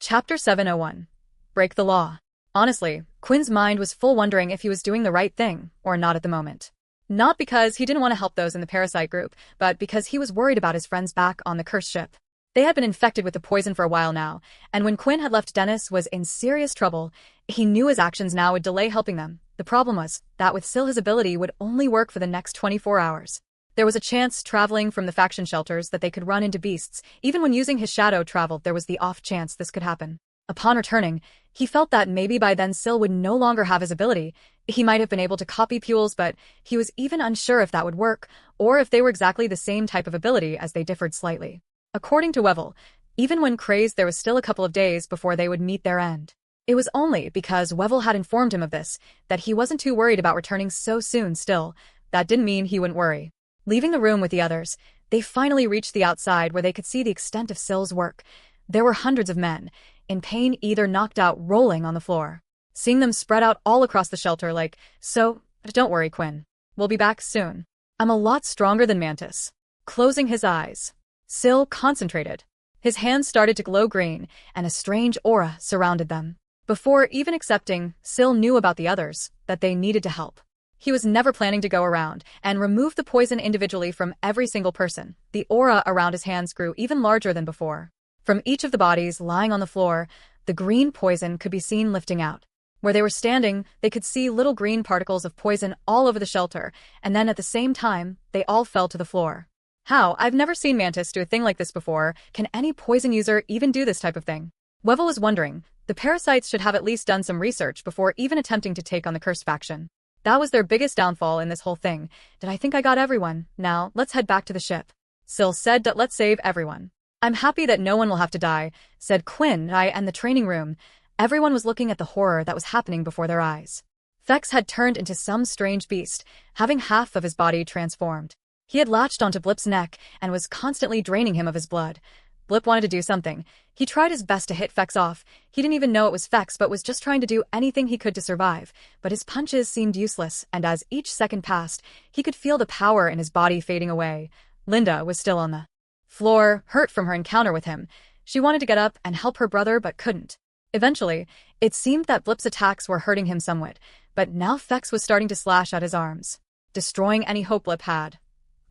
Chapter 701. Break the Law. Honestly, Quinn's mind was full wondering if he was doing the right thing or not at the moment. Not because he didn't want to help those in the parasite group, but because he was worried about his friends back on the cursed ship. They had been infected with the poison for a while now, and when Quinn had left, Dennis was in serious trouble. He knew his actions now would delay helping them. The problem was that with Syl, his ability would only work for the next 24 hours. There was a chance, traveling from the faction shelters, that they could run into beasts. Even when using his shadow travel, there was the off chance this could happen. Upon returning, he felt that maybe by then Syl would no longer have his ability. He might have been able to copy Puel's, but he was even unsure if that would work, or if they were exactly the same type of ability as they differed slightly. According to Wevel, even when crazed, there was still a couple of days before they would meet their end. It was only because Wevel had informed him of this that he wasn't too worried about returning so soon. Still, that didn't mean he wouldn't worry. Leaving the room with the others, they finally reached the outside where they could see the extent of Syl's work. There were hundreds of men, in pain, either knocked out, rolling on the floor. Seeing them spread out all across the shelter so, don't worry, Quinn. We'll be back soon. I'm a lot stronger than Mantis. Closing his eyes, Syl concentrated. His hands started to glow green, and a strange aura surrounded them. Before even accepting, Syl knew about the others, that they needed to help. He was never planning to go around and remove the poison individually from every single person. The aura around his hands grew even larger than before. From each of the bodies lying on the floor, the green poison could be seen lifting out. Where they were standing, they could see little green particles of poison all over the shelter, and then at the same time, they all fell to the floor. How? I've never seen Mantis do a thing like this before. Can any poison user even do this type of thing? Wevel was wondering. The parasites should have at least done some research before even attempting to take on the cursed faction. That was their biggest downfall in this whole thing. Did I think I got everyone? Now, let's head back to the ship. Syl said that let's save everyone. I'm happy that no one will have to die, said Quinn. And the training room. Everyone was looking at the horror that was happening before their eyes. Fex had turned into some strange beast, having half of his body transformed. He had latched onto Blip's neck and was constantly draining him of his blood. Blip wanted to do something. He tried his best to hit Fex off. He didn't even know it was Fex, but was just trying to do anything he could to survive. But his punches seemed useless, and as each second passed, he could feel the power in his body fading away. Linda was still on the floor, hurt from her encounter with him. She wanted to get up and help her brother, but couldn't. Eventually, it seemed that Blip's attacks were hurting him somewhat, but now Fex was starting to slash at his arms, destroying any hope Blip had.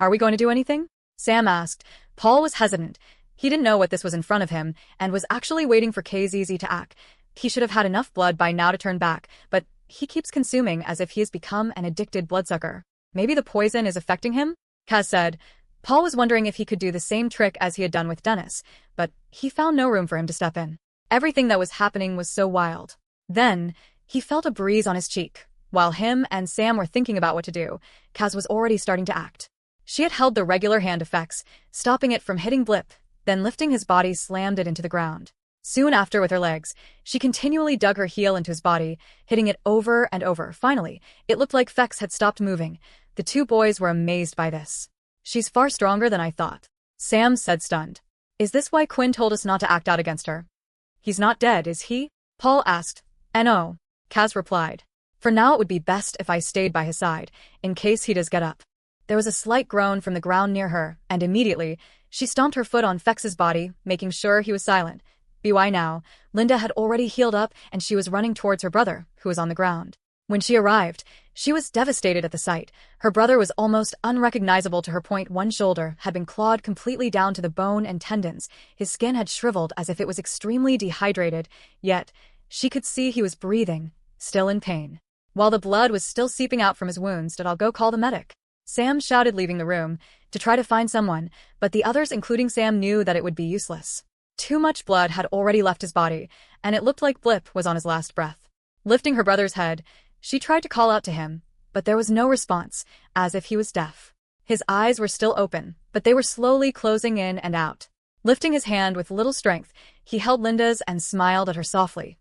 Are we going to do anything? Sam asked. Paul was hesitant. He didn't know what this was in front of him, and was actually waiting for KZZ to act. He should have had enough blood by now to turn back, but he keeps consuming as if he has become an addicted bloodsucker. Maybe the poison is affecting him? Kaz said. Paul was wondering if he could do the same trick as he had done with Dennis, but he found no room for him to step in. Everything that was happening was so wild. Then, he felt a breeze on his cheek. While him and Sam were thinking about what to do, Kaz was already starting to act. She had held the regular hand of Fex, stopping it from hitting Blip, then lifting his body, slammed it into the ground. Soon after, with her legs, she continually dug her heel into his body, hitting it over and over. Finally, it looked like Fex had stopped moving. The two boys were amazed by this. She's far stronger than I thought, Sam said, stunned. Is this why Quinn told us not to act out against her? He's not dead, is he? Paul asked. No, Kaz replied. For now it would be best if I stayed by his side, in case he does get up. There was a slight groan from the ground near her, and immediately, she stomped her foot on Fex's body, making sure he was silent. By now, Linda had already healed up, and she was running towards her brother, who was on the ground. When she arrived, she was devastated at the sight. Her brother was almost unrecognizable to her. One shoulder had been clawed completely down to the bone and tendons. His skin had shriveled as if it was extremely dehydrated, yet she could see he was breathing, still in pain. While the blood was still seeping out from his wounds, did I'll go call the medic? Sam shouted, leaving the room, to try to find someone, but the others, including Sam, knew that it would be useless. Too much blood had already left his body, and it looked like Blip was on his last breath. Lifting her brother's head, she tried to call out to him, but there was no response, as if he was deaf. His eyes were still open, but they were slowly closing in and out. Lifting his hand with little strength, he held Linda's and smiled at her softly.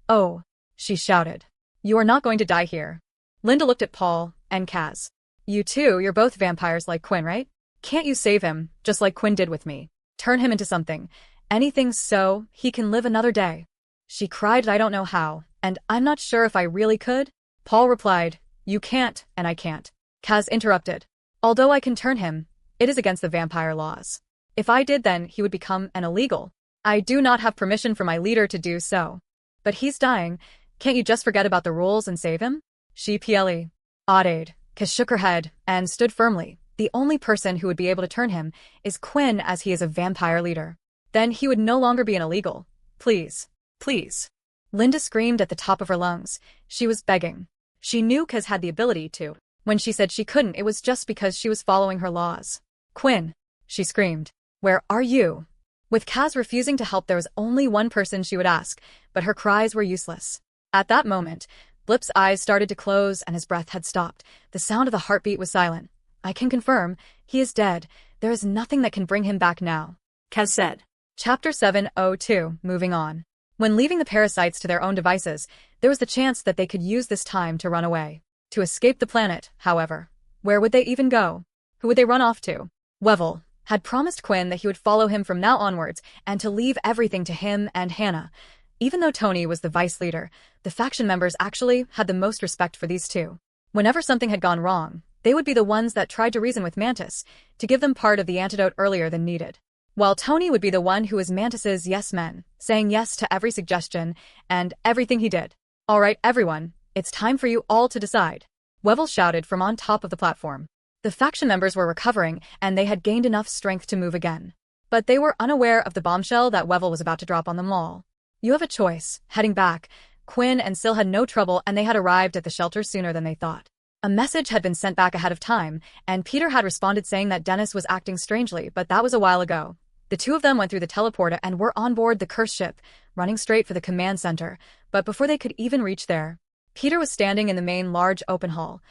Oh, she shouted. You are not going to die here. Linda looked at Paul and Kaz. You too, you're both vampires like Quinn, right? Can't you save him, just like Quinn did with me? Turn him into something. Anything so he can live another day. She cried. I don't know how, and I'm not sure if I really could. Paul replied, you can't, and I can't. Kaz interrupted. Although I can turn him, it is against the vampire laws. If I did, then he would become an illegal. I do not have permission from my leader to do so. But he's dying. Can't you just forget about the rules and save him? She ple. Oddade. Kaz shook her head and stood firmly. The only person who would be able to turn him is Quinn, as he is a vampire leader. Then he would no longer be an illegal. Please. Please. Linda screamed at the top of her lungs. She was begging. She knew Kaz had the ability to. When she said she couldn't, it was just because she was following her laws. Quinn. She screamed. Where are you? With Kaz refusing to help, there was only one person she would ask, but her cries were useless. At that moment, Blip's eyes started to close and his breath had stopped. The sound of the heartbeat was silent. I can confirm, he is dead. There is nothing that can bring him back now, Kaz said. Chapter 702, moving on. When leaving the parasites to their own devices, there was the chance that they could use this time to run away. To escape the planet, however. Where would they even go? Who would they run off to? Wevel had promised Quinn that he would follow him from now onwards and to leave everything to him and Hannah. Even though Tony was the vice leader, the faction members actually had the most respect for these two. Whenever something had gone wrong, they would be the ones that tried to reason with Mantis, to give them part of the antidote earlier than needed. While Tony would be the one who was Mantis's yes man, saying yes to every suggestion and everything he did. All right, everyone, it's time for you all to decide. Wevel shouted from on top of the platform. The faction members were recovering, and they had gained enough strength to move again. But they were unaware of the bombshell that Wevel was about to drop on them all. You have a choice. Heading back. Quinn and Sil had no trouble, and they had arrived at the shelter sooner than they thought. A message had been sent back ahead of time, and Peter had responded saying that Dennis was acting strangely, but that was a while ago. The two of them went through the teleporter and were on board the cursed ship, running straight for the command center. But before they could even reach there, Peter was standing in the main large open hall.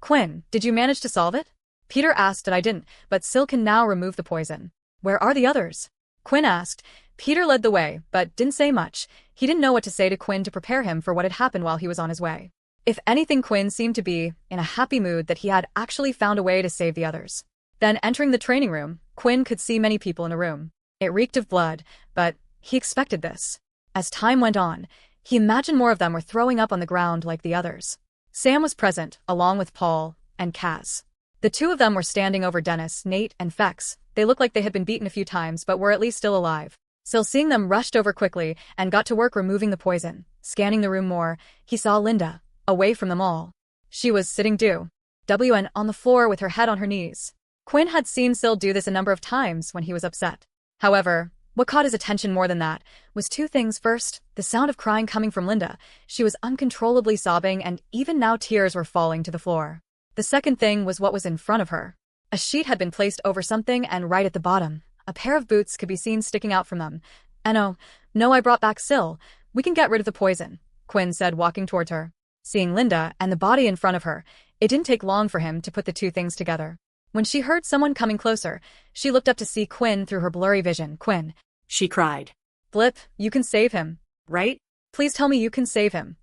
Quinn, did you manage to solve it? Peter asked. I didn't, but Sil can now remove the poison. Where are the others? Quinn asked. Peter led the way, but didn't say much. He didn't know what to say to Quinn to prepare him for what had happened while he was on his way. If anything, Quinn seemed to be in a happy mood that he had actually found a way to save the others. Then entering the training room, Quinn could see many people in a room. It reeked of blood, but he expected this. As time went on, he imagined more of them were throwing up on the ground like the others. Sam was present, along with Paul and Kaz. The two of them were standing over Dennis, Nate, and Fex. They looked like they had been beaten a few times but were at least still alive. Sil, seeing them, rushed over quickly and got to work removing the poison. Scanning the room more, he saw Linda, away from them all. She was sitting WN on the floor with her head on her knees. Quinn had seen Sil do this a number of times when he was upset. However, what caught his attention more than that was two things. First, the sound of crying coming from Linda. She was uncontrollably sobbing, and even now tears were falling to the floor. The second thing was what was in front of her. A sheet had been placed over something, and right at the bottom, a pair of boots could be seen sticking out from them. No, I brought back Sil. We can get rid of the poison, Quinn said, walking towards her. Seeing Linda and the body in front of her, it didn't take long for him to put the two things together. When she heard someone coming closer, she looked up to see Quinn through her blurry vision. Quinn, she cried. Blip, you can save him, right? Please tell me you can save him.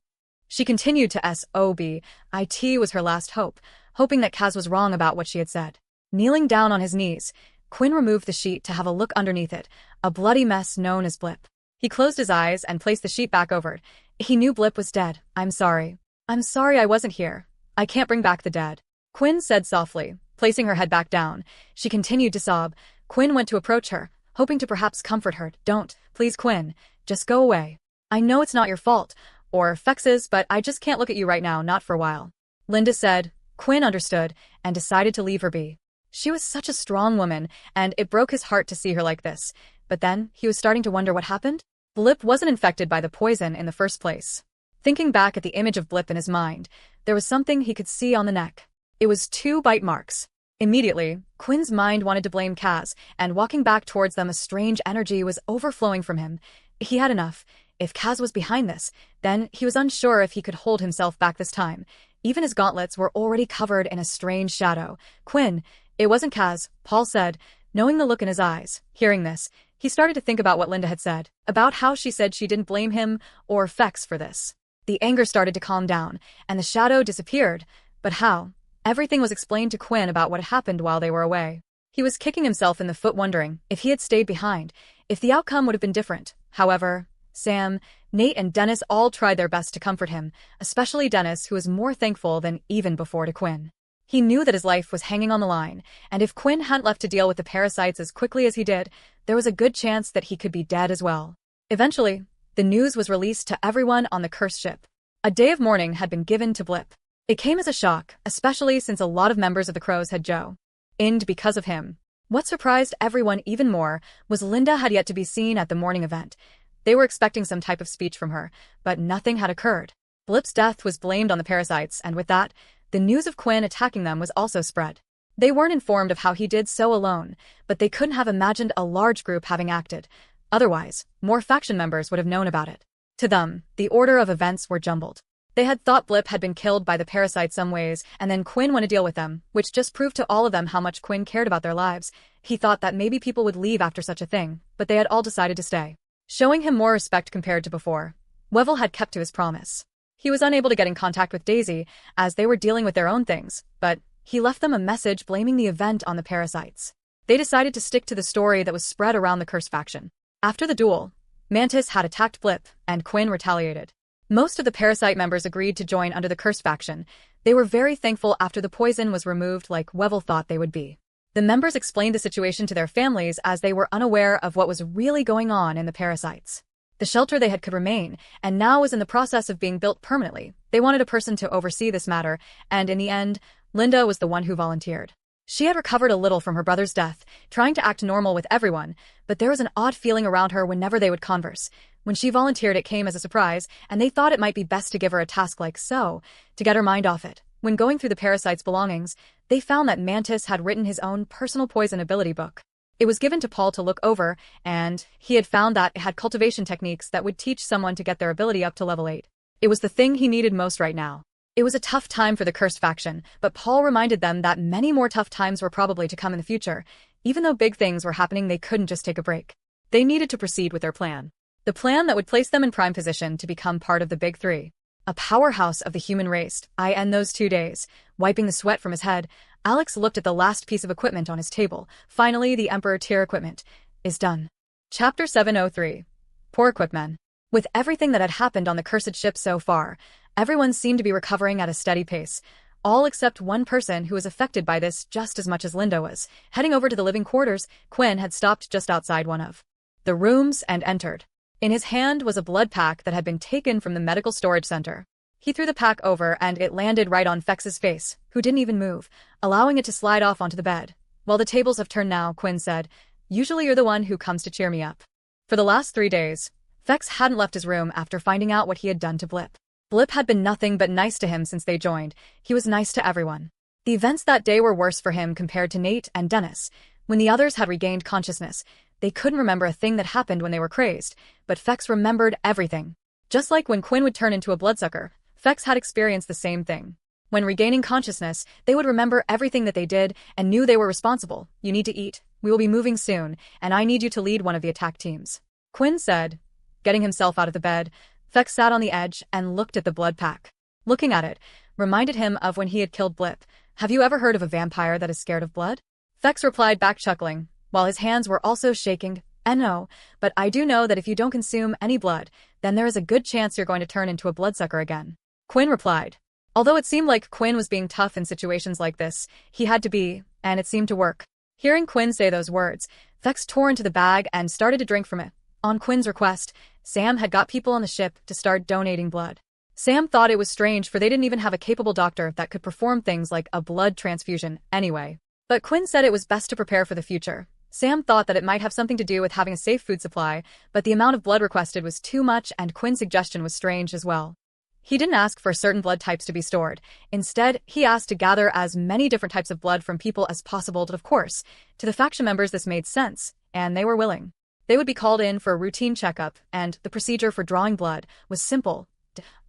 She continued to sob. It was her last hope, hoping that Kaz was wrong about what she had said. Kneeling down on his knees, Quinn removed the sheet to have a look underneath it, a bloody mess known as Blip. He closed his eyes and placed the sheet back over it. He knew Blip was dead. I'm sorry I wasn't here. I can't bring back the dead, Quinn said softly, placing her head back down. She continued to sob. Quinn went to approach her, hoping to perhaps comfort her. Don't, please, Quinn, just go away. I know it's not your fault, or Fex's, but I just can't look at you right now, not for a while, Linda said. Quinn understood and decided to leave her be. She was such a strong woman, and it broke his heart to see her like this. But then, he was starting to wonder what happened. Blip wasn't infected by the poison in the first place. Thinking back at the image of Blip in his mind, there was something he could see on the neck. It was 2 bite marks. Immediately, Quinn's mind wanted to blame Kaz, and walking back towards them, a strange energy was overflowing from him. He had enough. If Kaz was behind this, then he was unsure if he could hold himself back this time. Even his gauntlets were already covered in a strange shadow. Quinn, it wasn't Kaz, Paul said, knowing the look in his eyes. Hearing this, he started to think about what Linda had said, about how she said she didn't blame him or Fex for this. The anger started to calm down, and the shadow disappeared. But how? Everything was explained to Quinn about what had happened while they were away. He was kicking himself in the foot, wondering if he had stayed behind, if the outcome would have been different. However, Sam, Nate, and Dennis all tried their best to comfort him, especially Dennis, who was more thankful than even before to Quinn. He knew that his life was hanging on the line, and if Quinn hadn't left to deal with the parasites as quickly as he did, there was a good chance that he could be dead as well. Eventually, the news was released to everyone on the cursed ship. A day of mourning had been given to Blip. It came as a shock, especially since a lot of members of the Crows had joined because of him. What surprised everyone even more was Linda had yet to be seen at the morning event. They were expecting some type of speech from her, but nothing had occurred. Blip's death was blamed on the parasites, and with that, the news of Quinn attacking them was also spread. They weren't informed of how he did so alone, but they couldn't have imagined a large group having acted. Otherwise, more faction members would have known about it. To them, the order of events were jumbled. They had thought Blip had been killed by the parasites some ways, and then Quinn went to deal with them, which just proved to all of them how much Quinn cared about their lives. He thought that maybe people would leave after such a thing, but they had all decided to stay, showing him more respect compared to before. Weevil had kept to his promise. He was unable to get in contact with Daisy, as they were dealing with their own things, but he left them a message blaming the event on the parasites. They decided to stick to the story that was spread around the cursed faction. After the duel, Mantis had attacked Blip, and Quinn retaliated. Most of the parasite members agreed to join under the cursed faction. They were very thankful after the poison was removed like Weevil thought they would be. The members explained the situation to their families as they were unaware of what was really going on in the parasites. The shelter they had could remain, and now was in the process of being built permanently. They wanted a person to oversee this matter, and in the end, Linda was the one who volunteered. She had recovered a little from her brother's death, trying to act normal with everyone, but there was an odd feeling around her whenever they would converse. When she volunteered, it came as a surprise, and they thought it might be best to give her a task like so, to get her mind off it. When going through the parasite's belongings, they found that Mantis had written his own personal poison ability book. It was given to Paul to look over, and he had found that it had cultivation techniques that would teach someone to get their ability up to level 8. It was the thing he needed most right now. It was a tough time for the cursed faction, but Paul reminded them that many more tough times were probably to come in the future. Even though big things were happening, they couldn't just take a break. They needed to proceed with their plan. The plan that would place them in prime position to become part of the Big Three. A powerhouse of the human race. I end those 2 days. Wiping the sweat from his head, Alex looked at the last piece of equipment on his table. Finally, the Emperor tier equipment is done. Chapter 703. Poor Equipmen. With everything that had happened on the cursed ship so far, everyone seemed to be recovering at a steady pace. All except one person who was affected by this just as much as Linda was. Heading over to the living quarters, Quinn had stopped just outside one of the rooms and entered. In his hand was a blood pack that had been taken from the medical storage center. He threw the pack over and it landed right on Fex's face, who didn't even move, allowing it to slide off onto the bed. Well, the tables have turned now, Quinn said. Usually you're the one who comes to cheer me up. For the last 3 days, Fex hadn't left his room after finding out what he had done to Blip. Blip had been nothing but nice to him since they joined. He was nice to everyone. The events that day were worse for him compared to Nate and Dennis. When the others had regained consciousness, they couldn't remember a thing that happened when they were crazed, but Fex remembered everything. Just like when Quinn would turn into a bloodsucker, Fex had experienced the same thing. When regaining consciousness, they would remember everything that they did and knew they were responsible. You need to eat. We will be moving soon, and I need you to lead one of the attack teams. Quinn said. Getting himself out of the bed, Fex sat on the edge and looked at the blood pack. Looking at it reminded him of when he had killed Blip. Have you ever heard of a vampire that is scared of blood? Fex replied back chuckling, while his hands were also shaking. No, but I do know that if you don't consume any blood, then there is a good chance you're going to turn into a bloodsucker again. Quinn replied. Although it seemed like Quinn was being tough in situations like this, he had to be, and it seemed to work. Hearing Quinn say those words, Fex tore into the bag and started to drink from it. On Quinn's request, Sam had got people on the ship to start donating blood. Sam thought it was strange for they didn't even have a capable doctor that could perform things like a blood transfusion anyway. But Quinn said it was best to prepare for the future. Sam thought that it might have something to do with having a safe food supply, but the amount of blood requested was too much and Quinn's suggestion was strange as well. He didn't ask for certain blood types to be stored. Instead, he asked to gather as many different types of blood from people as possible, but of course, to the faction members this made sense, and they were willing. They would be called in for a routine checkup, and the procedure for drawing blood was simple.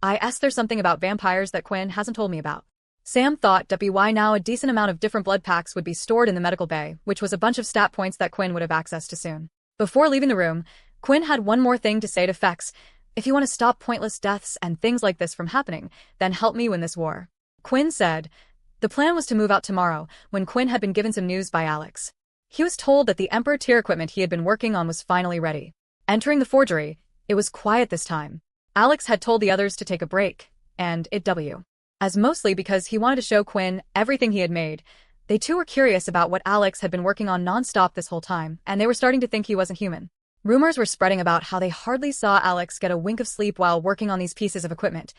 There's something about vampires that Quinn hasn't told me about. Sam thought why now a decent amount of different blood packs would be stored in the medical bay, which was a bunch of stat points that Quinn would have access to soon. Before leaving the room, Quinn had one more thing to say to Fex. If you want to stop pointless deaths and things like this from happening, then help me win this war. Quinn said. The plan was to move out tomorrow, when Quinn had been given some news by Alex. He was told that the Emperor tier equipment he had been working on was finally ready. Entering the forgery, it was quiet this time. Alex had told the others to take a break, and as mostly because he wanted to show Quinn everything he had made. They too were curious about what Alex had been working on non-stop this whole time, and they were starting to think he wasn't human. Rumors were spreading about how they hardly saw Alex get a wink of sleep while working on these pieces of equipment.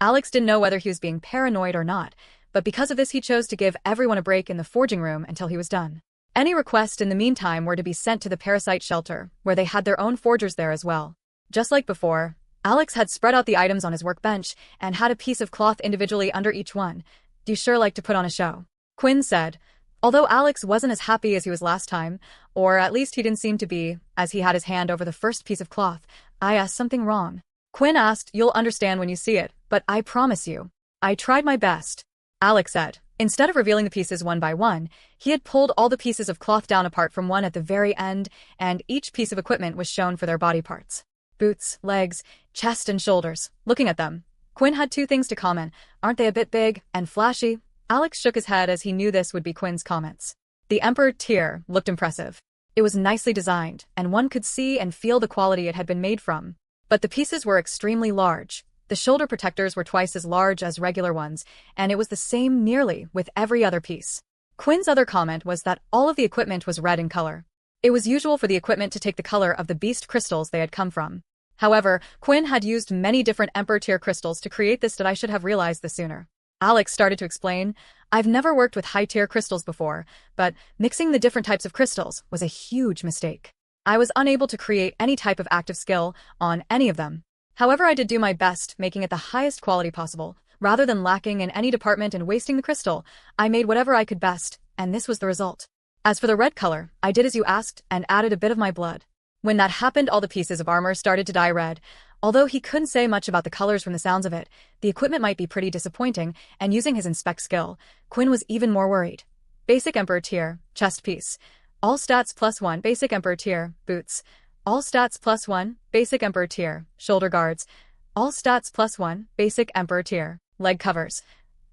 Alex didn't know whether he was being paranoid or not, but because of this he chose to give everyone a break in the forging room until he was done. Any requests in the meantime were to be sent to the parasite shelter, where they had their own forgers there as well. Just like before, Alex had spread out the items on his workbench and had a piece of cloth individually under each one. "Do you sure like to put on a show?" Quinn said. Although Alex wasn't as happy as he was last time, or at least he didn't seem to be, as he had his hand over the first piece of cloth. "I asked something wrong." Quinn asked, "You'll understand when you see it, but I promise you. I tried my best," Alex said. Instead of revealing the pieces one by one, he had pulled all the pieces of cloth down apart from one at the very end, and each piece of equipment was shown for their body parts. Boots, legs, chest and shoulders. Looking at them, Quinn had two things to comment. "Aren't they a bit big and flashy?" Alex shook his head as he knew this would be Quinn's comments. The Emperor tier looked impressive. It was nicely designed, and one could see and feel the quality it had been made from. But the pieces were extremely large. The shoulder protectors were twice as large as regular ones, and it was the same nearly with every other piece. Quinn's other comment was that all of the equipment was red in color. It was usual for the equipment to take the color of the beast crystals they had come from. However, Quinn had used many different Emperor tier crystals to create this. "That I should have realized this sooner." Alex started to explain. "I've never worked with high-tier crystals before, but mixing the different types of crystals was a huge mistake. I was unable to create any type of active skill on any of them. However, I did do my best, making it the highest quality possible. Rather than lacking in any department and wasting the crystal, I made whatever I could best, and this was the result. As for the red color, I did as you asked and added a bit of my blood." When that happened, all the pieces of armor started to dye red. Although he couldn't say much about the colors from the sounds of it, the equipment might be pretty disappointing, and using his inspect skill, Quinn was even more worried. Basic Emperor tier, chest piece. All stats +1, basic Emperor tier, boots. All stats +1, basic Emperor tier, shoulder guards. All stats +1, basic Emperor tier, leg covers.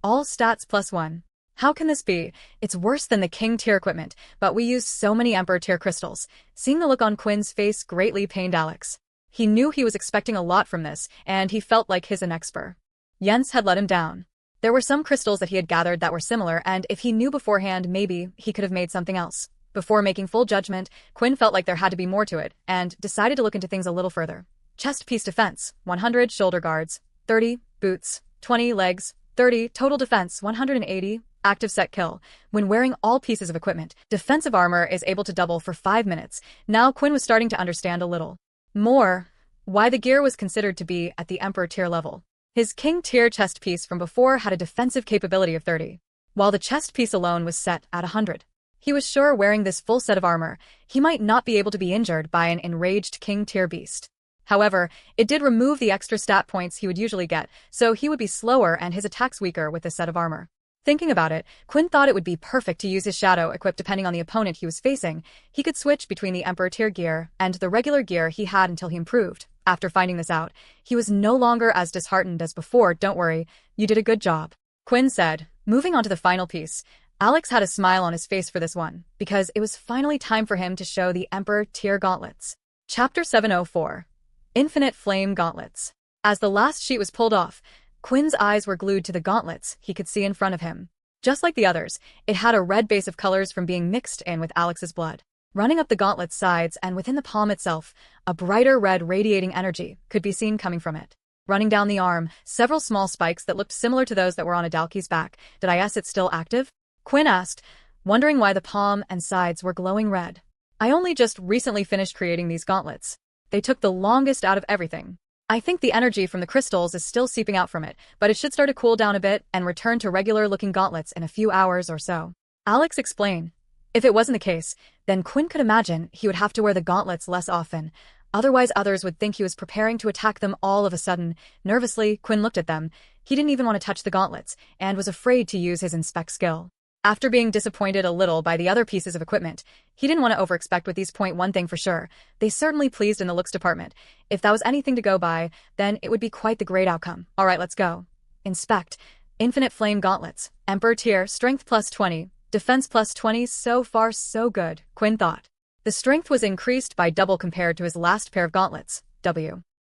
All stats +1. How can this be? It's worse than the King tier equipment, but we used so many Emperor tier crystals. Seeing the look on Quinn's face greatly pained Alex. He knew he was expecting a lot from this, and he felt like his inexpert. Jens had let him down. There were some crystals that he had gathered that were similar, and if he knew beforehand, maybe he could have made something else. Before making full judgment, Quinn felt like there had to be more to it, and decided to look into things a little further. Chest piece defense, 100 shoulder guards, 30 boots, 20 legs, 30 total defense, 180 active set kill. When wearing all pieces of equipment, defensive armor is able to double for 5 minutes. Now Quinn was starting to understand a little more why the gear was considered to be at the Emperor tier level. His King tier chest piece from before had a defensive capability of 30, while the chest piece alone was set at 100. He was sure wearing this full set of armor, he might not be able to be injured by an enraged King tier beast. However, it did remove the extra stat points he would usually get, so he would be slower and his attacks weaker with this set of armor. Thinking about it, Quinn thought it would be perfect to use his shadow equipped depending on the opponent he was facing. He could switch between the Emperor tier gear and the regular gear he had until he improved. After finding this out, he was no longer as disheartened as before. "Don't worry, you did a good job," Quinn said. Moving on to the final piece, Alex had a smile on his face for this one, because it was finally time for him to show the Emperor tier gauntlets. Chapter 704. Infinite Flame Gauntlets. As the last sheet was pulled off, Quinn's eyes were glued to the gauntlets he could see in front of him. Just like the others, it had a red base of colors from being mixed in with Alex's blood. Running up the gauntlet's sides and within the palm itself, a brighter red radiating energy could be seen coming from it. Running down the arm, several small spikes that looked similar to those that were on Adalki's back. "Did I guess it's still active?" Quinn asked, wondering why the palm and sides were glowing red. "I only just recently finished creating these gauntlets. They took the longest out of everything. I think the energy from the crystals is still seeping out from it, but it should start to cool down a bit and return to regular-looking gauntlets in a few hours or so," Alex explained. If it wasn't the case, then Quinn could imagine he would have to wear the gauntlets less often. Otherwise, others would think he was preparing to attack them all of a sudden. Nervously, Quinn looked at them. He didn't even want to touch the gauntlets, and was afraid to use his inspect skill. After being disappointed a little by the other pieces of equipment, he didn't want to over-expect with these. One thing for sure, they certainly pleased in the looks department. If that was anything to go by, then it would be quite the great outcome. "Alright, let's go. Inspect. Infinite Flame Gauntlets. Emperor tier, strength +20, defense +20, so far so good," Quinn thought. The strength was increased by double compared to his last pair of gauntlets.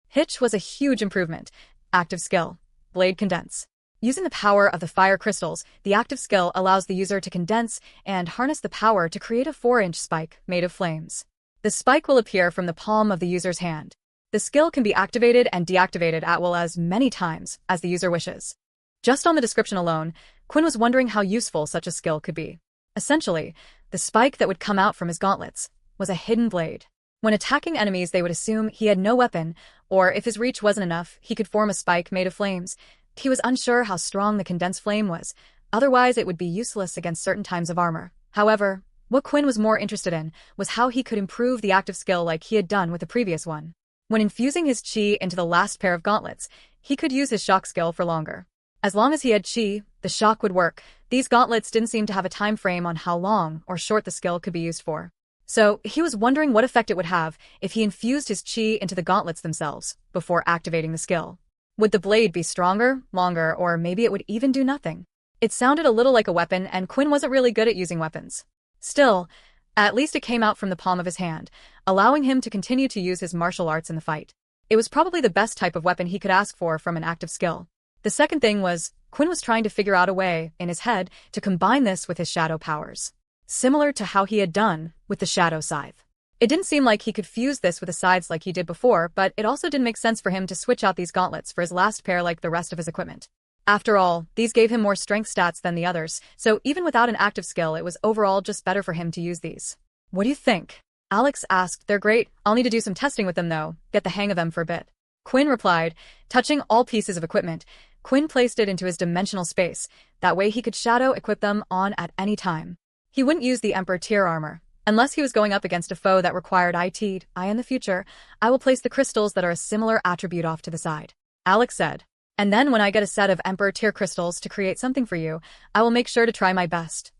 Hitch was a huge improvement. Active skill. Blade Condense. Using the power of the fire crystals, the active skill allows the user to condense and harness the power to create a 4-inch spike made of flames. The spike will appear from the palm of the user's hand. The skill can be activated and deactivated at will as many times as the user wishes. Just on the description alone, Quinn was wondering how useful such a skill could be. Essentially, the spike that would come out from his gauntlets was a hidden blade. When attacking enemies, they would assume he had no weapon, or if his reach wasn't enough, he could form a spike made of flames. He was unsure how strong the condensed flame was, otherwise it would be useless against certain types of armor. However, what Quinn was more interested in was how he could improve the active skill like he had done with the previous one. When infusing his chi into the last pair of gauntlets, he could use his shock skill for longer. As long as he had chi, the shock would work. These gauntlets didn't seem to have a time frame on how long or short the skill could be used for. So, he was wondering what effect it would have if he infused his chi into the gauntlets themselves before activating the skill. Would the blade be stronger, longer, or maybe it would even do nothing? It sounded a little like a weapon, and Quinn wasn't really good at using weapons. Still, at least it came out from the palm of his hand, allowing him to continue to use his martial arts in the fight. It was probably the best type of weapon he could ask for from an active skill. The second thing was, Quinn was trying to figure out a way, in his head, to combine this with his shadow powers. Similar to how he had done with the shadow scythe. It didn't seem like he could fuse this with the scythes like he did before, but it also didn't make sense for him to switch out these gauntlets for his last pair like the rest of his equipment. After all, these gave him more strength stats than the others, so even without an active skill it was overall just better for him to use these. What do you think? Alex asked. They're great, I'll need to do some testing with them though, get the hang of them for a bit. Quinn replied, touching all pieces of equipment. Quinn placed it into his dimensional space, that way he could shadow equip them on at any time. He wouldn't use the Emperor tier armor. Unless he was going up against a foe that required in the future, I will place the crystals that are a similar attribute off to the side. Alex said. And then when I get a set of Emperor tier crystals to create something for you, I will make sure to try my best.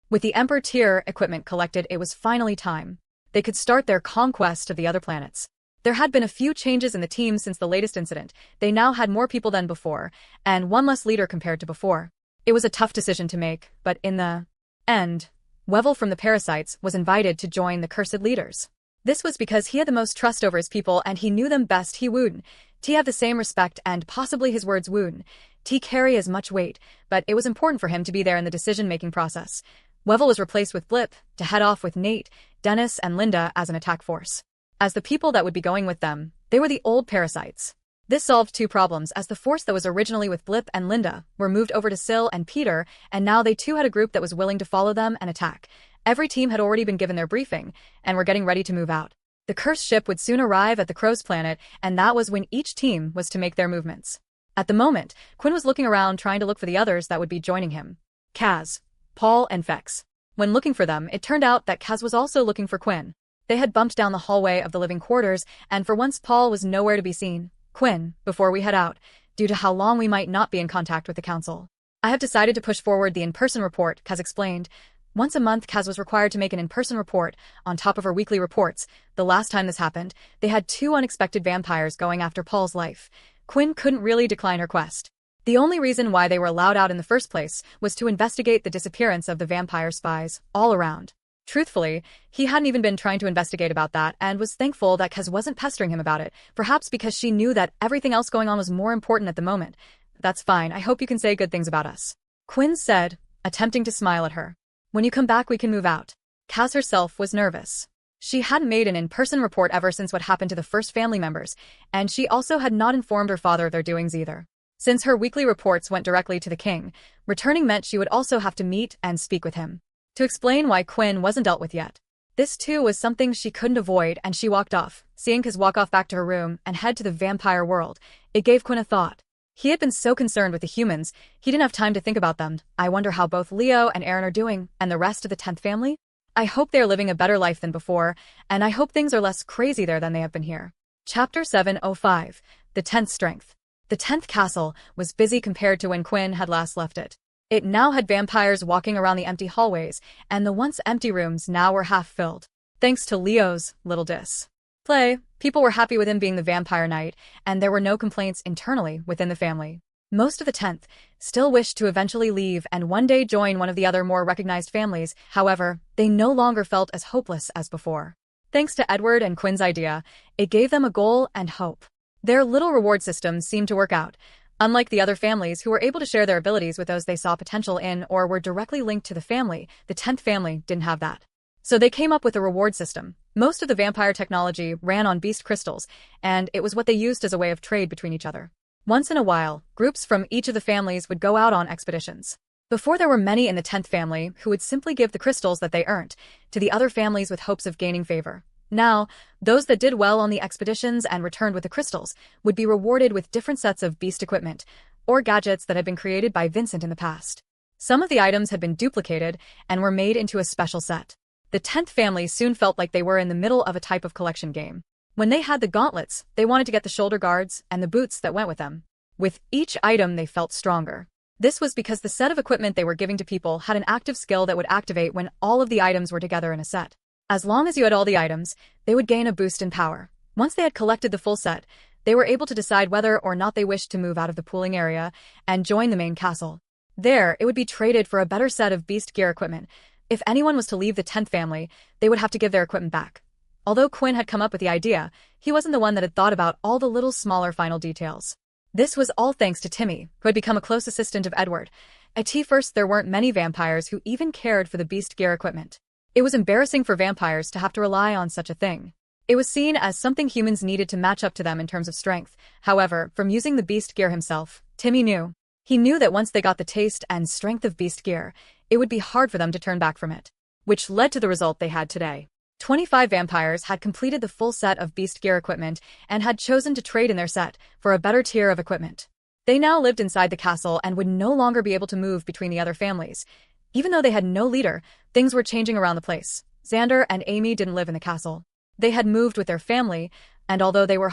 With the Emperor tier equipment collected, it was finally time. They could start their conquest of the other planets. There had been a few changes in the team since the latest incident. They now had more people than before, and one less leader compared to before. It was a tough decision to make, but in the end, Wevel from the Parasites was invited to join the Cursed Leaders. This was because he had the most trust over his people and he knew them best. He wouldn't have the same respect and possibly his words wouldn't carry as much weight, but it was important for him to be there in the decision-making process. Wevel was replaced with Blip to head off with Nate, Dennis, and Linda as an attack force. As the people that would be going with them, they were the old Parasites. This solved two problems, as the force that was originally with Blip and Linda were moved over to Syl and Peter, and now they too had a group that was willing to follow them and attack. Every team had already been given their briefing, and were getting ready to move out. The cursed ship would soon arrive at the Crow's planet, and that was when each team was to make their movements. At the moment, Quinn was looking around trying to look for the others that would be joining him. Kaz, Paul, and Vex. When looking for them, it turned out that Kaz was also looking for Quinn. They had bumped down the hallway of the living quarters, and for once Paul was nowhere to be seen. Quinn, before we head out, due to how long we might not be in contact with the council, I have decided to push forward the in-person report, Kaz explained. Once a month, Kaz was required to make an in-person report, on top of her weekly reports. The last time this happened, they had 2 unexpected vampires going after Paul's life. Quinn couldn't really decline her quest. The only reason why they were allowed out in the first place was to investigate the disappearance of the vampire spies, all around. Truthfully, he hadn't even been trying to investigate about that and was thankful that Kaz wasn't pestering him about it, perhaps because she knew that everything else going on was more important at the moment. That's fine, I hope you can say good things about us. Quinn said, attempting to smile at her. When you come back we can move out. Kaz herself was nervous. She hadn't made an in-person report ever since what happened to the first family members, and she also had not informed her father of their doings either. Since her weekly reports went directly to the king, returning meant she would also have to meet and speak with him. To explain why Quinn wasn't dealt with yet. This too was something she couldn't avoid, and she walked off, seeing Kaz walk off back to her room and head to the vampire world. It gave Quinn a thought. He had been so concerned with the humans, he didn't have time to think about them. I wonder how both Leo and Aaron are doing, and the rest of the 10th family? I hope they are living a better life than before, and I hope things are less crazy there than they have been here. Chapter 705. The 10th Strength. The 10th castle was busy compared to when Quinn had last left it. It now had vampires walking around the empty hallways, and the once empty rooms now were half filled. Thanks to Leo's little display, people were happy with him being the vampire knight, and there were no complaints internally within the family. Most of the 10th still wished to eventually leave and one day join one of the other more recognized families. However, they no longer felt as hopeless as before. Thanks to Edward and Quinn's idea, it gave them a goal and hope. Their little reward system seemed to work out. Unlike the other families who were able to share their abilities with those they saw potential in or were directly linked to the family, the 10th family didn't have that. So they came up with a reward system. Most of the vampire technology ran on beast crystals, and it was what they used as a way of trade between each other. Once in a while, groups from each of the families would go out on expeditions. Before, there were many in the 10th family who would simply give the crystals that they earned to the other families with hopes of gaining favor. Now, those that did well on the expeditions and returned with the crystals would be rewarded with different sets of beast equipment or gadgets that had been created by Vincent in the past. Some of the items had been duplicated and were made into a special set. The 10th family soon felt like they were in the middle of a type of collection game. When they had the gauntlets, they wanted to get the shoulder guards and the boots that went with them. With each item, they felt stronger. This was because the set of equipment they were giving to people had an active skill that would activate when all of the items were together in a set. As long as you had all the items, they would gain a boost in power. Once they had collected the full set, they were able to decide whether or not they wished to move out of the pooling area and join the main castle. There, it would be traded for a better set of beast gear equipment. If anyone was to leave the 10th family, they would have to give their equipment back. Although Quinn had come up with the idea, he wasn't the one that had thought about all the little smaller final details. This was all thanks to Timmy, who had become a close assistant of Edward. At first, there weren't many vampires who even cared for the beast gear equipment. It was embarrassing for vampires to have to rely on such a thing. It was seen as something humans needed to match up to them in terms of strength. However, from using the beast gear himself, Timmy knew. He knew that once they got the taste and strength of beast gear, it would be hard for them to turn back from it. Which led to the result they had today. 25 vampires had completed the full set of beast gear equipment and had chosen to trade in their set for a better tier of equipment. They now lived inside the castle and would no longer be able to move between the other families. Even though they had no leader, things were changing around the place. Xander and Amy didn't live in the castle. They had moved with their family, and although they were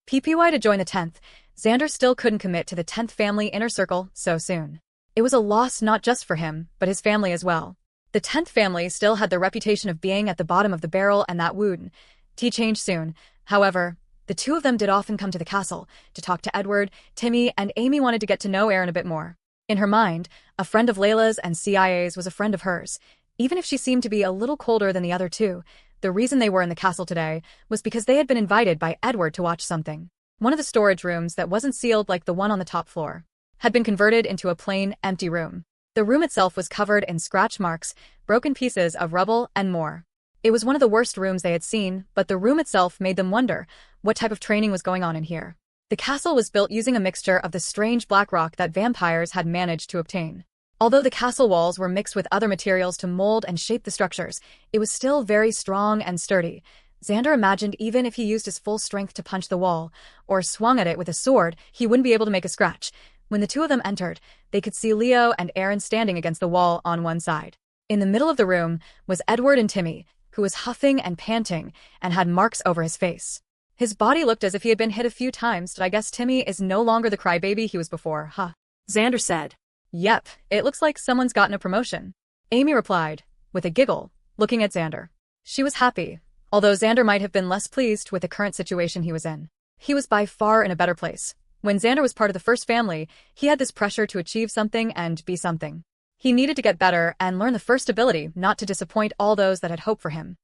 PPY to join the 10th, Xander still couldn't commit to the 10th family inner circle so soon. It was a loss not just for him, but his family as well. The 10th family still had the reputation of being at the bottom of the barrel, and that would change soon. However, the two of them did often come to the castle to talk to Edward. Timmy and Amy wanted to get to know Aaron a bit more. In her mind, a friend of Layla's and CIA's was a friend of hers. Even if she seemed to be a little colder than the other two, the reason they were in the castle today was because they had been invited by Edward to watch something. One of the storage rooms that wasn't sealed like the one on the top floor had been converted into a plain, empty room. The room itself was covered in scratch marks, broken pieces of rubble, and more. It was one of the worst rooms they had seen, but the room itself made them wonder what type of training was going on in here. The castle was built using a mixture of the strange black rock that vampires had managed to obtain. Although the castle walls were mixed with other materials to mold and shape the structures, it was still very strong and sturdy. Xander imagined even if he used his full strength to punch the wall, or swung at it with a sword, he wouldn't be able to make a scratch. When the two of them entered, they could see Leo and Aaron standing against the wall on one side. In the middle of the room was Edward and Timmy, who was huffing and panting and had marks over his face. His body looked as if he had been hit a few times. I guess Timmy is no longer the crybaby he was before, Xander said. Yep, it looks like someone's gotten a promotion. Amy replied, with a giggle, looking at Xander. She was happy, although Xander might have been less pleased with the current situation he was in. He was by far in a better place. When Xander was part of the first family, he had this pressure to achieve something and be something. He needed to get better and learn the first ability not to disappoint all those that had hope for him.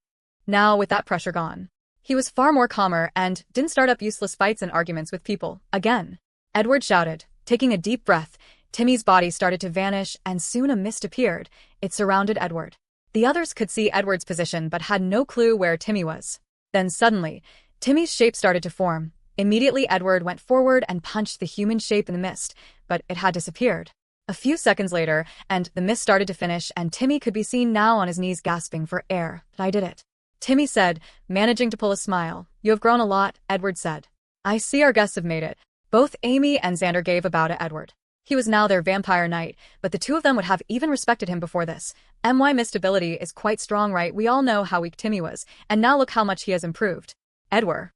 Now, with that pressure gone, he was far more calmer and didn't start up useless fights and arguments with people again. Edward shouted, taking a deep breath. Timmy's body started to vanish and soon a mist appeared. It surrounded Edward. The others could see Edward's position but had no clue where Timmy was. Then suddenly, Timmy's shape started to form. Immediately Edward went forward and punched the human shape in the mist, but it had disappeared. A few seconds later, and the mist started to finish and Timmy could be seen now on his knees gasping for air. I did it. Timmy said, managing to pull a smile. You have grown a lot, Edward said. I see our guests have made it. Both Amy and Xander gave a bow to Edward. He was now their vampire knight, but the two of them would have even respected him before this. My mist ability is quite strong, right? We all know how weak Timmy was, and now look how much he has improved. Edward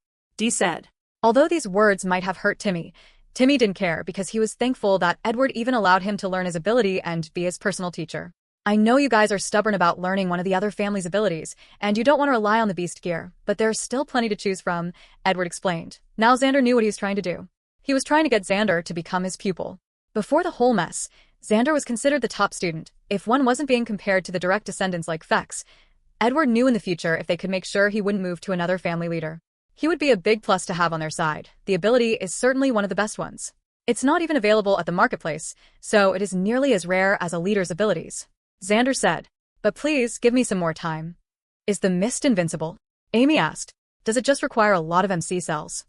said. Although these words might have hurt Timmy, Timmy didn't care because he was thankful that Edward even allowed him to learn his ability and be his personal teacher. I know you guys are stubborn about learning one of the other family's abilities, and you don't want to rely on the beast gear, but there's still plenty to choose from, Edward explained. Now Xander knew what he was trying to do. He was trying to get Xander to become his pupil. Before the whole mess, Xander was considered the top student, if one wasn't being compared to the direct descendants like Fex. Edward knew in the future if they could make sure he wouldn't move to another family leader. He would be a big plus to have on their side. The ability is certainly one of the best ones. It's not even available at the marketplace, so it is nearly as rare as a leader's abilities. Xander said. But please, give me some more time. Is the mist invincible? Amy asked. Does it just require a lot of MC cells?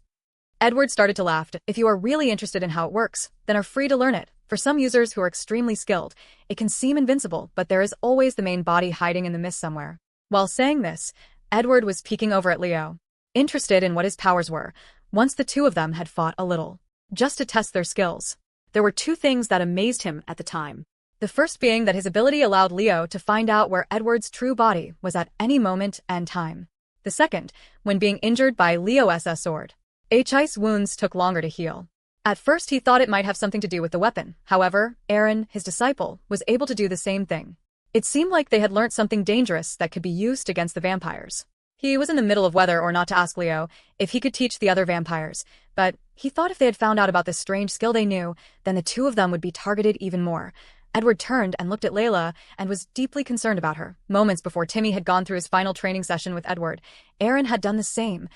Edward started to laugh. If you are really interested in how it works, then are free to learn it. For some users who are extremely skilled, it can seem invincible, but there is always the main body hiding in the mist somewhere. While saying this, Edward was peeking over at Leo, interested in what his powers were, once the two of them had fought a little, just to test their skills. There were two things that amazed him at the time. The first being that his ability allowed Leo to find out where Edward's true body was at any moment and time. The second, when being injured by Leo's sword. Ice wounds took longer to heal. At first he thought it might have something to do with the weapon. However, Aaron, his disciple, was able to do the same thing. It seemed like they had learnt something dangerous that could be used against the vampires. He was in the middle of whether or not to ask Leo if he could teach the other vampires, but he thought if they had found out about this strange skill they knew, then the two of them would be targeted even more. Edward turned and looked at Layla and was deeply concerned about her. Moments before Timmy had gone through his final training session with Edward, Aaron had done the same.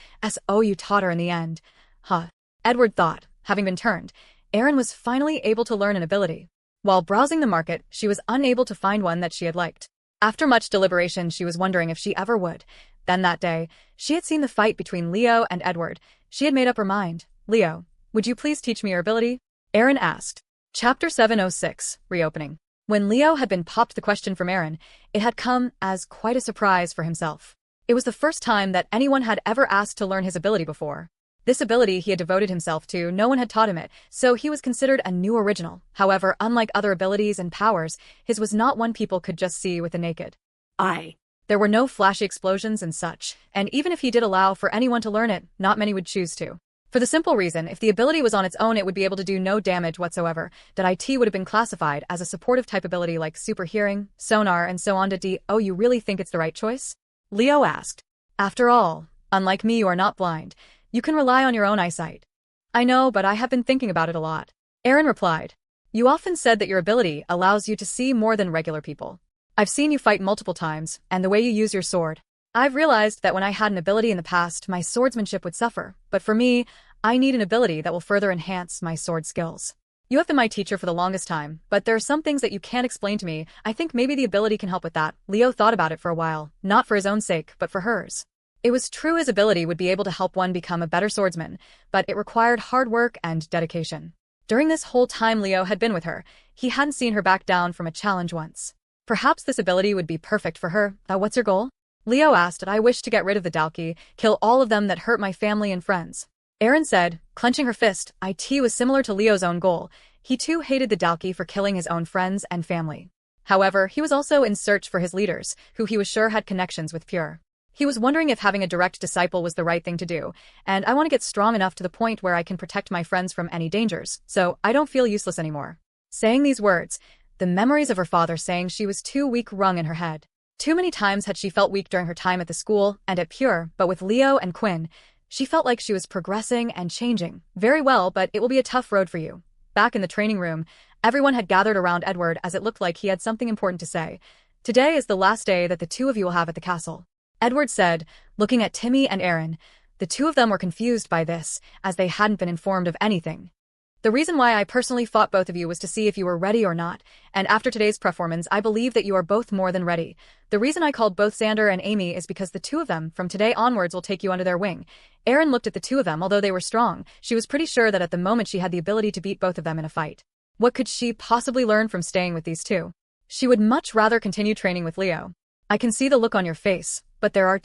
You taught her in the end. Edward thought, having been turned, Aaron was finally able to learn an ability. While browsing the market, she was unable to find one that she had liked. After much deliberation, she was wondering if she ever would. Then that day, she had seen the fight between Leo and Edward. She had made up her mind. Leo, would you please teach me your ability? Aaron asked. Chapter 706, Reopening. When Leo had been popped the question from Aaron, it had come as quite a surprise for himself. It was the first time that anyone had ever asked to learn his ability before. This ability he had devoted himself to, no one had taught him it, so he was considered a new original. However, unlike other abilities and powers, his was not one people could just see with the naked eye. There were no flashy explosions and such, and even if he did allow for anyone to learn it, not many would choose to. For the simple reason, if the ability was on its own, it would be able to do no damage whatsoever. IT would have been classified as a supportive type ability like super hearing, sonar, and so on. You really think it's the right choice? Leo asked. After all, unlike me, you are not blind. You can rely on your own eyesight. I know, but I have been thinking about it a lot. Aaron replied. You often said that your ability allows you to see more than regular people. I've seen you fight multiple times, and the way you use your sword. I've realized that when I had an ability in the past, my swordsmanship would suffer, but for me, I need an ability that will further enhance my sword skills. You have been my teacher for the longest time, but there are some things that you can't explain to me. I think maybe the ability can help with that. Leo thought about it for a while, not for his own sake, but for hers. It was true his ability would be able to help one become a better swordsman, but it required hard work and dedication. During this whole time Leo had been with her, he hadn't seen her back down from a challenge once. Perhaps this ability would be perfect for her. What's your goal? Leo asked. I wish to get rid of the Dalki, kill all of them that hurt my family and friends. Aaron said, clenching her fist. It was similar to Leo's own goal. He too hated the Dalki for killing his own friends and family. However, he was also in search for his leaders, who he was sure had connections with Pure. He was wondering if having a direct disciple was the right thing to do, and I want to get strong enough to the point where I can protect my friends from any dangers, so I don't feel useless anymore. Saying these words, the memories of her father saying she was too weak rung in her head. Too many times had she felt weak during her time at the school and at Pure, but with Leo and Quinn, she felt like she was progressing and changing. Very well, but it will be a tough road for you. Back in the training room, everyone had gathered around Edward as it looked like he had something important to say. Today is the last day that the two of you will have at the castle. Edward said, looking at Timmy and Aaron. The two of them were confused by this, as they hadn't been informed of anything. The reason why I personally fought both of you was to see if you were ready or not, and after today's performance I believe that you are both more than ready. The reason I called both Xander and Amy is because the two of them, from today onwards, will take you under their wing. Aaron looked at the two of them. Although they were strong, she was pretty sure that at the moment she had the ability to beat both of them in a fight. What could she possibly learn from staying with these two? She would much rather continue training with Leo. I can see the look on your face, but there are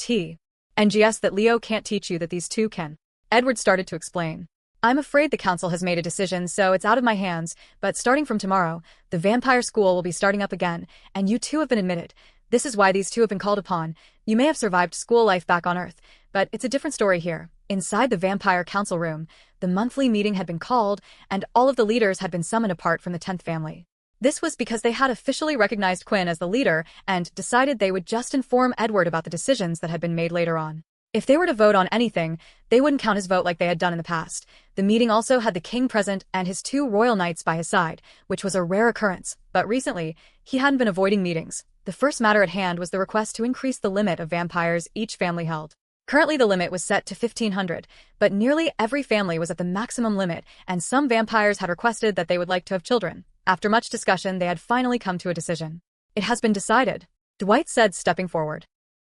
and yes, that Leo can't teach you that these two can. Edward started to explain. I'm afraid the council has made a decision, so it's out of my hands, but starting from tomorrow, the vampire school will be starting up again, and you two have been admitted. This is why these two have been called upon. You may have survived school life back on Earth, but it's a different story here. Inside the vampire council room, the monthly meeting had been called, and all of the leaders had been summoned apart from the 10th family. This was because they had officially recognized Quinn as the leader and decided they would just inform Edward about the decisions that had been made later on. If they were to vote on anything, they wouldn't count his vote like they had done in the past. The meeting also had the king present and his two royal knights by his side, which was a rare occurrence, but recently, he hadn't been avoiding meetings. The first matter at hand was the request to increase the limit of vampires each family held. Currently the limit was set to 1,500, but nearly every family was at the maximum limit, and some vampires had requested that they would like to have children. After much discussion, they had finally come to a decision. "It has been decided," Dwight said, stepping forward.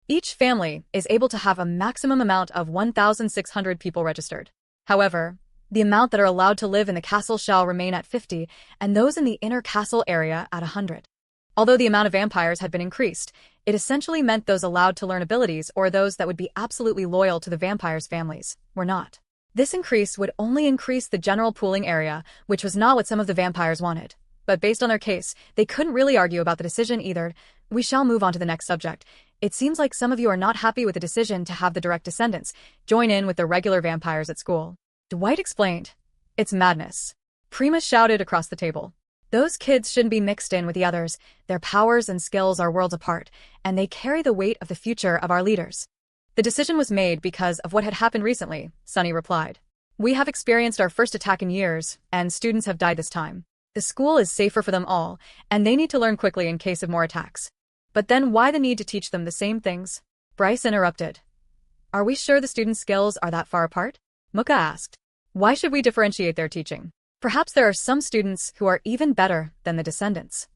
"Each family is able to have a maximum amount of 1,600 people registered. However, the amount that are allowed to live in the castle shall remain at 50, and those in the inner castle area at 100. Although the amount of vampires had been increased, it essentially meant those allowed to learn abilities or those that would be absolutely loyal to the vampires' families were not. This increase would only increase the general pooling area, which was not what some of the vampires wanted. But based on their case, they couldn't really argue about the decision either. We shall move on to the next subject. It seems like some of you are not happy with the decision to have the direct descendants join in with the regular vampires at school," Dwight explained. "It's madness," Prima shouted across the table. "Those kids shouldn't be mixed in with the others. Their powers and skills are worlds apart, and they carry the weight of the future of our leaders." "The decision was made because of what had happened recently," Sunny replied. "We have experienced our first attack in years, and students have died this time. The school is safer for them all, and they need to learn quickly in case of more attacks." "But then why the need to teach them the same things?" Bryce interrupted. "Are we sure the students' skills are that far apart?" Muka asked. "Why should we differentiate their teaching? Perhaps there are some students who are even better than the descendants."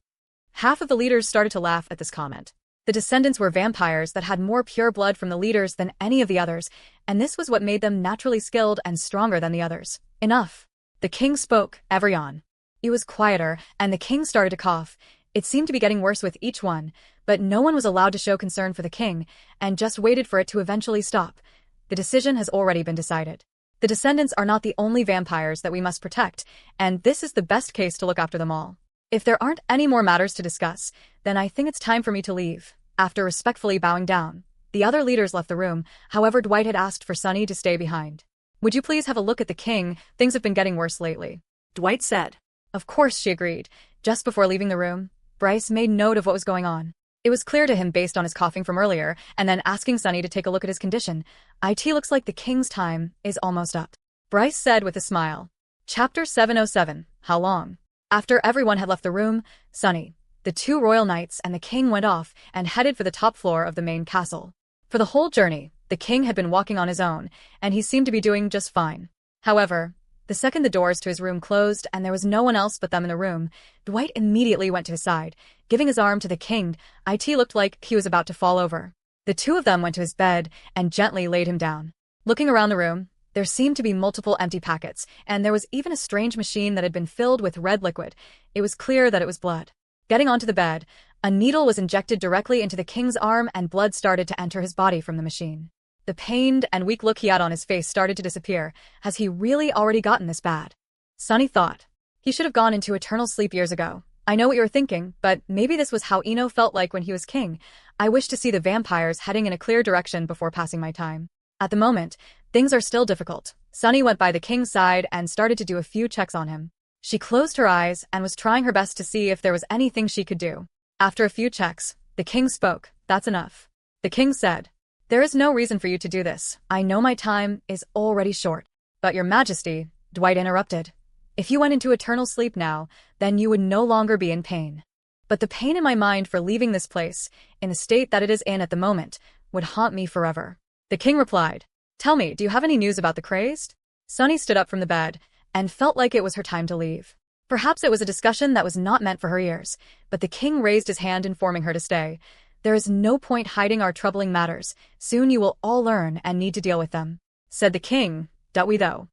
Half of the leaders started to laugh at this comment. The descendants were vampires that had more pure blood from the leaders than any of the others, and this was what made them naturally skilled and stronger than the others. "Enough." The king spoke, Evrion. It was quieter, and the king started to cough. It seemed to be getting worse with each one, but no one was allowed to show concern for the king, and just waited for it to eventually stop. "The decision has already been decided. The descendants are not the only vampires that we must protect, and this is the best case to look after them all. If there aren't any more matters to discuss, then I think it's time for me to leave." After respectfully bowing down, the other leaders left the room. However, Dwight had asked for Sunny to stay behind. "Would you please have a look at the king? Things have been getting worse lately," Dwight said. Of course, she agreed. Just before leaving the room, Bryce made note of what was going on. It was clear to him based on his coughing from earlier, and then asking Sunny to take a look at his condition. "It looks like the king's time is almost up," Bryce said with a smile. Chapter 707, How Long? After everyone had left the room, Sunny, the two royal knights, and the king went off and headed for the top floor of the main castle. For the whole journey, the king had been walking on his own, and he seemed to be doing just fine. However, the second the doors to his room closed and there was no one else but them in the room, Dwight immediately went to his side, giving his arm to the king. It looked like he was about to fall over. The two of them went to his bed and gently laid him down. Looking around the room, there seemed to be multiple empty packets, and there was even a strange machine that had been filled with red liquid. It was clear that it was blood. Getting onto the bed, a needle was injected directly into the king's arm and blood started to enter his body from the machine. The pained and weak look he had on his face started to disappear. Has he really already gotten this bad? Sunny thought. He should have gone into eternal sleep years ago. I know what you're thinking, but maybe this was how Eno felt like when he was king. I wish to see the vampires heading in a clear direction before passing my time. At the moment, things are still difficult. Sunny went by the king's side and started to do a few checks on him. She closed her eyes and was trying her best to see if there was anything she could do. After a few checks, the king spoke. "That's enough." The king said, "There is no reason for you to do this. I know my time is already short." "But your majesty," Dwight interrupted, "if you went into eternal sleep now, then you would no longer be in pain. But the pain in my mind for leaving this place, in the state that it is in at the moment, would haunt me forever." The king replied, "Tell me, do you have any news about the crazed?" Sunny stood up from the bed and felt like it was her time to leave. Perhaps it was a discussion that was not meant for her ears, but the king raised his hand informing her to stay. "There is no point hiding our troubling matters. Soon you will all learn and need to deal with them," said the king. "Don't we though?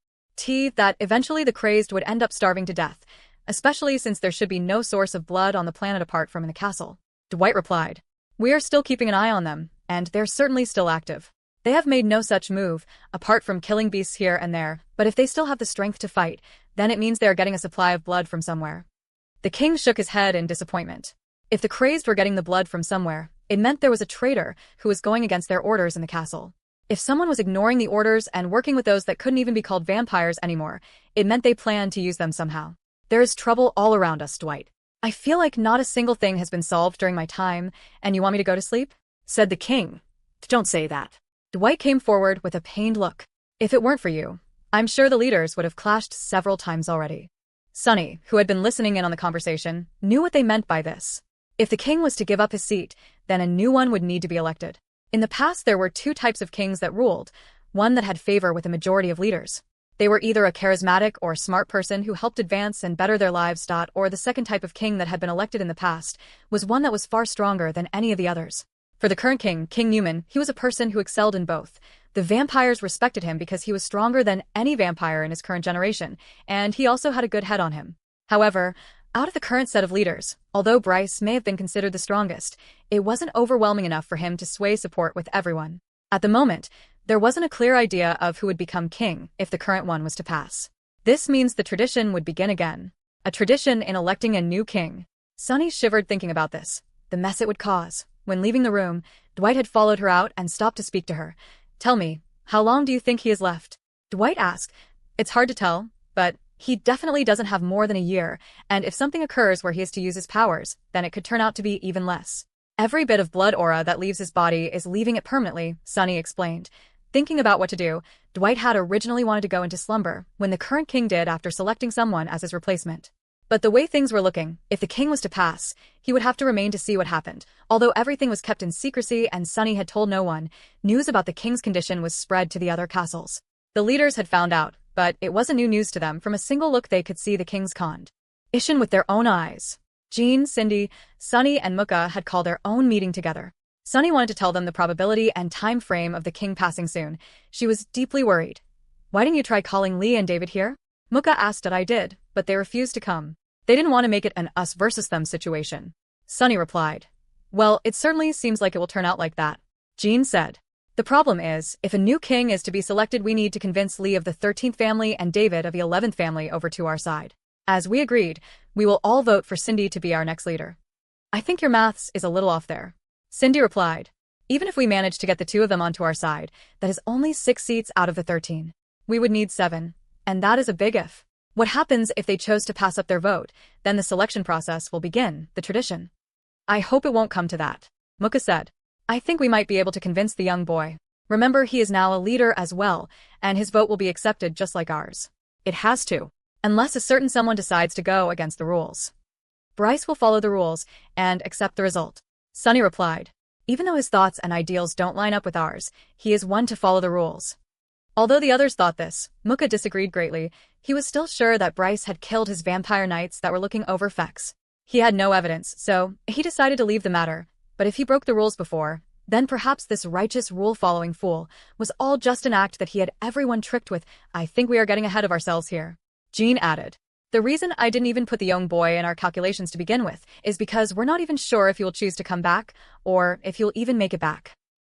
That eventually the crazed would end up starving to death, especially since there should be no source of blood on the planet apart from in the castle." Dwight replied, "We are still keeping an eye on them, and they're certainly still active. They have made no such move, apart from killing beasts here and there, but if they still have the strength to fight, then it means they are getting a supply of blood from somewhere." The king shook his head in disappointment. If the crazed were getting the blood from somewhere, it meant there was a traitor who was going against their orders in the castle. If someone was ignoring the orders and working with those that couldn't even be called vampires anymore, it meant they planned to use them somehow. "There is trouble all around us, Dwight. I feel like not a single thing has been solved during my time, and you want me to go to sleep?" said the king. "Don't say that." Dwight came forward with a pained look. "If it weren't for you, I'm sure the leaders would have clashed several times already." Sunny, who had been listening in on the conversation, knew what they meant by this. If the king was to give up his seat, then a new one would need to be elected. In the past, there were two types of kings that ruled, one that had favor with a majority of leaders. They were either a charismatic or smart person who helped advance and better their lives, or the second type of king that had been elected in the past was one that was far stronger than any of the others. For the current king, King Newman, he was a person who excelled in both. The vampires respected him because he was stronger than any vampire in his current generation, and he also had a good head on him. However, out of the current set of leaders, although Bryce may have been considered the strongest, it wasn't overwhelming enough for him to sway support with everyone. At the moment, there wasn't a clear idea of who would become king if the current one was to pass. This means the tradition would begin again. A tradition in electing a new king. Sunny shivered thinking about this. The mess it would cause. When leaving the room, Dwight had followed her out and stopped to speak to her. "Tell me, how long do you think he has left?" Dwight asked. "It's hard to tell, but he definitely doesn't have more than a year, and if something occurs where he is to use his powers, then it could turn out to be even less. Every bit of blood aura that leaves his body is leaving it permanently," Sunny explained. Thinking about what to do, Dwight had originally wanted to go into slumber when the current king did after selecting someone as his replacement. But the way things were looking, if the king was to pass, he would have to remain to see what happened. Although everything was kept in secrecy and Sunny had told no one, news about the king's condition was spread to the other castles. The leaders had found out, but it wasn't new news to them. From a single look they could see the king's condition with their own eyes. Jean, Cindy, Sunny, and Muka had called their own meeting together. Sunny wanted to tell them the probability and time frame of the king passing soon. She was deeply worried. "Why didn't you try calling Lee and David here?" Muka asked. "I did, but they refused to come. They didn't want to make it an us versus them situation." Sunny replied. "Well, it certainly seems like it will turn out like that," Jean said. "The problem is, if a new king is to be selected, we need to convince Lee of the 13th family and David of the 11th family over to our side. As we agreed, we will all vote for Cindy to be our next leader." "I think your maths is a little off there," Cindy replied. "Even if we manage to get the two of them onto our side, that is only 6 seats out of the 13. We would need 7. And that is a big if. What happens if they chose to pass up their vote? Then the selection process will begin, the tradition." "I hope it won't come to that," Muka said. "I think we might be able to convince the young boy. Remember, he is now a leader as well, and his vote will be accepted just like ours. It has to. Unless a certain someone decides to go against the rules. Bryce will follow the rules and accept the result," Sunny replied. "Even though his thoughts and ideals don't line up with ours, he is one to follow the rules." Although the others thought this, Muka disagreed greatly. He was still sure that Bryce had killed his vampire knights that were looking over Fex. He had no evidence, so he decided to leave the matter. But if he broke the rules before, then perhaps this righteous rule-following fool was all just an act that he had everyone tricked with. "I think we are getting ahead of ourselves here," Jean added. "The reason I didn't even put the young boy in our calculations to begin with is because we're not even sure if he will choose to come back, or if he'll even make it back."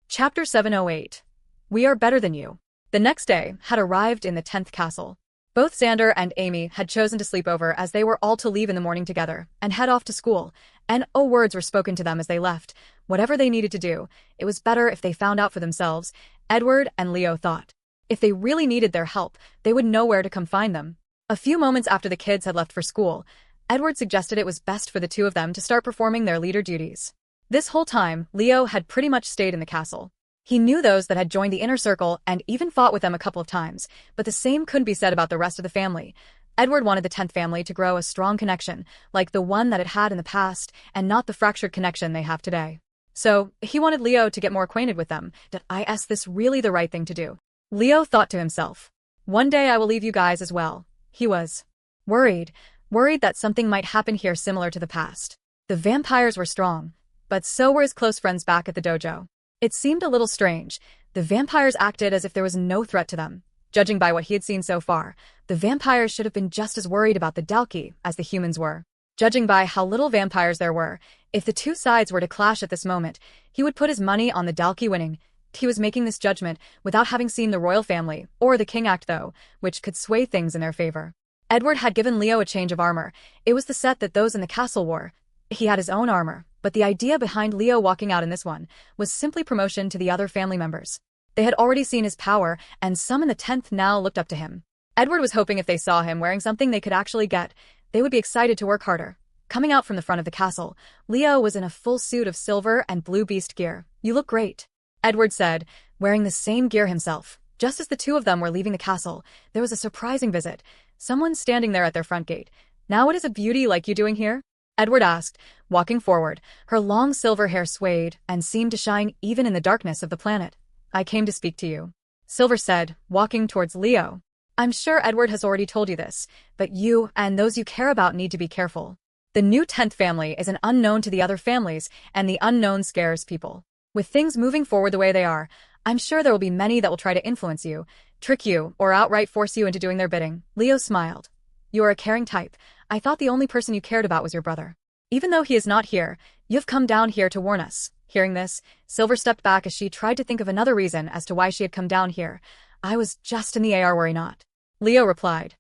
Chapter 708. We Are Better Than You. The next day had arrived in the 10th castle. Both Xander and Amy had chosen to sleep over as they were all to leave in the morning together and head off to school, and words were spoken to them as they left. Whatever they needed to do, it was better if they found out for themselves, Edward and Leo thought. If they really needed their help, they would know where to come find them. A few moments after the kids had left for school, Edward suggested it was best for the two of them to start performing their leader duties. This whole time, Leo had pretty much stayed in the castle. He knew those that had joined the inner circle and even fought with them a couple of times, but the same couldn't be said about the rest of the family. Edward wanted the 10th family to grow a strong connection, like the one that it had in the past, and not the fractured connection they have today. So, he wanted Leo to get more acquainted with them. Is this really the right thing to do? Leo thought to himself. One day I will leave you guys as well. He was worried that something might happen here similar to the past. The vampires were strong, but so were his close friends back at the dojo. It seemed a little strange. The vampires acted as if there was no threat to them. Judging by what he had seen so far, the vampires should have been just as worried about the Dalki as the humans were. Judging by how little vampires there were, if the two sides were to clash at this moment, he would put his money on the Dalki winning. He was making this judgment without having seen the royal family, or the king act though, which could sway things in their favor. Edward had given Leo a change of armor. It was the set that those in the castle wore. He had his own armor, but the idea behind Leo walking out in this one was simply promotion to the other family members. They had already seen his power, and some in the 10th now looked up to him. Edward was hoping if they saw him wearing something they could actually get, they would be excited to work harder. Coming out from the front of the castle, Leo was in a full suit of silver and blue beast gear. "You look great," Edward said, wearing the same gear himself. Just as the two of them were leaving the castle, there was a surprising visit. Someone standing there at their front gate. "Now what is a beauty like you doing here?" Edward asked, walking forward. Her long silver hair swayed and seemed to shine even in the darkness of the planet. I came to speak to you, Silver said, walking towards Leo. I'm sure Edward has already told you this, but you and those you care about need to be careful. The new 10th family is an unknown to the other families, and the unknown scares people. With things moving forward the way they are, I'm sure there will be many that will try to influence you, trick you, or outright force you into doing their bidding. Leo smiled. You are a caring type. I thought the only person you cared about was your brother. Even though he is not here, you've come down here to warn us. Hearing this, Silver stepped back as she tried to think of another reason as to why she had come down here. I was just in the AR, worry not. Leo replied.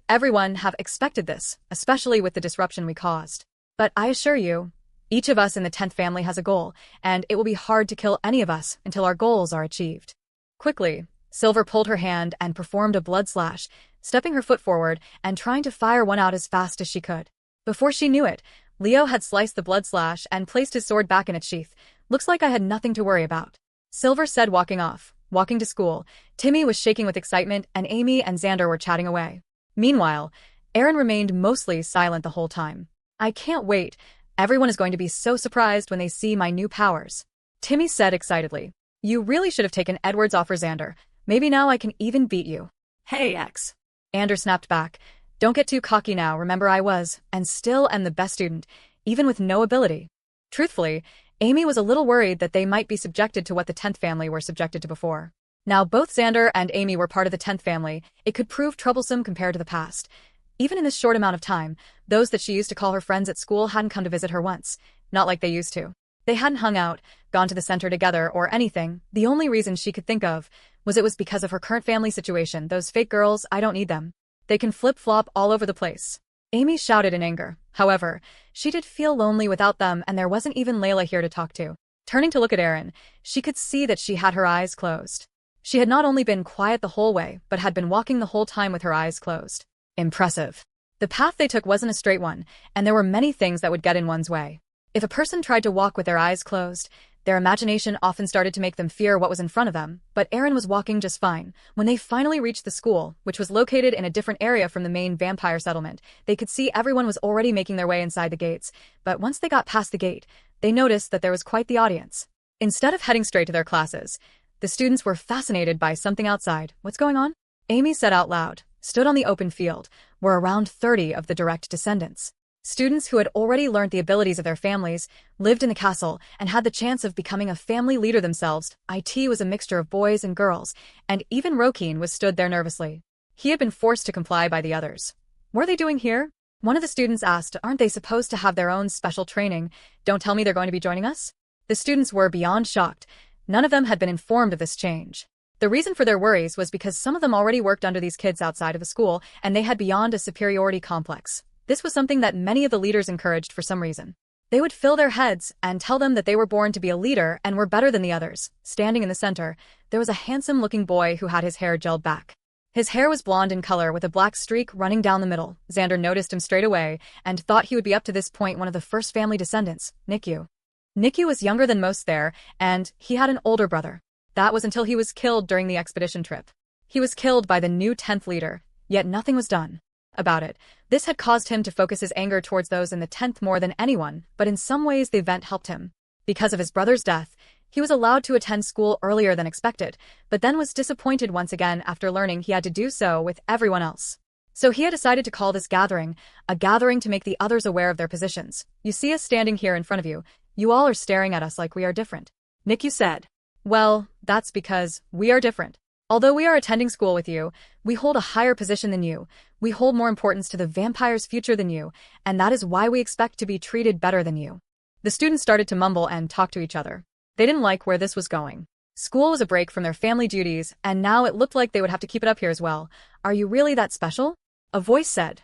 Everyone have expected this, especially with the disruption we caused. But I assure you, each of us in the 10th family has a goal, and it will be hard to kill any of us until our goals are achieved. Quickly, Silver pulled her hand and performed a blood slash, stepping her foot forward and trying to fire one out as fast as she could. Before she knew it, Leo had sliced the blood slash and placed his sword back in its sheath. Looks like I had nothing to worry about, Silver said, walking off. Walking to school, Timmy was shaking with excitement and Amy and Xander were chatting away. Meanwhile, Aaron remained mostly silent the whole time. I can't wait. Everyone is going to be so surprised when they see my new powers, Timmy said excitedly. You really should have taken Edward's offer, Xander. Maybe now I can even beat you. Hey, X. Xander snapped back. Don't get too cocky now. Remember, I was, and still am, the best student, even with no ability. Truthfully, Amy was a little worried that they might be subjected to what the 10th family were subjected to before. Now both Xander and Amy were part of the 10th family. It could prove troublesome compared to the past. Even in this short amount of time, those that she used to call her friends at school hadn't come to visit her once. Not like they used to. They hadn't hung out, gone to the center together, or anything. The only reason she could think of was it was because of her current family situation. Those fake girls, I don't need them. They can flip-flop all over the place. Amy shouted in anger. However, she did feel lonely without them, and there wasn't even Layla here to talk to. Turning to look at Aaron, she could see that she had her eyes closed. She had not only been quiet the whole way, but had been walking the whole time with her eyes closed. Impressive. The path they took wasn't a straight one, and there were many things that would get in one's way. If a person tried to walk with their eyes closed, their imagination often started to make them fear what was in front of them, but Aaron was walking just fine. When they finally reached the school, which was located in a different area from the main vampire settlement, they could see everyone was already making their way inside the gates, but once they got past the gate, they noticed that there was quite the audience. Instead of heading straight to their classes, the students were fascinated by something outside. What's going on? Amy said out loud. Stood on the open field were around 30 of the direct descendants. Students who had already learned the abilities of their families, lived in the castle, and had the chance of becoming a family leader themselves. It was a mixture of boys and girls, and even Rokeen was stood there nervously. He had been forced to comply by the others. What are they doing here? One of the students asked. Aren't they supposed to have their own special training? Don't tell me they're going to be joining us? The students were beyond shocked. None of them had been informed of this change. The reason for their worries was because some of them already worked under these kids outside of the school, and they had beyond a superiority complex. This was something that many of the leaders encouraged for some reason. They would fill their heads and tell them that they were born to be a leader and were better than the others. Standing in the center, there was a handsome-looking boy who had his hair gelled back. His hair was blonde in color with a black streak running down the middle. Xander noticed him straight away and thought he would be up to this point one of the first family descendants, Nikyu. Nikyu was younger than most there, and he had an older brother. That was until he was killed during the expedition trip. He was killed by the new 10th leader, yet nothing was done about it. This had caused him to focus his anger towards those in the 10th more than anyone, but in some ways the event helped him. Because of his brother's death, he was allowed to attend school earlier than expected, but then was disappointed once again after learning he had to do so with everyone else. So he had decided to call this gathering a gathering to make the others aware of their positions. You see us standing here in front of you. You all are staring at us like we are different, Nikyu said. Well, that's because we are different. Although we are attending school with you, we hold a higher position than you. We hold more importance to the vampire's future than you, and that is why we expect to be treated better than you. The students started to mumble and talk to each other. They didn't like where this was going. School was a break from their family duties, and now it looked like they would have to keep it up here as well. Are you really that special? A voice said.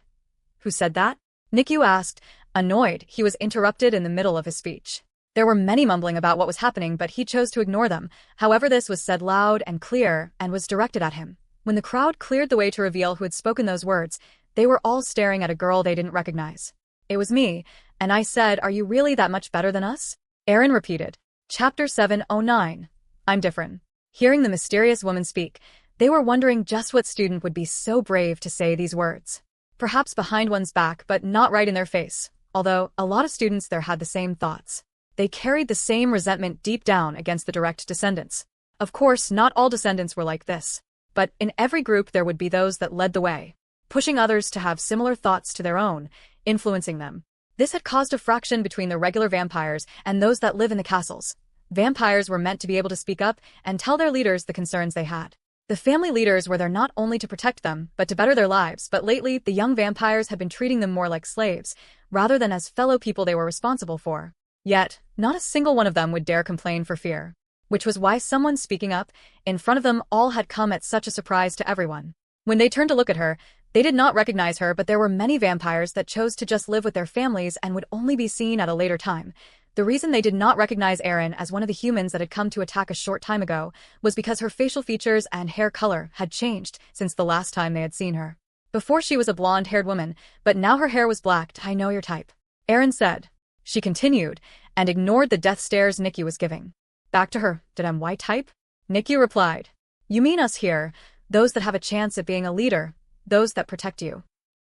Who said that? Nikyu asked, annoyed. He was interrupted in the middle of his speech. There were many mumbling about what was happening, but he chose to ignore them. However, this was said loud and clear and was directed at him. When the crowd cleared the way to reveal who had spoken those words, they were all staring at a girl they didn't recognize. It was me, and I said, are you really that much better than us? Aaron repeated. Chapter 709. I'm different. Hearing the mysterious woman speak, they were wondering just what student would be so brave to say these words. Perhaps behind one's back, but not right in their face. although a lot of students there had the same thoughts. They carried the same resentment deep down against the direct descendants. Of course, not all descendants were like this, but in every group there would be those that led the way, pushing others to have similar thoughts to their own, influencing them. This had caused a fraction between the regular vampires and those that live in the castles. Vampires were meant to be able to speak up and tell their leaders the concerns they had. The family leaders were there not only to protect them, but to better their lives, but lately the young vampires had been treating them more like slaves, rather than as fellow people they were responsible for. Yet, not a single one of them would dare complain for fear. Which was why someone speaking up in front of them all had come at such a surprise to everyone. When they turned to look at her, they did not recognize her, but there were many vampires that chose to just live with their families and would only be seen at a later time. The reason they did not recognize Erin as one of the humans that had come to attack a short time ago was because her facial features and hair color had changed since the last time they had seen her. Before she was a blonde-haired woman, but now her hair was black. I know your type, Erin said. She continued, and ignored the death stares Nikki was giving. Back to her, did I'm white type? Nikki replied. You mean us here, those that have a chance at being a leader, those that protect you.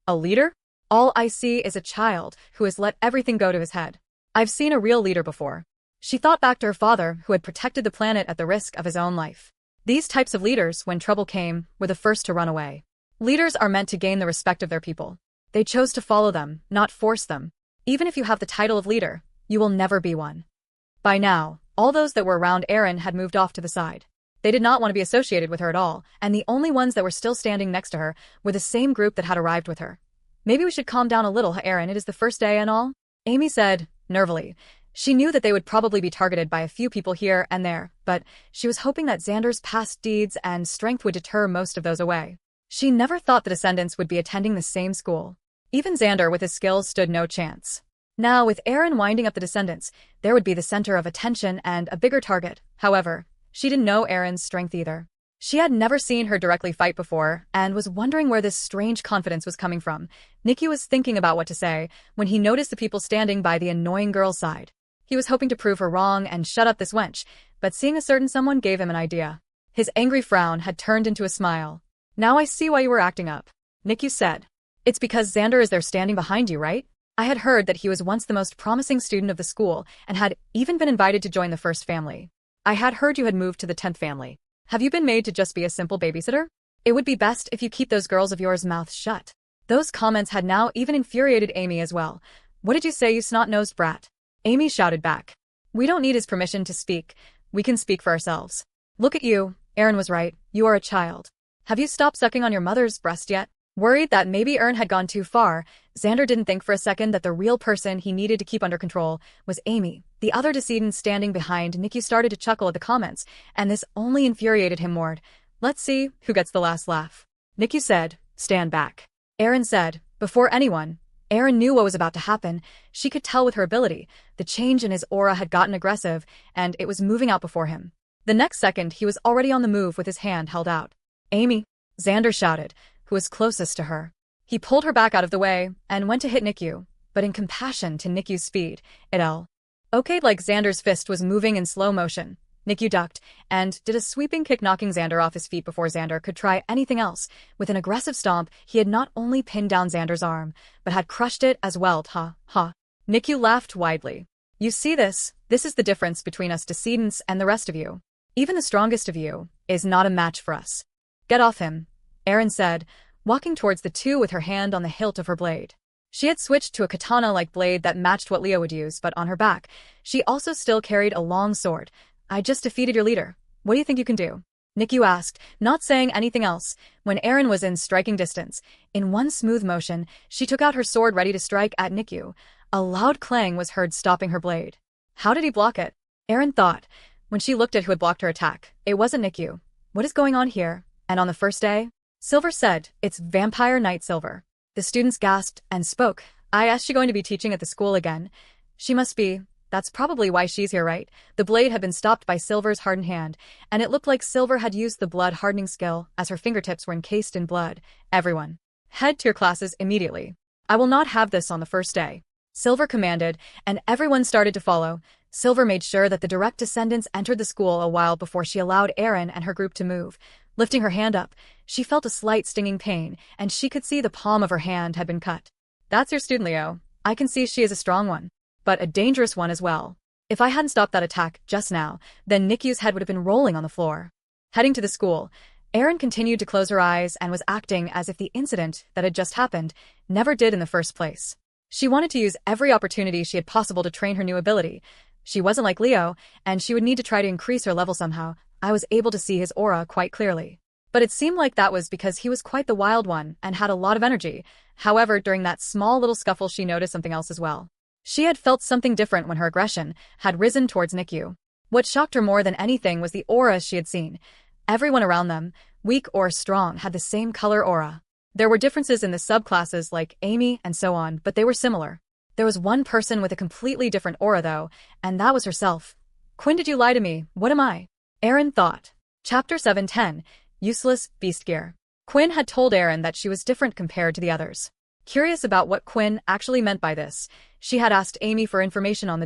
A leader? All I see is a child who has let everything go to his head. I've seen a real leader before. She thought back to her father, who had protected the planet at the risk of his own life. These types of leaders, when trouble came, were the first to run away. Leaders are meant to gain the respect of their people. They chose to follow them, not force them. Even if you have the title of leader, you will never be one. By now, all those that were around Erin had moved off to the side. They did not want to be associated with her at all, and the only ones that were still standing next to her were the same group that had arrived with her. Maybe we should calm down a little, Erin, it is the first day and all? Amy said, nervily. She knew that they would probably be targeted by a few people here and there, but she was hoping that Xander's past deeds and strength would deter most of those away. She never thought the descendants would be attending the same school. Even Xander with his skills stood no chance. Now, with Erin winding up the descendants, there would be the center of attention and a bigger target. However, she didn't know Erin's strength either. She had never seen her directly fight before and was wondering where this strange confidence was coming from. Nikki was thinking about what to say when he noticed the people standing by the annoying girl's side. He was hoping to prove her wrong and shut up this wench, but seeing a certain someone gave him an idea. His angry frown had turned into a smile. Now I see why you were acting up, Nikki said. It's because Xander is there standing behind you, right? I had heard that he was once the most promising student of the school and had even been invited to join the first family. I had heard you had moved to the 10th family. Have you been made to just be a simple babysitter? It would be best if you keep those girls of yours' mouths shut. Those comments had now even infuriated Amy as well. What did you say, you snot-nosed brat? Amy shouted back. We don't need his permission to speak. We can speak for ourselves. Look at you. Erin was right. You are a child. Have you stopped sucking on your mother's breast yet? Worried that maybe Erin had gone too far, Xander didn't think for a second that the real person he needed to keep under control was Amy. The other decedent standing behind Nikki started to chuckle at the comments, and this only infuriated him more. Let's see who gets the last laugh. Nikki said, stand back. Erin said, before anyone. Erin knew what was about to happen. She could tell with her ability. The change in his aura had gotten aggressive, and it was moving out before him. The next second, he was already on the move with his hand held out. Amy, Xander shouted, who was closest to her. He pulled her back out of the way and went to hit Nikki, but in compassion to Nikki's speed, it okayed like Xander's fist was moving in slow motion. Nikki ducked and did a sweeping kick, knocking Xander off his feet before Xander could try anything else. With an aggressive stomp, he had not only pinned down Xander's arm, but had crushed it as well. Ha, ha. Nikki laughed widely. You see this? This is the difference between us decedents and the rest of you. Even the strongest of you is not a match for us. Get off him, Erin said, walking towards the two with her hand on the hilt of her blade. She had switched to a katana-like blade that matched what Leo would use, but on her back, she also still carried a long sword. I just defeated your leader. What do you think you can do? Nikki asked, not saying anything else. When Erin was in striking distance, in one smooth motion, she took out her sword ready to strike at Nikki. A loud clang was heard, stopping her blade. How did he block it? Erin thought. When she looked at who had blocked her attack, it wasn't Nikki. What is going on here? And on the first day? Silver said, it's Vampire Knight Silver. The students gasped and spoke. Is she going to be teaching at the school again? She must be. That's probably why she's here, right? The blade had been stopped by Silver's hardened hand, and it looked like Silver had used the blood hardening skill as her fingertips were encased in blood. Everyone, head to your classes immediately. I will not have this on the first day. Silver commanded, and everyone started to follow. Silver made sure that the direct descendants entered the school a while before she allowed Erin and her group to move. Lifting her hand up, she felt a slight stinging pain, and she could see the palm of her hand had been cut. That's your student, Leo. I can see she is a strong one, but a dangerous one as well. If I hadn't stopped that attack just now, then Nikyu's head would have been rolling on the floor. Heading to the school, Erin continued to close her eyes and was acting as if the incident that had just happened never did in the first place. She wanted to use every opportunity she had possible to train her new ability. She wasn't like Leo, and she would need to try to increase her level somehow. I was able to see his aura quite clearly. But it seemed like that was because he was quite the wild one and had a lot of energy. However, during that small little scuffle she noticed something else as well. She had felt something different when her aggression had risen towards Nikyu. What shocked her more than anything was the aura she had seen. Everyone around them, weak or strong, had the same color aura. There were differences in the subclasses like Amy and so on, but they were similar. There was one person with a completely different aura though, and that was herself. Quinn, did you lie to me? What am I? Erin thought. Chapter 710. Useless Beast Gear. Quinn had told Erin that she was different compared to the others. Curious about what Quinn actually meant by this, she had asked Amy for information on the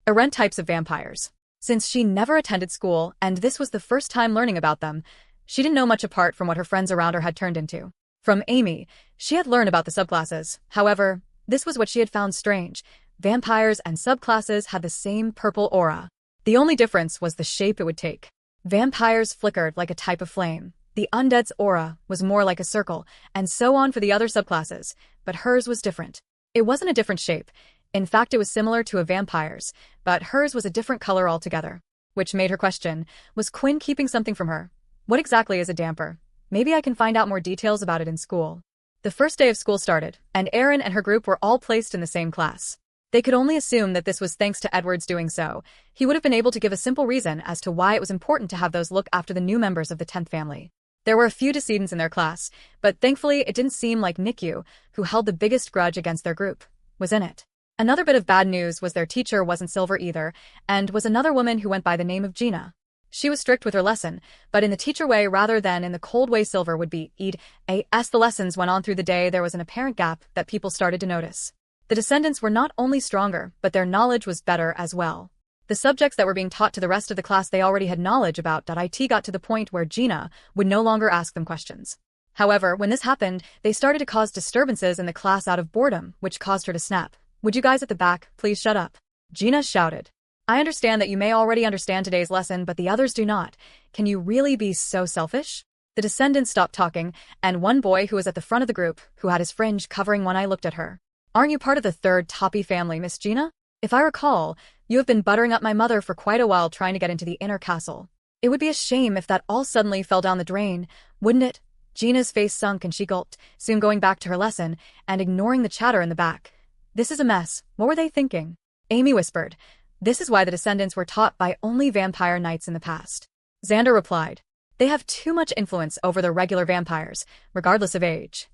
different types of vampires. Since she never attended school and this was the first time learning about them, she didn't know much apart from what her friends around her had turned into. From Amy, she had learned about the subclasses. However, this was what she had found strange. Vampires and subclasses had the same purple aura. The only difference was the shape it would take. Vampires flickered like a type of flame. The undead's aura was more like a circle, and so on for the other subclasses, but hers was different. It wasn't a different shape. In fact, it was similar to a vampire's, but hers was a different color altogether. Which made her question, was Quinn keeping something from her? What exactly is a damper? Maybe I can find out more details about it in school. The first day of school started, and Erin and her group were all placed in the same class. They could only assume that this was thanks to Edward's doing so. He would have been able to give a simple reason as to why it was important to have those look after the new members of the 10th family. There were a few decedents in their class, but thankfully it didn't seem like Nikyu, who held the biggest grudge against their group, was in it. Another bit of bad news was their teacher wasn't Silver either, and was another woman who went by the name of Gina. She was strict with her lesson, but in the teacher way rather than in the cold way Silver would be. As the lessons went on through the day, there was an apparent gap that people started to notice. The descendants were not only stronger, but their knowledge was better as well. The subjects that were being taught to the rest of the class they already had knowledge about. It got to the point where Gina would no longer ask them questions. However, when this happened, they started to cause disturbances in the class out of boredom, which caused her to snap. Would you guys at the back please shut up? Gina shouted. I understand that you may already understand today's lesson, but the others do not. Can you really be so selfish? The descendants stopped talking, and one boy who was at the front of the group, who had his fringe covering one eye, looked at her. Aren't you part of the third Toppy family, Miss Gina? If I recall, you have been buttering up my mother for quite a while trying to get into the inner castle. It would be a shame if that all suddenly fell down the drain, wouldn't it? Gina's face sunk and she gulped, soon going back to her lesson and ignoring the chatter in the back. This is a mess. What were they thinking? Amy whispered. This is why the descendants were taught by only vampire knights in the past. Xander replied. They have too much influence over the regular vampires, regardless of age.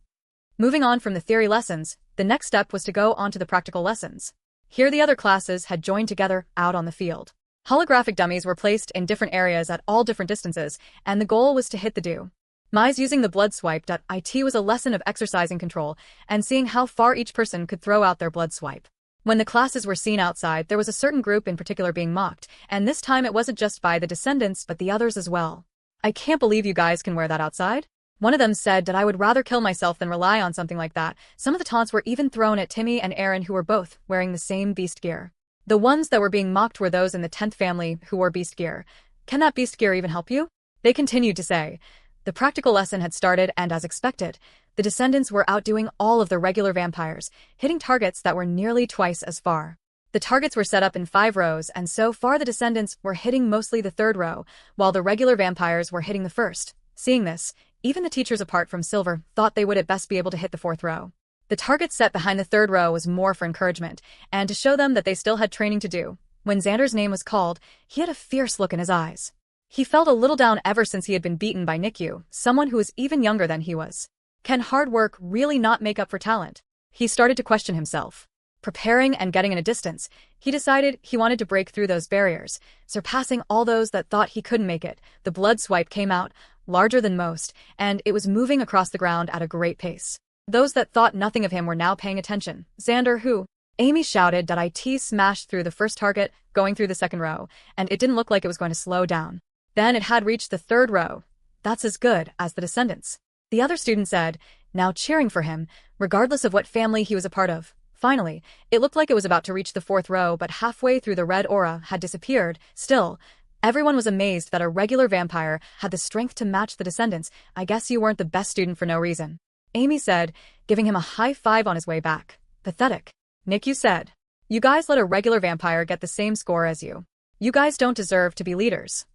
Moving on from the theory lessons, the next step was to go on to the practical lessons. Here the other classes had joined together out on the field. Holographic dummies were placed in different areas at all different distances, and the goal was to hit the do. Mize using the blood swipe. It was a lesson of exercising control and seeing how far each person could throw out their blood swipe. When the classes were seen outside, there was a certain group in particular being mocked, and this time it wasn't just by the descendants but the others as well. I can't believe you guys can wear that outside. One of them said that I would rather kill myself than rely on something like that. Some of the taunts were even thrown at Timmy and Erin, who were both wearing the same beast gear. The ones that were being mocked were those in the 10th family who wore beast gear. Can that beast gear even help you? They continued to say. The practical lesson had started, and as expected, the descendants were outdoing all of the regular vampires, hitting targets that were nearly twice as far. The targets were set up in 5 rows, and so far the descendants were hitting mostly the 3rd row, while the regular vampires were hitting the 1st. Seeing this, even the teachers apart from Silver thought they would at best be able to hit the 4th row. The target set behind the 3rd row was more for encouragement, and to show them that they still had training to do. When Xander's name was called, he had a fierce look in his eyes. He felt a little down ever since he had been beaten by Nikyu, someone who was even younger than he was. Can hard work really not make up for talent? He started to question himself. Preparing and getting in a distance, he decided he wanted to break through those barriers, surpassing all those that thought he couldn't make it. The blood swipe came out, larger than most, and it was moving across the ground at a great pace. Those that thought nothing of him were now paying attention. Xander, who? Amy shouted that it smashed through the first target, going through the 2nd row, and it didn't look like it was going to slow down. Then it had reached the 3rd row. That's as good as the descendants. The other student said, now cheering for him, regardless of what family he was a part of. Finally, it looked like it was about to reach the fourth row, but halfway through the red aura had disappeared. Still, everyone was amazed that a regular vampire had the strength to match the descendants. I guess you weren't the best student for no reason, Amy said, giving him a high five on his way back. Pathetic. Nikyu said. You guys let a regular vampire get the same score as you. You guys don't deserve to be leaders.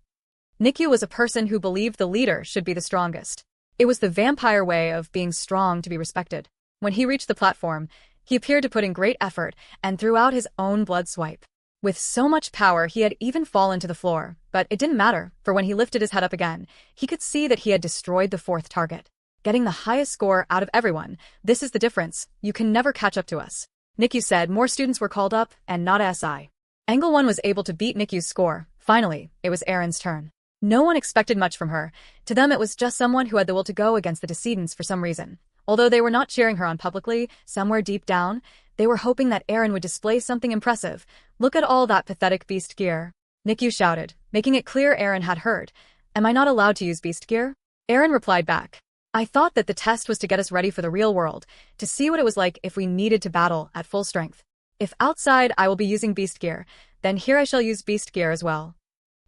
Nikyu was a person who believed the leader should be the strongest. It was the vampire way of being strong to be respected. When he reached the platform, he appeared to put in great effort and threw out his own blood swipe. With so much power, he had even fallen to the floor, but it didn't matter, for when he lifted his head up again, he could see that he had destroyed the fourth target. Getting the highest score out of everyone, this is the difference. You can never catch up to us. Nikyu said more students were called up, and not SI. Angle 1 was able to beat Nikyu's score. Finally, it was Erin's turn. No one expected much from her. To them it was just someone who had the will to go against the decedents for some reason. Although they were not cheering her on publicly, somewhere deep down, they were hoping that Erin would display something impressive. Look at all that pathetic beast gear. Nikyu shouted, making it clear Erin had heard. Am I not allowed to use beast gear? Erin replied back. I thought that the test was to get us ready for the real world, to see what it was like if we needed to battle at full strength. If outside I will be using beast gear, then here I shall use beast gear as well.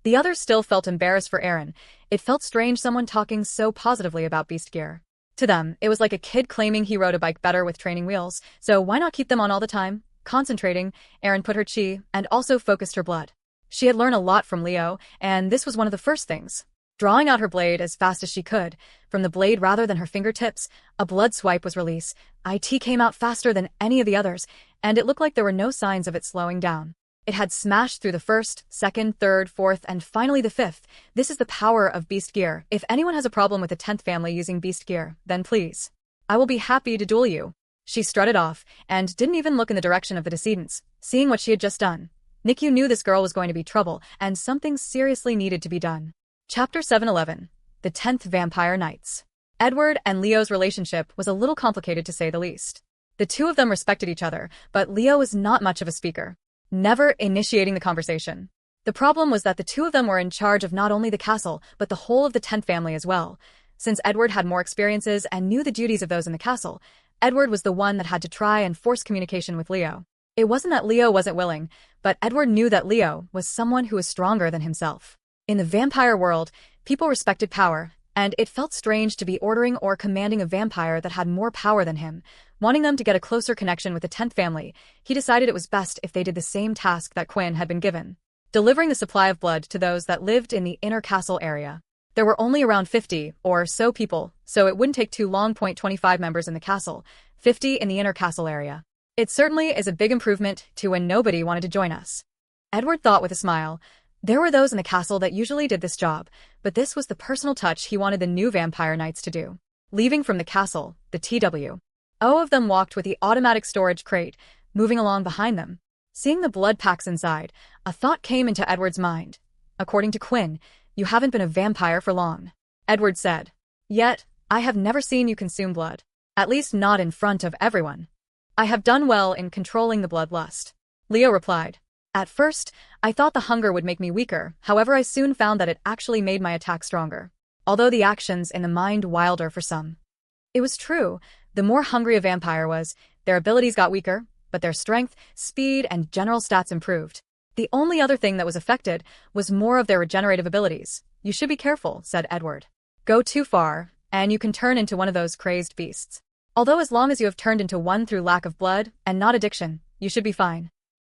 The others still felt embarrassed for Erin. It felt strange someone talking so positively about beast gear. To them, it was like a kid claiming he rode a bike better with training wheels, so why not keep them on all the time? Concentrating, Erin put her chi, and also focused her blood. She had learned a lot from Leo, and this was one of the first things. Drawing out her blade as fast as she could, from the blade rather than her fingertips, a blood swipe was released. It came out faster than any of the others, and it looked like there were no signs of it slowing down. It had smashed through the first, second, third, fourth, and finally the fifth. This is the power of beast gear. If anyone has a problem with the 10th family using beast gear, then please. I will be happy to duel you. She strutted off, and didn't even look in the direction of the decedents, seeing what she had just done. Nikyu knew this girl was going to be trouble, and something seriously needed to be done. Chapter 711. The 10th Vampire Nights. Edward and Leo's relationship was a little complicated to say the least. The two of them respected each other, but Leo was not much of a speaker, never initiating the conversation. The problem was that the two of them were in charge of not only the castle, but the whole of the 10th family as well. Since Edward had more experiences and knew the duties of those in the castle, Edward was the one that had to try and force communication with Leo. It wasn't that Leo wasn't willing, but Edward knew that Leo was someone who was stronger than himself. In the vampire world, people respected power, and it felt strange to be ordering or commanding a vampire that had more power than him. Wanting them to get a closer connection with the 10th family, he decided it was best if they did the same task that Quinn had been given, delivering the supply of blood to those that lived in the inner castle area. There were only around 50 or so people, so it wouldn't take too long. 25 members in the castle, 50 in the inner castle area. It certainly is a big improvement to when nobody wanted to join us. Edward thought with a smile. There were those in the castle that usually did this job, but this was the personal touch he wanted the new vampire knights to do. Leaving from the castle, the TWO of them walked with the automatic storage crate, moving along behind them. Seeing the blood packs inside, a thought came into Edward's mind. According to Quinn, you haven't been a vampire for long. Edward said. Yet, I have never seen you consume blood. At least not in front of everyone. I have done well in controlling the bloodlust. Leo replied. At first, I thought the hunger would make me weaker, however I soon found that it actually made my attack stronger. Although the actions in the mind wilder for some. It was true, the more hungry a vampire was, their abilities got weaker, but their strength, speed, and general stats improved. The only other thing that was affected was more of their regenerative abilities. You should be careful, said Edward. Go too far, and you can turn into one of those crazed beasts. Although as long as you have turned into one through lack of blood, and not addiction, you should be fine.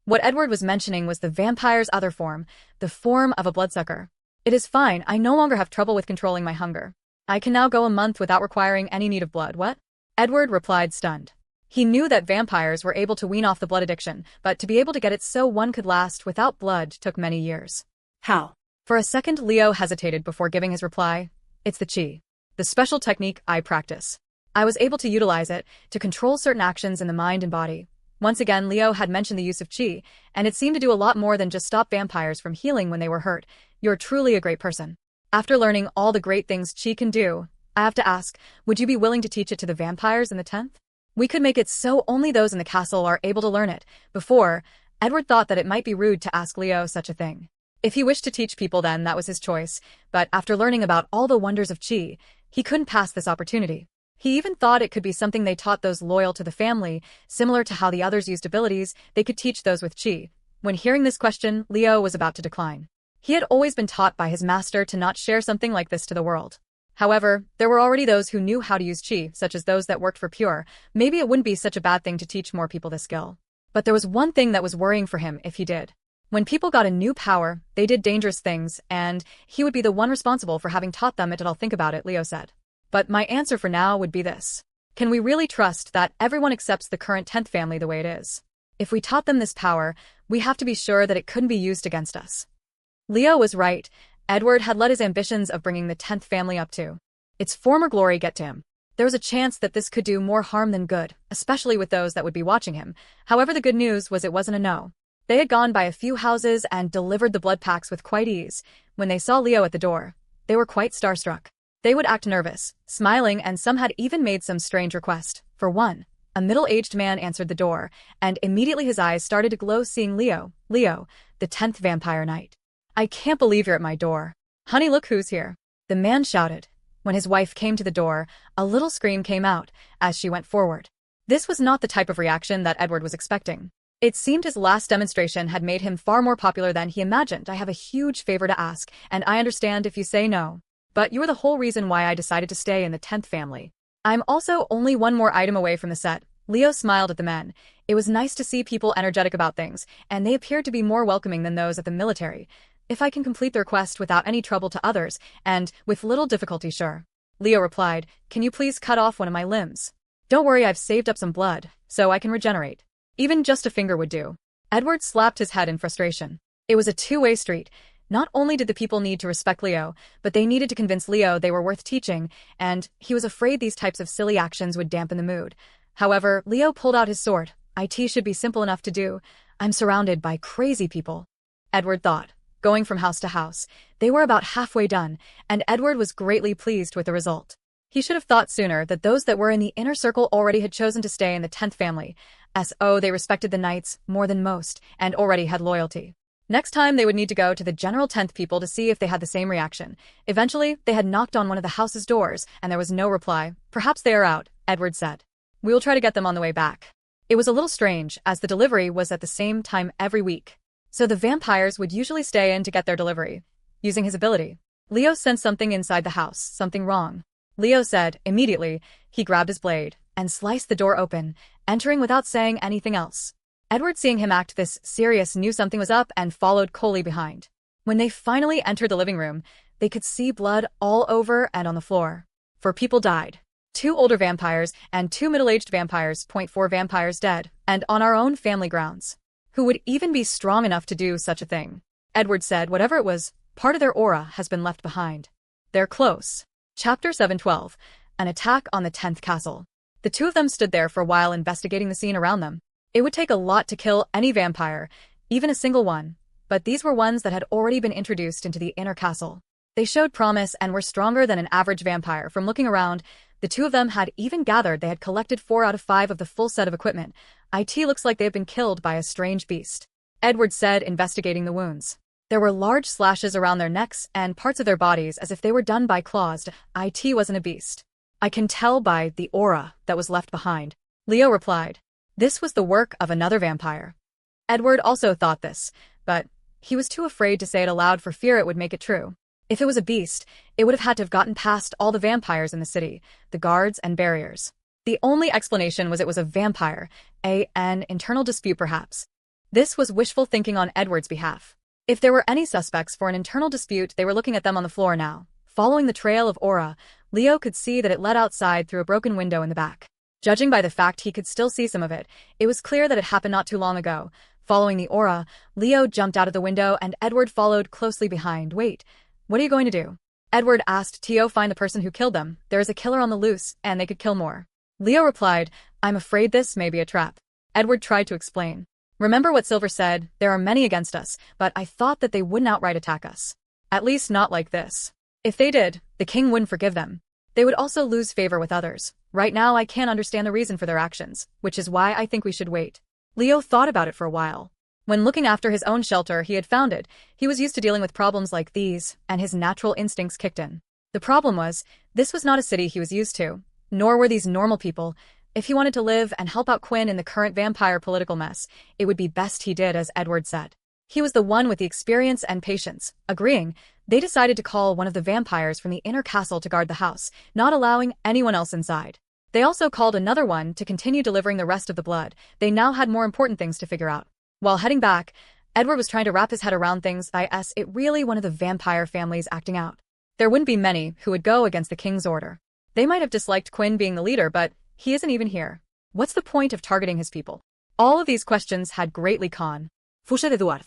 What Edward was mentioning was the vampire's other form, the form of a bloodsucker. It is fine, I no longer have trouble with controlling my hunger. I can now go a month without requiring any need of blood. What? Edward replied stunned. He knew that vampires were able to wean off the blood addiction, but to be able to get it so one could last without blood took many years. How? For a second Leo hesitated before giving his reply. It's the chi. The special technique I practice. I was able to utilize it to control certain actions in the mind and body. Once again, Leo had mentioned the use of chi, and it seemed to do a lot more than just stop vampires from healing when they were hurt. You're truly a great person. After learning all the great things chi can do, I have to ask, would you be willing to teach it to the vampires in the 10th? We could make it so only those in the castle are able to learn it. Before, Edward thought that it might be rude to ask Leo such a thing. If he wished to teach people then that was his choice, but after learning about all the wonders of chi, he couldn't pass this opportunity. He even thought it could be something they taught those loyal to the family, similar to how the others used abilities they could teach those with chi. When hearing this question, Leo was about to decline. He had always been taught by his master to not share something like this to the world. However, there were already those who knew how to use chi, such as those that worked for Pure. Maybe it wouldn't be such a bad thing to teach more people this skill. But there was one thing that was worrying for him if he did. When people got a new power, they did dangerous things, and he would be the one responsible for having taught them it. I'll think about it, Leo said. But my answer for now would be this. Can we really trust that everyone accepts the current 10th family the way it is? If we taught them this power, we have to be sure that it couldn't be used against us. Leo was right. Edward had let his ambitions of bringing the 10th family up to its former glory get to him. There was a chance that this could do more harm than good, especially with those that would be watching him. However, the good news was it wasn't a no. They had gone by a few houses and delivered the blood packs with quite ease. When they saw Leo at the door, they were quite starstruck. They would act nervous, smiling, and some had even made some strange request. For one, a middle-aged man answered the door, and immediately his eyes started to glow seeing Leo, the 10th vampire knight. I can't believe you're at my door. Honey, look who's here. The man shouted. When his wife came to the door, a little scream came out as she went forward. This was not the type of reaction that Edward was expecting. It seemed his last demonstration had made him far more popular than he imagined. I have a huge favor to ask, and I understand if you say no. But you are the whole reason why I decided to stay in the 10th family. I'm also only one more item away from the set. Leo smiled at the men. It was nice to see people energetic about things, and they appeared to be more welcoming than those at the military. If I can complete the request without any trouble to others, and with little difficulty, sure. Leo replied, can you please cut off one of my limbs? Don't worry, I've saved up some blood, so I can regenerate. Even just a finger would do. Edward slapped his head in frustration. It was a two-way street. Not only did the people need to respect Leo, but they needed to convince Leo they were worth teaching, and he was afraid these types of silly actions would dampen the mood. However, Leo pulled out his sword. It should be simple enough to do. I'm surrounded by crazy people. Edward thought. Going from house to house, they were about halfway done, and Edward was greatly pleased with the result. He should have thought sooner that those that were in the inner circle already had chosen to stay in the 10th family. They respected the knights more than most, and already had loyalty. Next time they would need to go to the general 10th people to see if they had the same reaction. Eventually, they had knocked on one of the house's doors, and there was no reply. Perhaps they are out, Edward said. We will try to get them on the way back. It was a little strange, as the delivery was at the same time every week. So the vampires would usually stay in to get their delivery. Using his ability, Leo sensed something inside the house, something wrong. Leo said, immediately, he grabbed his blade and sliced the door open, entering without saying anything else. Edward, seeing him act this serious, knew something was up and followed coolly behind. When they finally entered the living room, they could see blood all over and on the floor. 4 people died. 2 older vampires and 2 middle-aged vampires. 4 vampires dead, and on our own family grounds. Who would even be strong enough to do such a thing? Edward said, whatever it was, part of their aura has been left behind. They're close. Chapter 7:12. An attack on the 10th castle. The two of them stood there for a while investigating the scene around them. It would take a lot to kill any vampire, even a single one, but these were ones that had already been introduced into the inner castle. They showed promise and were stronger than an average vampire. From looking around, the two of them had even gathered they had collected 4 out of 5 of the full set of equipment. It looks like they have been killed by a strange beast, Edward said, investigating the wounds. There were large slashes around their necks and parts of their bodies as if they were done by claws. It wasn't a beast. I can tell by the aura that was left behind, Leo replied. This was the work of another vampire. Edward also thought this, but he was too afraid to say it aloud for fear it would make it true. If it was a beast, it would have had to have gotten past all the vampires in the city, the guards and barriers. The only explanation was it was a vampire, an internal dispute perhaps. This was wishful thinking on Edward's behalf. If there were any suspects for an internal dispute, they were looking at them on the floor now. Following the trail of aura, Leo could see that it led outside through a broken window in the back. Judging by the fact he could still see some of it, it was clear that it happened not too long ago. Following the aura, Leo jumped out of the window and Edward followed closely behind. Wait, what are you going to do? Edward asked. Find the person who killed them. There is a killer on the loose, and they could kill more. Leo replied, I'm afraid this may be a trap. Edward tried to explain. Remember what Silver said, there are many against us, but I thought that they wouldn't outright attack us. At least not like this. If they did, the king wouldn't forgive them. They would also lose favor with others. Right now I can't understand the reason for their actions, which is why I think we should wait. Leo thought about it for a while. When looking after his own shelter he had founded, he was used to dealing with problems like these, and his natural instincts kicked in. The problem was, this was not a city he was used to. Nor were these normal people. If he wanted to live and help out Quinn in the current vampire political mess, it would be best he did, as Edward said. He was the one with the experience and patience. Agreeing, they decided to call one of the vampires from the inner castle to guard the house, not allowing anyone else inside. They also called another one to continue delivering the rest of the blood. They now had more important things to figure out. While heading back, Edward was trying to wrap his head around things. It really one of the vampire families acting out. There wouldn't be many who would go against the king's order. They might have disliked Quinn being the leader, but he isn't even here. What's the point of targeting his people? All of these questions had greatly confused Edward.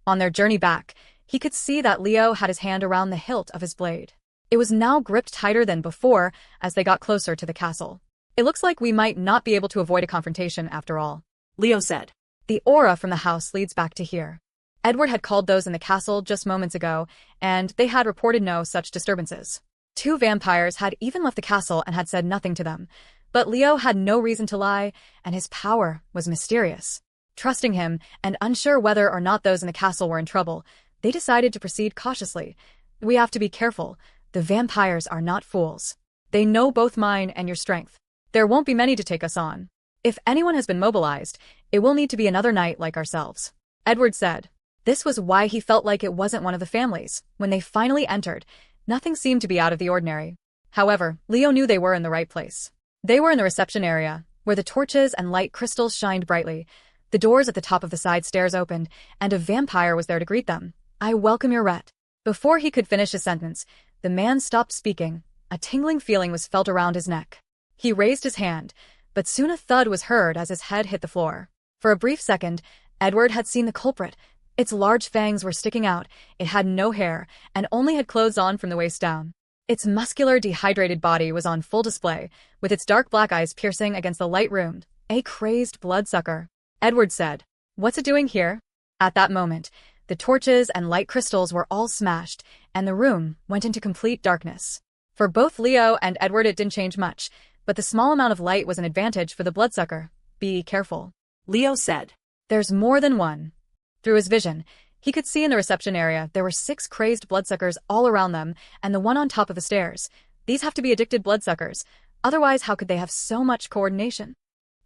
On their journey back, he could see that Leo had his hand around the hilt of his blade. It was now gripped tighter than before as they got closer to the castle. It looks like we might not be able to avoid a confrontation after all, Leo said. The aura from the house leads back to here. Edward had called those in the castle just moments ago, and they had reported no such disturbances. 2 vampires had even left the castle and had said nothing to them. But Leo had no reason to lie, and his power was mysterious. Trusting him, and unsure whether or not those in the castle were in trouble, they decided to proceed cautiously. We have to be careful. The vampires are not fools. They know both mine and your strength. There won't be many to take us on. If anyone has been mobilized, it will need to be another knight like ourselves, Edward said. This was why he felt like it wasn't one of the families. When they finally entered, nothing seemed to be out of the ordinary. However, Leo knew they were in the right place. They were in the reception area, where the torches and light crystals shined brightly. The doors at the top of the side stairs opened, and a vampire was there to greet them. I welcome your ret. Before he could finish his sentence, the man stopped speaking. A tingling feeling was felt around his neck. He raised his hand, but soon a thud was heard as his head hit the floor. For a brief second, Edward had seen the culprit. Its large fangs were sticking out, it had no hair, and only had clothes on from the waist down. Its muscular, dehydrated body was on full display, with its dark black eyes piercing against the light room. A crazed bloodsucker, Edward said. What's it doing here? At that moment, the torches and light crystals were all smashed, and the room went into complete darkness. For both Leo and Edward it didn't change much, but the small amount of light was an advantage for the bloodsucker. Be careful, Leo said. There's more than one. Through his vision, he could see in the reception area there were 6 crazed bloodsuckers all around them, and the one on top of the stairs. These have to be addicted bloodsuckers, otherwise how could they have so much coordination?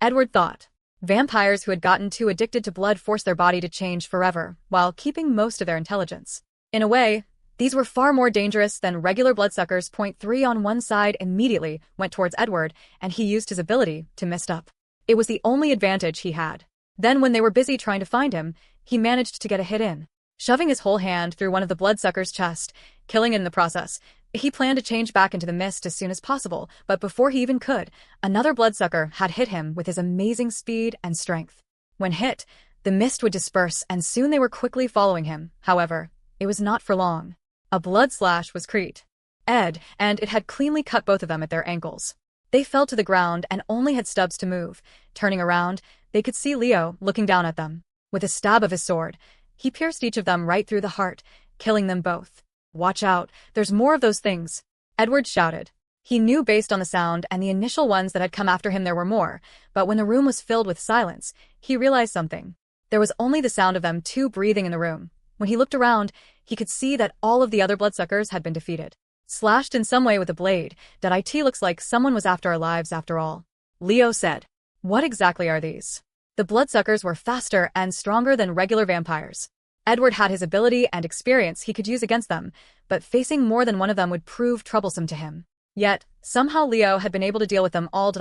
Edward thought. Vampires who had gotten too addicted to blood forced their body to change forever, while keeping most of their intelligence. In a way, these were far more dangerous than regular bloodsuckers. Point 3 on one side immediately went towards Edward, and he used his ability to mist up. It was the only advantage he had. Then when they were busy trying to find him, he managed to get a hit in, shoving his whole hand through one of the bloodsucker's chest, killing it in the process. He planned to change back into the mist as soon as possible, but before he even could, another bloodsucker had hit him with his amazing speed and strength. When hit, the mist would disperse and soon they were quickly following him. However, it was not for long. A blood slash was created, and it had cleanly cut both of them at their ankles. They fell to the ground and only had stubs to move. Turning around, they could see Leo looking down at them. With a stab of his sword, he pierced each of them right through the heart, killing them both. Watch out, there's more of those things, Edward shouted. He knew based on the sound and the initial ones that had come after him there were more, but when the room was filled with silence, he realized something. There was only the sound of them 2 breathing in the room. When he looked around, he could see that all of the other bloodsuckers had been defeated. Slashed in some way with a blade, it looks like someone was after our lives after all, Leo said. What exactly are these? The bloodsuckers were faster and stronger than regular vampires. Edward had his ability and experience he could use against them, but facing more than one of them would prove troublesome to him. Yet, somehow Leo had been able to deal with them all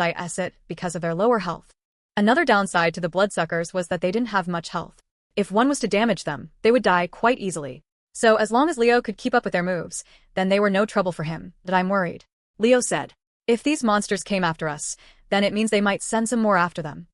because of their lower health. Another downside to the bloodsuckers was that they didn't have much health. If one was to damage them, they would die quite easily. So as long as Leo could keep up with their moves, then they were no trouble for him. I'm worried, Leo said. If these monsters came after us, then it means they might send some more after them.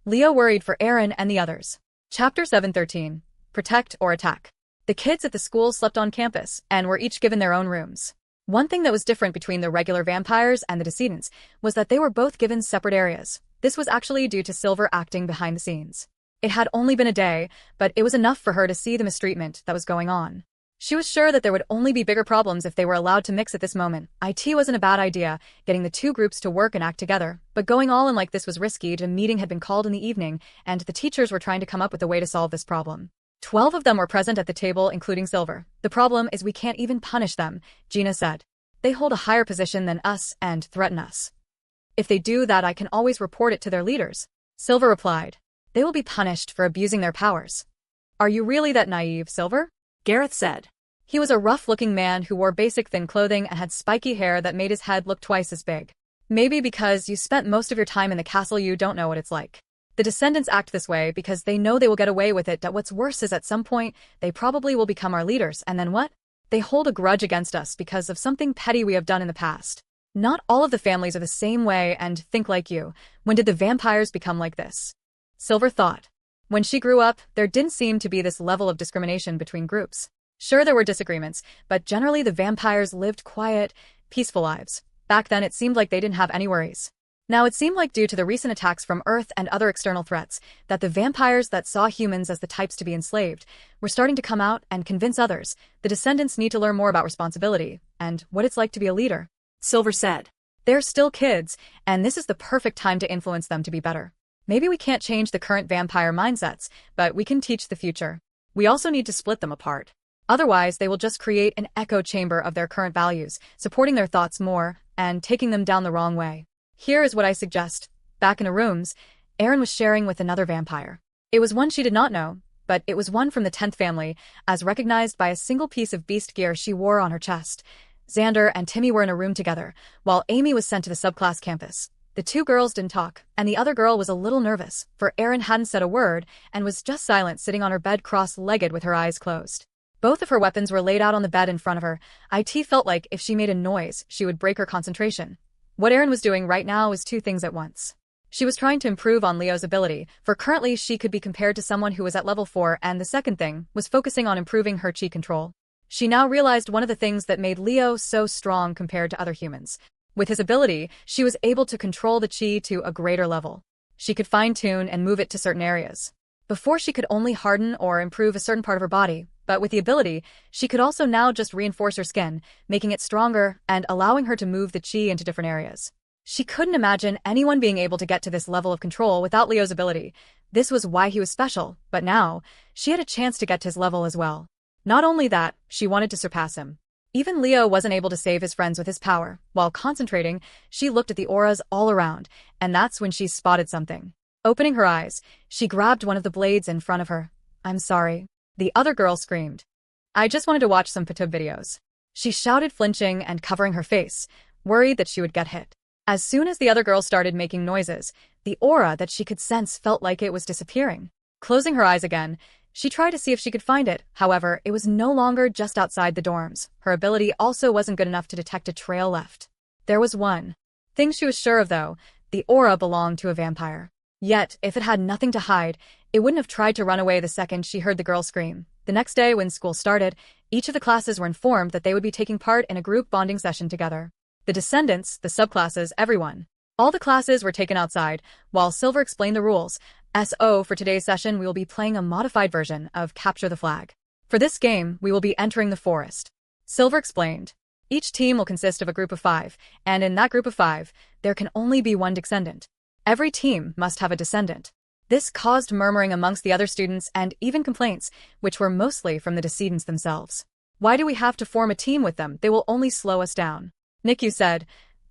Leo worried for Aaron and the others. Chapter 713. Protect or Attack. The kids at the school slept on campus, and were each given their own rooms. One thing that was different between the regular vampires and the decedents was that they were both given separate areas. This was actually due to Silver acting behind the scenes. It had only been a day, but it was enough for her to see the mistreatment that was going on. She was sure that there would only be bigger problems if they were allowed to mix at this moment. It wasn't a bad idea, getting the 2 groups to work and act together, but going all in like this was risky. A meeting had been called in the evening, and the teachers were trying to come up with a way to solve this problem. 12 of them were present at the table, including Silver. The problem is we can't even punish them, Gina said. They hold a higher position than us and threaten us. If they do that, I can always report it to their leaders. Silver replied. They will be punished for abusing their powers. Are you really that naive, Silver? Gareth said. He was a rough-looking man who wore basic thin clothing and had spiky hair that made his head look twice as big. Maybe because you spent most of your time in the castle you don't know what it's like. The descendants act this way because they know they will get away with it. That what's worse is at some point, they probably will become our leaders, and then what? They hold a grudge against us because of something petty we have done in the past. Not all of the families are the same way and think like you. When did the vampires become like this? Silver thought. When she grew up, there didn't seem to be this level of discrimination between groups. Sure, there were disagreements, but generally the vampires lived quiet, peaceful lives. Back then it seemed like they didn't have any worries. Now it seemed like due to the recent attacks from Earth and other external threats, that the vampires that saw humans as the types to be enslaved were starting to come out and convince others. The descendants need to learn more about responsibility and what it's like to be a leader. Silver said. They're still kids, and this is the perfect time to influence them to be better. Maybe we can't change the current vampire mindsets, but we can teach the future. We also need to split them apart. Otherwise, they will just create an echo chamber of their current values, supporting their thoughts more and taking them down the wrong way. Here is what I suggest. Back in the rooms, Erin was sharing with another vampire. It was one she did not know, but it was one from the 10th family, as recognized by a single piece of beast gear she wore on her chest. Xander and Timmy were in a room together, while Amy was sent to the subclass campus. The two girls didn't talk, and the other girl was a little nervous, for Erin hadn't said a word and was just silent sitting on her bed cross-legged with her eyes closed. Both of her weapons were laid out on the bed in front of her. It felt like if she made a noise, she would break her concentration. What Erin was doing right now was two things at once. She was trying to improve on Leo's ability, for currently she could be compared to someone who was at level 4, and the second thing was focusing on improving her chi control. She now realized one of the things that made Leo so strong compared to other humans. With his ability, she was able to control the chi to a greater level. She could fine-tune and move it to certain areas. Before she could only harden or improve a certain part of her body, but with the ability, she could also now just reinforce her skin, making it stronger and allowing her to move the chi into different areas. She couldn't imagine anyone being able to get to this level of control without Leo's ability. This was why he was special, but now, she had a chance to get to his level as well. Not only that, she wanted to surpass him. Even Leo wasn't able to save his friends with his power. While concentrating, she looked at the auras all around, and that's when she spotted something. Opening her eyes, she grabbed one of the blades in front of her. I'm sorry. The other girl screamed. I just wanted to watch some Patub videos. She shouted, flinching and covering her face, worried that she would get hit. As soon as the other girl started making noises, the aura that she could sense felt like it was disappearing. Closing her eyes again, she tried to see if she could find it. However, it was no longer just outside the dorms. Her ability also wasn't good enough to detect a trail left. There was one thing she was sure of, though. The aura belonged to a vampire. Yet, if it had nothing to hide, it wouldn't have tried to run away the second she heard the girl scream. The next day, when school started, each of the classes were informed that they would be taking part in a group bonding session together. The descendants, the subclasses, everyone. All the classes were taken outside, while Silver explained the rules. For today's session, we will be playing a modified version of Capture the Flag. For this game, we will be entering the forest. Silver explained. Each team will consist of a group of 5, and in that group of 5, there can only be one descendant. Every team must have a descendant. This caused murmuring amongst the other students and even complaints, which were mostly from the descendants themselves. Why do we have to form a team with them? They will only slow us down. Nikyu said,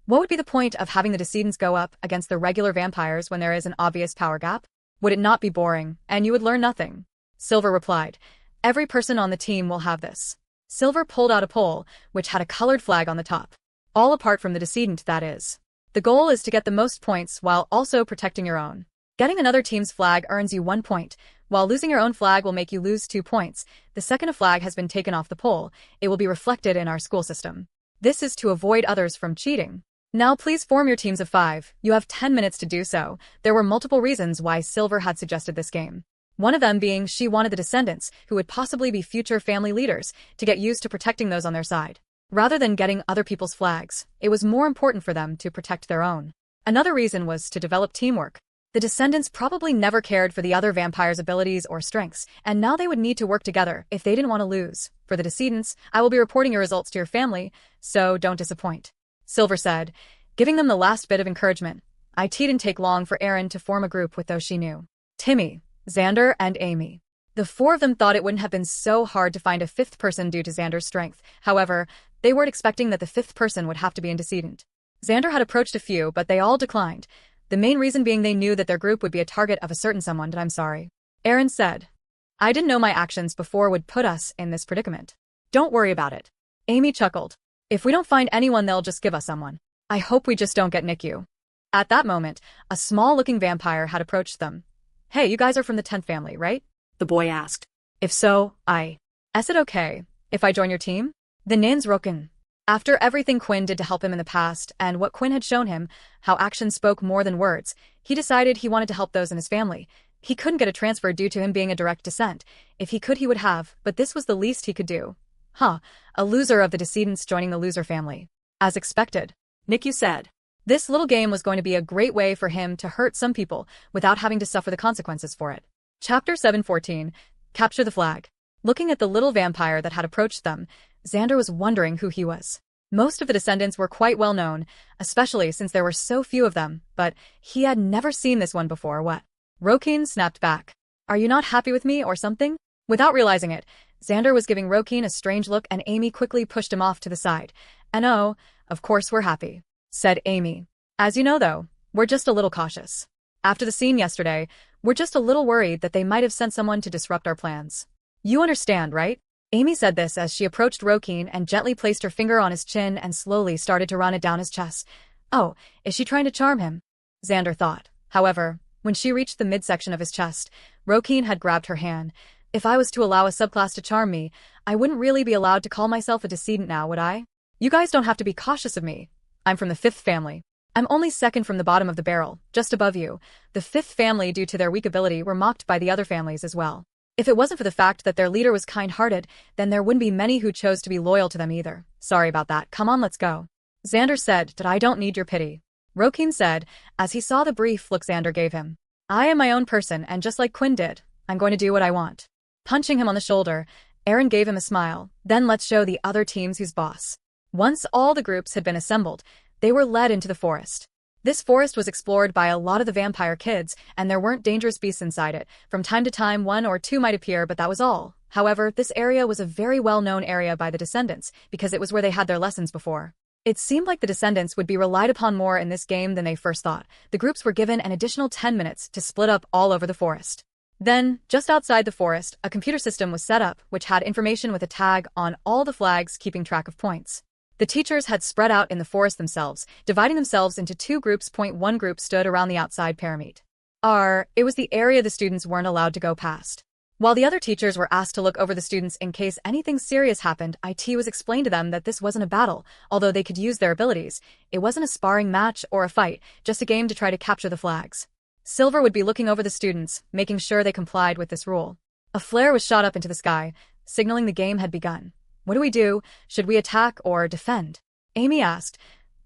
what would be the point of having the descendants go up against the regular vampires when there is an obvious power gap? Would it not be boring, and you would learn nothing? Silver replied, every person on the team will have this. Silver pulled out a pole, which had a colored flag on the top. All apart from the descendant, that is. The goal is to get the most points while also protecting your own. Getting another team's flag earns you 1 point, while losing your own flag will make you lose 2 points. The second a flag has been taken off the pole, it will be reflected in our school system. This is to avoid others from cheating. Now please form your teams of 5. You have 10 minutes to do so. There were multiple reasons why Silver had suggested this game. One of them being she wanted the descendants, who would possibly be future family leaders, to get used to protecting those on their side. Rather than getting other people's flags, it was more important for them to protect their own. Another reason was to develop teamwork. The descendants probably never cared for the other vampires' abilities or strengths, and now they would need to work together if they didn't want to lose. For the descendants, I will be reporting your results to your family, so don't disappoint. Silver said, giving them the last bit of encouragement. It didn't take long for Erin to form a group with those she knew. Timmy, Xander, and Amy. The 4 of them thought it wouldn't have been so hard to find a 5th person due to Xander's strength. However, they weren't expecting that the 5th person would have to be a descendant. Xander had approached a few, but they all declined. The main reason being they knew that their group would be a target of a certain someone, and I'm sorry. Aaron said, I didn't know my actions before would put us in this predicament. Don't worry about it. Amy chuckled. If we don't find anyone, they'll just give us someone. I hope we just don't get NICU. At that moment, a small-looking vampire had approached them. Hey, you guys are from the 10th family, right? The boy asked. If so, Is it okay if I join your team? The name's Roken. After everything Quinn did to help him in the past and what Quinn had shown him, how actions spoke more than words, he decided he wanted to help those in his family. He couldn't get a transfer due to him being a direct descent. If he could, he would have, but this was the least he could do. A loser of the decedents joining the loser family. As expected, NICU said. This little game was going to be a great way for him to hurt some people without having to suffer the consequences for it. Chapter 7:14, Capture the Flag. Looking at the little vampire that had approached them, Xander was wondering who he was. Most of the descendants were quite well known, especially since there were so few of them, but he had never seen this one before. What? Roken snapped back. Are you not happy with me or something? Without realizing it, Xander was giving Roken a strange look and Amy quickly pushed him off to the side. And oh, of course we're happy, said Amy. As you know though, we're just a little cautious. After the scene yesterday, we're just a little worried that they might have sent someone to disrupt our plans. You understand, right? Amy said this as she approached Roken and gently placed her finger on his chin and slowly started to run it down his chest. Oh, is she trying to charm him? Xander thought. However, when she reached the midsection of his chest, Roken had grabbed her hand. If I was to allow a subclass to charm me, I wouldn't really be allowed to call myself a decedent now, would I? You guys don't have to be cautious of me. I'm from the 5th family. I'm only second from the bottom of the barrel, just above you. The 5th family, due to their weak ability, were mocked by the other families as well. If it wasn't for the fact that their leader was kind-hearted, then there wouldn't be many who chose to be loyal to them either. Sorry about that. Come on, let's go. Xander said that I don't need your pity. Roken said, as he saw the brief look Xander gave him. I am my own person, and just like Quinn did, I'm going to do what I want. Punching him on the shoulder, Aaron gave him a smile. Then let's show the other teams who's boss. Once all the groups had been assembled, they were led into the forest. This forest was explored by a lot of the vampire kids, and there weren't dangerous beasts inside it. From time to time, 1 or 2 might appear, but that was all. However, this area was a very well-known area by the descendants, because it was where they had their lessons before. It seemed like the descendants would be relied upon more in this game than they first thought. The groups were given an additional 10 minutes to split up all over the forest. Then, just outside the forest, a computer system was set up, which had information with a tag on all the flags keeping track of points. The teachers had spread out in the forest themselves, dividing themselves into 2 groups. One group stood around the outside pyramid. It was the area the students weren't allowed to go past. While the other teachers were asked to look over the students in case anything serious happened, it was explained to them that this wasn't a battle, although they could use their abilities. It wasn't a sparring match or a fight, just a game to try to capture the flags. Silver would be looking over the students, making sure they complied with this rule. A flare was shot up into the sky, signaling the game had begun. What do we do? Should we attack or defend? Amy asked.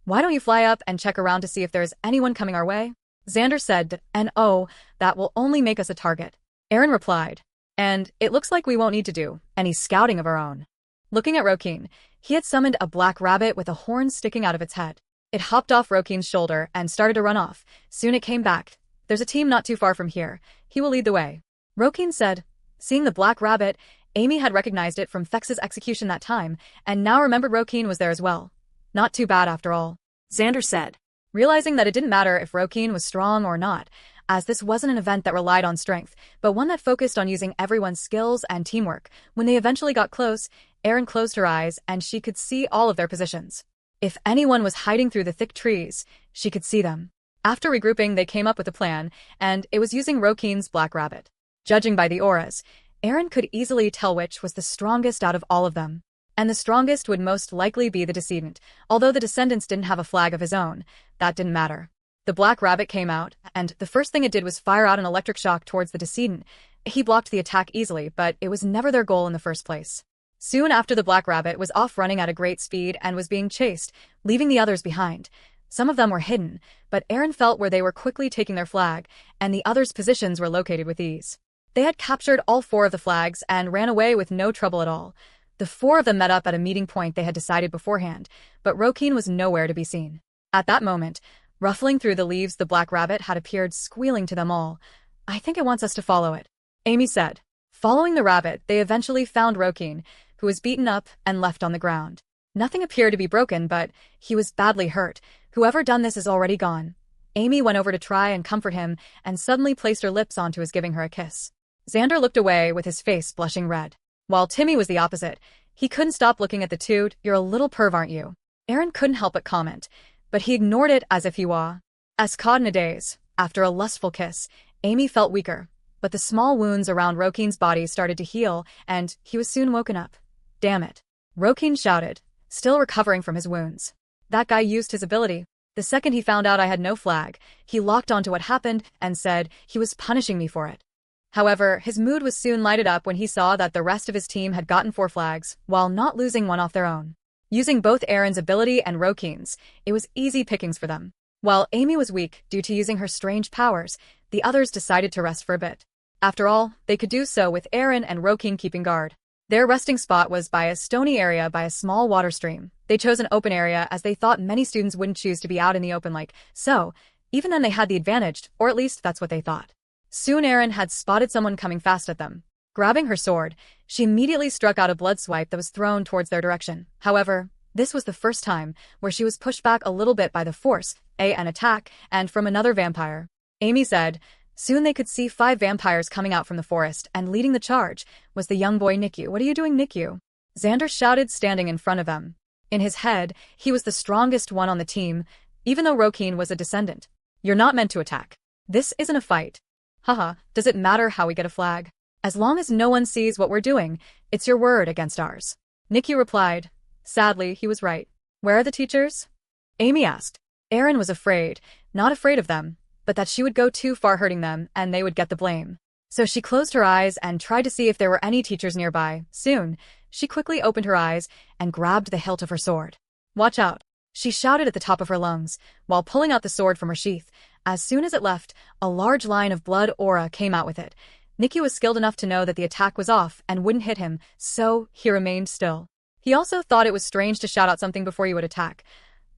Why don't you fly up and check around to see if there's anyone coming our way? Xander said, and oh, that will only make us a target. Aaron replied, and it looks like we won't need to do any scouting of our own. Looking at Roken, he had summoned a black rabbit with a horn sticking out of its head. It hopped off Roken's shoulder and started to run off. Soon it came back. There's a team not too far from here. He will lead the way. Roken said. Seeing the black rabbit, Amy had recognized it from Fex's execution that time, and now remembered Roken was there as well. Not too bad after all, Xander said. Realizing that it didn't matter if Roken was strong or not, as this wasn't an event that relied on strength, but one that focused on using everyone's skills and teamwork. When they eventually got close, Erin closed her eyes and she could see all of their positions. If anyone was hiding through the thick trees, she could see them. After regrouping, they came up with a plan, and it was using Roken's black rabbit. Judging by the auras, Aaron could easily tell which was the strongest out of all of them. And the strongest would most likely be the decedent. Although the descendants didn't have a flag of his own, that didn't matter. The black rabbit came out, and the first thing it did was fire out an electric shock towards the decedent. He blocked the attack easily, but it was never their goal in the first place. Soon after, the black rabbit was off running at a great speed and was being chased, leaving the others behind. Some of them were hidden, but Aaron felt where they were quickly taking their flag, and the others' positions were located with ease. They had captured all 4 of the flags and ran away with no trouble at all. The 4 of them met up at a meeting point they had decided beforehand, but Roken was nowhere to be seen. At that moment, ruffling through the leaves, the black rabbit had appeared, squealing to them all. I think it wants us to follow it, Amy said. Following the rabbit, they eventually found Roken, who was beaten up and left on the ground. Nothing appeared to be broken, but he was badly hurt. Whoever done this is already gone. Amy went over to try and comfort him and suddenly placed her lips onto his, giving her a kiss. Xander looked away with his face blushing red. While Timmy was the opposite. He couldn't stop looking at the two. You're a little perv, aren't you? Aaron couldn't help but comment, but he ignored it as if he was caught in a daze. After a lustful kiss, Amy felt weaker, but the small wounds around Rokin's body started to heal, and he was soon woken up. Damn it. Rokin shouted, still recovering from his wounds. That guy used his ability. The second he found out I had no flag, he locked onto what happened and said he was punishing me for it. However, his mood was soon lighted up when he saw that the rest of his team had gotten 4 flags, while not losing one off their own. Using both Aaron's ability and Rokin's, it was easy pickings for them. While Amy was weak due to using her strange powers, the others decided to rest for a bit. After all, they could do so with Aaron and Rokin keeping guard. Their resting spot was by a stony area by a small water stream. They chose an open area as they thought many students wouldn't choose to be out in the open so. Even then they had the advantage, or at least that's what they thought. Soon Aaron had spotted someone coming fast at them. Grabbing her sword, she immediately struck out a blood swipe that was thrown towards their direction. However, this was the first time where she was pushed back a little bit by the force, an attack, and from another vampire. Amy said, soon they could see 5 vampires coming out from the forest, and leading the charge was the young boy Nikyu. What are you doing, Nikyu? Xander shouted, standing in front of them. In his head, he was the strongest one on the team, even though Rokin was a descendant. You're not meant to attack. This isn't a fight. Haha, does it matter how we get a flag? As long as no one sees what we're doing, it's your word against ours. Nikyu replied. Sadly, he was right. Where are the teachers? Amy asked. Aaron was afraid, not afraid of them, but that she would go too far hurting them and they would get the blame. So she closed her eyes and tried to see if there were any teachers nearby. Soon, she quickly opened her eyes and grabbed the hilt of her sword. Watch out, she shouted at the top of her lungs, while pulling out the sword from her sheath. As soon as it left, a large line of blood aura came out with it. Nikyu was skilled enough to know that the attack was off and wouldn't hit him, so he remained still. He also thought it was strange to shout out something before you would attack.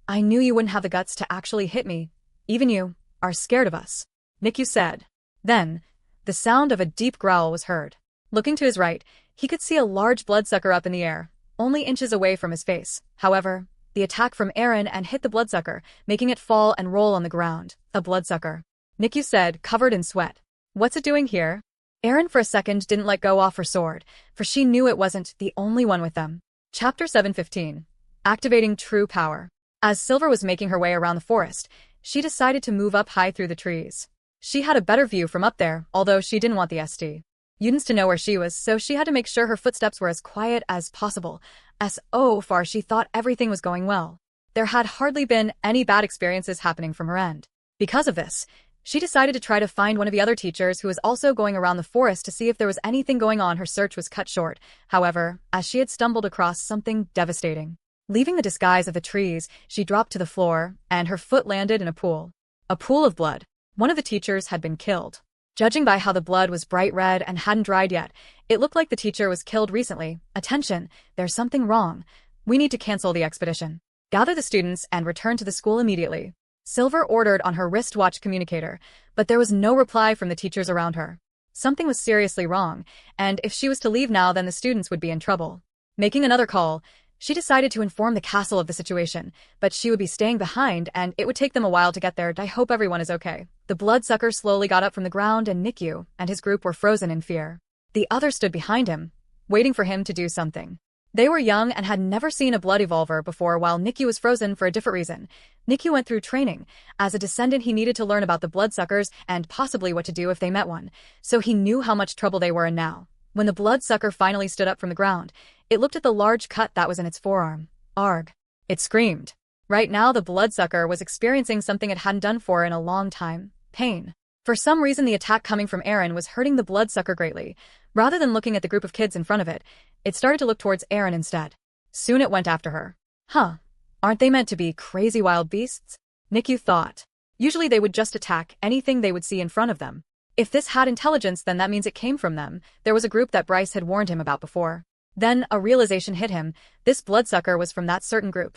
I knew you wouldn't have the guts to actually hit me. Even you are scared of us, Nikyu said. Then, the sound of a deep growl was heard. Looking to his right, he could see a large bloodsucker up in the air, only inches away from his face. However, the attack from Aaron and hit the bloodsucker, making it fall and roll on the ground. A bloodsucker, Nikyu said, covered in sweat. What's it doing here? Aaron for a second didn't let go off her sword, for she knew it wasn't the only one with them. Chapter 7:15. Activating True Power. As Silver was making her way around the forest, she decided to move up high through the trees. She had a better view from up there, although she didn't want the students to know where she was, so she had to make sure her footsteps were as quiet as possible. So far she thought everything was going well. There had hardly been any bad experiences happening from her end. Because of this, she decided to try to find one of the other teachers who was also going around the forest to see if there was anything going on. Her search was cut short, however, as she had stumbled across something devastating. Leaving the disguise of the trees, she dropped to the floor, and her foot landed in a pool. A pool of blood. One of the teachers had been killed. Judging by how the blood was bright red and hadn't dried yet, it looked like the teacher was killed recently. Attention, there's something wrong. We need to cancel the expedition. Gather the students and return to the school immediately. Silver ordered on her wristwatch communicator, but there was no reply from the teachers around her. Something was seriously wrong, and if she was to leave now, then the students would be in trouble. Making another call, she decided to inform the castle of the situation, but she would be staying behind and it would take them a while to get there. I hope everyone is okay. The bloodsucker slowly got up from the ground and Nikyu and his group were frozen in fear. The others stood behind him, waiting for him to do something. They were young and had never seen a blood evolver before, while Nikyu was frozen for a different reason. Nikyu went through training. As a descendant, he needed to learn about the bloodsuckers and possibly what to do if they met one, so he knew how much trouble they were in now. When the bloodsucker finally stood up from the ground, it looked at the large cut that was in its forearm. Arg. It screamed. Right now the bloodsucker was experiencing something it hadn't done for in a long time. Pain. For some reason the attack coming from Aaron was hurting the bloodsucker greatly. Rather than looking at the group of kids in front of it, it started to look towards Aaron instead. Soon it went after her. Huh. Aren't they meant to be crazy wild beasts? Nikyu thought. Usually they would just attack anything they would see in front of them. If this had intelligence, then that means it came from them. There was a group that Bryce had warned him about before. Then a realization hit him. This bloodsucker was from that certain group.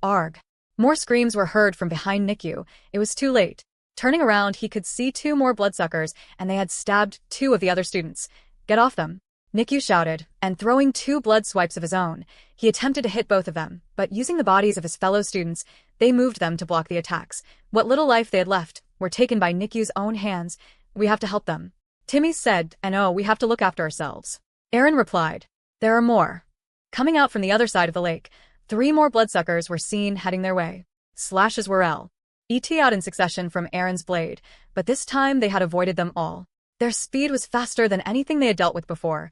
Arg. More screams were heard from behind Nikyu. It was too late. Turning around, he could see 2 more bloodsuckers, and they had stabbed 2 of the other students. Get off them, Nikyu shouted, and throwing 2 blood swipes of his own, he attempted to hit both of them, but using the bodies of his fellow students, They moved them to block the attacks. What little life they had left were taken by Nikyu's own hands. We have to help them, Timmy said, and oh, we have to look after ourselves. Eren replied, there are more. Coming out from the other side of the lake, 3 more bloodsuckers were seen heading their way. Slashes were et out in succession from Eren's blade, but this time they had avoided them all. Their speed was faster than anything they had dealt with before.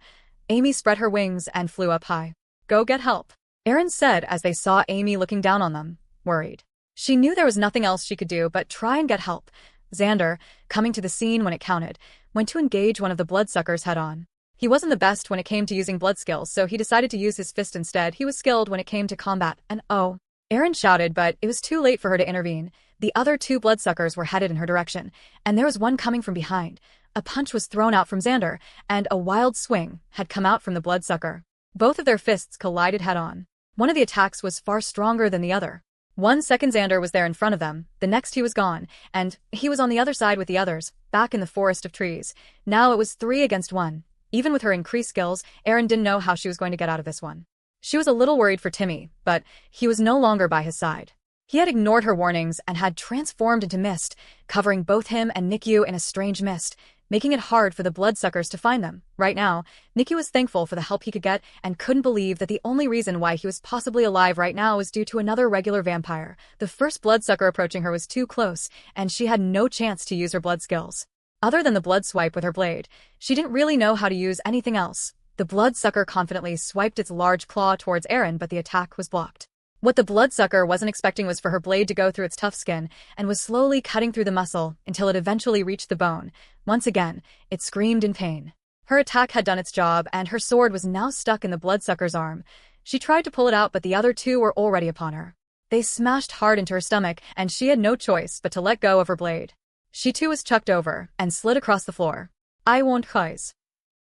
Amy spread her wings and flew up high. Go get help, Eren said as they saw Amy looking down on them, worried. She knew there was nothing else she could do but try and get help. Xander, coming to the scene when it counted, went to engage one of the bloodsuckers head-on. He wasn't the best when it came to using blood skills, so he decided to use his fist instead. He was skilled when it came to combat, and oh. Eren shouted, but it was too late for her to intervene. The other 2 bloodsuckers were headed in her direction, and there was one coming from behind. A punch was thrown out from Xander, and a wild swing had come out from the bloodsucker. Both of their fists collided head-on. One of the attacks was far stronger than the other. 1 second Xander was there in front of them, the next he was gone, and he was on the other side with the others, back in the forest of trees. Now it was 3 against 1. Even with her increased skills, Eren didn't know how she was going to get out of this one. She was a little worried for Timmy, but he was no longer by his side. He had ignored her warnings and had transformed into mist, covering both him and Nikyu in a strange mist, making it hard for the bloodsuckers to find them. Right now, Nikyu was thankful for the help he could get and couldn't believe that the only reason why he was possibly alive right now was due to another regular vampire. The first bloodsucker approaching her was too close, and she had no chance to use her blood skills. Other than the blood swipe with her blade, she didn't really know how to use anything else. The bloodsucker confidently swiped its large claw towards Eren, but the attack was blocked. What the bloodsucker wasn't expecting was for her blade to go through its tough skin and was slowly cutting through the muscle until it eventually reached the bone. Once again, it screamed in pain. Her attack had done its job, and her sword was now stuck in the bloodsucker's arm. She tried to pull it out, but the other 2 were already upon her. They smashed hard into her stomach, and she had no choice but to let go of her blade. She too was chucked over and slid across the floor. I won't rise,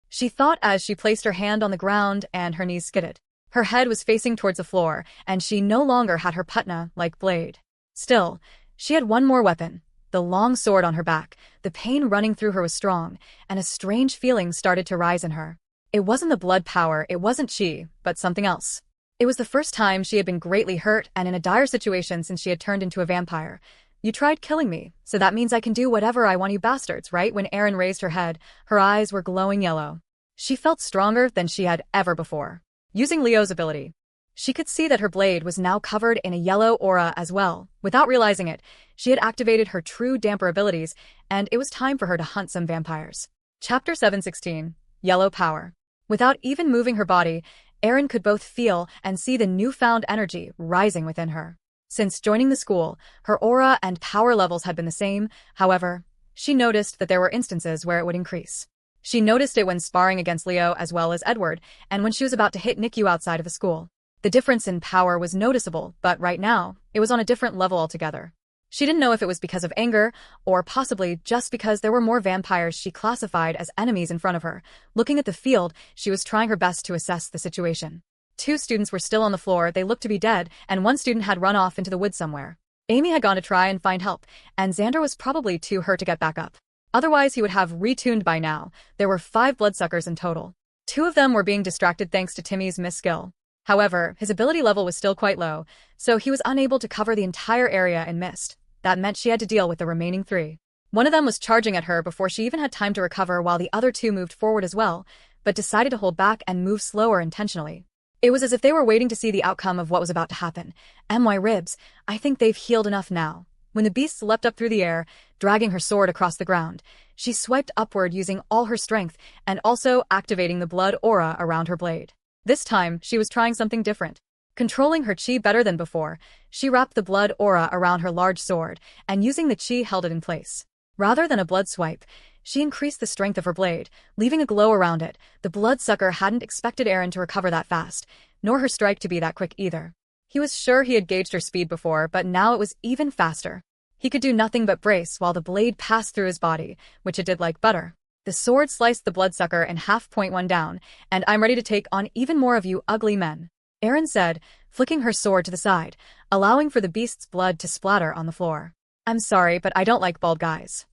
she thought as she placed her hand on the ground and her knees skidded. Her head was facing towards the floor, and she no longer had her putna-like blade. Still, she had one more weapon, the long sword on her back. The pain running through her was strong, and a strange feeling started to rise in her. It wasn't the blood power, it wasn't chi, but something else. It was the first time she had been greatly hurt and in a dire situation since she had turned into a vampire. You tried killing me, so that means I can do whatever I want, you bastards, right? When Eren raised her head, her eyes were glowing yellow. She felt stronger than she had ever before. Using Leo's ability, she could see that her blade was now covered in a yellow aura as well. Without realizing it, she had activated her true damper abilities, and it was time for her to hunt some vampires. Chapter 716, Yellow Power. Without even moving her body, Eren could both feel and see the newfound energy rising within her. Since joining the school, her aura and power levels had been the same. However, she noticed that there were instances where it would increase. She noticed it when sparring against Leo as well as Edward, and when she was about to hit Nikyu outside of the school. The difference in power was noticeable, but right now, it was on a different level altogether. She didn't know if it was because of anger, or possibly just because there were more vampires she classified as enemies in front of her. Looking at the field, she was trying her best to assess the situation. 2 students were still on the floor, they looked to be dead, and 1 student had run off into the woods somewhere. Amy had gone to try and find help, and Xander was probably too hurt to get back up. Otherwise, he would have retuned by now. There were 5 bloodsuckers in total. 2 of them were being distracted thanks to Timmy's miss-skill. However, his ability level was still quite low, so he was unable to cover the entire area in mist. That meant she had to deal with the remaining 3. One of them was charging at her before she even had time to recover, while the other 2 moved forward as well, but decided to hold back and move slower intentionally. It was as if they were waiting to see the outcome of what was about to happen. My ribs, I think they've healed enough now. When the beast leapt up through the air, dragging her sword across the ground, she swiped upward using all her strength and also activating the blood aura around her blade. This time, she was trying something different. Controlling her chi better than before, she wrapped the blood aura around her large sword, and using the chi held it in place. Rather than a blood swipe, she increased the strength of her blade, leaving a glow around it. The bloodsucker hadn't expected Eren to recover that fast, nor her strike to be that quick either. He was sure he had gauged her speed before, but now it was even faster. He could do nothing but brace while the blade passed through his body, which it did like butter. The sword sliced the bloodsucker in half. Point 1 down, and I'm ready to take on even more of you ugly men, Eren said, flicking her sword to the side, allowing for the beast's blood to splatter on the floor. I'm sorry, but I don't like bald guys.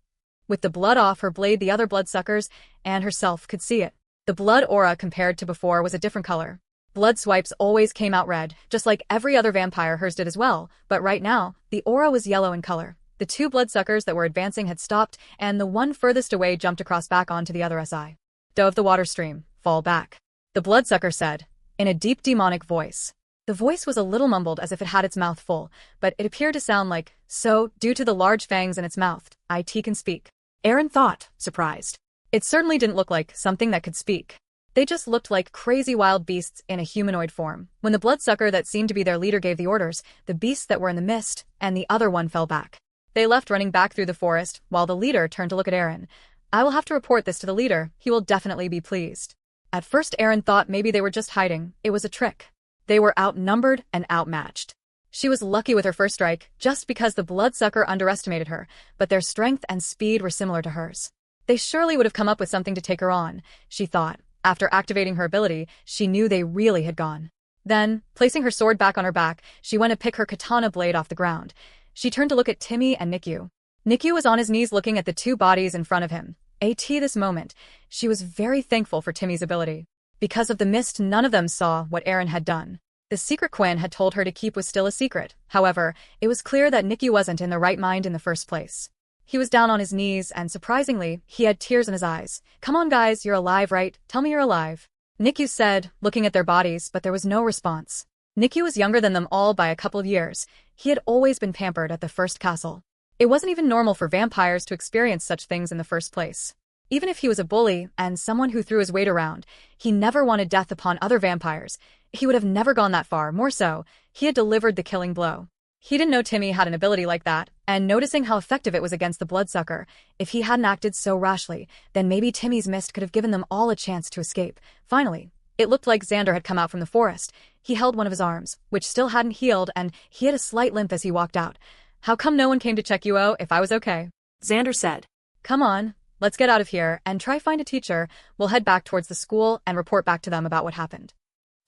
With the blood off her blade, the other bloodsuckers and herself could see it. The blood aura compared to before was a different color. Blood swipes always came out red, just like every other vampire. Hers did as well, but right now, the aura was yellow in color. The two bloodsuckers that were advancing had stopped, and the one furthest away jumped across back onto the other SI. Doe of the water stream, fall back. The bloodsucker said, in a deep demonic voice. The voice was a little mumbled as if it had its mouth full, but it appeared to sound like, so, due to the large fangs in its mouth, it can speak. Aaron thought, surprised. It certainly didn't look like something that could speak. They just looked like crazy wild beasts in a humanoid form. When the bloodsucker that seemed to be their leader gave the orders, the beasts that were in the mist and the other one fell back. They left running back through the forest, while the leader turned to look at Aaron. I will have to report this to the leader. He will definitely be pleased. At first Aaron thought maybe they were just hiding. It was a trick. They were outnumbered and outmatched. She was lucky with her first strike, just because the bloodsucker underestimated her, but their strength and speed were similar to hers. They surely would have come up with something to take her on, she thought. After activating her ability, she knew they really had gone. Then, placing her sword back on her back, she went to pick her katana blade off the ground. She turned to look at Timmy and Nikyu. Nikyu was on his knees looking at the two bodies in front of him. This moment, she was very thankful for Timmy's ability. Because of the mist, none of them saw what Aaron had done. The secret Quinn had told her to keep was still a secret. However, it was clear that Nikyu wasn't in the right mind in the first place. He was down on his knees, and surprisingly, he had tears in his eyes. Come on guys, you're alive, right? Tell me you're alive. Nikyu said, looking at their bodies, but there was no response. Nikyu was younger than them all by a couple of years. He had always been pampered at the first castle. It wasn't even normal for vampires to experience such things in the first place. Even if he was a bully and someone who threw his weight around, he never wanted death upon other vampires. He would have never gone that far. More so, he had delivered the killing blow. He didn't know Timmy had an ability like that, and noticing how effective it was against the bloodsucker, if he hadn't acted so rashly, then maybe Timmy's mist could have given them all a chance to escape. Finally, it looked like Xander had come out from the forest. He held one of his arms, which still hadn't healed, and he had a slight limp as he walked out. How come no one came to check you if I was okay? Xander said. Come on, let's get out of here and try find a teacher. We'll head back towards the school and report back to them about what happened.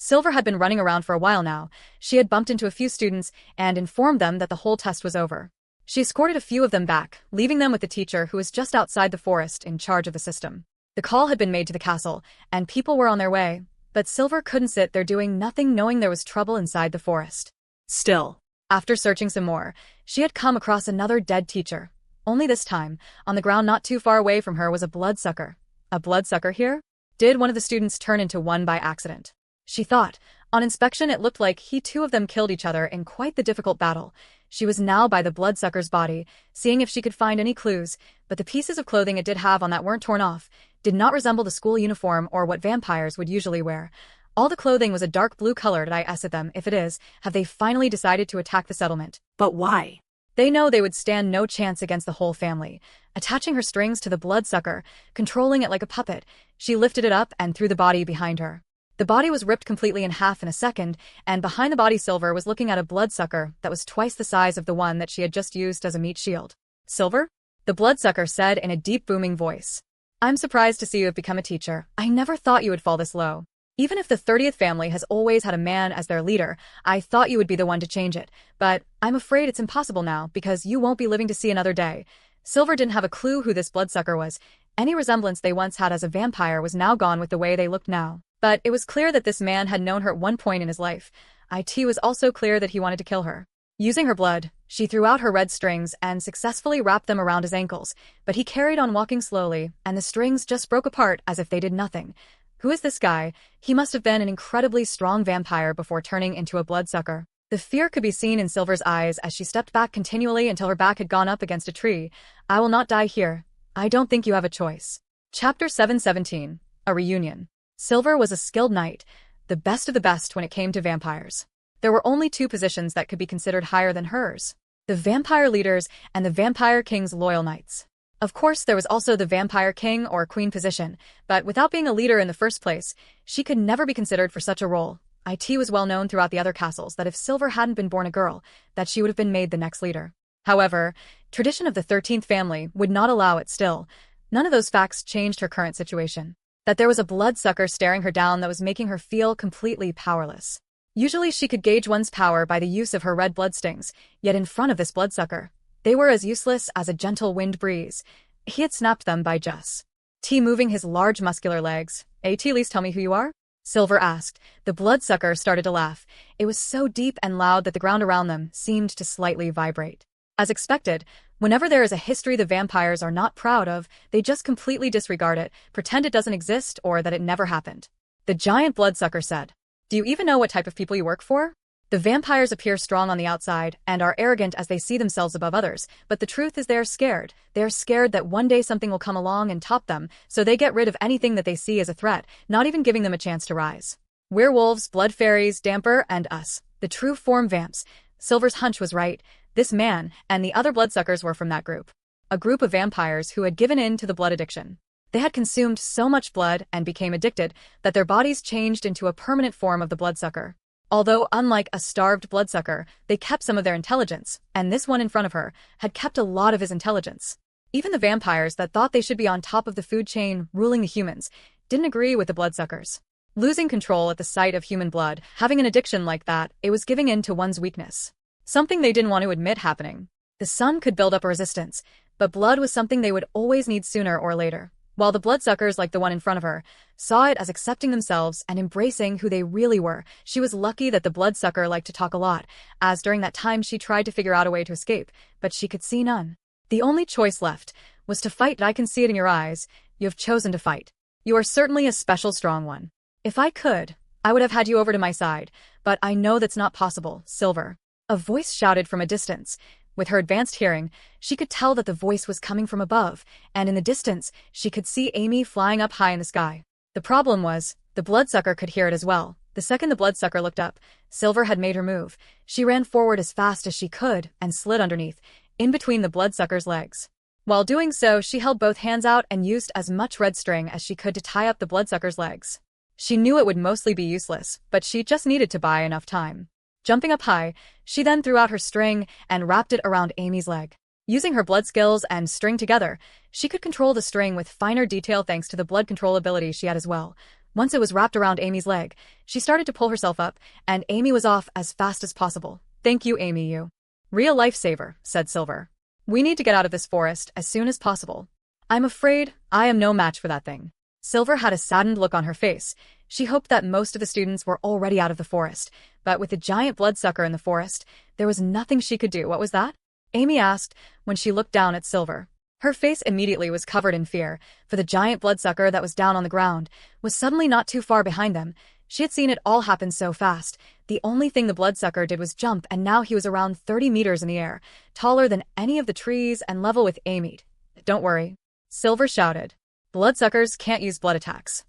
Silver had been running around for a while now. She had bumped into a few students and informed them that the whole test was over. She escorted a few of them back, leaving them with the teacher who was just outside the forest in charge of the system. The call had been made to the castle, and people were on their way, but Silver couldn't sit there doing nothing knowing there was trouble inside the forest. Still, after searching some more, she had come across another dead teacher. Only this time, on the ground not too far away from her was a bloodsucker. A bloodsucker here? Did one of the students turn into one by accident? She thought. On inspection it looked like two of them killed each other in quite the difficult battle. She was now by the bloodsucker's body, seeing if she could find any clues, but the pieces of clothing it did have on that weren't torn off, did not resemble the school uniform or what vampires would usually wear. All the clothing was a dark blue color. Did I ask them, if it is, have they finally decided to attack the settlement? But why? They know they would stand no chance against the whole family. Attaching her strings to the bloodsucker, controlling it like a puppet, she lifted it up and threw the body behind her. The body was ripped completely in half in a second, and behind the body Silver was looking at a bloodsucker that was twice the size of the one that she had just used as a meat shield. Silver? The bloodsucker said in a deep booming voice. I'm surprised to see you have become a teacher. I never thought you would fall this low. Even if the 30th family has always had a man as their leader, I thought you would be the one to change it. But I'm afraid it's impossible now because you won't be living to see another day. Silver didn't have a clue who this bloodsucker was. Any resemblance they once had as a vampire was now gone with the way they looked now. But it was clear that this man had known her at one point in his life. It was also clear that he wanted to kill her. Using her blood, she threw out her red strings and successfully wrapped them around his ankles, but he carried on walking slowly, and the strings just broke apart as if they did nothing. Who is this guy? He must have been an incredibly strong vampire before turning into a bloodsucker. The fear could be seen in Silver's eyes as she stepped back continually until her back had gone up against a tree. I will not die here. I don't think you have a choice. Chapter 717. A Reunion. Silver was a skilled knight, the best of the best when it came to vampires. There were only two positions that could be considered higher than hers: the vampire leaders and the vampire king's loyal knights. Of course, there was also the vampire king or queen position, but without being a leader in the first place, she could never be considered for such a role. It was well known throughout the other castles that if Silver hadn't been born a girl, that she would have been made the next leader. However, tradition of the 13th family would not allow it still. None of those facts changed her current situation. That there was a bloodsucker staring her down that was making her feel completely powerless. Usually she could gauge one's power by the use of her red blood stings, yet in front of this bloodsucker, they were as useless as a gentle wind breeze. He had snapped them by just moving his large muscular legs. Least tell me who you are? Silver asked. The bloodsucker started to laugh. It was so deep and loud that the ground around them seemed to slightly vibrate. As expected, whenever there is a history the vampires are not proud of, they just completely disregard it, pretend it doesn't exist or that it never happened. The giant bloodsucker said, "Do you even know what type of people you work for? The vampires appear strong on the outside and are arrogant as they see themselves above others, but the truth is they are scared. They are scared that one day something will come along and top them, so they get rid of anything that they see as a threat, not even giving them a chance to rise. Werewolves, blood fairies, damper, and us. The true form vamps." Silver's hunch was right. This man and the other bloodsuckers were from that group. A group of vampires who had given in to the blood addiction. They had consumed so much blood and became addicted that their bodies changed into a permanent form of the bloodsucker. Although, unlike a starved bloodsucker, they kept some of their intelligence, and this one in front of her had kept a lot of his intelligence. Even the vampires that thought they should be on top of the food chain, ruling the humans, didn't agree with the bloodsuckers. Losing control at the sight of human blood, having an addiction like that, it was giving in to one's weakness. Something they didn't want to admit happening. The sun could build up a resistance, but blood was something they would always need sooner or later. While the bloodsuckers, like the one in front of her, saw it as accepting themselves and embracing who they really were, she was lucky that the bloodsucker liked to talk a lot, as during that time she tried to figure out a way to escape, but she could see none. The only choice left was to fight. "I can see it in your eyes. You have chosen to fight. You are certainly a special strong one. If I could, I would have had you over to my side, but I know that's not possible, Silver." A voice shouted from a distance. With her advanced hearing, she could tell that the voice was coming from above, and in the distance, she could see Amy flying up high in the sky. The problem was, the bloodsucker could hear it as well. The second the bloodsucker looked up, Silver had made her move. She ran forward as fast as she could and slid underneath, in between the bloodsucker's legs. While doing so, she held both hands out and used as much red string as she could to tie up the bloodsucker's legs. She knew it would mostly be useless, but she just needed to buy enough time. Jumping up high, she then threw out her string and wrapped it around Amy's leg. Using her blood skills and string together, she could control the string with finer detail thanks to the blood control ability she had as well. Once it was wrapped around Amy's leg, she started to pull herself up, and Amy was off as fast as possible. "Thank you, Amy, you real lifesaver," said Silver. "We need to get out of this forest as soon as possible. I'm afraid I am no match for that thing." Silver had a saddened look on her face. She hoped that most of the students were already out of the forest, but with the giant bloodsucker in the forest, there was nothing she could do. "What was that?" Amy asked when she looked down at Silver. Her face immediately was covered in fear, for the giant bloodsucker that was down on the ground was suddenly not too far behind them. She had seen it all happen so fast. The only thing the bloodsucker did was jump, and now he was around 30 meters in the air, taller than any of the trees and level with Amy. "Don't worry," Silver shouted. "Bloodsuckers can't use blood attacks."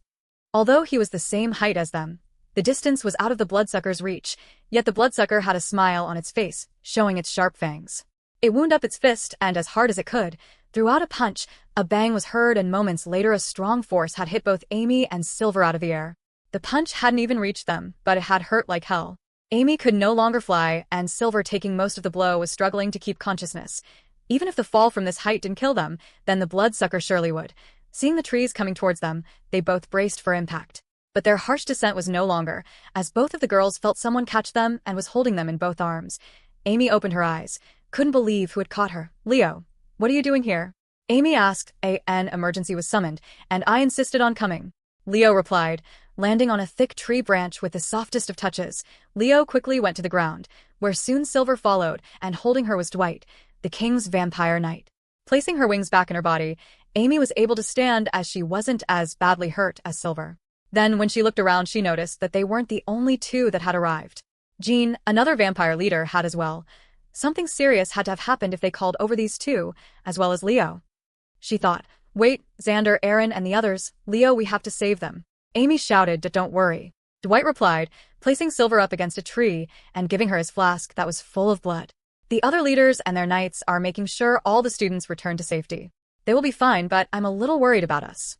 Although he was the same height as them, the distance was out of the bloodsucker's reach, yet the bloodsucker had a smile on its face, showing its sharp fangs. It wound up its fist, and as hard as it could, threw out a punch. A bang was heard, and moments later a strong force had hit both Amy and Silver out of the air. The punch hadn't even reached them, but it had hurt like hell. Amy could no longer fly, and Silver, taking most of the blow, was struggling to keep consciousness. Even if the fall from this height didn't kill them, then the bloodsucker surely would. Seeing the trees coming towards them, they both braced for impact. But their harsh descent was no longer, as both of the girls felt someone catch them and was holding them in both arms. Amy opened her eyes, couldn't believe who had caught her. "Leo, what are you doing here?" Amy asked. "An emergency was summoned, and I insisted on coming," Leo replied, landing on a thick tree branch with the softest of touches. Leo quickly went to the ground, where soon Silver followed, and holding her was Dwight, the king's vampire knight. Placing her wings back in her body, Amy was able to stand as she wasn't as badly hurt as Silver. Then, when she looked around, she noticed that they weren't the only two that had arrived. Jean, another vampire leader, had as well. Something serious had to have happened if they called over these two, as well as Leo. She thought, "Wait, Xander, Aaron, and the others. Leo, we have to save them." Amy shouted, "Don't worry." Dwight replied, placing Silver up against a tree and giving her his flask that was full of blood. "The other leaders and their knights are making sure all the students return to safety. They will be fine, but I'm a little worried about us."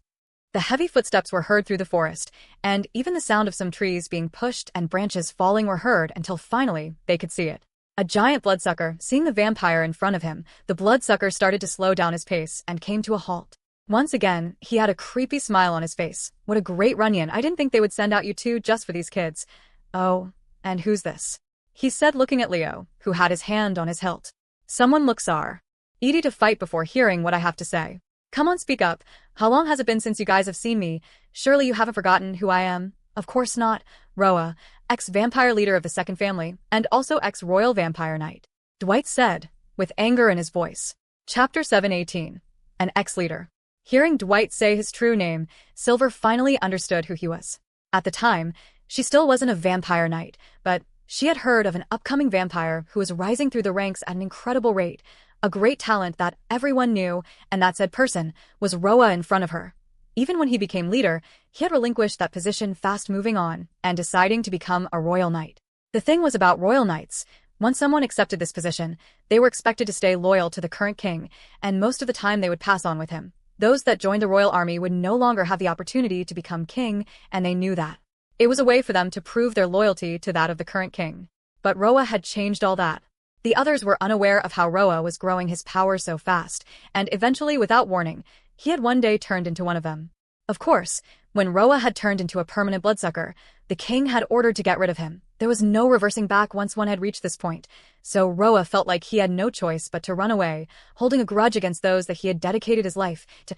The heavy footsteps were heard through the forest, and even the sound of some trees being pushed and branches falling were heard until finally they could see it. A giant bloodsucker. Seeing the vampire in front of him, the bloodsucker started to slow down his pace and came to a halt. Once again, he had a creepy smile on his face. "What a great run-in. I didn't think they would send out you two just for these kids." "Oh, and who's this?" he said, looking at Leo, who had his hand on his hilt. "Someone looks ready to fight before hearing what I have to say. Come on, speak up. How long has it been since you guys have seen me? Surely you haven't forgotten who I am?" Of course not, Roa, ex-vampire leader of the second family, and also ex-royal vampire knight. Dwight said, with anger in his voice. Chapter 7:18. An ex-leader. Hearing Dwight say his true name, Silver finally understood who he was. At the time, she still wasn't a vampire knight, but she had heard of an upcoming vampire who was rising through the ranks at an incredible rate, a great talent that everyone knew, and that said person was Roa in front of her. Even when he became leader, he had relinquished that position, fast moving on and deciding to become a royal knight. The thing was about royal knights. Once someone accepted this position, they were expected to stay loyal to the current king, and most of the time they would pass on with him. Those that joined the royal army would no longer have the opportunity to become king, and they knew that. It was a way for them to prove their loyalty to that of the current king. But Roa had changed all that. The others were unaware of how Roa was growing his power so fast, and eventually, without warning, he had one day turned into one of them. Of course, when Roa had turned into a permanent bloodsucker, the king had ordered to get rid of him. There was no reversing back once one had reached this point, so Roa felt like he had no choice but to run away, holding a grudge against those that he had dedicated his life to.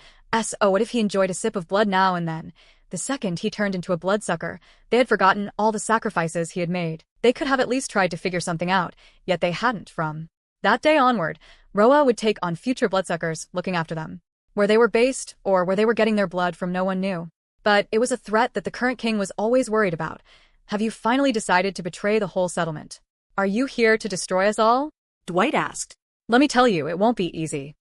What if he enjoyed a sip of blood now and then? The second he turned into a bloodsucker, they had forgotten all the sacrifices he had made. They could have at least tried to figure something out, yet they hadn't. From that day onward, Roa would take on future bloodsuckers, looking after them. Where they were based, or where they were getting their blood from, no one knew. But it was a threat that the current king was always worried about. Have you finally decided to betray the whole settlement? Are you here to destroy us all? Dwight asked. Let me tell you, it won't be easy.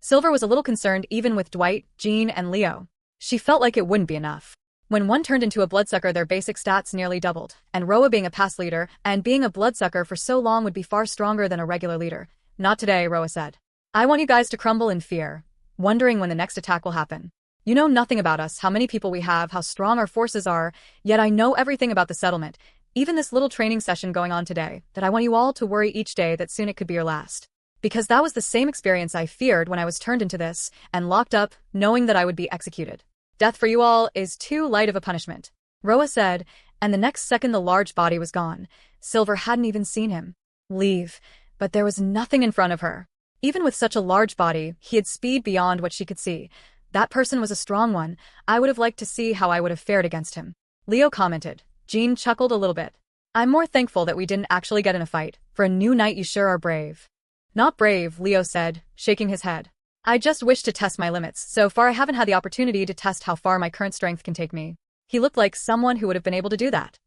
Silver was a little concerned even with Dwight, Jean, and Leo. She felt like it wouldn't be enough. When one turned into a bloodsucker, their basic stats nearly doubled, and Roa being a past leader and being a bloodsucker for so long would be far stronger than a regular leader. Not today, Roa said. I want you guys to crumble in fear, wondering when the next attack will happen. You know nothing about us, how many people we have, how strong our forces are, yet I know everything about the settlement, even this little training session going on today, that I want you all to worry each day that soon it could be your last. Because that was the same experience I feared when I was turned into this and locked up, knowing that I would be executed. Death for you all is too light of a punishment, Roa said, and the next second the large body was gone. Silver hadn't even seen him leave, but there was nothing in front of her. Even with such a large body, he had speed beyond what she could see. That person was a strong one. I would have liked to see how I would have fared against him. Leo commented. Jean chuckled a little bit. I'm more thankful that we didn't actually get in a fight. For a new knight, you sure are brave. Not brave, Leo said, shaking his head. I just wish to test my limits. So far I haven't had the opportunity to test how far my current strength can take me. He looked like someone who would have been able to do that.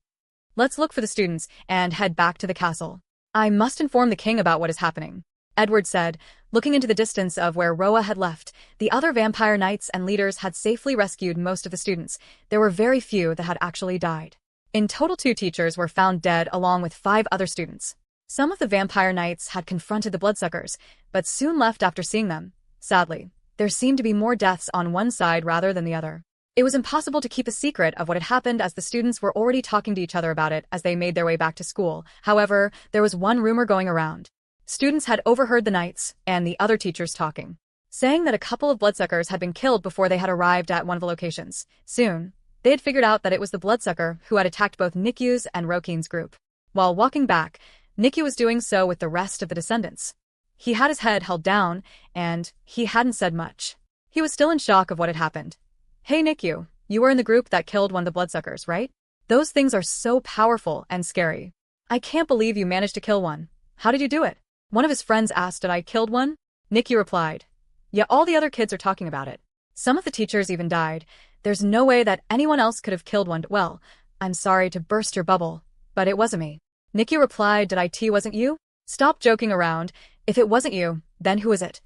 Let's look for the students and head back to the castle. I must inform the king about what is happening, Edward said, looking into the distance of where Roa had left. The other vampire knights and leaders had safely rescued most of the students. There were very few that had actually died. In total, 2 teachers were found dead along with 5 other students. Some of the vampire knights had confronted the bloodsuckers, but soon left after seeing them. Sadly, there seemed to be more deaths on one side rather than the other. It was impossible to keep a secret of what had happened, as the students were already talking to each other about it as they made their way back to school. However, there was one rumor going around. Students had overheard the knights and the other teachers talking, saying that a couple of bloodsuckers had been killed before they had arrived at one of the locations. Soon, they had figured out that it was the bloodsucker who had attacked both Nikyu's and Rokin's group. While walking back, Nikyu was doing so with the rest of the descendants. He had his head held down, and he hadn't said much. He was still in shock of what had happened. Hey Nikyu, you were in the group that killed one of the bloodsuckers, right? Those things are so powerful and scary. I can't believe you managed to kill one. How did you do it? One of his friends asked. Did I killed one? Nikyu replied. Yeah, all the other kids are talking about it. Some of the teachers even died. There's no way that anyone else could have killed one. Well, I'm sorry to burst your bubble, but it wasn't me. Nikyu replied. Did it wasn't you? Stop joking around. If it wasn't you, then who is it?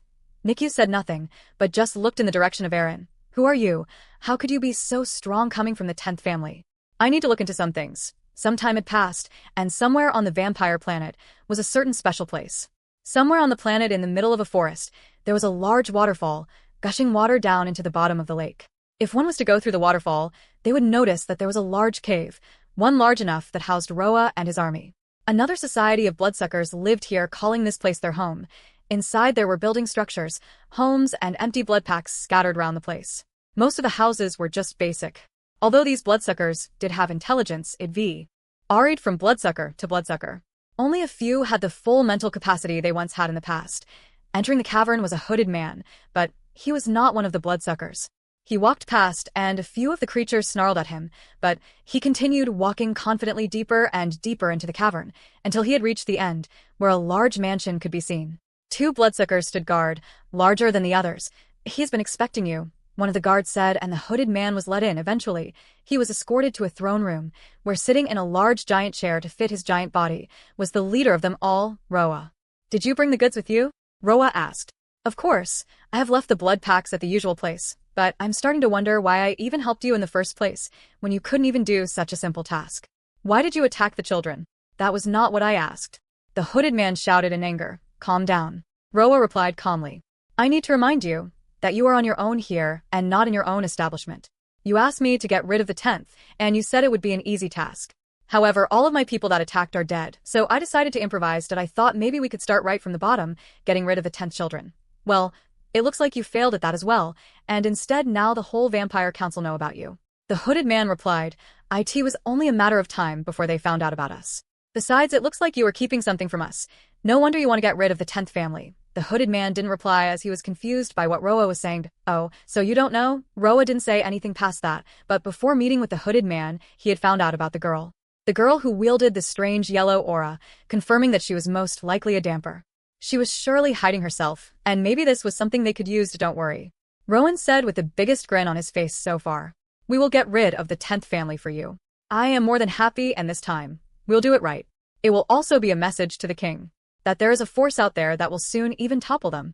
Nikyu said nothing, but just looked in the direction of Eren. Who are you? How could you be so strong coming from the 10th family? I need to look into some things. Some time had passed, and somewhere on the vampire planet was a certain special place. Somewhere on the planet in the middle of a forest, there was a large waterfall, gushing water down into the bottom of the lake. If one was to go through the waterfall, they would notice that there was a large cave, one large enough that housed Roa and his army. Another society of bloodsuckers lived here, calling this place their home. Inside there were building structures, homes, and empty blood packs scattered around the place. Most of the houses were just basic. Although these bloodsuckers did have intelligence, it varied from bloodsucker to bloodsucker. Only a few had the full mental capacity they once had in the past. Entering the cavern was a hooded man, but he was not one of the bloodsuckers. He walked past, and a few of the creatures snarled at him, but he continued walking confidently deeper and deeper into the cavern, until he had reached the end, where a large mansion could be seen. 2 bloodsuckers stood guard, larger than the others. "He's been expecting you," one of the guards said, and the hooded man was let in eventually. He was escorted to a throne room, where sitting in a large giant chair to fit his giant body was the leader of them all, Roa. "Did you bring the goods with you?" Roa asked. "Of course. I have left the blood packs at the usual place, but I'm starting to wonder why I even helped you in the first place, when you couldn't even do such a simple task. Why did you attack the children?" "That was not what I asked." The hooded man shouted in anger. "Calm down." Roa replied calmly. "I need to remind you that you are on your own here and not in your own establishment. You asked me to get rid of the 10th, and you said it would be an easy task. However, all of my people that attacked are dead, so I decided to improvise that I thought maybe we could start right from the bottom, getting rid of the 10th children. Well, it looks like you failed at that as well, and instead now the whole Vampire Council know about you." The hooded man replied, "It was only a matter of time before they found out about us. Besides, it looks like you are keeping something from us. No wonder you want to get rid of the 10th family." The hooded man didn't reply as he was confused by what Roa was saying. "Oh, so you don't know?" Roa didn't say anything past that, but before meeting with the hooded man, he had found out about the girl. The girl who wielded the strange yellow aura, confirming that she was most likely a damper. She was surely hiding herself, and maybe this was something they could use to don't worry. Rowan said with the biggest grin on his face so far. "We will get rid of the 10th family for you. I am more than happy, and this time, we'll do it right. It will also be a message to the king that there is a force out there that will soon even topple them."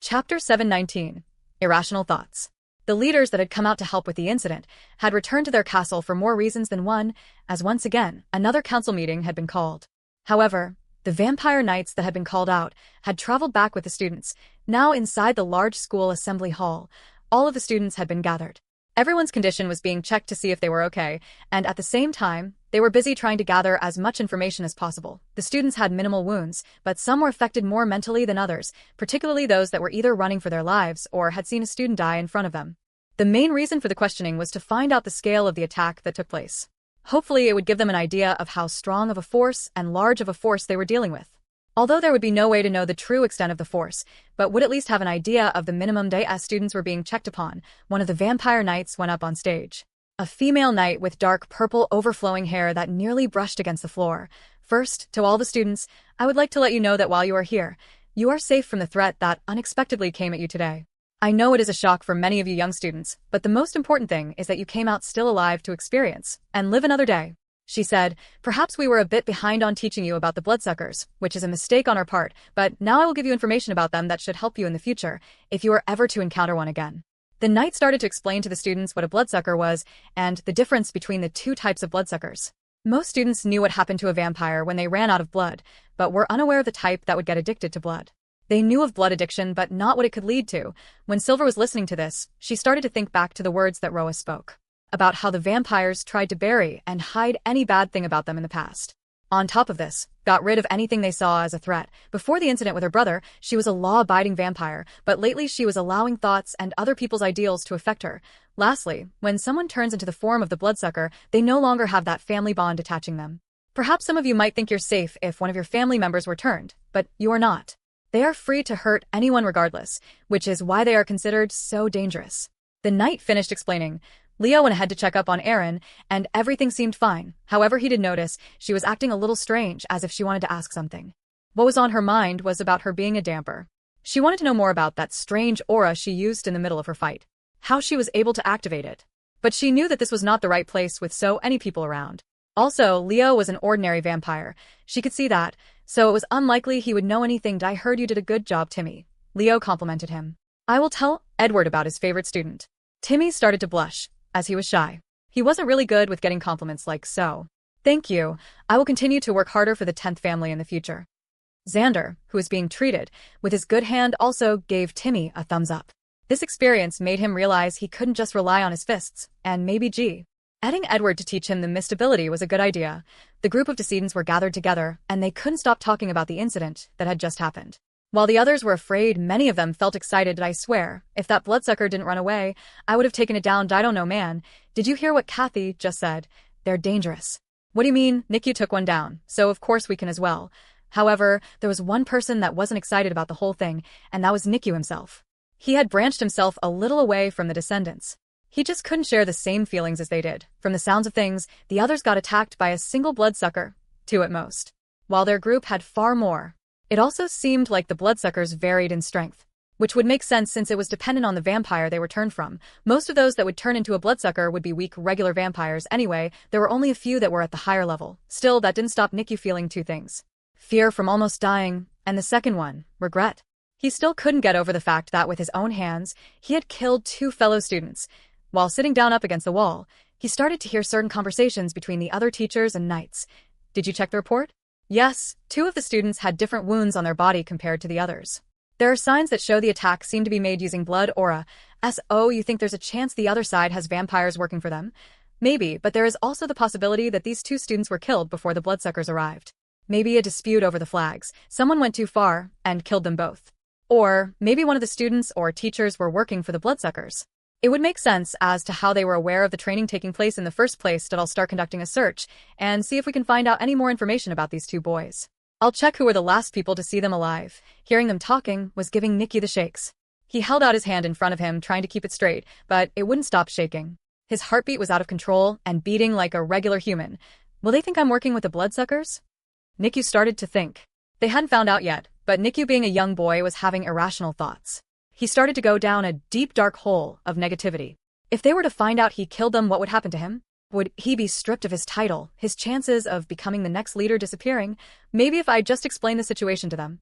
Chapter 719. Irrational Thoughts. The leaders that had come out to help with the incident had returned to their castle for more reasons than one, as once again, another council meeting had been called. However, the vampire knights that had been called out had traveled back with the students. Now inside the large school assembly hall, all of the students had been gathered. Everyone's condition was being checked to see if they were okay, and at the same time, they were busy trying to gather as much information as possible. The students had minimal wounds, but some were affected more mentally than others, particularly those that were either running for their lives or had seen a student die in front of them. The main reason for the questioning was to find out the scale of the attack that took place. Hopefully, it would give them an idea of how strong of a force and large of a force they were dealing with. Although there would be no way to know the true extent of the force, but would at least have an idea of the minimum day as students were being checked upon, one of the vampire knights went up on stage. A female knight with dark purple overflowing hair that nearly brushed against the floor. "First, to all the students, I would like to let you know that while you are here, you are safe from the threat that unexpectedly came at you today. I know it is a shock for many of you young students, but the most important thing is that you came out still alive to experience and live another day." She said, "Perhaps we were a bit behind on teaching you about the bloodsuckers, which is a mistake on our part, but now I will give you information about them that should help you in the future, if you are ever to encounter one again." The knight started to explain to the students what a bloodsucker was and the difference between the 2 types of bloodsuckers. Most students knew what happened to a vampire when they ran out of blood, but were unaware of the type that would get addicted to blood. They knew of blood addiction, but not what it could lead to. When Silver was listening to this, she started to think back to the words that Roa spoke about how the vampires tried to bury and hide any bad thing about them in the past. On top of this, got rid of anything they saw as a threat. Before the incident with her brother, she was a law-abiding vampire, but lately she was allowing thoughts and other people's ideals to affect her. Lastly, when someone turns into the form of the bloodsucker, they no longer have that family bond attaching them. Perhaps some of you might think you're safe if one of your family members were turned, but you are not. They are free to hurt anyone regardless, which is why they are considered so dangerous. The knight finished explaining. Leo went ahead to check up on Erin, and everything seemed fine. However, he did notice she was acting a little strange, as if she wanted to ask something. What was on her mind was about her being a damper. She wanted to know more about that strange aura she used in the middle of her fight, how she was able to activate it. But she knew that this was not the right place with so many people around. Also, Leo was an ordinary vampire. She could see that, so it was unlikely he would know anything. "I heard you did a good job, Timmy." Leo complimented him. "I will tell Edward about his favorite student." Timmy started to blush, as he was shy. He wasn't really good with getting compliments like so. "Thank you. I will continue to work harder for the 10th family in the future." Xander, who was being treated with his good hand, also gave Timmy a thumbs up. This experience made him realize he couldn't just rely on his fists, and maybe adding Edward to teach him the mist ability was a good idea. The group of decedents were gathered together, and they couldn't stop talking about the incident that had just happened. While the others were afraid, many of them felt excited. "I swear, if that bloodsucker didn't run away, I would have taken it down. I don't know, man. Did you hear what Kathy just said? They're dangerous." "What do you mean? Nikki took one down, so of course we can as well." However, there was one person that wasn't excited about the whole thing, and that was Nikki himself. He had branched himself a little away from the descendants. He just couldn't share the same feelings as they did. From the sounds of things, the others got attacked by a single bloodsucker, two at most, while their group had far more. It also seemed like the bloodsuckers varied in strength, which would make sense since it was dependent on the vampire they were turned from. Most of those that would turn into a bloodsucker would be weak regular vampires anyway. There were only a few that were at the higher level. Still, that didn't stop Nikyu feeling two things: fear from almost dying, and the second one, regret. He still couldn't get over the fact that with his own hands, he had killed two fellow students. While sitting down up against the wall, he started to hear certain conversations between the other teachers and knights. Did you check the report? Yes, two of the students had different wounds on their body compared to the others. There are signs that show the attack seemed to be made using blood aura. So you think there's a chance the other side has vampires working for them? Maybe, but there is also the possibility that these two students were killed before the bloodsuckers arrived. Maybe a dispute over the flags. Someone went too far and killed them both. Or maybe one of the students or teachers were working for the bloodsuckers. It would make sense as to how they were aware of the training taking place in the first place that I'll start conducting a search and see if we can find out any more information about these two boys. I'll check who were the last people to see them alive. Hearing them talking was giving Nikyu the shakes. He held out his hand in front of him, trying to keep it straight, but it wouldn't stop shaking. His heartbeat was out of control and beating like a regular human. Will they think I'm working with the bloodsuckers? Nikyu started to think. They hadn't found out yet, but Nikyu, being a young boy, was having irrational thoughts. He started to go down a deep dark hole of negativity. If they were to find out he killed them, what would happen to him? Would he be stripped of his title, his chances of becoming the next leader disappearing? Maybe if I just explained the situation to them,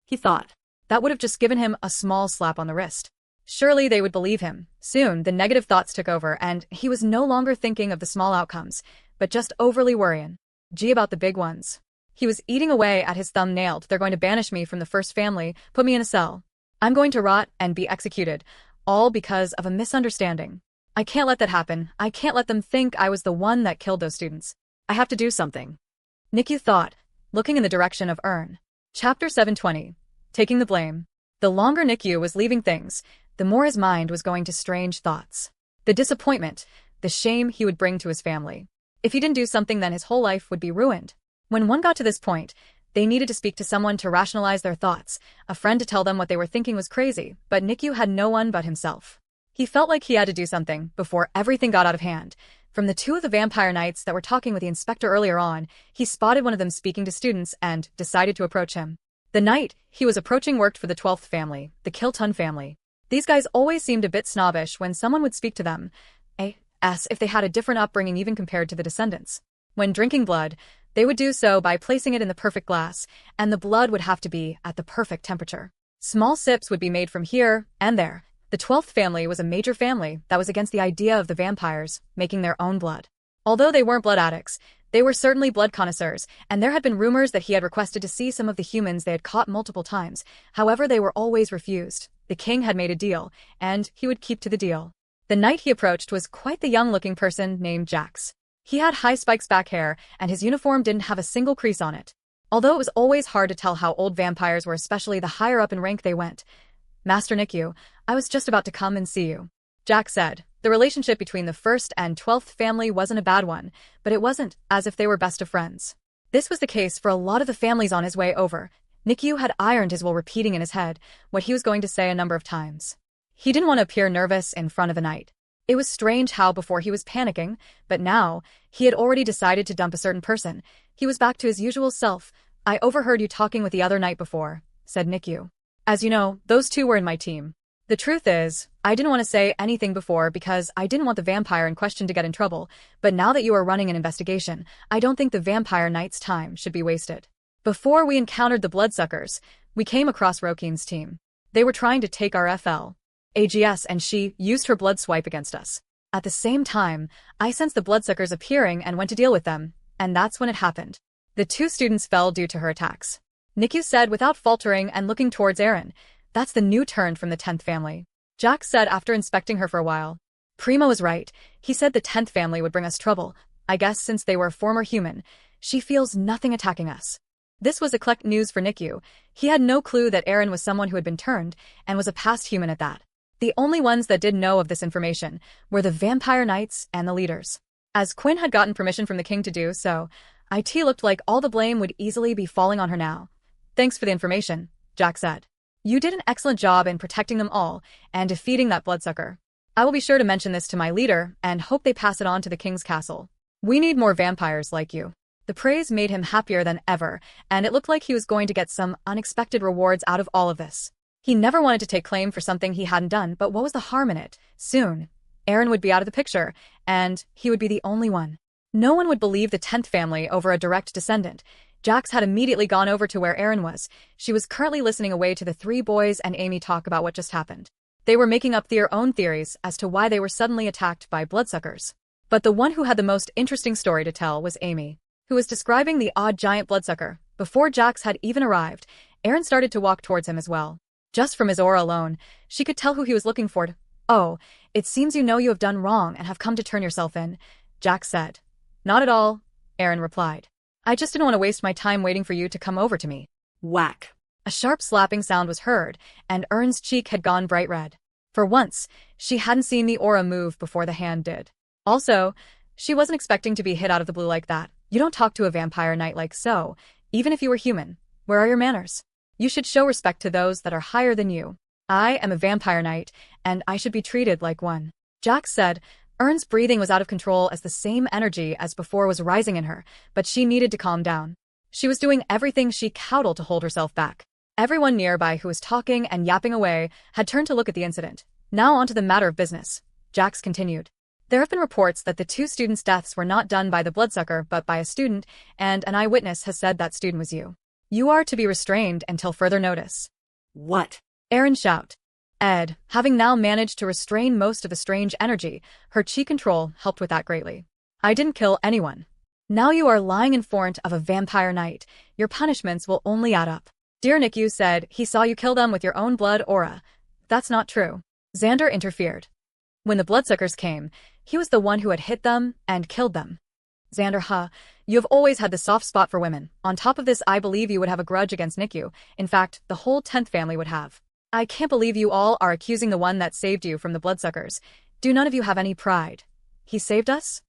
he thought. That would have just given him a small slap on the wrist. Surely they would believe him. Soon, the negative thoughts took over, and he was no longer thinking of the small outcomes, but just overly worrying. Gee, about the big ones. He was eating away at his thumb nailed. They're going to banish me from the first family, put me in a cell. I'm going to rot and be executed, all because of a misunderstanding. I can't let that happen. I can't let them think I was the one that killed those students. I have to do something. Nikyu thought, looking in the direction of Ern. Chapter 720. Taking the blame. The longer Nikyu was leaving things, the more his mind was going to strange thoughts. The disappointment, the shame he would bring to his family. If he didn't do something, then his whole life would be ruined. When one got to this point, they needed to speak to someone to rationalize their thoughts, a friend to tell them what they were thinking was crazy, but Nikyu had no one but himself. He felt like he had to do something before everything got out of hand. From the two of the vampire knights that were talking with the inspector earlier on, he spotted one of them speaking to students and decided to approach him. The knight he was approaching worked for the 12th family, the Kiltun family. These guys always seemed a bit snobbish when someone would speak to them, as if they had a different upbringing even compared to the descendants. When drinking blood, they would do so by placing it in the perfect glass, and the blood would have to be at the perfect temperature. Small sips would be made from here and there. The 12th family was a major family that was against the idea of the vampires making their own blood. Although they weren't blood addicts, they were certainly blood connoisseurs, and there had been rumors that he had requested to see some of the humans they had caught multiple times. However, they were always refused. The king had made a deal, and he would keep to the deal. The knight he approached was quite the young-looking person named Jax. He had high spikes back hair, and his uniform didn't have a single crease on it. Although it was always hard to tell how old vampires were, especially the higher up in rank they went. Master Nikyu, I was just about to come and see you, Jax said. The relationship between the 1st and 12th family wasn't a bad one, but it wasn't as if they were best of friends. This was the case for a lot of the families on his way over. Nikyu had ironed his will, repeating in his head what he was going to say a number of times. He didn't want to appear nervous in front of the knight. It was strange how before he was panicking, but now he had already decided to dump a certain person. He was back to his usual self. I overheard you talking with the other knight before, said Nikyu. As you know, those two were in my team. The truth is, I didn't want to say anything before because I didn't want the vampire in question to get in trouble, but now that you are running an investigation, I don't think the vampire knight's time should be wasted. Before we encountered the bloodsuckers, we came across Rokin's team. They were trying to take our AGS, and she used her blood swipe against us. At the same time, I sensed the bloodsuckers appearing and went to deal with them, and that's when it happened. The two students fell due to her attacks. Nikyu said without faltering and looking towards Eren. That's the new turn from the 10th family. Jax said after inspecting her for a while. Primo was right. He said the 10th family would bring us trouble. I guess since they were a former human, she feels nothing attacking us. This was eclectic news for Nikyu. He had no clue that Eren was someone who had been turned and was a past human at that. The only ones that did know of this information were the vampire knights and the leaders. As Quinn had gotten permission from the king to do so, it looked like all the blame would easily be falling on her now. Thanks for the information, Jack said. You did an excellent job in protecting them all and defeating that bloodsucker. I will be sure to mention this to my leader and hope they pass it on to the king's castle. We need more vampires like you. The praise made him happier than ever, and it looked like he was going to get some unexpected rewards out of all of this. He never wanted to take claim for something he hadn't done, but what was the harm in it? Soon, Aaron would be out of the picture, and he would be the only one. No one would believe the 10th family over a direct descendant. Jax had immediately gone over to where Aaron was. She was currently listening away to the three boys and Amy talk about what just happened. They were making up their own theories as to why they were suddenly attacked by bloodsuckers. But the one who had the most interesting story to tell was Amy, who was describing the odd giant bloodsucker. Before Jax had even arrived, Aaron started to walk towards him as well. Just from his aura alone, she could tell who he was looking for. "Oh, it seems you know you have done wrong and have come to turn yourself in," Jax said. "Not at all," Aaron replied. "I just didn't want to waste my time waiting for you to come over to me." Whack. A sharp slapping sound was heard, and Ern's cheek had gone bright red. For once, she hadn't seen the aura move before the hand did. Also, she wasn't expecting to be hit out of the blue like that. You don't talk to a vampire knight like so, even if you were human. Where are your manners? You should show respect to those that are higher than you. I am a vampire knight, and I should be treated like one. Jax said. Ern's breathing was out of control as the same energy as before was rising in her, but she needed to calm down. She was doing everything she could to hold herself back. Everyone nearby who was talking and yapping away had turned to look at the incident. Now onto the matter of business, Jax continued. There have been reports that the two students' deaths were not done by the bloodsucker but by a student, and an eyewitness has said that student was you. You are to be restrained until further notice. What? Aaron shouted. Ed, having now managed to restrain most of the strange energy, her chi control helped with that greatly. I didn't kill anyone. Now you are lying in front of a vampire knight. Your punishments will only add up. Dear Nikyu said he saw you kill them with your own blood aura. That's not true. Xander interfered. When the bloodsuckers came, he was the one who had hit them and killed them. Xander, you have always had the soft spot for women. On top of this, I believe you would have a grudge against Nikyu. In fact, the whole 10th family would have. I can't believe you all are accusing the one that saved you from the bloodsuckers. Do none of you have any pride? He saved us?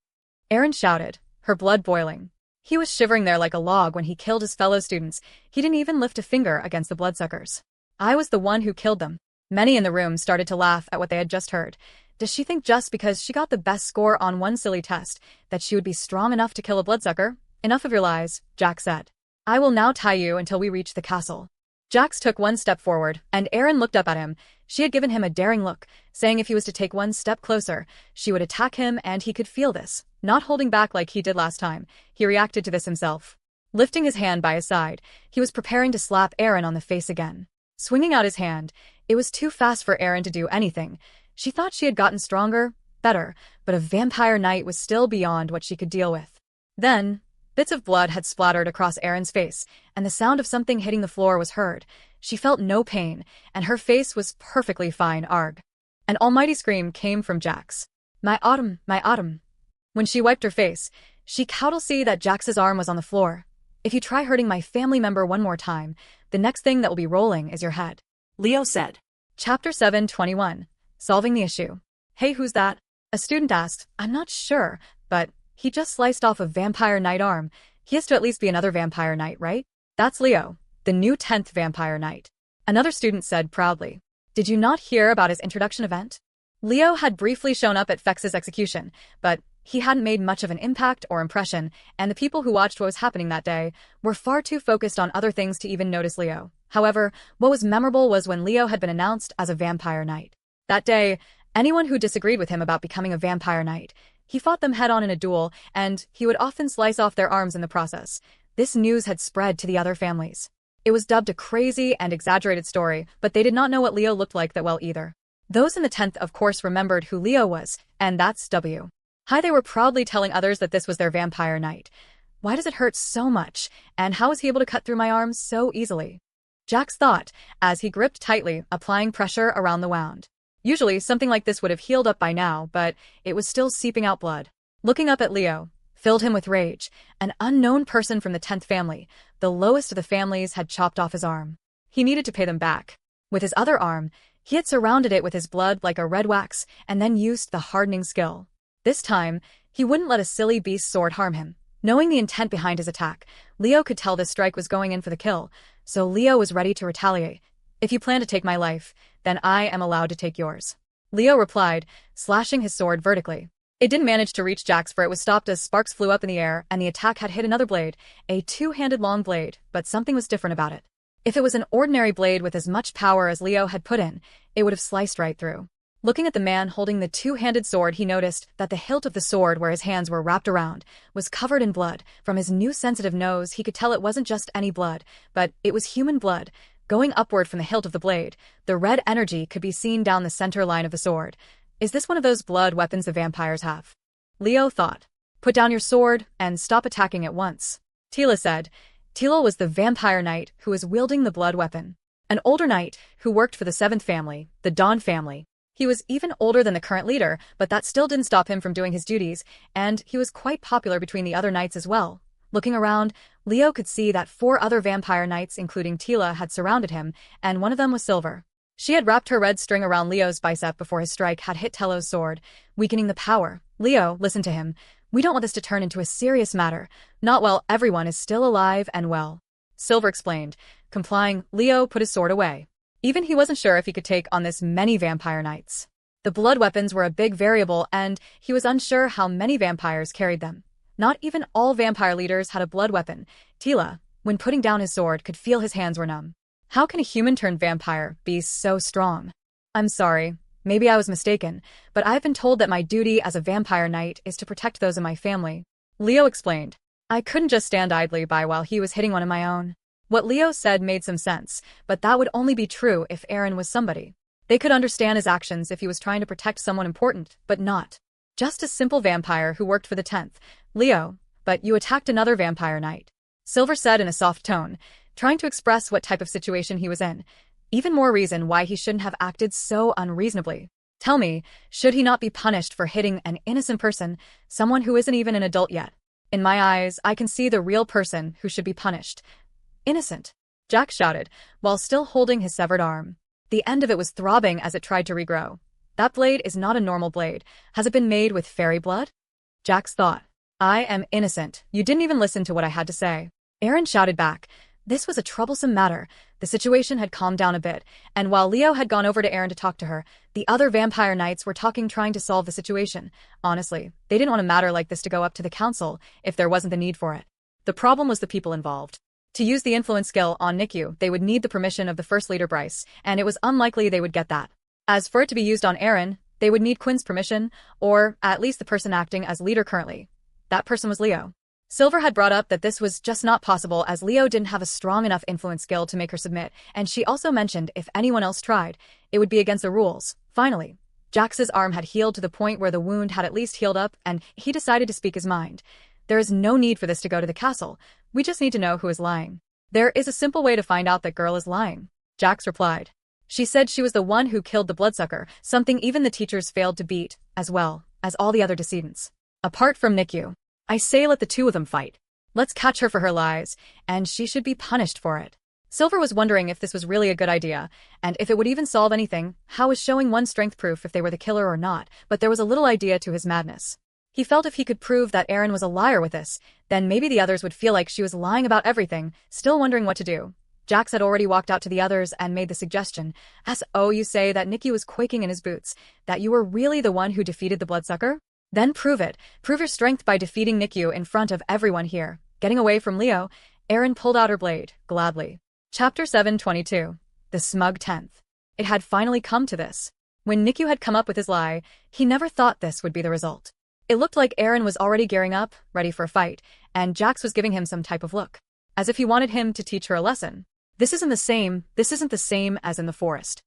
Aaron shouted, her blood boiling. He was shivering there like a log when he killed his fellow students. He didn't even lift a finger against the bloodsuckers. I was the one who killed them. Many in the room started to laugh at what they had just heard. Does she think just because she got the best score on one silly test that she would be strong enough to kill a bloodsucker? Enough of your lies, Jax said. I will now tie you until we reach the castle. Jax took one step forward, and Aaron looked up at him. She had given him a daring look, saying if he was to take one step closer, she would attack him, and he could feel this. Not holding back like he did last time, he reacted to this himself. Lifting his hand by his side, he was preparing to slap Aaron on the face again. Swinging out his hand, it was too fast for Aaron to do anything. She thought she had gotten stronger, better, but a vampire knight was still beyond what she could deal with. Then, bits of blood had splattered across Aaron's face, and the sound of something hitting the floor was heard. She felt no pain, and her face was perfectly fine. Arg. An almighty scream came from Jax. My autumn, my autumn. When she wiped her face, she could see that Jax's arm was on the floor. If you try hurting my family member one more time, the next thing that will be rolling is your head. Leo said. Chapter 7:21. Solving the issue. Hey, who's that? A student asked. I'm not sure, but he just sliced off a vampire knight arm. He has to at least be another vampire knight, right? That's Leo, the new 10th vampire knight. Another student said proudly. Did you not hear about his introduction event? Leo had briefly shown up at Fex's execution, but he hadn't made much of an impact or impression, and the people who watched what was happening that day were far too focused on other things to even notice Leo. However, what was memorable was when Leo had been announced as a vampire knight. That day, anyone who disagreed with him about becoming a vampire knight, he fought them head-on in a duel, and he would often slice off their arms in the process. This news had spread to the other families. It was dubbed a crazy and exaggerated story, but they did not know what Leo looked like that well either. Those in the 10th of course remembered who Leo was, and that's W. They were proudly telling others that this was their vampire knight. Why does it hurt so much, and how is he able to cut through my arms so easily? Jax thought, as he gripped tightly, applying pressure around the wound. Usually, something like this would have healed up by now, but it was still seeping out blood. Looking up at Leo filled him with rage. An unknown person from the 10th family, the lowest of the families, had chopped off his arm. He needed to pay them back. With his other arm, he had surrounded it with his blood like a red wax and then used the hardening skill. This time, he wouldn't let a silly beast's sword harm him. Knowing the intent behind his attack, Leo could tell this strike was going in for the kill, so Leo was ready to retaliate. If you plan to take my life, then I am allowed to take yours. Leo replied, slashing his sword vertically. It didn't manage to reach Jax, for it was stopped as sparks flew up in the air and the attack had hit another blade, a two-handed long blade, but something was different about it. If it was an ordinary blade with as much power as Leo had put in, it would have sliced right through. Looking at the man holding the two-handed sword, he noticed that the hilt of the sword, where his hands were wrapped around, was covered in blood. From his new sensitive nose, he could tell it wasn't just any blood, but it was human blood. Going upward from the hilt of the blade, the red energy could be seen down the center line of the sword. Is this one of those blood weapons the vampires have? Leo thought. Put down your sword and stop attacking at once, Tila said. Tila was the vampire knight who was wielding the blood weapon. An older knight who worked for the seventh family, the Dawn family. He was even older than the current leader, but that still didn't stop him from doing his duties, and he was quite popular between the other knights as well. Looking around, Leo could see that 4 other vampire knights, including Tila, had surrounded him, and one of them was Silver. She had wrapped her red string around Leo's bicep before his strike had hit Telo's sword, weakening the power. Leo, listen to him. We don't want this to turn into a serious matter. Not while everyone is still alive and well. Silver explained. Complying, Leo put his sword away. Even he wasn't sure if he could take on this many vampire knights. The blood weapons were a big variable, and he was unsure how many vampires carried them. Not even all vampire leaders had a blood weapon. Tila, when putting down his sword, could feel his hands were numb. How can a human-turned-vampire be so strong? I'm sorry, maybe I was mistaken, but I've been told that my duty as a vampire knight is to protect those in my family. Leo explained. I couldn't just stand idly by while he was hitting one of my own. What Leo said made some sense, but that would only be true if Aaron was somebody. They could understand his actions if he was trying to protect someone important, but not. Just a simple vampire who worked for the 10th. Leo, but you attacked another vampire knight. Silver said in a soft tone, trying to express what type of situation he was in. Even more reason why he shouldn't have acted so unreasonably. Tell me, should he not be punished for hitting an innocent person, someone who isn't even an adult yet? In my eyes, I can see the real person who should be punished. Innocent, Jax shouted, while still holding his severed arm. The end of it was throbbing as it tried to regrow. That blade is not a normal blade. Has it been made with fairy blood? Jax thought. I am innocent. You didn't even listen to what I had to say. Aaron shouted back. This was a troublesome matter. The situation had calmed down a bit, and while Leo had gone over to Aaron to talk to her, the other vampire knights were talking, trying to solve the situation. Honestly, they didn't want a matter like this to go up to the council if there wasn't the need for it. The problem was the people involved. To use the influence skill on Nikyu, they would need the permission of the first leader Bryce, and it was unlikely they would get that. As for it to be used on Aaron, they would need Quinn's permission, or at least the person acting as leader currently. That person was Leo. Silver had brought up that this was just not possible as Leo didn't have a strong enough influence skill to make her submit, and she also mentioned if anyone else tried, it would be against the rules. Finally, Jax's arm had healed to the point where the wound had at least healed up, and he decided to speak his mind. There is no need for this to go to the castle. We just need to know who is lying. There is a simple way to find out that girl is lying, Jax replied. She said she was the one who killed the bloodsucker, something even the teachers failed to beat, as well as all the other decedents. Apart from Nikyu. I say let the 2 of them fight. Let's catch her for her lies, and she should be punished for it. Silver was wondering if this was really a good idea, and if it would even solve anything. How was showing one strength proof if they were the killer or not, but there was a little idea to his madness. He felt if he could prove that Aaron was a liar with this, then maybe the others would feel like she was lying about everything, still wondering what to do. Jax had already walked out to the others and made the suggestion. Oh, you say that Nikyu was quaking in his boots, that you were really the one who defeated the bloodsucker? Then prove it. Prove your strength by defeating Nikyu in front of everyone here. Getting away from Leo, Aaron pulled out her blade, gladly. Chapter 722. The Smug 10th. It had finally come to this. When Nikyu had come up with his lie, he never thought this would be the result. It looked like Aaron was already gearing up, ready for a fight, and Jax was giving him some type of look. As if he wanted him to teach her a lesson. This isn't the same as in the forest.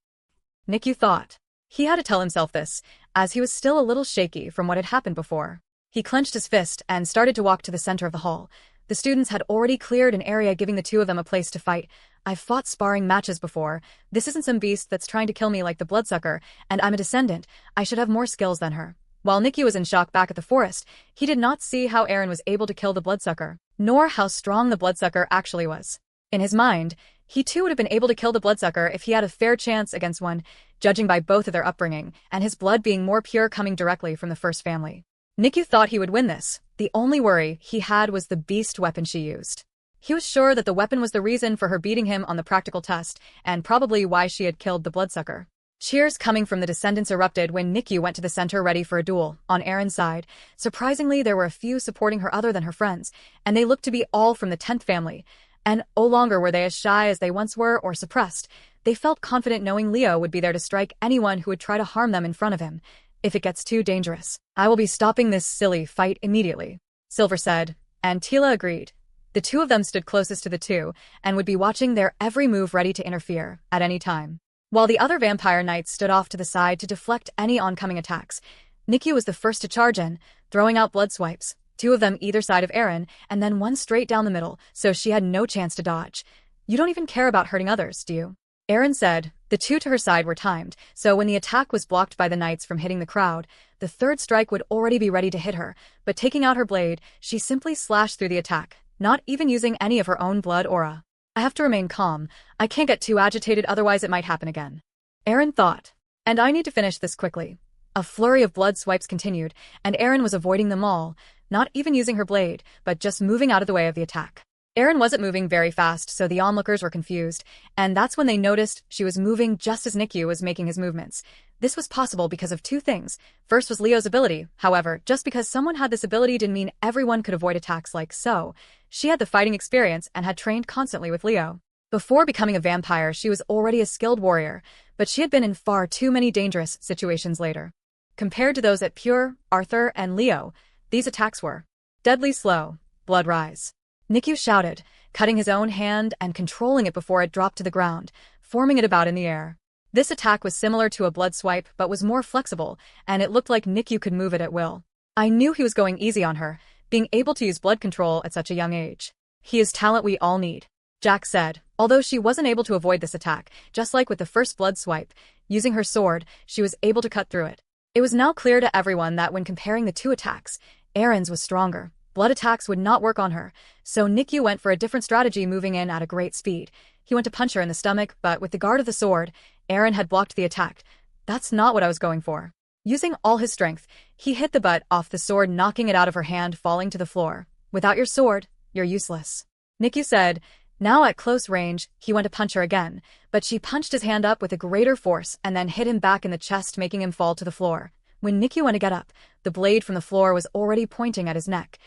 Nikyu thought. He had to tell himself this, as he was still a little shaky from what had happened before. He clenched his fist and started to walk to the center of the hall. The students had already cleared an area, giving the 2 of them a place to fight. I've fought sparring matches before. This isn't some beast that's trying to kill me like the bloodsucker, and I'm a descendant. I should have more skills than her. While Nikyu was in shock back at the forest, he did not see how Aaron was able to kill the bloodsucker, nor how strong the bloodsucker actually was. In his mind, he too would have been able to kill the bloodsucker if he had a fair chance against one, judging by both of their upbringing, and his blood being more pure coming directly from the first family. Nikyu thought he would win this. The only worry he had was the beast weapon she used. He was sure that the weapon was the reason for her beating him on the practical test, and probably why she had killed the bloodsucker. Cheers coming from the descendants erupted when Nikki went to the center ready for a duel. On Erin's side, surprisingly there were a few supporting her other than her friends, and they looked to be all from the 10th family. And no longer were they as shy as they once were or suppressed. They felt confident knowing Leo would be there to strike anyone who would try to harm them in front of him. If it gets too dangerous, I will be stopping this silly fight immediately, Silver said, and Tila agreed. The two of them stood closest to the two and would be watching their every move ready to interfere at any time. While the other vampire knights stood off to the side to deflect any oncoming attacks, Nikki was the first to charge in, throwing out blood swipes, 2 of them either side of Erin, and then 1 straight down the middle, so she had no chance to dodge. You don't even care about hurting others, do you? Erin said. The 2 to her side were timed, so when the attack was blocked by the knights from hitting the crowd, the 3rd strike would already be ready to hit her, but taking out her blade, she simply slashed through the attack, not even using any of her own blood aura. I have to remain calm. I can't get too agitated, otherwise it might happen again, Erin thought. And I need to finish this quickly. A flurry of blood swipes continued, and Erin was avoiding them all, not even using her blade, but just moving out of the way of the attack. Erin wasn't moving very fast, so the onlookers were confused, and that's when they noticed she was moving just as Nikki was making his movements. This was possible because of 2 things. First was Leo's ability. However, just because someone had this ability didn't mean everyone could avoid attacks like so. She had the fighting experience and had trained constantly with Leo. Before becoming a vampire, she was already a skilled warrior, but she had been in far too many dangerous situations later. Compared to those at Pure, Arthur, and Leo, these attacks were deadly slow. Blood rise. Nikki shouted, cutting his own hand and controlling it before it dropped to the ground, forming it about in the air. This attack was similar to a blood swipe but was more flexible, and it looked like Nikki could move it at will. I knew he was going easy on her, being able to use blood control at such a young age. He is talent we all need, Jack said, although she wasn't able to avoid this attack, just like with the first blood swipe. Using her sword, she was able to cut through it. It was now clear to everyone that when comparing the 2 attacks, Erin's was stronger. Blood attacks would not work on her, so Nikki went for a different strategy, moving in at a great speed. He went to punch her in the stomach, but with the guard of the sword, Erin had blocked the attack. That's not what I was going for. Using all his strength, he hit the butt off the sword, knocking it out of her hand, falling to the floor. Without your sword, you're useless, Nikki said. Now at close range, he went to punch her again, but she punched his hand up with a greater force and then hit him back in the chest, making him fall to the floor. When Nikki went to get up, the blade from the floor was already pointing at his neck.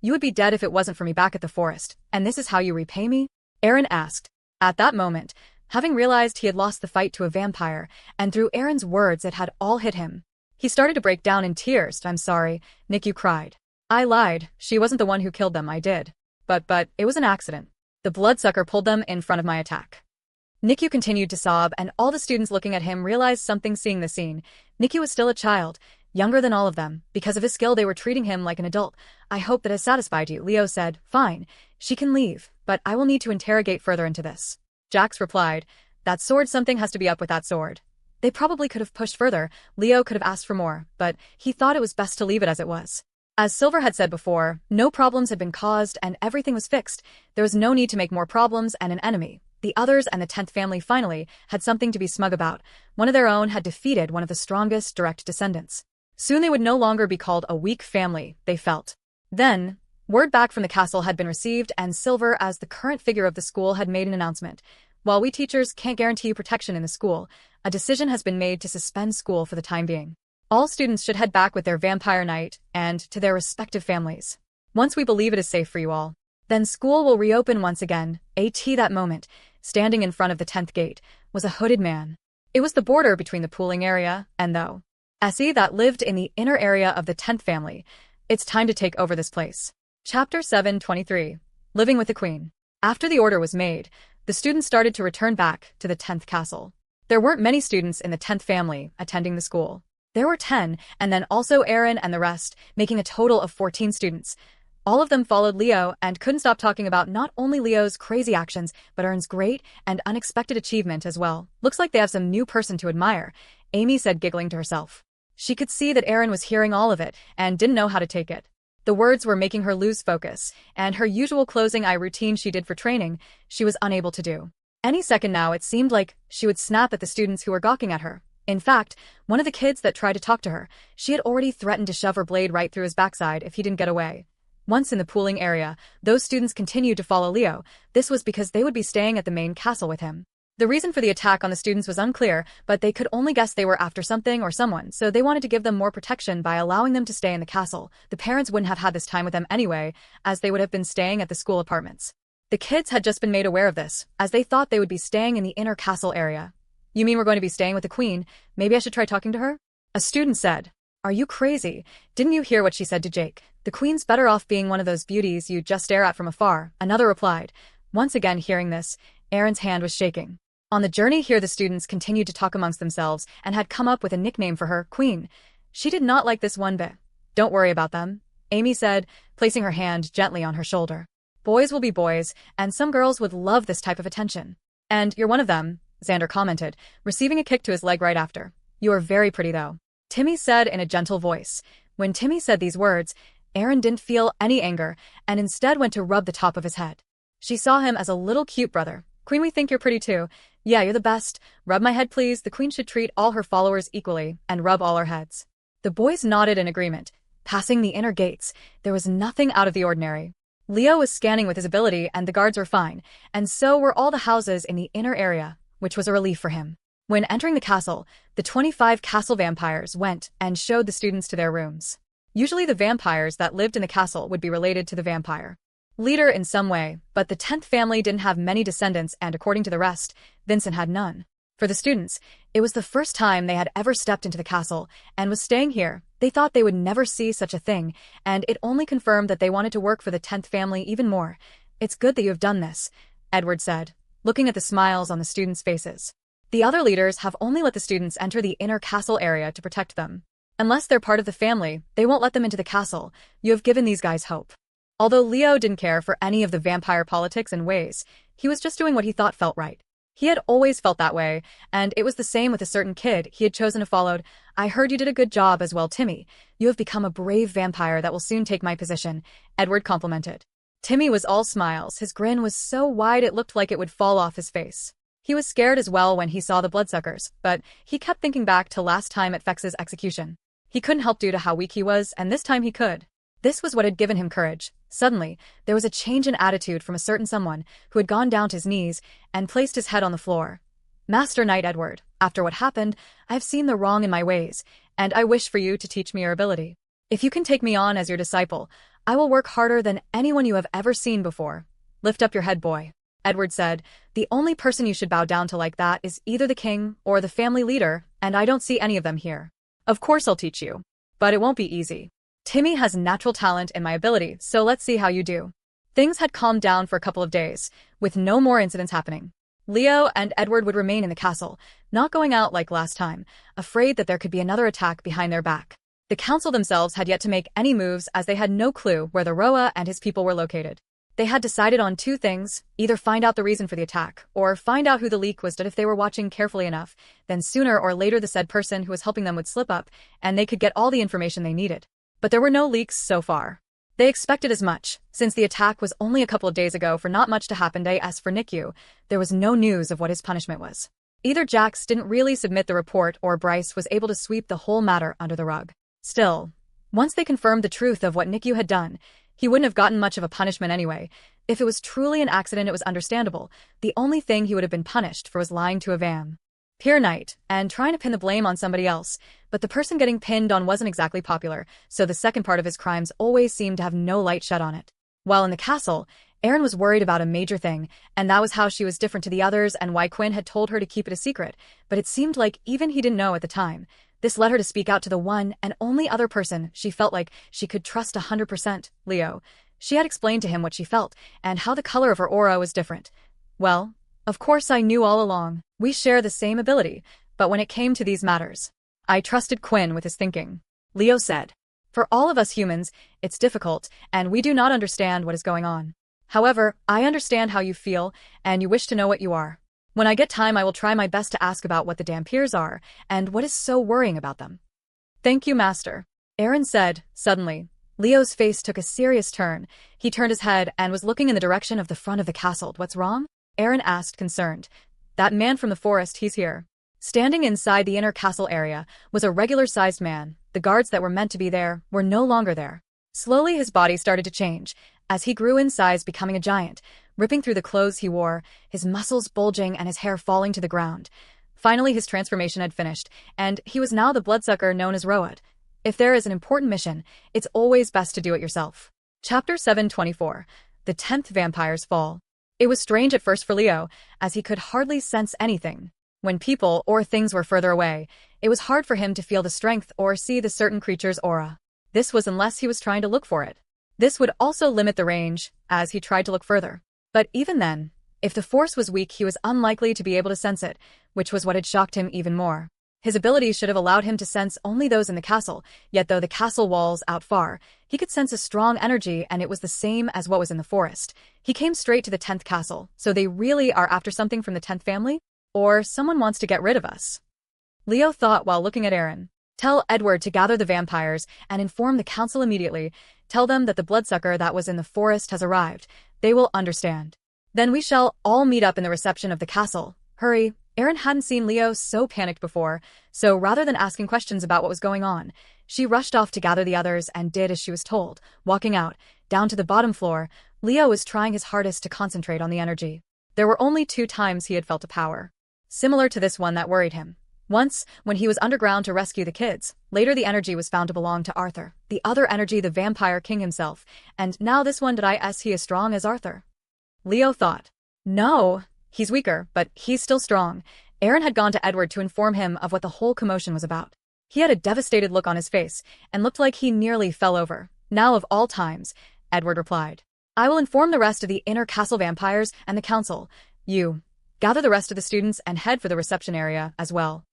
You would be dead if it wasn't for me back at the forest, and this is how you repay me? Erin asked. At that moment, having realized he had lost the fight to a vampire, and through Erin's words it had all hit him. He started to break down in tears. I'm sorry, Nikki cried. I lied. She wasn't the one who killed them, I did. But, it was an accident. The bloodsucker pulled them in front of my attack. Nikki continued to sob, and all the students looking at him realized something seeing the scene. Nikki was still a child, younger than all of them. Because of his skill, they were treating him like an adult. I hope that has satisfied you, Leo said. Fine, she can leave, but I will need to interrogate further into this. Jax replied, that sword, something has to be up with that sword. They probably could have pushed further. Leo could have asked for more, but he thought it was best to leave it as it was. As Silver had said before, no problems had been caused and everything was fixed. There was no need to make more problems and an enemy. The others and the 10th family finally had something to be smug about. One of their own had defeated one of the strongest direct descendants. Soon they would no longer be called a weak family, they felt. Then, word back from the castle had been received, and Silver, as the current figure of the school, had made an announcement. While we teachers can't guarantee you protection in the school, a decision has been made to suspend school for the time being. All students should head back with their vampire knight and to their respective families. Once we believe it is safe for you all, then school will reopen once again. That moment, standing in front of the 10th gate, was a hooded man. It was the border between the pooling area and the SE that lived in the inner area of the 10th family. It's time to take over this place. Chapter 723. Living with the Queen. After the order was made, the students started to return back to the 10th castle. There weren't many students in the 10th family attending the school. There were 10, and then also Erin and the rest, making a total of 14 students. All of them followed Leo and couldn't stop talking about not only Leo's crazy actions, but Erin's great and unexpected achievement as well. Looks like they have some new person to admire, Amy said, giggling to herself. She could see that Erin was hearing all of it and didn't know how to take it. The words were making her lose focus, and her usual closing eye routine she did for training, she was unable to do. Any second now it seemed like she would snap at the students who were gawking at her. In fact, one of the kids that tried to talk to her, she had already threatened to shove her blade right through his backside if he didn't get away. Once in the pooling area, those students continued to follow Leo. This was because they would be staying at the main castle with him. The reason for the attack on the students was unclear, but they could only guess they were after something or someone, so they wanted to give them more protection by allowing them to stay in the castle. The parents wouldn't have had this time with them anyway, as they would have been staying at the school apartments. The kids had just been made aware of this, as they thought they would be staying in the inner castle area. "You mean we're going to be staying with the queen? Maybe I should try talking to her?" A student said. "Are you crazy? Didn't you hear what she said to Jake? The queen's better off being one of those beauties you just stare at from afar," another replied. Once again hearing this, Aaron's hand was shaking. On the journey here, the students continued to talk amongst themselves and had come up with a nickname for her, Queen. She did not like this one bit. "Don't worry about them," Amy said, placing her hand gently on her shoulder. "Boys will be boys, and some girls would love this type of attention. And you're one of them," Xander commented, receiving a kick to his leg right after. "You are very pretty, though," Timmy said in a gentle voice. When Timmy said these words, Aaron didn't feel any anger and instead went to rub the top of his head. She saw him as a little cute brother. "Queen, we think you're pretty too. Yeah, you're the best. Rub my head, please." The queen should treat all her followers equally and rub all our heads. The boys nodded in agreement. Passing the inner gates, there was nothing out of the ordinary. Leo was scanning with his ability and the guards were fine, and so were all the houses in the inner area, which was a relief for him. When entering the castle, the 25 castle vampires went and showed the students to their rooms. Usually the vampires that lived in the castle would be related to the vampire leader in some way, but the 10th family didn't have many descendants and according to the rest, Vincent had none. For the students, it was the first time they had ever stepped into the castle and was staying here. They thought they would never see such a thing, and it only confirmed that they wanted to work for the 10th family even more. "It's good that you have done this," Edward said, looking at the smiles on the students' faces. "The other leaders have only let the students enter the inner castle area to protect them. Unless they're part of the family, they won't let them into the castle. You have given these guys hope." Although Leo didn't care for any of the vampire politics and ways, he was just doing what he thought felt right. He had always felt that way, and it was the same with a certain kid he had chosen to follow. "I heard you did a good job as well, Timmy. You have become a brave vampire that will soon take my position," Edward complimented. Timmy was all smiles. His grin was so wide it looked like it would fall off his face. He was scared as well when he saw the bloodsuckers, but he kept thinking back to last time at Fex's execution. He couldn't help due to how weak he was, and this time he could. This was what had given him courage. Suddenly, there was a change in attitude from a certain someone who had gone down to his knees and placed his head on the floor. "Master Knight Edward, after what happened, I have seen the wrong in my ways, and I wish for you to teach me your ability. If you can take me on as your disciple, I will work harder than anyone you have ever seen before. Lift up your head, boy," Edward said. "The only person you should bow down to like that is either the king or the family leader, and I don't see any of them here. Of course I'll teach you, but it won't be easy. Timmy has natural talent in my ability, so let's see how you do." Things had calmed down for a couple of days, with no more incidents happening. Leo and Edward would remain in the castle, not going out like last time, afraid that there could be another attack behind their back. The council themselves had yet to make any moves as they had no clue where the Roa and his people were located. They had decided on two things: either find out the reason for the attack, or find out who the leak was. That if they were watching carefully enough, then sooner or later the said person who was helping them would slip up, and they could get all the information they needed. But there were no leaks so far. They expected as much, since the attack was only a couple of days ago. For not much to happen. As for Nikyu, there was no news of what his punishment was. Either Jax didn't really submit the report or Bryce was able to sweep the whole matter under the rug. Still, once they confirmed the truth of what Nikyu had done, he wouldn't have gotten much of a punishment anyway. If it was truly an accident, it was understandable. The only thing he would have been punished for was lying to a vampire knight and trying to pin the blame on somebody else, but the person getting pinned on wasn't exactly popular, so the second part of his crimes always seemed to have no light shed on it. While in the castle, Aaron was worried about a major thing, and that was how she was different to the others and why Quinn had told her to keep it a secret, but it seemed like even he didn't know at the time. This led her to speak out to the one and only other person she felt like she could trust 100%, Leo. She had explained to him what she felt, and how the color of her aura was different. "Well, of course I knew all along. We share the same ability, but when it came to these matters, I trusted Quinn with his thinking," Leo said. "For all of us humans, it's difficult, and we do not understand what is going on. However, I understand how you feel, and you wish to know what you are. When I get time, I will try my best to ask about what the Dampiers are, and what is so worrying about them." "Thank you, Master," Aaron said, suddenly. Leo's face took a serious turn. He turned his head and was looking in the direction of the front of the castle. "What's wrong?" Aaron asked, concerned. "That man from the forest, he's here." Standing inside the inner castle area was a regular-sized man. The guards that were meant to be there were no longer there. Slowly his body started to change, as he grew in size, becoming a giant, ripping through the clothes he wore, his muscles bulging and his hair falling to the ground. Finally, his transformation had finished, and he was now the bloodsucker known as Road. If there is an important mission, it's always best to do it yourself. Chapter 724. The 10th Vampire's Fall. It was strange at first for Leo, as he could hardly sense anything. When people or things were further away, it was hard for him to feel the strength or see the certain creature's aura. This was unless he was trying to look for it. This would also limit the range, as he tried to look further. But even then, if the force was weak, he was unlikely to be able to sense it, which was what had shocked him even more. His abilities should have allowed him to sense only those in the castle, yet though the castle walls out far, he could sense a strong energy, and it was the same as what was in the forest. He came straight to the 10th castle, so they really are after something from the 10th family? Or someone wants to get rid of us? Leo thought while looking at Aaron. Tell Edward to gather the vampires and inform the council immediately. Tell them that the bloodsucker that was in the forest has arrived. They will understand. Then we shall all meet up in the reception of the castle. Hurry. Aaron hadn't seen Leo so panicked before, so rather than asking questions about what was going on, she rushed off to gather the others and did as she was told. Walking out, down to the bottom floor, Leo was trying his hardest to concentrate on the energy. There were only 2 times he had felt a power similar to this one that worried him. Once, when he was underground to rescue the kids. Later the energy was found to belong to Arthur. The other energy the vampire king himself. And now this one, did he as strong as Arthur? Leo thought. No, he's weaker, but he's still strong. Aaron had gone to Edward to inform him of what the whole commotion was about. He had a devastated look on his face, and looked like he nearly fell over. Now of all times, Edward replied. I will inform the rest of the inner castle vampires and the council. You gather the rest of the students and head for the reception area as well.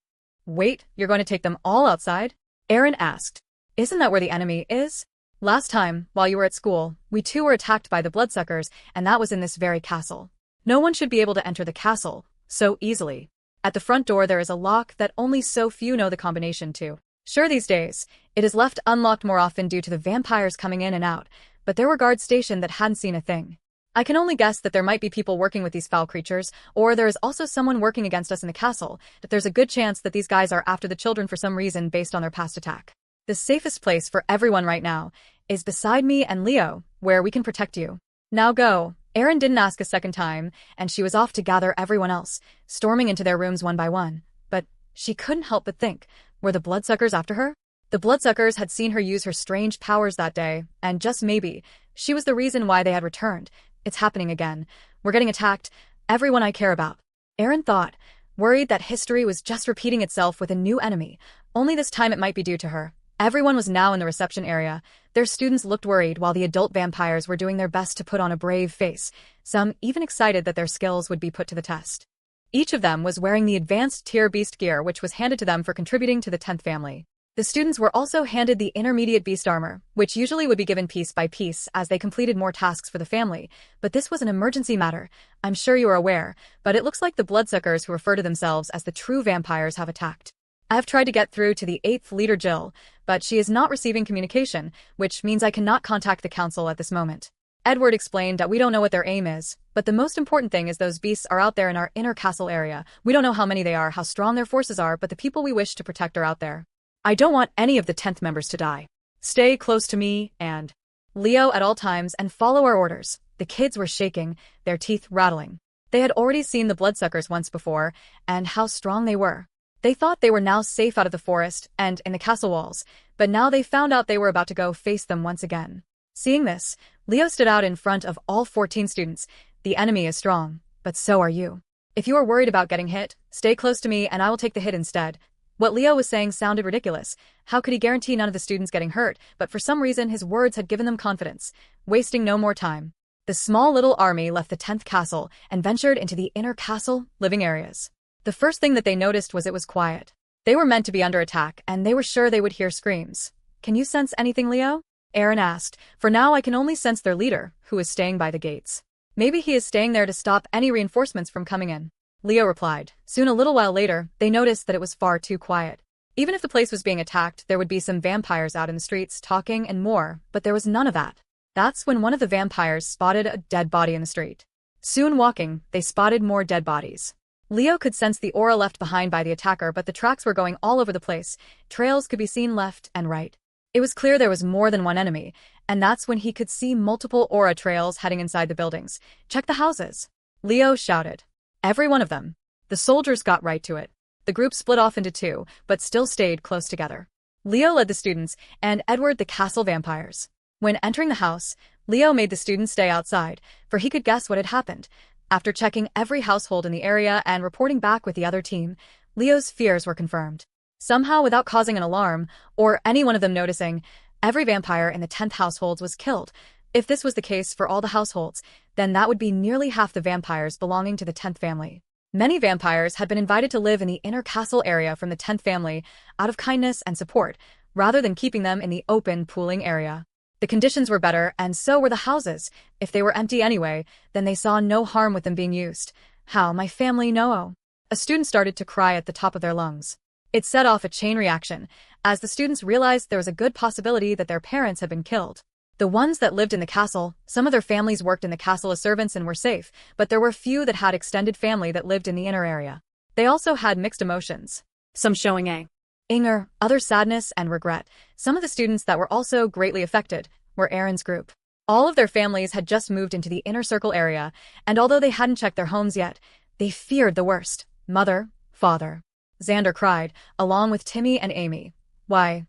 Wait, you're going to take them all outside? Aaron asked. Isn't that where the enemy is? Last time, while you were at school, we too were attacked by the bloodsuckers, and that was in this very castle. No one should be able to enter the castle so easily. At the front door there is a lock that only so few know the combination to. Sure, these days, it is left unlocked more often due to the vampires coming in and out, but there were guards stationed that hadn't seen a thing. I can only guess that there might be people working with these foul creatures, or there is also someone working against us in the castle, that there's a good chance that these guys are after the children for some reason based on their past attack. The safest place for everyone right now is beside me and Leo, where we can protect you. Now go. Aaron didn't ask a second time, and she was off to gather everyone else, storming into their rooms one by one. But she couldn't help but think, were the bloodsuckers after her? The bloodsuckers had seen her use her strange powers that day, and just maybe, she was the reason why they had returned. It's happening again. We're getting attacked. Everyone I care about. Aaron thought, worried that history was just repeating itself with a new enemy. Only this time it might be due to her. Everyone was now in the reception area. Their students looked worried while the adult vampires were doing their best to put on a brave face, some even excited that their skills would be put to the test. Each of them was wearing the advanced tier beast gear which was handed to them for contributing to the 10th family. The students were also handed the intermediate beast armor, which usually would be given piece by piece as they completed more tasks for the family, but this was an emergency matter. I'm sure you are aware, but it looks like the bloodsuckers who refer to themselves as the true vampires have attacked. I have tried to get through to the 8th leader Jill, but she is not receiving communication, which means I cannot contact the council at this moment. Edward explained that we don't know what their aim is, but the most important thing is those beasts are out there in our inner castle area. We don't know how many they are, how strong their forces are, but the people we wish to protect are out there. I don't want any of the 10th members to die. Stay close to me and Leo at all times and follow our orders. The kids were shaking, their teeth rattling. They had already seen the bloodsuckers once before, and how strong they were. They thought they were now safe out of the forest and in the castle walls, but now they found out they were about to go face them once again. Seeing this, Leo stood out in front of all 14 students. The enemy is strong, but so are you. If you are worried about getting hit, stay close to me and I will take the hit instead. What Leo was saying sounded ridiculous. How could he guarantee none of the students getting hurt? But for some reason his words had given them confidence. Wasting no more time, the small little army left the 10th castle and ventured into the inner castle living areas. The first thing that they noticed was it was quiet. They were meant to be under attack, and they were sure they would hear screams. Can you sense anything, Leo? Aaron asked. For now I can only sense their leader, who is staying by the gates. Maybe he is staying there to stop any reinforcements from coming in. Leo replied. Soon, a little while later, they noticed that it was far too quiet. Even if the place was being attacked, there would be some vampires out in the streets talking and more, but there was none of that. That's when one of the vampires spotted a dead body in the street. Soon walking, they spotted more dead bodies. Leo could sense the aura left behind by the attacker, but the tracks were going all over the place. Trails could be seen left and right. It was clear there was more than one enemy, and that's when he could see multiple aura trails heading inside the buildings. Check the houses. Leo shouted. Every one of them. The soldiers got right to it. The group split off into two, but still stayed close together. Leo led the students, and Edward the castle vampires. When entering the house, Leo made the students stay outside, for he could guess what had happened. After checking every household in the area and reporting back with the other team, Leo's fears were confirmed. Somehow, without causing an alarm, or any one of them noticing, every vampire in the 10th household was killed. If this was the case for all the households, then that would be nearly half the vampires belonging to the 10th family. Many vampires had been invited to live in the inner castle area from the 10th family out of kindness and support, rather than keeping them in the open, pooling area. The conditions were better, and so were the houses. If they were empty anyway, then they saw no harm with them being used. How my family know? A student started to cry at the top of their lungs. It set off a chain reaction, as the students realized there was a good possibility that their parents had been killed. The ones that lived in the castle, some of their families worked in the castle as servants and were safe, but there were few that had extended family that lived in the inner area. They also had mixed emotions. Some showing anger, others sadness and regret. Some of the students that were also greatly affected were Aaron's group. All of their families had just moved into the inner circle area, and although they hadn't checked their homes yet, they feared the worst. Mother, father. Xander cried, along with Timmy and Amy. Why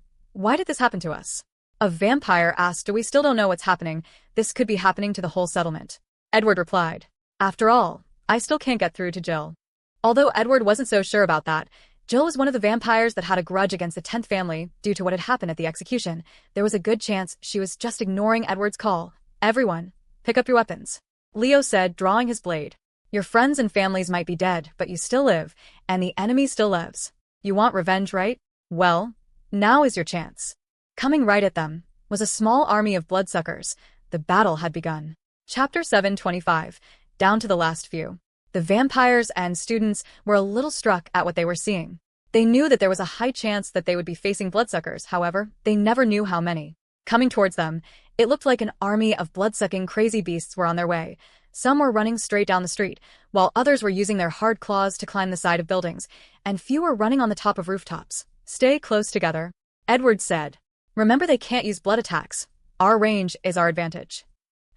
did this happen to us? A vampire asked. We still don't know what's happening. This could be happening to the whole settlement. Edward replied. After all, I still can't get through to Jill. Although Edward wasn't so sure about that, Jill was one of the vampires that had a grudge against the 10th family due to what had happened at the execution. There was a good chance she was just ignoring Edward's call. Everyone, pick up your weapons. Leo said, drawing his blade. Your friends and families might be dead, but you still live, and the enemy still lives. You want revenge, right? Well, now is your chance. Coming right at them was a small army of bloodsuckers. The battle had begun. Chapter 725. Down to the last few. The vampires and students were a little struck at what they were seeing. They knew that there was a high chance that they would be facing bloodsuckers, however, they never knew how many. Coming towards them, it looked like an army of blood-sucking crazy beasts were on their way. Some were running straight down the street, while others were using their hard claws to climb the side of buildings, and few were running on the top of rooftops. Stay close together, Edward said. Remember, they can't use blood attacks. Our range is our advantage.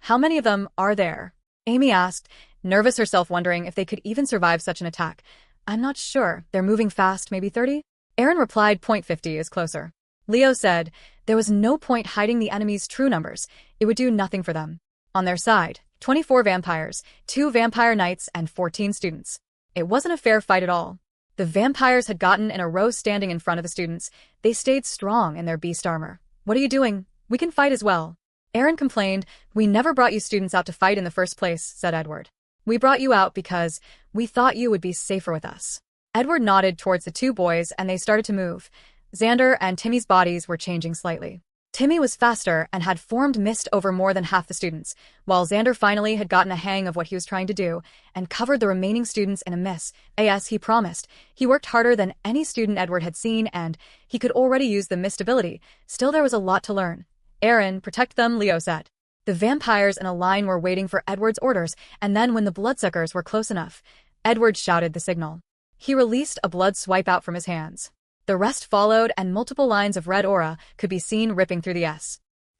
How many of them are there? Amy asked, nervous herself, wondering if they could even survive such an attack. I'm not sure. They're moving fast, maybe 30? Aaron replied, point 50 is closer. Leo said, there was no point hiding the enemy's true numbers. It would do nothing for them. On their side, 24 vampires, 2 vampire knights, and 14 students. It wasn't a fair fight at all. The vampires had gotten in a row standing in front of the students. They stayed strong in their beast armor. What are you doing? We can fight as well. Aaron complained. We never brought you students out to fight in the first place, said Edward. We brought you out because we thought you would be safer with us. Edward nodded towards the 2 boys and they started to move. Xander and Timmy's bodies were changing slightly. Timmy was faster and had formed mist over more than half the students, while Xander finally had gotten a hang of what he was trying to do and covered the remaining students in a mist, as he promised. He worked harder than any student Edward had seen, and he could already use the mist ability. Still, there was a lot to learn. Aaron, protect them, Leo said. The vampires in a line were waiting for Edward's orders, and then when the bloodsuckers were close enough, Edward shouted the signal. He released a blood swipe out from his hands. The rest followed, and multiple lines of red aura could be seen ripping through the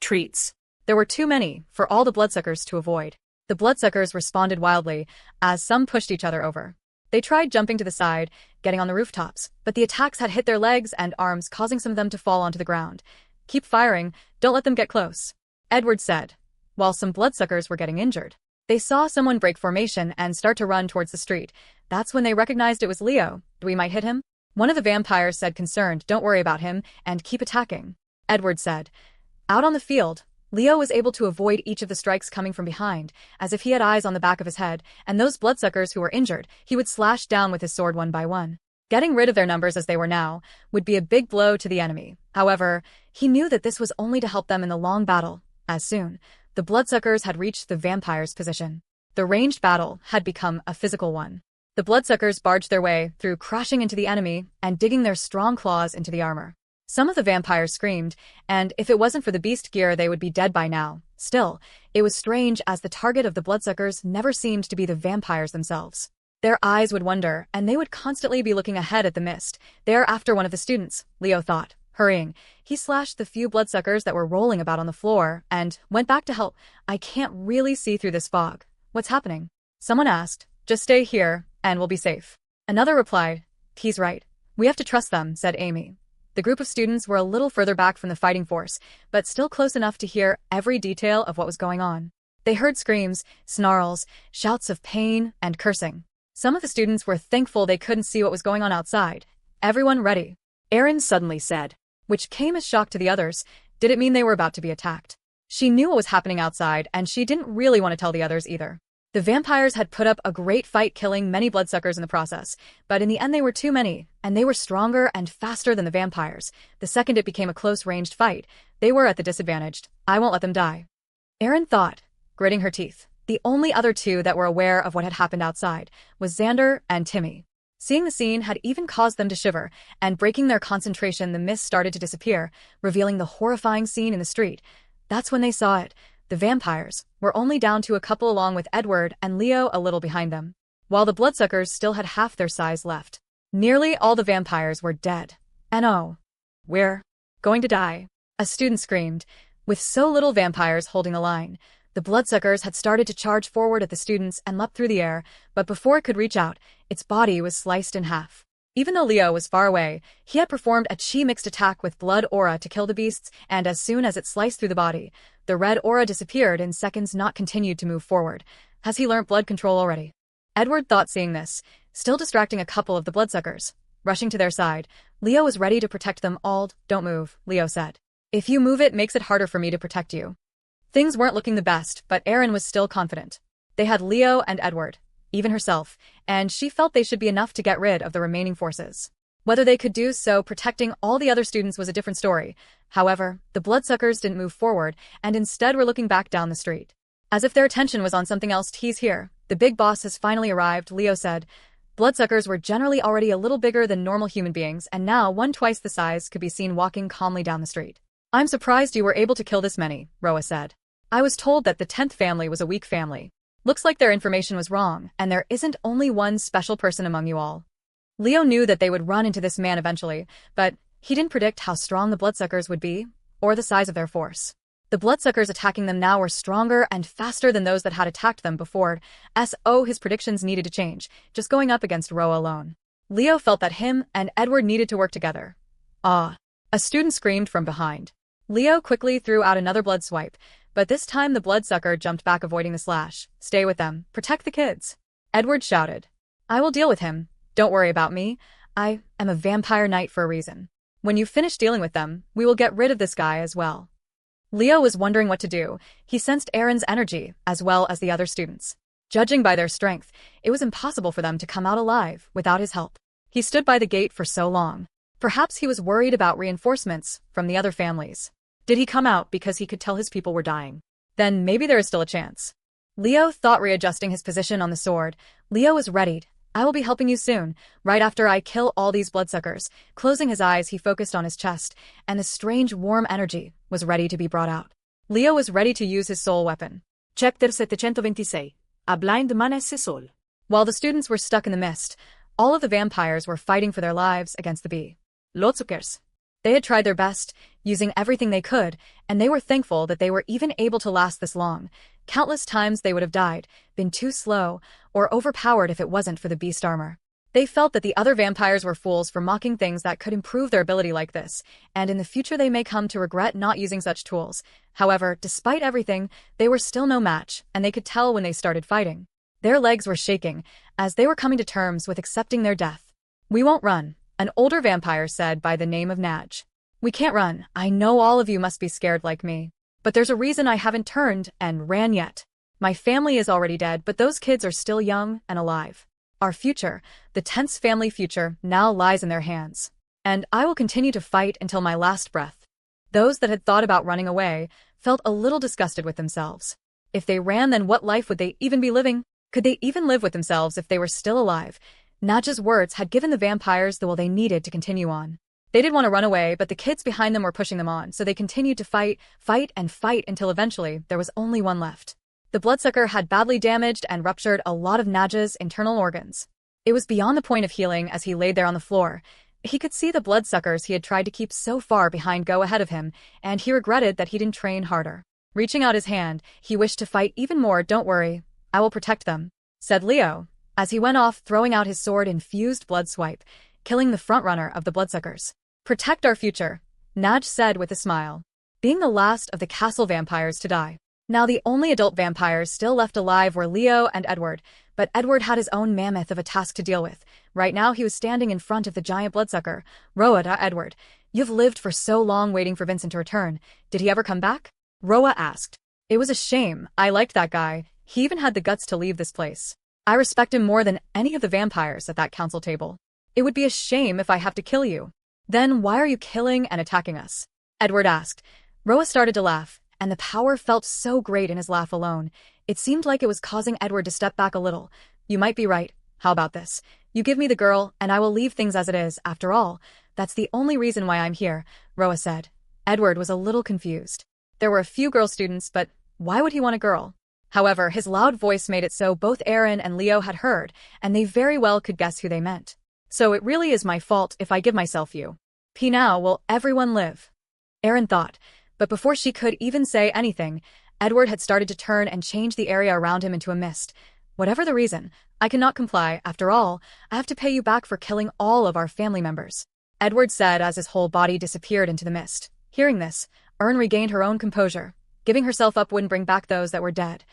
treats. There were too many for all the bloodsuckers to avoid. The bloodsuckers responded wildly, as some pushed each other over. They tried jumping to the side, getting on the rooftops, but the attacks had hit their legs and arms, causing some of them to fall onto the ground. Keep firing, don't let them get close, Edward said. While some bloodsuckers were getting injured, they saw someone break formation and start to run towards the street. That's when they recognized it was Leo. We might hit him? One of the vampires said, concerned. Don't worry about him, and keep attacking, Edward said. Out on the field, Leo was able to avoid each of the strikes coming from behind, as if he had eyes on the back of his head, and those bloodsuckers who were injured, he would slash down with his sword one by one. Getting rid of their numbers as they were now would be a big blow to the enemy. However, he knew that this was only to help them in the long battle, as soon the bloodsuckers had reached the vampire's position. The ranged battle had become a physical one. The bloodsuckers barged their way through, crashing into the enemy and digging their strong claws into the armor. Some of the vampires screamed, and if it wasn't for the beast gear they would be dead by now. Still, it was strange as the target of the bloodsuckers never seemed to be the vampires themselves. Their eyes would wander, and they would constantly be looking ahead at the mist. They're after one of the students, Leo thought. Hurrying, he slashed the few bloodsuckers that were rolling about on the floor and went back to help. I can't really see through this fog. What's happening? Someone asked. Just stay here, and we'll be safe. Another replied. He's right. We have to trust them, said Amy. The group of students were a little further back from the fighting force, but still close enough to hear every detail of what was going on. They heard screams, snarls, shouts of pain, and cursing. Some of the students were thankful they couldn't see what was going on outside. Everyone ready, Erin suddenly said. which came as shock to the others. Did it mean they were about to be attacked? She knew what was happening outside, and she didn't really want to tell the others either. The vampires had put up a great fight, killing many bloodsuckers in the process, but in the end they were too many, and they were stronger and faster than the vampires. The second it became a close-ranged fight, they were at the disadvantage. I won't let them die, Erin thought, gritting her teeth. The only other two that were aware of what had happened outside was Xander and Timmy. Seeing the scene had even caused them to shiver, and breaking their concentration, the mist started to disappear, revealing the horrifying scene in the street. That's when they saw it. The vampires were only down to a couple, along with Edward and Leo a little behind them, while the bloodsuckers still had half their size left. Nearly all the vampires were dead. And oh, we're going to die, a student screamed. With so little vampires holding the line, the bloodsuckers had started to charge forward at the students and leapt through the air, but before it could reach out, its body was sliced in half. Even though Leo was far away, he had performed a chi-mixed attack with blood aura to kill the beasts, and as soon as it sliced through the body, the red aura disappeared in seconds, not continued to move forward. Has he learnt blood control already? Edward thought, seeing this, still distracting a couple of the bloodsuckers. Rushing to their side, Leo was ready to protect them all. Don't move, Leo said. If you move, it makes it harder for me to protect you. Things weren't looking the best, but Erin was still confident. They had Leo and Edward, even herself, and she felt they should be enough to get rid of the remaining forces. Whether they could do so protecting all the other students was a different story. However, the bloodsuckers didn't move forward, and instead were looking back down the street. As if their attention was on something else. He's here. The big boss has finally arrived, Leo said. Bloodsuckers were generally already a little bigger than normal human beings, and now one twice the size could be seen walking calmly down the street. I'm surprised you were able to kill this many, Roa said. I was told that the 10th family was a weak family. Looks like their information was wrong, and there isn't only one special person among you all. Leo knew that they would run into this man eventually, but he didn't predict how strong the bloodsuckers would be, or the size of their force. The bloodsuckers attacking them now were stronger and faster than those that had attacked them before. His predictions needed to change, just going up against Roa alone. Leo felt that him and Edward needed to work together. Ah! A student screamed from behind. Leo quickly threw out another blood swipe, but this time the bloodsucker jumped back, avoiding the slash. Stay with them. Protect the kids, Edward shouted. I will deal with him. Don't worry about me. I am a vampire knight for a reason. When you finish dealing with them, we will get rid of this guy as well. Leo was wondering what to do. He sensed Erin's energy, as well as the other students. Judging by their strength, it was impossible for them to come out alive without his help. He stood by the gate for so long. Perhaps he was worried about reinforcements from the other families. Did he come out because he could tell his people were dying? Then maybe there is still a chance. Leo thought, readjusting his position on the sword. Leo was readied. I will be helping you soon, right after I kill all these bloodsuckers. Closing his eyes, he focused on his chest, and the strange warm energy was ready to be brought out. Leo was ready to use his soul weapon. Chapter 726. A blind man's soul. While the students were stuck in the mist, all of the vampires were fighting for their lives against the bee. Bloodsuckers. They had tried their best, using everything they could, and they were thankful that they were even able to last this long. Countless times they would have died, been too slow, or overpowered if it wasn't for the beast armor. They felt that the other vampires were fools for mocking things that could improve their ability like this, and in the future they may come to regret not using such tools. However, despite everything, they were still no match, and they could tell when they started fighting. Their legs were shaking, as they were coming to terms with accepting their death. We won't run, an older vampire said by the name of Naj. We can't run. I know all of you must be scared like me. But there's a reason I haven't turned and ran yet. My family is already dead, but those kids are still young and alive. Our future, the 10th family future, now lies in their hands. And I will continue to fight until my last breath. Those that had thought about running away felt a little disgusted with themselves. If they ran, then what life would they even be living? Could they even live with themselves if they were still alive? Naj's words had given the vampires the will they needed to continue on. They did want to run away, but the kids behind them were pushing them on, so they continued to fight until eventually there was only one left. The bloodsucker had badly damaged and ruptured a lot of Naj's internal organs. It was beyond the point of healing as he laid there on the floor. He could see the bloodsuckers he had tried to keep so far behind go ahead of him, and he regretted that he didn't train harder. Reaching out his hand, he wished to fight even more. "Don't worry, I will protect them," said Leo, as he went off throwing out his sword-infused blood swipe, killing the frontrunner of the bloodsuckers. "Protect our future," Naj said with a smile. Being the last of the castle vampires to die. Now the only adult vampires still left alive were Leo and Edward, but Edward had his own mammoth of a task to deal with. Right now he was standing in front of the giant bloodsucker. "Roa, Edward, you've lived for so long waiting for Vincent to return. Did he ever come back?" Roa asked. "It was a shame. I liked that guy. He even had the guts to leave this place. I respect him more than any of the vampires at that council table. It would be a shame if I have to kill you." "Then why are you killing and attacking us?" Edward asked. Roa started to laugh, and the power felt so great in his laugh alone. It seemed like it was causing Edward to step back a little. "You might be right. How about this? You give me the girl, and I will leave things as it is. After all, that's the only reason why I'm here," Roa said. Edward was a little confused. There were a few girl students, but why would he want a girl? However, his loud voice made it so both Aaron and Leo had heard, and they very well could guess who they meant. "So it really is my fault if I give myself you. Now will everyone live?" Aaron thought, but before she could even say anything, Edward had started to turn and change the area around him into a mist. "Whatever the reason, I cannot comply. After all, I have to pay you back for killing all of our family members," Edward said as his whole body disappeared into the mist. Hearing this, Ern regained her own composure. Giving herself up wouldn't bring back those that were dead.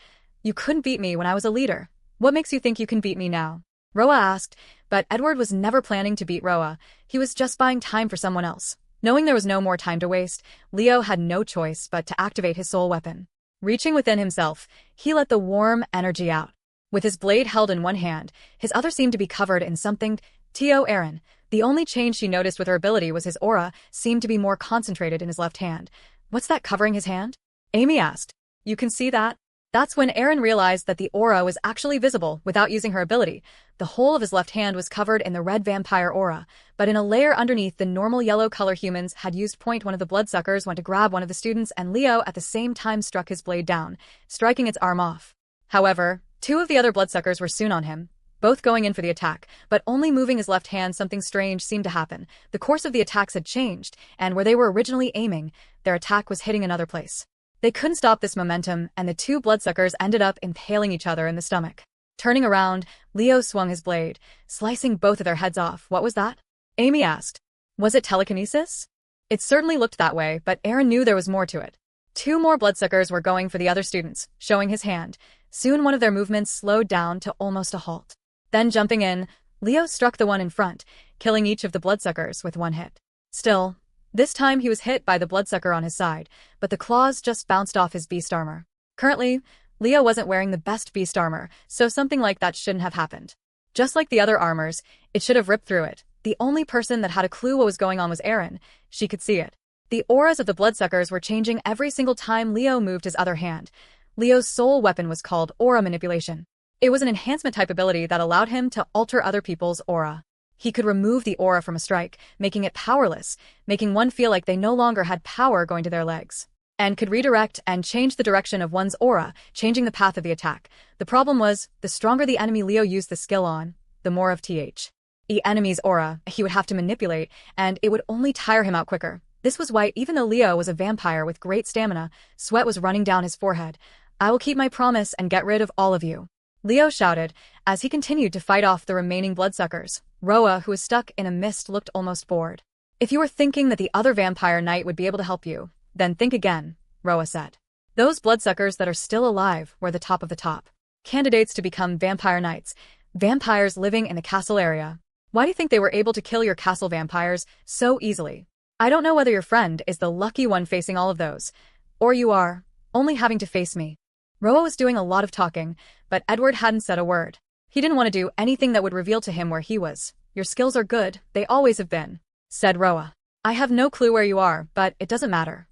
"You couldn't beat me when I was a leader. What makes you think you can beat me now?" Roa asked, but Edward was never planning to beat Roa. He was just buying time for someone else. Knowing there was no more time to waste, Leo had no choice but to activate his soul weapon. Reaching within himself, he let the warm energy out. With his blade held in one hand, his other seemed to be covered in something. Aaron. The only change she noticed with her ability was his aura seemed to be more concentrated in his left hand. "What's that covering his hand?" Amy asked. "You can see that?" That's when Aaron realized that the aura was actually visible without using her ability. The whole of his left hand was covered in the red vampire aura, but in a layer underneath the normal yellow color humans had used. One of the bloodsuckers went to grab one of the students, and Leo at the same time struck his blade down, striking its arm off. However, two of the other bloodsuckers were soon on him, both going in for the attack, but only moving his left hand. Something strange seemed to happen. The course of the attacks had changed, and where they were originally aiming, their attack was hitting another place. They couldn't stop this momentum, and the two bloodsuckers ended up impaling each other in the stomach. Turning around, Leo swung his blade, slicing both of their heads off. "What was that?" Amy asked. "Was it telekinesis?" It certainly looked that way, but Aaron knew there was more to it. Two more bloodsuckers were going for the other students, showing his hand. Soon one of their movements slowed down to almost a halt. Then jumping in, Leo struck the one in front, killing each of the bloodsuckers with one hit. Still, this time he was hit by the bloodsucker on his side, but the claws just bounced off his beast armor. Currently, Leo wasn't wearing the best beast armor, so something like that shouldn't have happened. Just like the other armors, it should have ripped through it. The only person that had a clue what was going on was Aaron. She could see it. The auras of the bloodsuckers were changing every single time Leo moved his other hand. Leo's soul weapon was called aura manipulation. It was an enhancement type ability that allowed him to alter other people's aura. He could remove the aura from a strike, making it powerless, making one feel like they no longer had power going to their legs, and could redirect and change the direction of one's aura, changing the path of the attack. The problem was, the stronger the enemy Leo used the skill on, the more of the enemy's aura he would have to manipulate, and it would only tire him out quicker. This was why even though Leo was a vampire with great stamina, sweat was running down his forehead. "I will keep my promise and get rid of all of you," Leo shouted, as he continued to fight off the remaining bloodsuckers. Roa, who was stuck in a mist, looked almost bored. "If you were thinking that the other vampire knight would be able to help you, then think again," Roa said. "Those bloodsuckers that are still alive were the top of the top. Candidates to become vampire knights, vampires living in the castle area. Why do you think they were able to kill your castle vampires so easily? I don't know whether your friend is the lucky one facing all of those, or you are, only having to face me." Roa was doing a lot of talking, but Edward hadn't said a word. He didn't want to do anything that would reveal to him where he was. "Your skills are good, they always have been," said Roa. "I have no clue where you are, but it doesn't matter."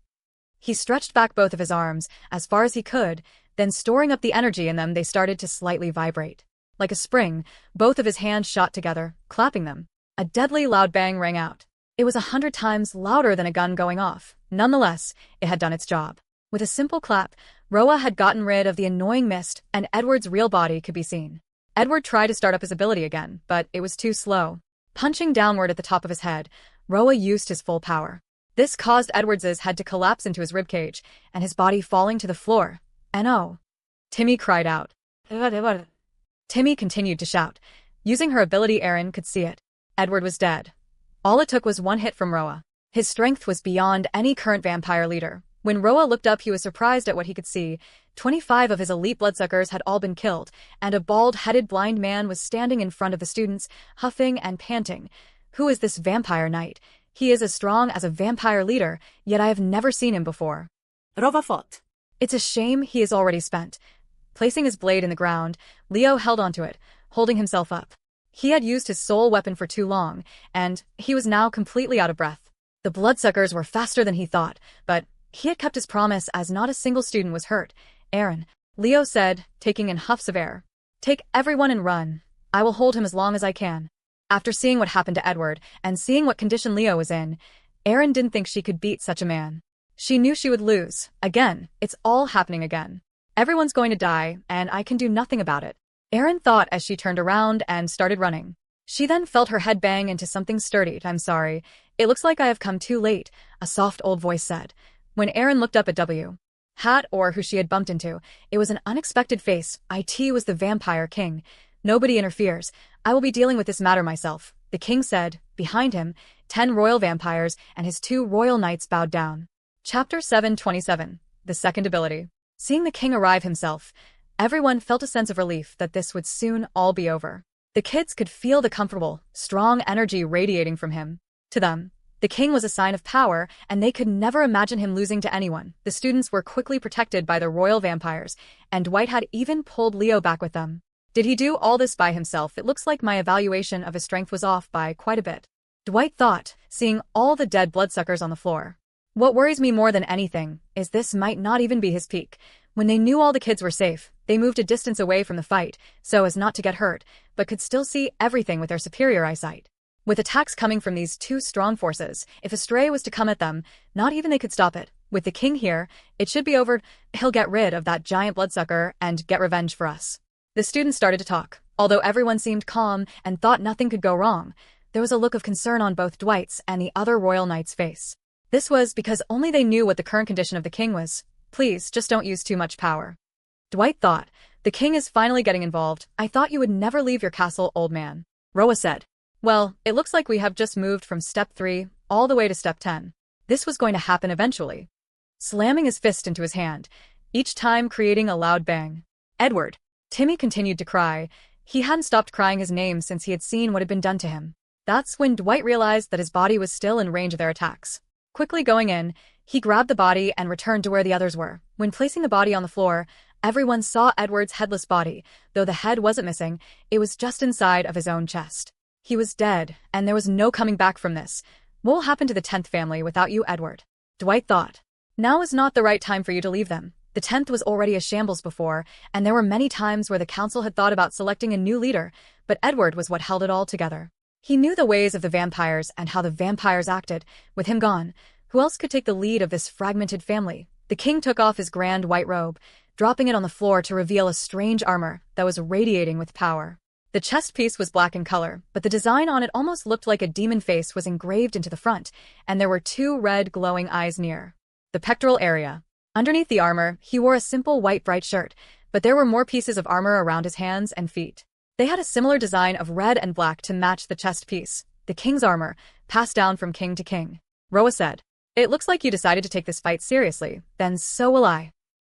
He stretched back both of his arms, as far as he could, then storing up the energy in them they started to slightly vibrate. Like a spring, both of his hands shot together, clapping them. A deadly loud bang rang out. It was 100 times louder than a gun going off. Nonetheless, it had done its job. With a simple clap, Roa had gotten rid of the annoying mist, and Edward's real body could be seen. Edward tried to start up his ability again, but it was too slow. Punching downward at the top of his head, Roa used his full power. This caused Edward's head to collapse into his ribcage, and his body falling to the floor. "No!" Timmy cried out. Edward. Timmy continued to shout. Using her ability, Erin could see it. Edward was dead. All it took was one hit from Roa. His strength was beyond any current vampire leader. When Roa looked up, he was surprised at what he could see. 25 of his elite bloodsuckers had all been killed, and a bald-headed blind man was standing in front of the students, huffing and panting. Who is this vampire knight? He is as strong as a vampire leader, yet I have never seen him before. Rova fought. It's a shame he is already spent. Placing his blade in the ground, Leo held onto it, holding himself up. He had used his sole weapon for too long, and he was now completely out of breath. The bloodsuckers were faster than he thought, but he had kept his promise as not a single student was hurt. "Erin," Leo said, taking in huffs of air. "Take everyone and run. I will hold him as long as I can." After seeing what happened to Edward, and seeing what condition Leo was in, Erin didn't think she could beat such a man. She knew she would lose. Again, it's all happening again. Everyone's going to die, and I can do nothing about it. Erin thought as she turned around and started running. She then felt her head bang into something sturdy. "I'm sorry. It looks like I have come too late," a soft old voice said. When Erin looked up at W. Hat, or who she had bumped into, it was an unexpected face. "It was the Vampire King. Nobody interferes. I will be dealing with this matter myself," the king said. Behind him, 10 royal vampires and his 2 royal knights bowed down. Chapter 727. The Second Ability. Seeing the king arrive himself, everyone felt a sense of relief that this would soon all be over. The kids could feel the comfortable, strong energy radiating from him. To them, the king was a sign of power, and they could never imagine him losing to anyone. The students were quickly protected by the royal vampires, and Dwight had even pulled Leo back with them. Did he do all this by himself? It looks like my evaluation of his strength was off by quite a bit, Dwight thought, seeing all the dead bloodsuckers on the floor. What worries me more than anything is this might not even be his peak. When they knew all the kids were safe, they moved a distance away from the fight, so as not to get hurt, but could still see everything with their superior eyesight. With attacks coming from these 2 strong forces, if a stray was to come at them, not even they could stop it. With the king here, it should be over. He'll get rid of that giant bloodsucker and get revenge for us. The students started to talk. Although everyone seemed calm and thought nothing could go wrong, there was a look of concern on both Dwight's and the other royal knight's face. This was because only they knew what the current condition of the king was. "Please, just don't use too much power." Dwight thought, "The king is finally getting involved. I thought you would never leave your castle, old man." Roa said, "Well, it looks like we have just moved from step 3 all the way to step 10. This was going to happen eventually." Slamming his fist into his hand, each time creating a loud bang. "Edward." Timmy continued to cry. He hadn't stopped crying his name since he had seen what had been done to him. That's when Dwight realized that his body was still in range of their attacks. Quickly going in, he grabbed the body and returned to where the others were. When placing the body on the floor, everyone saw Edward's headless body. Though the head wasn't missing, it was just inside of his own chest. He was dead, and there was no coming back from this. What will happen to the 10th family without you, Edward? Dwight thought. Now is not the right time for you to leave them. The 10th was already a shambles before, and there were many times where the council had thought about selecting a new leader, but Edward was what held it all together. He knew the ways of the vampires and how the vampires acted. With him gone, who else could take the lead of this fragmented family? The king took off his grand white robe, dropping it on the floor to reveal a strange armor that was radiating with power. The chest piece was black in color, but the design on it almost looked like a demon face was engraved into the front, and there were 2 red glowing eyes near the pectoral area. Underneath the armor, he wore a simple white bright shirt, but there were more pieces of armor around his hands and feet. They had a similar design of red and black to match the chest piece. The king's armor, passed down from king to king. Roa said, "It looks like you decided to take this fight seriously, then so will I."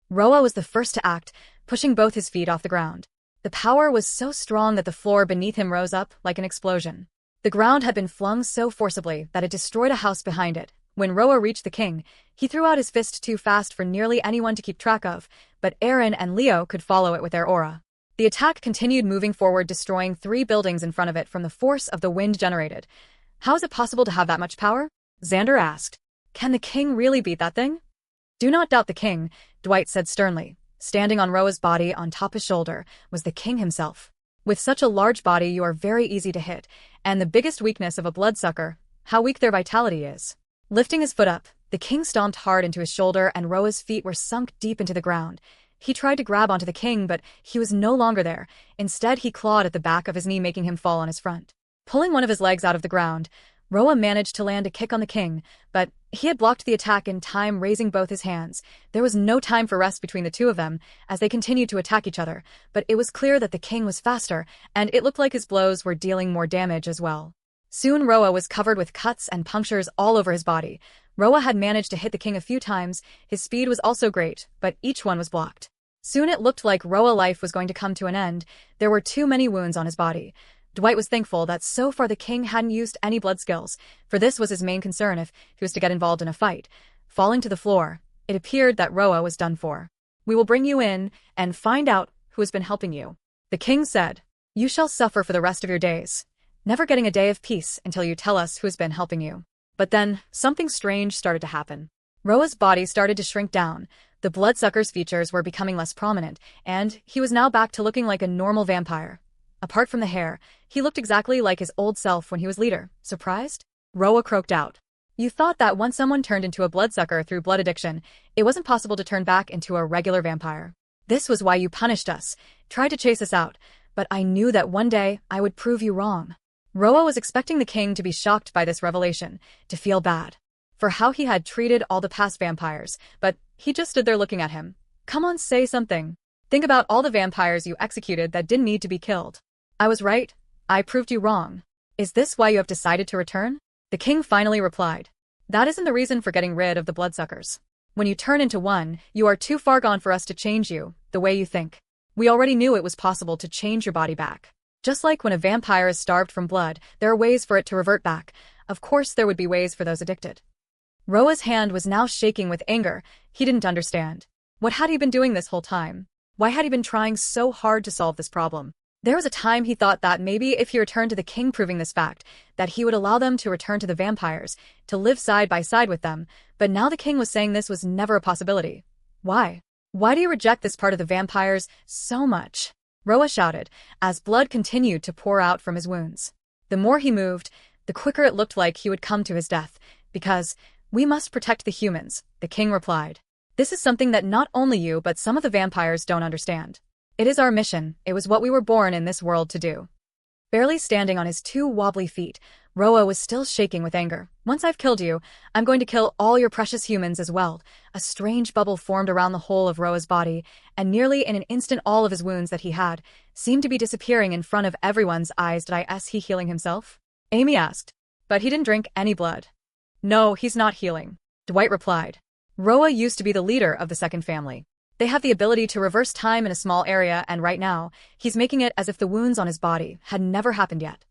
Roa was the first to act, pushing both his feet off the ground. The power was so strong that the floor beneath him rose up like an explosion. The ground had been flung so forcibly that it destroyed a house behind it. When Roa reached the king, he threw out his fist too fast for nearly anyone to keep track of, but Erin and Leo could follow it with their aura. The attack continued moving forward, destroying 3 buildings in front of it from the force of the wind generated. "How is it possible to have that much power?" Xander asked. "Can the king really beat that thing?" "Do not doubt the king," Dwight said sternly. Standing on Roa's body on top his shoulder was the king himself. "With such a large body you are very easy to hit, and the biggest weakness of a bloodsucker, how weak their vitality is." Lifting his foot up, the king stomped hard into his shoulder and Roa's feet were sunk deep into the ground. He tried to grab onto the king, but he was no longer there. Instead, he clawed at the back of his knee, making him fall on his front. Pulling one of his legs out of the ground, Roa managed to land a kick on the king, but he had blocked the attack in time, raising both his hands. There was no time for rest between the two of them as they continued to attack each other, but it was clear that the king was faster, and it looked like his blows were dealing more damage as well. Soon Roa was covered with cuts and punctures all over his body. Roa had managed to hit the king a few times. His speed was also great, but each one was blocked. Soon it looked like Roa's life was going to come to an end. There were too many wounds on his body. Dwight was thankful that so far the king hadn't used any blood skills, for this was his main concern if he was to get involved in a fight. Falling to the floor, it appeared that Roa was done for. "We will bring you in and find out who has been helping you," the king said. "You shall suffer for the rest of your days, never getting a day of peace until you tell us who has been helping you." But then, something strange started to happen. Roa's body started to shrink down. The bloodsucker's features were becoming less prominent, and he was now back to looking like a normal vampire. Apart from the hair, he looked exactly like his old self when he was leader. Surprised? Roa croaked out. "You thought that once someone turned into a bloodsucker through blood addiction, it wasn't possible to turn back into a regular vampire. This was why you punished us, tried to chase us out, but I knew that one day I would prove you wrong." Roa was expecting the king to be shocked by this revelation, to feel bad for how he had treated all the past vampires, but he just stood there looking at him. "Come on, say something. Think about all the vampires you executed that didn't need to be killed. I was right. I proved you wrong. Is this why you have decided to return?" The king finally replied. "That isn't the reason for getting rid of the bloodsuckers. When you turn into one, you are too far gone for us to change you, the way you think. We already knew it was possible to change your body back. Just like when a vampire is starved from blood, there are ways for it to revert back. Of course there would be ways for those addicted." Roa's hand was now shaking with anger. He didn't understand. What had he been doing this whole time? Why had he been trying so hard to solve this problem? There was a time he thought that maybe if he returned to the king proving this fact, that he would allow them to return to the vampires, to live side by side with them, but now the king was saying this was never a possibility. Why? Why do you reject this part of the vampires so much? Roa shouted, as blood continued to pour out from his wounds. The more he moved, the quicker it looked like he would come to his death, because we must protect the humans, the king replied. This is something that not only you but some of the vampires don't understand. It is our mission. It was what we were born in this world to do. Barely standing on his two wobbly feet, Roa was still shaking with anger. "Once I've killed you, I'm going to kill all your precious humans as well." A strange bubble formed around the whole of Roa's body, and nearly in an instant all of his wounds that he had seemed to be disappearing in front of everyone's eyes. "Did he healing himself?" Amy asked. "But he didn't drink any blood." "No, he's not healing," Dwight replied. "Roa used to be the leader of the second family. They have the ability to reverse time in a small area, and right now, he's making it as if the wounds on his body had never happened yet."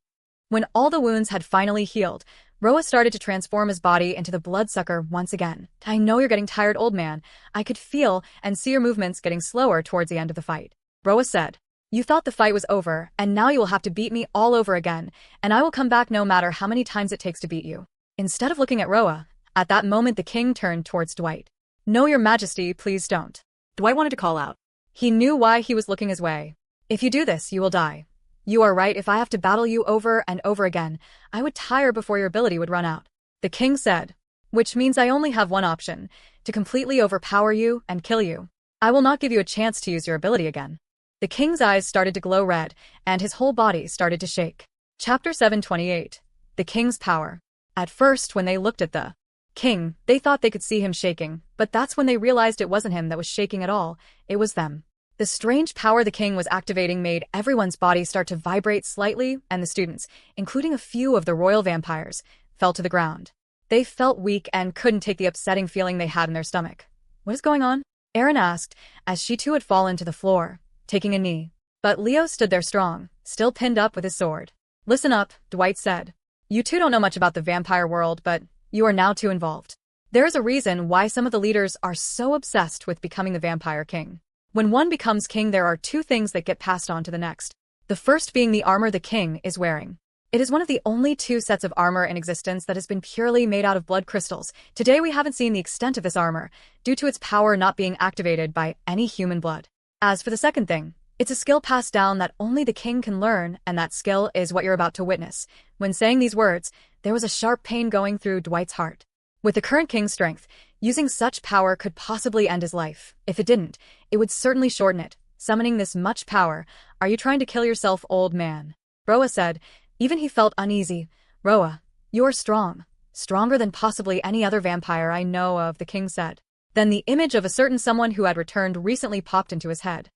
When all the wounds had finally healed, Roa started to transform his body into the bloodsucker once again. "I know you're getting tired, old man. I could feel and see your movements getting slower towards the end of the fight," Roa said. "You thought the fight was over, and now you will have to beat me all over again, and I will come back no matter how many times it takes to beat you." Instead of looking at Roa, at that moment the king turned towards Dwight. "No, your majesty, please don't." Dwight wanted to call out. He knew why he was looking his way. "If you do this, you will die. You are right. If I have to battle you over and over again, I would tire before your ability would run out," the king said. "Which means I only have one option, to completely overpower you and kill you. I will not give you a chance to use your ability again." The king's eyes started to glow red, and his whole body started to shake. Chapter 728. The King's Power. At first, when they looked at the king, they thought they could see him shaking, but that's when they realized it wasn't him that was shaking at all, it was them. The strange power the king was activating made everyone's body start to vibrate slightly, and the students, including a few of the royal vampires, fell to the ground. They felt weak and couldn't take the upsetting feeling they had in their stomach. "What is going on?" Erin asked, as she too had fallen to the floor, taking a knee. But Leo stood there strong, still pinned up with his sword. "Listen up," Dwight said. "You two don't know much about the vampire world, but you are now too involved. There is a reason why some of the leaders are so obsessed with becoming the vampire king. When one becomes king, there are two things that get passed on to the next. The first being the armor the king is wearing. It is one of the only two sets of armor in existence that has been purely made out of blood crystals. Today we haven't seen the extent of this armor, due to its power not being activated by any human blood. As for the second thing, it's a skill passed down that only the king can learn, and that skill is what you're about to witness." When saying these words, there was a sharp pain going through Dwight's heart. With the current king's strength, using such power could possibly end his life. If it didn't, it would certainly shorten it. "Summoning this much power, are you trying to kill yourself, old man?" Roa said, Even he felt uneasy. "Roa, you're strong. Stronger than possibly any other vampire I know of," the king said. Then the image of a certain someone who had returned recently popped into his head.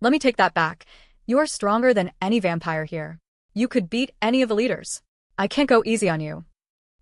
"Let me take that back. You're stronger than any vampire here. You could beat any of the leaders. I can't go easy on you."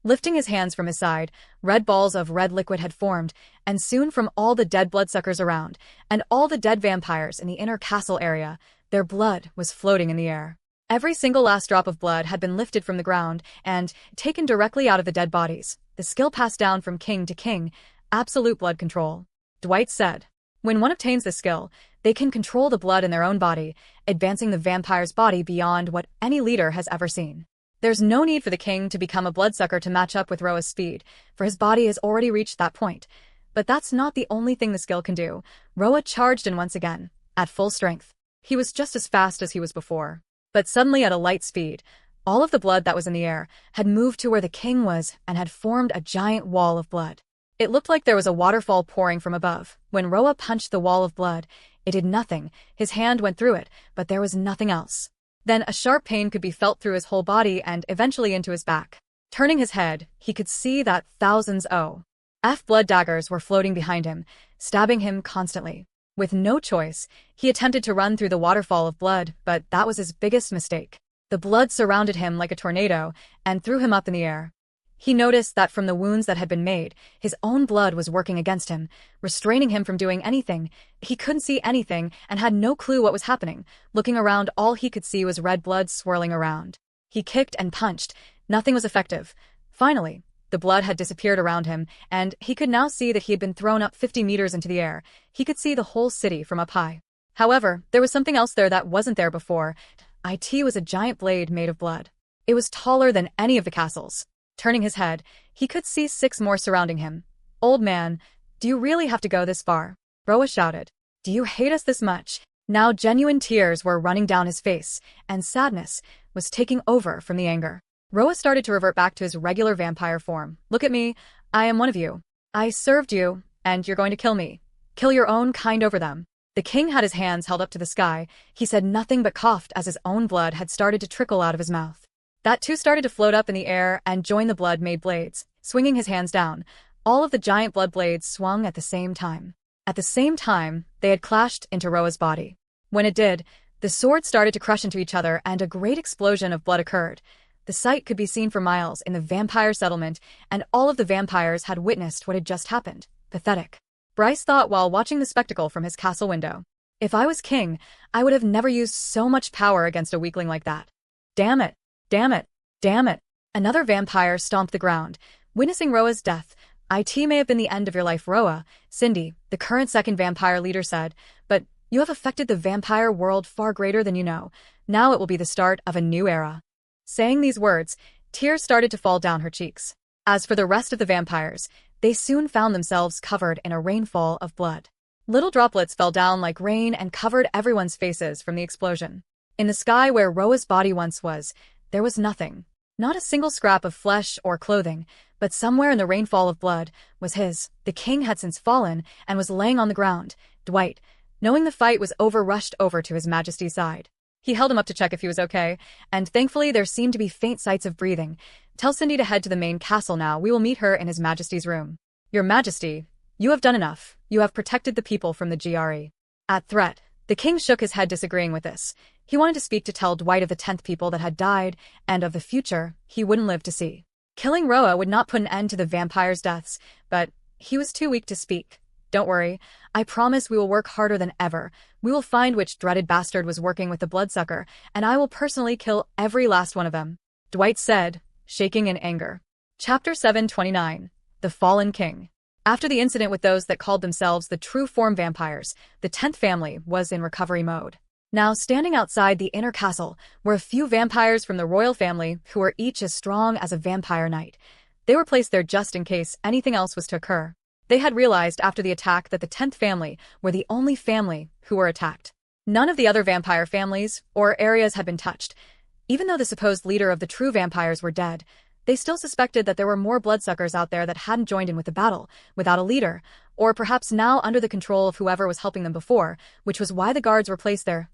Lifting his hands from his side, red balls of red liquid had formed, and soon from all the dead bloodsuckers around, and all the dead vampires in the inner castle area, their blood was floating in the air. Every single last drop of blood had been lifted from the ground and taken directly out of the dead bodies, the skill passed down from king to king, absolute blood control. Dwight said, "When one obtains this skill, they can control the blood in their own body, advancing the vampire's body beyond what any leader has ever seen. There's no need for the king to become a bloodsucker to match up with Roa's speed, for his body has already reached that point. But that's not the only thing the skill can do." Roa charged in once again, at full strength. He was just as fast as he was before. But suddenly at a light speed, all of the blood that was in the air had moved to where the king was and had formed a giant wall of blood. It looked like there was a waterfall pouring from above. When Roa punched the wall of blood, it did nothing. His hand went through it, but there was nothing else. Then a sharp pain could be felt through his whole body and eventually into his back. Turning his head, he could see that thousands of blood daggers were floating behind him, stabbing him constantly. With no choice, he attempted to run through the waterfall of blood, but that was his biggest mistake. The blood surrounded him like a tornado and threw him up in the air. He noticed that from the wounds that had been made, his own blood was working against him, restraining him from doing anything. He couldn't see anything and had no clue what was happening. Looking around, all he could see was red blood swirling around. He kicked and punched. Nothing was effective. Finally, the blood had disappeared around him, and he could now see that he had been thrown up 50 meters into the air. He could see the whole city from up high. However, there was something else there that wasn't there before. It was a giant blade made of blood. It was taller than any of the castles. Turning his head, he could see 6 more surrounding him. "Old man, do you really have to go this far?" Roa shouted. "Do you hate us this much?" Now genuine tears were running down his face, and sadness was taking over from the anger. Roa started to revert back to his regular vampire form. "Look at me. I am one of you. I served you, and you're going to kill me. Kill your own kind over them." The king had his hands held up to the sky. He said nothing but coughed as his own blood had started to trickle out of his mouth. That too started to float up in the air and join the blood-made blades. Swinging his hands down, all of the giant blood blades swung at the same time. At the same time, they had clashed into Roa's body. When it did, the swords started to crush into each other and a great explosion of blood occurred. The sight could be seen for miles in the vampire settlement, and all of the vampires had witnessed what had just happened. Pathetic. Bryce thought while watching the spectacle from his castle window. "If I was king, I would have never used so much power against a weakling like that. Damn it. Damn it. Damn it." Another vampire stomped the ground. Witnessing Roa's death, "It may have been the end of your life, Roa," Cindy, the current second vampire leader, said, "but you have affected the vampire world far greater than you know. Now it will be the start of a new era." Saying these words, tears started to fall down her cheeks. As for the rest of the vampires, they soon found themselves covered in a rainfall of blood. Little droplets fell down like rain and covered everyone's faces from the explosion. In the sky where Roa's body once was, there was nothing. Not a single scrap of flesh or clothing, but somewhere in the rainfall of blood was his. The king had since fallen and was laying on the ground. Dwight, knowing the fight was over, rushed over to His Majesty's side. He held him up to check if he was okay, and thankfully there seemed to be faint sights of breathing. "Tell Cindy to head to the main castle now. We will meet her in His Majesty's room." "Your Majesty, you have done enough. You have protected the people from the GRE." At threat, the king shook his head, disagreeing with this. He wanted to speak to tell Dwight of the 10th people that had died, and of the future he wouldn't live to see. Killing Roa would not put an end to the vampires' deaths, but he was too weak to speak. "Don't worry. I promise we will work harder than ever. We will find which dreaded bastard was working with the bloodsucker, and I will personally kill every last one of them," Dwight said, shaking in anger. Chapter 729. The Fallen King. After the incident with those that called themselves the True Form Vampires, the 10th family was in recovery mode. Now, standing outside the inner castle were a few vampires from the royal family who were each as strong as a vampire knight. They were placed there just in case anything else was to occur. They had realized after the attack that the 10th family were the only family who were attacked. None of the other vampire families or areas had been touched. Even though the supposed leader of the true vampires were dead, they still suspected that there were more bloodsuckers out there that hadn't joined in with the battle, without a leader, or perhaps now under the control of whoever was helping them before, which was why the guards were placed there.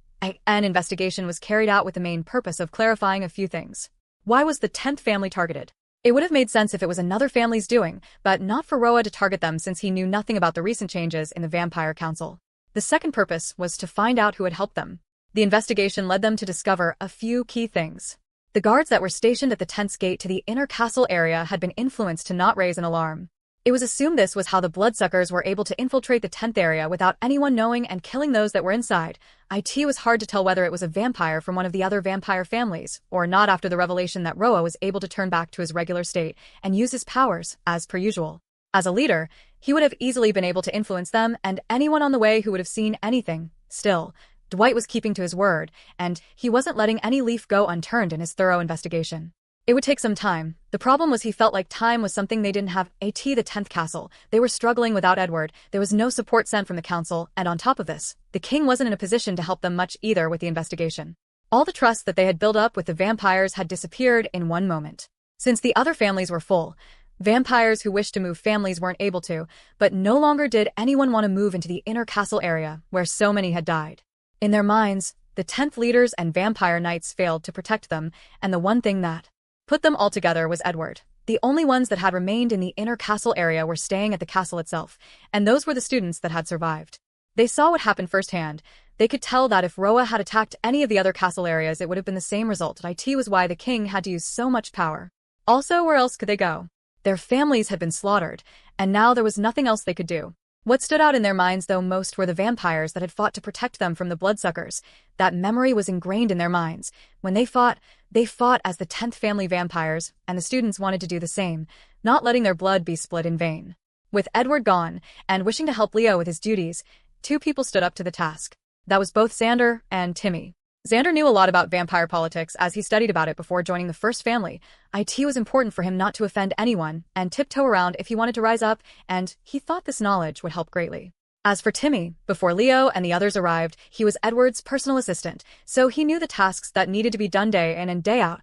An investigation was carried out with the main purpose of clarifying a few things. Why was the 10th family targeted? It would have made sense if it was another family's doing, but not for Roa to target them since he knew nothing about the recent changes in the Vampire Council. The second purpose was to find out who had helped them. The investigation led them to discover a few key things. The guards that were stationed at the 10th gate to the inner castle area had been influenced to not raise an alarm. It was assumed this was how the bloodsuckers were able to infiltrate the 10th area without anyone knowing and killing those that were inside. It was hard to tell whether it was a vampire from one of the other vampire families, or not after the revelation that Roa was able to turn back to his regular state and use his powers, as per usual. As a leader, he would have easily been able to influence them and anyone on the way who would have seen anything. Still, Dwight was keeping to his word, and he wasn't letting any leaf go unturned in his thorough investigation. It would take some time. The problem was he felt like time was something they didn't have. The 10th castle. They were struggling without Edward, there was no support sent from the council, and on top of this, the king wasn't in a position to help them much either with the investigation. All the trust that they had built up with the vampires had disappeared in one moment. Since the other families were full, vampires who wished to move families weren't able to, but no longer did anyone want to move into the inner castle area, where so many had died. In their minds, the 10th leaders and vampire knights failed to protect them, and the one thing that put them all together was Edward. The only ones that had remained in the inner castle area were staying at the castle itself, and those were the students that had survived. They saw what happened firsthand. They could tell that if Roa had attacked any of the other castle areas, it would have been the same result. It was why the king had to use so much power. Also, where else could they go? Their families had been slaughtered, and now there was nothing else they could do. What stood out in their minds, though, most were the vampires that had fought to protect them from the bloodsuckers. That memory was ingrained in their minds. When they fought as the 10th family vampires, and the students wanted to do the same, not letting their blood be split in vain. With Edward gone, and wishing to help Leo with his duties, two people stood up to the task. That was both Xander and Timmy. Xander knew a lot about vampire politics as he studied about it before joining the first family. It was important for him not to offend anyone and tiptoe around if he wanted to rise up, and he thought this knowledge would help greatly. As for Timmy, before Leo and the others arrived, he was Edward's personal assistant, so he knew the tasks that needed to be done day in and day out.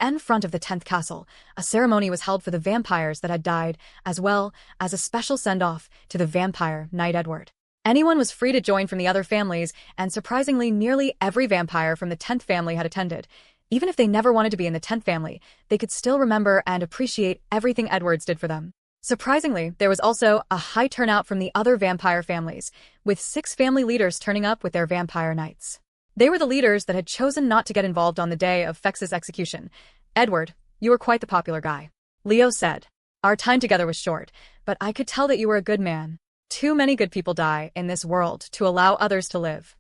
In front of the 10th castle, a ceremony was held for the vampires that had died, as well as a special send-off to the vampire Knight Edward. Anyone was free to join from the other families, and surprisingly, nearly every vampire from the 10th family had attended. Even if they never wanted to be in the 10th family, they could still remember and appreciate everything Edwards did for them. Surprisingly, there was also a high turnout from the other vampire families, with 6 family leaders turning up with their vampire knights. They were the leaders that had chosen not to get involved on the day of Fex's execution. "Edward, you were quite the popular guy," Leo said. "Our time together was short, but I could tell that you were a good man. Too many good people die in this world to allow others to live."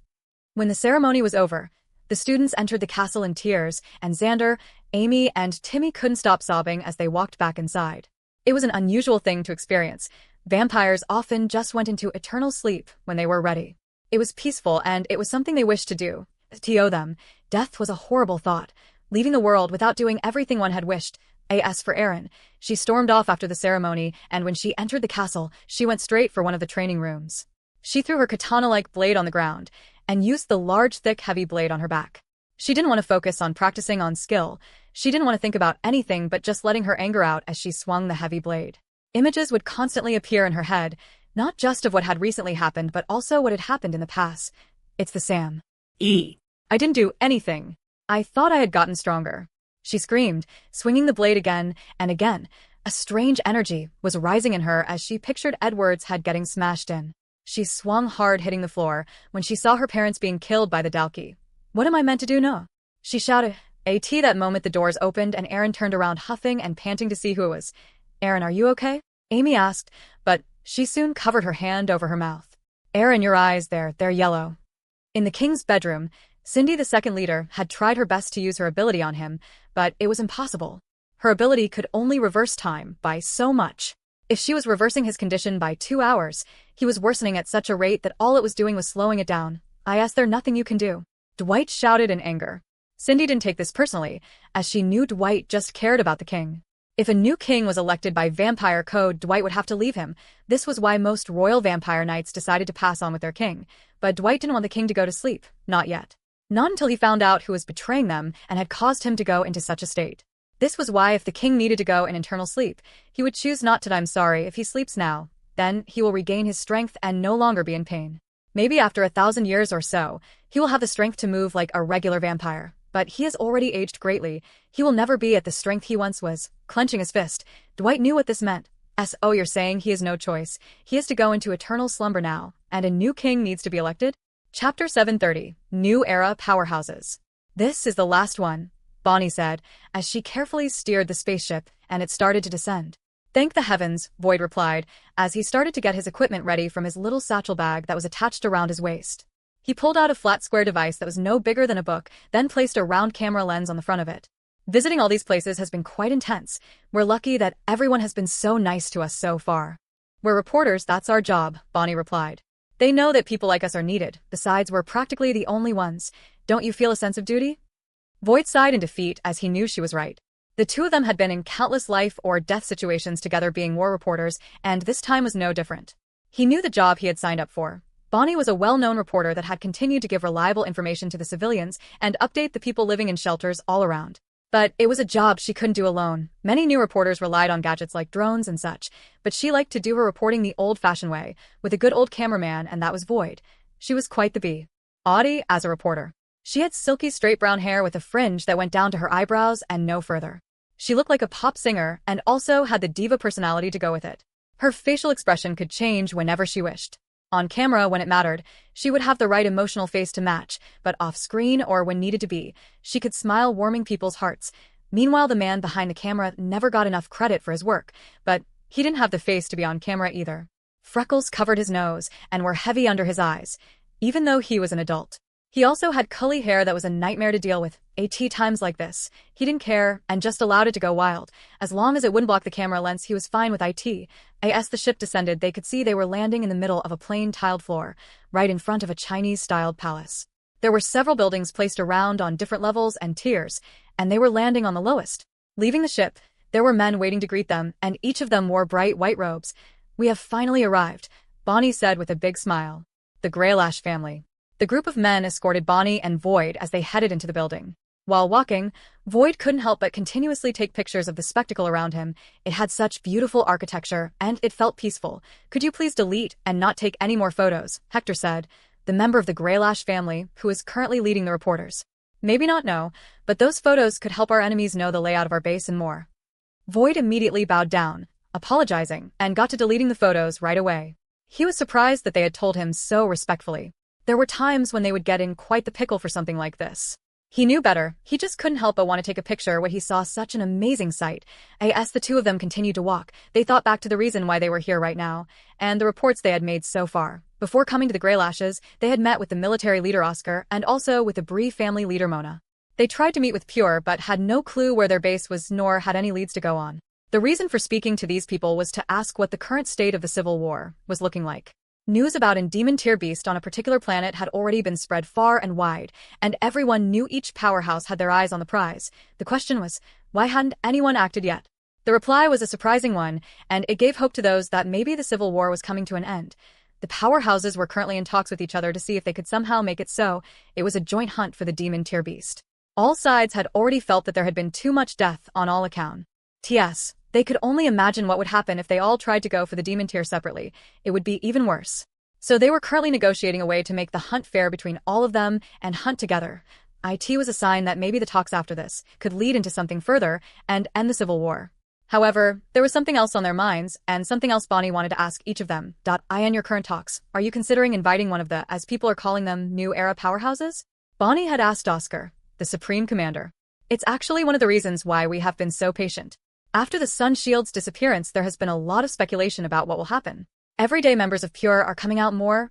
When the ceremony was over, the students entered the castle in tears, and Xander, Amy, and Timmy couldn't stop sobbing as they walked back inside. It was an unusual thing to experience. Vampires often just went into eternal sleep when they were ready. It was peaceful, and it was something they wished to do. To them, death was a horrible thought, leaving the world without doing everything one had wished. As for Erin, she stormed off after the ceremony, and when she entered the castle, she went straight for one of the training rooms. She threw her katana-like blade on the ground, and used the large, thick, heavy blade on her back. She didn't want to focus on practicing on skill. She didn't want to think about anything but just letting her anger out as she swung the heavy blade. Images would constantly appear in her head, not just of what had recently happened, but also what had happened in the past. It's the Sam. I didn't do anything. I thought I had gotten stronger. She screamed, swinging the blade again and again. A strange energy was rising in her as she pictured Edward's head getting smashed in. She swung hard, hitting the floor, when she saw her parents being killed by the Dalki. "What am I meant to do now?" she shouted. That moment the doors opened and Erin turned around, huffing and panting to see who it was. "Erin, are you okay?" Amy asked, but she soon covered her hand over her mouth. "Erin, your eyes, they're yellow." In the king's bedroom, Cindy, the second leader, had tried her best to use her ability on him, but it was impossible. Her ability could only reverse time by so much. If she was reversing his condition by 2 hours, he was worsening at such a rate that all it was doing was slowing it down. "There's nothing you can do," Dwight shouted in anger. Cindy didn't take this personally, as she knew Dwight just cared about the king. If a new king was elected by vampire code, Dwight would have to leave him. This was why most royal vampire knights decided to pass on with their king. But Dwight didn't want the king to go to sleep. Not yet. Not until he found out who was betraying them and had caused him to go into such a state. This was why if the king needed to go in eternal sleep, he would choose not to. "I'm sorry, if he sleeps now, then he will regain his strength and no longer be in pain. Maybe after 1,000 years or so, he will have the strength to move like a regular vampire, but he has already aged greatly. He will never be at the strength he once was. Clenching his fist, Dwight knew what this meant. So you're saying he has no choice. He has to go into eternal slumber now, and a new king needs to be elected? Chapter 730, New Era Powerhouses. This is the last one, Bonnie said, as she carefully steered the spaceship, and it started to descend. Thank the heavens, Void replied, as he started to get his equipment ready from his little satchel bag that was attached around his waist. He pulled out a flat square device that was no bigger than a book, then placed a round camera lens on the front of it. Visiting all these places has been quite intense. We're lucky that everyone has been so nice to us so far. We're reporters, that's our job, Bonnie replied. They know that people like us are needed. Besides, we're practically the only ones. Don't you feel a sense of duty? Void sighed in defeat as he knew she was right. The two of them had been in countless life or death situations together being war reporters, and this time was no different. He knew the job he had signed up for. Bonnie was a well-known reporter that had continued to give reliable information to the civilians and update the people living in shelters all around. But it was a job she couldn't do alone. Many new reporters relied on gadgets like drones and such, but she liked to do her reporting the old-fashioned way, with a good old cameraman, and that was Void. She was quite the bee. Oddie as a reporter. She had silky straight brown hair with a fringe that went down to her eyebrows and no further. She looked like a pop singer and also had the diva personality to go with it. Her facial expression could change whenever she wished. On camera, when it mattered, she would have the right emotional face to match, but off-screen or when needed to be, she could smile, warming people's hearts. Meanwhile, the man behind the camera never got enough credit for his work, but he didn't have the face to be on camera either. Freckles covered his nose and were heavy under his eyes, even though he was an adult. He also had curly hair that was a nightmare to deal with. At times like this, he didn't care and just allowed it to go wild. As long as it wouldn't block the camera lens, he was fine with it. As the ship descended, they could see they were landing in the middle of a plain tiled floor, right in front of a Chinese-styled palace. There were several buildings placed around on different levels and tiers, and they were landing on the lowest. Leaving the ship, there were men waiting to greet them, and each of them wore bright white robes. We have finally arrived, Bonnie said with a big smile. The Greylash family. The group of men escorted Bonnie and Void as they headed into the building. While walking, Void couldn't help but continuously take pictures of the spectacle around him. It had such beautiful architecture, and it felt peaceful. Could you please delete and not take any more photos? Hector said, the member of the Greylash family, who is currently leading the reporters. Maybe not, no, but those photos could help our enemies know the layout of our base and more. Void immediately bowed down, apologizing, and got to deleting the photos right away. He was surprised that they had told him so respectfully. There were times when they would get in quite the pickle for something like this. He knew better. He just couldn't help but want to take a picture when he saw such an amazing sight. As the two of them continued to walk, they thought back to the reason why they were here right now, and the reports they had made so far. Before coming to the Greylashes, they had met with the military leader Oscar and also with the Bree family leader Mona. They tried to meet with Pure but had no clue where their base was nor had any leads to go on. The reason for speaking to these people was to ask what the current state of the Civil War was looking like. News about a demon-tier beast on a particular planet had already been spread far and wide, and everyone knew each powerhouse had their eyes on the prize. The question was, why hadn't anyone acted yet? The reply was a surprising one, and it gave hope to those that maybe the Civil War was coming to an end. The powerhouses were currently in talks with each other to see if they could somehow make it so. It was a joint hunt for the demon-tier beast. All sides had already felt that there had been too much death on all accounts. They could only imagine what would happen if they all tried to go for the demon tier separately. It would be even worse. So they were currently negotiating a way to make the hunt fair between all of them and hunt together. It was a sign that maybe the talks after this could lead into something further and end the Civil War. However, there was something else on their minds, and something else Bonnie wanted to ask each of them. In your current talks, are you considering inviting one of the, as people are calling them, new era powerhouses? Bonnie had asked Oscar, the Supreme Commander. It's actually one of the reasons why we have been so patient. After the Sun Shield's disappearance, there has been a lot of speculation about what will happen. Everyday members of Pure are coming out more,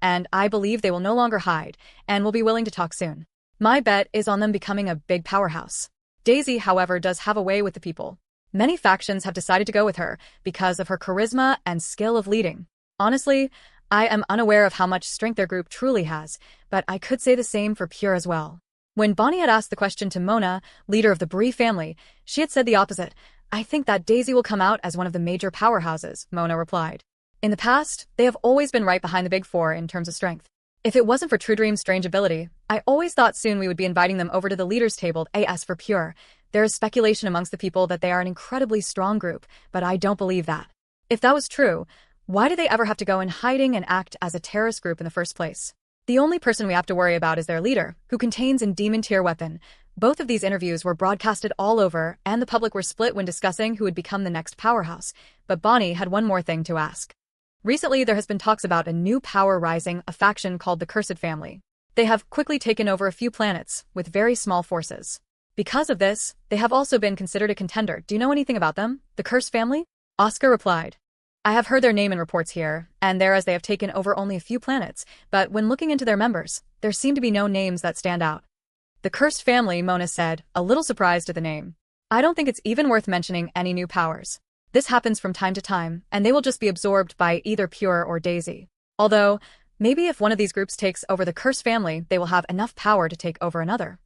and I believe they will no longer hide, and will be willing to talk soon. My bet is on them becoming a big powerhouse. Daisy, however, does have a way with the people. Many factions have decided to go with her because of her charisma and skill of leading. Honestly, I am unaware of how much strength their group truly has, but I could say the same for Pure as well. When Bonnie had asked the question to Mona, leader of the Bree family, she had said the opposite. I think that Daisy will come out as one of the major powerhouses, Mona replied. In the past, they have always been right behind the Big Four in terms of strength. If it wasn't for True Dream's strange ability, I always thought soon we would be inviting them over to the leaders' table. As for Pure, there is speculation amongst the people that they are an incredibly strong group, but I don't believe that. If that was true, why did they ever have to go in hiding and act as a terrorist group in the first place? The only person we have to worry about is their leader, who contains a demon-tier weapon. Both of these interviews were broadcasted all over, and the public were split when discussing who would become the next powerhouse. But Bonnie had one more thing to ask. Recently, there has been talks about a new power rising, a faction called the Cursed Family. They have quickly taken over a few planets, with very small forces. Because of this, they have also been considered a contender. Do you know anything about them? The Cursed Family? Oscar replied. I have heard their name in reports here and there as they have taken over only a few planets, but when looking into their members, there seem to be no names that stand out. The Cursed Family, Mona said, a little surprised at the name. I don't think it's even worth mentioning any new powers. This happens from time to time, and they will just be absorbed by either Pure or Daisy. Although, maybe if one of these groups takes over the Cursed Family, they will have enough power to take over another.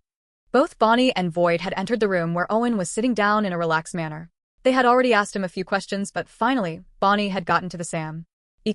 Both Bonnie and Void had entered the room where Owen was sitting down in a relaxed manner. They had already asked him a few questions, but finally, Bonnie had gotten to the same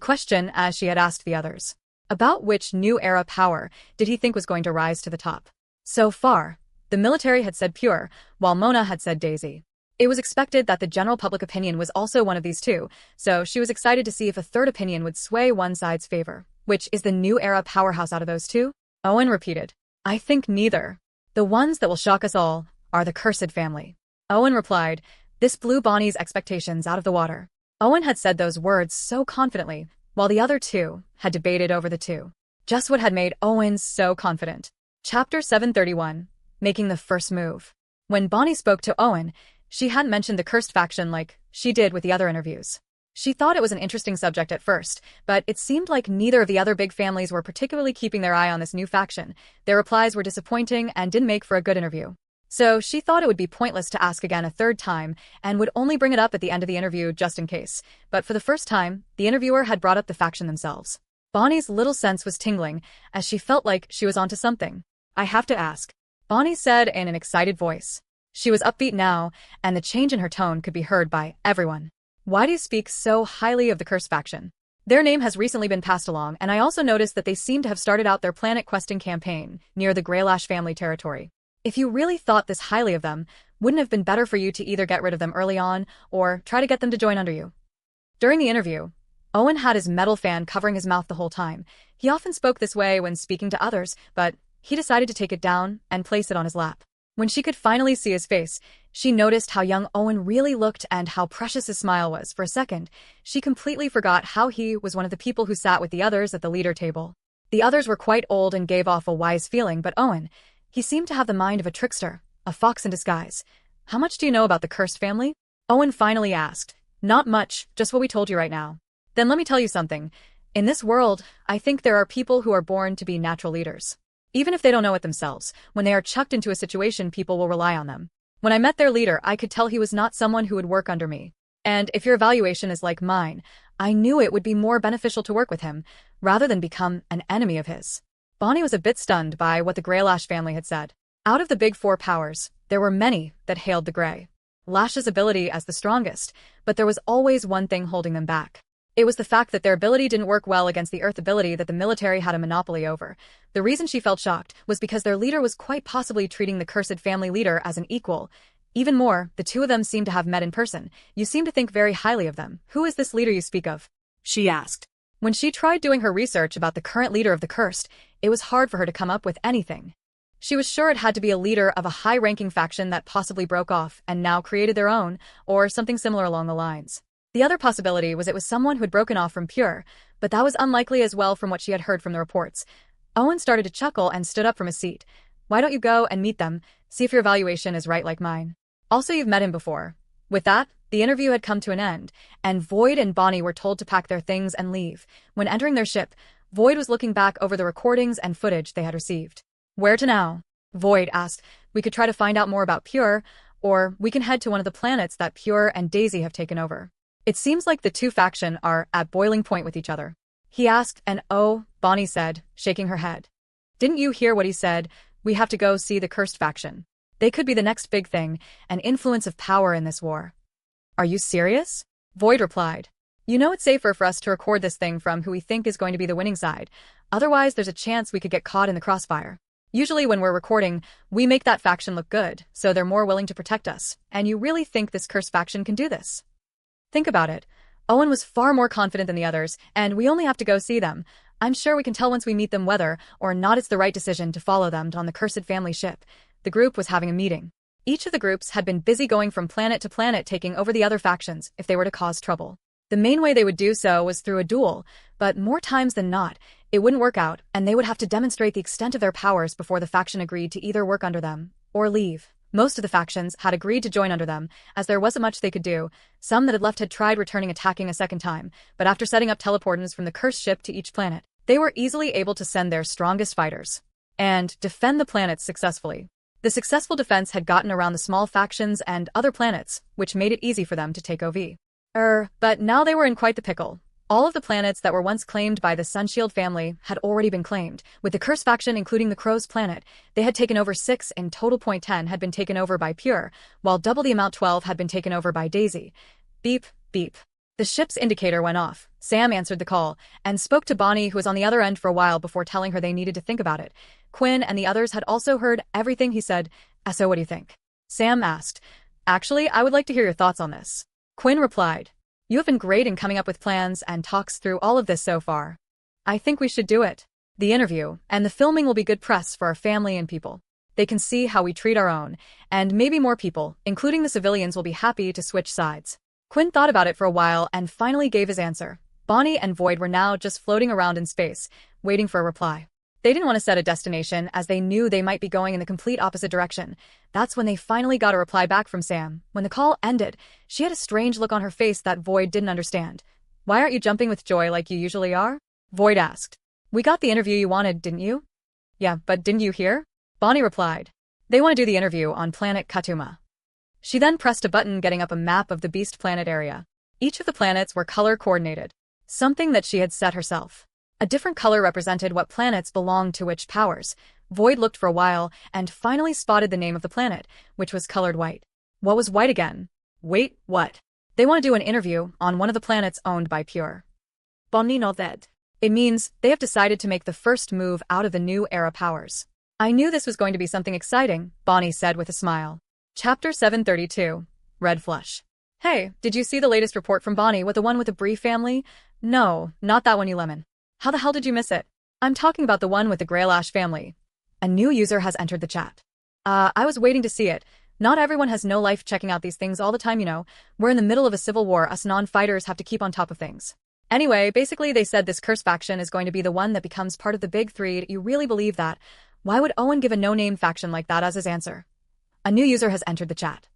question as she had asked the others. About which new era power did he think was going to rise to the top? So far, the military had said Pure, while Mona had said Daisy. It was expected that the general public opinion was also one of these two, so she was excited to see if a third opinion would sway one side's favor. Which is the new era powerhouse out of those two? Owen repeated. I think neither. The ones that will shock us all are the Cursed Family. Owen replied. This blew Bonnie's expectations out of the water. Owen had said those words so confidently, while the other two had debated over the two. Just what had made Owen so confident. Chapter 731. Making the first move. When Bonnie spoke to Owen, she hadn't mentioned the Cursed faction like she did with the other interviews. She thought it was an interesting subject at first, but it seemed like neither of the other big families were particularly keeping their eye on this new faction. Their replies were disappointing and didn't make for a good interview. So she thought it would be pointless to ask again a third time and would only bring it up at the end of the interview just in case. But for the first time, the interviewer had brought up the faction themselves. Bonnie's little sense was tingling as she felt like she was onto something. I have to ask, Bonnie said in an excited voice. She was upbeat now, and the change in her tone could be heard by everyone. Why do you speak so highly of the Cursed faction? Their name has recently been passed along, and I also noticed that they seem to have started out their planet questing campaign near the Greylash family territory. If you really thought this highly of them, wouldn't it have been better for you to either get rid of them early on or try to get them to join under you? During the interview, Owen had his metal fan covering his mouth the whole time. He often spoke this way when speaking to others, but he decided to take it down and place it on his lap. When she could finally see his face, she noticed how young Owen really looked and how precious his smile was. For a second, she completely forgot how he was one of the people who sat with the others at the leader table. The others were quite old and gave off a wise feeling, but Owen, he seemed to have the mind of a trickster, a fox in disguise. How much do you know about the Cursed family? Owen finally asked. Not much, just what we told you right now. Then let me tell you something. In this world, I think there are people who are born to be natural leaders. Even if they don't know it themselves, when they are chucked into a situation, people will rely on them. When I met their leader, I could tell he was not someone who would work under me. And if your evaluation is like mine, I knew it would be more beneficial to work with him, rather than become an enemy of his. Bonnie was a bit stunned by what the Greylash family had said. Out of the big four powers, there were many that hailed the Greylash's ability as the strongest, but there was always one thing holding them back. It was the fact that their ability didn't work well against the Earth ability that the military had a monopoly over. The reason she felt shocked was because their leader was quite possibly treating the Cursed family leader as an equal. Even more, the two of them seemed to have met in person. You seem to think very highly of them. Who is this leader you speak of? She asked. When she tried doing her research about the current leader of the Cursed, it was hard for her to come up with anything. She was sure it had to be a leader of a high-ranking faction that possibly broke off and now created their own, or something similar along the lines. The other possibility was it was someone who had broken off from Pure, but that was unlikely as well from what she had heard from the reports. Owen started to chuckle and stood up from his seat. Why don't you go and meet them, see if your evaluation is right like mine. Also, you've met him before. With that, the interview had come to an end, and Void and Bonnie were told to pack their things and leave. When entering their ship, Void was looking back over the recordings and footage they had received. Where to now? Void asked. We could try to find out more about Pure, or we can head to one of the planets that Pure and Daisy have taken over. It seems like the two factions are at boiling point with each other. He asked, and oh, Bonnie said, shaking her head. Didn't you hear what he said? We have to go see the Cursed faction. They could be the next big thing, an influence of power in this war. Are you serious? Void replied. You know it's safer for us to record this thing from who we think is going to be the winning side. Otherwise, there's a chance we could get caught in the crossfire. Usually when we're recording, we make that faction look good, so they're more willing to protect us. And you really think this Cursed faction can do this? Think about it. Owen was far more confident than the others, and we only have to go see them. I'm sure we can tell once we meet them whether or not it's the right decision to follow them on the cursed family ship. The group was having a meeting. Each of the groups had been busy going from planet to planet taking over the other factions if they were to cause trouble. The main way they would do so was through a duel, but more times than not, it wouldn't work out and they would have to demonstrate the extent of their powers before the faction agreed to either work under them or leave. Most of the factions had agreed to join under them, as there wasn't much they could do. Some that had left had tried returning attacking a second time, but after setting up teleporters from the cursed ship to each planet, they were easily able to send their strongest fighters and defend the planets successfully. The successful defense had gotten around the small factions and other planets, which made it easy for them to take OV. But now they were in quite the pickle. All of the planets that were once claimed by the Sunshield family had already been claimed. With the Curse faction including the Crow's planet, they had taken over 6 in total. 10 had been taken over by Pure, while double the amount 12 had been taken over by Daisy. Beep, beep. The ship's indicator went off. Sam answered the call, and spoke to Bonnie, who was on the other end for a while before telling her they needed to think about it. Quinn and the others had also heard everything he said. So what do you think? Sam asked. Actually, I would like to hear your thoughts on this. Quinn replied. You have been great in coming up with plans and talks through all of this so far. I think we should do it. The interview and the filming will be good press for our family and people. They can see how we treat our own, and maybe more people, including the civilians, will be happy to switch sides. Quinn thought about it for a while and finally gave his answer. Bonnie and Void were now just floating around in space, waiting for a reply. They didn't want to set a destination as they knew they might be going in the complete opposite direction. That's when they finally got a reply back from Sam. When the call ended, she had a strange look on her face that Void didn't understand. Why aren't you jumping with joy like you usually are? Void asked. We got the interview you wanted, didn't you? Yeah, but didn't you hear? Bonnie replied. They want to do the interview on planet Katuma. She then pressed a button, getting up a map of the Beast Planet area. Each of the planets were color-coordinated, something that she had set herself. A different color represented what planets belonged to which powers. Void looked for a while and finally spotted the name of the planet, which was colored white. What was white again? Wait, what? They want to do an interview on one of the planets owned by Pure. Bonnie nodded. It means they have decided to make the first move out of the new era powers. I knew this was going to be something exciting, Bonnie said with a smile. Chapter 732. Red Flush. Hey, did you see the latest report from Bonnie with the one with the Bree family? No, not that one, you lemon. How the hell did you miss it? I'm talking about the one with the Greylash family. A new user has entered the chat. I was waiting to see it. Not everyone has no life checking out these things all the time, you know. We're in the middle of a civil war, us non-fighters have to keep on top of things. Anyway, basically they said this Curse faction is going to be the one that becomes part of the Big Three. You really believe that? Why would Owen give a no-name faction like that as his answer? A new user has entered the chat.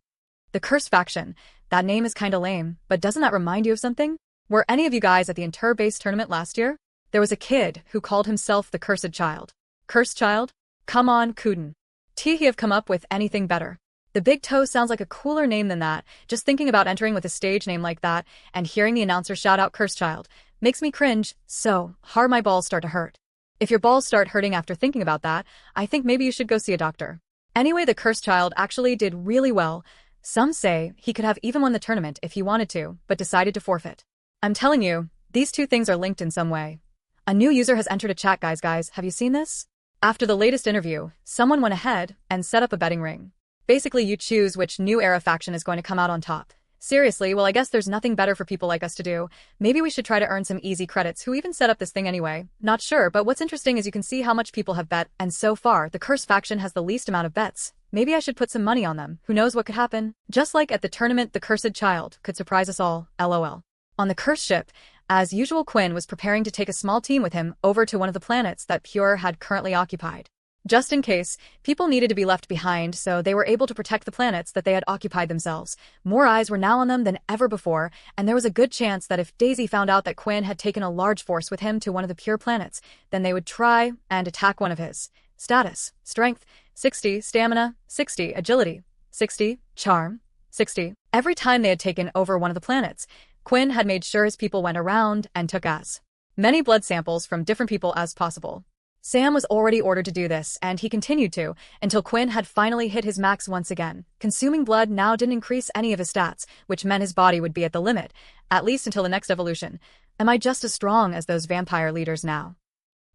The Curse faction. That name is kinda lame, but doesn't that remind you of something? Were any of you guys at the Inter-Base tournament last year? There was a kid who called himself the Cursed Child. Cursed Child? Come on, couldn't he have come up with anything better? The Big Toe sounds like a cooler name than that. Just thinking about entering with a stage name like that and hearing the announcer shout out Cursed Child makes me cringe so hard my balls start to hurt. If your balls start hurting after thinking about that, I think maybe you should go see a doctor. Anyway, the Cursed Child actually did really well. Some say he could have even won the tournament if he wanted to, but decided to forfeit. I'm telling you, these two things are linked in some way. A new user has entered a chat, guys, have you seen this? After the latest interview, someone went ahead and set up a betting ring. Basically, you choose which new era faction is going to come out on top. Seriously, well, I guess there's nothing better for people like us to do. Maybe we should try to earn some easy credits. Who even set up this thing anyway? Not sure, but what's interesting is you can see how much people have bet, and so far, the Curse faction has the least amount of bets. Maybe I should put some money on them. Who knows what could happen? Just like at the tournament, the Cursed Child could surprise us all, lol. On the Curse ship, as usual, Quinn was preparing to take a small team with him over to one of the planets that Pure had currently occupied. Just in case, people needed to be left behind, so they were able to protect the planets that they had occupied themselves. More eyes were now on them than ever before, and there was a good chance that if Daisy found out that Quinn had taken a large force with him to one of the Pure planets, then they would try and attack one of his. Status: Strength, 60, Stamina, 60, Agility, 60, Charm, 60. Every time they had taken over one of the planets, Quinn had made sure his people went around and took as many blood samples from different people as possible. Sam was already ordered to do this, and he continued to, until Quinn had finally hit his max once again. Consuming blood now didn't increase any of his stats, which meant his body would be at the limit, at least until the next evolution. Am I just as strong as those vampire leaders now?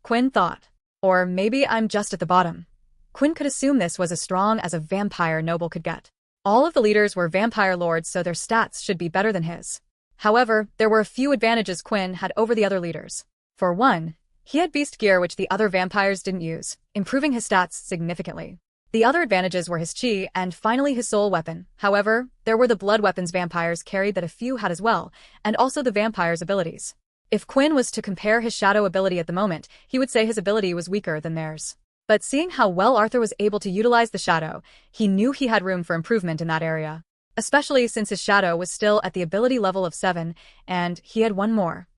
Quinn thought. Or maybe I'm just at the bottom. Quinn could assume this was as strong as a vampire noble could get. All of the leaders were vampire lords, so their stats should be better than his. However, there were a few advantages Quinn had over the other leaders. For one, He had beast gear which the other vampires didn't use, improving his stats significantly. The other advantages were his chi and finally his soul weapon. However, there were the blood weapons vampires carried that a few had as well, and also the vampire's abilities. If Quinn was to compare his shadow ability at the moment, he would say his ability was weaker than theirs. But seeing how well Arthur was able to utilize the shadow, he knew he had room for improvement in that area. Especially since his shadow was still at the ability level of 7, and he had one more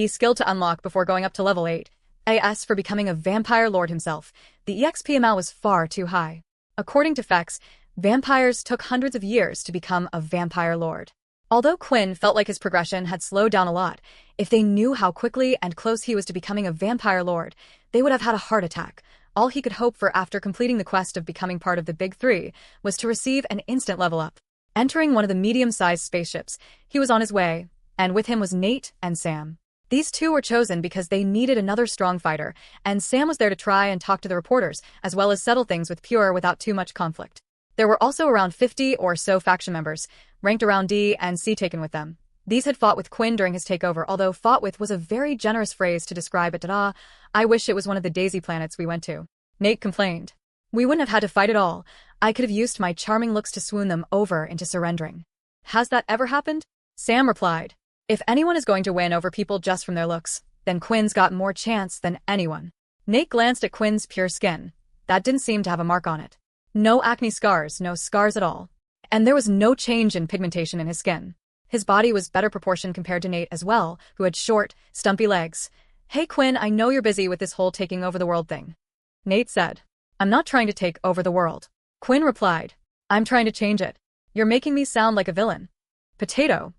skill to unlock before going up to level 8. As for becoming a vampire lord himself, the EXP amount was far too high. According to Fex, vampires took hundreds of years to become a vampire lord. Although Quinn felt like his progression had slowed down a lot, if they knew how quickly and close he was to becoming a vampire lord, they would have had a heart attack. All he could hope for after completing the quest of becoming part of the Big Three was to receive an instant level up. Entering one of the medium-sized spaceships, he was on his way, and with him was Nate and Sam. These two were chosen because they needed another strong fighter, and Sam was there to try and talk to the reporters, as well as settle things with Pure without too much conflict. There were also around 50 or so faction members, ranked around D and C taken with them. These had fought with Quinn during his takeover, although fought with was a very generous phrase to describe it. I wish it was one of the Daisy planets we went to. Nate complained. We wouldn't have had to fight at all. I could have used my charming looks to swoon them over into surrendering. Has that ever happened? Sam replied. If anyone is going to win over people just from their looks, then Quinn's got more chance than anyone. Nate glanced at Quinn's pure skin. That didn't seem to have a mark on it. No acne scars, no scars at all. And there was no change in pigmentation in his skin. His body was better proportioned compared to Nate as well, who had short, stumpy legs. Hey Quinn, I know you're busy with this whole taking over the world thing. Nate said. I'm not trying to take over the world. Quinn replied. I'm trying to change it. You're making me sound like a villain. Potato.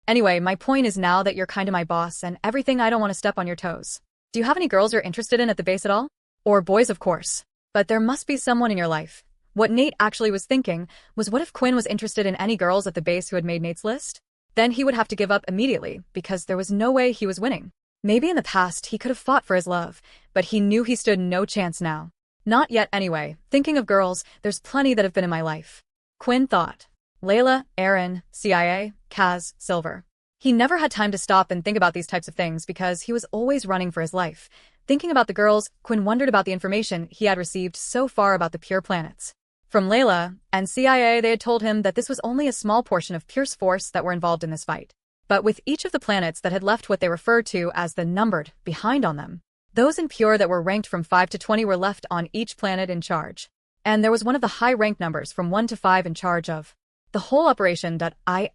Anyway, my point is now that you're kinda my boss and everything, I don't want to step on your toes. Do you have any girls you're interested in at the base at all? Or boys, of course. But there must be someone in your life. What Nate actually was thinking was, what if Quinn was interested in any girls at the base who had made Nate's list? Then he would have to give up immediately, because there was no way he was winning. Maybe in the past he could have fought for his love, but he knew he stood no chance now. Not yet anyway. Thinking of girls, there's plenty that have been in my life. Quinn thought. Layla, Erin, CIA, Kaz, Silver. He never had time to stop and think about these types of things because he was always running for his life. Thinking about the girls, Quinn wondered about the information he had received so far about the Pure planets. From Layla and CIA, they had told him that this was only a small portion of Pure's force that were involved in this fight. But with each of the planets that had left what they referred to as the numbered behind on them, those in Pure that were ranked from 5 to 20 were left on each planet in charge. And there was one of the high-ranked numbers from 1 to 5 in charge of the whole operation.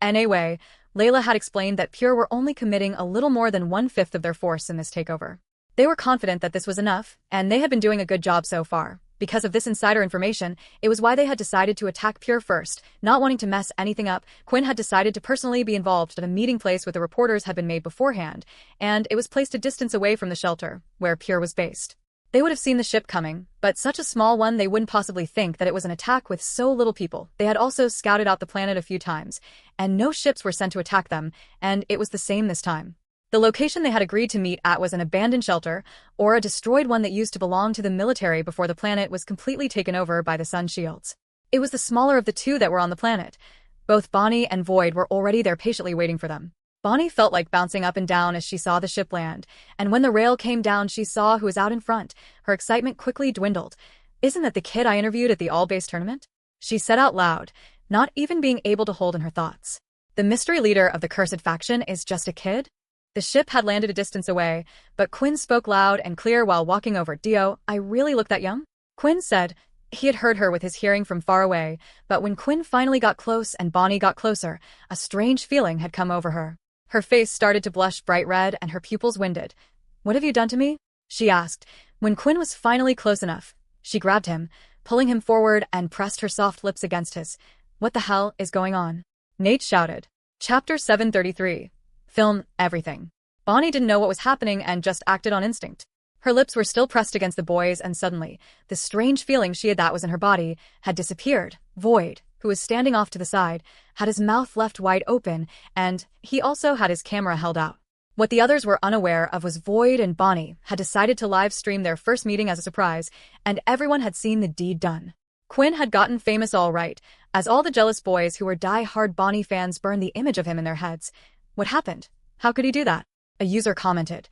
Anyway, Layla had explained that Pure were only committing a little more than 1/5 of their force in this takeover. They were confident that this was enough, and they had been doing a good job so far. Because of this insider information, it was why they had decided to attack Pure first. Not wanting to mess anything up, Quinn had decided to personally be involved at a meeting place with the reporters had been made beforehand, and it was placed a distance away from the shelter, where Pure was based. They would have seen the ship coming, but such a small one they wouldn't possibly think that it was an attack with so little people. They had also scouted out the planet a few times, and no ships were sent to attack them, and it was the same this time. The location they had agreed to meet at was an abandoned shelter, or a destroyed one that used to belong to the military before the planet was completely taken over by the Sun Shields. It was the smaller of the two that were on the planet. Both Bonnie and Void were already there patiently waiting for them. Bonnie felt like bouncing up and down as she saw the ship land, and when the rail came down she saw who was out in front. Her excitement quickly dwindled. Isn't that the kid I interviewed at the all-base tournament? She said out loud, not even being able to hold in her thoughts. The mystery leader of the cursed faction is just a kid? The ship had landed a distance away, but Quinn spoke loud and clear while walking over. Dio, I really look that young? Quinn said. He had heard her with his hearing from far away, but when Quinn finally got close and Bonnie got closer, a strange feeling had come over her. Her face started to blush bright red and her pupils winded. What have you done to me? She asked. When Quinn was finally close enough, she grabbed him, pulling him forward and pressed her soft lips against his. What the hell is going on? Nate shouted. Chapter 733. Film everything. Bonnie didn't know what was happening and just acted on instinct. Her lips were still pressed against the boy's, and suddenly, the strange feeling she had that was in her body had disappeared. Void, who was standing off to the side, had his mouth left wide open, and he also had his camera held out. What the others were unaware of was Void and Bonnie had decided to live stream their first meeting as a surprise, and everyone had seen the deed done. Quinn had gotten famous all right, as all the jealous boys who were die-hard Bonnie fans burned the image of him in their heads. What happened? How could he do that? A user commented.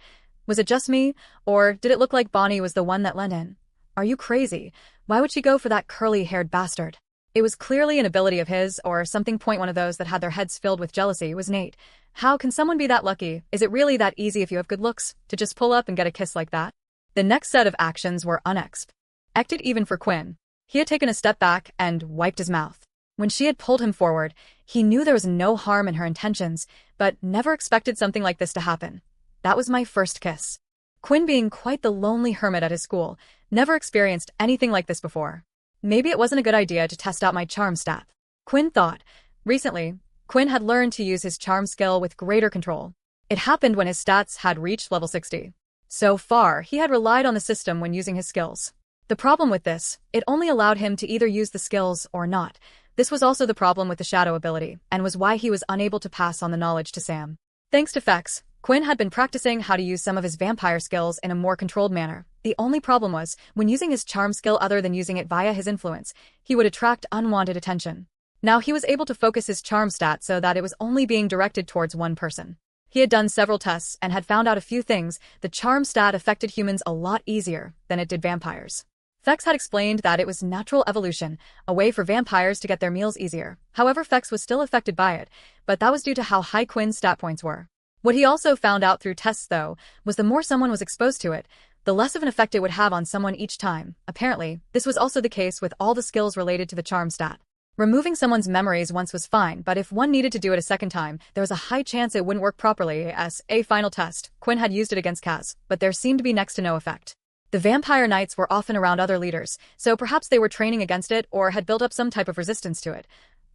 Was it just me, or did it look like Bonnie was the one that lent in? Are you crazy? Why would she go for that curly-haired bastard? It was clearly an ability of his, or something. One of those that had their heads filled with jealousy was Nate. How can someone be that lucky? Is it really that easy if you have good looks, to just pull up and get a kiss like that? The next set of actions were unexpected even for Quinn. He had taken a step back and wiped his mouth. When she had pulled him forward, he knew there was no harm in her intentions, but never expected something like this to happen. That was my first kiss. Quinn, being quite the lonely hermit at his school, never experienced anything like this before. Maybe it wasn't a good idea to test out my charm stat, Quinn thought. Recently, Quinn had learned to use his charm skill with greater control. It happened when his stats had reached level 60. So far, he had relied on the system when using his skills. The problem with this, it only allowed him to either use the skills or not. This was also the problem with the shadow ability, and was why he was unable to pass on the knowledge to Sam. Thanks to Fex, Quinn had been practicing how to use some of his vampire skills in a more controlled manner. The only problem was, when using his charm skill other than using it via his influence, he would attract unwanted attention. Now he was able to focus his charm stat so that it was only being directed towards one person. He had done several tests and had found out a few things. The charm stat affected humans a lot easier than it did vampires. Fex had explained that it was natural evolution, a way for vampires to get their meals easier. However, Fex was still affected by it, but that was due to how high Quinn's stat points were. What he also found out through tests, though, was the more someone was exposed to it, the less of an effect it would have on someone each time. Apparently, this was also the case with all the skills related to the charm stat. Removing someone's memories once was fine, but if one needed to do it a second time, there was a high chance it wouldn't work properly. As a final test, Quinn had used it against Kaz, but there seemed to be next to no effect. The vampire knights were often around other leaders, so perhaps they were training against it or had built up some type of resistance to it.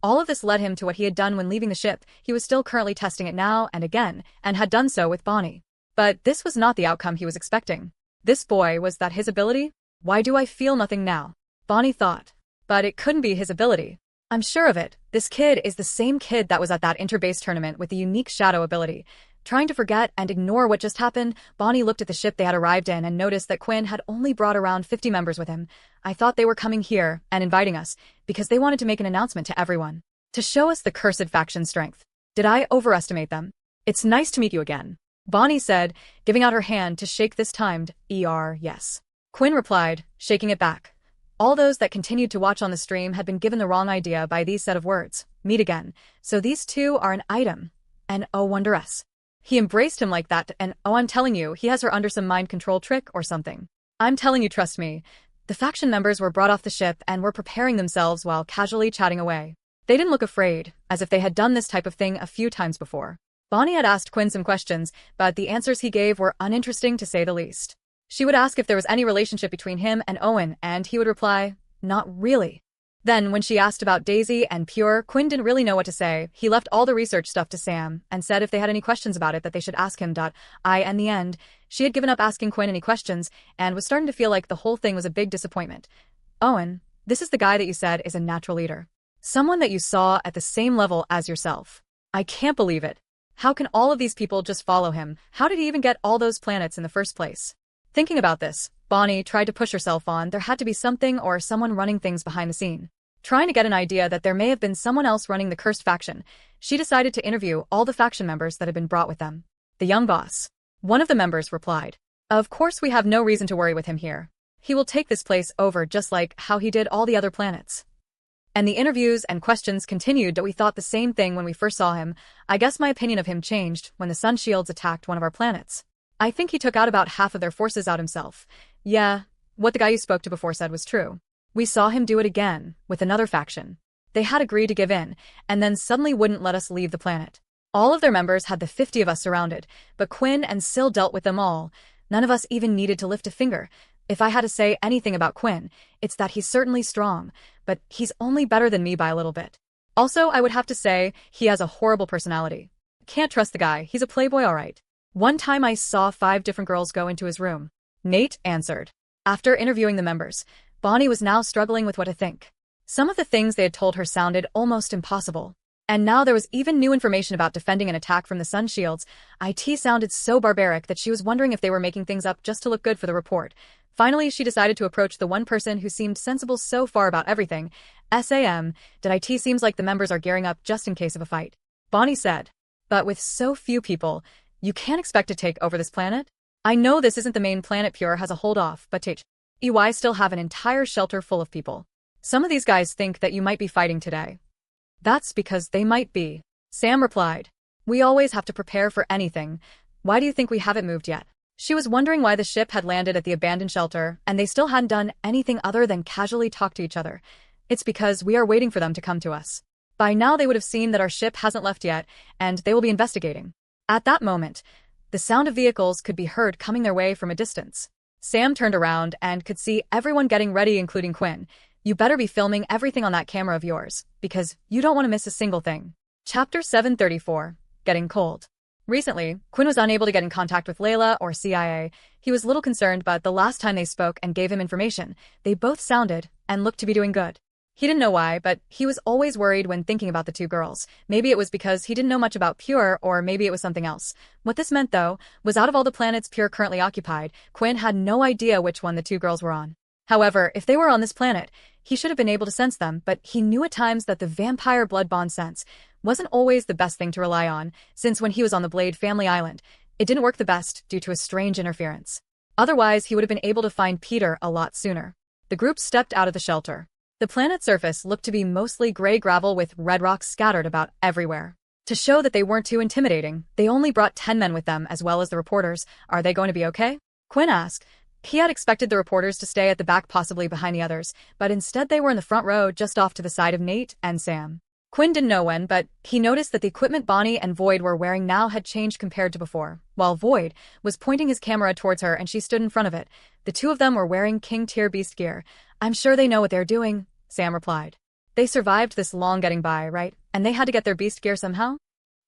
All of this led him to what he had done when leaving the ship. He was still currently testing it now and again, and had done so with Bonnie. But this was not the outcome he was expecting. This boy, was that his ability? Why do I feel nothing now? Bonnie thought. But it couldn't be his ability. I'm sure of it. This kid is the same kid that was at that interbase tournament with the unique shadow ability. Trying to forget and ignore what just happened, Bonnie looked at the ship they had arrived in and noticed that Quinn had only brought around 50 members with him. I thought they were coming here and inviting us, because they wanted to make an announcement to everyone. To show us the cursed faction strength. Did I overestimate them? It's nice to meet you again, Bonnie said, giving out her hand to shake this timed, yes. Quinn replied, shaking it back. All those that continued to watch on the stream had been given the wrong idea by these set of words. Meet again. So these two are an item. And oh wondrous. He embraced him like that, and oh, I'm telling you, he has her under some mind control trick or something. I'm telling you, trust me. The faction members were brought off the ship and were preparing themselves while casually chatting away. They didn't look afraid, as if they had done this type of thing a few times before. Bonnie had asked Quinn some questions, but the answers he gave were uninteresting to say the least. She would ask if there was any relationship between him and Owen, and he would reply, not really. Then, when she asked about Daisy and Pure, Quinn didn't really know what to say. He left all the research stuff to Sam, and said if they had any questions about it that they should ask him. In the end, she had given up asking Quinn any questions, and was starting to feel like the whole thing was a big disappointment. Owen, this is the guy that you said is a natural leader. Someone that you saw at the same level as yourself. I can't believe it. How can all of these people just follow him? How did he even get all those planets in the first place? Thinking about this, Bonnie tried to push herself on. There had to be something or someone running things behind the scene. Trying to get an idea that there may have been someone else running the cursed faction, she decided to interview all the faction members that had been brought with them. The young boss. One of the members replied, of course we have no reason to worry with him here. He will take this place over just like how he did all the other planets. And the interviews and questions continued. We thought the same thing when we first saw him. I guess my opinion of him changed when the Sun Shields attacked one of our planets. I think he took out about half of their forces out himself. Yeah, what the guy you spoke to before said was true. We saw him do it again, with another faction. They had agreed to give in, and then suddenly wouldn't let us leave the planet. All of their members had the 50 of us surrounded, but Quinn and Syl dealt with them all. None of us even needed to lift a finger. If I had to say anything about Quinn, it's that he's certainly strong, but he's only better than me by a little bit. Also, I would have to say, he has a horrible personality. Can't trust the guy, he's a playboy alright. One time I saw 5 different girls go into his room. Nate answered. After interviewing the members, Bonnie was now struggling with what to think. Some of the things they had told her sounded almost impossible. And now there was even new information about defending an attack from the Sun Shields. It sounded so barbaric that she was wondering if they were making things up just to look good for the report. Finally, she decided to approach the one person who seemed sensible so far about everything. Sam, it seems like the members are gearing up just in case of a fight. Bonnie said. But with so few people, you can't expect to take over this planet? I know this isn't the main planet Pure has a hold off, but EY still have an entire shelter full of people. Some of these guys think that you might be fighting today. That's because they might be. Sam replied. We always have to prepare for anything. Why do you think we haven't moved yet? She was wondering why the ship had landed at the abandoned shelter, and they still hadn't done anything other than casually talk to each other. It's because we are waiting for them to come to us. By now they would have seen that our ship hasn't left yet, and they will be investigating. At that moment, the sound of vehicles could be heard coming their way from a distance. Sam turned around and could see everyone getting ready, including Quinn. You better be filming everything on that camera of yours, because you don't want to miss a single thing. Chapter 734, Getting Cold. Recently, Quinn was unable to get in contact with Layla or CIA. He was a little concerned, but the last time they spoke and gave him information, they both sounded and looked to be doing good. He didn't know why, but he was always worried when thinking about the two girls. Maybe it was because he didn't know much about Pure, or maybe it was something else. What this meant, though, was out of all the planets Pure currently occupied, Quinn had no idea which one the two girls were on. However, if they were on this planet, he should have been able to sense them, but he knew at times that the vampire blood bond sense wasn't always the best thing to rely on, since when he was on the Blade Family Island, it didn't work the best due to a strange interference. Otherwise, he would have been able to find Peter a lot sooner. The group stepped out of the shelter. The planet's surface looked to be mostly gray gravel with red rocks scattered about everywhere. To show that they weren't too intimidating, they only brought 10 men with them as well as the reporters. Are they going to be okay? Quinn asked. He had expected the reporters to stay at the back, possibly behind the others, but instead they were in the front row just off to the side of Nate and Sam. Quinn didn't know when, but he noticed that the equipment Bonnie and Void were wearing now had changed compared to before. While Void was pointing his camera towards her and she stood in front of it, the two of them were wearing King-tier beast gear. I'm sure they know what they're doing, Sam replied. They survived this long getting by, right? And they had to get their beast gear somehow?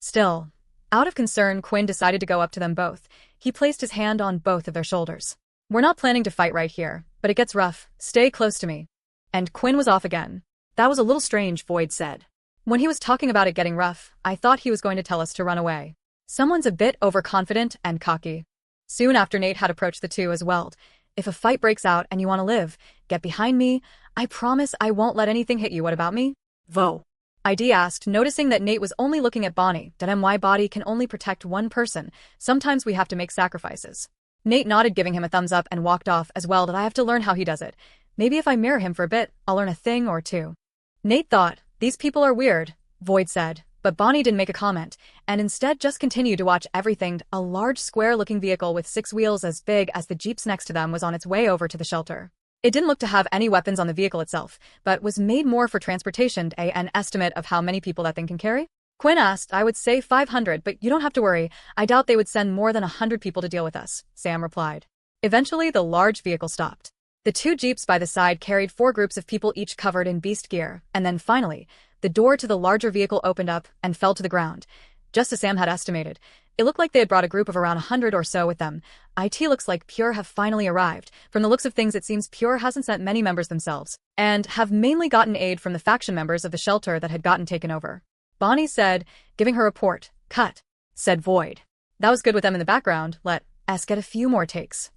Still, out of concern, Quinn decided to go up to them both. He placed his hand on both of their shoulders. We're not planning to fight right here, but it gets rough. Stay close to me. And Quinn was off again. That was a little strange, Void said. When he was talking about it getting rough, I thought he was going to tell us to run away. Someone's a bit overconfident and cocky. Soon after, Nate had approached the two as well. If a fight breaks out and you want to live, get behind me. I promise I won't let anything hit you. What about me? Vo. ID asked, noticing that Nate was only looking at Bonnie. My body can only protect one person. Sometimes we have to make sacrifices. Nate nodded, giving him a thumbs up, and walked off as well. That I have to learn how he does it. Maybe if I mirror him for a bit, I'll learn a thing or two. Nate thought, these people are weird, Void said, but Bonnie didn't make a comment, and instead just continued to watch everything. A large square-looking vehicle with 6 wheels as big as the jeeps next to them was on its way over to the shelter. It didn't look to have any weapons on the vehicle itself, but was made more for transportation. An estimate of how many people that thing can carry? Quinn asked. I would say 500, but you don't have to worry. I doubt they would send more than 100 people to deal with us, Sam replied. Eventually, the large vehicle stopped. The 2 jeeps by the side carried 4 groups of people, each covered in beast gear, and then finally, the door to the larger vehicle opened up and fell to the ground. Just as Sam had estimated, it looked like they had brought a group of around 100 or so with them. It looks like Pure have finally arrived. From the looks of things, it seems Pure hasn't sent many members themselves, and have mainly gotten aid from the faction members of the shelter that had gotten taken over. Bonnie said, giving her report. Cut, said Void. That was good with them in the background. Let us get a few more takes.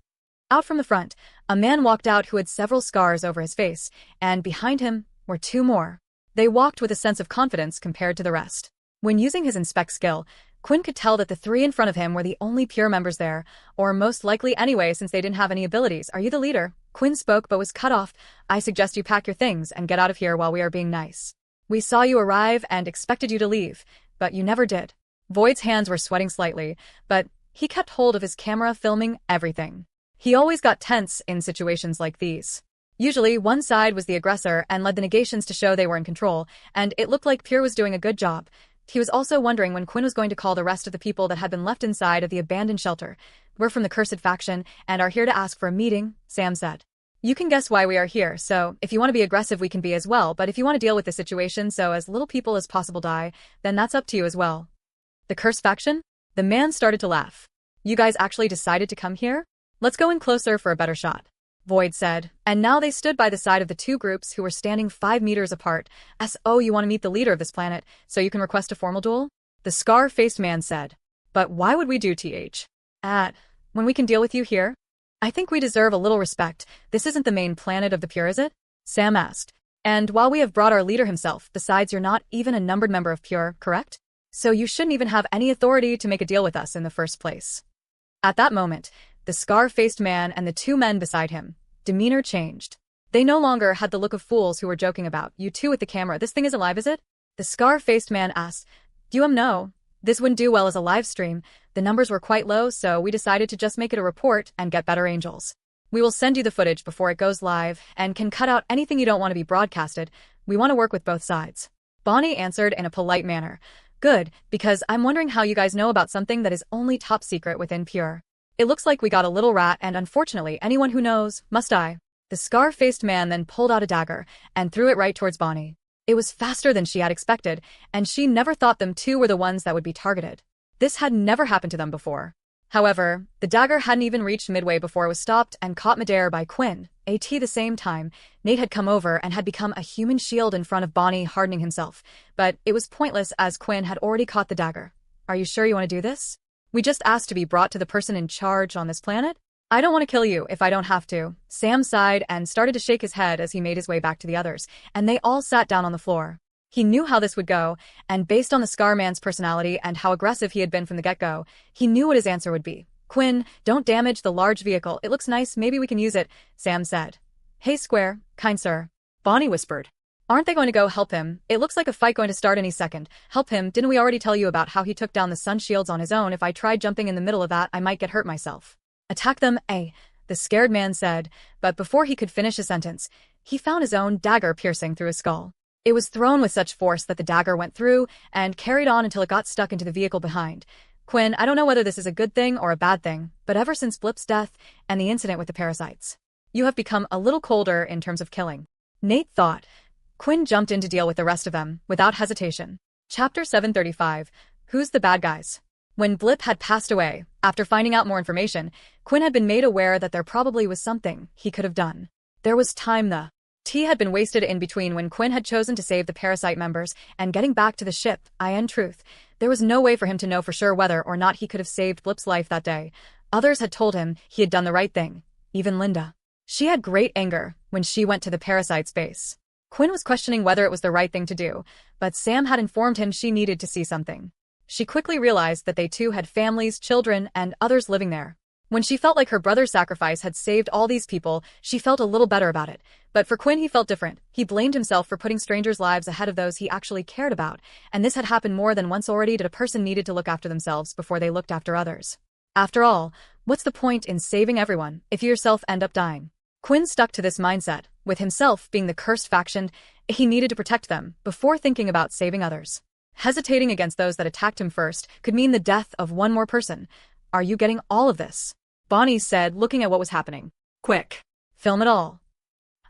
Out from the front, a man walked out who had several scars over his face, and behind him were 2 more. They walked with a sense of confidence compared to the rest. When using his inspect skill, Quinn could tell that the 3 in front of him were the only Pure members there, or most likely anyway since they didn't have any abilities. Are you the leader? Quinn spoke but was cut off. I suggest you pack your things and get out of here while we are being nice. We saw you arrive and expected you to leave, but you never did. Void's hands were sweating slightly, but he kept hold of his camera, filming everything. He always got tense in situations like these. Usually, one side was the aggressor and led the negations to show they were in control, and it looked like Pure was doing a good job. He was also wondering when Quinn was going to call the rest of the people that had been left inside of the abandoned shelter. We're from the Cursed faction and are here to ask for a meeting, Sam said. You can guess why we are here, so if you want to be aggressive we can be as well, but if you want to deal with the situation so as little people as possible die, then that's up to you as well. The Cursed faction? The man started to laugh. You guys actually decided to come here? Let's go in closer for a better shot, Void said, and now they stood by the side of the 2 groups who were standing 5 meters apart. So you want to meet the leader of this planet, so you can request a formal duel? The scar-faced man said. But why would we do when we can deal with you here? I think we deserve a little respect. This isn't the main planet of the Pure, is it? Sam asked. And while we have brought our leader himself, besides you're not even a numbered member of Pure, correct? So you shouldn't even have any authority to make a deal with us in the first place. At that moment, the scar-faced man and the two men beside him. Demeanor changed. They no longer had the look of fools who were joking about, "You two with the camera, this thing isn't live, is it?" The scar-faced man asked. No. This wouldn't do well as a live stream. The numbers were quite low, so we decided to just make it a report and get better angels. We will send you the footage before it goes live and can cut out anything you don't want to be broadcasted. We want to work with both sides. Bonnie answered in a polite manner. Good, because I'm wondering how you guys know about something that is only top secret within Pure. It looks like we got a little rat, and unfortunately anyone who knows must die. The scar-faced man then pulled out a dagger and threw it right towards Bonnie. It was faster than she had expected, and she never thought them two were the ones that would be targeted. This had never happened to them before. However, the dagger hadn't even reached midway before it was stopped and caught midair by Quinn. At the same time, Nate had come over and had become a human shield in front of Bonnie, hardening himself. But it was pointless as Quinn had already caught the dagger. Are you sure you want to do this? We just asked to be brought to the person in charge on this planet? I don't want to kill you if I don't have to. Sam sighed and started to shake his head as he made his way back to the others, and they all sat down on the floor. He knew how this would go, and based on the Scar Man's personality and how aggressive he had been from the get-go, he knew what his answer would be. Quinn, don't damage the large vehicle. It looks nice, maybe we can use it, Sam said. Hey Square, kind sir. Bonnie whispered. Aren't they going to go help him? It looks like a fight going to start any second. Help him, didn't we already tell you about how he took down the sun shields on his own? If I tried jumping in the middle of that, I might get hurt myself. Attack them, the scared man said, but before he could finish his sentence, he found his own dagger piercing through his skull. It was thrown with such force that the dagger went through and carried on until it got stuck into the vehicle behind. Quinn, I don't know whether this is a good thing or a bad thing, but ever since Blip's death and the incident with the parasites, you have become a little colder in terms of killing. Nate thought. Quinn jumped in to deal with the rest of them, without hesitation. Chapter 735. Who's the bad guys? When Blip had passed away, after finding out more information, Quinn had been made aware that there probably was something he could have done. There was time. The tea had been wasted in between when Quinn had chosen to save the parasite members and getting back to the ship. In truth, there was no way for him to know for sure whether or not he could have saved Blip's life that day. Others had told him he had done the right thing. Even Linda. She had great anger when she went to the parasite's base. Quinn was questioning whether it was the right thing to do, but Sam had informed him she needed to see something. She quickly realized that they too had families, children, and others living there. When she felt like her brother's sacrifice had saved all these people, she felt a little better about it. But for Quinn, he felt different. He blamed himself for putting strangers' lives ahead of those he actually cared about, and this had happened more than once already that a person needed to look after themselves before they looked after others. After all, what's the point in saving everyone if you yourself end up dying? Quinn stuck to this mindset. With himself being the cursed faction, he needed to protect them before thinking about saving others. Hesitating against those that attacked him first could mean the death of one more person. Are you getting all of this? Bonnie said, looking at what was happening. Quick. Film it all.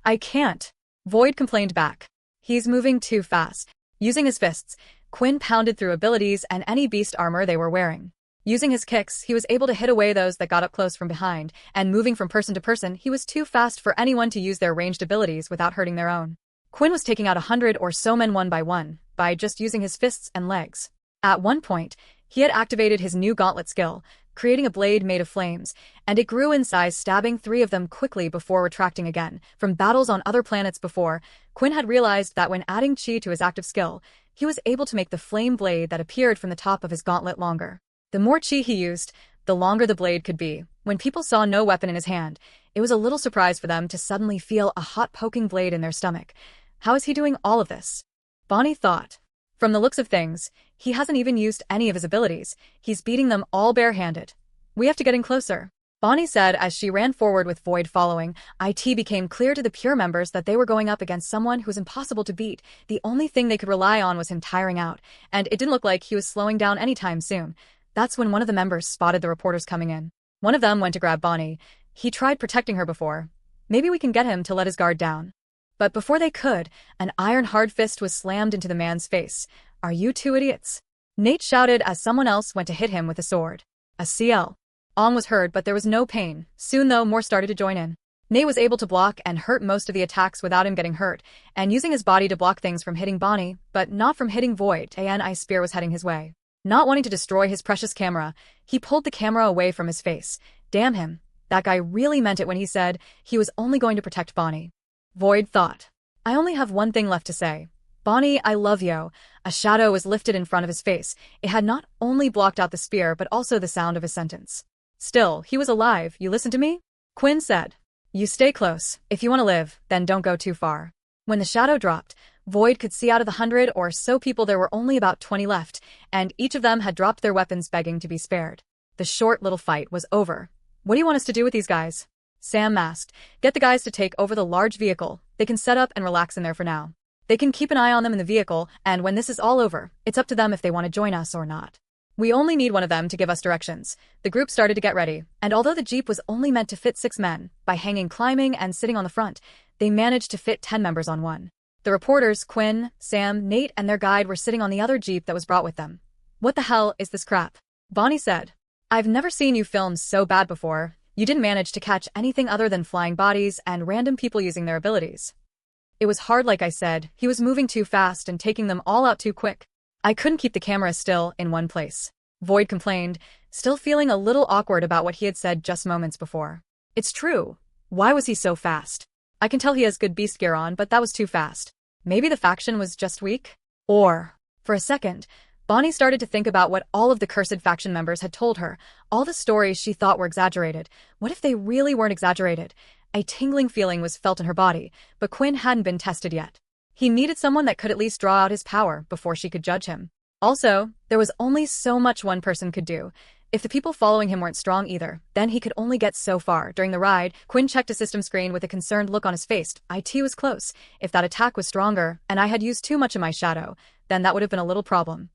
I can't. Void complained back. He's moving too fast. Using his fists, Quinn pounded through abilities and any beast armor they were wearing. Using his kicks, he was able to hit away those that got up close from behind, and moving from person to person, he was too fast for anyone to use their ranged abilities without hurting their own. Quinn was taking out 100 or so men one by just using his fists and legs. At one point, he had activated his new gauntlet skill, creating a blade made of flames, and it grew in size, stabbing 3 of them quickly before retracting again. From battles on other planets before, Quinn had realized that when adding chi to his active skill, he was able to make the flame blade that appeared from the top of his gauntlet longer. The more chi he used, the longer the blade could be. When people saw no weapon in his hand, it was a little surprise for them to suddenly feel a hot poking blade in their stomach. How is he doing all of this? Bonnie thought. From the looks of things, he hasn't even used any of his abilities. He's beating them all barehanded. We have to get in closer, Bonnie said as she ran forward with Void following. It became clear to the Pure members that they were going up against someone who was impossible to beat. The only thing they could rely on was him tiring out, and it didn't look like he was slowing down anytime soon. That's when one of the members spotted the reporters coming in. One of them went to grab Bonnie. He tried protecting her before. Maybe we can get him to let his guard down. But before they could, an iron-hard fist was slammed into the man's face. Are you two idiots? Nate shouted as someone else went to hit him with a sword. A CL. Ong was heard, but there was no pain. Soon though, more started to join in. Nate was able to block and hurt most of the attacks without him getting hurt, and using his body to block things from hitting Bonnie, but not from hitting Void. An ice spear was heading his way. Not wanting to destroy his precious camera, he pulled the camera away from his face. Damn him. That guy really meant it when he said he was only going to protect Bonnie. Void thought. I only have one thing left to say. Bonnie, I love you. A shadow was lifted in front of his face. It had not only blocked out the spear but also the sound of his sentence. Still, he was alive. You listen to me? Quinn said. You stay close. If you want to live, then don't go too far. When the shadow dropped, Void could see out of the 100 or so people there were only about 20 left, and each of them had dropped their weapons begging to be spared. The short little fight was over. What do you want us to do with these guys? Sam asked. Get the guys to take over the large vehicle. They can set up and relax in there for now. They can keep an eye on them in the vehicle, and when this is all over, it's up to them if they want to join us or not. We only need one of them to give us directions. The group started to get ready, and although the Jeep was only meant to fit 6 men, by hanging, climbing, and sitting on the front, they managed to fit 10 members on one. The reporters, Quinn, Sam, Nate, and their guide were sitting on the other Jeep that was brought with them. What the hell is this crap? Bonnie said. I've never seen you film so bad before. You didn't manage to catch anything other than flying bodies and random people using their abilities. It was hard, like I said. He was moving too fast and taking them all out too quick. I couldn't keep the camera still in one place. Void complained, still feeling a little awkward about what he had said just moments before. It's true. Why was he so fast? I can tell he has good beast gear on, but that was too fast. Maybe the faction was just weak? Or, for a second, Bonnie started to think about what all of the cursed faction members had told her, all the stories she thought were exaggerated. What if they really weren't exaggerated? A tingling feeling was felt in her body, but Quinn hadn't been tested yet. He needed someone that could at least draw out his power before she could judge him. Also, there was only so much one person could do. If the people following him weren't strong either, then he could only get so far. During the ride, Quinn checked a system screen with a concerned look on his face. IT was close. If that attack was stronger, and I had used too much of my shadow, then that would have been a little problem.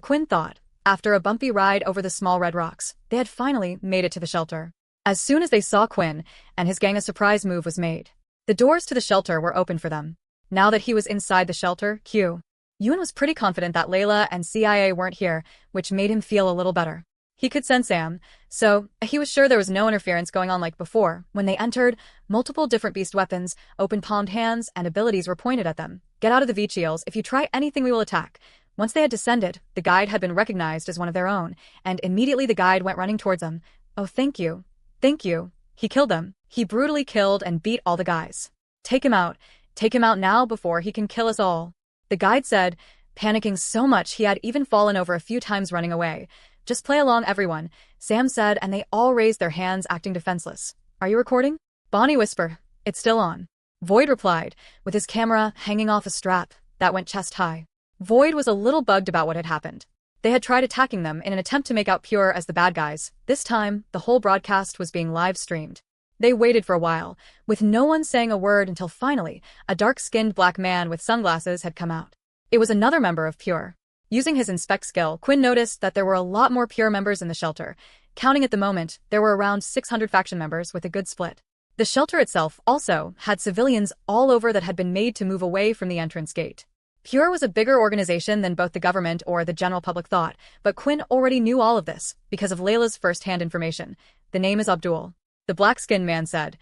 Quinn thought. After a bumpy ride over the small red rocks, they had finally made it to the shelter. As soon as they saw Quinn and his gang, a surprise move was made. The doors to the shelter were open for them. Now that he was inside the shelter, Ewan was pretty confident that Layla and CIA weren't here, which made him feel a little better. He could sense Sam, so he was sure there was no interference going on like before. When they entered, multiple different beast weapons, open-palmed hands, and abilities were pointed at them. Get out of the V-Shields. If you try anything, we will attack. Once they had descended, the guide had been recognized as one of their own, and immediately the guide went running towards them. Oh, thank you. Thank you. He killed them. He brutally killed and beat all the guys. Take him out. Take him out now before he can kill us all. The guide said, panicking so much he had even fallen over a few times running away. Just play along, everyone, Sam said, and they all raised their hands, acting defenseless. Are you recording? Bonnie whispered. It's still on. Void replied, with his camera hanging off a strap that went chest high. Void was a little bugged about what had happened. They had tried attacking them in an attempt to make out Pure as the bad guys. This time, the whole broadcast was being live-streamed. They waited for a while, with no one saying a word until finally, a dark-skinned black man with sunglasses had come out. It was another member of Pure. Using his inspect skill, Quinn noticed that there were a lot more Pure members in the shelter. Counting at the moment, there were around 600 faction members with a good split. The shelter itself also had civilians all over that had been made to move away from the entrance gate. Pure was a bigger organization than both the government or the general public thought, but Quinn already knew all of this because of Layla's first-hand information. The name is Abdul. The black-skinned man said.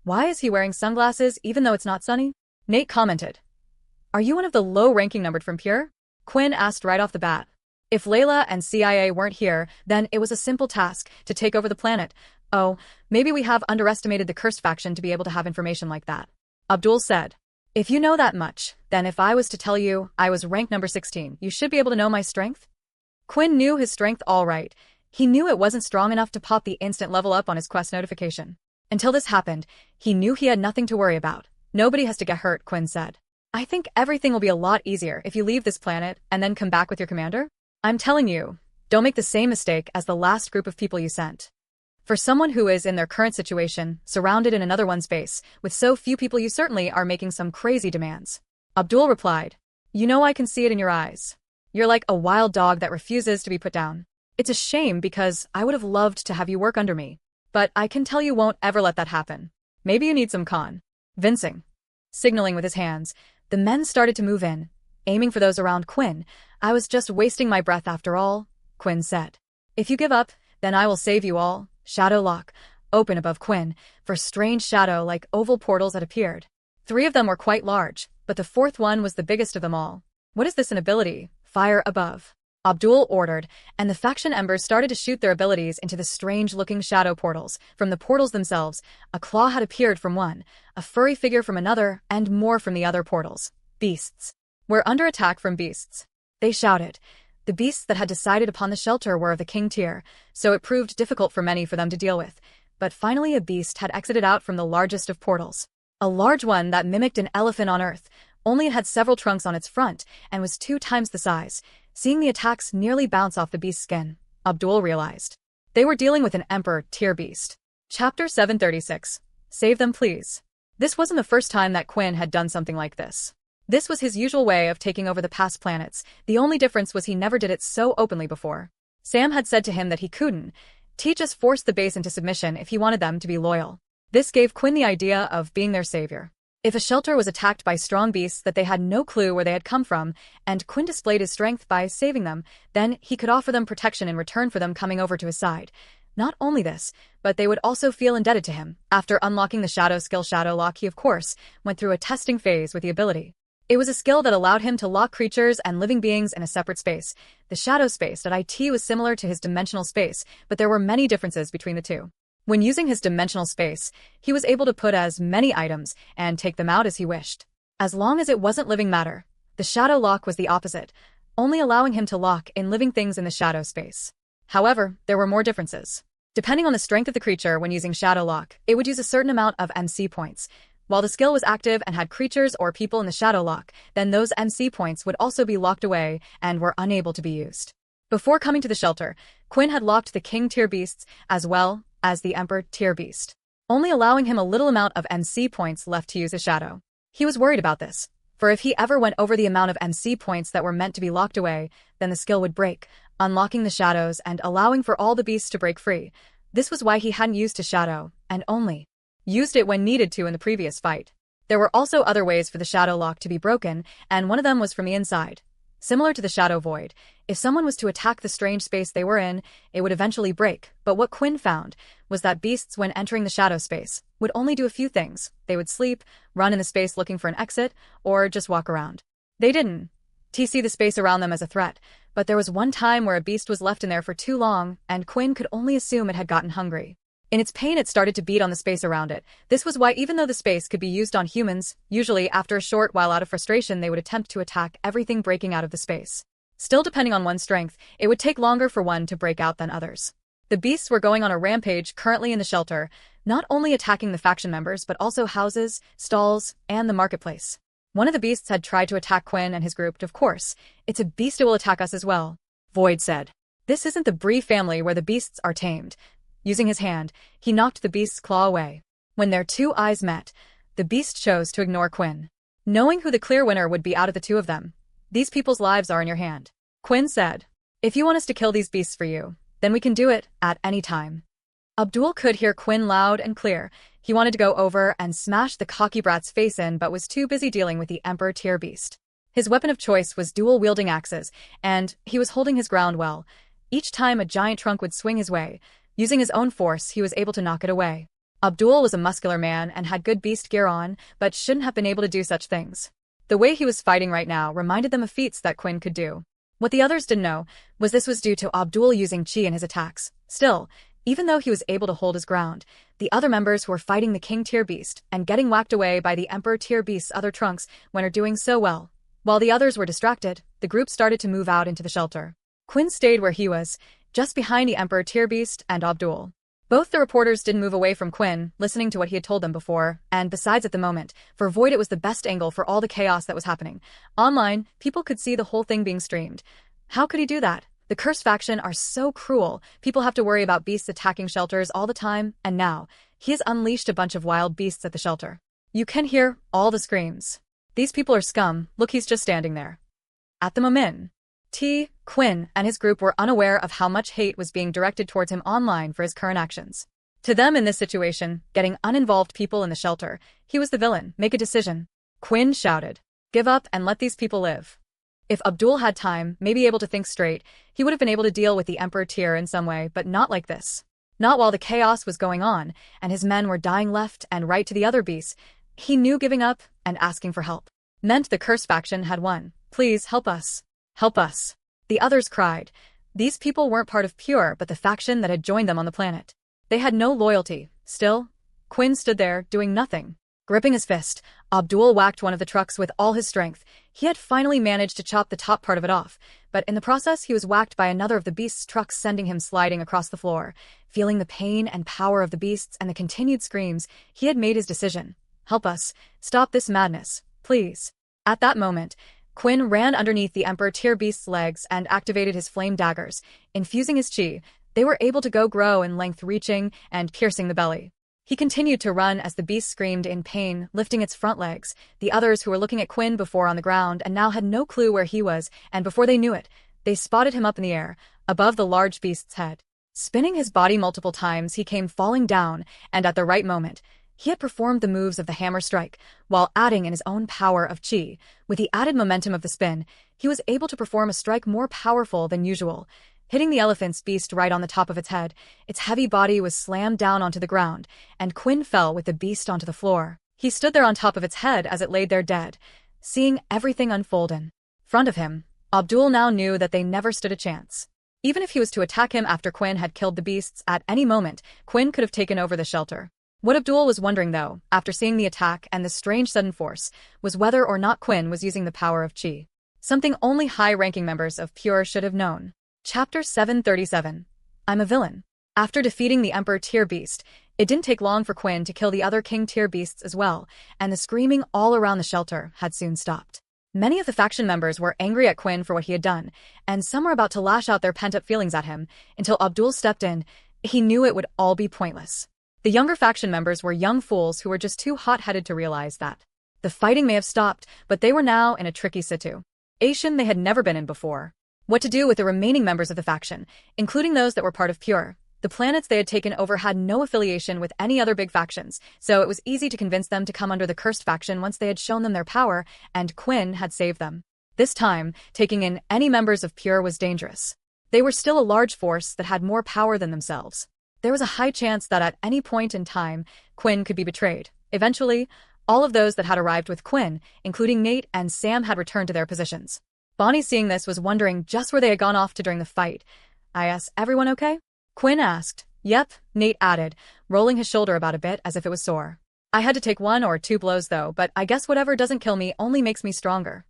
Why is he wearing sunglasses even though it's not sunny? Nate commented. Are you one of the low-ranking numbered from Pure? Quinn asked right off the bat. If Layla and CIA weren't here, then it was a simple task to take over the planet. Oh, maybe we have underestimated the cursed faction to be able to have information like that. Abdul said. If you know that much, then if I was to tell you I was rank number 16, you should be able to know my strength? Quinn knew his strength all right. He knew it wasn't strong enough to pop the instant level up on his quest notification. Until this happened, he knew he had nothing to worry about. Nobody has to get hurt, Quinn said. I think everything will be a lot easier if you leave this planet and then come back with your commander. I'm telling you, don't make the same mistake as the last group of people you sent. For someone who is in their current situation, surrounded in another one's base, with so few people, you certainly are making some crazy demands. Abdul replied. You know, I can see it in your eyes. You're like a wild dog that refuses to be put down. It's a shame because I would have loved to have you work under me. But I can tell you won't ever let that happen. Maybe you need some convincing. Signaling with his hands, the men started to move in, aiming for those around Quinn. I was just wasting my breath after all, Quinn said. If you give up, then I will save you all. Shadow lock, open above Quinn, for strange shadow-like oval portals had appeared. 3 of them were quite large, but the 4th one was the biggest of them all. What is this, an ability? Fire above. Abdul ordered, and the faction embers started to shoot their abilities into the strange-looking shadow portals. From the portals themselves, a claw had appeared from one, a furry figure from another, and more from the other portals. Beasts. We're under attack from beasts. They shouted. The beasts that had decided upon the shelter were of the king tier, so it proved difficult for many for them to deal with. But finally a beast had exited out from the largest of portals. A large one that mimicked an elephant on Earth, only it had several trunks on its front and was 2 times the size. Seeing the attacks nearly bounce off the beast's skin, Abdul realized they were dealing with an Emperor tier beast. Chapter 736. Save them please. This wasn't the first time that Quinn had done something like this. This was his usual way of taking over the past planets. The only difference was he never did it so openly before. Sam had said to him that he couldn't. He just forced the base into submission if he wanted them to be loyal. This gave Quinn the idea of being their savior. If a shelter was attacked by strong beasts that they had no clue where they had come from, and Quinn displayed his strength by saving them, then he could offer them protection in return for them coming over to his side. Not only this, but they would also feel indebted to him. After unlocking the Shadow skill Shadow Lock, he of course went through a testing phase with the ability. It was a skill that allowed him to lock creatures and living beings in a separate space. The Shadow space at IT was similar to his dimensional space, but there were many differences between the two. When using his dimensional space, he was able to put as many items and take them out as he wished. As long as it wasn't living matter, the Shadow Lock was the opposite, only allowing him to lock in living things in the Shadow space. However, there were more differences. Depending on the strength of the creature when using Shadow Lock, it would use a certain amount of MC points. While the skill was active and had creatures or people in the Shadow Lock, then those MC points would also be locked away and were unable to be used. Before coming to the shelter, Quinn had locked the King tier beasts as well as the Emperor tier beast, only allowing him a little amount of MC points left to use his Shadow. He was worried about this, for if he ever went over the amount of MC points that were meant to be locked away, then the skill would break, unlocking the shadows and allowing for all the beasts to break free. This was why he hadn't used his Shadow, and only used it when needed to in the previous fight. There were also other ways for the Shadow Lock to be broken, and one of them was from the inside. Similar to the Shadow Void, if someone was to attack the strange space they were in, it would eventually break. But what Quinn found was that beasts, when entering the Shadow space, would only do a few things. They would sleep, run in the space looking for an exit, or just walk around. They didn't see the space around them as a threat, but there was one time where a beast was left in there for too long, and Quinn could only assume it had gotten hungry. In its pain, it started to beat on the space around it. This was why, even though the space could be used on humans, usually after a short while out of frustration they would attempt to attack everything breaking out of the space. Still, depending on one's strength, it would take longer for one to break out than others. The beasts were going on a rampage currently in the shelter, not only attacking the faction members but also houses, stalls, and the marketplace. One of the beasts had tried to attack Quinn and his group. Of course, it's a beast that will attack us as well, Void said. This isn't the Bree family where the beasts are tamed. Using his hand, he knocked the beast's claw away. When their 2 eyes met, the beast chose to ignore Quinn, knowing who the clear winner would be out of the 2 of them. These people's lives are in your hand, Quinn said. If you want us to kill these beasts for you, then we can do it at any time. Abdul could hear Quinn loud and clear. He wanted to go over and smash the cocky brat's face in but was too busy dealing with the Emperor tier beast. His weapon of choice was dual-wielding axes, and he was holding his ground well. Each time a giant trunk would swing his way, using his own force, he was able to knock it away. Abdul was a muscular man and had good beast gear on, but shouldn't have been able to do such things. The way he was fighting right now reminded them of feats that Quinn could do. What the others didn't know was this was due to Abdul using chi in his attacks. Still, even though he was able to hold his ground, the other members who were fighting the King tier beast and getting whacked away by the Emperor tier beast's other trunks weren't doing so well. While the others were distracted, the group started to move out into the shelter. Quinn stayed where he was, just behind the Emperor tier beast and Abdul. Both the reporters didn't move away from Quinn, listening to what he had told them before, and besides at the moment, for Void it was the best angle for all the chaos that was happening. Online, people could see the whole thing being streamed. How could he do that? The Cursed faction are so cruel. People have to worry about beasts attacking shelters all the time, and now, he has unleashed a bunch of wild beasts at the shelter. You can hear all the screams. These people are scum. Look, he's just standing there. At the moment, Quinn and his group were unaware of how much hate was being directed towards him online for his current actions. To them in this situation, getting uninvolved people in the shelter, he was the villain. Make a decision. Quinn shouted. Give up and let these people live. If Abdul had time, maybe able to think straight, he would have been able to deal with the Emperor tier in some way, but not like this. Not while the chaos was going on, and his men were dying left and right to the other beasts. He knew giving up and asking for help meant the Cursed faction had won. Please help us. Help us. The others cried. These people weren't part of Pure, but the faction that had joined them on the planet. They had no loyalty. Still, Quinn stood there, doing nothing. Gripping his fist, Abdul whacked one of the trucks with all his strength. He had finally managed to chop the top part of it off, but in the process he was whacked by another of the beast's trucks, sending him sliding across the floor. Feeling the pain and power of the beasts and the continued screams, he had made his decision. "Help us. Stop this madness, please." At that moment, Quinn ran underneath the Emperor Tier Beast's legs and activated his flame daggers. Infusing his chi, they were able to grow in length, reaching and piercing the belly. He continued to run as the beast screamed in pain, lifting its front legs. The others, who were looking at Quinn before on the ground and now had no clue where he was, and before they knew it, they spotted him up in the air, above the large beast's head. Spinning his body multiple times, he came falling down, and at the right moment, he had performed the moves of the hammer strike, while adding in his own power of chi. With the added momentum of the spin, he was able to perform a strike more powerful than usual. Hitting the elephant's beast right on the top of its head, its heavy body was slammed down onto the ground, and Quinn fell with the beast onto the floor. He stood there on top of its head as it laid there dead, seeing everything unfold in front of him. Abdul now knew that they never stood a chance. Even if he was to attack him after Quinn had killed the beasts, at any moment, Quinn could have taken over the shelter. What Abdul was wondering, though, after seeing the attack and the strange sudden force, was whether or not Quinn was using the power of chi. Something only high-ranking members of Pure should have known. Chapter 737. I'm a villain. After defeating the Emperor Tier Beast, it didn't take long for Quinn to kill the other King Tier Beasts as well, and the screaming all around the shelter had soon stopped. Many of the faction members were angry at Quinn for what he had done, and some were about to lash out their pent-up feelings at him, until Abdul stepped in. He knew it would all be pointless. The younger faction members were young fools who were just too hot-headed to realize that the fighting may have stopped, but they were now in a tricky situation they had never been in before. What to do with the remaining members of the faction, including those that were part of Pure. The planets they had taken over had no affiliation with any other big factions, so it was easy to convince them to come under the cursed faction once they had shown them their power, and Quinn had saved them. This time, taking in any members of Pure was dangerous. They were still a large force that had more power than themselves. There was a high chance that at any point in time, Quinn could be betrayed. Eventually, all of those that had arrived with Quinn, including Nate and Sam, had returned to their positions. Bonnie, seeing this, was wondering just where they had gone off to during the fight. Everyone okay?" Quinn asked. "Yep," Nate added, rolling his shoulder about a bit as if it was sore. "I had to take 1 or 2 blows though, but I guess whatever doesn't kill me only makes me stronger."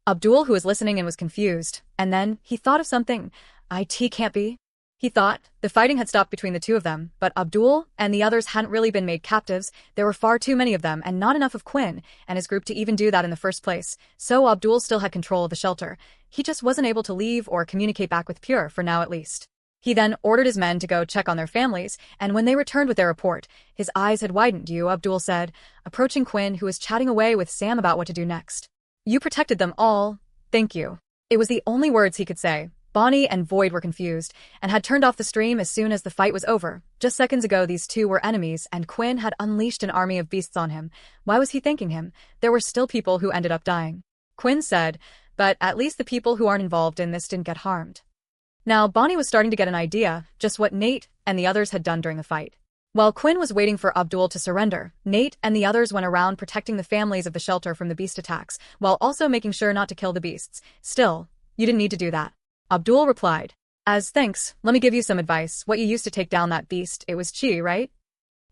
Abdul, who was listening and was confused, and then he thought of something. "It can't be." He thought the fighting had stopped between the two of them, but Abdul and the others hadn't really been made captives. There were far too many of them and not enough of Quinn and his group to even do that in the first place. So Abdul still had control of the shelter. He just wasn't able to leave or communicate back with Pure, for now at least. He then ordered his men to go check on their families, and when they returned with their report, his eyes had widened. "You," Abdul said, approaching Quinn, who was chatting away with Sam about what to do next. "You protected them all. Thank you." It was the only words he could say. Bonnie and Void were confused, and had turned off the stream as soon as the fight was over. Just seconds ago these two were enemies, and Quinn had unleashed an army of beasts on him. Why was he thanking him? There were still people who ended up dying. Quinn said, "But at least the people who aren't involved in this didn't get harmed." Now Bonnie was starting to get an idea just what Nate and the others had done during the fight. While Quinn was waiting for Abdul to surrender, Nate and the others went around protecting the families of the shelter from the beast attacks, while also making sure not to kill the beasts. "Still, you didn't need to do that," Abdul replied. "As thanks, let me give you some advice. What you used to take down that beast, it was chi, right?"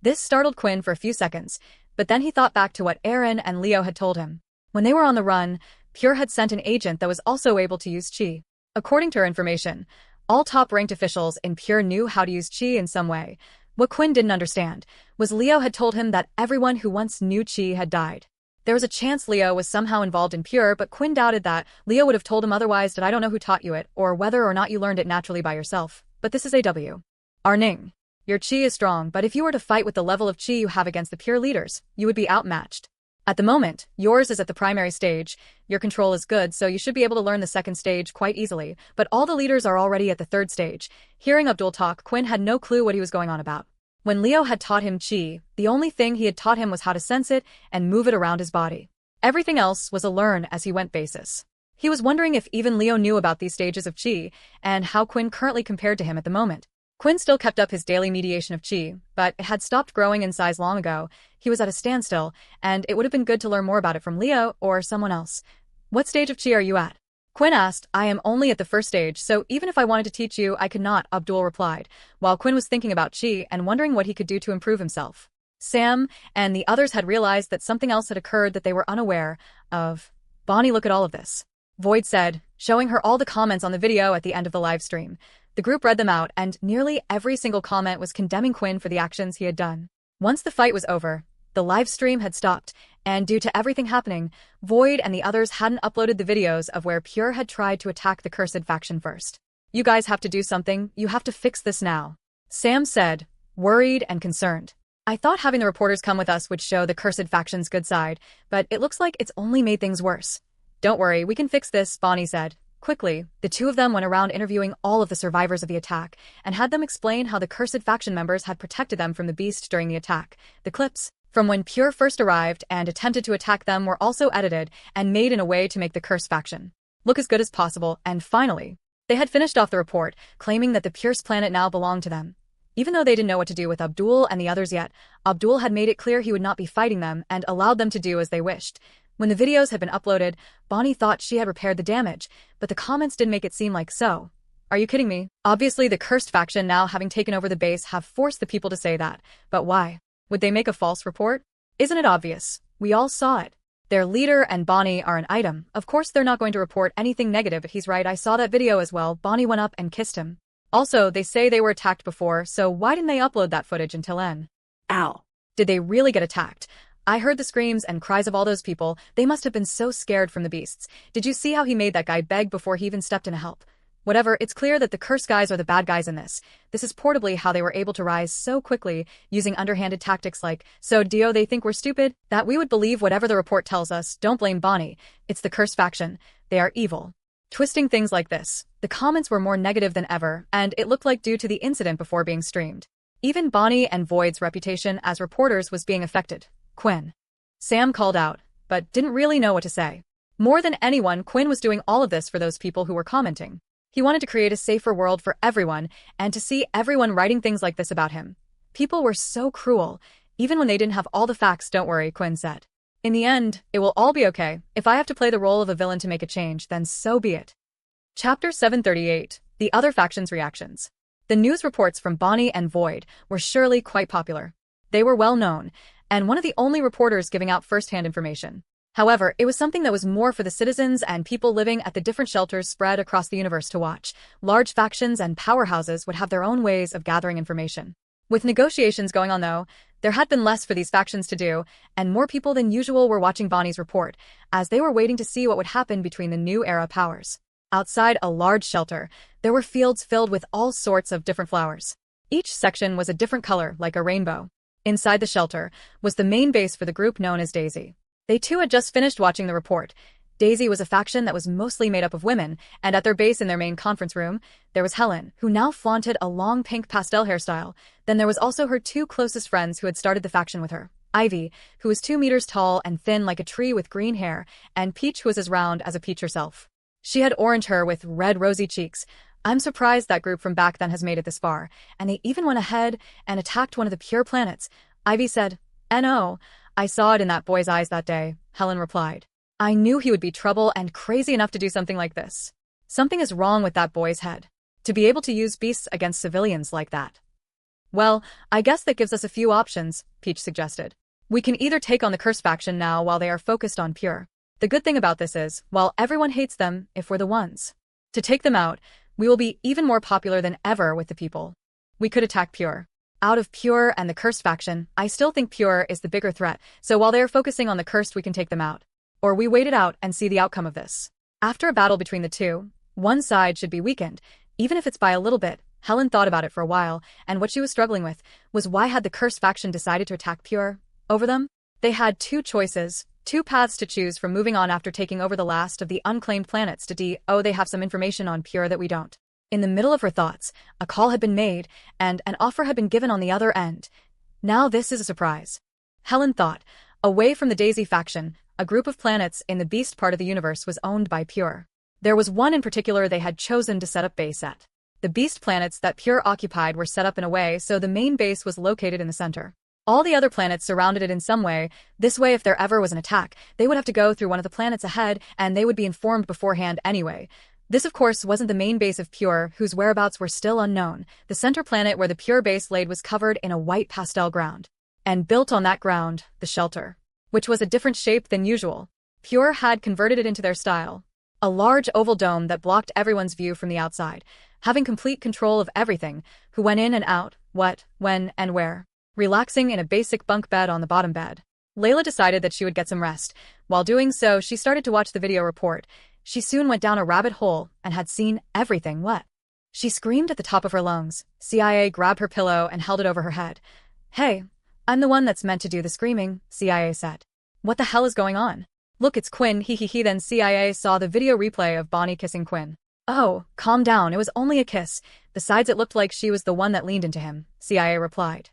This startled Quinn for a few seconds, but then he thought back to what Aaron and Leo had told him. When they were on the run, Pure had sent an agent that was also able to use chi. According to her information, all top-ranked officials in Pure knew how to use chi in some way. What Quinn didn't understand was Leo had told him that everyone who once knew chi had died. There was a chance Leo was somehow involved in Pure, but Quinn doubted that. Leo would have told him otherwise. "That I don't know who taught you it, or whether or not you learned it naturally by yourself, but this is AW. Arning. Your chi is strong, but if you were to fight with the level of chi you have against the Pure leaders, you would be outmatched. At the moment, yours is at the primary stage. Your control is good, so you should be able to learn the second stage quite easily, but all the leaders are already at the third stage." Hearing Abdul talk, Quinn had no clue what he was going on about. When Leo had taught him chi, the only thing he had taught him was how to sense it and move it around his body. Everything else was a learn-as-he-went basis. He was wondering if even Leo knew about these stages of chi, and how Quinn currently compared to him at the moment. Quinn still kept up his daily mediation of chi, but it had stopped growing in size long ago. He was at a standstill, and it would have been good to learn more about it from Leo or someone else. "What stage of chi are you at?" Quinn asked. "I am only at the first stage, so even if I wanted to teach you, I could not," Abdul replied, while Quinn was thinking about chi and wondering what he could do to improve himself. Sam and the others had realized that something else had occurred that they were unaware of. Bonnie, look at all of this. Void said, showing her all the comments on the video at the end of the live stream. The group read them out, and nearly every single comment was condemning Quinn for the actions he had done. Once the fight was over, the live stream had stopped, and due to everything happening, Void and the others hadn't uploaded the videos of where Pure had tried to attack the Cursed faction first. You guys have to do something, you have to fix this now. Sam said, worried and concerned. I thought having the reporters come with us would show the Cursed faction's good side, but it looks like it's only made things worse. Don't worry, we can fix this, Bonnie said. Quickly, the two of them went around interviewing all of the survivors of the attack and had them explain how the Cursed faction members had protected them from the beast during the attack. The clips from when Pure first arrived and attempted to attack them were also edited and made in a way to make the Cursed faction look as good as possible, and finally, they had finished off the report, claiming that the Pierce planet now belonged to them. Even though they didn't know what to do with Abdul and the others yet, Abdul had made it clear he would not be fighting them and allowed them to do as they wished. When the videos had been uploaded, Bonnie thought she had repaired the damage, but the comments didn't make it seem like so. Are you kidding me? Obviously, the Cursed faction, now having taken over the base, have forced the people to say that. But why? Would they make a false report? Isn't it obvious? We all saw it. Their leader and Bonnie are an item. Of course they're not going to report anything negative. He's right, I saw that video as well. Bonnie went up and kissed him. Also, they say they were attacked before, so why didn't they upload that footage until then? Ow. Did they really get attacked? I heard the screams and cries of all those people. They must have been so scared from the beasts. Did you see how he made that guy beg before he even stepped in to help? Whatever, it's clear that the cursed guys are the bad guys in this. This is portably how they were able to rise so quickly, using underhanded tactics like, so Dio, they think we're stupid? That we would believe whatever the report tells us. Don't blame Bonnie. It's the cursed faction. They are evil. Twisting things like this. The comments were more negative than ever, and it looked like due to the incident before being streamed. Even Bonnie and Void's reputation as reporters was being affected. Quinn. Sam called out, but didn't really know what to say. More than anyone, Quinn was doing all of this for those people who were commenting. He wanted to create a safer world for everyone, and to see everyone writing things like this about him. People were so cruel, even when they didn't have all the facts. Don't worry, Quinn said. In the end, it will all be okay. If I have to play the role of a villain to make a change, then so be it. Chapter 738. The Other Faction's Reactions. The news reports from Bonnie and Void were surely quite popular. They were well known, and one of the only reporters giving out first-hand information. However, it was something that was more for the citizens and people living at the different shelters spread across the universe to watch. Large factions and powerhouses would have their own ways of gathering information. With negotiations going on, though, there had been less for these factions to do, and more people than usual were watching Bonnie's report, as they were waiting to see what would happen between the new era powers. Outside a large shelter, there were fields filled with all sorts of different flowers. Each section was a different color, like a rainbow. Inside the shelter was the main base for the group known as Daisy. They too had just finished watching the report. Daisy was a faction that was mostly made up of women, and at their base in their main conference room, there was Helen, who now flaunted a long pink pastel hairstyle. Then there was also her two closest friends who had started the faction with her. Ivy, who was 2 meters tall and thin like a tree with green hair, and Peach, who was as round as a peach herself. She had orange hair with red rosy cheeks. I'm surprised that group from back then has made it this far, and they even went ahead and attacked one of the pure planets. Ivy said, "No, I saw it in that boy's eyes that day," Helen replied. "I knew he would be trouble and crazy enough to do something like this. Something is wrong with that boy's head. To be able to use beasts against civilians like that." "Well, I guess that gives us a few options," Peach suggested. "We can either take on the Curse faction now while they are focused on Pure. The good thing about this is, while everyone hates them, if we're the ones to take them out, we will be even more popular than ever with the people. We could attack Pure. Out of Pure and the Cursed faction, I still think Pure is the bigger threat, so while they are focusing on the Cursed, we can take them out. Or we wait it out and see the outcome of this. After a battle between the two, one side should be weakened, even if it's by a little bit." Helen thought about it for a while, and what she was struggling with was why had the Cursed faction decided to attack Pure over them? They had two choices, two paths to choose from moving on after taking over the last of the unclaimed planets to they have some information on Pure that we don't. In the middle of her thoughts, a call had been made, and an offer had been given on the other end. Now this is a surprise. Helen thought. Away from the Daisy faction, a group of planets in the beast part of the universe was owned by Pure. There was one in particular they had chosen to set up base at. The beast planets that Pure occupied were set up in a way so the main base was located in the center. All the other planets surrounded it in some way. This way, if there ever was an attack, they would have to go through one of the planets ahead, and they would be informed beforehand anyway. This, of course, wasn't the main base of Pure, whose whereabouts were still unknown. The center planet where the Pure base laid was covered in a white pastel ground. And built on that ground, the shelter, which was a different shape than usual. Pure had converted it into their style. A large oval dome that blocked everyone's view from the outside, having complete control of everything, who went in and out, what, when, and where. Relaxing in a basic bunk bed on the bottom bed. Layla decided that she would get some rest. While doing so, she started to watch the video report. She soon went down a rabbit hole and had seen everything. What? She screamed at the top of her lungs. CIA grabbed her pillow and held it over her head. Hey, I'm the one that's meant to do the screaming, CIA said. What the hell is going on? Look, it's Quinn, he. Then CIA saw the video replay of Bonnie kissing Quinn. Oh, calm down, it was only a kiss. Besides, it looked like she was the one that leaned into him, CIA replied.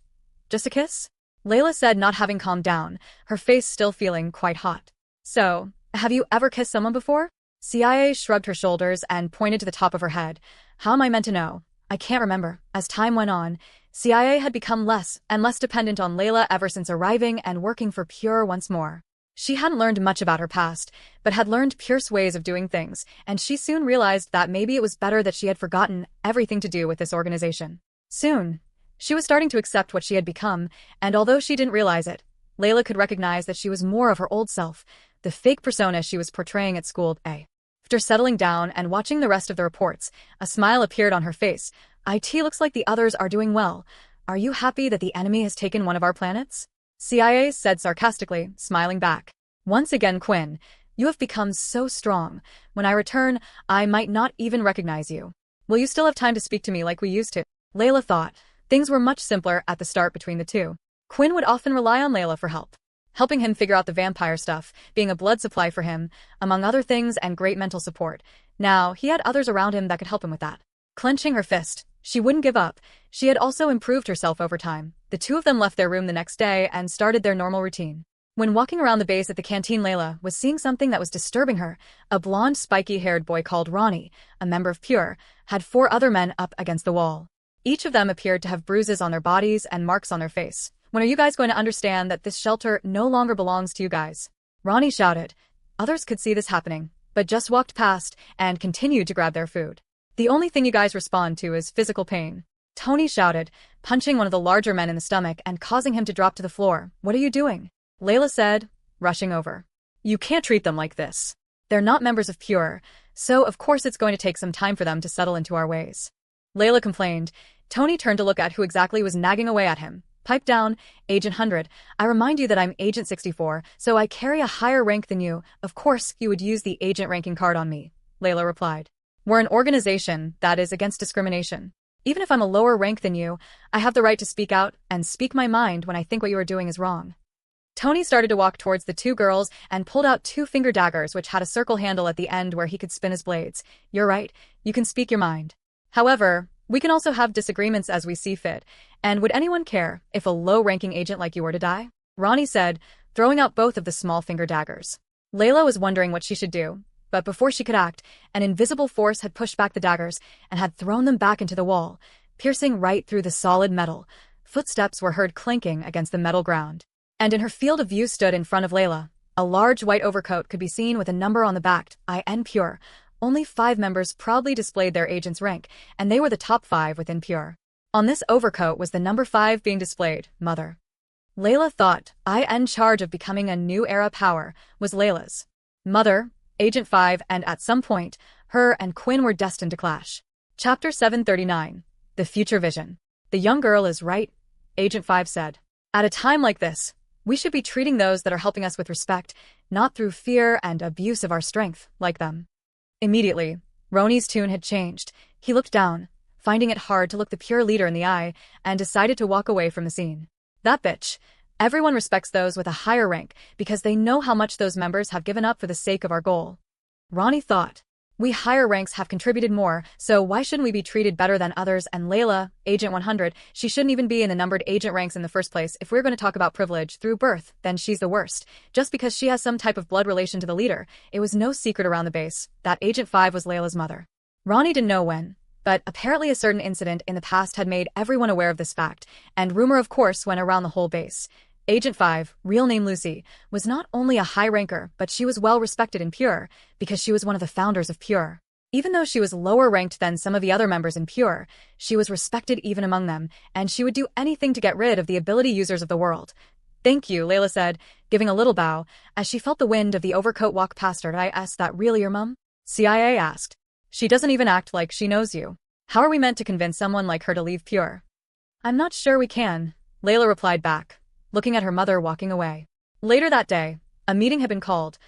Just a kiss? Layla said, not having calmed down, her face still feeling quite hot. So, have you ever kissed someone before? CIA shrugged her shoulders and pointed to the top of her head. How am I meant to know? I can't remember. As time went on, CIA had become less and less dependent on Layla ever since arriving and working for Pure once more. She hadn't learned much about her past, but had learned Pure's ways of doing things, and she soon realized that maybe it was better that she had forgotten everything to do with this organization. Soon, she was starting to accept what she had become, and although she didn't realize it, Layla could recognize that she was more of her old self, the fake persona she was portraying at school. After settling down and watching the rest of the reports, a smile appeared on her face. It looks like the others are doing well. Are you happy that the enemy has taken one of our planets? CIA said sarcastically, smiling back. Once again, Quinn, you have become so strong. When I return, I might not even recognize you. Will you still have time to speak to me like we used to? Layla thought. Things were much simpler at the start between the two. Quinn would often rely on Layla for help, helping him figure out the vampire stuff, being a blood supply for him, among other things, and great mental support. Now, he had others around him that could help him with that. Clenching her fist, she wouldn't give up. She had also improved herself over time. The two of them left their room the next day and started their normal routine. When walking around the base at the canteen, Layla was seeing something that was disturbing her. A blonde, spiky-haired boy called Ronnie, a member of Pure, had 4 other men up against the wall. Each of them appeared to have bruises on their bodies and marks on their face. When are you guys going to understand that this shelter no longer belongs to you guys? Ronnie shouted. Others could see this happening, but just walked past and continued to grab their food. The only thing you guys respond to is physical pain. Tony shouted, punching one of the larger men in the stomach and causing him to drop to the floor. What are you doing? Layla said, rushing over. You can't treat them like this. They're not members of Pure, so of course it's going to take some time for them to settle into our ways. Layla complained. Tony turned to look at who exactly was nagging away at him. Pipe down, Agent 100. I remind you that I'm Agent 64, so I carry a higher rank than you. Of course, you would use the agent ranking card on me, Layla replied. We're an organization that is against discrimination. Even if I'm a lower rank than you, I have the right to speak out and speak my mind when I think what you are doing is wrong. Tony started to walk towards the 2 girls and pulled out 2 finger daggers which had a circle handle at the end where he could spin his blades. You're right, you can speak your mind. However, we can also have disagreements as we see fit, and would anyone care if a low-ranking agent like you were to die? Ronnie said, throwing out both of the small finger daggers. Layla was wondering what she should do, but before she could act, an invisible force had pushed back the daggers and had thrown them back into the wall, piercing right through the solid metal. Footsteps were heard clinking against the metal ground. And in her field of view stood in front of Layla. A large white overcoat could be seen with a number on the back, IN Pure. Only 5 members proudly displayed their agent's rank, and they were the top 5 within Pure. On this overcoat was the number 5 being displayed, Mother. Layla thought, in charge of becoming a new era power, was Layla's mother, Agent 5, and at some point, her and Quinn were destined to clash. Chapter 739. The Future Vision. The young girl is right, Agent 5 said. At a time like this, we should be treating those that are helping us with respect, not through fear and abuse of our strength, like them. Immediately, Ronnie's tune had changed. He looked down, finding it hard to look the Pure leader in the eye, and decided to walk away from the scene. That bitch. Everyone respects those with a higher rank because they know how much those members have given up for the sake of our goal. Ronnie thought. We higher ranks have contributed more, so why shouldn't we be treated better than others? And Layla, Agent 100, she shouldn't even be in the numbered agent ranks in the first place. If we're going to talk about privilege through birth, then she's the worst. Just because she has some type of blood relation to the leader, it was no secret around the base that Agent 5 was Layla's mother. Ronnie didn't know when, but apparently a certain incident in the past had made everyone aware of this fact, and rumor of course went around the whole base. Agent 5, real name Lucy, was not only a high ranker, but she was well respected in Pure, because she was one of the founders of Pure. Even though she was lower ranked than some of the other members in Pure, she was respected even among them, and she would do anything to get rid of the ability users of the world. Thank you, Layla said, giving a little bow, as she felt the wind of the overcoat walk past her. Is that really your mum? CIA asked. She doesn't even act like she knows you. How are we meant to convince someone like her to leave Pure? I'm not sure we can, Layla replied back, looking at her mother walking away. Later that day, a meeting had been called.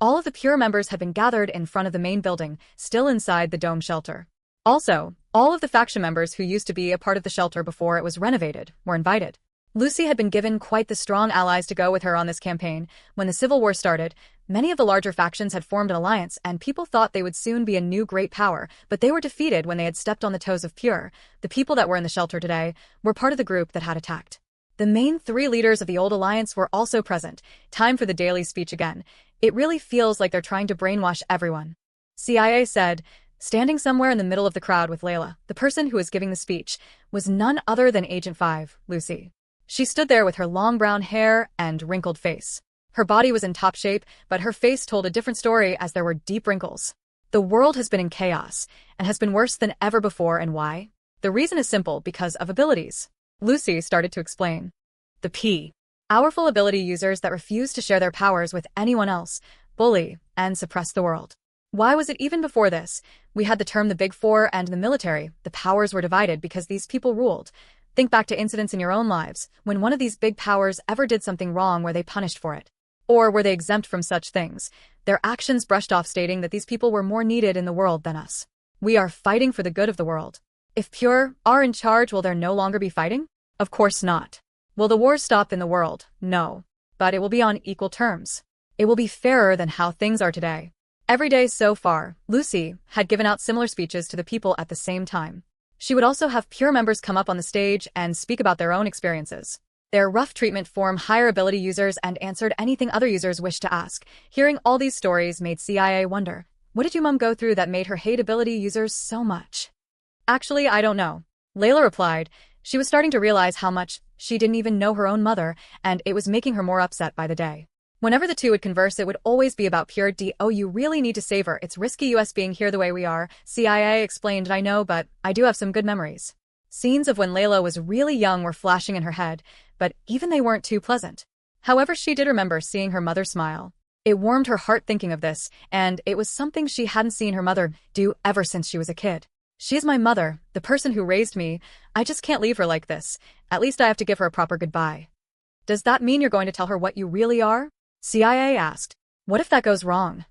All of the Pure members had been gathered in front of the main building, still inside the dome shelter. Also, all of the faction members who used to be a part of the shelter before it was renovated were invited. Lucy had been given quite the strong allies to go with her on this campaign. When the Civil War started, many of the larger factions had formed an alliance and people thought they would soon be a new great power, but they were defeated when they had stepped on the toes of Pure. The people that were in the shelter today were part of the group that had attacked. The main 3 leaders of the old alliance were also present. Time for the daily speech again. It really feels like they're trying to brainwash everyone. CIA said, standing somewhere in the middle of the crowd with Layla. The person who was giving the speech was none other than Agent 5, Lucy. She stood there with her long brown hair and wrinkled face. Her body was in top shape, but her face told a different story as there were deep wrinkles. The world has been in chaos, and has been worse than ever before, and why? The reason is simple, because of abilities. Lucy started to explain. The powerful ability users that refuse to share their powers with anyone else, bully, and suppress the world. Why was it even before this? We had the term the Big Four and the military. The powers were divided because these people ruled. Think back to incidents in your own lives, when one of these big powers ever did something wrong, were they punished for it? Or were they exempt from such things? Their actions brushed off, stating that these people were more needed in the world than us. We are fighting for the good of the world. If Pure are in charge, will there no longer be fighting? Of course not. Will the wars stop in the world? No. But it will be on equal terms. It will be fairer than how things are today. Every day so far, Lucy had given out similar speeches to the people at the same time. She would also have Pure members come up on the stage and speak about their own experiences. Their rough treatment from higher ability users and answered anything other users wished to ask. Hearing all these stories made CIA wonder, what did your mum go through that made her hate ability users so much? Actually, I don't know. Layla replied. She was starting to realize how much she didn't even know her own mother, and it was making her more upset by the day. Whenever the two would converse, it would always be about Pure. Oh, you really need to save her. It's risky us being here the way we are, CIA explained. I know, but I do have some good memories. Scenes of when Layla was really young were flashing in her head, but even they weren't too pleasant. However, she did remember seeing her mother smile. It warmed her heart thinking of this, and it was something she hadn't seen her mother do ever since she was a kid. She is my mother, the person who raised me. I just can't leave her like this. At least I have to give her a proper goodbye. Does that mean you're going to tell her what you really are? CIA asked. What if that goes wrong?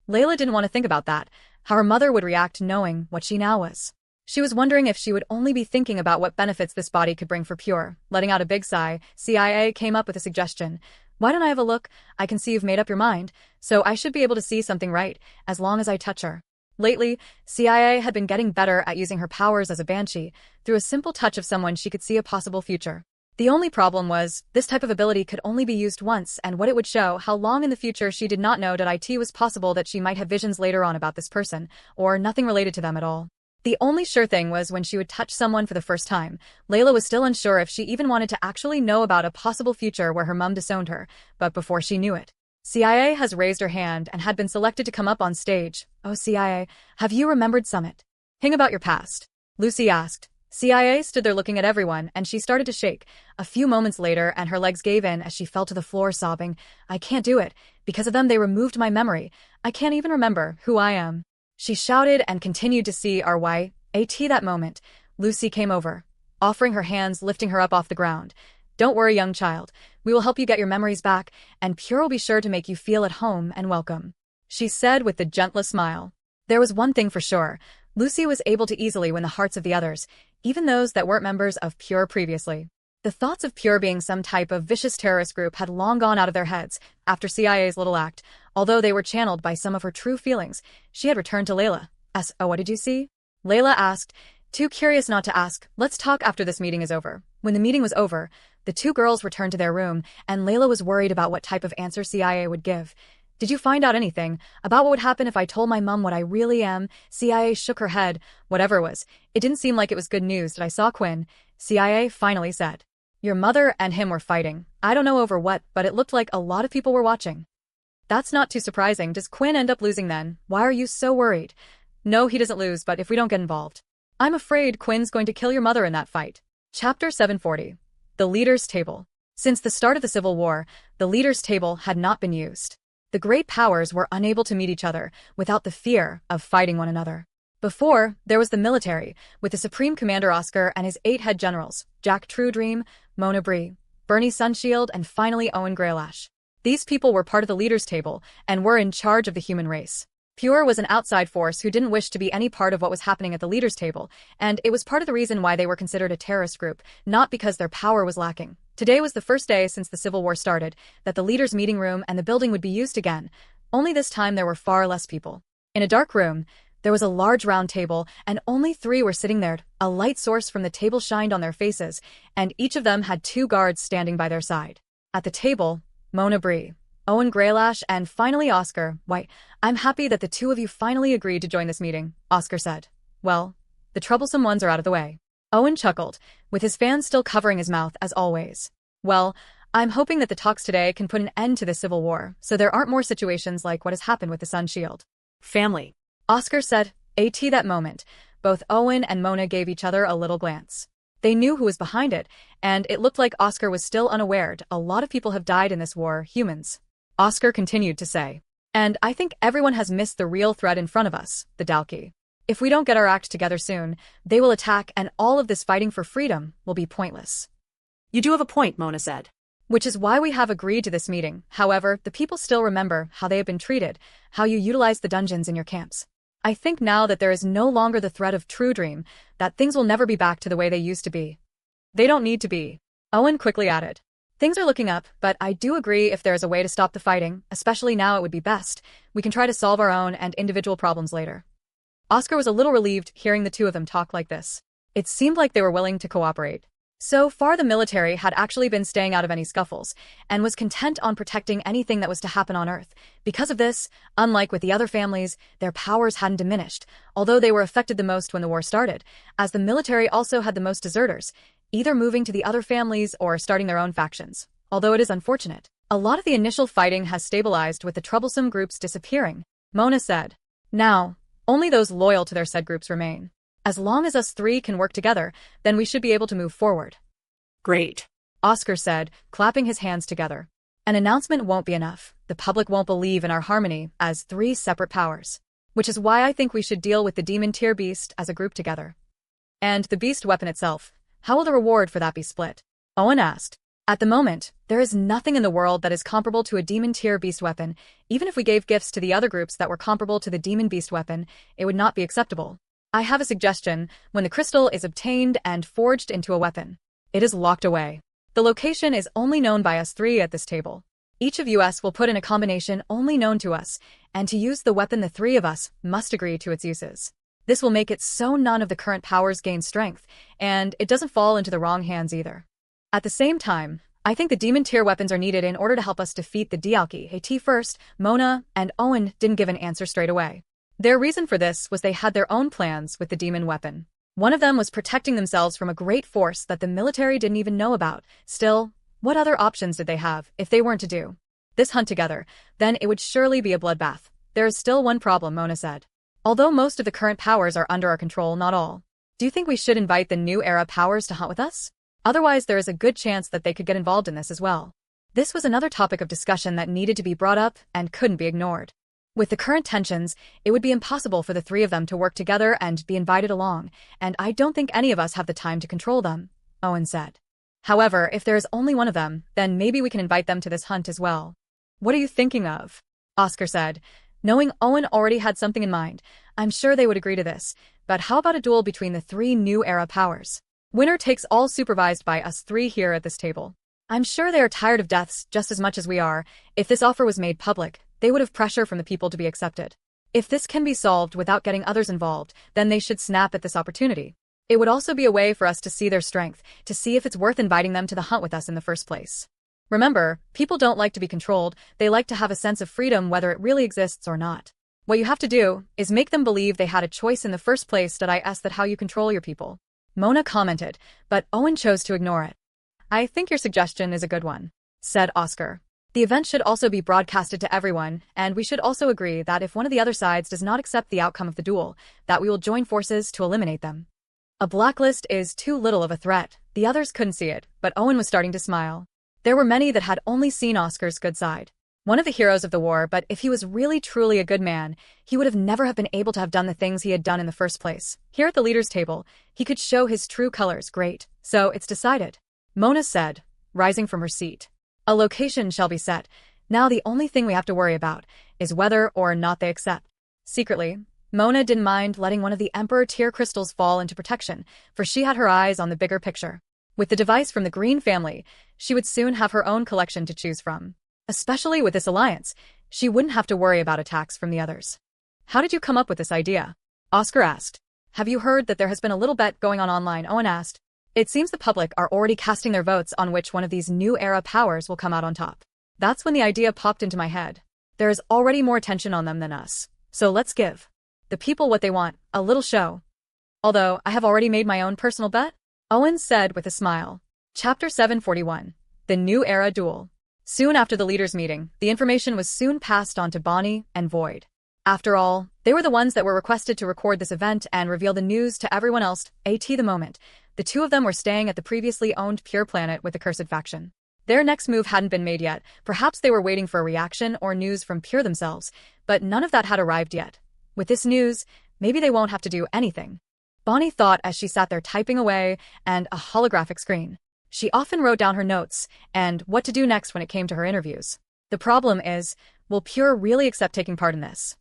Layla didn't want to think about that, how her mother would react knowing what she now was. She was wondering if she would only be thinking about what benefits this body could bring for Pure. Letting out a big sigh, CIA came up with a suggestion. Why don't I have a look? I can see you've made up your mind, so I should be able to see something, right, as long as I touch her. Lately, CIA had been getting better at using her powers as a banshee. Through a simple touch of someone, she could see a possible future. The only problem was, this type of ability could only be used once, and what it would show how long in the future she did not know. It was possible that she might have visions later on about this person, or nothing related to them at all. The only sure thing was when she would touch someone for the first time. Layla was still unsure if she even wanted to actually know about a possible future where her mum disowned her, but before she knew it, CIA has raised her hand and had been selected to come up on stage. Oh, CIA, have you remembered Summit? Hing about your past? Lucy asked. CIA stood there looking at everyone, and she started to shake. A few moments later, and her legs gave in as she fell to the floor sobbing. I can't do it. Because of them, they removed my memory. I can't even remember who I am. She shouted and continued to see RYAT. That moment, Lucy came over, offering her hands, lifting her up off the ground. Don't worry, young child. We will help you get your memories back, and Pure will be sure to make you feel at home and welcome, she said with the gentlest smile. There was one thing for sure. Lucy was able to easily win the hearts of the others, even those that weren't members of Pure previously. The thoughts of Pure being some type of vicious terrorist group had long gone out of their heads after CIA's little act. Although they were channeled by some of her true feelings, she had returned to Layla. Oh, what did you see? Layla asked, too curious not to ask. Let's talk after this meeting is over. When the meeting was over, the two girls returned to their room, and Layla was worried about what type of answer CIA would give. Did you find out anything about what would happen if I told my mum what I really am? CIA shook her head. Whatever it was, it didn't seem like it was good news. Did I saw Quinn? CIA finally said. Your mother and him were fighting. I don't know over what, but it looked like a lot of people were watching. That's not too surprising. Does Quinn end up losing then? Why are you so worried? No, he doesn't lose, but if we don't get involved, I'm afraid Quinn's going to kill your mother in that fight. Chapter 740. The Leader's Table. Since the start of the Civil War, the leaders' table had not been used. The great powers were unable to meet each other without the fear of fighting one another. Before, there was the military, with the Supreme Commander Oscar and his 8 head generals, Jack True-Dream, Mona Bree, Bernie Sunshield, and finally Owen Greylash. These people were part of the leaders' table and were in charge of the human race. Pure was an outside force who didn't wish to be any part of what was happening at the leaders' table, and it was part of the reason why they were considered a terrorist group, not because their power was lacking. Today was the first day since the Civil War started that the leaders' meeting room and the building would be used again, only this time there were far less people. In a dark room, there was a large round table, and only 3 were sitting there. A light source from the table shined on their faces, and each of them had 2 guards standing by their side. At the table, Mona Bree, Owen Greylash, and finally Oscar. "Why, I'm happy that the 2 of you finally agreed to join this meeting," Oscar said. "Well, the troublesome ones are out of the way." Owen chuckled, with his fan still covering his mouth as always. "Well, I'm hoping that the talks today can put an end to the Civil War, so there aren't more situations like what has happened with the Sun Shield." Family, Oscar said. At that moment, both Owen and Mona gave each other a little glance. They knew who was behind it, and it looked like Oscar was still unaware. "A lot of people have died in this war, humans," Oscar continued to say. "And I think everyone has missed the real threat in front of us, the Dalki. If we don't get our act together soon, they will attack and all of this fighting for freedom will be pointless." you do have a point, Mona said. "Which is why we have agreed to this meeting. However, the people still remember how they have been treated, how you utilized the dungeons in your camps. I think now that there is no longer the threat of True-Dream, that things will never be back to the way they used to be." "They don't need to be," Owen quickly added. "Things are looking up, but I do agree if there is a way to stop the fighting, especially now it would be best. We can try to solve our own and individual problems later." Oscar was a little relieved hearing the 2 of them talk like this. It seemed like they were willing to cooperate. So far the military had actually been staying out of any scuffles, and was content on protecting anything that was to happen on Earth. Because of this, unlike with the other families, their powers hadn't diminished, although they were affected the most when the war started, as the military also had the most deserters, either moving to the other families or starting their own factions. Although it is unfortunate, a lot of the initial fighting has stabilized with the troublesome groups disappearing, Mona said. Now, only those loyal to their said groups remain. As long as us 3 can work together, then we should be able to move forward. Great, Oscar said, clapping his hands together. An announcement won't be enough. The public won't believe in our harmony as 3 separate powers. Which is why I think we should deal with the demon tier beast as a group together. And the beast weapon itself, how will the reward for that be split? Owen asked. At the moment, there is nothing in the world that is comparable to a demon tier beast weapon. Even if we gave gifts to the other groups that were comparable to the demon beast weapon, it would not be acceptable. I have a suggestion. When the crystal is obtained and forged into a weapon, it is locked away. The location is only known by us 3 at this table. Each of us will put in a combination only known to us, and to use the weapon the 3 of us must agree to its uses. This will make it so none of the current powers gain strength, and it doesn't fall into the wrong hands either. At the same time, I think the demon tier weapons are needed in order to help us defeat the Dalki. At first, Mona and Owen didn't give an answer straight away. Their reason for this was they had their own plans with the demon weapon. One of them was protecting themselves from a great force that the military didn't even know about. Still, what other options did they have if they weren't to do this hunt together? Then it would surely be a bloodbath. There is still one problem, Mona said. Although most of the current powers are under our control, not all. Do you think we should invite the new era powers to hunt with us? Otherwise, there is a good chance that they could get involved in this as well. This was another topic of discussion that needed to be brought up and couldn't be ignored. With the current tensions, it would be impossible for the 3 of them to work together and be invited along, and I don't think any of us have the time to control them, Owen said. However, if there is only one of them, then maybe we can invite them to this hunt as well. What are you thinking of? Oscar said. Knowing Owen already had something in mind, I'm sure they would agree to this, but how about a duel between the 3 new era powers? Winner takes all, supervised by us 3 here at this table. I'm sure they are tired of deaths just as much as we are. If this offer was made public, they would have pressure from the people to be accepted. If this can be solved without getting others involved, then they should snap at this opportunity. It would also be a way for us to see their strength, to see if it's worth inviting them to the hunt with us in the first place. Remember, people don't like to be controlled, they like to have a sense of freedom whether it really exists or not. What you have to do is make them believe they had a choice in the first place. Did I ask that how you control your people? Mona commented, but Owen chose to ignore it. I think your suggestion is a good one, said Oscar. The event should also be broadcasted to everyone, and we should also agree that if one of the other sides does not accept the outcome of the duel, that we will join forces to eliminate them. A blacklist is too little of a threat. The others couldn't see it, but Owen was starting to smile. There were many that had only seen Oscar's good side. One of the heroes of the war, but if he was really truly a good man, he would have never have been able to have done the things he had done in the first place. Here at the leaders' table, he could show his true colors. Great. So it's decided. Mona said, rising from her seat. A location shall be set. Now the only thing we have to worry about is whether or not they accept. Secretly, Mona didn't mind letting one of the Emperor tier crystals fall into protection, for she had her eyes on the bigger picture. With the device from the Green family, she would soon have her own collection to choose from. Especially with this alliance, she wouldn't have to worry about attacks from the others. How did you come up with this idea? Oscar asked. Have you heard that there has been a little bet going on online? Owen asked. It seems the public are already casting their votes on which one of these new era powers will come out on top. That's when the idea popped into my head. There is already more attention on them than us. So let's give the people what they want, a little show. Although I have already made my own personal bet, Owen said with a smile. Chapter 741. The New Era Duel. Soon after the leaders' meeting, the information was soon passed on to Bonnie and Void. After all, they were the ones that were requested to record this event and reveal the news to everyone else. At the moment, the two of them were staying at the previously owned Pure Planet with the Cursed faction. Their next move hadn't been made yet. Perhaps they were waiting for a reaction or news from Pure themselves, but none of that had arrived yet. With this news, maybe they won't have to do anything. Bonnie thought as she sat there typing away and a holographic screen. She often wrote down her notes and what to do next when it came to her interviews. The problem is, will Pure really accept taking part in this?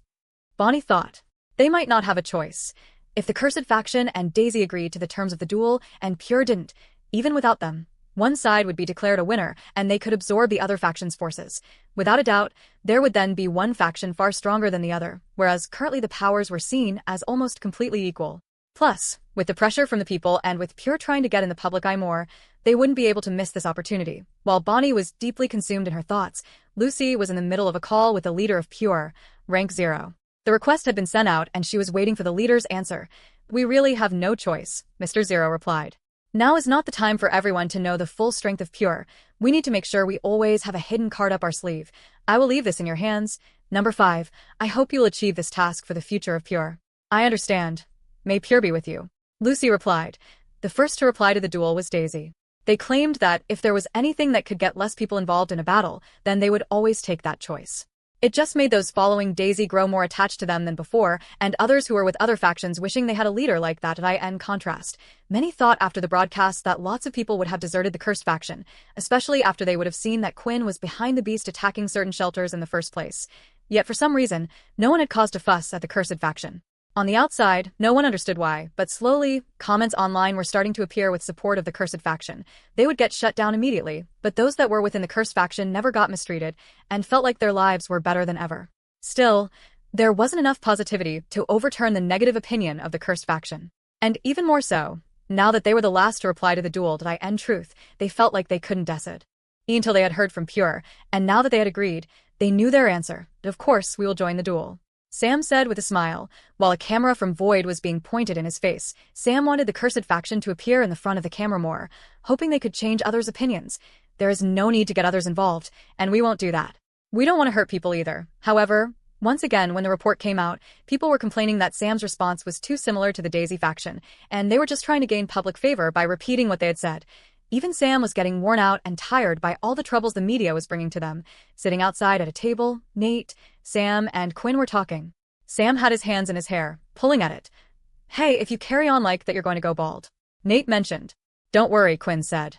Bonnie thought. They might not have a choice. If the Cursed faction and Daisy agreed to the terms of the duel and Pure didn't, even without them, one side would be declared a winner and they could absorb the other faction's forces. Without a doubt, there would then be one faction far stronger than the other, whereas currently the powers were seen as almost completely equal. Plus, with the pressure from the people and with Pure trying to get in the public eye more, they wouldn't be able to miss this opportunity. While Bonnie was deeply consumed in her thoughts, Lucy was in the middle of a call with the leader of Pure, Rank 0. The request had been sent out and she was waiting for the leader's answer. We really have no choice, Mr. Zero replied. Now is not the time for everyone to know the full strength of Pure. We need to make sure we always have a hidden card up our sleeve. I will leave this in your hands. Number 5. I hope you'll achieve this task for the future of Pure. I understand. May Pure be with you. Lucy replied. The first to reply to the duel was Daisy. They claimed that if there was anything that could get less people involved in a battle, then they would always take that choice. It just made those following Daisy grow more attached to them than before, and others who were with other factions wishing they had a leader like that. In contrast, many thought after the broadcast that lots of people would have deserted the Cursed faction, especially after they would have seen that Quinn was behind the beast attacking certain shelters in the first place. Yet for some reason, no one had caused a fuss at the Cursed faction. On the outside, no one understood why, but slowly, comments online were starting to appear with support of the Cursed faction. They would get shut down immediately, but those that were within the Cursed faction never got mistreated and felt like their lives were better than ever. Still, there wasn't enough positivity to overturn the negative opinion of the Cursed faction. And even more so, now that they were the last to reply to the duel truth, they felt like they couldn't decide. Until they had heard from Pure, and now that they had agreed, they knew their answer. Of course, we will join the duel. Sam said with a smile, while a camera from Void was being pointed in his face. Sam wanted the Cursed faction to appear in the front of the camera more, hoping they could change others' opinions. There is no need to get others involved, and we won't do that. We don't want to hurt people either. However, once again when the report came out, people were complaining that Sam's response was too similar to the Daisy faction, and they were just trying to gain public favor by repeating what they had said. Even Sam was getting worn out and tired by all the troubles the media was bringing to them. Sitting outside at a table, Nate, Sam, and Quinn were talking. Sam had his hands in his hair, pulling at it. Hey, if you carry on like that you're going to go bald. Nate mentioned. Don't worry, Quinn said.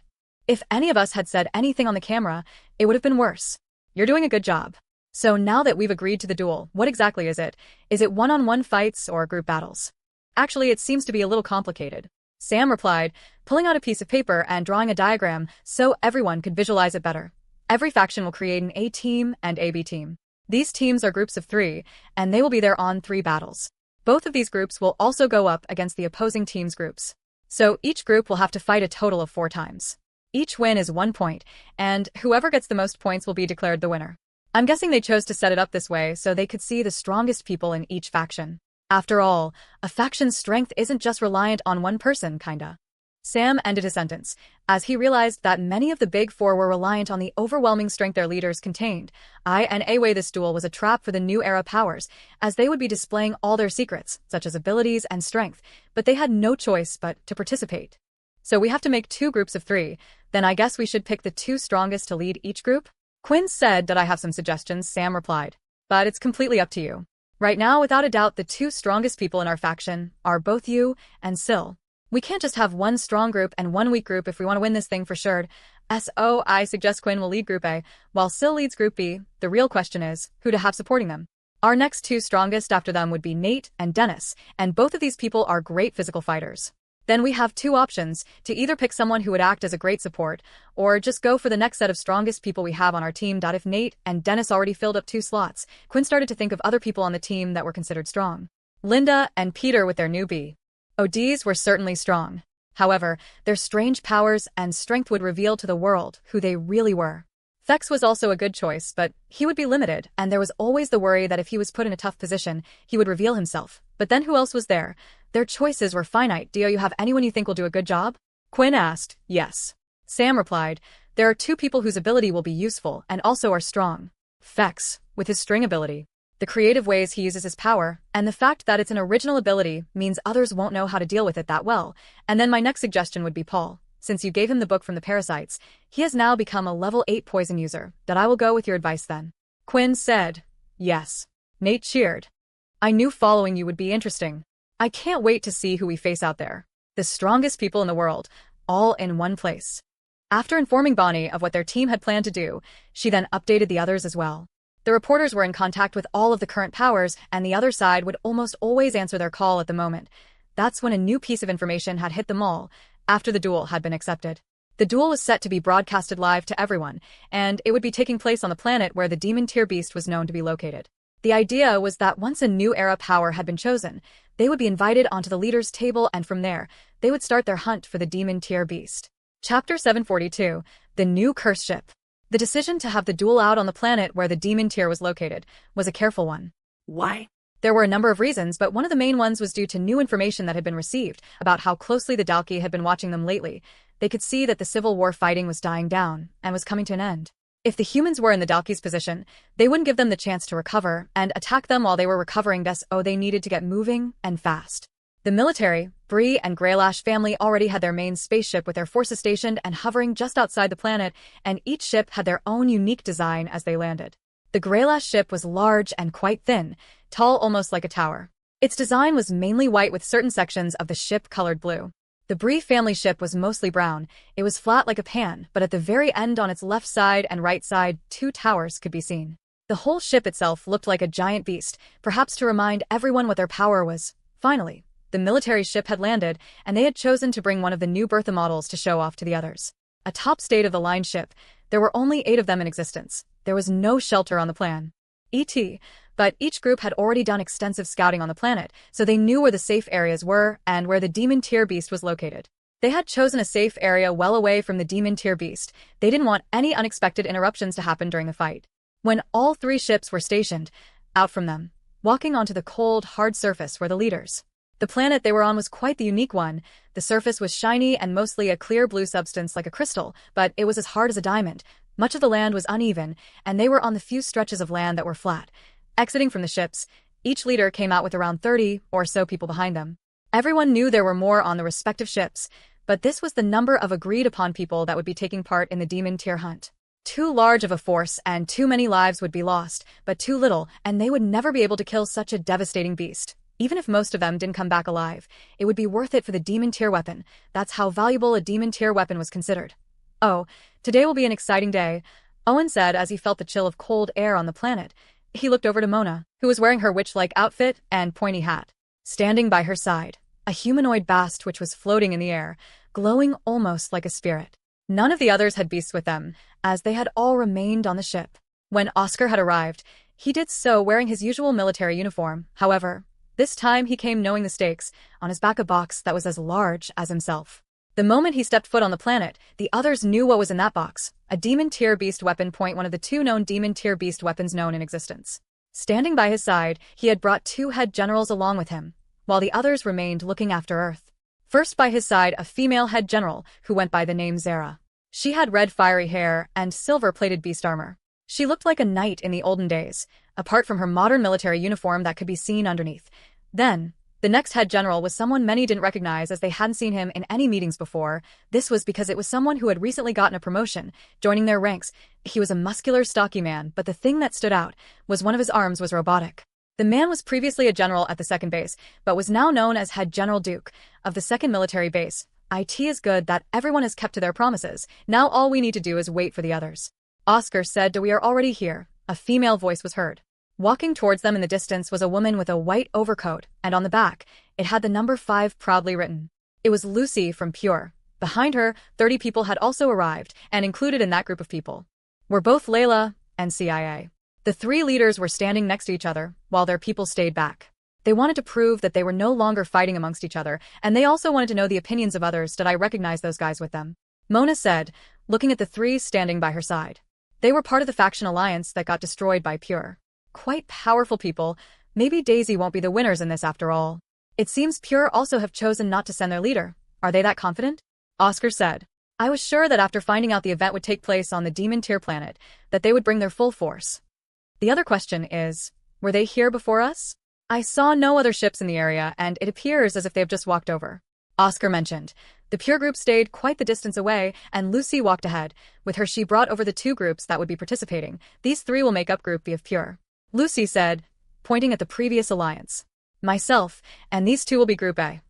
If any of us had said anything on the camera, it would have been worse. You're doing a good job. So now that we've agreed to the duel, what exactly is it? Is it one-on-one fights or group battles? Actually, it seems to be a little complicated. Sam replied, pulling out a piece of paper and drawing a diagram so everyone could visualize it better. Every faction will create an A team and a B team. These teams are groups of 3, and they will be there on 3 battles. Both of these groups will also go up against the opposing team's groups. So each group will have to fight a total of 4 times. Each win is 1 point, and whoever gets the most points will be declared the winner. I'm guessing they chose to set it up this way so they could see the strongest people in each faction. After all, a faction's strength isn't just reliant on one person, kinda. Sam ended his sentence, as he realized that many of the Big Four were reliant on the overwhelming strength their leaders contained. In a way, this duel was a trap for the new era powers, as they would be displaying all their secrets, such as abilities and strength, but they had no choice but to participate. So we have to make 2 groups of 3. Then I guess we should pick the 2 strongest to lead each group? Quinn said that I have some suggestions, Sam replied. But it's completely up to you. Right now, without a doubt, the 2 strongest people in our faction are both you and Syl. We can't just have 1 strong group and 1 weak group if we want to win this thing for sure. So I suggest Quinn will lead Group A, while Syl leads Group B. The real question is, who to have supporting them. Our next 2 strongest after them would be Nate and Dennis, and both of these people are great physical fighters. Then we have 2 options, to either pick someone who would act as a great support, or just go for the next set of strongest people we have on our team. If Nate and Dennis already filled up 2 slots, Quinn started to think of other people on the team that were considered strong. Linda and Peter with their new BODs were certainly strong. However, their strange powers and strength would reveal to the world who they really were. Fex was also a good choice, but he would be limited, and there was always the worry that if he was put in a tough position, he would reveal himself. But then who else was there? Their choices were finite. Do you have anyone you think will do a good job? Quinn asked. Yes. Sam replied. There are 2 people whose ability will be useful and also are strong. Fex, with his string ability. The creative ways he uses his power, and the fact that it's an original ability means others won't know how to deal with it that well. And then my next suggestion would be Paul. Since you gave him the book from the parasites, he has now become a level 8 poison user. That I will go with your advice then. Quinn said. Yes. Nate cheered. I knew following you would be interesting. I can't wait to see who we face out there. The strongest people in the world, all in one place. After informing Bonnie of what their team had planned to do, she then updated the others as well. The reporters were in contact with all of the current powers, and the other side would almost always answer their call at the moment. That's when a new piece of information had hit them all, after the duel had been accepted. The duel was set to be broadcasted live to everyone, and it would be taking place on the planet where the Demon Tier Beast was known to be located. The idea was that once a new era power had been chosen, they would be invited onto the leader's table, and from there, they would start their hunt for the Demon Tier Beast. Chapter 742, The New Curse Ship. The decision to have the duel out on the planet where the Demon Tier was located was a careful one. Why? There were a number of reasons, but one of the main ones was due to new information that had been received about how closely the Dalki had been watching them lately. They could see that the civil war fighting was dying down and was coming to an end. If the humans were in the Dalki's position, they wouldn't give them the chance to recover and attack them while they were recovering. They needed to get moving and fast. The military, Bree and Greylash family already had their main spaceship with their forces stationed and hovering just outside the planet, and each ship had their own unique design as they landed. The Greylash ship was large and quite thin, tall almost like a tower. Its design was mainly white with certain sections of the ship colored blue. The Bree family ship was mostly brown. It was flat like a pan, but at the very end on its left side and right side, 2 towers could be seen. The whole ship itself looked like a giant beast, perhaps to remind everyone what their power was. Finally, the military ship had landed, and they had chosen to bring one of the new Bertha models to show off to the others. A top state-of-the-line ship, there were only 8 of them in existence. There was no shelter on the plan. But each group had already done extensive scouting on the planet, so they knew where the safe areas were and where the Demon Tier Beast was located. They had chosen a safe area well away from the Demon Tier Beast. They didn't want any unexpected interruptions to happen during the fight. When all 3 ships were stationed, out from them, walking onto the cold, hard surface were the leaders. The planet they were on was quite the unique one. The surface was shiny and mostly a clear blue substance like a crystal, but it was as hard as a diamond. Much of the land was uneven, and they were on the few stretches of land that were flat. Exiting from the ships, each leader came out with around 30 or so people behind them. Everyone knew there were more on the respective ships, but this was the number of agreed-upon people that would be taking part in the Demon Tier hunt. Too large of a force and too many lives would be lost, but too little, and they would never be able to kill such a devastating beast. Even if most of them didn't come back alive, it would be worth it for the Demon Tier weapon. That's how valuable a Demon Tier weapon was considered. Oh, today will be an exciting day, Owen said as he felt the chill of cold air on the planet. He looked over to Mona, who was wearing her witch-like outfit and pointy hat. Standing by her side, a humanoid bast which was floating in the air, glowing almost like a spirit. None of the others had beasts with them, as they had all remained on the ship. When Oscar had arrived, he did so wearing his usual military uniform. However, this time he came knowing the stakes, on his back a box that was as large as himself. The moment he stepped foot on the planet, the others knew what was in that box, a Demon Tier Beast weapon, one of the 2 known Demon Tier Beast weapons known in existence. Standing by his side, he had brought 2 head generals along with him, while the others remained looking after Earth. First by his side, a female head general, who went by the name Zara. She had red fiery hair and silver-plated beast armor. She looked like a knight in the olden days, apart from her modern military uniform that could be seen underneath. Then, The next head general was someone many didn't recognize as they hadn't seen him in any meetings before. This was because it was someone who had recently gotten a promotion, joining their ranks. He was a muscular, stocky man, but the thing that stood out was one of his arms was robotic. The man was previously a general at the 2nd base, but was now known as Head General Duke of the 2nd Military Base. It is good that everyone has kept to their promises. Now all we need to do is wait for the others. Oscar said, "We are already here." A female voice was heard. Walking towards them in the distance was a woman with a white overcoat, and on the back, it had the number 5 proudly written. It was Lucy from Pure. Behind her, 30 people had also arrived, and included in that group of people were both Layla and CIA. The 3 leaders were standing next to each other, while their people stayed back. They wanted to prove that they were no longer fighting amongst each other, and they also wanted to know the opinions of others. Did I recognize those guys with them? Mona said, looking at the 3 standing by her side. They were part of the faction alliance that got destroyed by Pure. Quite powerful people. Maybe Daisy won't be the winners in this after all. It seems Pure also have chosen not to send their leader. Are they that confident? Oscar said. I was sure that after finding out the event would take place on the Demon Tier planet, that they would bring their full force. The other question is, were they here before us? I saw no other ships in the area, and it appears as if they have just walked over. Oscar mentioned. The Pure group stayed quite the distance away, and Lucy walked ahead. With her she brought over the 2 groups that would be participating. These 3 will make up Group B of Pure. Lucy said, pointing at the previous alliance. Myself, and these 2 will be Group A.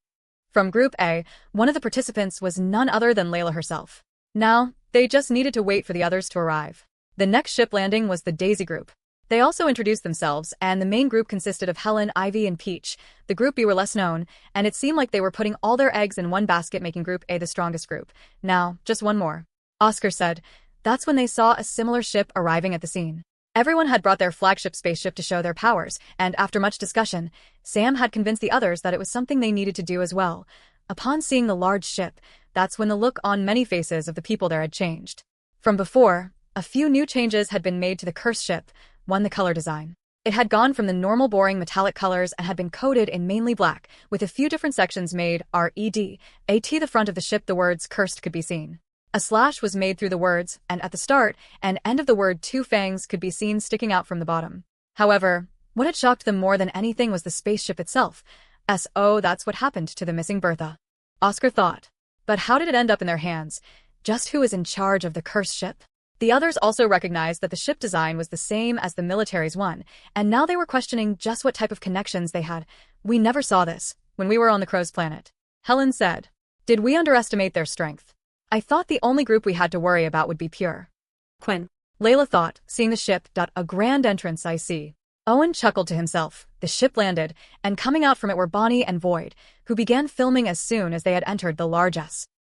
From Group A, one of the participants was none other than Layla herself. Now, they just needed to wait for the others to arrive. The next ship landing was the Daisy group. They also introduced themselves, and the main group consisted of Helen, Ivy, and Peach. The Group B were less known, and it seemed like they were putting all their eggs in one basket, making Group A the strongest group. Now, just one more. Oscar said. That's when they saw a similar ship arriving at the scene. Everyone had brought their flagship spaceship to show their powers, and after much discussion, Sam had convinced the others that it was something they needed to do as well. Upon seeing the large ship, that's when the look on many faces of the people there had changed. From before, a few new changes had been made to the cursed ship. One, the color design. It had gone from the normal boring metallic colors and had been coated in mainly black, with a few different sections made red. At the front of the ship the words cursed could be seen. A slash was made through the words, and at the start and end of the word 2 fangs could be seen sticking out from the bottom. However, what had shocked them more than anything was the spaceship itself. So that's what happened to the missing Bertha. Oscar thought. But how did it end up in their hands? Just who is in charge of the cursed ship? The others also recognized that the ship design was the same as the military's one, and now they were questioning just what type of connections they had. We never saw this when we were on the Crow's planet. Helen said. Did we underestimate their strength? I thought the only group we had to worry about would be Pure. Quinn. Layla thought, seeing the ship. A grand entrance, I see. Owen chuckled to himself. The ship landed, and coming out from it were Bonnie and Void, who began filming as soon as they had entered the large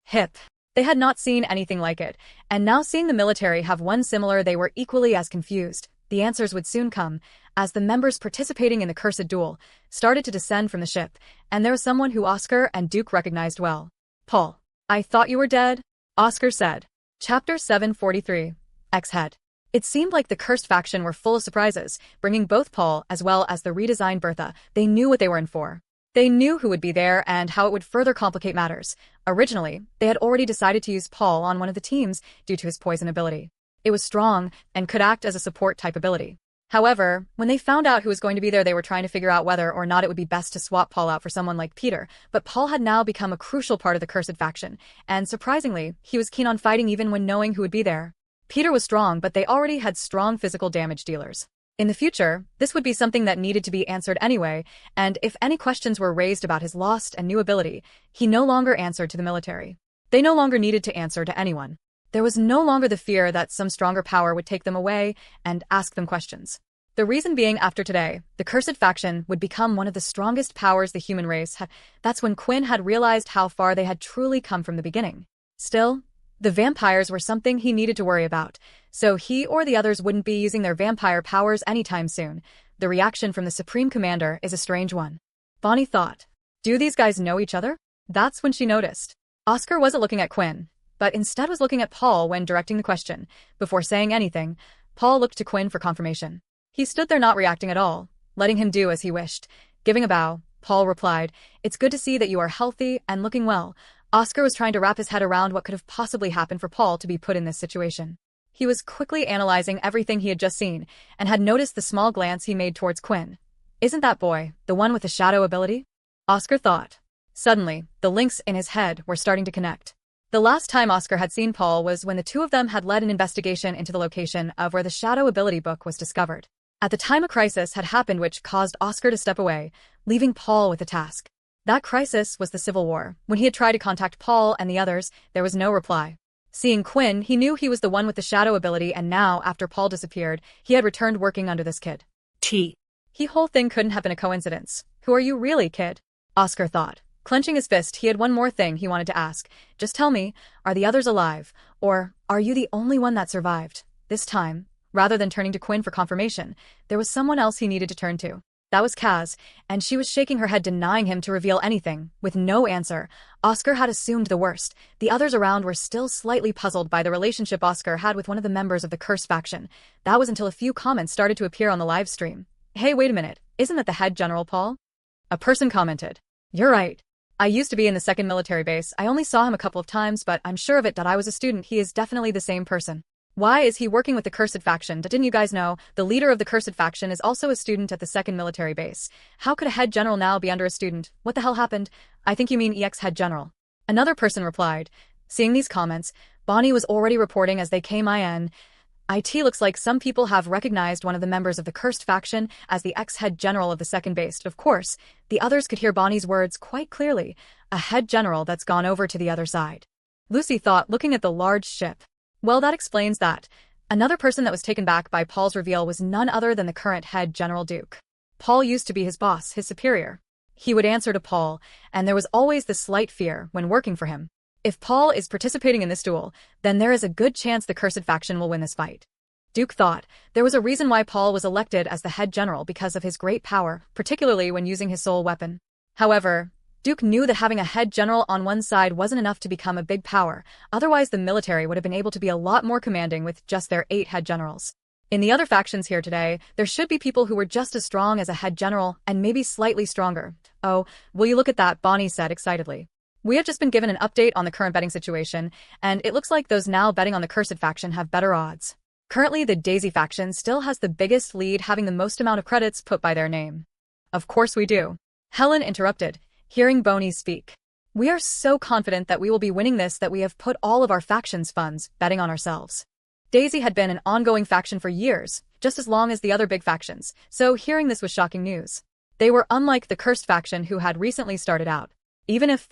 ship. They had not seen anything like it, and now seeing the military have one similar they were equally as confused. The answers would soon come, as the members participating in the cursed duel started to descend from the ship, and there was someone who Oscar and Duke recognized well. Paul. I thought you were dead, Oscar said. Chapter 743. X-Head. It seemed like the cursed faction were full of surprises, bringing both Paul as well as the redesigned Bertha. They knew what they were in for. They knew who would be there and how it would further complicate matters. Originally, they had already decided to use Paul on one of the teams due to his poison ability. It was strong and could act as a support-type ability. However, when they found out who was going to be there, they were trying to figure out whether or not it would be best to swap Paul out for someone like Peter. But Paul had now become a crucial part of the cursed faction, and surprisingly, he was keen on fighting even when knowing who would be there. Peter was strong, but they already had strong physical damage dealers. In the future, this would be something that needed to be answered anyway, and if any questions were raised about his lost and new ability, he no longer answered to the military. They no longer needed to answer to anyone. There was no longer the fear that some stronger power would take them away and ask them questions. The reason being, after today, the cursed faction would become one of the strongest powers the human race had. That's when Quinn had realized how far they had truly come from the beginning. Still, the vampires were something he needed to worry about, so he or the others wouldn't be using their vampire powers anytime soon. The reaction from the Supreme Commander is a strange one. Bonnie thought. Do these guys know each other? That's when she noticed. Oscar wasn't looking at Quinn, but instead was looking at Paul when directing the question. Before saying anything, Paul looked to Quinn for confirmation. He stood there not reacting at all, letting him do as he wished. Giving a bow, Paul replied, "It's good to see that you are healthy and looking well." Oscar was trying to wrap his head around what could have possibly happened for Paul to be put in this situation. He was quickly analyzing everything he had just seen, and had noticed the small glance he made towards Quinn. Isn't that boy, the one with the shadow ability? Oscar thought. Suddenly, the links in his head were starting to connect. The last time Oscar had seen Paul was when the two of them had led an investigation into the location of where the Shadow Ability book was discovered. At the time a crisis had happened which caused Oscar to step away, leaving Paul with the task. That crisis was the Civil War. When he had tried to contact Paul and the others, there was no reply. Seeing Quinn, he knew he was the one with the Shadow Ability, and now, after Paul disappeared, he had returned working under this kid. T. The whole thing couldn't have been a coincidence. Who are you really, kid? Oscar thought. Clenching his fist, he had one more thing he wanted to ask. Just tell me, are the others alive? Or, are you the only one that survived? This time, rather than turning to Quinn for confirmation, there was someone else he needed to turn to. That was Kaz, and she was shaking her head denying him to reveal anything. With no answer, Oscar had assumed the worst. The others around were still slightly puzzled by the relationship Oscar had with one of the members of the Cursed faction. That was until a few comments started to appear on the live stream. Hey, wait a minute, isn't that the head general, Paul? A person commented. You're right. I used to be in the 2nd military base. I only saw him a couple of times, but I'm sure of it that I was a student. He is definitely the same person. Why is he working with the Cursed faction? Didn't you guys know? The leader of the Cursed faction is also a student at the 2nd military base. How could a head general now be under a student? What the hell happened? I think you mean EX head general. Another person replied. Seeing these comments, Bonnie was already reporting as they came in. It looks like some people have recognized one of the members of the Cursed faction as the ex-head general of the 2nd base. Of course, the others could hear Bonnie's words quite clearly. A head general that's gone over to the other side. Lucy thought, looking at the large ship. Well, that explains that. Another person that was taken back by Paul's reveal was none other than the current head general Duke. Paul used to be his boss, his superior. He would answer to Paul, and there was always the slight fear when working for him. If Paul is participating in this duel, then there is a good chance the Cursed faction will win this fight. Duke thought there was a reason why Paul was elected as the head general because of his great power, particularly when using his soul weapon. However, Duke knew that having a head general on one side wasn't enough to become a big power, otherwise the military would have been able to be a lot more commanding with just their 8 head generals. In the other factions here today, there should be people who were just as strong as a head general and maybe slightly stronger. Oh, will you look at that, Bonnie said excitedly. We have just been given an update on the current betting situation, and it looks like those now betting on the Cursed faction have better odds. Currently, the Daisy faction still has the biggest lead, having the most amount of credits put by their name. Of course we do. Helen interrupted, hearing Bonnie speak. We are so confident that we will be winning this that we have put all of our faction's funds betting on ourselves. Daisy had been an ongoing faction for years, just as long as the other big factions, so hearing this was shocking news. They were unlike the Cursed faction who had recently started out. Even if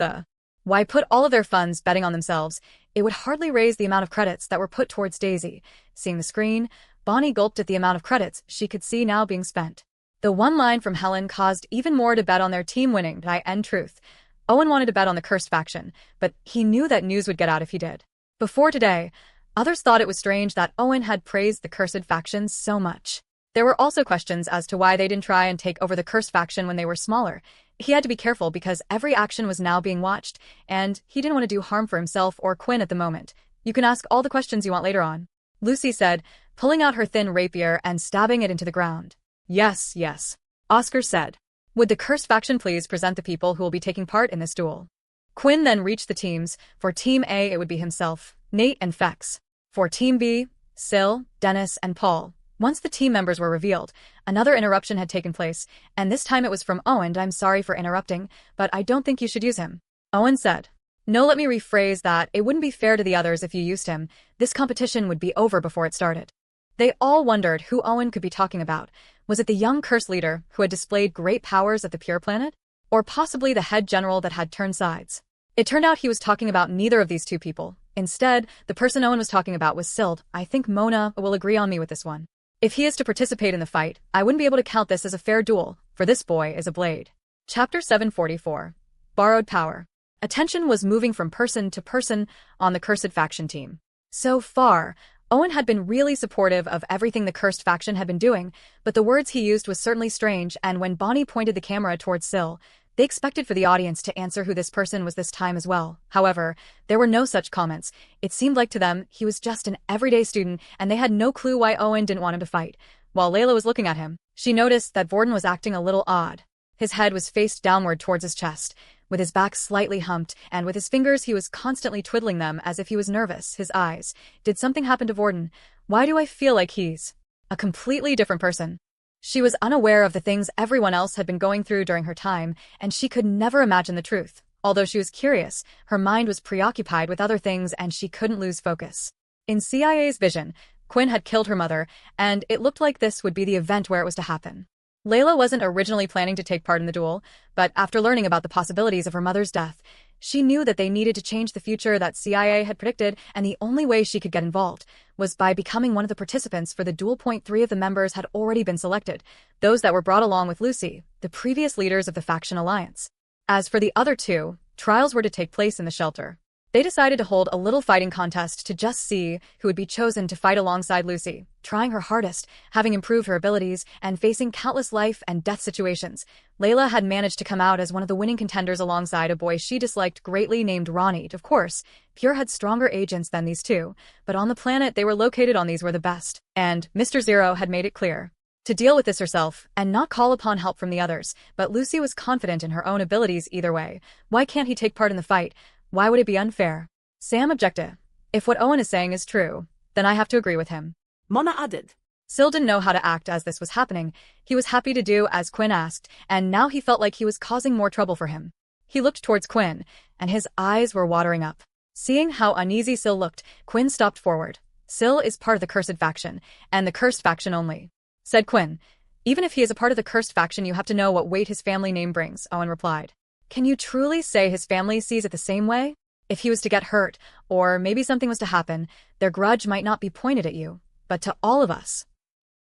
why put all of their funds betting on themselves, it would hardly raise the amount of credits that were put towards Daisy. Seeing the screen, Bonnie gulped at the amount of credits she could see now being spent. The one line from Helen caused even more to bet on their team winning. In truth, Owen wanted to bet on the Cursed faction, but he knew that news would get out if he did. Before today, others thought it was strange that Owen had praised the Cursed faction so much. There were also questions as to why they didn't try and take over the Cursed faction when they were smaller. He had to be careful because every action was now being watched, and he didn't want to do harm for himself or Quinn at the moment. You can ask all the questions you want later on, Lucy said, pulling out her thin rapier and stabbing it into the ground. Yes, yes, Oscar said. Would the Cursed faction please present the people who will be taking part in this duel? Quinn then reached the teams. For Team A, it would be himself, Nate and Fex. For Team B, Sil, Dennis, and Paul. Once the team members were revealed, another interruption had taken place, and this time it was from Owen. I'm sorry for interrupting, but I don't think you should use him. Owen said. No, let me rephrase that. It wouldn't be fair to the others if you used him. This competition would be over before it started. They all wondered who Owen could be talking about. Was it the young curse leader who had displayed great powers at the Pure Planet? Or possibly the head general that had turned sides? It turned out he was talking about neither of these two people. Instead, the person Owen was talking about was Sild. I think Mona will agree on me with this one. If he is to participate in the fight, I wouldn't be able to count this as a fair duel, for this boy is a blade. Chapter 744. Borrowed Power. Attention was moving from person to person on the Cursed faction team. So far, Owen had been really supportive of everything the Cursed faction had been doing, but the words he used was certainly strange, and when Bonnie pointed the camera towards Sil, they expected for the audience to answer who this person was this time as well. However, there were no such comments. It seemed like to them he was just an everyday student, and they had no clue why Owen didn't want him to fight. While Layla was looking at him, she noticed that Vorden was acting a little odd. His head was faced downward towards his chest, with his back slightly humped, and with his fingers he was constantly twiddling them as if he was nervous. His eyes. Did something happen to Vorden? Why do I feel like he's a completely different person? She was unaware of the things everyone else had been going through during her time, and she could never imagine the truth. Although she was curious, her mind was preoccupied with other things and she couldn't lose focus. In CIA's vision, Quinn had killed her mother, and it looked like this would be the event where it was to happen. Layla wasn't originally planning to take part in the duel, but after learning about the possibilities of her mother's death, she knew that they needed to change the future that CIA had predicted, and the only way she could get involved was by becoming one of the participants for the duel. 3 of the members had already been selected, those that were brought along with Lucy, the previous leaders of the faction alliance. As for the other 2, trials were to take place in the shelter. They decided to hold a little fighting contest to just see who would be chosen to fight alongside Lucy, trying her hardest, having improved her abilities, and facing countless life and death situations. Layla had managed to come out as one of the winning contenders alongside a boy she disliked greatly named Ronnie. Of course, Pure had stronger agents than these 2, but on the planet they were located on, these were the best, and Mr. Zero had made it clear to deal with this herself and not call upon help from the others. But Lucy was confident in her own abilities either way. Why can't he take part in the fight? Why would it be unfair? Sam objected. If what Owen is saying is true, then I have to agree with him. Mona added. Syl didn't know how to act as this was happening. He was happy to do as Quinn asked, and now he felt like he was causing more trouble for him. He looked towards Quinn, and his eyes were watering up. Seeing how uneasy Syl looked, Quinn stopped forward. Syl is part of the Cursed faction, and the Cursed faction only, said Quinn. Even if he is a part of the Cursed faction, you have to know what weight his family name brings, Owen replied. Can you truly say his family sees it the same way? If he was to get hurt, or maybe something was to happen, their grudge might not be pointed at you, but to all of us.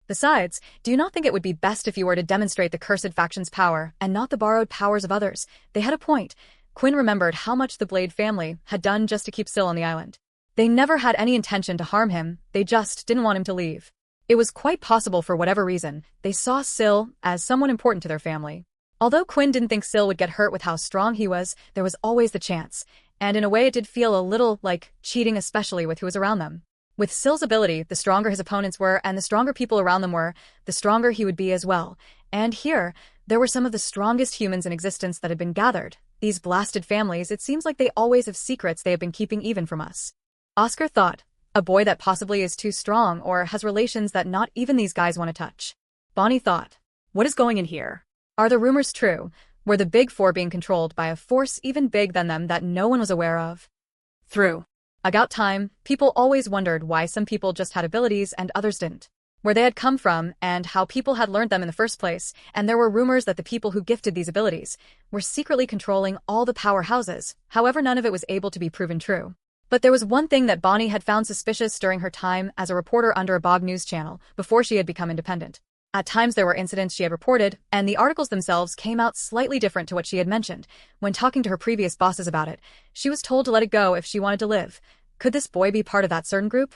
Besides, do you not think it would be best if you were to demonstrate the Cursed faction's power and not the borrowed powers of others? They had a point. Quinn remembered how much the Blade family had done just to keep Syl on the island. They never had any intention to harm him, they just didn't want him to leave. It was quite possible for whatever reason, they saw Syl as someone important to their family. Although Quinn didn't think Syl would get hurt with how strong he was, there was always the chance, and in a way it did feel a little like cheating, especially with who was around them. With Syl's ability, the stronger his opponents were and the stronger people around them were, the stronger he would be as well. And here, there were some of the strongest humans in existence that had been gathered. These blasted families, it seems like they always have secrets they have been keeping even from us. Oscar thought, a boy that possibly is too strong or has relations that not even these guys want to touch. Bonnie thought, what is going in here? Are the rumors true? Were the Big Four being controlled by a force even big than them that no one was aware of? Through about time, people always wondered why some people just had abilities and others didn't, where they had come from and how people had learned them in the first place, and there were rumors that the people who gifted these abilities were secretly controlling all the powerhouses. However, none of it was able to be proven true. But there was one thing that Bonnie had found suspicious during her time as a reporter under a Bog News channel before she had become independent. At times there were incidents she had reported, and the articles themselves came out slightly different to what she had mentioned. When talking to her previous bosses about it, she was told to let it go if she wanted to live. Could this boy be part of that certain group?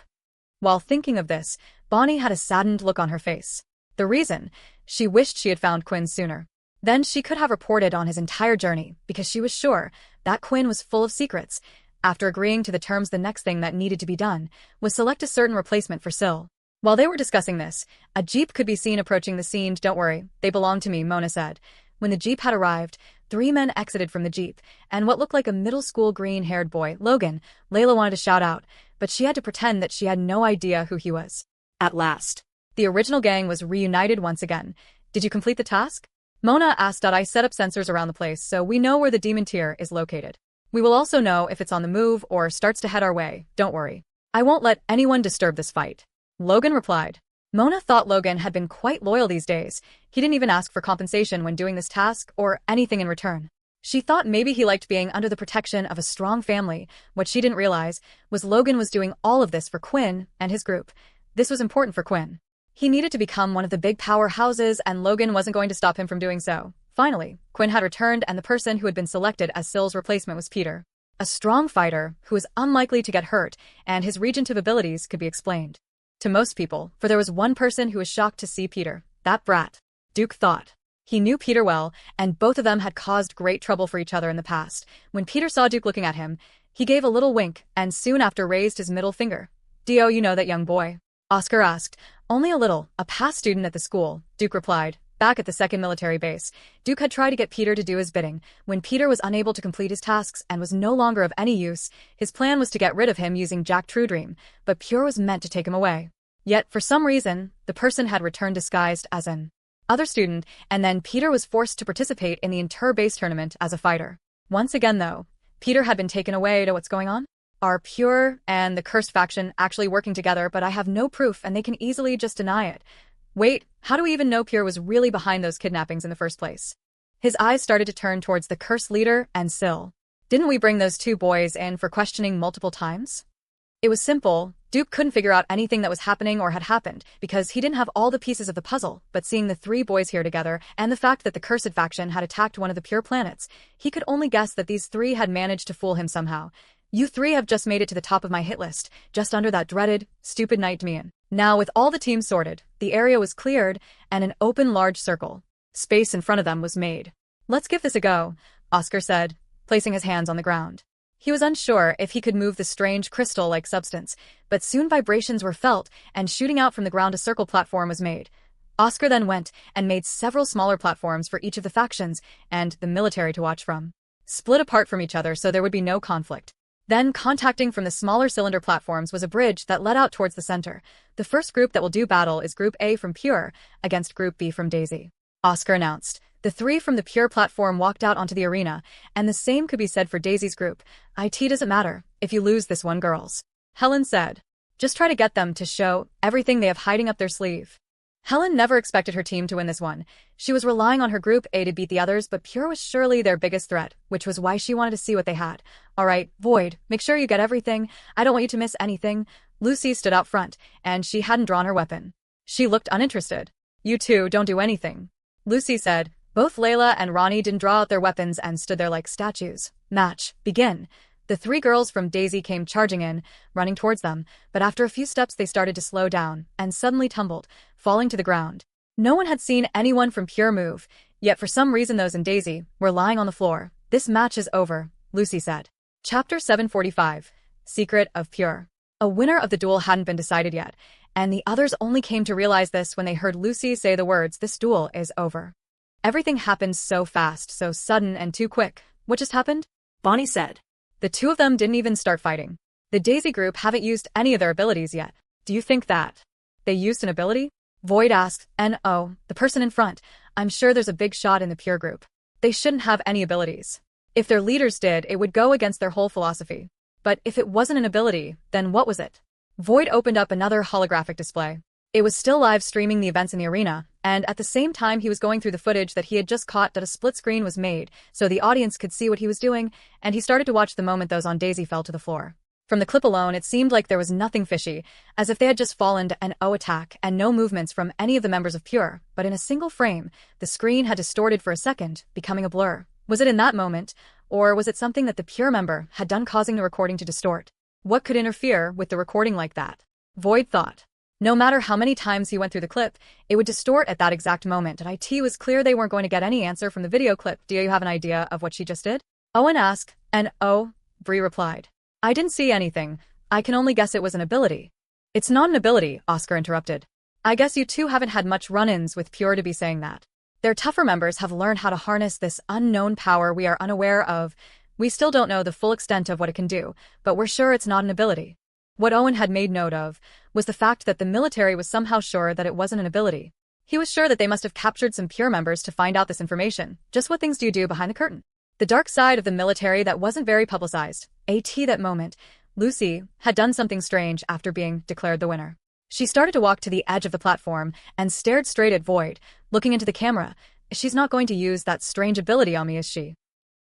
While thinking of this, Bonnie had a saddened look on her face. The reason? She wished she had found Quinn sooner. Then she could have reported on his entire journey, because she was sure that Quinn was full of secrets. After agreeing to the terms, the next thing that needed to be done was select a certain replacement for Syl. While they were discussing this, a jeep could be seen approaching the scene. Don't worry, they belong to me, Mona said. When the jeep had arrived, 3 men exited from the jeep, and what looked like a middle school green-haired boy, Logan. Layla wanted to shout out, but she had to pretend that she had no idea who he was. At last, the original gang was reunited once again. Did you complete the task? Mona asked. I set up sensors around the place so we know where the demon tier is located. We will also know if it's on the move or starts to head our way. Don't worry. I won't let anyone disturb this fight. Logan replied. Mona thought Logan had been quite loyal these days. He didn't even ask for compensation when doing this task or anything in return. She thought maybe he liked being under the protection of a strong family. What she didn't realize was Logan was doing all of this for Quinn and his group. This was important for Quinn. He needed to become one of the big powerhouses, and Logan wasn't going to stop him from doing so. Finally, Quinn had returned, and the person who had been selected as Syl's replacement was Peter. A strong fighter who was unlikely to get hurt, and his regenerative abilities could be explained to most people, for there was one person who was shocked to see Peter. That brat. Duke thought. He knew Peter well, and both of them had caused great trouble for each other in the past. When Peter saw Duke looking at him, he gave a little wink, and soon after raised his middle finger. Dio, you know that young boy? Oscar asked. Only a little, a past student at the school, Duke replied. Back at the 2nd military base, Duke had tried to get Peter to do his bidding. When Peter was unable to complete his tasks and was no longer of any use, his plan was to get rid of him using Jack Truedream, but Pure was meant to take him away. Yet, for some reason, the person had returned disguised as an other student, and then Peter was forced to participate in the inter-base tournament as a fighter. Once again, though, Peter had been taken away to what's going on? Are Pure and the Cursed faction actually working together, but I have no proof and they can easily just deny it. Wait, how do we even know Pure was really behind those kidnappings in the first place? His eyes started to turn towards the Cursed leader and Syl. Didn't we bring those two boys in for questioning multiple times? It was simple. Duke couldn't figure out anything that was happening or had happened because he didn't have all the pieces of the puzzle, but seeing the three boys here together and the fact that the Cursed faction had attacked one of the Pure planets, he could only guess that these three had managed to fool him somehow. You three have just made it to the top of my hit list, just under that dreaded, stupid Night Demian. Now, with all the teams sorted, the area was cleared, and an open large circle. Space in front of them was made. Let's give this a go, Oscar said, placing his hands on the ground. He was unsure if he could move the strange crystal-like substance, but soon vibrations were felt, and shooting out from the ground a circle platform was made. Oscar then went and made several smaller platforms for each of the factions and the military to watch from. Split apart from each other so there would be no conflict. Then, contacting from the smaller cylinder platforms was a bridge that led out towards the center. The first group that will do battle is Group A from Pure against Group B from Daisy, Oscar announced. The three from the Pure platform walked out onto the arena, and the same could be said for Daisy's group. It doesn't matter if you lose this one, girls, Helen said. Just try to get them to show everything they have hiding up their sleeve. Helen never expected her team to win this one. She was relying on her Group A to beat the others, but Pure was surely their biggest threat, which was why she wanted to see what they had. All right, Void, make sure you get everything. I don't want you to miss anything. Lucy stood out front, and she hadn't drawn her weapon. She looked uninterested. You two don't do anything, Lucy said. Both Layla and Ronnie didn't draw out their weapons and stood there like statues. Match, begin. The three girls from Daisy came charging in, running towards them, but after a few steps they started to slow down, and suddenly tumbled, falling to the ground. No one had seen anyone from Pure move, yet for some reason those in Daisy were lying on the floor. This match is over, Lucy said. Chapter 745, Secret of Pure. A winner of the duel hadn't been decided yet, and the others only came to realize this when they heard Lucy say the words, "This duel is over." Everything happened so fast, so sudden and too quick. What just happened? Bonnie said. The two of them didn't even start fighting. The Daisy group haven't used any of their abilities yet. Do you think that they used an ability? Void asked, and oh, the person in front. I'm sure there's a big shot in the Pure group. They shouldn't have any abilities. If their leaders did, it would go against their whole philosophy. But if it wasn't an ability, then what was it? Void opened up another holographic display. It was still live streaming the events in the arena, and at the same time he was going through the footage that he had just caught that a split screen was made, so the audience could see what he was doing, and he started to watch the moment those on Daisy fell to the floor. From the clip alone, it seemed like there was nothing fishy, as if they had just fallen to an O attack and no movements from any of the members of Pure, but in a single frame, the screen had distorted for a second, becoming a blur. Was it in that moment, or was it something that the Pure member had done causing the recording to distort? What could interfere with the recording like that? Void thought. No matter how many times he went through the clip, it would distort at that exact moment, and it was clear they weren't going to get any answer from the video clip. Do you have an idea of what she just did? Owen asked, and oh, Bree replied. I didn't see anything. I can only guess it was an ability. It's not an ability, Oscar interrupted. I guess you two haven't had much run-ins with Pure to be saying that. Their tougher members have learned how to harness this unknown power we are unaware of. We still don't know the full extent of what it can do, but we're sure it's not an ability. What Owen had made note of was the fact that the military was somehow sure that it wasn't an ability. He was sure that they must have captured some Pure members to find out this information. Just what things do you do behind the curtain? The dark side of the military that wasn't very publicized. That moment, Lucy had done something strange after being declared the winner. She started to walk to the edge of the platform and stared straight at Void, looking into the camera. She's not going to use that strange ability on me, is she?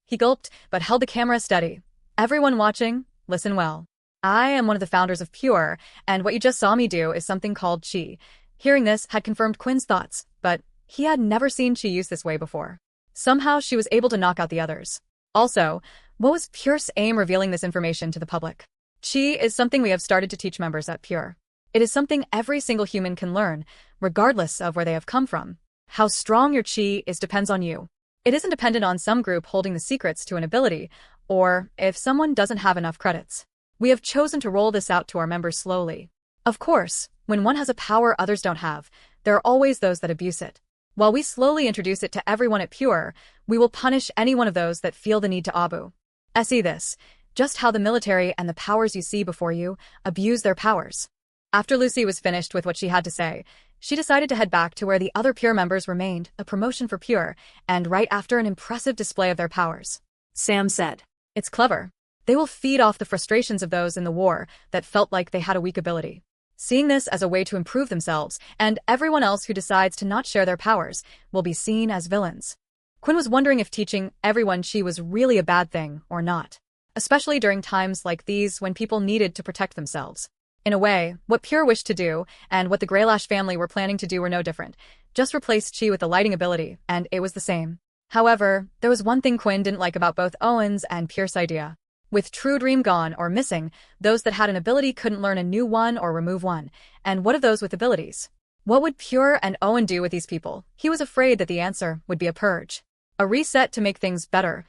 He gulped, but held the camera steady. Everyone watching, listen well. I am one of the founders of Pure, and what you just saw me do is something called Chi. Hearing this had confirmed Quinn's thoughts, but he had never seen Chi used this way before. Somehow she was able to knock out the others. Also, what was Pure's aim revealing this information to the public? Chi is something we have started to teach members at Pure. It is something every single human can learn, regardless of where they have come from. How strong your Chi is depends on you. It isn't dependent on some group holding the secrets to an ability, or if someone doesn't have enough credits. We have chosen to roll this out to our members slowly. Of course, when one has a power others don't have, there are always those that abuse it. While we slowly introduce it to everyone at Pure, we will punish any one of those that feel the need to see this, just how the military and the powers you see before you abuse their powers. After Lucy was finished with what she had to say, She decided to head back to where the other Pure members remained, a promotion for Pure, and right after an impressive display of their powers. Sam said. It's clever. They will feed off the frustrations of those in the war that felt like they had a weak ability. Seeing this as a way to improve themselves, and everyone else who decides to not share their powers will be seen as villains. Quinn was wondering if teaching everyone Chi was really a bad thing or not, especially during times like these when people needed to protect themselves. In a way, what Pure wished to do and what the Greylash family were planning to do were no different. Just replace Chi with the lighting ability, and it was the same. However, there was one thing Quinn didn't like about both Owen's and Pierce's idea. With True Dream gone or missing, those that had an ability couldn't learn a new one or remove one. And what of those with abilities? What would Pure and Owen do with these people? He was afraid that the answer would be a purge. A reset to make things better.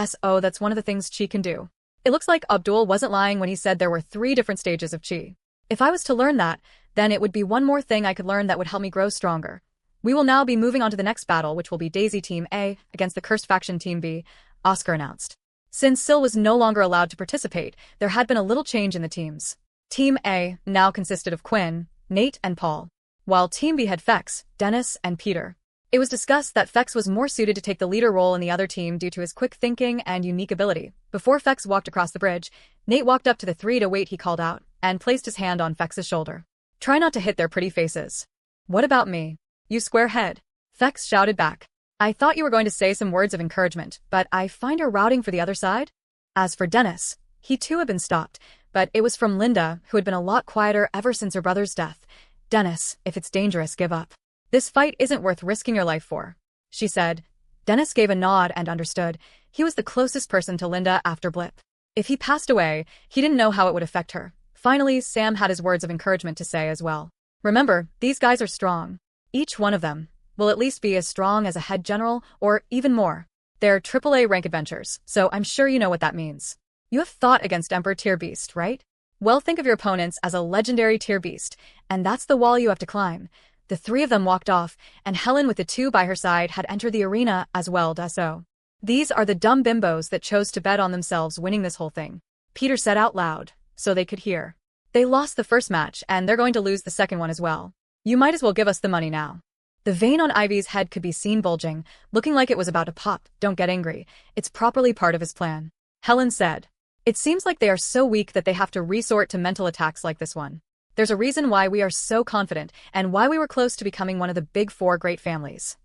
So that's one of the things Chi can do. It looks like Abdul wasn't lying when he said there were 3 different stages of Chi. If I was to learn that, then it would be one more thing I could learn that would help me grow stronger. We will now be moving on to the next battle, which will be Daisy Team A against the Cursed Faction Team B, Oscar announced. Since Syl was no longer allowed to participate, there had been a little change in the teams. Team A now consisted of Quinn, Nate, and Paul, while Team B had Fex, Dennis, and Peter. It was discussed that Fex was more suited to take the leader role in the other team due to his quick thinking and unique ability. Before Fex walked across the bridge, Nate walked up to the 3 to wait. He called out, and placed his hand on Fex's shoulder. Try not to hit their pretty faces. What about me? You square head. Fex shouted back. I thought you were going to say some words of encouragement, but I find her routing for the other side. As for Dennis, he too had been stopped, but it was from Linda, who had been a lot quieter ever since her brother's death. Dennis, if it's dangerous, give up. This fight isn't worth risking your life for, she said. Dennis gave a nod and understood. He was the closest person to Linda after Blip. If he passed away, he didn't know how it would affect her. Finally, Sam had his words of encouragement to say as well. Remember, these guys are strong. Each one of them will at least be as strong as a head general, or even more. They're AAA rank adventures, so I'm sure you know what that means. You have fought against Emperor Tier Beast, right? Well, think of your opponents as a legendary Tier Beast, and that's the wall you have to climb. The 3 of them walked off, and Helen with the 2 by her side had entered the arena as well. So these are the dumb bimbos that chose to bet on themselves winning this whole thing. Peter said out loud, so they could hear. They lost the first match, and they're going to lose the second one as well. You might as well give us the money now. The vein on Ivy's head could be seen bulging, looking like it was about to pop. Don't get angry. It's properly part of his plan. Helen said. It seems like they are so weak that they have to resort to mental attacks like this one. There's a reason why we are so confident, and why we were close to becoming one of the big 4 great families.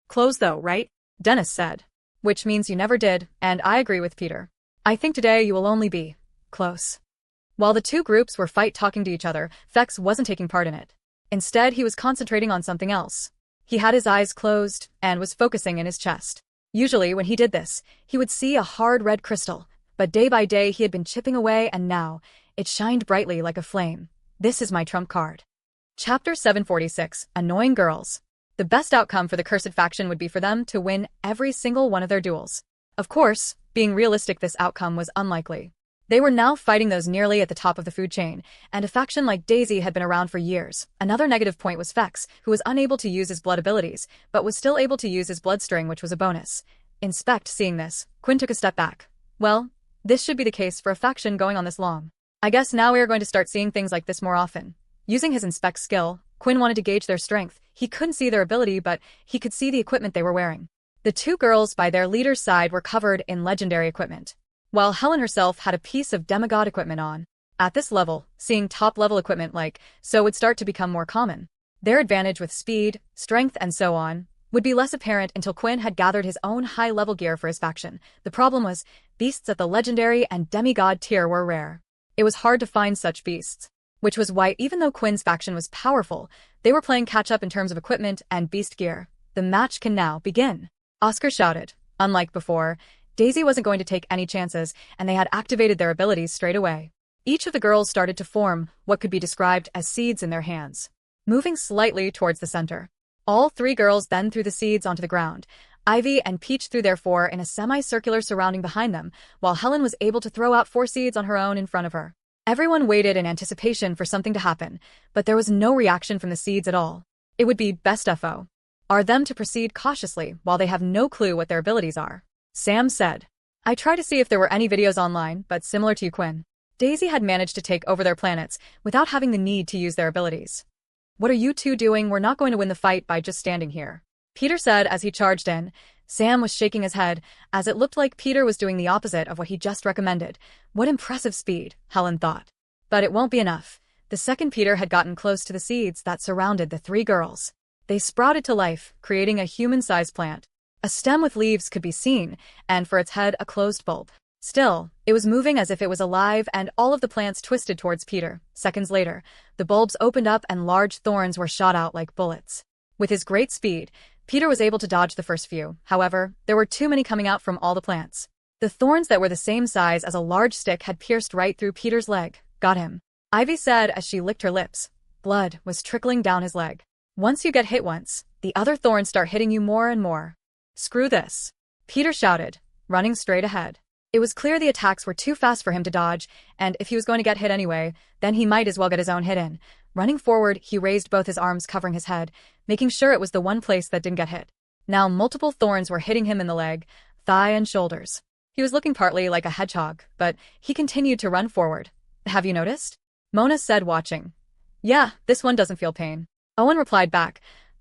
Close though, right? Dennis said. Which means you never did, and I agree with Peter. I think today you will only be close. While the 2 groups were talking to each other, Fex wasn't taking part in it. Instead, he was concentrating on something else. He had his eyes closed and was focusing in his chest. Usually, when he did this, he would see a hard red crystal, but day by day he had been chipping away, and now it shined brightly like a flame. This is my trump card. Chapter 746, Annoying Girls. The best outcome for the Cursed Faction would be for them to win every single one of their duels. Of course, being realistic, this outcome was unlikely. They were now fighting those nearly at the top of the food chain, and a faction like Daisy had been around for years. Another negative point was Fex, who was unable to use his blood abilities, but was still able to use his blood string, which was a bonus. Inspect, seeing this, Quinn took a step back. Well, this should be the case for a faction going on this long. I guess now we are going to start seeing things like this more often. Using his inspect skill, Quinn wanted to gauge their strength. He couldn't see their ability, but he could see the equipment they were wearing. The 2 girls by their leader's side were covered in legendary equipment, while Helen herself had a piece of demigod equipment on. At this level, seeing top-level equipment like so would start to become more common. Their advantage with speed, strength, and so on would be less apparent until Quinn had gathered his own high-level gear for his faction. The problem was, beasts at the legendary and demigod tier were rare. It was hard to find such beasts, which was why even though Quinn's faction was powerful, they were playing catch-up in terms of equipment and beast gear. The match can now begin. Oscar shouted. Unlike before, Daisy wasn't going to take any chances, and they had activated their abilities straight away. Each of the girls started to form what could be described as seeds in their hands, moving slightly towards the center. All 3 girls then threw the seeds onto the ground. Ivy and Peach threw their 4 in a semicircular surrounding behind them, while Helen was able to throw out 4 seeds on her own in front of her. Everyone waited in anticipation for something to happen, but there was no reaction from the seeds at all. It would be best FO. Are them to proceed cautiously while they have no clue what their abilities are. Sam said. I tried to see if there were any videos online, but similar to you, Quinn. Daisy had managed to take over their planets without having the need to use their abilities. "What are you two doing? We're not going to win the fight by just standing here," Peter said as he charged in. Sam was shaking his head, as it looked like Peter was doing the opposite of what he just recommended. What impressive speed, Helen thought. But it won't be enough. The second Peter had gotten close to the seeds that surrounded the three girls. They sprouted to life, creating a human-sized plant. A stem with leaves could be seen, and for its head a closed bulb. Still, it was moving as if it was alive, and all of the plants twisted towards Peter. Seconds later, the bulbs opened up and large thorns were shot out like bullets. With his great speed, Peter was able to dodge the first few. However, there were too many coming out from all the plants. The thorns that were the same size as a large stick had pierced right through Peter's leg. Got him, Ivy said as she licked her lips. Blood was trickling down his leg. Once you get hit once, the other thorns start hitting you more and more. Screw this, Peter shouted, running straight ahead. It was clear the attacks were too fast for him to dodge, and if he was going to get hit anyway, then he might as well get his own hit in. Running forward, he raised both his arms covering his head, making sure it was the one place that didn't get hit. Now multiple thorns were hitting him in the leg, thigh, and shoulders. He was looking partly like a hedgehog, but he continued to run forward. Have you noticed? Mona said, watching. Yeah, this one doesn't feel pain. Owen replied back.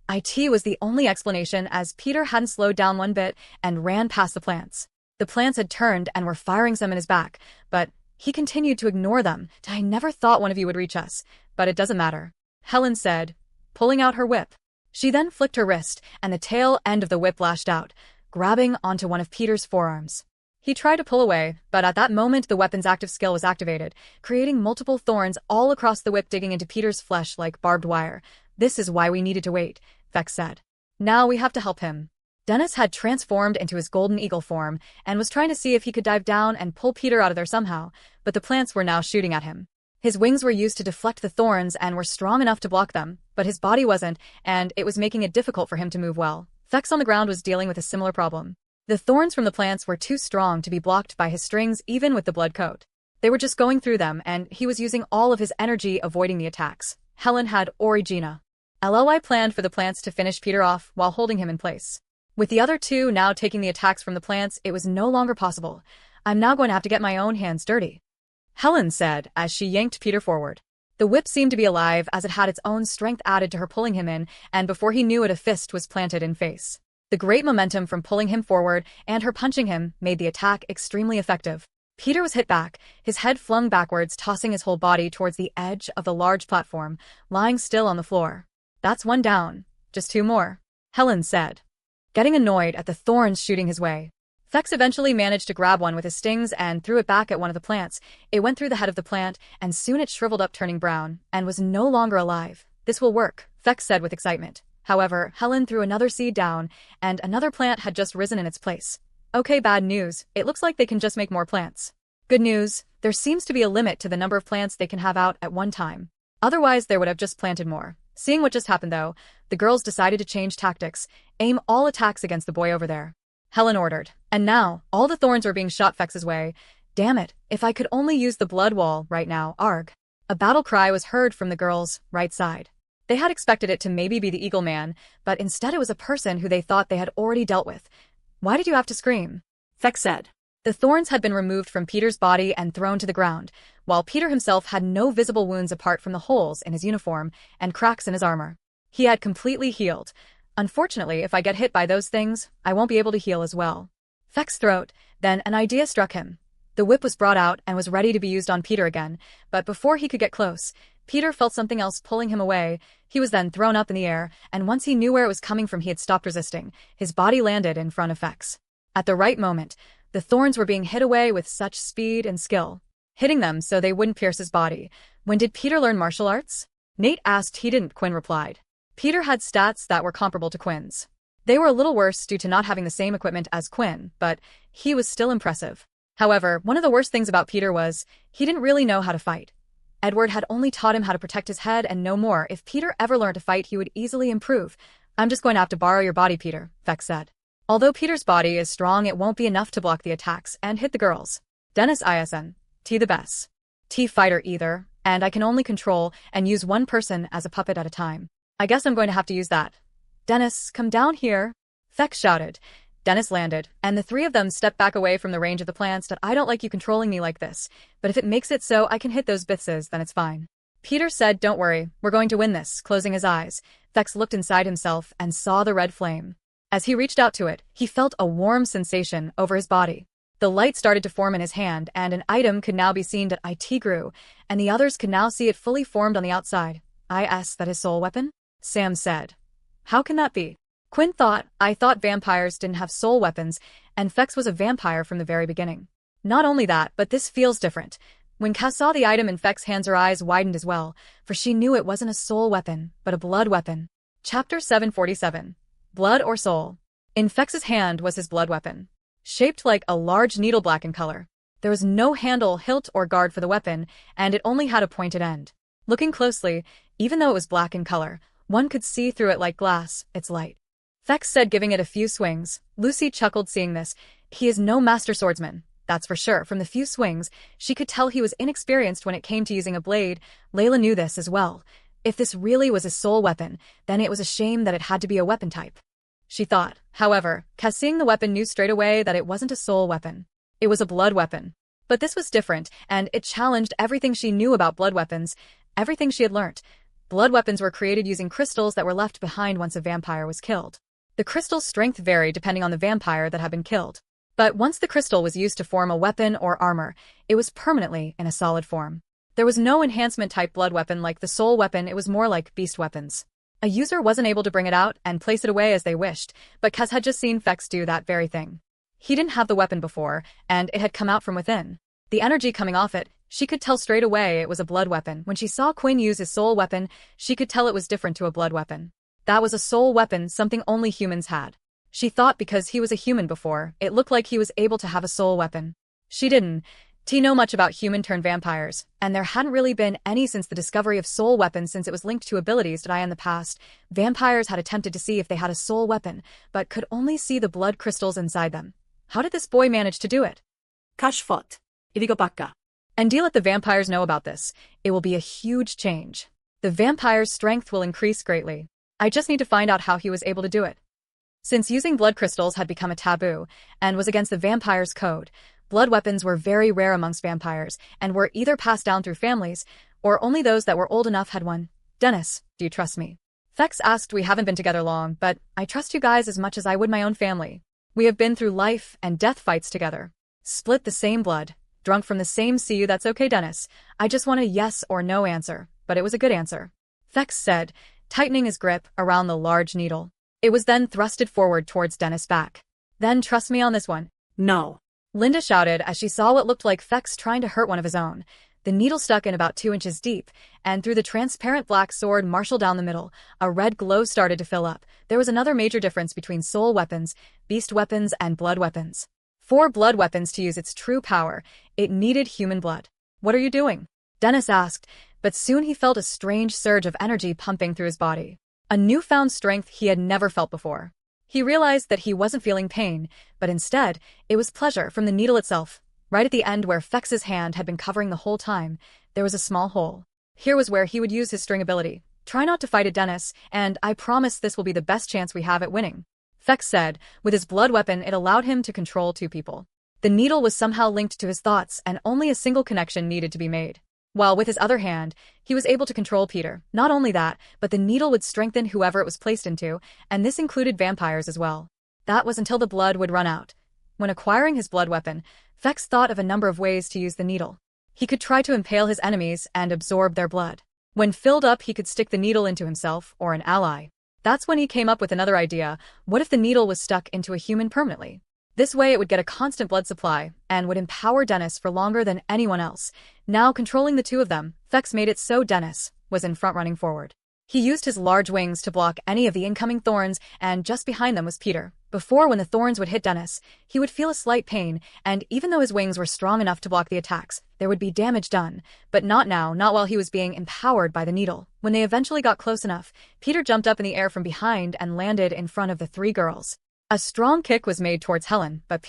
It was the only explanation, as Peter hadn't slowed down one bit and ran past the plants. The plants had turned and were firing some in his back, but he continued to ignore them. I never thought one of you would reach us, but it doesn't matter, Helen said, pulling out her whip. She then flicked her wrist, and the tail end of the whip lashed out, grabbing onto one of Peter's forearms. He tried to pull away, but at that moment the weapon's active skill was activated, creating multiple thorns all across the whip, digging into Peter's flesh like barbed wire. This is why we needed to wait, Vex said. Now we have to help him. Dennis had transformed into his golden eagle form and was trying to see if he could dive down and pull Peter out of there somehow, but the plants were now shooting at him. His wings were used to deflect the thorns and were strong enough to block them, but his body wasn't, and it was making it difficult for him to move well. Vex on the ground was dealing with a similar problem. The thorns from the plants were too strong to be blocked by his strings, even with the blood coat. They were just going through them, and he was using all of his energy avoiding the attacks. Helen had Origina. LOI planned for the plants to finish Peter off while holding him in place. With the other two now taking the attacks from the plants, it was no longer possible. I'm now going to have to get my own hands dirty, Helen said as she yanked Peter forward. The whip seemed to be alive as it had its own strength added to her pulling him in, and before he knew it, a fist was planted in face. The great momentum from pulling him forward and her punching him made the attack extremely effective. Peter was hit back, his head flung backwards, tossing his whole body towards the edge of the large platform, lying still on the floor. That's one down. Just two more, Helen said, getting annoyed at the thorns shooting his way. Vex eventually managed to grab one with his stings and threw it back at one of the plants. It went through the head of the plant, and soon it shriveled up, turning brown, and was no longer alive. This will work, Vex said with excitement. However, Helen threw another seed down, and another plant had just risen in its place. Okay, bad news. It looks like they can just make more plants. Good news. There seems to be a limit to the number of plants they can have out at one time. Otherwise, they would have just planted more. Seeing what just happened, though, the girls decided to change tactics. Aim all attacks against the boy over there, Helen ordered. And now, all the thorns were being shot Vex's way. Damn it, if I could only use the blood wall right now, arg. A battle cry was heard from the girls' right side. They had expected it to maybe be the Eagle Man, but instead it was a person who they thought they had already dealt with. Why did you have to scream? Vex said. The thorns had been removed from Peter's body and thrown to the ground, while Peter himself had no visible wounds apart from the holes in his uniform and cracks in his armor. He had completely healed. Unfortunately, if I get hit by those things, I won't be able to heal as well. Vex's throat. Then an idea struck him. The whip was brought out and was ready to be used on Peter again, but before he could get close, Peter felt something else pulling him away. He was then thrown up in the air, and once he knew where it was coming from, he had stopped resisting. His body landed in front of Vex. At the right moment, the thorns were being hit away with such speed and skill, hitting them so they wouldn't pierce his body. When did Peter learn martial arts? Nate asked. He didn't, Quinn replied. Peter had stats that were comparable to Quinn's. They were a little worse due to not having the same equipment as Quinn, but he was still impressive. However, one of the worst things about Peter was he didn't really know how to fight. Edward had only taught him how to protect his head and no more. If Peter ever learned to fight, he would easily improve. I'm just going to have to borrow your body, Peter, Vex said. Although Peter's body is strong, it won't be enough to block the attacks and hit the girls. Dennis ISN. T the best. T fighter either, and I can only control and use one person as a puppet at a time. I guess I'm going to have to use that. Dennis, come down here, Vex shouted. Dennis landed, and the three of them stepped back away from the range of the plants. That I don't like you controlling me like this, but if it makes it so I can hit those bitches, then it's fine. Peter said, "Don't worry, we're going to win this." Closing his eyes, Fex looked inside himself and saw the red flame. As he reached out to it, he felt a warm sensation over his body. The light started to form in his hand, and an item could now be seen that it grew, and the others could now see it fully formed on the outside. That his soul weapon? Sam said. How can that be? Quinn thought, I thought vampires didn't have soul weapons, and Fex was a vampire from the very beginning. Not only that, but this feels different. When Cass saw the item in Fex's hands, her eyes widened as well, for she knew it wasn't a soul weapon, but a blood weapon. Chapter 747. Blood or Soul? In Fex's hand was his blood weapon. Shaped like a large needle, black in color. There was no handle, hilt, or guard for the weapon, and it only had a pointed end. Looking closely, even though it was black in color, one could see through it like glass, its light. Fex said, giving it a few swings. Lucy chuckled seeing this. He is no master swordsman, that's for sure. From the few swings, she could tell he was inexperienced when it came to using a blade. Layla knew this as well. If this really was a soul weapon, then it was a shame that it had to be a weapon type. She thought. However, Cass, seeing the weapon, knew straight away that it wasn't a soul weapon. It was a blood weapon. But this was different, and it challenged everything she knew about blood weapons, everything she had learnt. Blood weapons were created using crystals that were left behind once a vampire was killed. The crystal's strength varied depending on the vampire that had been killed. But once the crystal was used to form a weapon or armor, it was permanently in a solid form. There was no enhancement-type blood weapon like the soul weapon, it was more like beast weapons. A user wasn't able to bring it out and place it away as they wished, but Cass had just seen Fex do that very thing. He didn't have the weapon before, and it had come out from within. The energy coming off it, she could tell straight away it was a blood weapon. When she saw Quinn use his soul weapon, she could tell it was different to a blood weapon. That was a soul weapon, something only humans had. She thought because he was a human before, it looked like he was able to have a soul weapon. She didn't know much about human-turned-vampires, and there hadn't really been any since the discovery of soul weapons, since it was linked to abilities that in the past. Vampires had attempted to see if they had a soul weapon, but could only see the blood crystals inside them. How did this boy manage to do it? Kashfot. Idigo baka. And let the vampires know about this. It will be a huge change. The vampire's strength will increase greatly. I just need to find out how he was able to do it. Since using blood crystals had become a taboo, and was against the vampire's code, blood weapons were very rare amongst vampires, and were either passed down through families, or only those that were old enough had one. Dennis, do you trust me? Fex asked. We haven't been together long, but I trust you guys as much as I would my own family. We have been through life and death fights together. Split the same blood. Drunk from the same sea. That's okay, Dennis. I just want a yes or no answer, but it was a good answer. Fex said, tightening his grip around the large needle. It was then thrusted forward towards Dennis' back. Then trust me on this one. No. Linda shouted as she saw what looked like Fex trying to hurt one of his own. The needle stuck in about 2 inches deep, and through the transparent black sword marshaled down the middle, a red glow started to fill up. There was another major difference between soul weapons, beast weapons, and blood weapons. For blood weapons to use its true power, it needed human blood. What are you doing? Dennis asked, but soon he felt a strange surge of energy pumping through his body. A newfound strength he had never felt before. He realized that he wasn't feeling pain, but instead, it was pleasure from the needle itself. Right at the end where Fex's hand had been covering the whole time, there was a small hole. Here was where he would use his string ability. Try not to fight it, Dennis, and I promise this will be the best chance we have at winning. Fex said. With his blood weapon, it allowed him to control 2 people. The needle was somehow linked to his thoughts, and only a single connection needed to be made. While with his other hand, he was able to control Peter. Not only that, but the needle would strengthen whoever it was placed into, and this included vampires as well. That was until the blood would run out. When acquiring his blood weapon, Fex thought of a number of ways to use the needle. He could try to impale his enemies and absorb their blood. When filled up, he could stick the needle into himself or an ally. That's when he came up with another idea. What if the needle was stuck into a human permanently? This way it would get a constant blood supply, and would empower Dennis for longer than anyone else. Now controlling the 2 of them, Fex made it so Dennis was in front running forward. He used his large wings to block any of the incoming thorns, and just behind them was Peter. Before, when the thorns would hit Dennis, he would feel a slight pain, and even though his wings were strong enough to block the attacks, there would be damage done. But not now, not while he was being empowered by the needle. When they eventually got close enough, Peter jumped up in the air from behind and landed in front of the 3 girls. A strong kick was made towards Helen, but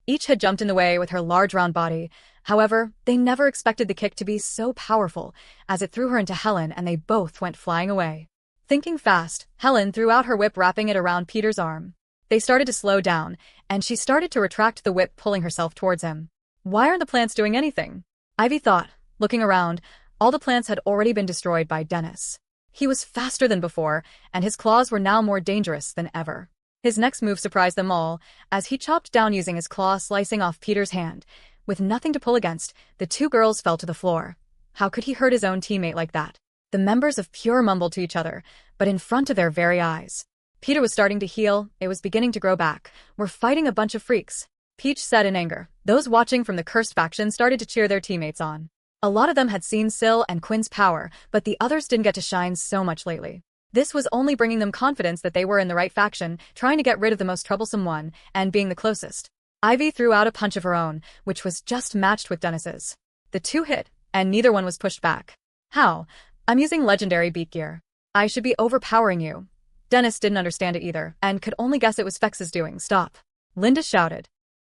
each had jumped in the way with her large round body. However, they never expected the kick to be so powerful, as it threw her into Helen and they both went flying away. Thinking fast, Helen threw out her whip, wrapping it around Peter's arm. They started to slow down, and she started to retract the whip, pulling herself towards him. Why aren't the plants doing anything? Ivy thought, looking around. All the plants had already been destroyed by Dennis. He was faster than before, and his claws were now more dangerous than ever. His next move surprised them all, as he chopped down using his claw, slicing off Peter's hand. With nothing to pull against, the two girls fell to the floor. How could he hurt his own teammate like that? The members of Pure mumbled to each other, but in front of their very eyes. Peter was starting to heal, it was beginning to grow back. We're fighting a bunch of freaks, Peach said in anger. Those watching from the cursed faction started to cheer their teammates on. A lot of them had seen Syl and Quinn's power, but the others didn't get to shine so much lately. This was only bringing them confidence that they were in the right faction, trying to get rid of the most troublesome one, and being the closest. Ivy threw out a punch of her own, which was just matched with Dennis's. The two hit, and neither one was pushed back. How? I'm using legendary beat gear. I should be overpowering you. Dennis didn't understand it either, and could only guess it was Fex's doing. Stop. Linda shouted.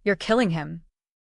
You're killing him.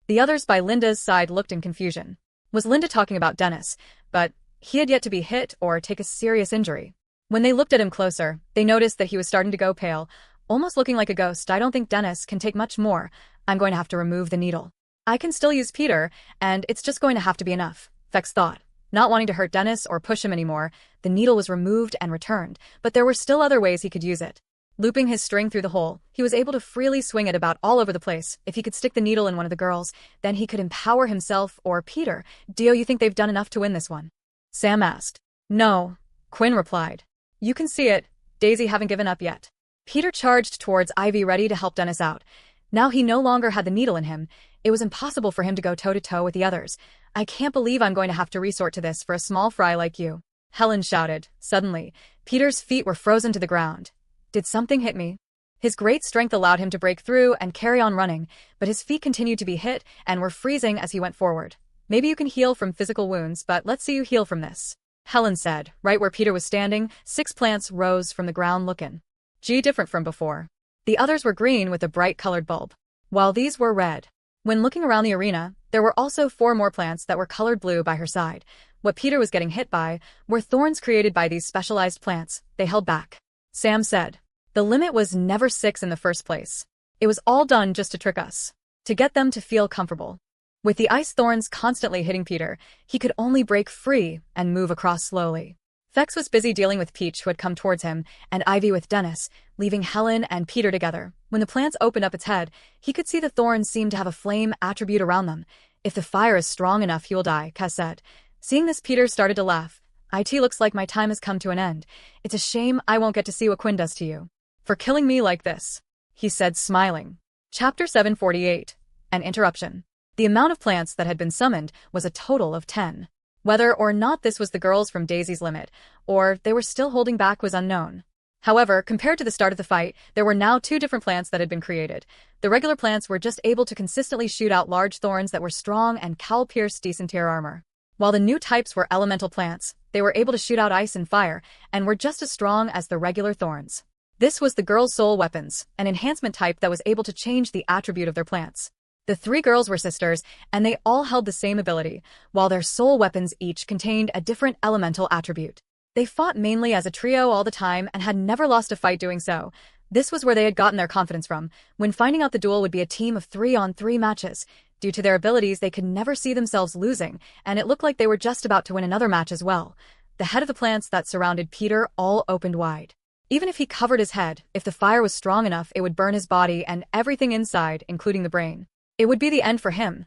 The others by Linda's side looked in confusion. Was Linda talking about Dennis? But he had yet to be hit or take a serious injury. When they looked at him closer, they noticed that he was starting to go pale, almost looking like a ghost. I don't think Dennis can take much more. I'm going to have to remove the needle. I can still use Peter, and it's just going to have to be enough, Fex thought. Not wanting to hurt Dennis or push him anymore, the needle was removed and returned, but there were still other ways he could use it. Looping his string through the hole, he was able to freely swing it about all over the place. If he could stick the needle in one of the girls, then he could empower himself or Peter. Dio, you think they've done enough to win this one? Sam asked. No, Quinn replied. You can see it, Daisy haven't given up yet. Peter charged towards Ivy, ready to help Dennis out. Now he no longer had the needle in him. It was impossible for him to go toe-to-toe with the others. I can't believe I'm going to have to resort to this for a small fry like you, Helen shouted. Suddenly, Peter's feet were frozen to the ground. Did something hit me? His great strength allowed him to break through and carry on running, but his feet continued to be hit and were freezing as he went forward. Maybe you can heal from physical wounds, but let's see you heal from this, Helen said. Right where Peter was standing, 6 plants rose from the ground looking different from before. The others were green with a bright-colored bulb, while these were red. When looking around the arena, there were also 4 more plants that were colored blue by her side. What Peter was getting hit by were thorns created by these specialized plants. They held back. Sam said. The limit was never 6 in the first place. It was all done just to trick us, to get them to feel comfortable. With the ice thorns constantly hitting Peter, he could only break free and move across slowly. Fex was busy dealing with Peach, who had come towards him, and Ivy with Dennis, leaving Helen and Peter together. When the plants opened up its head, he could see the thorns seemed to have a flame attribute around them. If the fire is strong enough, he will die, Cass said. Seeing this, Peter started to laugh. It looks like my time has come to an end. It's a shame I won't get to see what Quinn does to you. For killing me like this, he said, smiling. Chapter 748. An interruption. The amount of plants that had been summoned was a total of 10. Whether or not this was the girls from Daisy's limit, or they were still holding back, was unknown. However, compared to the start of the fight, there were now 2 different plants that had been created. The regular plants were just able to consistently shoot out large thorns that were strong and cowl-pierced decent tier armor. While the new types were elemental plants, they were able to shoot out ice and fire, and were just as strong as the regular thorns. This was the girls' soul weapons, an enhancement type that was able to change the attribute of their plants. The 3 girls were sisters, and they all held the same ability, while their soul weapons each contained a different elemental attribute. They fought mainly as a trio all the time and had never lost a fight doing so. This was where they had gotten their confidence from, when finding out the duel would be a team of 3-on-3 matches. Due to their abilities, they could never see themselves losing, and it looked like they were just about to win another match as well. The head of the plants that surrounded Peter all opened wide. Even if he covered his head, if the fire was strong enough, it would burn his body and everything inside, including the brain. It would be the end for him.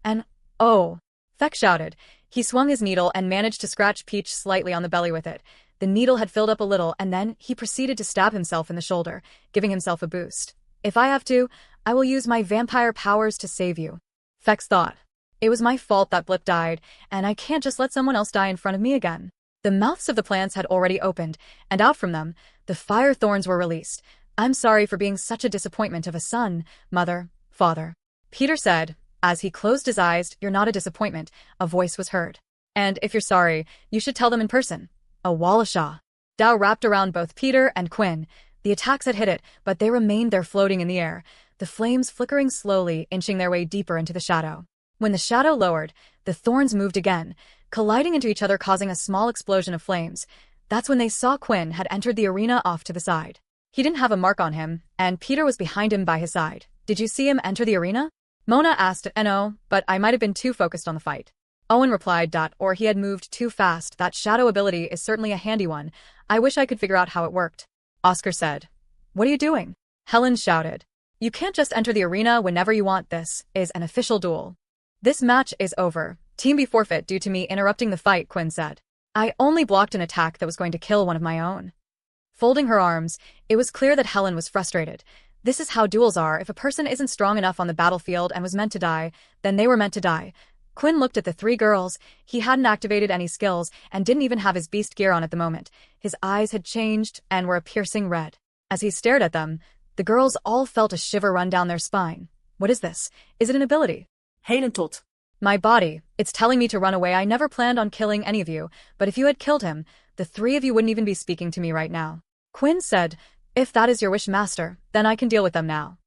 And, oh, Feck shouted. He swung his needle and managed to scratch Peach slightly on the belly with it. The needle had filled up a little, and then he proceeded to stab himself in the shoulder, giving himself a boost. If I have to, I will use my vampire powers to save you, Fex thought. It was my fault that Blip died, and I can't just let someone else die in front of me again. The mouths of the plants had already opened, and out from them, the fire thorns were released. I'm sorry for being such a disappointment of a son, mother, father, Peter said. As he closed his eyes, you're not a disappointment, a voice was heard. And if you're sorry, you should tell them in person. A Walasha. Dao wrapped around both Peter and Quinn. The attacks had hit it, but they remained there floating in the air, the flames flickering slowly, inching their way deeper into the shadow. When the shadow lowered, the thorns moved again, colliding into each other, causing a small explosion of flames. That's when they saw Quinn had entered the arena off to the side. He didn't have a mark on him, and Peter was behind him by his side. Did you see him enter the arena? Mona asked. No, but I might have been too focused on the fight. Owen replied that, or he had moved too fast. That shadow ability is certainly a handy one. I wish I could figure out how it worked. Oscar said. What are you doing? Helen shouted. You can't just enter the arena whenever you want. This is an official duel. This match is over. Team B forfeit due to me interrupting the fight, Quinn said. I only blocked an attack that was going to kill one of my own. Folding her arms, it was clear that Helen was frustrated. This is how duels are. If a person isn't strong enough on the battlefield and was meant to die, then they were meant to die. Quinn looked at the three girls. He hadn't activated any skills and didn't even have his beast gear on at the moment. His eyes had changed and were a piercing red. As he stared at them, the girls all felt a shiver run down their spine. What is this? Is it an ability? Helen tot. My body. It's telling me to run away. I never planned on killing any of you, but if you had killed him, the three of you wouldn't even be speaking to me right now. Quinn said, if that is your wish, master, then I can deal with them now.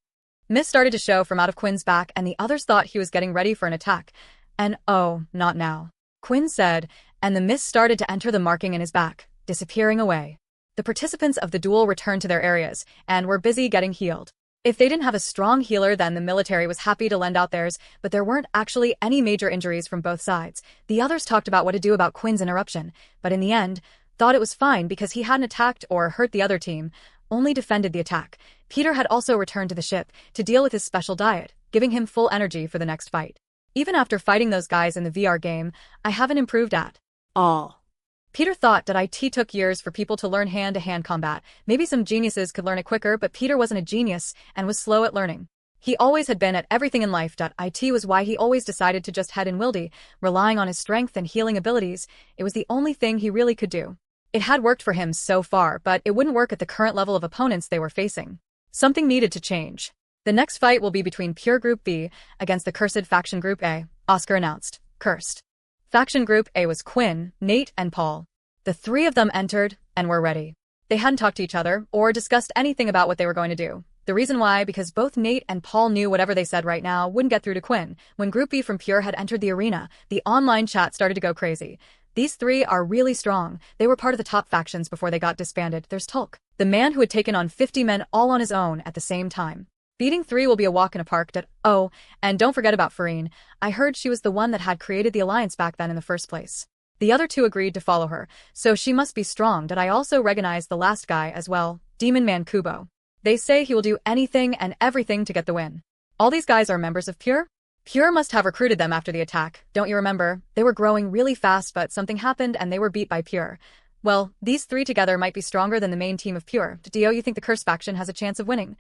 Mist started to show from out of Quinn's back and the others thought he was getting ready for an attack. And oh, not now. Quinn said, and the mist started to enter the marking in his back, disappearing away. The participants of the duel returned to their areas and were busy getting healed. If they didn't have a strong healer, then the military was happy to lend out theirs, but there weren't actually any major injuries from both sides. The others talked about what to do about Quinn's interruption, but in the end, thought it was fine because he hadn't attacked or hurt the other team, only defended the attack. Peter had also returned to the ship to deal with his special diet, giving him full energy for the next fight. Even after fighting those guys in the VR game, I haven't improved at all. Peter thought that IT took years for people to learn hand-to-hand combat. Maybe some geniuses could learn it quicker, but Peter wasn't a genius and was slow at learning. He always had been at everything in life. IT was why he always decided to just head in wildy, relying on his strength and healing abilities. It was the only thing he really could do. It had worked for him so far, but it wouldn't work at the current level of opponents they were facing. Something needed to change. The next fight will be between Pure Group B against the Cursed Faction Group A, Oscar announced. Cursed Faction Group A was Quinn, Nate, and Paul. The three of them entered and were ready. They hadn't talked to each other or discussed anything about what they were going to do. The reason why, because both Nate and Paul knew whatever they said right now wouldn't get through to Quinn. When Group B from Pure had entered the arena, the online chat started to go crazy. These three are really strong. They were part of the top factions before they got disbanded. There's Tulk, the man who had taken on 50 men all on his own at the same time. Beating 3 will be a walk in a park. Oh, and don't forget about Farine. I heard she was the one that had created the alliance back then in the first place. The other two agreed to follow her, so she must be strong. I also recognize the last guy as well, Demon Man Kubo. They say he will do anything and everything to get the win. All these guys are members of Pure? Pure must have recruited them after the attack, don't you remember? They were growing really fast, but something happened and they were beat by Pure. Well, these three together might be stronger than the main team of Pure. Dio, you think the Curse faction has a chance of winning?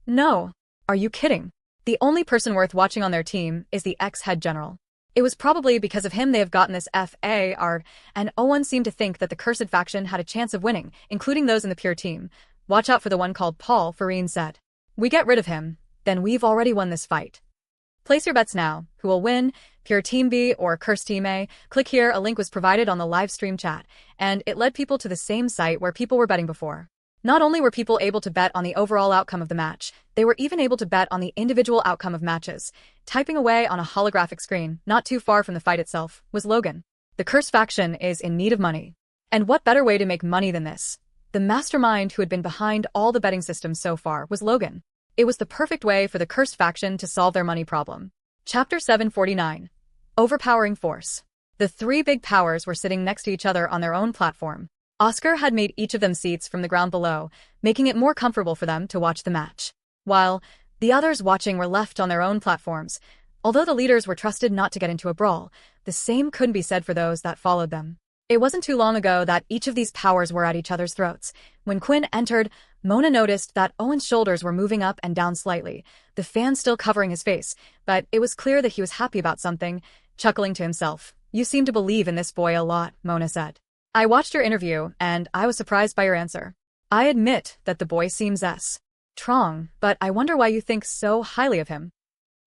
No. Are you kidding? The only person worth watching on their team is the ex-head general. It was probably because of him they have gotten this FAR, and Owen seemed to think that the Cursed faction had a chance of winning, including those in the Pure team. Watch out for the one called Paul, Farine said. We get rid of him, then we've already won this fight. Place your bets now. Who will win? Pure Team B or Curse Team A? Click here. A link was provided on the live stream chat, and it led people to the same site where people were betting before. Not only were people able to bet on the overall outcome of the match, they were even able to bet on the individual outcome of matches. Typing away on a holographic screen, not too far from the fight itself, was Logan. The Curse faction is in need of money. And what better way to make money than this? The mastermind who had been behind all the betting systems so far was Logan. It was the perfect way for the Cursed faction to solve their money problem. Chapter 749. Overpowering Force. The three big powers were sitting next to each other on their own platform. Oscar had made each of them seats from the ground below, making it more comfortable for them to watch the match. While the others watching were left on their own platforms. Although the leaders were trusted not to get into a brawl, the same couldn't be said for those that followed them. It wasn't too long ago that each of these powers were at each other's throats. When Quinn entered, Mona noticed that Owen's shoulders were moving up and down slightly, the fan still covering his face, but it was clear that he was happy about something, chuckling to himself. You seem to believe in this boy a lot, Mona said. I watched your interview, and I was surprised by your answer. I admit that the boy seems strong, but I wonder why you think so highly of him.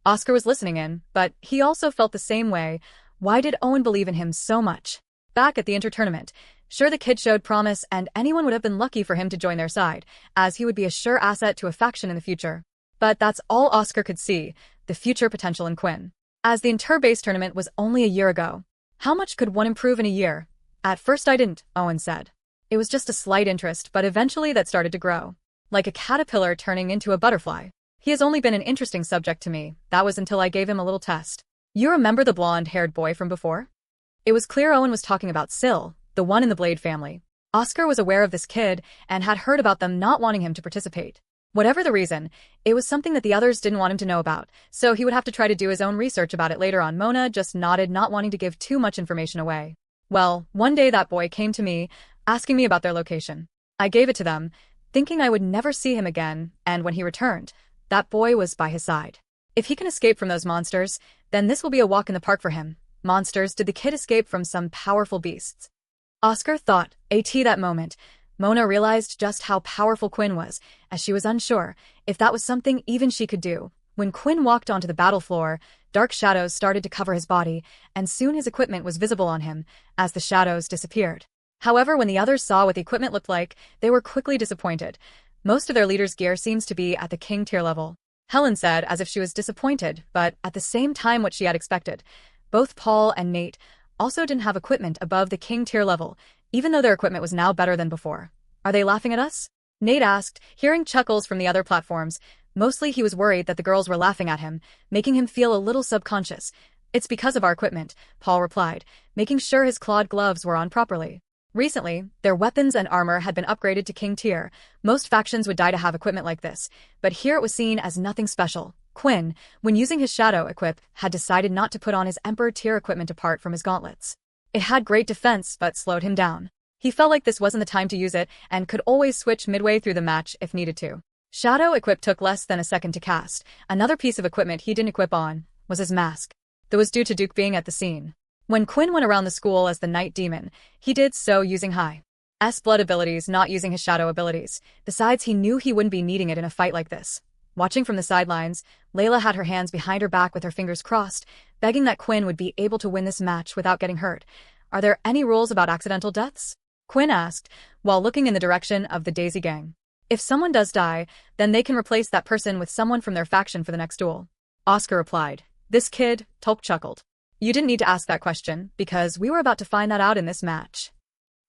Oscar was listening in, but he also felt the same way. Why did Owen believe in him so much? Back at the inter-tournament, sure the kid showed promise and anyone would have been lucky for him to join their side, as he would be a sure asset to a faction in the future. But that's all Oscar could see, the future potential in Quinn. As the inter-base tournament was only a year ago. How much could one improve in a year? At first I didn't, Owen said. It was just a slight interest, but eventually that started to grow. Like a caterpillar turning into a butterfly. He has only been an interesting subject to me. That was until I gave him a little test. You remember the blonde-haired boy from before? It was clear Owen was talking about Syl, the one in the Blade family. Oscar was aware of this kid and had heard about them not wanting him to participate. Whatever the reason, it was something that the others didn't want him to know about, so he would have to try to do his own research about it later on. Mona just nodded, not wanting to give too much information away. Well, one day that boy came to me, asking me about their location. I gave it to them, thinking I would never see him again, and when he returned, that boy was by his side. If he can escape from those monsters, then this will be a walk in the park for him. Monsters? Did the kid escape from some powerful beasts? Oscar thought. That moment, Mona realized just how powerful Quinn was, as she was unsure if that was something even she could do. When Quinn walked onto the battle floor, dark shadows started to cover his body, and soon his equipment was visible on him, as the shadows disappeared. However, when the others saw what the equipment looked like, they were quickly disappointed. Most of their leaders' gear seems to be at the King tier level. Helen said, as if she was disappointed, but at the same time what she had expected. Both Paul and Nate also didn't have equipment above the King tier level, even though their equipment was now better than before. Are they laughing at us? Nate asked, hearing chuckles from the other platforms. Mostly he was worried that the girls were laughing at him, making him feel a little subconscious. It's because of our equipment, Paul replied, making sure his clawed gloves were on properly. Recently, their weapons and armor had been upgraded to King tier. Most factions would die to have equipment like this, but here it was seen as nothing special. Quinn, when using his shadow equip, had decided not to put on his Emperor tier equipment apart from his gauntlets. It had great defense but slowed him down. He felt like this wasn't the time to use it and could always switch midway through the match if needed to. Shadow equip took less than a second to cast. Another piece of equipment he didn't equip on was his mask. That was due to Duke being at the scene. When Quinn went around the school as the Night Demon, he did so using high S blood abilities, not using his shadow abilities. Besides, he knew he wouldn't be needing it in a fight like this. Watching from the sidelines, Layla had her hands behind her back with her fingers crossed, begging that Quinn would be able to win this match without getting hurt. Are there any rules about accidental deaths? Quinn asked, while looking in the direction of the Daisy Gang. If someone does die, then they can replace that person with someone from their faction for the next duel. Oscar replied. This kid, Tulk chuckled. You didn't need to ask that question, because we were about to find that out in this match.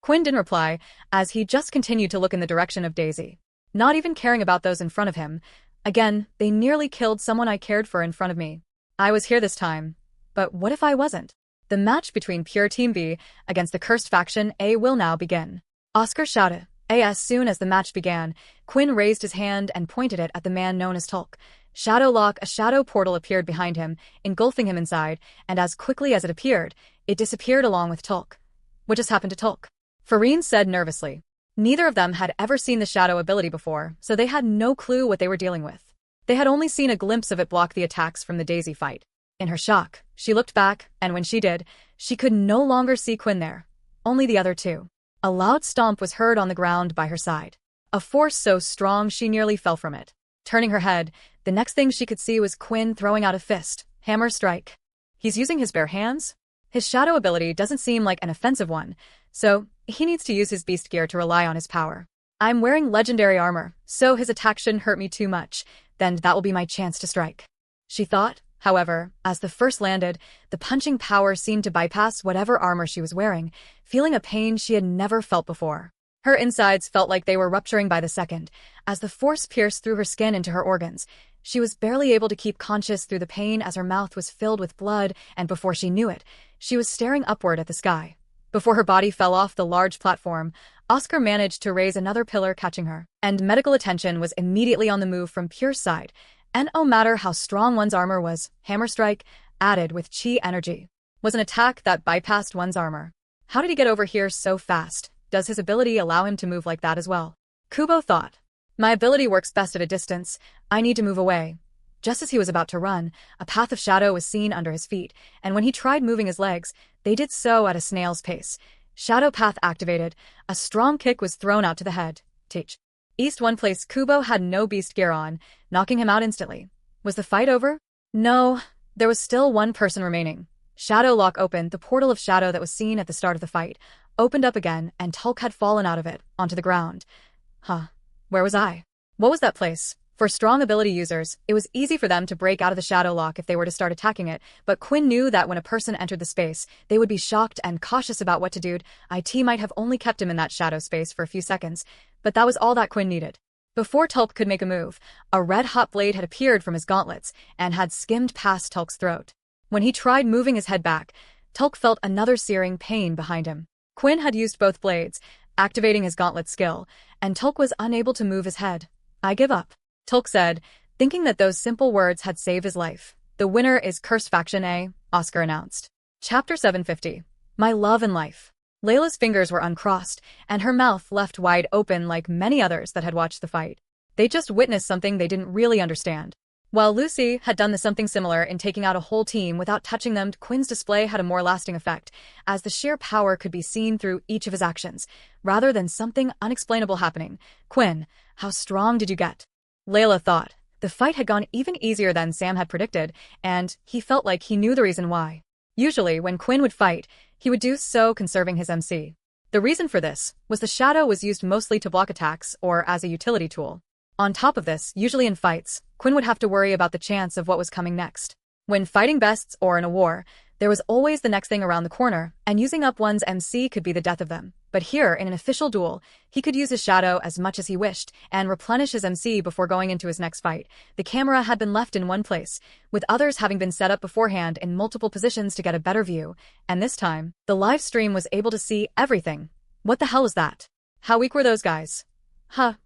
Quinn didn't reply, as he just continued to look in the direction of Daisy. Not even caring about those in front of him. Again, they nearly killed someone I cared for in front of me. I was here this time. But what if I wasn't? The match between Pure Team B against the Cursed Faction A will now begin. Oscar shouted. As soon as the match began, Quinn raised his hand and pointed it at the man known as Tulk. Shadow Lock, a shadow portal appeared behind him, engulfing him inside, and as quickly as it appeared, it disappeared along with Tulk. What just happened to Tulk? Farine said nervously. Neither of them had ever seen the shadow ability before, so they had no clue what they were dealing with. They had only seen a glimpse of it block the attacks from the Daisy fight. In her shock, she looked back, and when she did, she could no longer see Quinn there. Only the other two. A loud stomp was heard on the ground by her side. A force so strong she nearly fell from it. Turning her head, the next thing she could see was Quinn throwing out a fist. Hammer strike. He's using his bare hands? His shadow ability doesn't seem like an offensive one, so he needs to use his beast gear to rely on his power. I'm wearing legendary armor, so his attack shouldn't hurt me too much, then that will be my chance to strike. She thought. However, as the first landed, the punching power seemed to bypass whatever armor she was wearing, feeling a pain she had never felt before. Her insides felt like they were rupturing by the second, as the force pierced through her skin into her organs. She was barely able to keep conscious through the pain as her mouth was filled with blood, and before she knew it, she was staring upward at the sky. Before her body fell off the large platform, Oscar managed to raise another pillar catching her, and medical attention was immediately on the move from Pure's side. And no matter how strong one's armor was, Hammer Strike, added with chi energy, was an attack that bypassed one's armor. How did he get over here so fast? Does his ability allow him to move like that as well? Kubo thought. My ability works best at a distance. I need to move away. Just as he was about to run, a path of shadow was seen under his feet, and when he tried moving his legs, they did so at a snail's pace. Shadow path activated. A strong kick was thrown out to the head. Teach. East one place Kubo had no beast gear on, knocking him out instantly. Was the fight over? No, there was still one person remaining. Shadow Lock opened. The portal of shadow that was seen at the start of the fight opened up again, and Tulk had fallen out of it, onto the ground. Where was I? What was that place? For strong ability users, it was easy for them to break out of the Shadow Lock if they were to start attacking it, but Quinn knew that when a person entered the space, they would be shocked and cautious about what to do. IT might have only kept him in that shadow space for a few seconds, but that was all that Quinn needed. Before Tulk could make a move, a red-hot blade had appeared from his gauntlets and had skimmed past Tulk's throat. When he tried moving his head back, Tulk felt another searing pain behind him. Quinn had used both blades, activating his gauntlet skill, and Tulk was unable to move his head. "I give up," Tulk said, thinking that those simple words had saved his life. "The winner is Cursed Faction A," Oscar announced. Chapter 750. My Love and Life. Layla's fingers were uncrossed, and her mouth left wide open like many others that had watched the fight. They just witnessed something they didn't really understand. While Lucy had done something similar in taking out a whole team without touching them, Quinn's display had a more lasting effect, as the sheer power could be seen through each of his actions, rather than something unexplainable happening. "Quinn, how strong did you get?" Layla thought. The fight had gone even easier than Sam had predicted, and he felt like he knew the reason why. Usually, when Quinn would fight, he would do so conserving his MC. The reason for this was the shadow was used mostly to block attacks or as a utility tool. On top of this, usually in fights, Quinn would have to worry about the chance of what was coming next. When fighting bests or in a war, there was always the next thing around the corner, and using up one's MC could be the death of them. But here, in an official duel, he could use his shadow as much as he wished and replenish his MC before going into his next fight. The camera had been left in one place, with others having been set up beforehand in multiple positions to get a better view, and this time, the live stream was able to see everything. What the hell was that? How weak were those guys?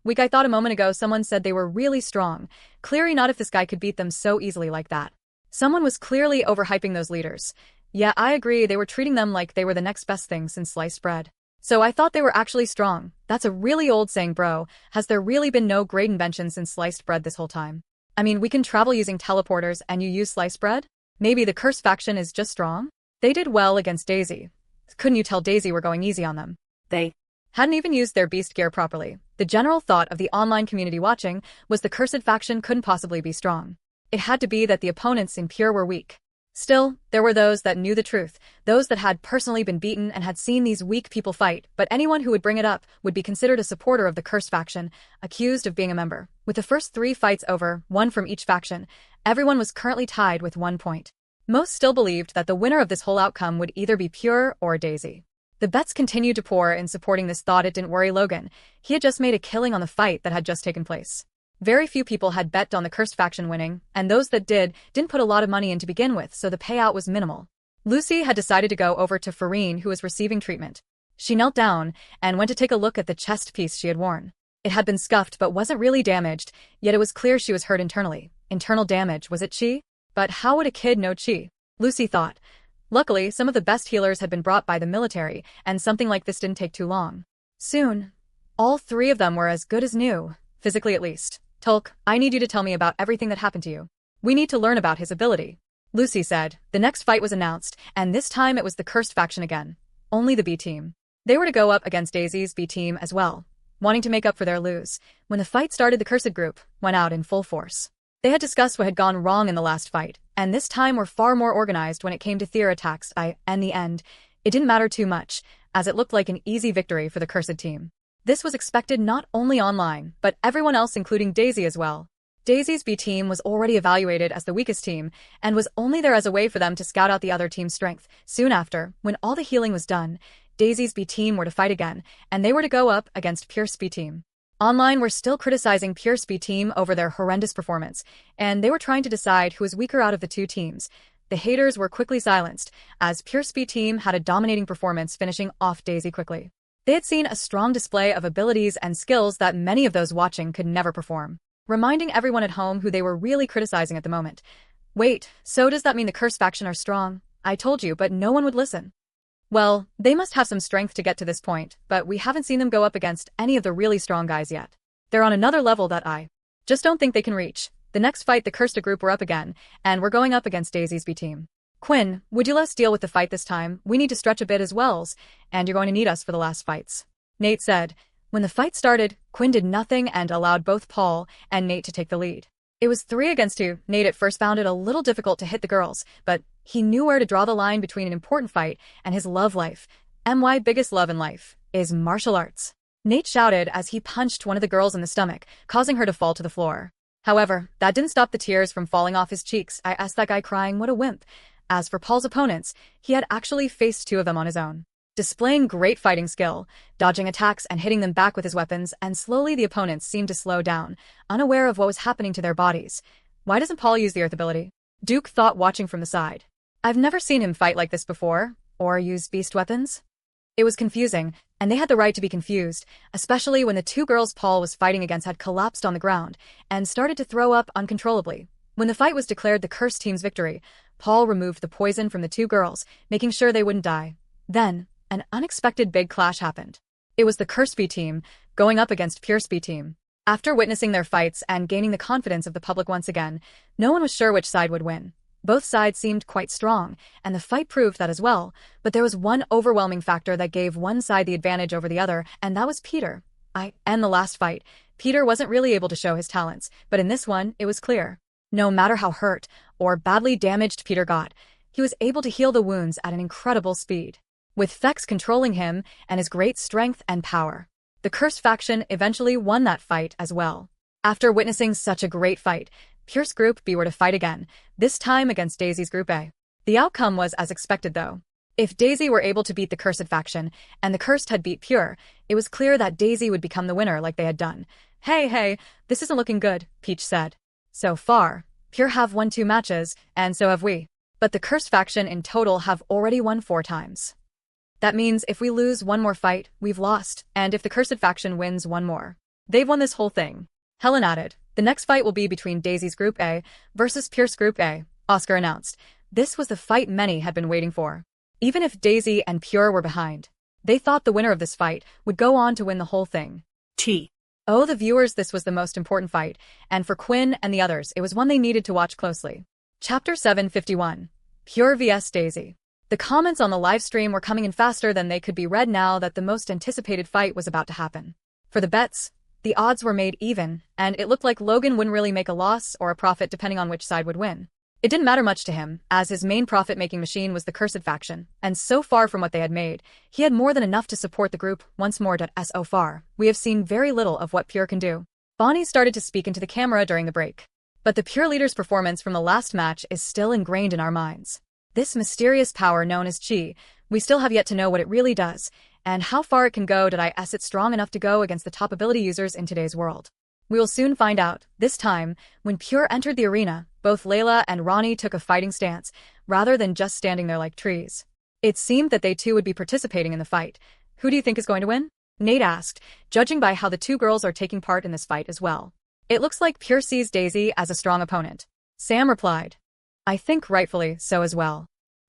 Weak. I thought a moment ago someone said they were really strong. Clearly not if this guy could beat them so easily like that. Someone was clearly overhyping those leaders. Yeah, I agree, they were treating them like they were the next best thing since sliced bread. So I thought they were actually strong. That's a really old saying, bro. Has there really been no great invention since sliced bread this whole time? I mean, we can travel using teleporters and you use sliced bread? Maybe the Cursed Faction is just strong? They did well against Daisy. Couldn't you tell Daisy were going easy on them? They hadn't even used their beast gear properly. The general thought of the online community watching was the Cursed Faction couldn't possibly be strong. It had to be that the opponents in Pure were weak. Still, there were those that knew the truth, those that had personally been beaten and had seen these weak people fight, but anyone who would bring it up would be considered a supporter of the Cursed Faction, accused of being a member. With the first 3 fights over, one from each faction, everyone was currently tied with 1 point. Most still believed that the winner of this whole outcome would either be Pure or Daisy. The bets continued to pour in supporting this thought. It didn't worry Logan. He had just made a killing on the fight that had just taken place. Very few people had bet on the Cursed Faction winning, and those that didn't put a lot of money in to begin with, so the payout was minimal. Lucy had decided to go over to Farine, who was receiving treatment. She knelt down and went to take a look at the chest piece she had worn. It had been scuffed but wasn't really damaged, yet it was clear she was hurt internally. Internal damage, was it chi? But how would a kid know chi? Lucy thought. Luckily, some of the best healers had been brought by the military, and something like this didn't take too long. Soon, all 3 of them were as good as new, physically at least. Tulk, I need you to tell me about everything that happened to you. We need to learn about his ability. Lucy said. The next fight was announced, and this time it was the Cursed Faction again. Only the B team. They were to go up against Daisy's B team as well, wanting to make up for their lose. When the fight started, the Cursed group went out in full force. They had discussed what had gone wrong in the last fight, and this time were far more organized when it came to Theer attacks. In the end, it didn't matter too much, as it looked like an easy victory for the Cursed team. This was expected not only online, but everyone else including Daisy as well. Daisy's B team was already evaluated as the weakest team, and was only there as a way for them to scout out the other team's strength. Soon after, when all the healing was done, Daisy's B team were to fight again, and they were to go up against Pierce's B team. Online were still criticizing Pierce's B team over their horrendous performance, and they were trying to decide who was weaker out of the 2 teams. The haters were quickly silenced, as Pierce's B team had a dominating performance, finishing off Daisy quickly. They had seen a strong display of abilities and skills that many of those watching could never perform, reminding everyone at home who they were really criticizing at the moment. Wait, so does that mean the Cursed Faction are strong? I told you, but no one would listen. Well, they must have some strength to get to this point, but we haven't seen them go up against any of the really strong guys yet. They're on another level that I just don't think they can reach. The next fight, the Cursed group were up again, and we're going up against Daisy's B team. Quinn, would you let us deal with the fight this time? We need to stretch a bit as well, and you're going to need us for the last fights. Nate said. When the fight started, Quinn did nothing and allowed both Paul and Nate to take the lead. It was 3 against 2. Nate at first found it a little difficult to hit the girls, but he knew where to draw the line between an important fight and his love life. My biggest love in life is martial arts. Nate shouted as he punched one of the girls in the stomach, causing her to fall to the floor. However, that didn't stop the tears from falling off his cheeks. I asked that guy crying, what a wimp. As for Paul's opponents, he had actually faced 2 of them on his own. Displaying great fighting skill, dodging attacks and hitting them back with his weapons, and slowly the opponents seemed to slow down, unaware of what was happening to their bodies. Why doesn't Paul use the Earth ability? Duke thought, watching from the side. I've never seen him fight like this before, or use beast weapons. It was confusing, and they had the right to be confused, especially when the two girls Paul was fighting against had collapsed on the ground and started to throw up uncontrollably. When the fight was declared the cursed team's victory, Paul removed the poison from the two girls, making sure they wouldn't die. Then, an unexpected big clash happened. It was the Cursed Bee team going up against Pierce Bee team. After witnessing their fights and gaining the confidence of the public once again, no one was sure which side would win. Both sides seemed quite strong, and the fight proved that as well, but there was one overwhelming factor that gave one side the advantage over the other, and that was Peter. In the last fight, Peter wasn't really able to show his talents, but in this one, it was clear. No matter how hurt or badly damaged Peter got, he was able to heal the wounds at an incredible speed. With Fex controlling him and his great strength and power, the Cursed faction eventually won that fight as well. After witnessing such a great fight, Pierce Group B were to fight again, this time against Daisy's Group A. The outcome was as expected though. If Daisy were able to beat the Cursed faction, and the Cursed had beat Pure, it was clear that Daisy would become the winner like they had done. Hey, this isn't looking good, Peach said. So far, Pure have won 2 matches, and so have we. But the Cursed faction in total have already won 4 times. That means if we lose one more fight, we've lost, and if the Cursed faction wins one more, they've won this whole thing. Helen added, the next fight will be between Daisy's Group A versus Pierce Group A, Oscar announced. This was the fight many had been waiting for. Even if Daisy and Pure were behind, they thought the winner of this fight would go on to win the whole thing. Oh, the viewers, this was the most important fight, and for Quinn and the others, it was one they needed to watch closely. Chapter 751. Pure vs Daisy. The comments on the live stream were coming in faster than they could be read now that the most anticipated fight was about to happen. For the bets, the odds were made even, and it looked like Logan wouldn't really make a loss or a profit depending on which side would win. It didn't matter much to him, as his main profit-making machine was the Cursed faction, and so far from what they had made, he had more than enough to support the group once more. So far, we have seen very little of what Pure can do. Bonnie started to speak into the camera during the break. But the Pure leader's performance from the last match is still ingrained in our minds. This mysterious power known as Chi, we still have yet to know what it really does, and how far it can go. Is it strong enough to go against the top ability users in today's world? We will soon find out. This time, when Pure entered the arena, both Layla and Ronnie took a fighting stance, rather than just standing there like trees. It seemed that they too would be participating in the fight. Who do you think is going to win? Nate asked, judging by how the 2 girls are taking part in this fight as well. It looks like Pure sees Daisy as a strong opponent. Sam replied. I think rightfully so as well.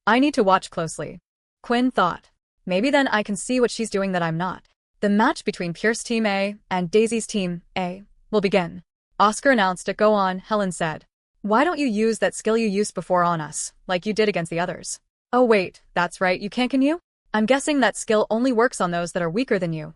I need to watch closely. Quinn thought. Maybe then I can see what she's doing that I'm not. The match between Pierce Team A and Daisy's Team A will begin. Oscar announced it. Go on, Helen said. Why don't you use that skill you used before on us, like you did against the others? Oh wait, that's right, you can't, can you? I'm guessing that skill only works on those that are weaker than you.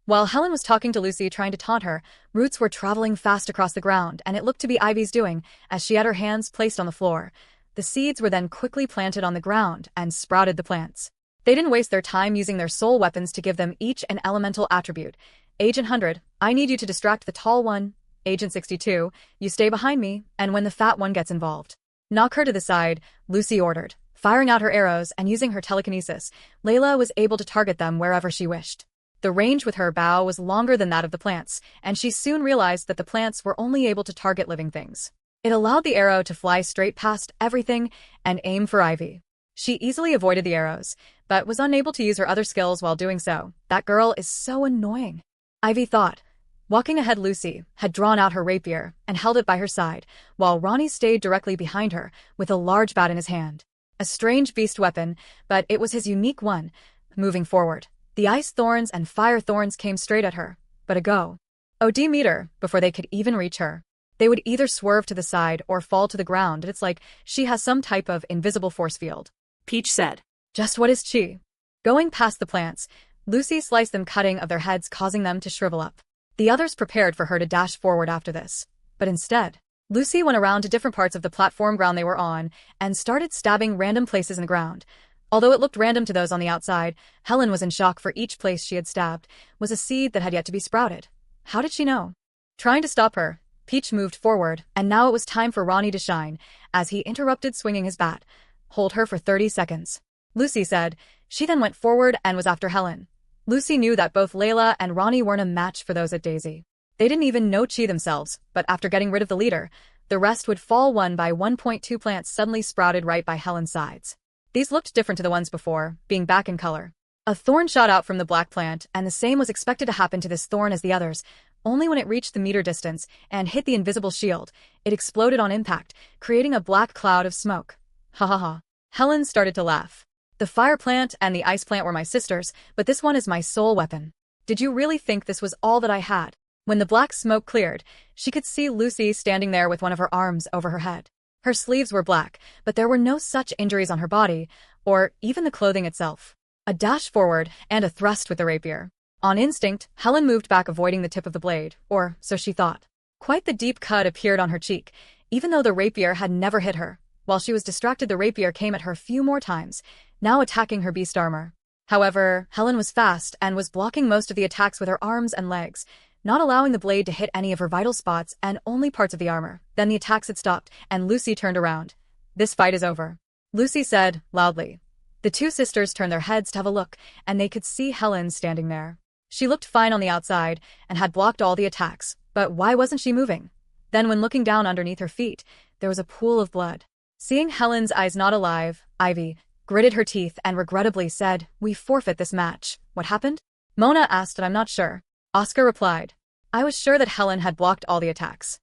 While Helen was talking to Lucy trying to taunt her, roots were traveling fast across the ground, and it looked to be Ivy's doing, as she had her hands placed on the floor. The seeds were then quickly planted on the ground and sprouted the plants. They didn't waste their time using their soul weapons to give them each an elemental attribute. Agent 100, I need you to distract the tall one. Agent 62, you stay behind me, and when the fat one gets involved, knock her to the side, Lucy ordered. Firing out her arrows and using her telekinesis, Layla was able to target them wherever she wished. The range with her bow was longer than that of the plants, and she soon realized that the plants were only able to target living things. It allowed the arrow to fly straight past everything and aim for Ivy. She easily avoided the arrows, but was unable to use her other skills while doing so. That girl is so annoying, Ivy thought. Walking ahead, Lucy had drawn out her rapier and held it by her side, while Ronnie stayed directly behind her with a large bat in his hand. A strange beast weapon, but it was his unique one. Moving forward, the ice thorns and fire thorns came straight at her, but a go. OD meter before they could even reach her. They would either swerve to the side or fall to the ground. It's like she has some type of invisible force field. Peach said. Just what is Chi? Going past the plants, Lucy sliced them, cutting of their heads, causing them to shrivel up. The others prepared for her to dash forward after this, but instead, Lucy went around to different parts of the platform ground they were on and started stabbing random places in the ground. Although it looked random to those on the outside, Helen was in shock, for each place she had stabbed was a seed that had yet to be sprouted. How did she know? Trying to stop her, Peach moved forward, and now it was time for Ronnie to shine, as he interrupted, swinging his bat. Hold her for 30 seconds, Lucy said. She then went forward and was after Helen. Lucy knew that both Layla and Ronnie weren't a match for those at Daisy. They didn't even know Chi themselves, but after getting rid of the leader, The rest would fall one by one. Two plants suddenly sprouted right by Helen's sides. These looked different to the ones before, being back in color. A thorn shot out from the black plant, and the same was expected to happen to this thorn as the others. Only when it reached the meter distance and hit the invisible shield, it exploded on impact, creating a black cloud of smoke. Ha ha ha. Helen started to laugh. The fire plant and the ice plant were my sisters, but this one is my sole weapon. Did you really think this was all that I had? When the black smoke cleared, she could see Lucy standing there with one of her arms over her head. Her sleeves were black, but there were no such injuries on her body, or even the clothing itself. A dash forward and a thrust with the rapier. On instinct, Helen moved back, avoiding the tip of the blade, or so she thought. Quite the deep cut appeared on her cheek, even though the rapier had never hit her. While she was distracted, the rapier came at her a few more times, now attacking her beast armor. However, Helen was fast and was blocking most of the attacks with her arms and legs, not allowing the blade to hit any of her vital spots and only parts of the armor. Then the attacks had stopped, and Lucy turned around. "This fight is over," Lucy said, loudly. The two sisters turned their heads to have a look, and they could see Helen standing there. She looked fine on the outside and had blocked all the attacks, but why wasn't she moving? Then when looking down underneath her feet, there was a pool of blood. Seeing Helen's eyes not alive, Ivy gritted her teeth and regrettably said, "We forfeit this match." "What happened?" Mona asked, and "I'm not sure." Oscar replied, "I was sure that Helen had blocked all the attacks.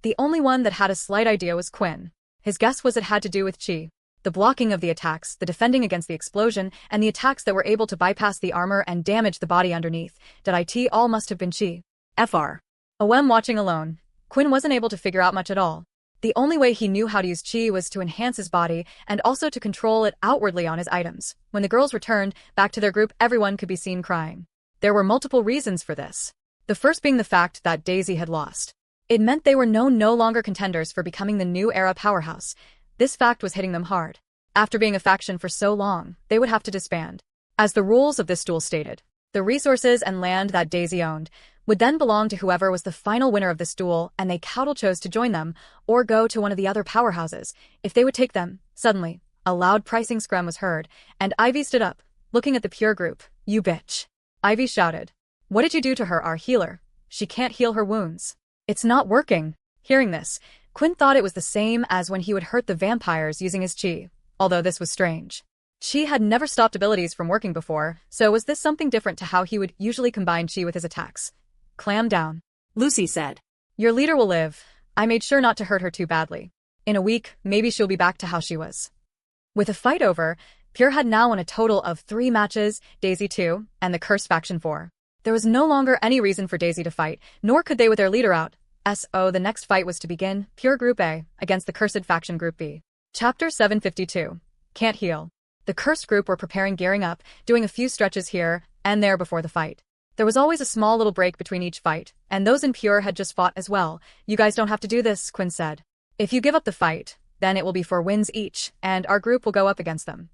The only one that had a slight idea was Quinn. His guess was it had to do with Chi. The blocking of the attacks, the defending against the explosion, and the attacks that were able to bypass the armor and damage the body underneath. It all must have been Chi." Fr. OM watching alone, Quinn wasn't able to figure out much at all. The only way he knew how to use Chi was to enhance his body and also to control it outwardly on his items. When the girls returned back to their group, everyone could be seen crying. There were multiple reasons for this. The first being the fact that Daisy had lost. It meant they were no longer contenders for becoming the new era powerhouse. This fact was hitting them hard. After being a faction for so long, they would have to disband. As the rules of this duel stated, the resources and land that Daisy owned would then belong to whoever was the final winner of this duel, and they chose to join them or go to one of the other powerhouses if they would take them. Suddenly, a loud pricing scrum was heard, and Ivy stood up, looking at the pure group. "You bitch." Ivy shouted. "What did you do to her, our healer? She can't heal her wounds. It's not working." Hearing this, Quinn thought it was the same as when he would hurt the vampires using his Chi, although this was strange. Chi had never stopped abilities from working before, so was this something different to how he would usually combine Chi with his attacks? "Clam down," Lucy said. "Your leader will live. I made sure not to hurt her too badly. In a week, maybe she'll be back to how she was." With the fight over, Pure had now won a total of 3 matches, Daisy 2, and the Cursed Faction 4. There was no longer any reason for Daisy to fight, nor could they with their leader out. So the next fight was to begin, Pure Group A, against the Cursed Faction Group B. Chapter 752. Can't Heal. The Cursed Group were gearing up, doing a few stretches here and there before the fight. There was always a small little break between each fight, and those in Pure had just fought as well. "You guys don't have to do this," Quinn said. "If you give up the fight, then it will be 4 wins each, and our group will go up against them."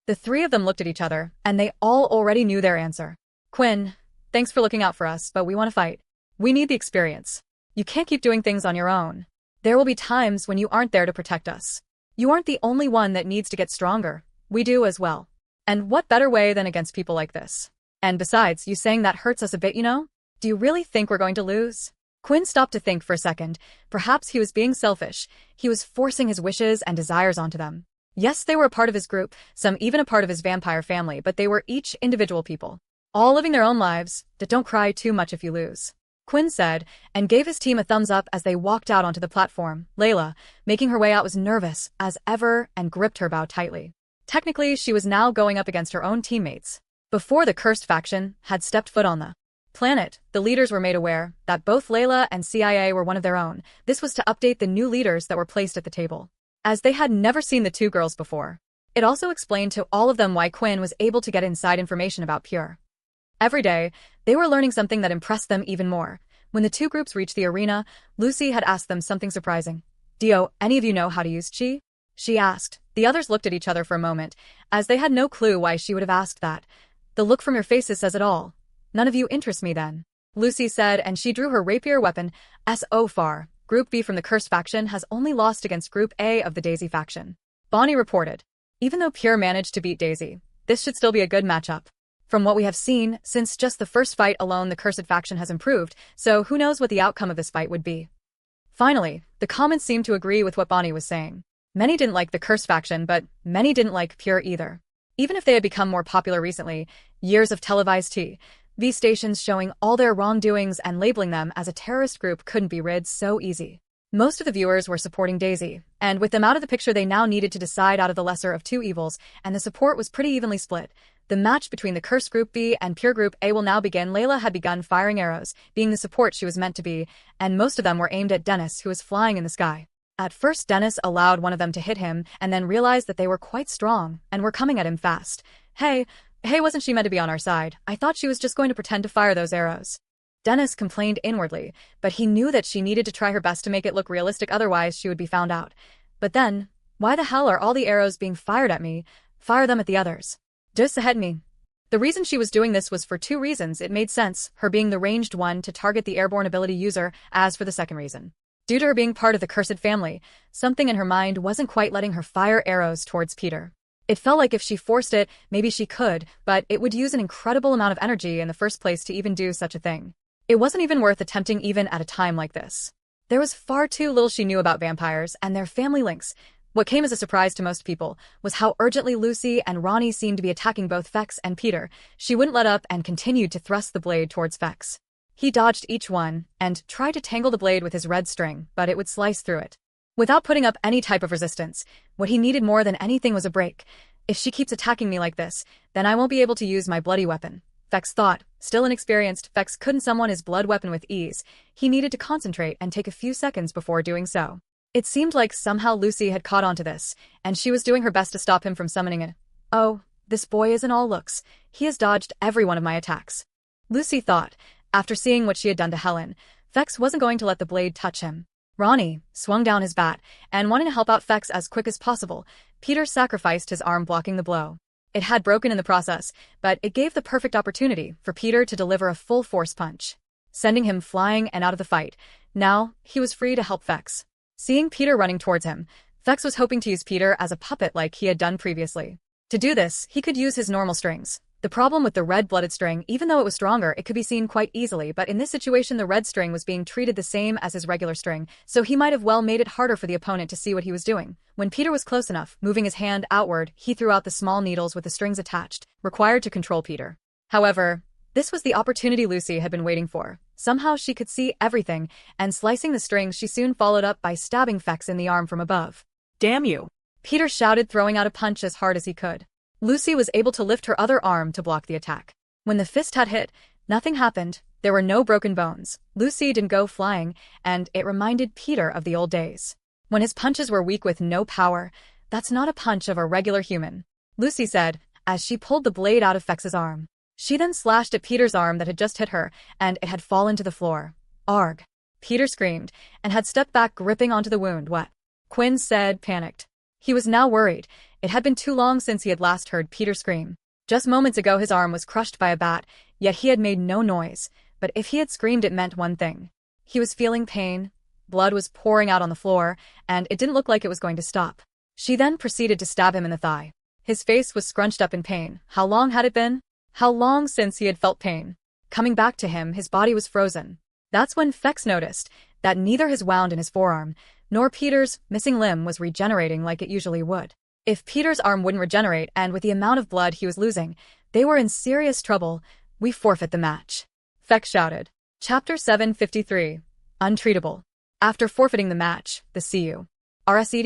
The 3 of them looked at each other, and they all already knew their answer. "Quinn, thanks for looking out for us, but we want to fight. We need the experience. You can't keep doing things on your own. There will be times when you aren't there to protect us. You aren't the only one that needs to get stronger. We do as well. And what better way than against people like this? And besides, you saying that hurts us a bit, you know? Do you really think we're going to lose?" Quinn stopped to think for a second. Perhaps he was being selfish. He was forcing his wishes and desires onto them. Yes, they were a part of his group, some even a part of his vampire family, but they were each individual people, all living their own lives. "Don't cry too much if you lose," Quinn said, and gave his team a thumbs up as they walked out onto the platform. Layla, making her way out, was nervous as ever and gripped her bow tightly. Technically, she was now going up against her own teammates. Before the Cursed Faction had stepped foot on the planet, the leaders were made aware that both Layla and CIA were one of their own. This was to update the new leaders that were placed at the table, as they had never seen the 2 girls before. It also explained to all of them why Quinn was able to get inside information about Pure. Every day, they were learning something that impressed them even more. When the 2 groups reached the arena, Lucy had asked them something surprising. "Do any of you know how to use Chi?" she asked. The others looked at each other for a moment, as they had no clue why she would have asked that. "The look from your faces says it all. None of you interest me then," Lucy said, and she drew her rapier weapon. So far, Group B from the Cursed Faction has only lost against Group A of the Daisy faction. Bonnie reported. "Even though Pure managed to beat Daisy, this should still be a good matchup. From what we have seen, since just the first fight alone, the Cursed Faction has improved, so who knows what the outcome of this fight would be." Finally, the comments seemed to agree with what Bonnie was saying. Many didn't like the Curse faction, but many didn't like Pure either. Even if they had become more popular recently, years of televised TV stations showing all their wrongdoings and labeling them as a terrorist group couldn't be rid so easy. Most of the viewers were supporting Daisy, and with them out of the picture they now needed to decide out of the lesser of two evils, and the support was pretty evenly split. The match between the Curse Group B and Pure Group A will now begin. Layla had begun firing arrows, being the support she was meant to be, and most of them were aimed at Dennis, who was flying in the sky. At first Dennis allowed one of them to hit him, and then realized that they were quite strong, and were coming at him fast. Hey, wasn't she meant to be on our side? I thought she was just going to pretend to fire those arrows. Dennis complained inwardly, but he knew that she needed to try her best to make it look realistic, otherwise she would be found out. But then, why the hell are all the arrows being fired at me? Fire them at the others. Just ahead me. The reason she was doing this was for two reasons. It made sense, her being the ranged one to target the airborne ability user, as for the second reason. Due to her being part of the Cursed family, something in her mind wasn't quite letting her fire arrows towards Peter. It felt like if she forced it, maybe she could, but it would use an incredible amount of energy in the first place to even do such a thing. It wasn't even worth attempting even at a time like this. There was far too little she knew about vampires and their family links. What came as a surprise to most people was how urgently Lucy and Ronnie seemed to be attacking both Fex and Peter. She wouldn't let up and continued to thrust the blade towards Fex. He dodged each one and tried to tangle the blade with his red string, but it would slice through it. Without putting up any type of resistance, what he needed more than anything was a break. If she keeps attacking me like this, then I won't be able to use my bloody weapon, Fex thought. Still inexperienced, Fex couldn't summon his blood weapon with ease. He needed to concentrate and take a few seconds before doing so. It seemed like somehow Lucy had caught on to this, and she was doing her best to stop him from summoning it. Oh, this boy isn't all looks. He has dodged every one of my attacks. Lucy thought. After seeing what she had done to Helen, Fex wasn't going to let the blade touch him. Ronnie swung down his bat, and wanting to help out Fex as quick as possible, Peter sacrificed his arm blocking the blow. It had broken in the process, but it gave the perfect opportunity for Peter to deliver a full force punch, sending him flying and out of the fight. Now, he was free to help Fex. Seeing Peter running towards him, Fex was hoping to use Peter as a puppet like he had done previously. To do this, he could use his normal strings. The problem with the red-blooded string, even though it was stronger, it could be seen quite easily, but in this situation the red string was being treated the same as his regular string, so he might have well made it harder for the opponent to see what he was doing. When Peter was close enough, moving his hand outward, he threw out the small needles with the strings attached, required to control Peter. However, this was the opportunity Lucy had been waiting for. Somehow she could see everything, and slicing the strings she soon followed up by stabbing Fex in the arm from above. Damn you! Peter shouted, throwing out a punch as hard as he could. Lucy was able to lift her other arm to block the attack. When the fist had hit, nothing happened. There were no broken bones. Lucy didn't go flying, and it reminded Peter of the old days. When his punches were weak with no power, that's not a punch of a regular human, Lucy said, as she pulled the blade out of Fex's arm. She then slashed at Peter's arm that had just hit her, and it had fallen to the floor. Arg! Peter screamed, and had stepped back gripping onto the wound. What? Quinn said, panicked. He was now worried. It had been too long since he had last heard Peter scream. Just moments ago his arm was crushed by a bat, yet he had made no noise. But if he had screamed it meant one thing. He was feeling pain, blood was pouring out on the floor, and it didn't look like it was going to stop. She then proceeded to stab him in the thigh. His face was scrunched up in pain. How long had it been? How long since he had felt pain? Coming back to him, his body was frozen. That's when Fex noticed that neither his wound in his forearm nor Peter's missing limb was regenerating like it usually would. If Peter's arm wouldn't regenerate, and with the amount of blood he was losing, they were in serious trouble. We forfeit the match, Fex shouted. Chapter 753. Untreatable. After forfeiting the match, the CU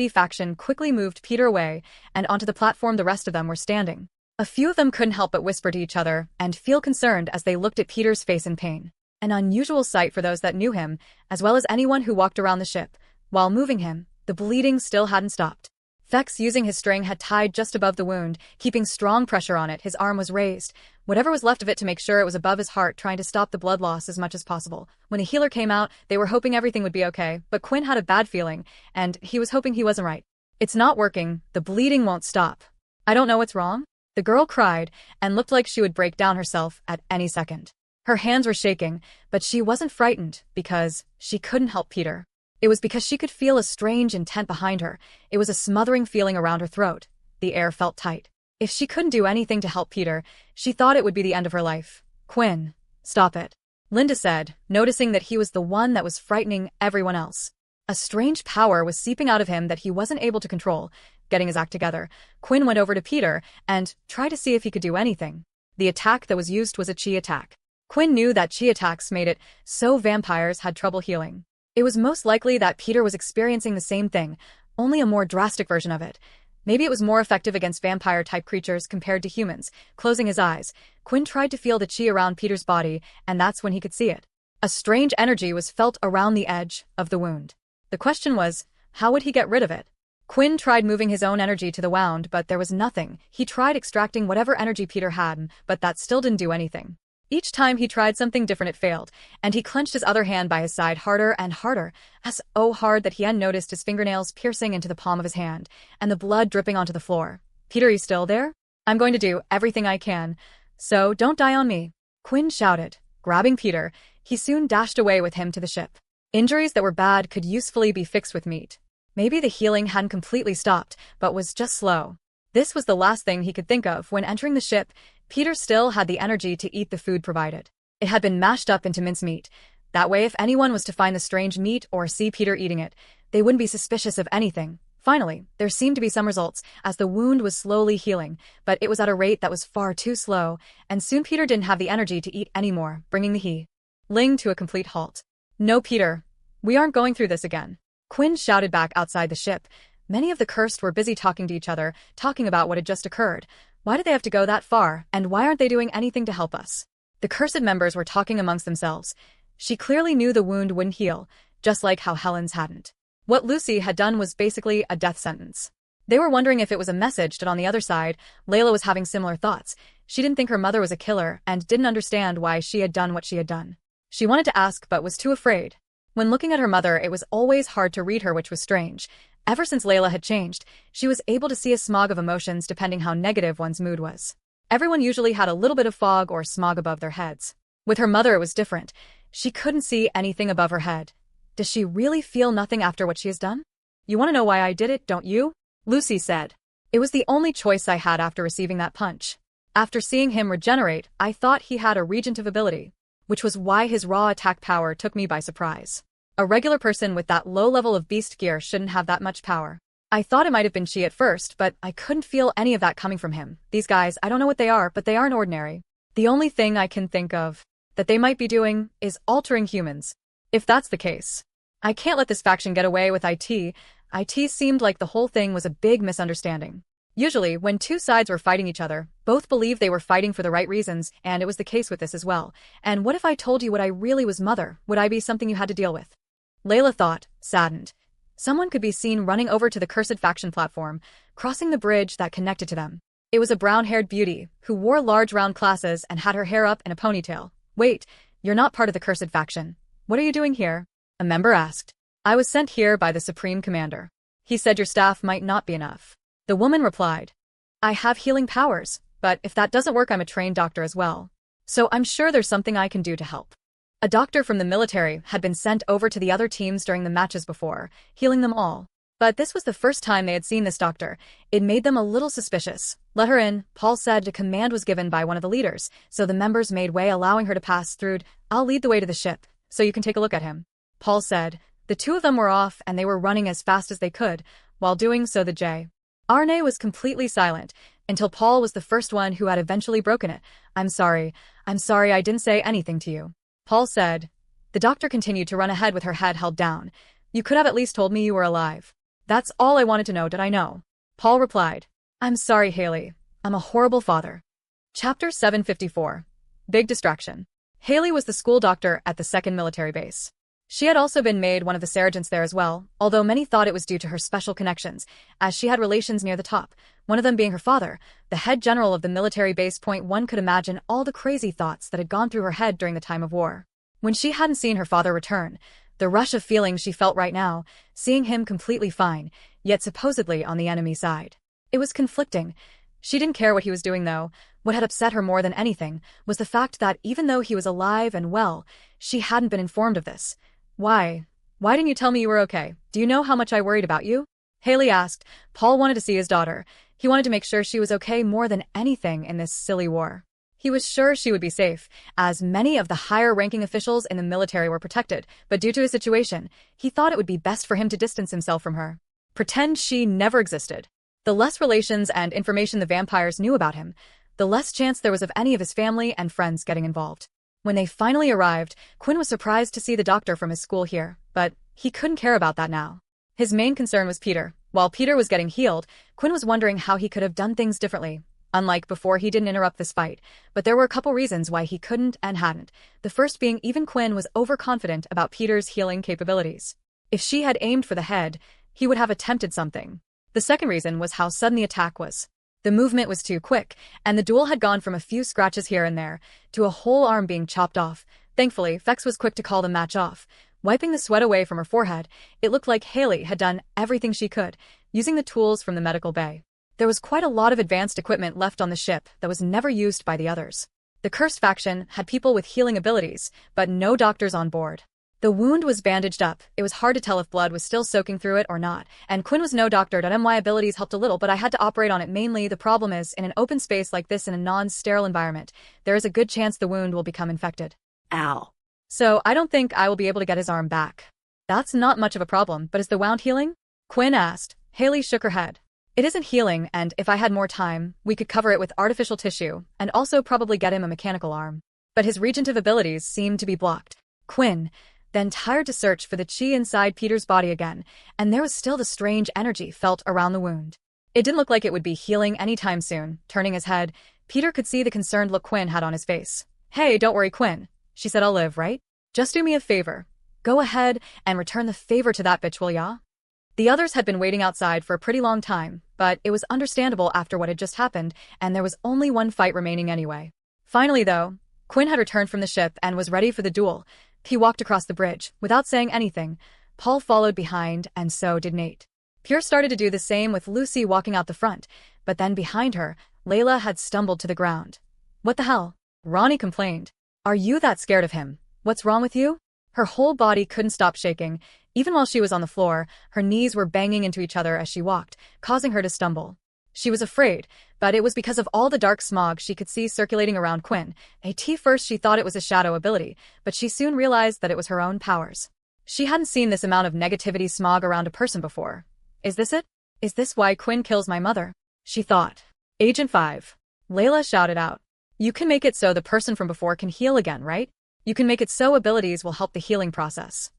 faction quickly moved Peter away, and onto the platform the rest of them were standing. A few of them couldn't help but whisper to each other and feel concerned as they looked at Peter's face in pain. An unusual sight for those that knew him, as well as anyone who walked around the ship. While moving him, the bleeding still hadn't stopped. Fex, using his string, had tied just above the wound, keeping strong pressure on it. His arm was raised, whatever was left of it, to make sure it was above his heart, trying to stop the blood loss as much as possible. When the healer came out, they were hoping everything would be okay, but Quinn had a bad feeling, and he was hoping he wasn't right. It's not working. The bleeding won't stop. I don't know what's wrong. The girl cried, and looked like she would break down herself at any second. Her hands were shaking, but she wasn't frightened, because she couldn't help Peter. It was because she could feel a strange intent behind her. It was a smothering feeling around her throat. The air felt tight. If she couldn't do anything to help Peter, she thought it would be the end of her life. Quinn, stop it, Linda said, noticing that he was the one that was frightening everyone else. A strange power was seeping out of him that he wasn't able to control. Getting his act together, Quinn went over to Peter and tried to see if he could do anything. The attack that was used was a chi attack. Quinn knew that chi attacks made it so vampires had trouble healing. It was most likely that Peter was experiencing the same thing, only a more drastic version of it. Maybe it was more effective against vampire-type creatures compared to humans. Closing his eyes, Quinn tried to feel the chi around Peter's body, and that's when he could see it. A strange energy was felt around the edge of the wound. The question was, how would he get rid of it? Quinn tried moving his own energy to the wound, but there was nothing. He tried extracting whatever energy Peter had, but that still didn't do anything. Each time he tried something different it failed, and he clenched his other hand by his side harder and harder, so hard that he hadn't noticed his fingernails piercing into the palm of his hand, and the blood dripping onto the floor. "Peter, you still there? I'm going to do everything I can, so don't die on me," Quinn shouted. Grabbing Peter, he soon dashed away with him to the ship. Injuries that were bad could usefully be fixed with meat. Maybe the healing hadn't completely stopped, but was just slow. This was the last thing he could think of when entering the ship. Peter still had the energy to eat the food provided. It had been mashed up into mincemeat. That way, if anyone was to find the strange meat or see Peter eating it, they wouldn't be suspicious of anything. Finally, there seemed to be some results, as the wound was slowly healing, but it was at a rate that was far too slow, and soon Peter didn't have the energy to eat anymore, bringing the healing to a complete halt. "No, Peter. We aren't going through this again," Quinn shouted back outside the ship. Many of the cursed were busy talking to each other, talking about what had just occurred. Why did they have to go that far, and why aren't they doing anything to help us? The cursed members were talking amongst themselves. She clearly knew the wound wouldn't heal, just like how Helen's hadn't. What Lucy had done was basically a death sentence. They were wondering if it was a message that on the other side, Layla was having similar thoughts. She didn't think her mother was a killer and didn't understand why she had done what she had done. She wanted to ask but was too afraid. When looking at her mother, it was always hard to read her, which was strange. Ever since Layla had changed, she was able to see a smog of emotions depending how negative one's mood was. Everyone usually had a little bit of fog or smog above their heads. With her mother it was different. She couldn't see anything above her head. Does she really feel nothing after what she has done? "You want to know why I did it, don't you?" Lucy said. "It was the only choice I had after receiving that punch. After seeing him regenerate, I thought he had a regenerative ability, which was why his raw attack power took me by surprise. A regular person with that low level of beast gear shouldn't have that much power. I thought it might have been chi at first, but I couldn't feel any of that coming from him. These guys, I don't know what they are, but they aren't ordinary. The only thing I can think of that they might be doing is altering humans. If that's the case, I can't let this faction get away with it. It seemed like the whole thing was a big misunderstanding. Usually, when two sides were fighting each other, both believed they were fighting for the right reasons, and it was the case with this as well. And what if I told you what I really was, mother? Would I be something you had to deal with?" Layla thought, saddened. Someone could be seen running over to the cursed faction platform, crossing the bridge that connected to them. It was a brown-haired beauty, who wore large round glasses and had her hair up in a ponytail. "Wait, you're not part of the cursed faction. What are you doing here?" a member asked. "I was sent here by the Supreme Commander. He said your staff might not be enough." The woman replied, "I have healing powers, but if that doesn't work, I'm a trained doctor as well. So I'm sure there's something I can do to help." A doctor from the military had been sent over to the other teams during the matches before, healing them all. But this was the first time they had seen this doctor. It made them a little suspicious. "Let her in," Paul said. A command was given by one of the leaders, so the members made way, allowing her to pass through. "I'll lead the way to the ship, so you can take a look at him," Paul said. The two of them were off, and they were running as fast as they could. While doing so, the J. Arne was completely silent, until Paul was the first one who had eventually broken it. I'm sorry I didn't say anything to you," Paul said. The doctor continued to run ahead with her head held down. "You could have at least told me you were alive. That's all I wanted to know. Did I know?" Paul replied. "I'm sorry, Haley. I'm a horrible father." Chapter 754. Big Distraction. Haley was the school doctor at the 2nd military base. She had also been made one of the sergeants there as well, although many thought it was due to her special connections, as she had relations near the top, one of them being her father, the head general of the military base. One could imagine all the crazy thoughts that had gone through her head during the time of war. When she hadn't seen her father return, the rush of feelings she felt right now, seeing him completely fine, yet supposedly on the enemy side. It was conflicting. She didn't care what he was doing though. What had upset her more than anything was the fact that even though he was alive and well, she hadn't been informed of this. Why didn't you tell me you were okay? Do you know how much I worried about you?" Haley asked. Paul wanted to see his daughter. He wanted to make sure she was okay more than anything in this silly war. He was sure she would be safe, as many of the higher-ranking officials in the military were protected, but due to his situation, he thought it would be best for him to distance himself from her. Pretend she never existed. The less relations and information the vampires knew about him, the less chance there was of any of his family and friends getting involved. When they finally arrived, Quinn was surprised to see the doctor from his school here, but he couldn't care about that now. His main concern was Peter. While Peter was getting healed, Quinn was wondering how he could have done things differently. Unlike before, he didn't interrupt this fight, but there were a couple reasons why he couldn't and hadn't. The first being even Quinn was overconfident about Peter's healing capabilities. If she had aimed for the head, he would have attempted something. The second reason was how sudden the attack was. The movement was too quick, and the duel had gone from a few scratches here and there to a whole arm being chopped off. Thankfully, Fex was quick to call the match off. Wiping the sweat away from her forehead, it looked like Haley had done everything she could, using the tools from the medical bay. There was quite a lot of advanced equipment left on the ship that was never used by the others. The cursed faction had people with healing abilities, but no doctors on board. The wound was bandaged up. It was hard to tell if blood was still soaking through it or not, and Quinn was no doctor. My abilities helped a little, but I had to operate on it mainly. The problem is, in an open space like this in a non-sterile environment, there is a good chance the wound will become infected. Ow. So I don't think I will be able to get his arm back. That's not much of a problem, but is the wound healing? Quinn asked. Haley shook her head. It isn't healing, and if I had more time, we could cover it with artificial tissue, and also probably get him a mechanical arm. But his regenerative abilities seemed to be blocked. Quinn then tired to search for the chi inside Peter's body again, and there was still the strange energy felt around the wound. It didn't look like it would be healing anytime soon. Turning his head, Peter could see the concerned look Quinn had on his face. Hey, don't worry, Quinn. She said I'll live, right? Just do me a favor. Go ahead and return the favor to that bitch, will ya? The others had been waiting outside for a pretty long time, but it was understandable after what had just happened, and there was only one fight remaining anyway. Finally, though, Quinn had returned from the ship and was ready for the duel. He walked across the bridge, without saying anything. Paul followed behind, and so did Nate. Pierre started to do the same with Lucy walking out the front, but then behind her, Layla had stumbled to the ground. What the hell? Ronnie complained. Are you that scared of him? What's wrong with you? Her whole body couldn't stop shaking. Even while she was on the floor, her knees were banging into each other as she walked, causing her to stumble. She was afraid, but it was because of all the dark smog she could see circulating around Quinn. At first she thought it was a shadow ability, but she soon realized that it was her own powers. She hadn't seen this amount of negativity smog around a person before. Is this it? Is this why Quinn kills my mother? She thought. Agent 5. Layla shouted out. You can make it so the person from before can heal again, right? You can make it so abilities will help the healing process.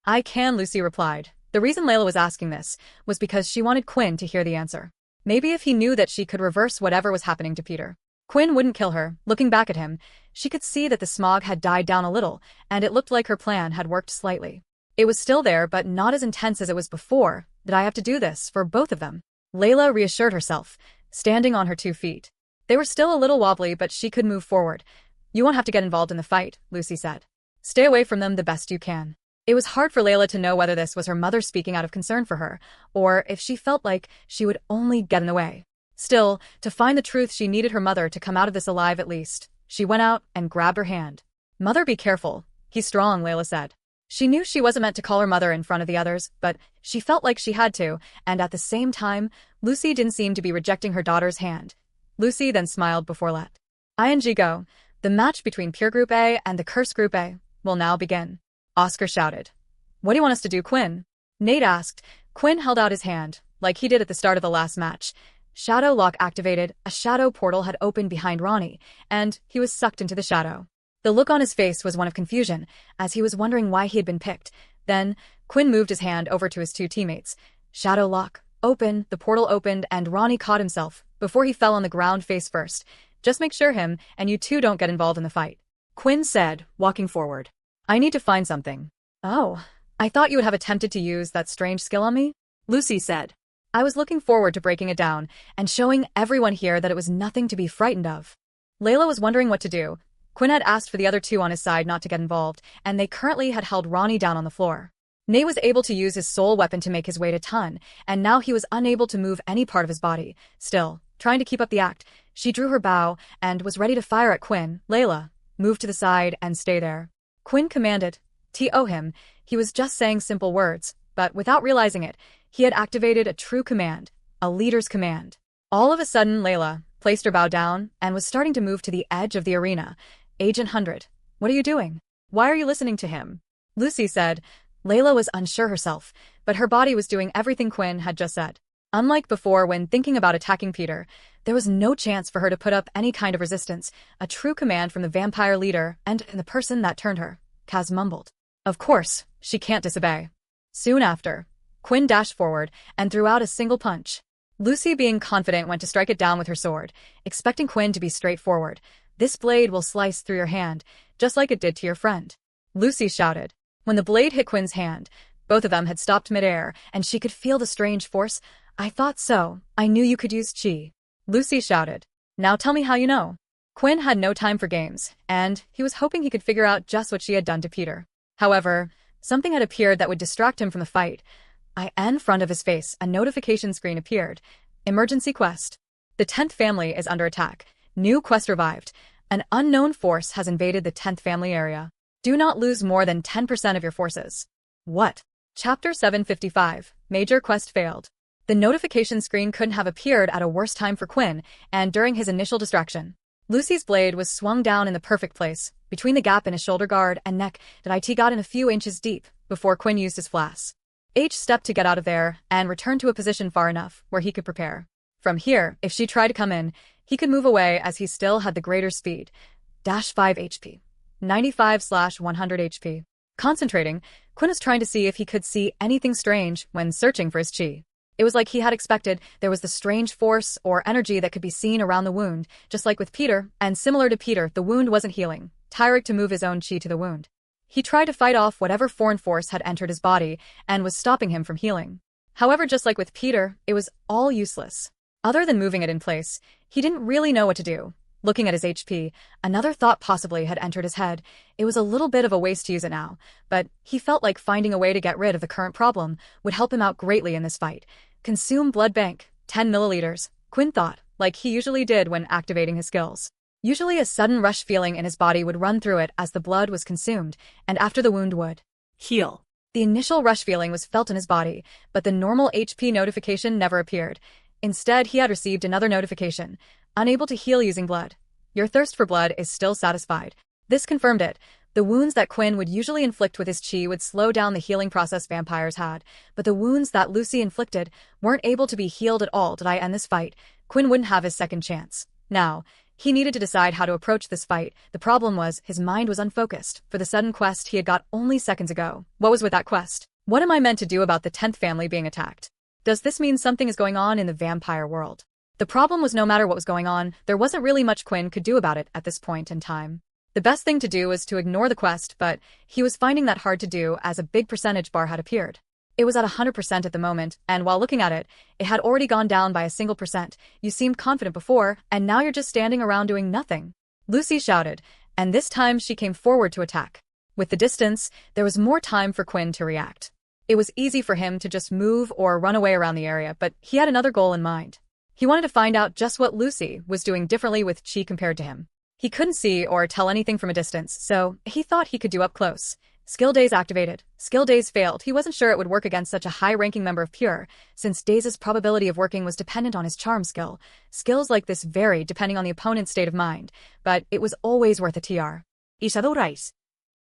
I can, Lucy replied. The reason Layla was asking this was because she wanted Quinn to hear the answer. Maybe if he knew that she could reverse whatever was happening to Peter. Quinn wouldn't kill her. Looking back at him, she could see that the smog had died down a little, and it looked like her plan had worked slightly. It was still there, but not as intense as it was before. Did I have to do this for both of them? Layla reassured herself, standing on her 2 feet. They were still a little wobbly, but she could move forward. You won't have to get involved in the fight, Lucy said. Stay away from them the best you can. It was hard for Layla to know whether this was her mother speaking out of concern for her, or if she felt like she would only get in the way. Still, to find the truth, she needed her mother to come out of this alive at least. She went out and grabbed her hand. Mother, be careful. He's strong, Layla said. She knew she wasn't meant to call her mother in front of the others, but she felt like she had to, and at the same time, Lucy didn't seem to be rejecting her daughter's hand. Lucy then smiled before let. Go. The match between Pure Group A and the Curse Group A will now begin. Oscar shouted. What do you want us to do, Quinn? Nate asked. Quinn held out his hand, like he did at the start of the last match. Shadow lock activated, a shadow portal had opened behind Ronnie, and he was sucked into the shadow. The look on his face was one of confusion, as he was wondering why he had been picked. Then, Quinn moved his hand over to his 2 teammates. Shadow lock. Open. The portal opened, and Ronnie caught himself, before he fell on the ground face first. Just make sure him and you two don't get involved in the fight. Quinn said, walking forward. I need to find something. Oh, I thought you would have attempted to use that strange skill on me? Lucy said. I was looking forward to breaking it down and showing everyone here that it was nothing to be frightened of. Layla was wondering what to do. Quinn had asked for the other 2 on his side not to get involved, and they currently had held Ronnie down on the floor. Nate was able to use his soul weapon to make his way to Tun, and now he was unable to move any part of his body. Still, trying to keep up the act, she drew her bow and was ready to fire at Quinn. Layla, move to the side and stay there. Quinn commanded. To him, he was just saying simple words, but without realizing it, he had activated a true command, a leader's command. All of a sudden, Layla, placed her bow down, and was starting to move to the edge of the arena. Agent 100, what are you doing? Why are you listening to him? Lucy said. Layla was unsure herself, but her body was doing everything Quinn had just said. Unlike before when thinking about attacking Peter, there was no chance for her to put up any kind of resistance, a true command from the vampire leader and the person that turned her. Kaz mumbled. Of course, she can't disobey. Soon after, Quinn dashed forward and threw out a single punch. Lucy, being confident, went to strike it down with her sword, expecting Quinn to be straightforward. This blade will slice through your hand, just like it did to your friend. Lucy shouted. When the blade hit Quinn's hand, both of them had stopped midair, and she could feel the strange force. I thought so. I knew you could use chi. Lucy shouted. Now tell me how you know. Quinn had no time for games, and he was hoping he could figure out just what she had done to Peter. However, something had appeared that would distract him from the fight. In front of his face, a notification screen appeared. Emergency quest. The 10th family is under attack. New quest revived. An unknown force has invaded the 10th family area. Do not lose more than 10% of your forces. What? Chapter 755. Major quest failed. The notification screen couldn't have appeared at a worse time for Quinn, and during his initial distraction. Lucy's blade was swung down in the perfect place, between the gap in his shoulder guard and neck that it got in a few inches deep, before Quinn used his flask. H stepped to get out of there, and returned to a position far enough where he could prepare. From here, if she tried to come in, he could move away as he still had the greater speed. -5 HP. 95/100 HP. Concentrating, Quinn was trying to see if he could see anything strange when searching for his chi. It was like he had expected. There was the strange force or energy that could be seen around the wound, just like with Peter, and similar to Peter, the wound wasn't healing, tiring to move his own chi to the wound. He tried to fight off whatever foreign force had entered his body and was stopping him from healing. However, just like with Peter, it was all useless. Other than moving it in place, he didn't really know what to do. Looking at his HP, another thought possibly had entered his head. It was a little bit of a waste to use it now, but he felt like finding a way to get rid of the current problem would help him out greatly in this fight. Consume blood bank, 10 milliliters, Quinn thought, like he usually did when activating his skills. Usually a sudden rush feeling in his body would run through it as the blood was consumed, and after the wound would heal. The initial rush feeling was felt in his body, but the normal HP notification never appeared. Instead, he had received another notification. Unable to heal using blood. Your thirst for blood is still satisfied. This confirmed it. The wounds that Quinn would usually inflict with his chi would slow down the healing process vampires had, but the wounds that Lucy inflicted weren't able to be healed at all. Did I end this fight? Quinn wouldn't have his second chance. Now, he needed to decide how to approach this fight. The problem was, his mind was unfocused. For the sudden quest he had got only seconds ago. What was with that quest? What am I meant to do about the 10th family being attacked? Does this mean something is going on in the vampire world? The problem was no matter what was going on, there wasn't really much Quinn could do about it at this point in time. The best thing to do was to ignore the quest, but he was finding that hard to do as a big percentage bar had appeared. It was at 100% at the moment, and while looking at it, it had already gone down by a single percent. You seemed confident before, and now you're just standing around doing nothing. Lucy shouted, and this time she came forward to attack. With the distance, there was more time for Quinn to react. It was easy for him to just move or run away around the area, but he had another goal in mind. He wanted to find out just what Lucy was doing differently with chi compared to him. He couldn't see or tell anything from a distance, so he thought he could do up close. Skill Days activated. Skill Days failed. He wasn't sure it would work against such a high-ranking member of Pure, since Days' probability of working was dependent on his charm skill. Skills like this vary depending on the opponent's state of mind, but it was always worth a TR. Shadow Rise.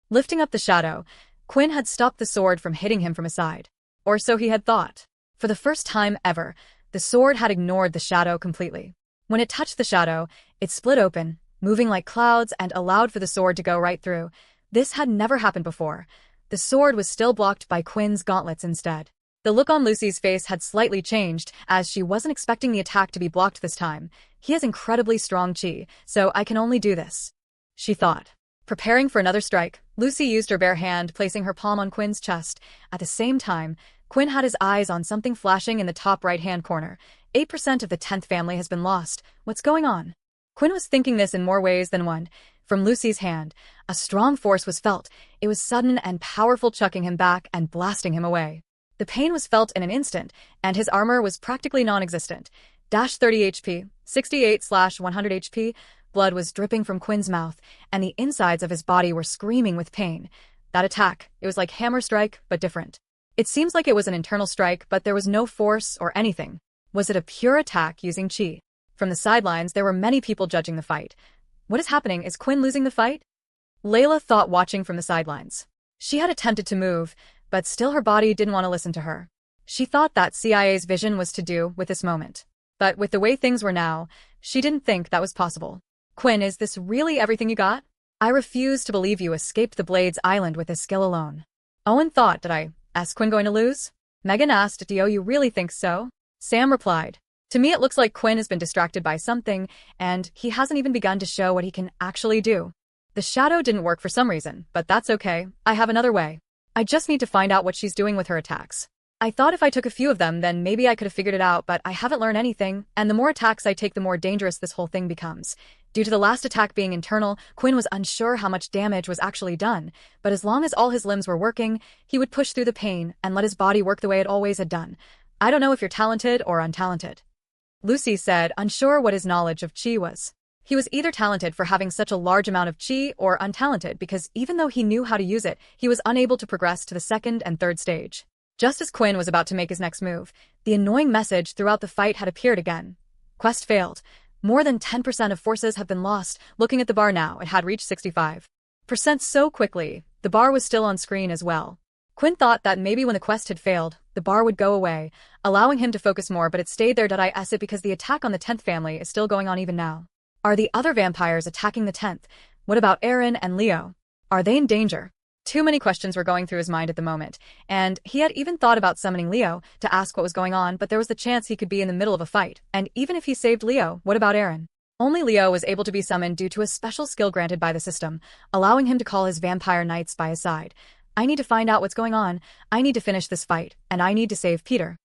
Lifting up the shadow, Quinn had stopped the sword from hitting him from his side. Or so he had thought. For the first time ever, the sword had ignored the shadow completely. When it touched the shadow, it split open, moving like clouds, and allowed for the sword to go right through. This had never happened before. The sword was still blocked by Quinn's gauntlets instead. The look on Lucy's face had slightly changed, as she wasn't expecting the attack to be blocked this time. He has incredibly strong chi, so I can only do this, she thought. Preparing for another strike, Lucy used her bare hand, placing her palm on Quinn's chest. At the same time, Quinn had his eyes on something flashing in the top right-hand corner. 8% of the 10th family has been lost. What's going on? Quinn was thinking this in more ways than one. From Lucy's hand, a strong force was felt. It was sudden and powerful, chucking him back and blasting him away. The pain was felt in an instant, and his armor was practically non-existent. -30 HP, 68/100 HP. Blood was dripping from Quinn's mouth, and the insides of his body were screaming with pain. That attack, it was like hammer strike, but different. It seems like it was an internal strike, but there was no force or anything. Was it a pure attack using chi? From the sidelines, there were many people judging the fight. What is happening? Is Quinn losing the fight? Layla thought, watching from the sidelines. She had attempted to move, but still her body didn't want to listen to her. She thought that CIA's vision was to do with this moment. But with the way things were now, she didn't think that was possible. Quinn, is this really everything you got? I refuse to believe you escaped the Blades Island with this skill alone. Owen thought, did I ask Quinn going to lose? Megan asked, do you really think so? Sam replied, to me it looks like Quinn has been distracted by something, and he hasn't even begun to show what he can actually do. The shadow didn't work for some reason, but that's okay. I have another way. I just need to find out what she's doing with her attacks. I thought if I took a few of them, then maybe I could have figured it out, but I haven't learned anything, and the more attacks I take, the more dangerous this whole thing becomes. Due to the last attack being internal, Quinn was unsure how much damage was actually done, but as long as all his limbs were working, he would push through the pain and let his body work the way it always had done. I don't know if you're talented or untalented. Lucy said, unsure what his knowledge of Qi was. He was either talented for having such a large amount of Qi or untalented because even though he knew how to use it, he was unable to progress to the second and third stage. Just as Quinn was about to make his next move, the annoying message throughout the fight had appeared again. Quest failed. More than 10% of forces have been lost. Looking at the bar now, it had reached 65% so quickly. The bar was still on screen as well. Quinn thought that maybe when the quest had failed, the bar would go away, allowing him to focus more, but it stayed there. I guess it because the attack on the 10th family is still going on even now. Are the other vampires attacking the 10th? What about Aaron and Leo? Are they in danger? Too many questions were going through his mind at the moment, and he had even thought about summoning Leo to ask what was going on, but there was the chance he could be in the middle of a fight, and even if he saved Leo, what about Aaron? Only Leo was able to be summoned due to a special skill granted by the system, allowing him to call his vampire knights by his side. I need to find out what's going on, I need to finish this fight, and I need to save Peter.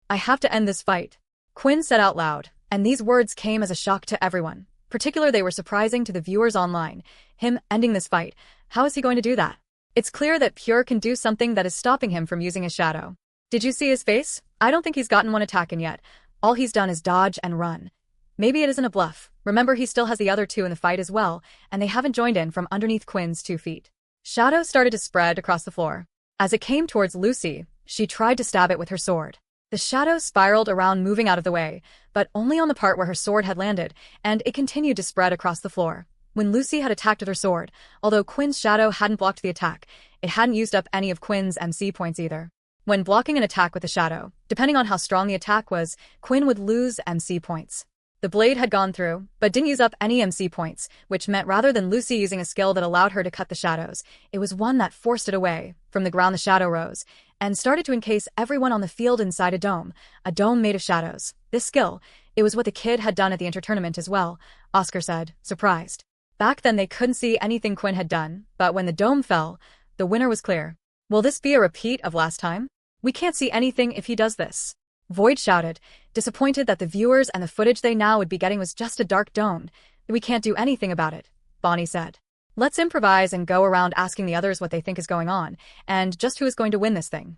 I have to end this fight. Quinn said out loud, and these words came as a shock to everyone. Particularly, they were surprising to the viewers online. Him ending this fight. How is he going to do that? It's clear that Pure can do something that is stopping him from using his shadow. Did you see his face? I don't think he's gotten one attack in yet. All he's done is dodge and run. Maybe it isn't a bluff. Remember, he still has the other two in the fight as well, and they haven't joined in from underneath Quinn's 2 feet. Shadow started to spread across the floor. As it came towards Lucy, she tried to stab it with her sword. The shadow spiraled around, moving out of the way, but only on the part where her sword had landed, and it continued to spread across the floor. When Lucy had attacked with her sword, although Quinn's shadow hadn't blocked the attack, it hadn't used up any of Quinn's MC points either. When blocking an attack with a shadow, depending on how strong the attack was, Quinn would lose MC points. The blade had gone through, but didn't use up any MC points, which meant rather than Lucy using a skill that allowed her to cut the shadows, it was one that forced it away. From the ground the shadow rose, and started to encase everyone on the field inside a dome made of shadows. This skill, it was what the kid had done at the intertournament as well, Oscar said, surprised. Back then they couldn't see anything Quinn had done, but when the dome fell, the winner was clear. Will this be a repeat of last time? We can't see anything if he does this. Void shouted, disappointed that the viewers and the footage they now would be getting was just a dark dome. We can't do anything about it, Bonnie said. Let's improvise and go around asking the others what they think is going on, and just who is going to win this thing.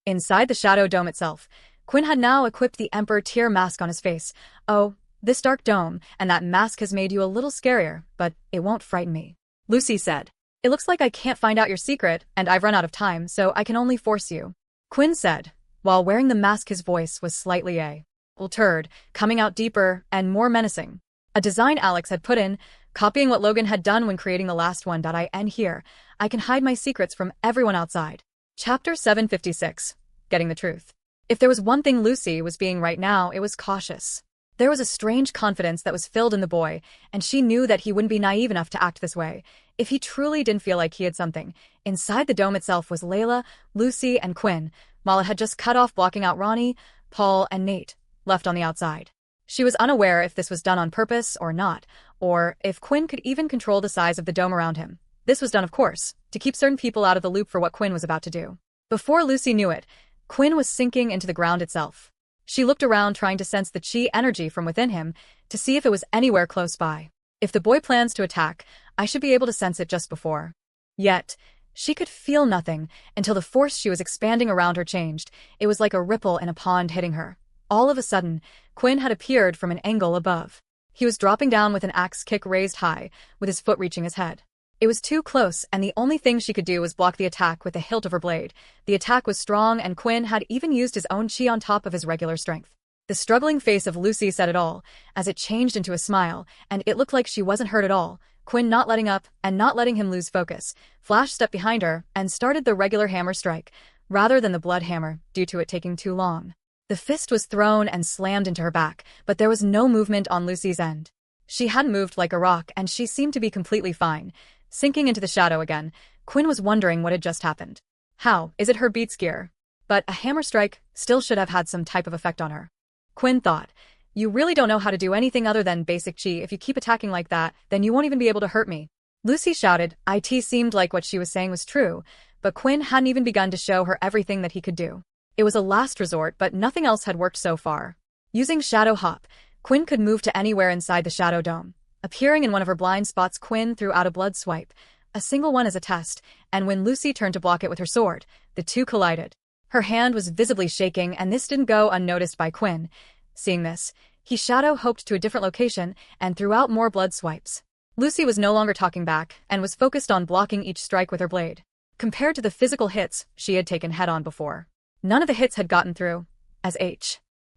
Inside the shadow dome itself, Quinn had now equipped the Emperor tier mask on his face. Oh, this dark dome and that mask has made you a little scarier, but it won't frighten me. Lucy said, it looks like I can't find out your secret, and I've run out of time, so I can only force you. Quinn said, while wearing the mask. His voice was slightly altered, coming out deeper and more menacing. A design Alex had put in, copying what Logan had done when creating the last one. I end here. I can hide my secrets from everyone outside. Chapter 756. Getting the truth. If there was one thing Lucy was being right now, it was cautious. There was a strange confidence that was filled in the boy, and she knew that he wouldn't be naive enough to act this way if he truly didn't feel like he had something. Inside the dome itself was Layla, Lucy, and Quinn, while it had just cut off, blocking out Ronnie, Paul, and Nate, left on the outside. She was unaware if this was done on purpose or not, or if Quinn could even control the size of the dome around him. This was done, of course, to keep certain people out of the loop for what Quinn was about to do. Before Lucy knew it, Quinn was sinking into the ground itself. She looked around, trying to sense the Qi energy from within him to see if it was anywhere close by. If the boy plans to attack, I should be able to sense it just before. Yet, she could feel nothing until the force she was expanding around her changed. It was like a ripple in a pond hitting her. All of a sudden, Quinn had appeared from an angle above. He was dropping down with an axe kick raised high, with his foot reaching his head. It was too close, and the only thing she could do was block the attack with the hilt of her blade. The attack was strong, and Quinn had even used his own Qi on top of his regular strength. The struggling face of Lucy said it all, as it changed into a smile, and it looked like she wasn't hurt at all. Quinn, not letting up and not letting him lose focus, Flash stepped behind her and started the regular hammer strike, rather than the blood hammer, due to it taking too long. The fist was thrown and slammed into her back, but there was no movement on Lucy's end. She hadn't moved like a rock, and she seemed to be completely fine. Sinking into the shadow again, Quinn was wondering what had just happened. How is it her beats gear? But a hammer strike still should have had some type of effect on her. Quinn thought, you really don't know how to do anything other than basic chi. If you keep attacking like that, then you won't even be able to hurt me. Lucy shouted. It seemed like what she was saying was true, but Quinn hadn't even begun to show her everything that he could do. It was a last resort, but nothing else had worked so far. Using Shadow Hop, Quinn could move to anywhere inside the Shadow Dome. Appearing in one of her blind spots, Quinn threw out a blood swipe, a single one as a test, and when Lucy turned to block it with her sword, the two collided. Her hand was visibly shaking, and this didn't go unnoticed by Quinn. Seeing this, he shadow hopped to a different location and threw out more blood swipes. Lucy was no longer talking back and was focused on blocking each strike with her blade. Compared to the physical hits she had taken head-on before, none of the hits had gotten through, as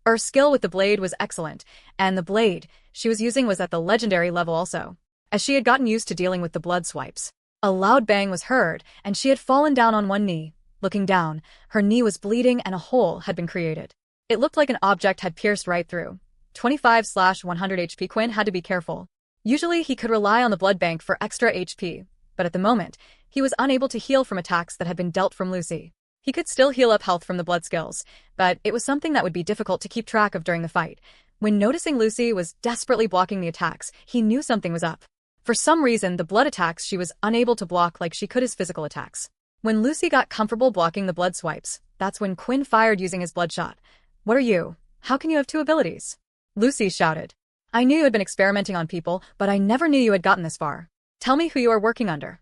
her skill with the blade was excellent, and the blade she was using was at the legendary level also, as she had gotten used to dealing with the blood swipes. A loud bang was heard, and she had fallen down on one knee. Looking down, her knee was bleeding and a hole had been created. It looked like an object had pierced right through. 25/100 HP. Quinn had to be careful. Usually he could rely on the blood bank for extra HP, but at the moment, he was unable to heal from attacks that had been dealt from Lucy. He could still heal up health from the blood skills, but it was something that would be difficult to keep track of during the fight. When noticing Lucy was desperately blocking the attacks, he knew something was up. For some reason, the blood attacks she was unable to block like she could his physical attacks. When Lucy got comfortable blocking the blood swipes, that's when Quinn fired using his bloodshot. What are you? How can you have two abilities? Lucy shouted. I knew you had been experimenting on people, but I never knew you had gotten this far. Tell me who you are working under.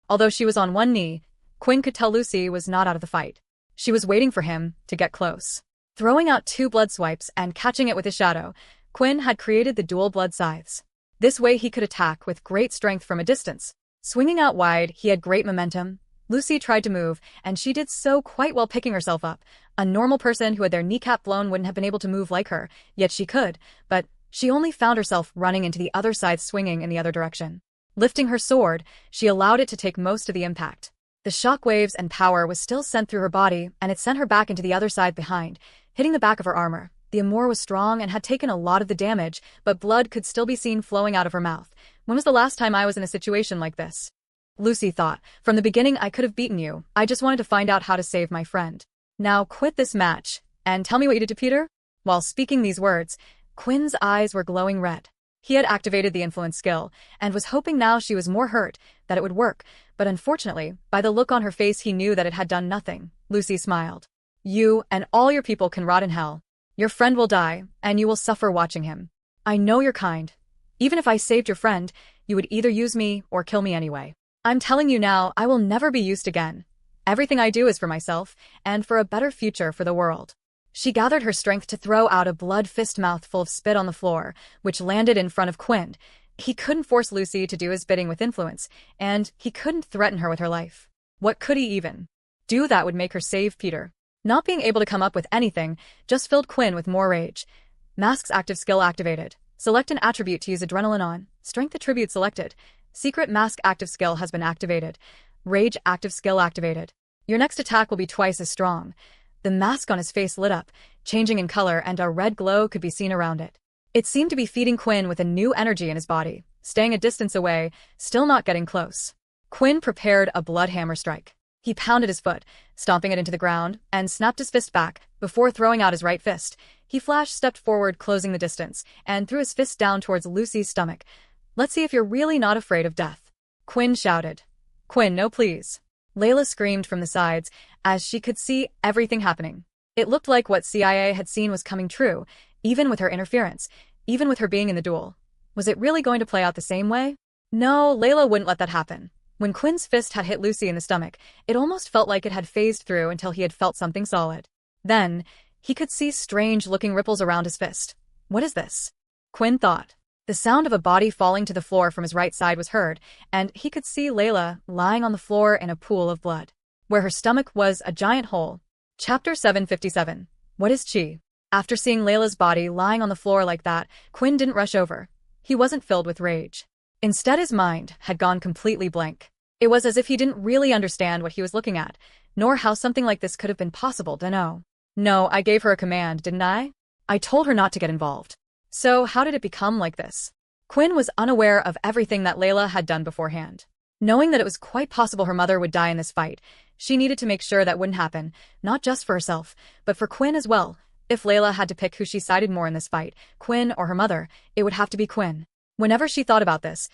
Although she was on one knee, Quinn could tell Lucy was not out of the fight. She was waiting for him to get close. Throwing out two blood swipes and catching it with his shadow, Quinn had created the dual blood scythes. This way he could attack with great strength from a distance. Swinging out wide, he had great momentum. Lucy tried to move, and she did so quite well, picking herself up. A normal person who had their kneecap blown wouldn't have been able to move like her, yet she could, but she only found herself running into the other side, swinging in the other direction. Lifting her sword, she allowed it to take most of the impact. The shock waves and power was still sent through her body, and it sent her back into the other side behind, hitting the back of her armor. The Amor was strong and had taken a lot of the damage, but blood could still be seen flowing out of her mouth. When was the last time I was in a situation like this? Lucy thought. From the beginning I could have beaten you. I just wanted to find out how to save my friend. Now quit this match, and tell me what you did to Peter? While speaking these words, Quinn's eyes were glowing red. He had activated the influence skill, and was hoping now she was more hurt, that it would work, but unfortunately, by the look on her face he knew that it had done nothing. Lucy smiled. You and all your people can rot in hell. Your friend will die, and you will suffer watching him. I know you're kind. Even if I saved your friend, you would either use me or kill me anyway. I'm telling you now, I will never be used again. Everything I do is for myself, and for a better future for the world. She gathered her strength to throw out a blood fist mouthful of spit on the floor, which landed in front of Quinn. He couldn't force Lucy to do his bidding with influence, and he couldn't threaten her with her life. What could he even do that would make her save Peter? Not being able to come up with anything just filled Quinn with more rage. Mask's active skill activated. Select an attribute to use adrenaline on. Strength attribute selected. Secret mask active skill has been activated. Rage active skill activated. Your next attack will be twice as strong. The mask on his face lit up, changing in color, and a red glow could be seen around it. It seemed to be feeding Quinn with a new energy in his body, staying a distance away, still not getting close. Quinn prepared a blood hammer strike. He pounded his foot, stomping it into the ground, and snapped his fist back. Before throwing out his right fist, he stepped forward, closing the distance, and threw his fist down towards Lucy's stomach. Let's see if you're really not afraid of death. Quinn shouted. Quinn, no please. Layla screamed from the sides, as she could see everything happening. It looked like what CIA had seen was coming true, even with her interference, even with her being in the duel. Was it really going to play out the same way? No, Layla wouldn't let that happen. When Quinn's fist had hit Lucy in the stomach, it almost felt like it had phased through until he had felt something solid. Then, he could see strange-looking ripples around his fist. What is this? Quinn thought. The sound of a body falling to the floor from his right side was heard, and he could see Layla lying on the floor in a pool of blood, where her stomach was a giant hole. Chapter 757. What is Chi? After seeing Layla's body lying on the floor like that, Quinn didn't rush over. He wasn't filled with rage. Instead, his mind had gone completely blank. It was as if he didn't really understand what he was looking at, nor how something like this could have been possible to know. No, I gave her a command, didn't I? I told her not to get involved. So how did it become like this? Quinn was unaware of everything that Layla had done beforehand. Knowing that it was quite possible her mother would die in this fight, she needed to make sure that wouldn't happen, not just for herself, but for Quinn as well. If Layla had to pick who she sided more in this fight, Quinn or her mother, it would have to be Quinn. Whenever she thought about this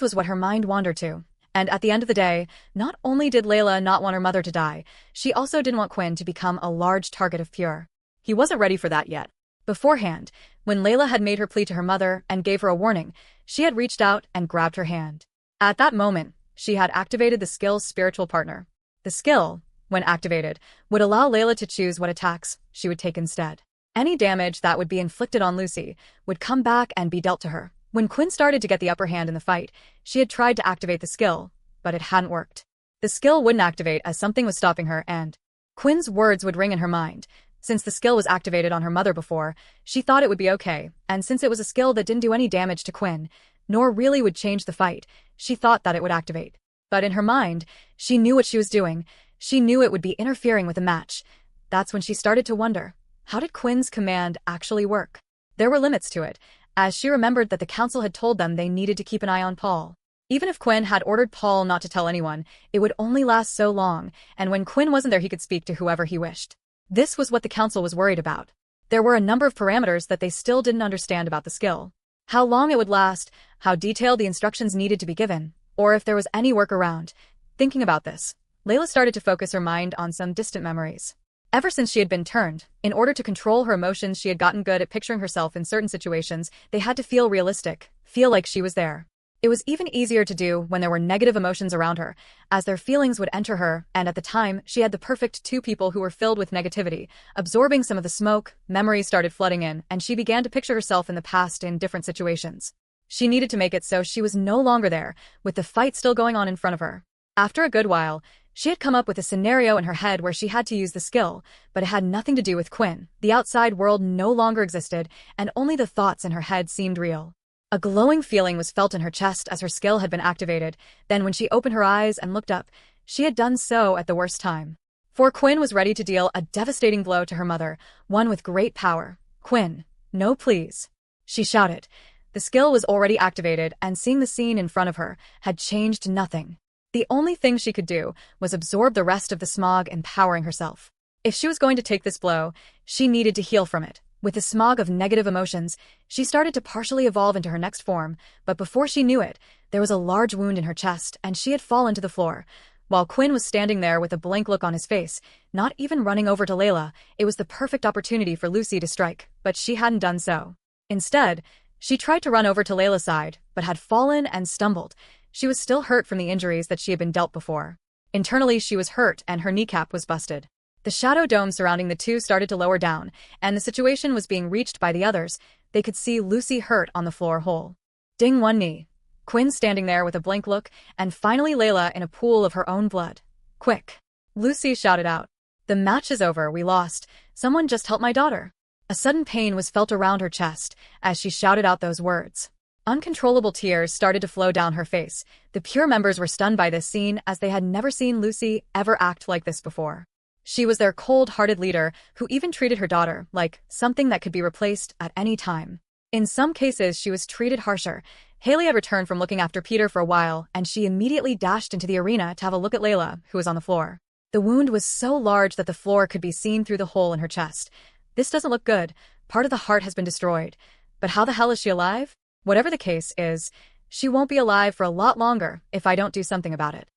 was what her mind wandered to. And at the end of the day, not only did Layla not want her mother to die, she also didn't want Quinn to become a large target of Pure. He wasn't ready for that yet. Beforehand, when Layla had made her plea to her mother and gave her a warning, she had reached out and grabbed her hand. At that moment, she had activated the skill's spiritual partner. The skill, when activated, would allow Layla to choose what attacks she would take instead. Any damage that would be inflicted on Lucy would come back and be dealt to her. When Quinn started to get the upper hand in the fight, she had tried to activate the skill, but it hadn't worked. The skill wouldn't activate as something was stopping her, and Quinn's words would ring in her mind. Since the skill was activated on her mother before, she thought it would be okay, and since it was a skill that didn't do any damage to Quinn, nor really would change the fight, she thought that it would activate. But in her mind, she knew what she was doing. She knew it would be interfering with the match. That's when she started to wonder, how did Quinn's command actually work? There were limits to it, as she remembered that the council had told them they needed to keep an eye on Paul. Even if Quinn had ordered Paul not to tell anyone, it would only last so long, and when Quinn wasn't there he could speak to whoever he wished. This was what the council was worried about. There were a number of parameters that they still didn't understand about the skill. How long it would last, how detailed the instructions needed to be given, or if there was any workaround. Thinking about this, Layla started to focus her mind on some distant memories. Ever since she had been turned, in order to control her emotions, she had gotten good at picturing herself in certain situations. They had to feel realistic, feel like she was there. It was even easier to do when there were negative emotions around her, as their feelings would enter her, and at the time, she had the perfect two people who were filled with negativity. Absorbing some of the smoke, memories started flooding in, and she began to picture herself in the past in different situations. She needed to make it so she was no longer there, with the fight still going on in front of her. After a good while, she had come up with a scenario in her head where she had to use the skill, but it had nothing to do with Quinn. The outside world no longer existed, and only the thoughts in her head seemed real. A glowing feeling was felt in her chest as her skill had been activated. Then when she opened her eyes and looked up, she had done so at the worst time. For Quinn was ready to deal a devastating blow to her mother, one with great power. "Quinn, no please," she shouted. The skill was already activated, and seeing the scene in front of her had changed nothing. The only thing she could do was absorb the rest of the smog, empowering herself. If she was going to take this blow, she needed to heal from it. With the smog of negative emotions, she started to partially evolve into her next form, but before she knew it, there was a large wound in her chest and she had fallen to the floor. While Quinn was standing there with a blank look on his face, not even running over to Layla, it was the perfect opportunity for Lucy to strike, but she hadn't done so. Instead, she tried to run over to Layla's side, but had fallen and stumbled. She was still hurt from the injuries that she had been dealt before. Internally, she was hurt and her kneecap was busted. The shadow dome surrounding the two started to lower down, and the situation was being reached by the others. They could see Lucy hurt on the floor whole. Ding, one knee. Quinn standing there with a blank look, and finally Layla in a pool of her own blood. "Quick!" Lucy shouted out. "The match is over, we lost. Someone just help my daughter." A sudden pain was felt around her chest as she shouted out those words. Uncontrollable tears started to flow down her face. The Pure members were stunned by this scene as they had never seen Lucy ever act like this before. She was their cold-hearted leader who even treated her daughter like something that could be replaced at any time. In some cases, she was treated harsher. Haley had returned from looking after Peter for a while, and she immediately dashed into the arena to have a look at Layla, who was on the floor. The wound was so large that the floor could be seen through the hole in her chest. "This doesn't look good. Part of the heart has been destroyed. But how the hell is she alive? Whatever the case is, she won't be alive for a lot longer if I don't do something about it."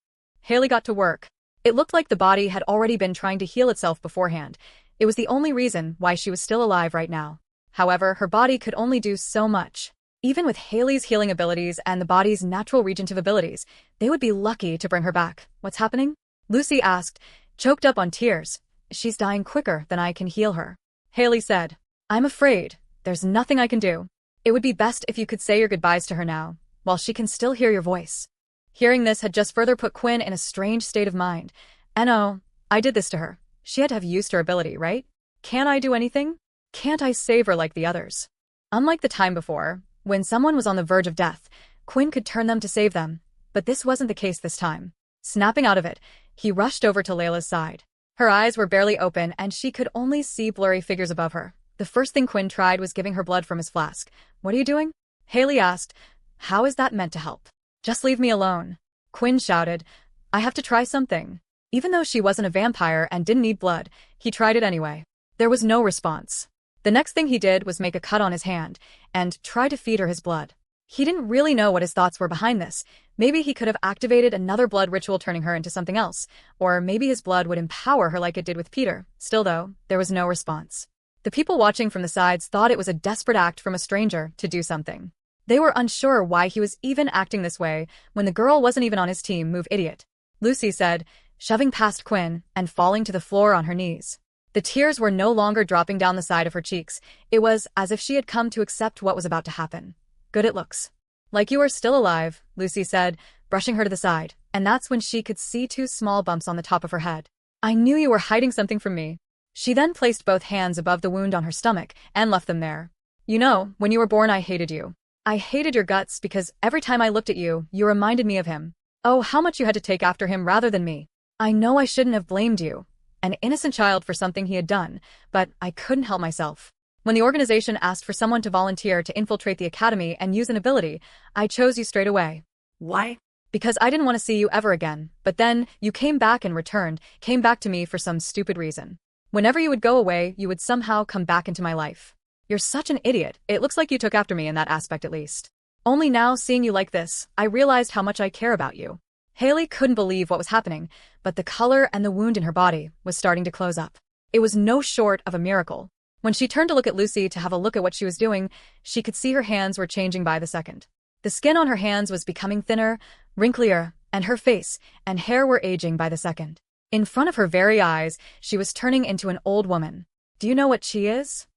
Haley got to work. It looked like the body had already been trying to heal itself beforehand. It was the only reason why she was still alive right now. However, her body could only do so much. Even with Haley's healing abilities and the body's natural regenerative abilities, they would be lucky to bring her back. "What's happening?" Lucy asked, choked up on tears. "She's dying quicker than I can heal her." Haley said, "I'm afraid there's nothing I can do. It would be best if you could say your goodbyes to her now, while she can still hear your voice." Hearing this had just further put Quinn in a strange state of mind. "No, I did this to her. She had to have used her ability, right? Can't I do anything?" Can't I save her like the others? Unlike the time before, when someone was on the verge of death, Quinn could turn them to save them. But this wasn't the case this time. Snapping out of it, he rushed over to Layla's side. Her eyes were barely open and she could only see blurry figures above her. The first thing Quinn tried was giving her blood from his flask. "What are you doing?" Haley asked. "How is that meant to help?" "Just leave me alone," Quinn shouted. "I have to try something." Even though she wasn't a vampire and didn't need blood, he tried it anyway. There was no response. The next thing he did was make a cut on his hand and try to feed her his blood. He didn't really know what his thoughts were behind this. Maybe he could have activated another blood ritual turning her into something else, or maybe his blood would empower her like it did with Peter. Still though, there was no response. The people watching from the sides thought it was a desperate act from a stranger to do something. They were unsure why he was even acting this way when the girl wasn't even on his team. "Move, idiot," Lucy said, shoving past Quinn and falling to the floor on her knees. The tears were no longer dropping down the side of her cheeks. It was as if she had come to accept what was about to happen. "Good it looks. Like you are still alive," Lucy said, brushing her to the side, and that's when she could see 2 small bumps on the top of her head. "I knew you were hiding something from me." She then placed both hands above the wound on her stomach and left them there. "You know, when you were born I hated you. I hated your guts because every time I looked at you, you reminded me of him. Oh, how much you had to take after him rather than me. I know I shouldn't have blamed you, an innocent child, for something he had done, but I couldn't help myself. When the organization asked for someone to volunteer to infiltrate the academy and use an ability, I chose you straight away." Why? "Because I didn't want to see you ever again, but then you came back and came back to me for some stupid reason. Whenever you would go away, you would somehow come back into my life. You're such an idiot. It looks like you took after me in that aspect at least. Only now, seeing you like this, I realized how much I care about you." Haley couldn't believe what was happening, but the color and the wound in her body was starting to close up. It was no short of a miracle. When she turned to look at Lucy to have a look at what she was doing, she could see her hands were changing by the second. The skin on her hands was becoming thinner, wrinklier, and her face and hair were aging by the second. In front of her very eyes, she was turning into an old woman. "Do you know what chi is?"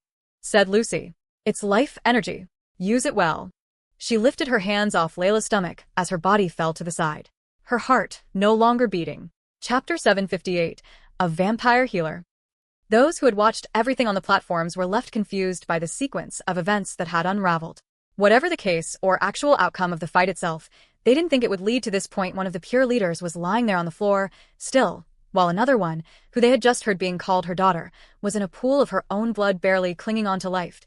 said Lucy. "It's life energy. Use it well." She lifted her hands off Layla's stomach as her body fell to the side. Her heart no longer beating. Chapter 758, A Vampire Healer. Those who had watched everything on the platforms were left confused by the sequence of events that had unraveled. Whatever the case or actual outcome of the fight itself, they didn't think it would lead to this point. One of the pure leaders was lying there on the floor, still, while another one, who they had just heard being called her daughter, was in a pool of her own blood barely clinging on to life,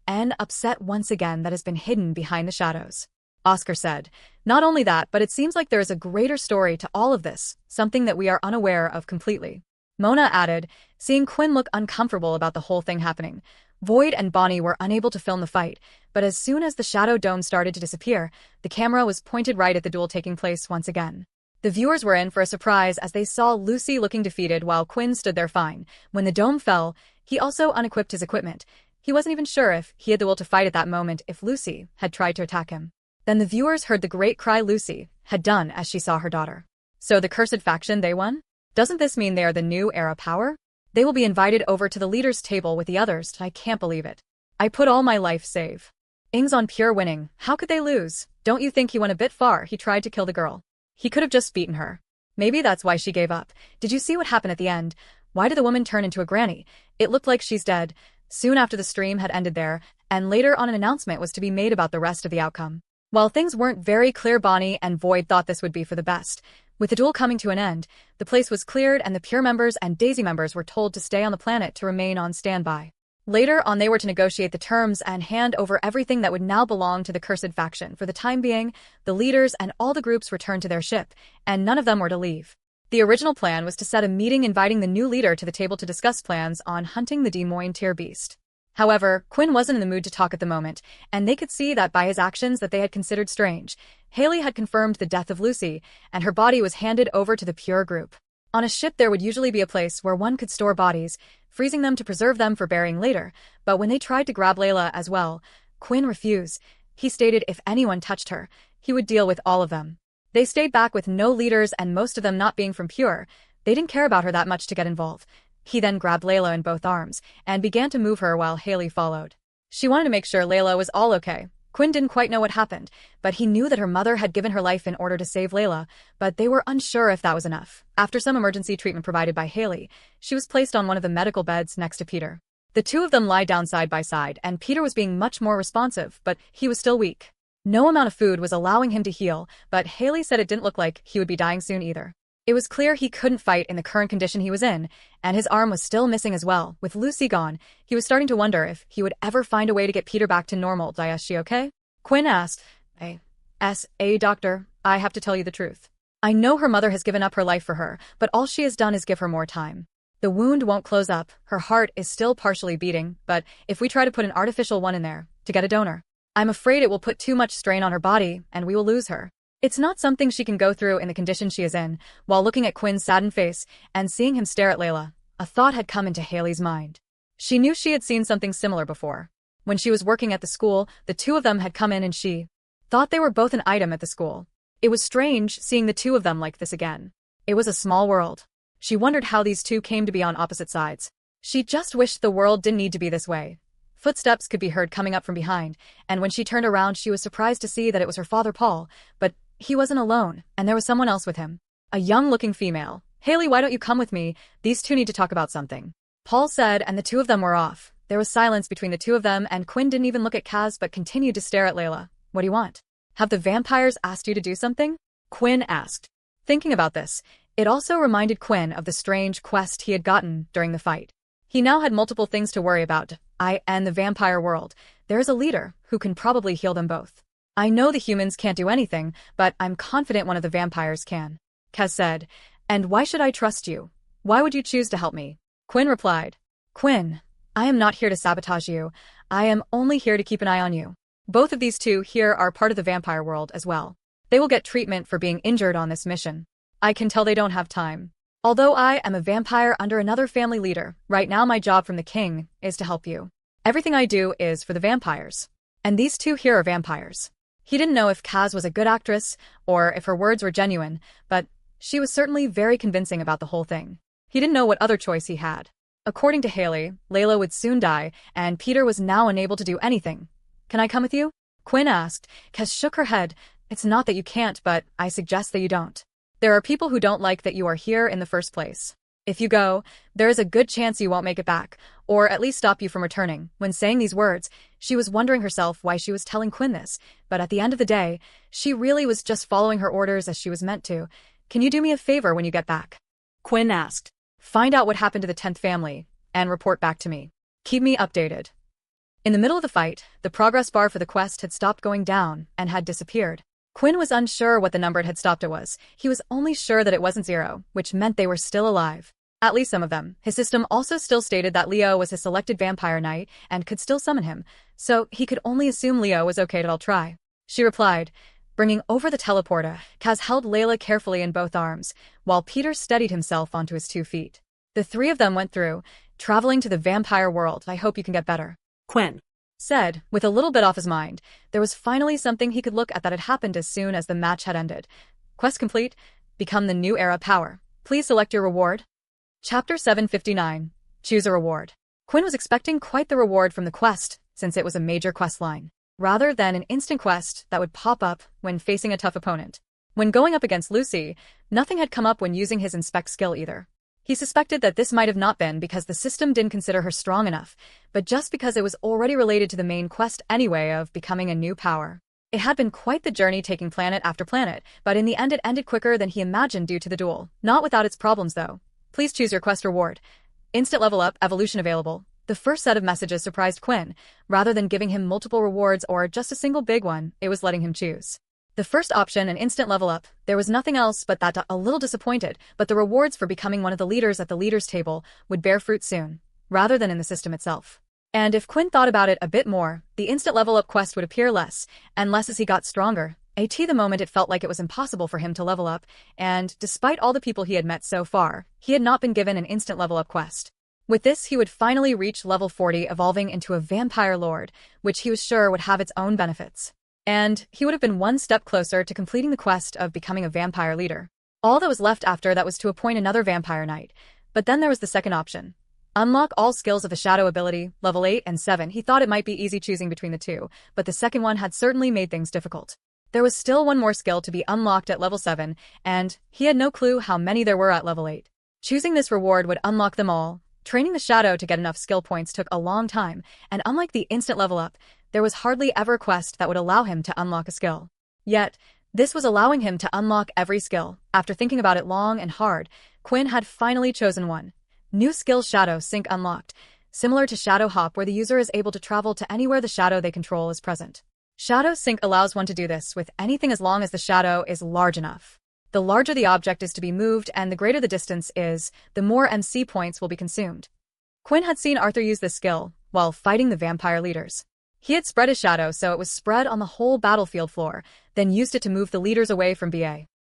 an upset once again that has been hidden behind the shadows. Oscar said, "Not only that, but it seems like there is a greater story to all of this, something that we are unaware of completely." Mona added, seeing Quinn look uncomfortable about the whole thing happening. Void and Bonnie were unable to film the fight, but as soon as the shadow dome started to disappear, the camera was pointed right at the duel taking place once again. The viewers were in for a surprise as they saw Lucy looking defeated while Quinn stood there fine. When the dome fell, he also unequipped his equipment. He wasn't even sure if he had the will to fight at that moment if Lucy had tried to attack him. Then the viewers heard the great cry Lucy had done as she saw her daughter. "So the cursed faction, they won? Doesn't this mean they are the new era power? They will be invited over to the leaders' table with the others. I can't believe it. I put all my life save. Ing's on pure winning. How could they lose? Don't you think he went a bit far? He tried to kill the girl. He could have just beaten her. Maybe that's why she gave up. Did you see what happened at the end? Why did the woman turn into a granny? It looked like she's dead." Soon after the stream had ended there, and later on an announcement was to be made about the rest of the outcome. While things weren't very clear, Bonnie and Void thought this would be for the best. With the duel coming to an end, the place was cleared and the Pure members and Daisy members were told to stay on the planet to remain on standby. Later on they were to negotiate the terms and hand over everything that would now belong to the Cursed faction. For the time being, the leaders and all the groups returned to their ship, and none of them were to leave. The original plan was to set a meeting inviting the new leader to the table to discuss plans on hunting the Des Moines tier beast. However, Quinn wasn't in the mood to talk at the moment, and they could see that by his actions that they had considered strange. Haley had confirmed the death of Lucy, and her body was handed over to the Pure group. On a ship there would usually be a place where one could store bodies, freezing them to preserve them for burying later, but when they tried to grab Layla as well, Quinn refused. He stated if anyone touched her, he would deal with all of them. They stayed back with no leaders and most of them not being from Pure. They didn't care about her that much to get involved. He then grabbed Layla in both arms and began to move her while Haley followed. She wanted to make sure Layla was all okay. Quinn didn't quite know what happened, but he knew that her mother had given her life in order to save Layla, but they were unsure if that was enough. After some emergency treatment provided by Haley, she was placed on one of the medical beds next to Peter. The two of them lied down side by side, and Peter was being much more responsive, but he was still weak. No amount of food was allowing him to heal, but Haley said it didn't look like he would be dying soon either. It was clear he couldn't fight in the current condition he was in, and his arm was still missing as well. With Lucy gone, he was starting to wonder if he would ever find a way to get Peter back to normal. Is she okay? Quinn asked. Doctor, I have to tell you the truth. I know her mother has given up her life for her, but all she has done is give her more time. The wound won't close up, her heart is still partially beating, but if we try to put an artificial one in there, to get a donor, I'm afraid it will put too much strain on her body, and we will lose her. It's not something she can go through in the condition she is in. While looking at Quinn's saddened face and seeing him stare at Layla, a thought had come into Haley's mind. She knew she had seen something similar before. When she was working at the school, the two of them had come in and she thought they were both an item at the school. It was strange seeing the two of them like this again. It was a small world. She wondered how these two came to be on opposite sides. She just wished the world didn't need to be this way. Footsteps could be heard coming up from behind, and when she turned around she was surprised to see that it was her father Paul, but he wasn't alone, and there was someone else with him. A young-looking female. Haley, why don't you come with me? These two need to talk about something. Paul said, and the two of them were off. There was silence between the two of them, and Quinn didn't even look at Kaz but continued to stare at Layla. What do you want? Have the vampires asked you to do something? Quinn asked. Thinking about this, it also reminded Quinn of the strange quest he had gotten during the fight. He now had multiple things to worry about. The vampire world. There is a leader who can probably heal them both. I know the humans can't do anything, but I'm confident one of the vampires can. Kaz said, and why should I trust you? Why would you choose to help me? Quinn replied, Quinn, I am not here to sabotage you. I am only here to keep an eye on you. Both of these two here are part of the vampire world as well. They will get treatment for being injured on this mission. I can tell they don't have time. Although I am a vampire under another family leader, right now my job from the king is to help you. Everything I do is for the vampires. And these two here are vampires. He didn't know if Kaz was a good actress or if her words were genuine, but she was certainly very convincing about the whole thing. He didn't know what other choice he had. According to Haley, Layla would soon die, and Peter was now unable to do anything. Can I come with you? Quinn asked. Kaz shook her head. It's not that you can't, but I suggest that you don't. There are people who don't like that you are here in the first place. If you go, there is a good chance you won't make it back, or at least stop you from returning. When saying these words, she was wondering herself why she was telling Quinn this, but at the end of the day, she really was just following her orders as she was meant to. Can you do me a favor when you get back? Quinn asked. Find out what happened to the 10th family, and report back to me. Keep me updated. In the middle of the fight, the progress bar for the quest had stopped going down and had disappeared. Quinn was unsure what the number it had stopped at was. He was only sure that it wasn't 0, which meant they were still alive. At least some of them. His system also still stated that Leo was his selected vampire knight and could still summon him, so he could only assume Leo was okay to try. She replied. Bringing over the teleporter, Kaz held Layla carefully in both arms, while Peter steadied himself onto his 2 feet. The three of them went through, traveling to the vampire world. I hope you can get better. Quinn said, with a little bit off his mind. There was finally something he could look at that had happened as soon as the match had ended. Quest complete. Become the new era power. Please select your reward. Chapter 759. Choose a reward. Quinn was expecting quite the reward from the quest, since it was a major quest line, rather than an instant quest that would pop up when facing a tough opponent. When going up against Lucy, nothing had come up when using his inspect skill either. He suspected that this might have not been because the system didn't consider her strong enough, but just because it was already related to the main quest anyway of becoming a new power. It had been quite the journey taking planet after planet, but in the end it ended quicker than he imagined due to the duel. Not without its problems though. Please choose your quest reward. Instant level up, evolution available. The first set of messages surprised Quinn. Rather than giving him multiple rewards or just a single big one, it was letting him choose. The first option, an instant level up, there was nothing else but that. A little disappointed, but the rewards for becoming one of the leaders at the leaders table would bear fruit soon, rather than in the system itself. And if Quinn thought about it a bit more, the instant level up quest would appear less, and less as he got stronger. The moment it felt like it was impossible for him to level up, and despite all the people he had met so far, he had not been given an instant level up quest. With this he would finally reach level 40, evolving into a vampire lord, which he was sure would have its own benefits. And he would have been one step closer to completing the quest of becoming a vampire leader. All that was left after that was to appoint another vampire knight. But then there was the second option. Unlock all skills of the shadow ability, level 8 and 7. He thought it might be easy choosing between the two, but the second one had certainly made things difficult. There was still one more skill to be unlocked at level 7, and he had no clue how many there were at level 8. Choosing this reward would unlock them all, Training the shadow to get enough skill points took a long time, and unlike the instant level up, there was hardly ever a quest that would allow him to unlock a skill. Yet, this was allowing him to unlock every skill. After thinking about it long and hard, Quinn had finally chosen one. New skill Shadow Sync unlocked, similar to Shadow Hop where the user is able to travel to anywhere the shadow they control is present. Shadow Sync allows one to do this with anything as long as the shadow is large enough. The larger the object is to be moved and the greater the distance is, the more MC points will be consumed. Quinn had seen Arthur use this skill while fighting the vampire leaders. He had spread his shadow so it was spread on the whole battlefield floor, then used it to move the leaders away from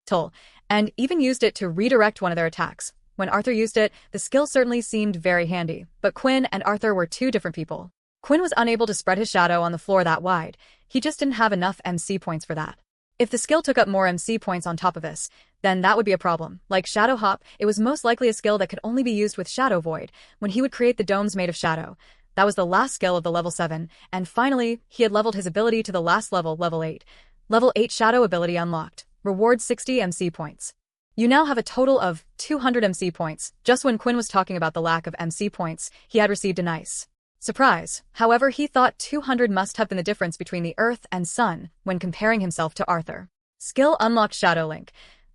Tull, and even used it to redirect one of their attacks. When Arthur used it, the skill certainly seemed very handy, but Quinn and Arthur were two different people. Quinn was unable to spread his shadow on the floor that wide. He just didn't have enough MC points for that. If the skill took up more MC points on top of this, then that would be a problem. Like Shadow Hop, it was most likely a skill that could only be used with Shadow Void, when he would create the domes made of shadow. That was the last skill of the level 7, and finally, he had leveled his ability to the last level, level 8. Level 8 Shadow ability unlocked. Reward 60 MC points. You now have a total of 200 MC points. Just when Quinn was talking about the lack of MC points, he had received a nice surprise. However, he thought 200 must have been the difference between the Earth and Sun when comparing himself to Arthur. Skill unlocked Shadow Link.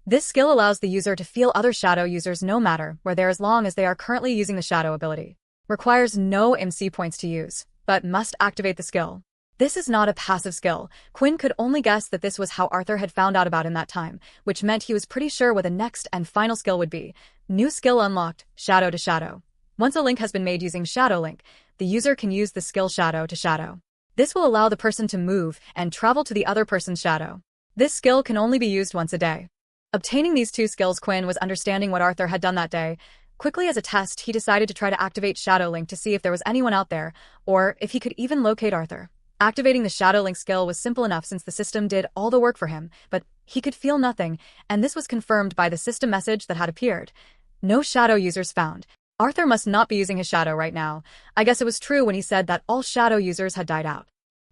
This skill allows the user to feel other shadow users no matter where they are as long as they are currently using the shadow ability. Requires no MC points to use, but must activate the skill. This is not a passive skill. Quinn could only guess that this was how Arthur had found out about him that time, which meant he was pretty sure what the next and final skill would be. New skill unlocked, Shadow to Shadow. Once a link has been made using Shadow Link, the user can use the skill Shadow to Shadow. This will allow the person to move and travel to the other person's shadow. This skill can only be used once a day. Obtaining these two skills, Quinn was understanding what Arthur had done that day. Quickly as a test, he decided to try to activate Shadow Link to see if there was anyone out there, or if he could even locate Arthur. Activating the Shadow Link skill was simple enough since the system did all the work for him, but he could feel nothing, and this was confirmed by the system message that had appeared. No shadow users found. Arthur must not be using his shadow right now. I guess it was true when he said that all shadow users had died out.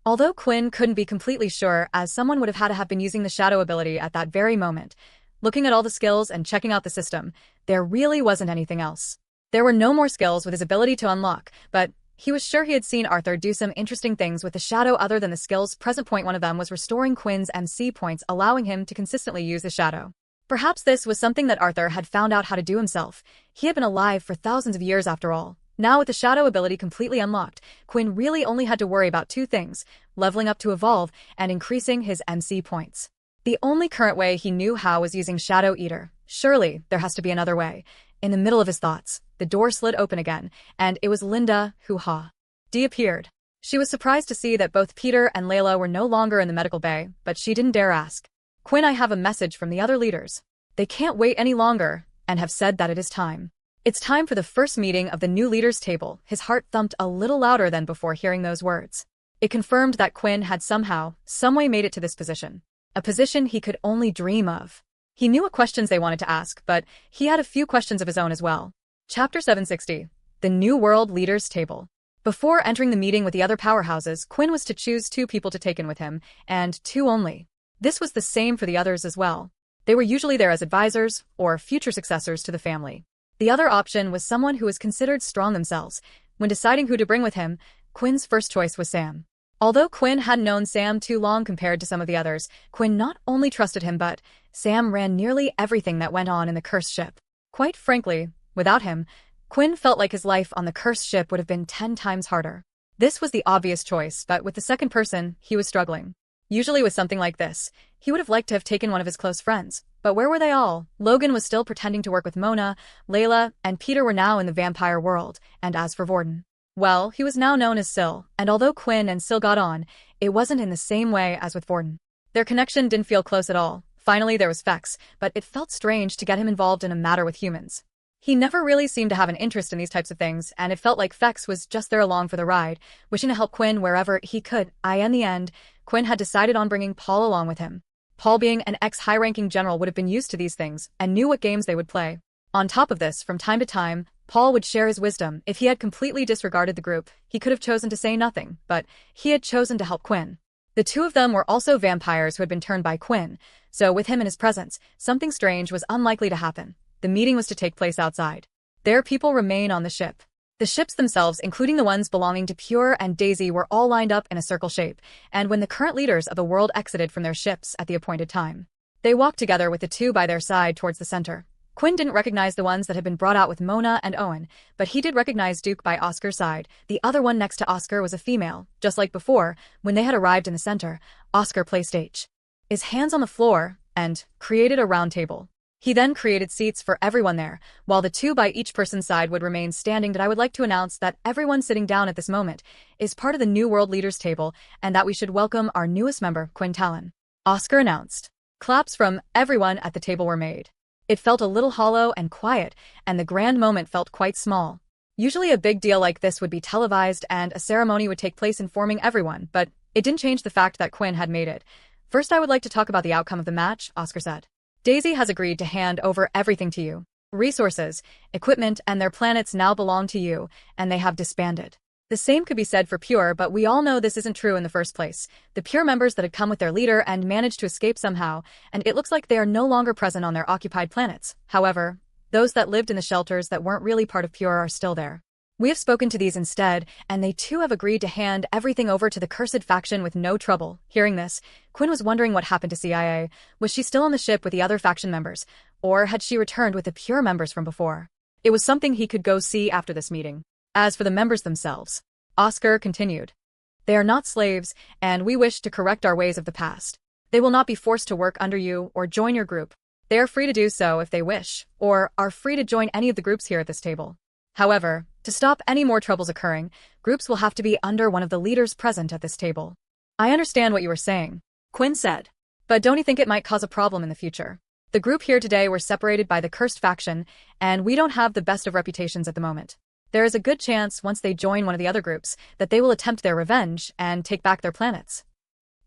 Although Quinn couldn't be completely sure, as someone would have had to have been using the shadow ability at that very moment. Looking at all the skills and checking out the system, there really wasn't anything else. There were no more skills with his ability to unlock, but he was sure he had seen Arthur do some interesting things with the shadow other than the skills. Present point one of them was restoring Quinn's MC points, allowing him to consistently use the shadow. Perhaps this was something that Arthur had found out how to do himself. He had been alive for thousands of years after all. Now with the shadow ability completely unlocked, Quinn really only had to worry about two things, leveling up to evolve and increasing his MC points. The only current way he knew how was using Shadow Eater. Surely, there has to be another way. In the middle of his thoughts, the door slid open again, and it was Linda, who appeared. She was surprised to see that both Peter and Layla were no longer in the medical bay, but she didn't dare ask. Quinn, I have a message from the other leaders. They can't wait any longer, and have said that it is time. It's time for the first meeting of the new leaders' table. His heart thumped a little louder than before hearing those words. It confirmed that Quinn had somehow, someway made it to this position. A position he could only dream of. He knew what questions they wanted to ask, but he had a few questions of his own as well. Chapter 760. The New World Leaders Table. Before entering the meeting with the other powerhouses, Quinn was to choose two people to take in with him, and two only. This was the same for the others as well. They were usually there as advisors, or future successors to the family. The other option was someone who was considered strong themselves. When deciding who to bring with him, Quinn's first choice was Sam. Although Quinn hadn't known Sam too long compared to some of the others, Quinn not only trusted him but Sam ran nearly everything that went on in the cursed ship. Quite frankly, without him, Quinn felt like his life on the cursed ship would have been 10 times harder. This was the obvious choice, but with the second person, he was struggling. Usually with something like this, he would have liked to have taken one of his close friends. But where were they all? Logan was still pretending to work with Mona, Layla, and Peter were now in the vampire world, and as for Vorden, well, he was now known as Sil, and although Quinn and Sil got on, it wasn't in the same way as with Vorden. Their connection didn't feel close at all. Finally, there was Fex, but it felt strange to get him involved in a matter with humans. He never really seemed to have an interest in these types of things, and it felt like Fex was just there along for the ride, wishing to help Quinn wherever he could. In the end, Quinn had decided on bringing Paul along with him. Paul, being an ex-high-ranking general, would have been used to these things and knew what games they would play. On top of this, from time to time, Paul would share his wisdom. If he had completely disregarded the group, he could have chosen to say nothing, but he had chosen to help Quinn. The two of them were also vampires who had been turned by Quinn, so with him in his presence, something strange was unlikely to happen. The meeting was to take place outside. There people remain on the ship. The ships themselves, including the ones belonging to Pure and Daisy, were all lined up in a circle shape, and when the current leaders of the world exited from their ships at the appointed time, they walked together with the two by their side towards the center. Quinn didn't recognize the ones that had been brought out with Mona and Owen, but he did recognize Duke by Oscar's side. The other one next to Oscar was a female. Just like before, when they had arrived in the center, Oscar placed his hands on the floor and created a round table. He then created seats for everyone there, while the two by each person's side would remain standing. I would like to announce that everyone sitting down at this moment is part of the new World Leaders table, and that we should welcome our newest member, Quinn Talon. Oscar announced. Claps from everyone at the table were made. It felt a little hollow and quiet, and the grand moment felt quite small. Usually a big deal like this would be televised and a ceremony would take place informing everyone, but it didn't change the fact that Quinn had made it. First, I would like to talk about the outcome of the match, Oscar said. Daisy has agreed to hand over everything to you. Resources, equipment, and their planets now belong to you, and they have disbanded. The same could be said for Pure, but we all know this isn't true in the first place. The Pure members that had come with their leader and managed to escape somehow, and it looks like they are no longer present on their occupied planets. However, those that lived in the shelters that weren't really part of Pure are still there. We have spoken to these instead, and they too have agreed to hand everything over to the cursed faction with no trouble. Hearing this, Quinn was wondering what happened to CIA. Was she still on the ship with the other faction members, or had she returned with the Pure members from before? It was something he could go see after this meeting. As for the members themselves, Oscar continued. They are not slaves, and we wish to correct our ways of the past. They will not be forced to work under you or join your group. They are free to do so if they wish, or are free to join any of the groups here at this table. However, to stop any more troubles occurring, groups will have to be under one of the leaders present at this table. I understand what you were saying, Quinn said. But don't you think it might cause a problem in the future? The group here today were separated by the cursed faction, and we don't have the best of reputations at the moment. There is a good chance, once they join one of the other groups, that they will attempt their revenge and take back their planets.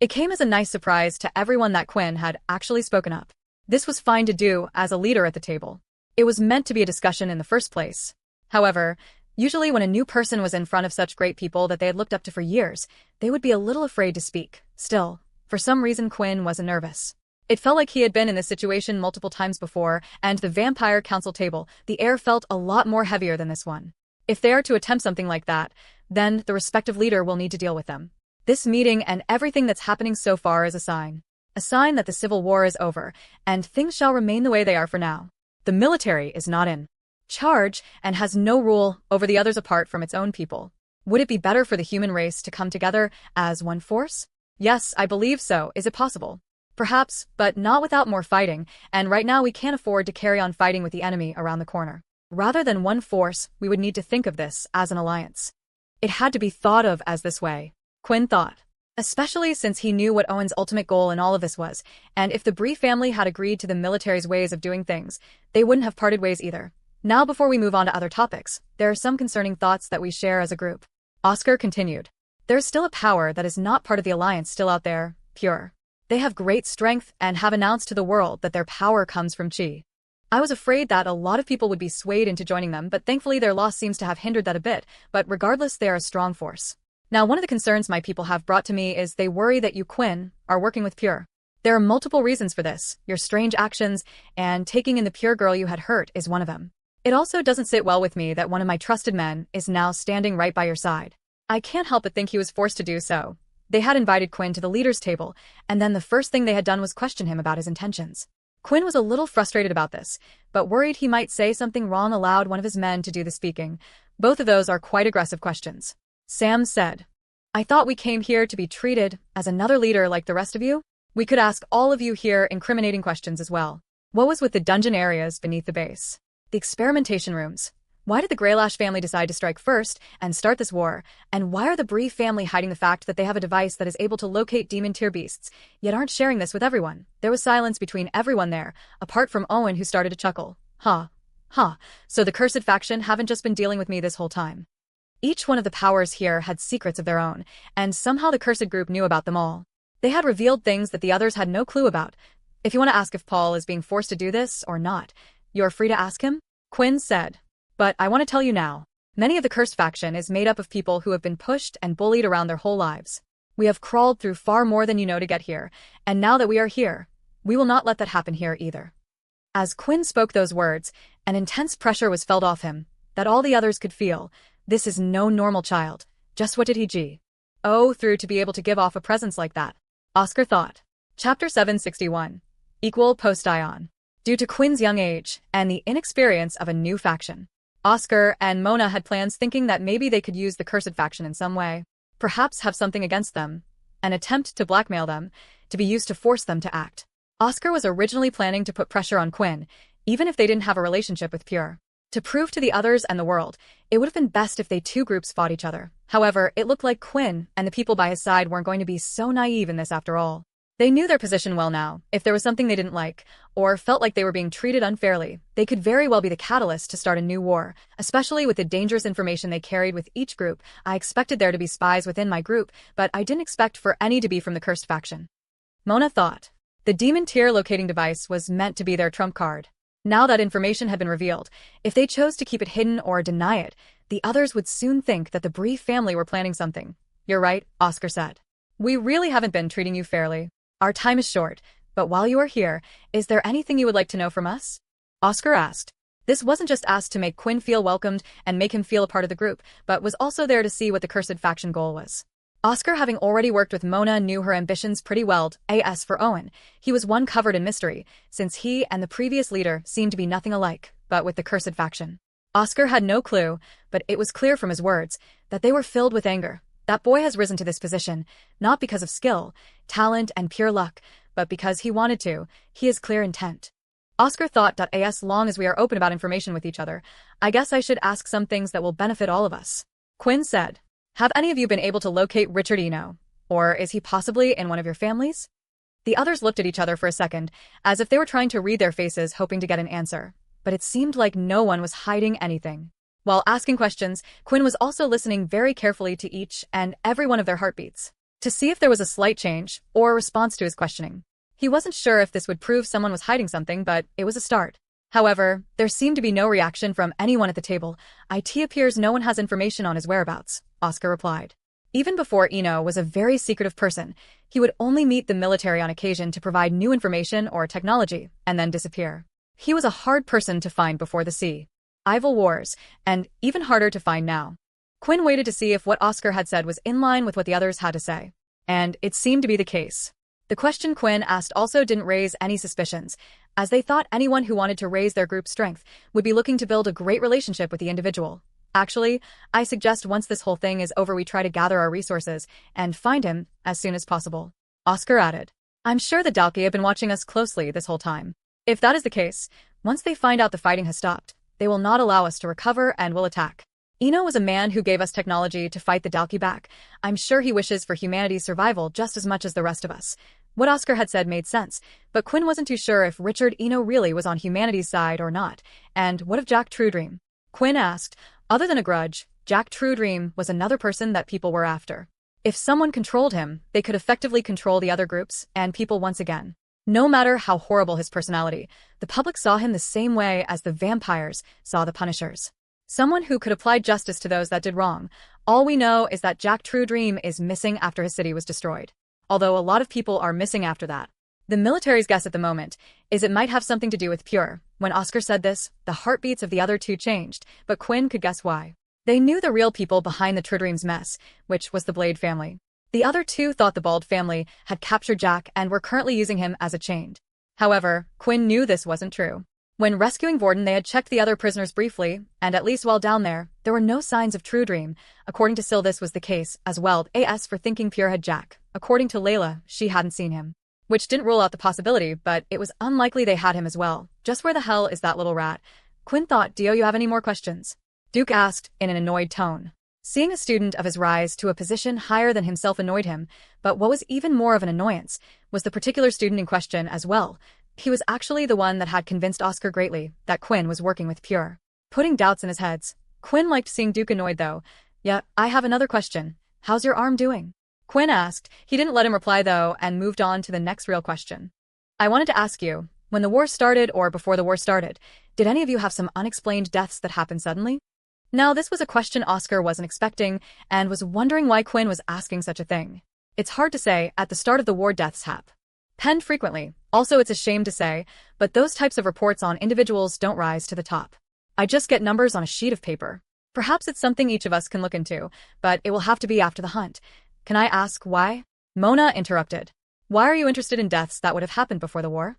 It came as a nice surprise to everyone that Quinn had actually spoken up. This was fine to do as a leader at the table. It was meant to be a discussion in the first place. However, usually when a new person was in front of such great people that they had looked up to for years, they would be a little afraid to speak. Still, for some reason Quinn wasn't nervous. It felt like he had been in this situation multiple times before, and the Vampire Council table, the air felt a lot more heavier than this one. If they are to attempt something like that, then the respective leader will need to deal with them. This meeting and everything that's happening so far is a sign that the civil war is over, and things shall remain the way they are for now. The military is not in charge and has no rule over the others apart from its own people. Would it be better for the human race to come together as one force? Yes, I believe so. Is it possible? Perhaps, but not without more fighting, and right now we can't afford to carry on fighting with the enemy around the corner. Rather than one force, we would need to think of this as an alliance. It had to be thought of as this way, Quinn thought. Especially since he knew what Owen's ultimate goal in all of this was, and if the Bree family had agreed to the military's ways of doing things, they wouldn't have parted ways either. Now before we move on to other topics, there are some concerning thoughts that we share as a group. Oscar continued. There is still a power that is not part of the alliance still out there, Pure. They have great strength and have announced to the world that their power comes from Chi. I was afraid that a lot of people would be swayed into joining them, but thankfully their loss seems to have hindered that a bit, but regardless they are a strong force. Now one of the concerns my people have brought to me is they worry that you, Quinn, are working with Pure. There are multiple reasons for this. Your strange actions and taking in the Pure girl you had hurt is one of them. It also doesn't sit well with me that one of my trusted men is now standing right by your side. I can't help but think he was forced to do so. They had invited Quinn to the leaders' table, and then the first thing they had done was question him about his intentions. Quinn was a little frustrated about this, but worried he might say something wrong allowed one of his men to do the speaking. Both of those are quite aggressive questions. Sam said, I thought we came here to be treated as another leader like the rest of you. We could ask all of you here incriminating questions as well. What was with the dungeon areas beneath the base? The experimentation rooms. Why did the Greylash family decide to strike first and start this war? And why are the Bree family hiding the fact that they have a device that is able to locate demon-tier beasts, yet aren't sharing this with everyone? There was silence between everyone there, apart from Owen, who started to chuckle. So the cursed faction haven't just been dealing with me this whole time. Each one of the powers here had secrets of their own, and somehow the cursed group knew about them all. They had revealed things that the others had no clue about. If you want to ask if Paul is being forced to do this or not, you're free to ask him, Quinn said. But I want to tell you now, many of the cursed faction is made up of people who have been pushed and bullied around their whole lives. We have crawled through far more than you know to get here, and now that we are here, we will not let that happen here either. As Quinn spoke those words, an intense pressure was felt off him, that all the others could feel. This is no normal child. Just what did he through to be able to give off a presence like that? Oscar thought. Chapter 761. Equal Post-Ion. Due to Quinn's young age and the inexperience of a new faction, Oscar and Mona had plans thinking that maybe they could use the cursed faction in some way. Perhaps have something against them, an attempt to blackmail them, to be used to force them to act. Oscar was originally planning to put pressure on Quinn, even if they didn't have a relationship with Pure. To prove to the others and the world, it would have been best if they two groups fought each other. However, it looked like Quinn and the people by his side weren't going to be so naive in this after all. They knew their position well now. If there was something they didn't like, or felt like they were being treated unfairly, they could very well be the catalyst to start a new war, especially with the dangerous information they carried with each group. I expected there to be spies within my group, but I didn't expect for any to be from the cursed faction. Mona thought. The demon tier locating device was meant to be their trump card. Now that information had been revealed, if they chose to keep it hidden or deny it, the others would soon think that the Bree family were planning something. You're right, Oscar said. We really haven't been treating you fairly. Our time is short, but while you are here, is there anything you would like to know from us? Oscar asked. This wasn't just asked to make Quinn feel welcomed and make him feel a part of the group, but was also there to see what the cursed faction goal was. Oscar, having already worked with Mona, knew her ambitions pretty well. As for Owen, he was one covered in mystery, since he and the previous leader seemed to be nothing alike, but with the cursed faction. Oscar had no clue, but it was clear from his words that they were filled with anger. That boy has risen to this position, not because of skill, talent, and pure luck, but because he wanted to. He has clear intent. Oscar thought. As long as we are open about information with each other, I guess I should ask some things that will benefit all of us. Quinn said. Have any of you been able to locate Richard Eno? Or is he possibly in one of your families? The others looked at each other for a second, as if they were trying to read their faces, hoping to get an answer. But it seemed like no one was hiding anything. While asking questions, Quinn was also listening very carefully to each and every one of their heartbeats, to see if there was a slight change or a response to his questioning. He wasn't sure if this would prove someone was hiding something, but it was a start. However, there seemed to be no reaction from anyone at the table. It appears no one has information on his whereabouts, Oscar replied. Even before Eno was a very secretive person, he would only meet the military on occasion to provide new information or technology, and then disappear. He was a hard person to find before the Civil Wars, and even harder to find now. Quinn waited to see if what Oscar had said was in line with what the others had to say. And it seemed to be the case. The question Quinn asked also didn't raise any suspicions, as they thought anyone who wanted to raise their group's strength would be looking to build a great relationship with the individual. Actually, I suggest once this whole thing is over we try to gather our resources and find him as soon as possible. Oscar added. I'm sure the Dalki have been watching us closely this whole time. If that is the case, once they find out the fighting has stopped, they will not allow us to recover and will attack. Eno was a man who gave us technology to fight the Dalki back. I'm sure he wishes for humanity's survival just as much as the rest of us. What Oscar had said made sense, but Quinn wasn't too sure if Richard Eno really was on humanity's side or not. And what of Jack Truedream? Quinn asked. Other than a grudge, Jack Truedream was another person that people were after. If someone controlled him, they could effectively control the other groups and people once again. No matter how horrible his personality, the public saw him the same way as the vampires saw the Punishers. Someone who could apply justice to those that did wrong. All we know is that Jack Truedream is missing after his city was destroyed. Although a lot of people are missing after that. The military's guess at the moment is it might have something to do with Pure. When Oscar said this, the heartbeats of the other two changed, but Quinn could guess why. They knew the real people behind the Truedream's mess, which was the Blade family. The other two thought the Bald family had captured Jack and were currently using him as a chained. However, Quinn knew this wasn't true. When rescuing Vorden, they had checked the other prisoners briefly, and at least while down there were no signs of Truedream. According to Sil, this was the case as well. As for thinking Pure had Jack, according to Layla, she hadn't seen him. Which didn't rule out the possibility, but it was unlikely they had him as well. Just where the hell is that little rat? Quinn thought. Do you have any more questions? Duke asked in an annoyed tone. Seeing a student of his rise to a position higher than himself annoyed him, but what was even more of an annoyance was the particular student in question as well. He was actually the one that had convinced Oscar greatly that Quinn was working with Pure, putting doubts in his heads. Quinn liked seeing Duke annoyed though. Yeah, I have another question. How's your arm doing? Quinn asked. He didn't let him reply though and moved on to the next real question. I wanted to ask you, when the war started or before the war started, did any of you have some unexplained deaths that happened suddenly? Now this was a question Oscar wasn't expecting and was wondering why Quinn was asking such a thing. It's hard to say. At the start of the war, deaths happened frequently. Also, it's a shame to say, but those types of reports on individuals don't rise to the top. I just get numbers on a sheet of paper. Perhaps it's something each of us can look into, but it will have to be after the hunt. Can I ask why? Mona interrupted. Why are you interested in deaths that would have happened before the war?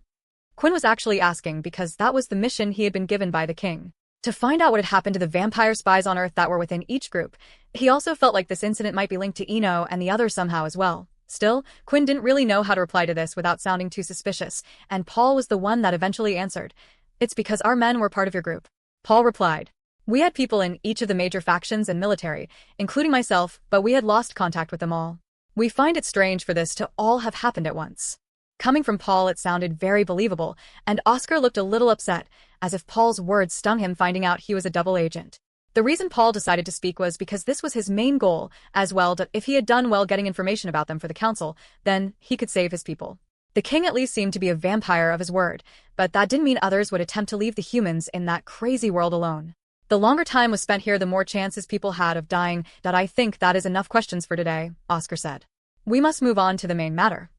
Quinn was actually asking because that was the mission he had been given by the king. To find out what had happened to the vampire spies on Earth that were within each group. He also felt like this incident might be linked to Eno and the others somehow as well. Still, Quinn didn't really know how to reply to this without sounding too suspicious, and Paul was the one that eventually answered. It's because our men were part of your group. Paul replied. We had people in each of the major factions and military, including myself, but we had lost contact with them all. We find it strange for this to all have happened at once. Coming from Paul, it sounded very believable, and Oscar looked a little upset, as if Paul's words stung him finding out he was a double agent. The reason Paul decided to speak was because this was his main goal, as well that if he had done well getting information about them for the council, then he could save his people. The king at least seemed to be a vampire of his word, but that didn't mean others would attempt to leave the humans in that crazy world alone. The longer time was spent here, the more chances people had of dying. That I think that is enough questions for today, Oscar said. We must move on to the main matter.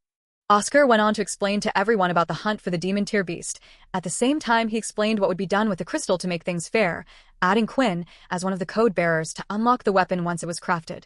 Oscar went on to explain to everyone about the hunt for the demon tier beast. At the same time, he explained what would be done with the crystal to make things fair, adding Quinn as one of the code bearers to unlock the weapon once it was crafted.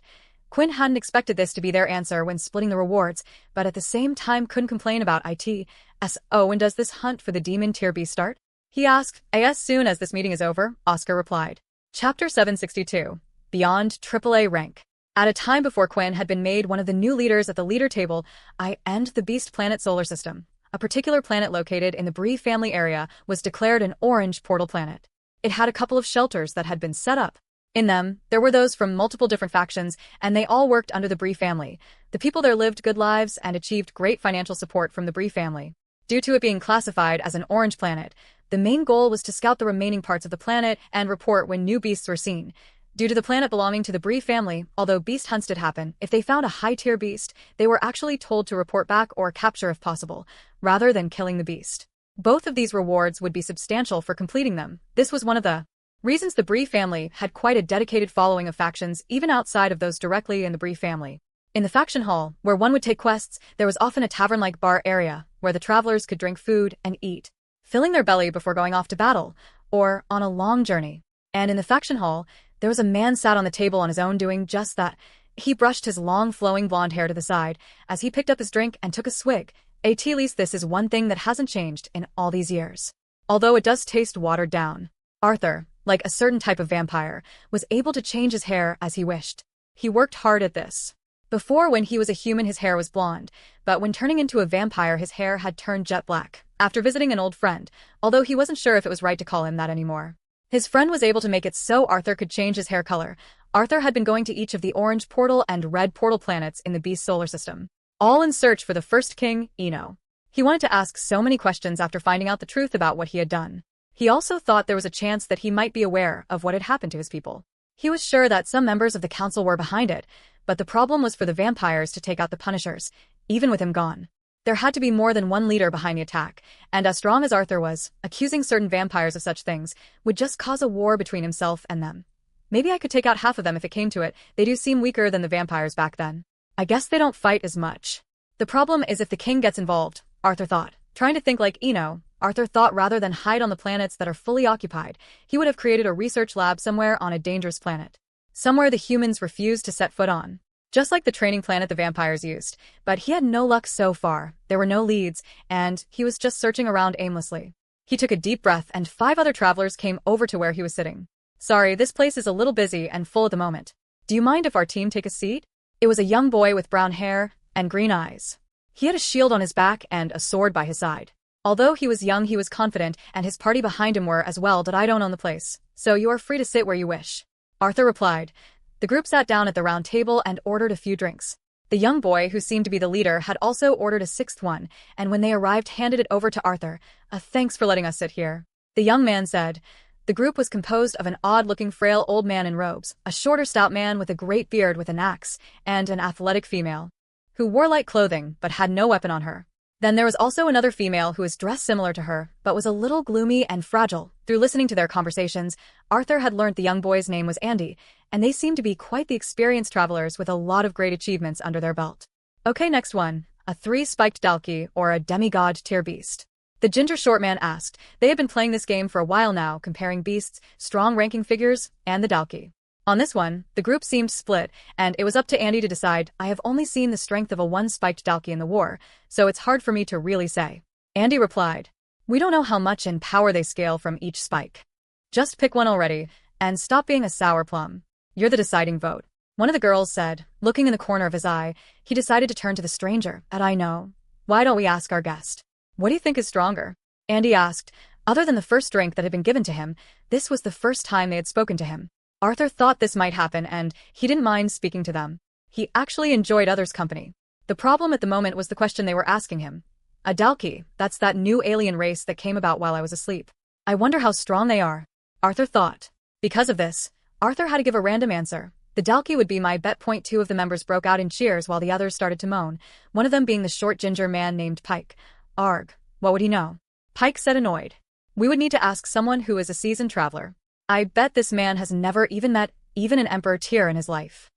Quinn hadn't expected this to be their answer when splitting the rewards, but at the same time couldn't complain about it. So when does this hunt for the demon tier beast start? He asked. As soon as this meeting is over, Oscar replied. Chapter 762. Beyond AAA rank. At a time before Quinn had been made one of the new leaders at the leader table, the Beast Planet solar system. A particular planet located in the Bree family area was declared an orange portal planet. It had a couple of shelters that had been set up. In them, there were those from multiple different factions, and they all worked under the Bree family. The people there lived good lives and achieved great financial support from the Bree family. Due to it being classified as an orange planet, the main goal was to scout the remaining parts of the planet and report when new beasts were seen. Due to the planet belonging to the Bree family, although beast hunts did happen, if they found a high-tier beast, they were actually told to report back or capture if possible, rather than killing the beast. Both of these rewards would be substantial for completing them. This was one of the reasons the Bree family had quite a dedicated following of factions even outside of those directly in the Bree family. In the faction hall, where one would take quests, there was often a tavern-like bar area where the travelers could drink food and eat, filling their belly before going off to battle or on a long journey. And in the faction hall, there was a man sat on the table on his own doing just that. He brushed his long flowing blonde hair to the side as he picked up his drink and took a swig. At least this is one thing that hasn't changed in all these years. Although it does taste watered down. Arthur, like a certain type of vampire, was able to change his hair as he wished. He worked hard at this. Before, when he was a human, his hair was blonde, but when turning into a vampire, his hair had turned jet black. After visiting an old friend, although he wasn't sure if it was right to call him that anymore. His friend was able to make it so Arthur could change his hair color. Arthur had been going to each of the orange portal and red portal planets in the Beast solar system, all in search for the first king, Eno. He wanted to ask so many questions after finding out the truth about what he had done. He also thought there was a chance that he might be aware of what had happened to his people. He was sure that some members of the council were behind it, but the problem was for the vampires to take out the Punishers, even with him gone. There had to be more than one leader behind the attack, and as strong as Arthur was, accusing certain vampires of such things would just cause a war between himself and them. Maybe I could take out half of them if it came to it. They do seem weaker than the vampires back then. I guess they don't fight as much. The problem is if the king gets involved, Arthur thought. Trying to think like Eno, Arthur thought rather than hide on the planets that are fully occupied, he would have created a research lab somewhere on a dangerous planet. Somewhere the humans refused to set foot on. Just like the training planet the vampires used, but he had no luck so far. There were no leads, and he was just searching around aimlessly. He took a deep breath and 5 other travelers came over to where he was sitting. Sorry, this place is a little busy and full at the moment. Do you mind if our team take a seat? It was a young boy with brown hair and green eyes. He had a shield on his back and a sword by his side. Although he was young, he was confident, and his party behind him were as well. I don't own the place, so you are free to sit where you wish. Arthur replied. The group sat down at the round table and ordered a few drinks. The young boy, who seemed to be the leader, had also ordered a 6th one, and when they arrived handed it over to Arthur. Thanks for letting us sit here. The young man said. The group was composed of an odd-looking frail old man in robes, a shorter stout man with a great beard with an axe, and an athletic female, who wore light clothing but had no weapon on her. Then there was also another female who was dressed similar to her, but was a little gloomy and fragile. Through listening to their conversations, Arthur had learned the young boy's name was Andy, and they seemed to be quite the experienced travelers with a lot of great achievements under their belt. Okay, next one. A 3-spiked Dalki or a demigod tier beast. The ginger short man asked. They had been playing this game for a while now, comparing beasts, strong ranking figures, and the Dalki. On this one, the group seemed split, and it was up to Andy to decide. I have only seen the strength of a one-spiked Dalki in the war, so it's hard for me to really say. Andy replied, we don't know how much in power they scale from each spike. Just pick one already, and stop being a sour plum. You're the deciding vote. One of the girls said, looking in the corner of his eye. He decided to turn to the stranger. I know. Why don't we ask our guest? What do you think is stronger? Andy asked. Other than the first drink that had been given to him, this was the first time they had spoken to him. Arthur thought this might happen, and he didn't mind speaking to them. He actually enjoyed others' company. The problem at the moment was the question they were asking him. A Dalki, that's that new alien race that came about while I was asleep. I wonder how strong they are. Arthur thought. Because of this, Arthur had to give a random answer. The Dalki would be my bet. Two of the members broke out in cheers while the others started to moan, one of them being the short ginger man named Pike. Arg, what would he know? Pike said, annoyed. We would need to ask someone who is a seasoned traveler. I bet this man has never even met even an Emperor Tyr in his life.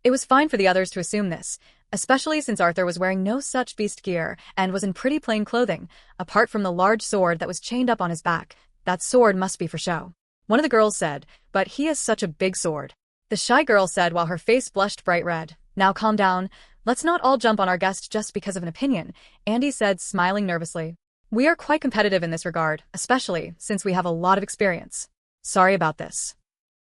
It was fine for the others to assume this, especially since Arthur was wearing no such beast gear and was in pretty plain clothing, apart from the large sword that was chained up on his back. That sword must be for show. One of the girls said, but he has such a big sword. The shy girl said while her face blushed bright red. Now calm down. Let's not all jump on our guest just because of an opinion, Andy said, smiling nervously. We are quite competitive in this regard, especially since we have a lot of experience. Sorry about this.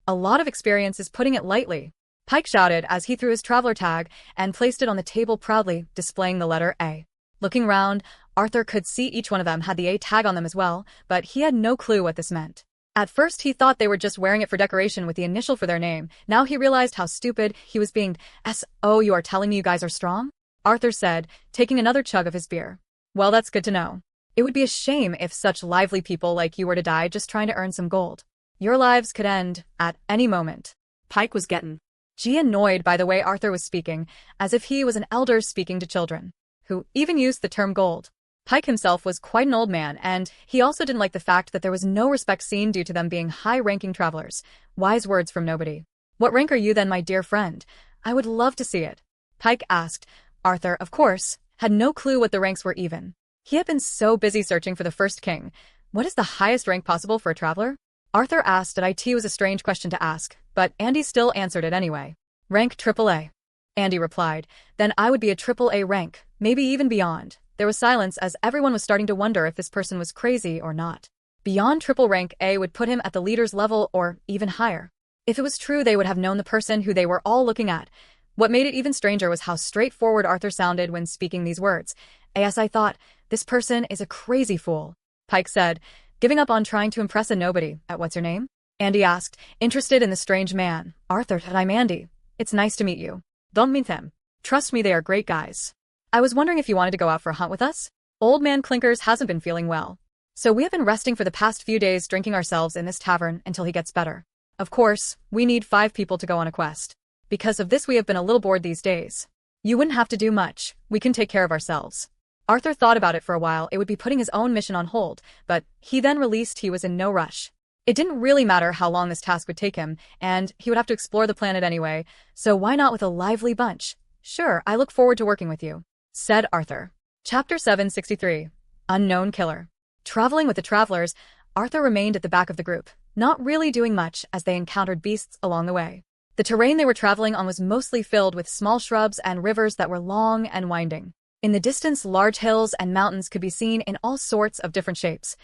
A lot of experience is putting it lightly, Pike shouted as he threw his traveler tag and placed it on the table proudly, displaying the letter A. Looking round, Arthur could see each one of them had the A tag on them as well, but he had no clue what this meant. At first he thought they were just wearing it for decoration with the initial for their name. Now he realized how stupid he was being. So you are telling me you guys are strong? Arthur said, taking another chug of his beer. Well, that's good to know. It would be a shame if such lively people like you were to die just trying to earn some gold. Your lives could end at any moment. Pike was getting annoyed by the way Arthur was speaking, as if he was an elder speaking to children, who even used the term gold. Pike himself was quite an old man, and he also didn't like the fact that there was no respect seen due to them being high-ranking travelers. Wise words from nobody. What rank are you then, my dear friend? I would love to see it. Pike asked. Arthur, of course, had no clue what the ranks were even. He had been so busy searching for the first king. What is the highest rank possible for a traveler? Arthur asked that it was a strange question to ask, but Andy still answered it anyway. Rank AAA. Andy replied. Then I would be a AAA rank, maybe even beyond. There was silence as everyone was starting to wonder if this person was crazy or not. Beyond triple rank A would put him at the leader's level or even higher. If it was true, they would have known the person who they were all looking at. What made it even stranger was how straightforward Arthur sounded when speaking these words. As I thought, this person is a crazy fool, Pike said, giving up on trying to impress a nobody. What's your name? Andy asked, interested in the strange man. Arthur, I'm Andy. It's nice to meet you. Don't meet them. Trust me, they are great guys. I was wondering if you wanted to go out for a hunt with us? Old man Clinkers hasn't been feeling well. So we have been resting for the past few days, drinking ourselves in this tavern until he gets better. Of course, we need 5 people to go on a quest. Because of this we have been a little bored these days. You wouldn't have to do much. We can take care of ourselves. Arthur thought about it for a while. It would be putting his own mission on hold, but he then released he was in no rush. It didn't really matter how long this task would take him, and he would have to explore the planet anyway, so why not with a lively bunch? Sure, I look forward to working with you, said Arthur. Chapter 763. Unknown Killer. Traveling with the travelers, Arthur remained at the back of the group, not really doing much as they encountered beasts along the way. The terrain they were traveling on was mostly filled with small shrubs and rivers that were long and winding. In the distance, large hills and mountains could be seen in all sorts of different shapes.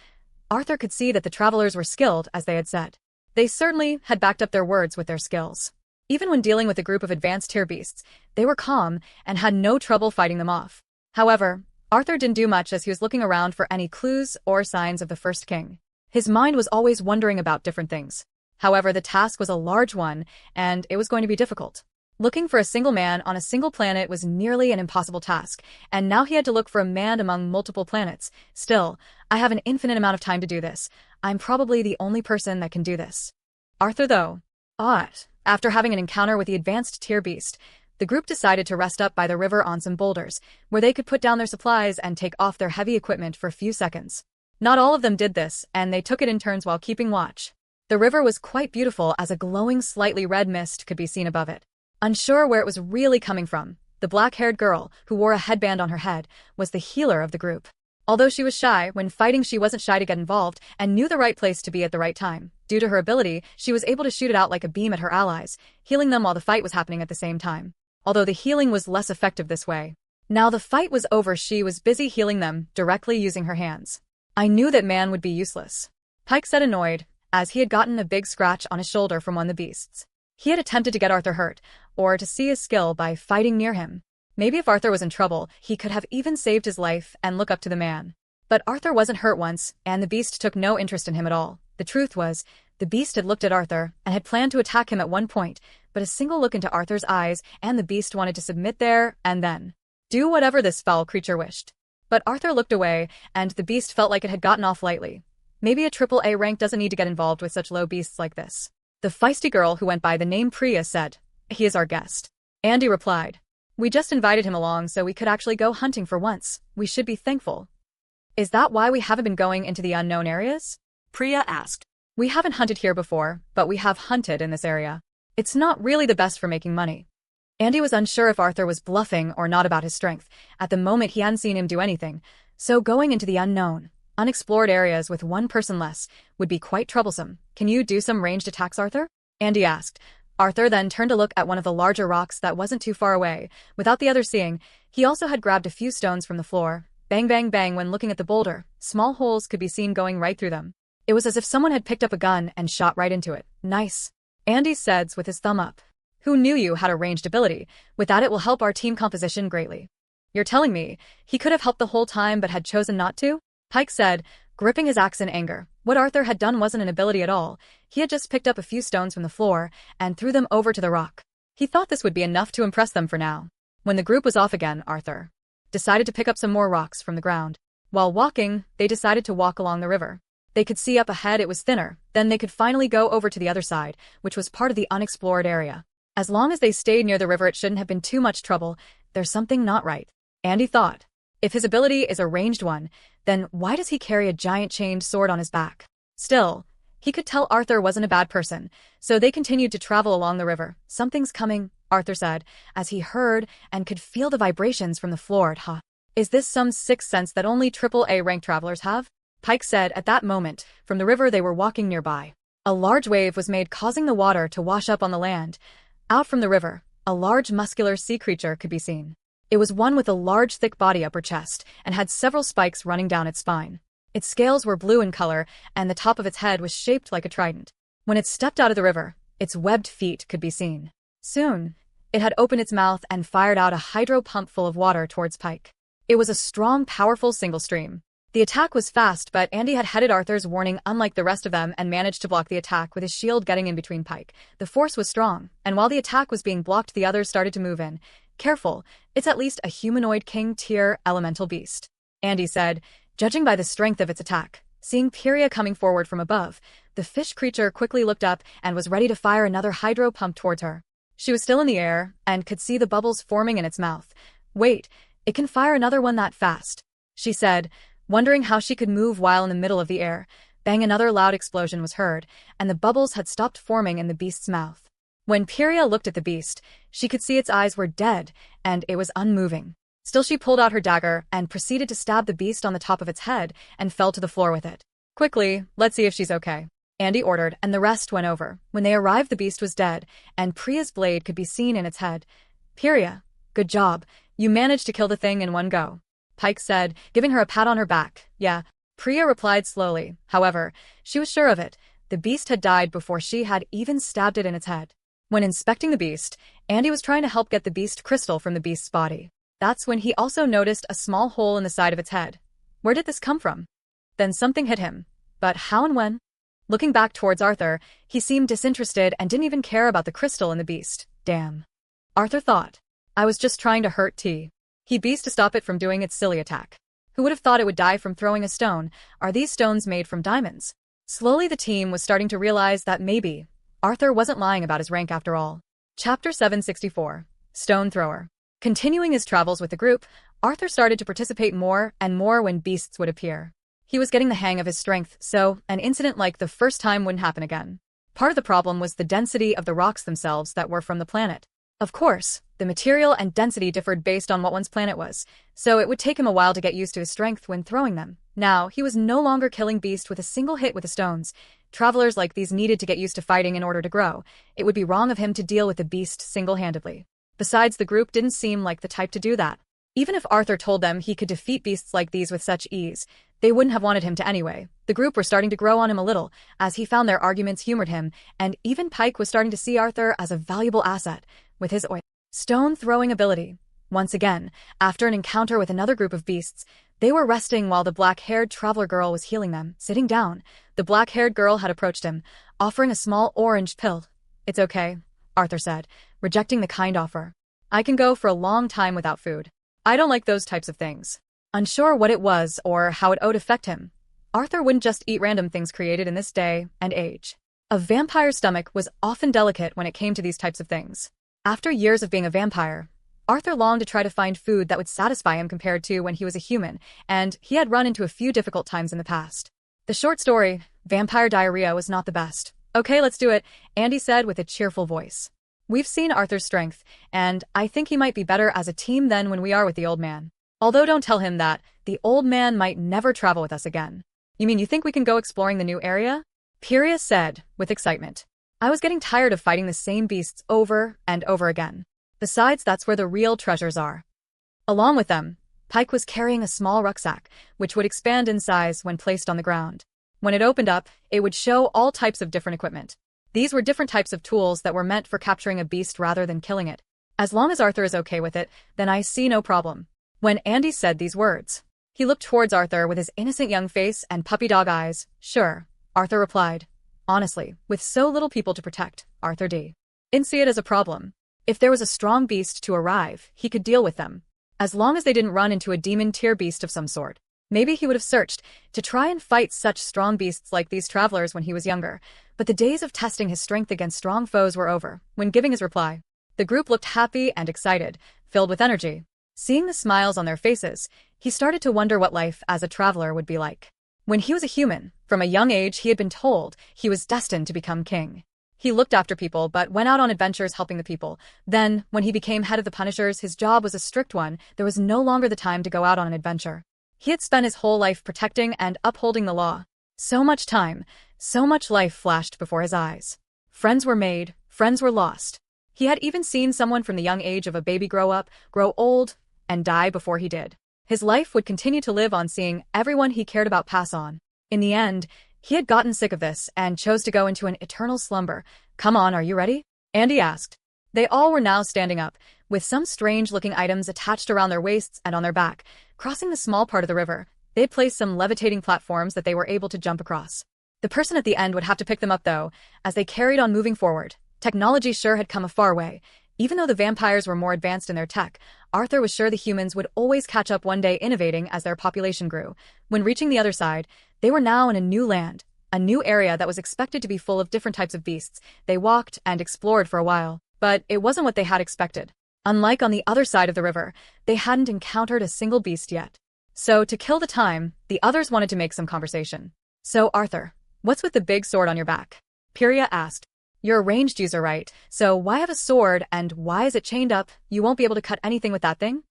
Arthur could see that the travelers were skilled, as they had said. They certainly had backed up their words with their skills. Even when dealing with a group of advanced tier beasts, they were calm and had no trouble fighting them off. However, Arthur didn't do much as he was looking around for any clues or signs of the first king. His mind was always wondering about different things. However, the task was a large one, and it was going to be difficult. Looking for a single man on a single planet was nearly an impossible task, and now he had to look for a man among multiple planets. Still, I have an infinite amount of time to do this. I'm probably the only person that can do this. Arthur, though. After having an encounter with the advanced tier beast, the group decided to rest up by the river on some boulders, where they could put down their supplies and take off their heavy equipment for a few seconds. Not all of them did this, and they took it in turns while keeping watch. The river was quite beautiful as a glowing, slightly red mist could be seen above it. Unsure where it was really coming from, the black-haired girl, who wore a headband on her head, was the healer of the group. Although she was shy, when fighting she wasn't shy to get involved and knew the right place to be at the right time. Due to her ability, she was able to shoot it out like a beam at her allies, healing them while the fight was happening at the same time. Although the healing was less effective this way. Now the fight was over, she was busy healing them, directly using her hands. I knew that man would be useless. Pike said, annoyed, as he had gotten a big scratch on his shoulder from one of the beasts. He had attempted to get Arthur hurt, or to see his skill by fighting near him. Maybe if Arthur was in trouble, he could have even saved his life and look up to the man. But Arthur wasn't hurt once, and the beast took no interest in him at all. The truth was, the beast had looked at Arthur and had planned to attack him at one point, but a single look into Arthur's eyes and the beast wanted to submit there and then do whatever this foul creature wished. But Arthur looked away, and the beast felt like it had gotten off lightly. Maybe a AAA rank doesn't need to get involved with such low beasts like this. The feisty girl who went by the name Priya said, "He is our guest." Andy replied, "We just invited him along so we could actually go hunting for once. We should be thankful." "Is that why we haven't been going into the unknown areas?" Priya asked. "We haven't hunted here before, but we have hunted in this area. It's not really the best for making money." Andy was unsure if Arthur was bluffing or not about his strength. At the moment he hadn't seen him do anything, so going into the unknown, unexplored areas with one person less would be quite troublesome. "Can you do some ranged attacks, Arthur?" Andy asked. Arthur then turned to look at one of the larger rocks that wasn't too far away. Without the others seeing, he also had grabbed a few stones from the floor. Bang bang bang. When looking at the boulder, small holes could be seen going right through them. It was as if someone had picked up a gun and shot right into it. "Nice," Andy said with his thumb up. "Who knew you had a ranged ability? With that it will help our team composition greatly." "You're telling me he could have helped the whole time but had chosen not to?" Pike said, gripping his axe in anger. What Arthur had done wasn't an ability at all. He had just picked up a few stones from the floor and threw them over to the rock. He thought this would be enough to impress them for now. When the group was off again, Arthur decided to pick up some more rocks from the ground. While walking, they decided to walk along the river. They could see up ahead it was thinner, then they could finally go over to the other side, which was part of the unexplored area. As long as they stayed near the river it shouldn't have been too much trouble. There's something not right, Andy thought. If his ability is a ranged one, then why does he carry a giant chained sword on his back? Still, he could tell Arthur wasn't a bad person, so they continued to travel along the river. "Something's coming," Arthur said, as he heard and could feel the vibrations from the floor. Is this some sixth sense that only AAA rank travelers have?" Pike said at that moment. From the river they were walking nearby. A large wave was made, causing the water to wash up on the land. Out from the river, a large muscular sea creature could be seen. It was one with a large thick body upper chest and had several spikes running down its spine. Its scales were blue in color and the top of its head was shaped like a trident. When it stepped out of the river, its webbed feet could be seen. Soon, it had opened its mouth and fired out a hydro pump full of water towards Pike. It was a strong, powerful single stream. The attack was fast, but Andy had headed Arthur's warning unlike the rest of them and managed to block the attack with his shield getting in between Pike. The force was strong, and while the attack was being blocked the others started to move in. "Careful, it's at least a humanoid king-tier elemental beast," Andy said, judging by the strength of its attack. Seeing Priya coming forward from above, the fish creature quickly looked up and was ready to fire another hydro pump towards her. She was still in the air and could see the bubbles forming in its mouth. "Wait, it can fire another one that fast," she said, wondering how she could move while in the middle of the air. Bang, another loud explosion was heard, and the bubbles had stopped forming in the beast's mouth. When Priya looked at the beast, she could see its eyes were dead, and it was unmoving. Still she pulled out her dagger and proceeded to stab the beast on the top of its head and fell to the floor with it. "Quickly, let's see if she's okay," Andy ordered, and the rest went over. When they arrived the beast was dead, and Priya's blade could be seen in its head. "Priya, good job. You managed to kill the thing in one go," Pike said, giving her a pat on her back. "Yeah," Priya replied slowly. However, she was sure of it. The beast had died before she had even stabbed it in its head. When inspecting the beast, Andy was trying to help get the beast crystal from the beast's body. That's when he also noticed a small hole in the side of its head. Where did this come from? Then something hit him. But how and when? Looking back towards Arthur, he seemed disinterested and didn't even care about the crystal in the beast. Damn, Arthur thought. I was just trying to hurt T. He beast to stop it from doing its silly attack. Who would have thought it would die from throwing a stone? Are these stones made from diamonds? Slowly the team was starting to realize that maybe Arthur wasn't lying about his rank after all. Chapter 764. Stone Thrower. Continuing his travels with the group, Arthur started to participate more and more when beasts would appear. He was getting the hang of his strength, so an incident like the first time wouldn't happen again. Part of the problem was the density of the rocks themselves that were from the planet. Of course, the material and density differed based on what one's planet was, so it would take him a while to get used to his strength when throwing them. Now, he was no longer killing beasts with a single hit with the stones. Travelers like these needed to get used to fighting in order to grow. It would be wrong of him to deal with the beast single-handedly. Besides, the group didn't seem like the type to do that. Even if Arthur told them he could defeat beasts like these with such ease, they wouldn't have wanted him to anyway. The group were starting to grow on him a little, as he found their arguments humored him, and even Pike was starting to see Arthur as a valuable asset, with his stone-throwing ability. Once again, after an encounter with another group of beasts, they were resting while the black-haired traveler girl was healing them. Sitting down, the black-haired girl had approached him, offering a small orange pill. "It's okay," Arthur said, rejecting the kind offer. "I can go for a long time without food. I don't like those types of things." Unsure what it was or how it would affect him, Arthur wouldn't just eat random things created in this day and age. A vampire's stomach was often delicate when it came to these types of things. After years of being a vampire, Arthur longed to try to find food that would satisfy him compared to when he was a human, and he had run into a few difficult times in the past. The short story, vampire diarrhea, was not the best. "Okay, let's do it," Andy said with a cheerful voice. "We've seen Arthur's strength, and I think he might be better as a team than when we are with the old man. Although don't tell him that, the old man might never travel with us again." "You mean you think we can go exploring the new area?" Pyria said, with excitement. "I was getting tired of fighting the same beasts over and over again. Besides, that's where the real treasures are." Along with them, Pike was carrying a small rucksack, which would expand in size when placed on the ground. When it opened up, it would show all types of different equipment. These were different types of tools that were meant for capturing a beast rather than killing it. "As long as Arthur is okay with it, then I see no problem." When Andy said these words, he looked towards Arthur with his innocent young face and puppy dog eyes. "Sure," Arthur replied. Honestly, with so little people to protect, Arthur didn't see it as a problem. If there was a strong beast to arrive, he could deal with them. As long as they didn't run into a demon-tier beast of some sort. Maybe he would have searched to try and fight such strong beasts like these travelers when he was younger, but the days of testing his strength against strong foes were over. When giving his reply, the group looked happy and excited, filled with energy. Seeing the smiles on their faces, he started to wonder what life as a traveler would be like. When he was a human, from a young age he had been told he was destined to become king. He looked after people but went out on adventures helping the people. Then, when he became head of the Punishers, his job was a strict one. There was no longer the time to go out on an adventure. He had spent his whole life protecting and upholding the law. So much time, so much life flashed before his eyes. Friends were made, friends were lost. He had even seen someone from the young age of a baby grow up, grow old, and die before he did. His life would continue to live on seeing everyone he cared about pass on. In the end, he had gotten sick of this and chose to go into an eternal slumber. "Come on, are you ready?" Andy asked. They all were now standing up, with some strange-looking items attached around their waists and on their back. Crossing the small part of the river, they had placed some levitating platforms that they were able to jump across. The person at the end would have to pick them up though, as they carried on moving forward. Technology sure had come a far way. Even though the vampires were more advanced in their tech, Arthur was sure the humans would always catch up one day, innovating as their population grew. When reaching the other side, they were now in a new land, a new area that was expected to be full of different types of beasts. They walked and explored for a while, but it wasn't what they had expected. Unlike on the other side of the river, they hadn't encountered a single beast yet. So, to kill the time, the others wanted to make some conversation. "So, Arthur, what's with the big sword on your back?" Pyria asked. "You're a ranged user, right? So why have a sword, and why is it chained up? You won't be able to cut anything with that thing?"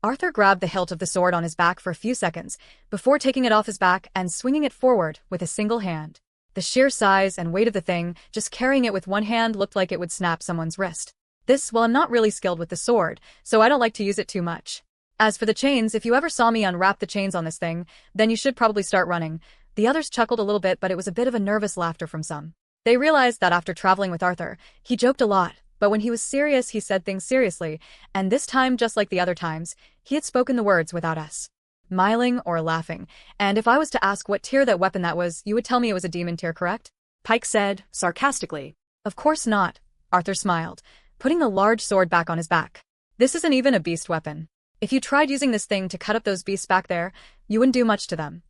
Arthur grabbed the hilt of the sword on his back for a few seconds, before taking it off his back and swinging it forward with a single hand. The sheer size and weight of the thing, just carrying it with one hand, looked like it would snap someone's wrist. Well, I'm not really skilled with the sword, so I don't like to use it too much. As for the chains, if you ever saw me unwrap the chains on this thing, then you should probably start running." The others chuckled a little bit, but it was a bit of a nervous laughter from some. They realized that after traveling with Arthur, he joked a lot, but when he was serious he said things seriously, and this time, just like the other times, he had spoken the words without smiling or laughing. "And if I was to ask what tier that weapon that was, you would tell me it was a demon tier, correct?" Pike said, sarcastically. "Of course not," Arthur smiled, putting the large sword back on his back. "This isn't even a beast weapon. If you tried using this thing to cut up those beasts back there, you wouldn't do much to them."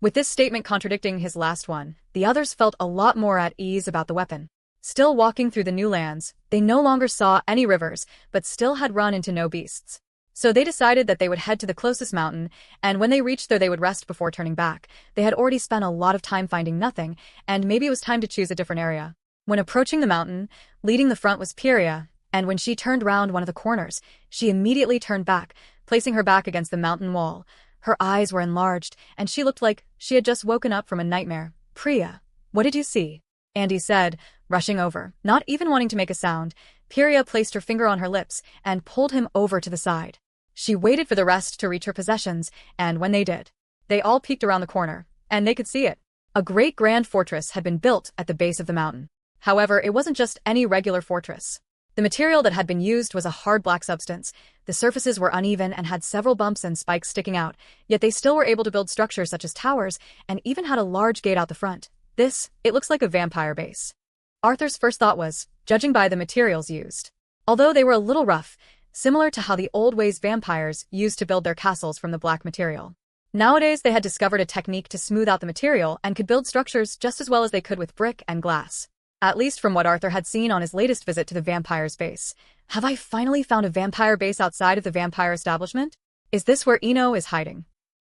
With this statement contradicting his last one, the others felt a lot more at ease about the weapon. Still walking through the new lands, they no longer saw any rivers, but still had run into no beasts. So they decided that they would head to the closest mountain, and when they reached there they would rest before turning back. They had already spent a lot of time finding nothing, and maybe it was time to choose a different area. When approaching the mountain, leading the front was Pyria, And when she turned round one of the corners, she immediately turned back, placing her back against the mountain wall. Her eyes were enlarged, and she looked like she had just woken up from a nightmare. Priya, what did you see? Andy said, rushing over. Not even wanting to make a sound, Priya placed her finger on her lips and pulled him over to the side. She waited for the rest to reach her possessions, and when they did, they all peeked around the corner, and they could see it. A great grand fortress had been built at the base of the mountain. However, it wasn't just any regular fortress. The material that had been used was a hard black substance. The surfaces were uneven and had several bumps and spikes sticking out, yet they still were able to build structures such as towers and even had a large gate out the front. It looks like a vampire base. Arthur's first thought was, judging by the materials used. Although they were a little rough, similar to how the old ways vampires used to build their castles from the black material. Nowadays they had discovered a technique to smooth out the material and could build structures just as well as they could with brick and glass. At least from what Arthur had seen on his latest visit to the vampire's base. Have I finally found a vampire base outside of the vampire establishment? Is this where Eno is hiding?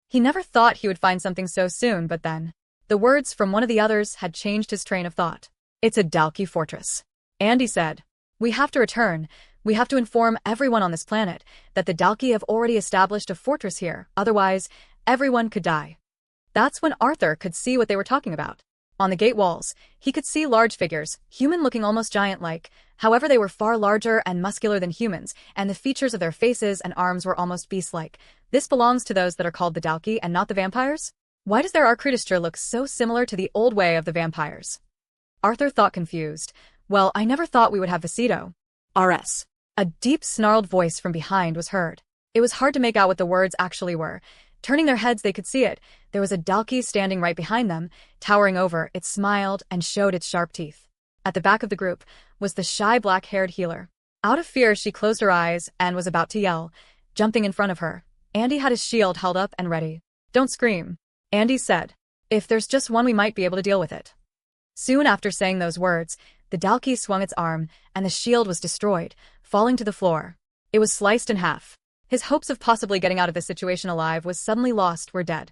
He never thought he would find something so soon, but then the words from one of the others had changed his train of thought. It's a Dalkey fortress. Andy said, we have to return. We have to inform everyone on this planet that the Dalkey have already established a fortress here, otherwise everyone could die. That's when Arthur could see what they were talking about. On the gate walls, he could see large figures, human-looking almost giant-like. However, they were far larger and muscular than humans, and the features of their faces and arms were almost beast-like. This belongs to those that are called the Dalkey and not the vampires? Why does their architecture look so similar to the old way of the vampires? Arthur thought confused. Well, I never thought we would have Vecito. RS. A deep snarled voice from behind was heard. It was hard to make out what the words actually were. Turning their heads, they could see it. There was a Dalkey standing right behind them, towering over. It smiled and showed its sharp teeth. At the back of the group was the shy black-haired healer. Out of fear, she closed her eyes and was about to yell. Jumping in front of her, Andy had his shield held up and ready. Don't scream, Andy said. If there's just one, we might be able to deal with it. Soon after saying those words, the Dalkey swung its arm, and the shield was destroyed, falling to the floor. It was sliced in half. His hopes of possibly getting out of this situation alive was suddenly lost. We're dead.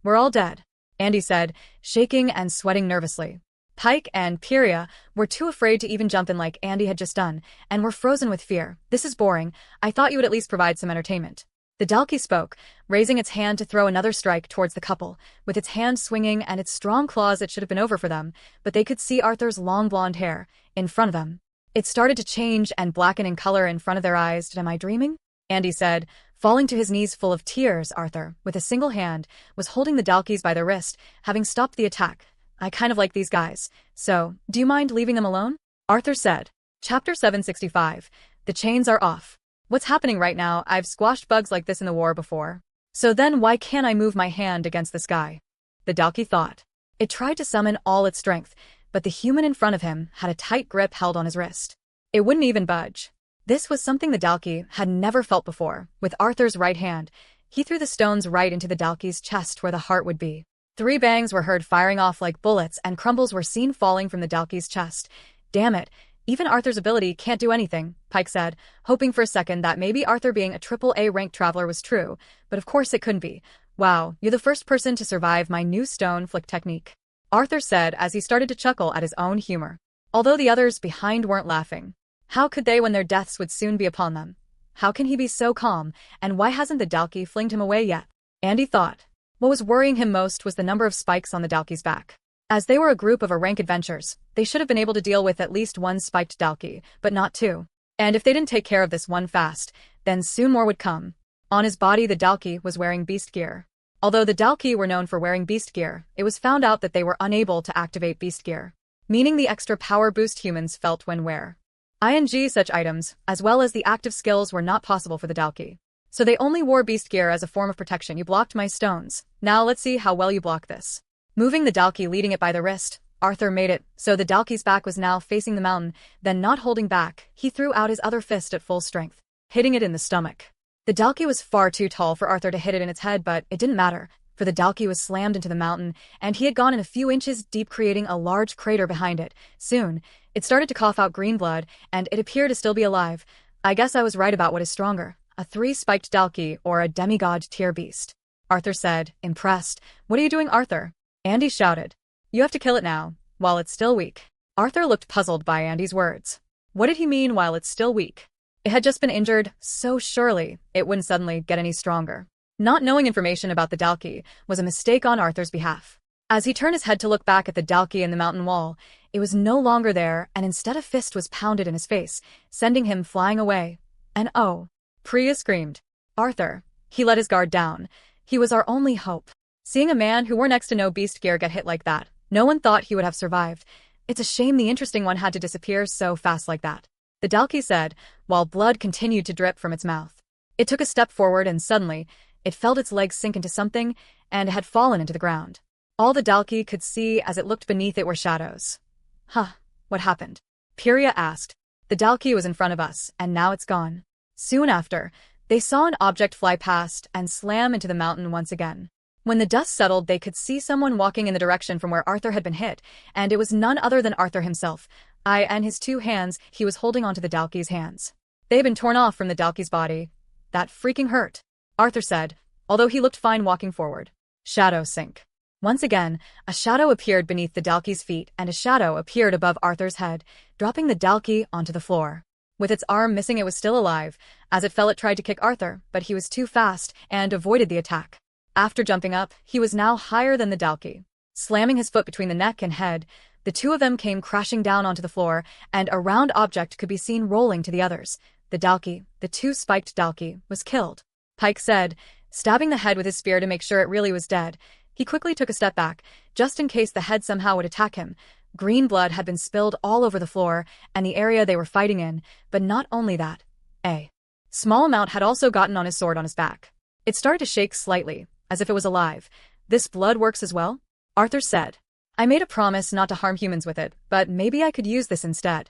We're all dead, Andy said, shaking and sweating nervously. Pike and Priya were too afraid to even jump in like Andy had just done, and were frozen with fear. This is boring. I thought you would at least provide some entertainment. The Dalkey spoke, raising its hand to throw another strike towards the couple. With its hand swinging and its strong claws, it should have been over for them, but they could see Arthur's long blonde hair in front of them. It started to change and blacken in color in front of their eyes. Am I dreaming? Andy said, falling to his knees full of tears. Arthur, with a single hand, was holding the Dalkeys by the wrist, having stopped the attack. I kind of like these guys, so do you mind leaving them alone? Arthur said. Chapter 765. The chains are off. What's happening right now? I've squashed bugs like this in the war before. So then why can't I move my hand against this guy? The Dalkey thought. It tried to summon all its strength, but the human in front of him had a tight grip held on his wrist. It wouldn't even budge. This was something the Dalkey had never felt before. With Arthur's right hand, he threw the stones right into the Dalkey's chest where the heart would be. 3 bangs were heard firing off like bullets, and crumbles were seen falling from the Dalkey's chest. Damn it, even Arthur's ability can't do anything, Pike said, hoping for a second that maybe Arthur being a AAA ranked traveler was true, but of course it couldn't be. Wow, you're the first person to survive my new stone flick technique, Arthur said as he started to chuckle at his own humor. Although the others behind weren't laughing. How could they when their deaths would soon be upon them? How can he be so calm, and why hasn't the Dalkey flinged him away yet? Andy thought. What was worrying him most was the number of spikes on the Dalkey's back. As they were a group of rank adventurers, they should have been able to deal with at least 1 spiked Dalkey, but not 2. And if they didn't take care of this one fast, then soon more would come. On his body, the Dalkey was wearing beast gear. Although the Dalkey were known for wearing beast gear, it was found out that they were unable to activate beast gear, meaning the extra power boost humans felt when wear. Such items, as well as the active skills, were not possible for the Dalkey. So they only wore beast gear as a form of protection. You blocked my stones. Now let's see how well you block this. Moving the Dalkey, leading it by the wrist, Arthur made it so the Dalkey's back was now facing the mountain. Then, not holding back, he threw out his other fist at full strength, hitting it in the stomach. The Dalkey was far too tall for Arthur to hit it in its head, but it didn't matter, for the Dalkey was slammed into the mountain, and he had gone in a few inches deep, creating a large crater behind it. Soon, it started to cough out green blood, and it appeared to still be alive. I guess I was right about what is stronger, a 3-spiked Dalkey or a demigod tier beast, Arthur said, impressed. What are you doing, Arthur? Andy shouted. You have to kill it now, while it's still weak. Arthur looked puzzled by Andy's words. What did he mean while it's still weak? It had just been injured, so surely it wouldn't suddenly get any stronger. Not knowing information about the Dalki was a mistake on Arthur's behalf. As he turned his head to look back at the Dalki in the mountain wall, it was no longer there, and instead a fist was pounded in his face, sending him flying away. And oh, Priya screamed. Arthur. He let his guard down. He was our only hope. Seeing a man who wore next to no beast gear get hit like that, no one thought he would have survived. It's a shame the interesting one had to disappear so fast like that, the Dalki said, while blood continued to drip from its mouth. It took a step forward and suddenly, it felt its legs sink into something and had fallen into the ground. All the Dalki could see as it looked beneath it were shadows. Huh, what happened? Priya asked. The Dalki was in front of us, and now it's gone. Soon after, they saw an object fly past and slam into the mountain once again. When the dust settled, they could see someone walking in the direction from where Arthur had been hit, and it was none other than Arthur himself. And his two hands, he was holding onto the Dalki's hands. They had been torn off from the Dalki's body. That freaking hurt, Arthur said, although he looked fine walking forward. Shadow sink. Once again, a shadow appeared beneath the Dalki's feet, and a shadow appeared above Arthur's head, dropping the Dalki onto the floor. With its arm missing, it was still alive. As it fell, it tried to kick Arthur, but he was too fast and avoided the attack. After jumping up, he was now higher than the Dalki. Slamming his foot between the neck and head, the two of them came crashing down onto the floor, and a round object could be seen rolling to the others. The Dalki, the two-spiked Dalki, was killed. Pike said, stabbing the head with his spear to make sure it really was dead. He quickly took a step back, just in case the head somehow would attack him. Green blood had been spilled all over the floor and the area they were fighting in, but not only that. A small amount had also gotten on his sword on his back. It started to shake slightly, as if it was alive. This blood works as well? Arthur said. I made a promise not to harm humans with it, but maybe I could use this instead.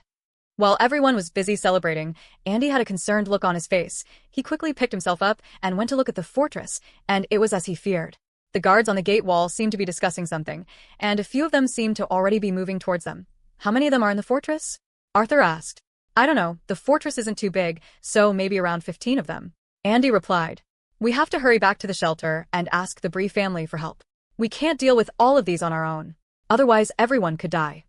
While everyone was busy celebrating, Andy had a concerned look on his face. He quickly picked himself up and went to look at the fortress, and it was as he feared. The guards on the gate wall seemed to be discussing something, and a few of them seemed to already be moving towards them. How many of them are in the fortress? Arthur asked. I don't know, the fortress isn't too big, so maybe around 15 of them. Andy replied. We have to hurry back to the shelter and ask the Bree family for help. We can't deal with all of these on our own. Otherwise, everyone could die.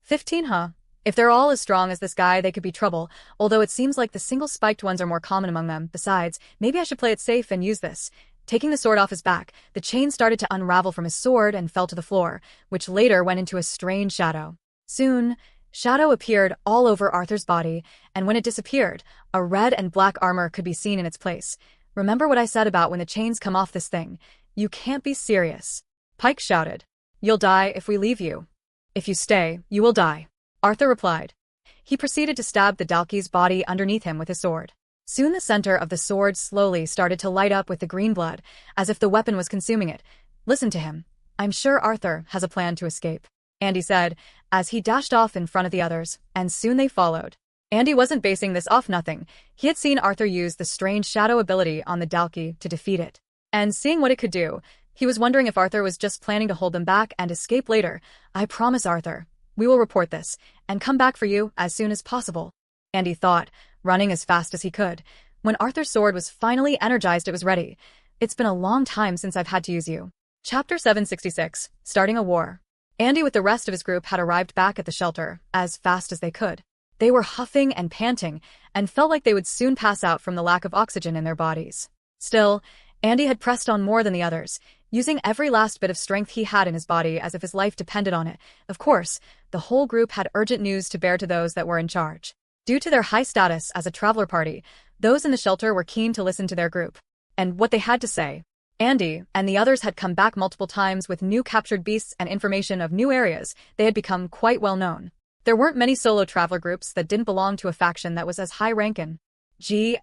15, huh? If they're all as strong as this guy, they could be trouble, although it seems like the single-spiked ones are more common among them. Besides, maybe I should play it safe and use this. Taking the sword off his back, the chain started to unravel from his sword and fell to the floor, which later went into a strange shadow. Soon, shadow appeared all over Arthur's body, and when it disappeared, a red and black armor could be seen in its place. Remember what I said about when the chains come off this thing? You can't be serious. Pike shouted. You'll die if we leave you. If you stay, you will die. Arthur replied. He proceeded to stab the Dalki's body underneath him with his sword. Soon the center of the sword slowly started to light up with the green blood, as if the weapon was consuming it. Listen to him. I'm sure Arthur has a plan to escape, Andy said, as he dashed off in front of the others, and soon they followed. Andy wasn't basing this off nothing. He had seen Arthur use the strange shadow ability on the Dalki to defeat it. And seeing what it could do, he was wondering if Arthur was just planning to hold them back and escape later. I promise, Arthur. We will report this, and come back for you as soon as possible. Andy thought, running as fast as he could. When Arthur's sword was finally energized, it was ready. It's been a long time since I've had to use you. Chapter 766, Starting a War. Andy with the rest of his group had arrived back at the shelter, as fast as they could. They were huffing and panting, and felt like they would soon pass out from the lack of oxygen in their bodies. Still, Andy had pressed on more than the others, using every last bit of strength he had in his body as if his life depended on it. Of course, the whole group had urgent news to bear to those that were in charge. Due to their high status as a traveler party, those in the shelter were keen to listen to their group and what they had to say. Andy and the others had come back multiple times with new captured beasts and information of new areas. They had become quite well known. There weren't many solo traveler groups that didn't belong to a faction that was as high-ranking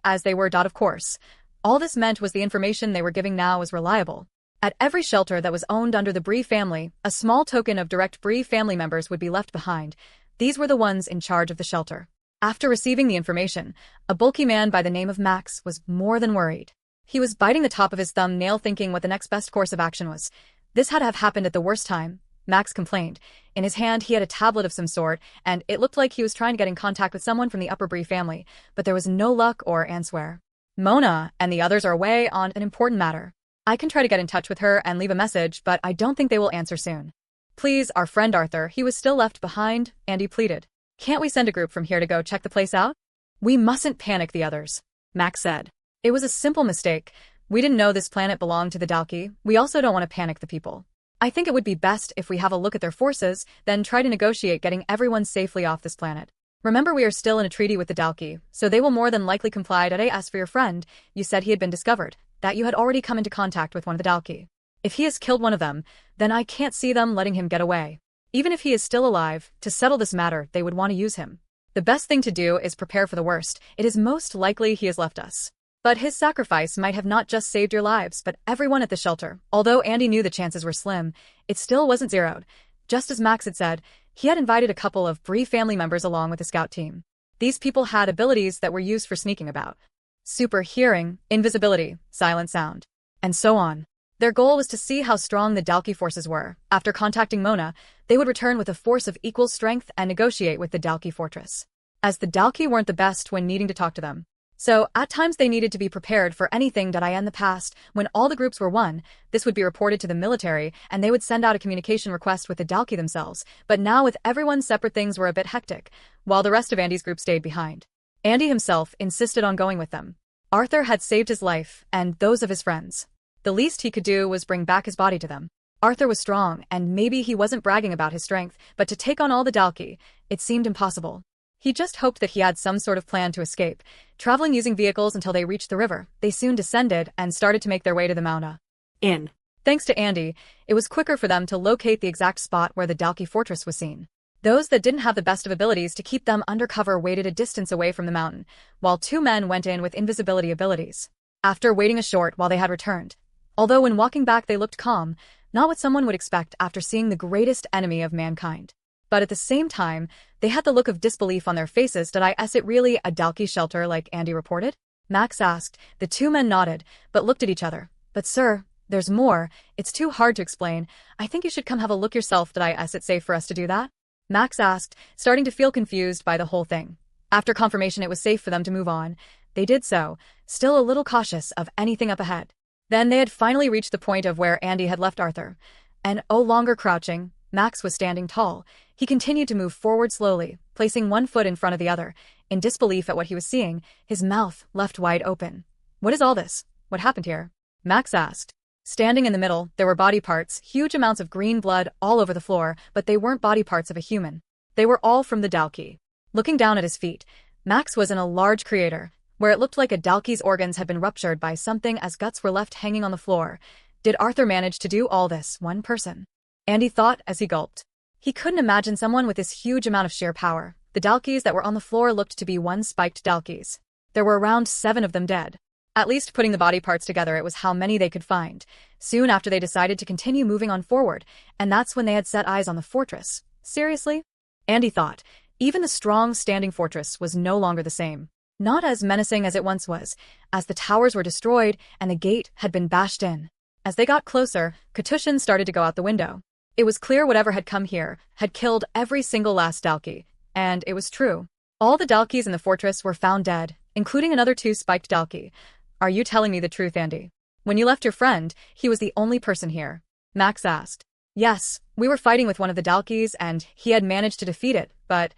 as they were. Of course. All this meant was the information they were giving now was reliable. At every shelter that was owned under the Bree family, a small token of direct Bree family members would be left behind. These were the ones in charge of the shelter. After receiving the information, a bulky man by the name of Max was more than worried. He was biting the top of his thumbnail thinking what the next best course of action was. This had to have happened at the worst time, Max complained. In his hand he had a tablet of some sort, and it looked like he was trying to get in contact with someone from the upper Bree family, but there was no luck or answer. Mona and the others are away on an important matter. I can try to get in touch with her and leave a message, but I don't think they will answer soon. Please, our friend Arthur, he was still left behind, Andy pleaded. Can't we send a group from here to go check the place out? We mustn't panic the others, Max said. It was a simple mistake. We didn't know this planet belonged to the Dalki. We also don't want to panic the people. I think it would be best if we have a look at their forces, then try to negotiate getting everyone safely off this planet. Remember, we are still in a treaty with the Dalki, so they will more than likely comply. As for your friend, you said he had been discovered, that you had already come into contact with one of the Dalki. If he has killed one of them, then I can't see them letting him get away. Even if he is still alive, to settle this matter, they would want to use him. The best thing to do is prepare for the worst. It is most likely he has left us. But his sacrifice might have not just saved your lives, but everyone at the shelter. Although Andy knew the chances were slim, it still wasn't zeroed. Just as Max had said, he had invited a couple of Bree family members along with the scout team. These people had abilities that were used for sneaking about. Super hearing, invisibility, silent sound, and so on. Their goal was to see how strong the Dalki forces were. After contacting Mona, they would return with a force of equal strength and negotiate with the Dalki fortress. As the Dalki weren't the best when needing to talk to them. So, at times they needed to be prepared for anything. In the past, when all the groups were one, this would be reported to the military, and they would send out a communication request with the Dalki themselves. But now with everyone separate, things were a bit hectic, while the rest of Andy's group stayed behind. Andy himself insisted on going with them. Arthur had saved his life, and those of his friends. The least he could do was bring back his body to them. Arthur was strong, and maybe he wasn't bragging about his strength, but to take on all the Dalki, it seemed impossible. He just hoped that he had some sort of plan to escape, traveling using vehicles until they reached the river. They soon descended and started to make their way to the Mauna Inn. Thanks to Andy, it was quicker for them to locate the exact spot where the Dalki fortress was seen. Those that didn't have the best of abilities to keep them undercover waited a distance away from the mountain, while two men went in with invisibility abilities. After waiting a short while they had returned. Although when walking back they looked calm, not what someone would expect after seeing the greatest enemy of mankind. But at the same time, they had the look of disbelief on their faces. Is it really a Dalki shelter like Andy reported? Max asked. The two men nodded, but looked at each other. But sir, there's more. It's too hard to explain. I think you should come have a look yourself. Is it safe for us to do that? Max asked, starting to feel confused by the whole thing. After confirmation it was safe for them to move on, they did so, still a little cautious of anything up ahead. Then they had finally reached the point of where Andy had left Arthur. And no longer crouching, Max was standing tall. He continued to move forward slowly, placing one foot in front of the other. In disbelief at what he was seeing, his mouth left wide open. What is all this? What happened here? Max asked. Standing in the middle, there were body parts, huge amounts of green blood all over the floor, but they weren't body parts of a human. They were all from the Dalki. Looking down at his feet, Max was in a large crater, where it looked like a Dalki's organs had been ruptured by something as guts were left hanging on the floor. Did Arthur manage to do all this, one person? Andy thought as he gulped. He couldn't imagine someone with this huge amount of sheer power. The Dalkis that were on the floor looked to be one spiked Dalkis. There were around 7 of them dead. At least putting the body parts together, it was how many they could find. Soon after they decided to continue moving on forward, and that's when they had set eyes on the fortress. Seriously? Andy thought. Even the strong standing fortress was no longer the same. Not as menacing as it once was, as the towers were destroyed and the gate had been bashed in. As they got closer, Katushin started to go out the window. It was clear whatever had come here had killed every single last Dalki. And it was true. All the Dalkis in the fortress were found dead, including another 2 spiked Dalki. Are you telling me the truth, Andy? When you left your friend, he was the only person here. Max asked. Yes, we were fighting with one of the Dalkis and he had managed to defeat it, but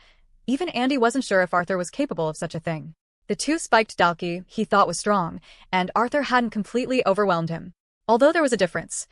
even Andy wasn't sure if Arthur was capable of such a thing. The 2 spiked Dalki he thought was strong, and Arthur hadn't completely overwhelmed him. Although there was a difference.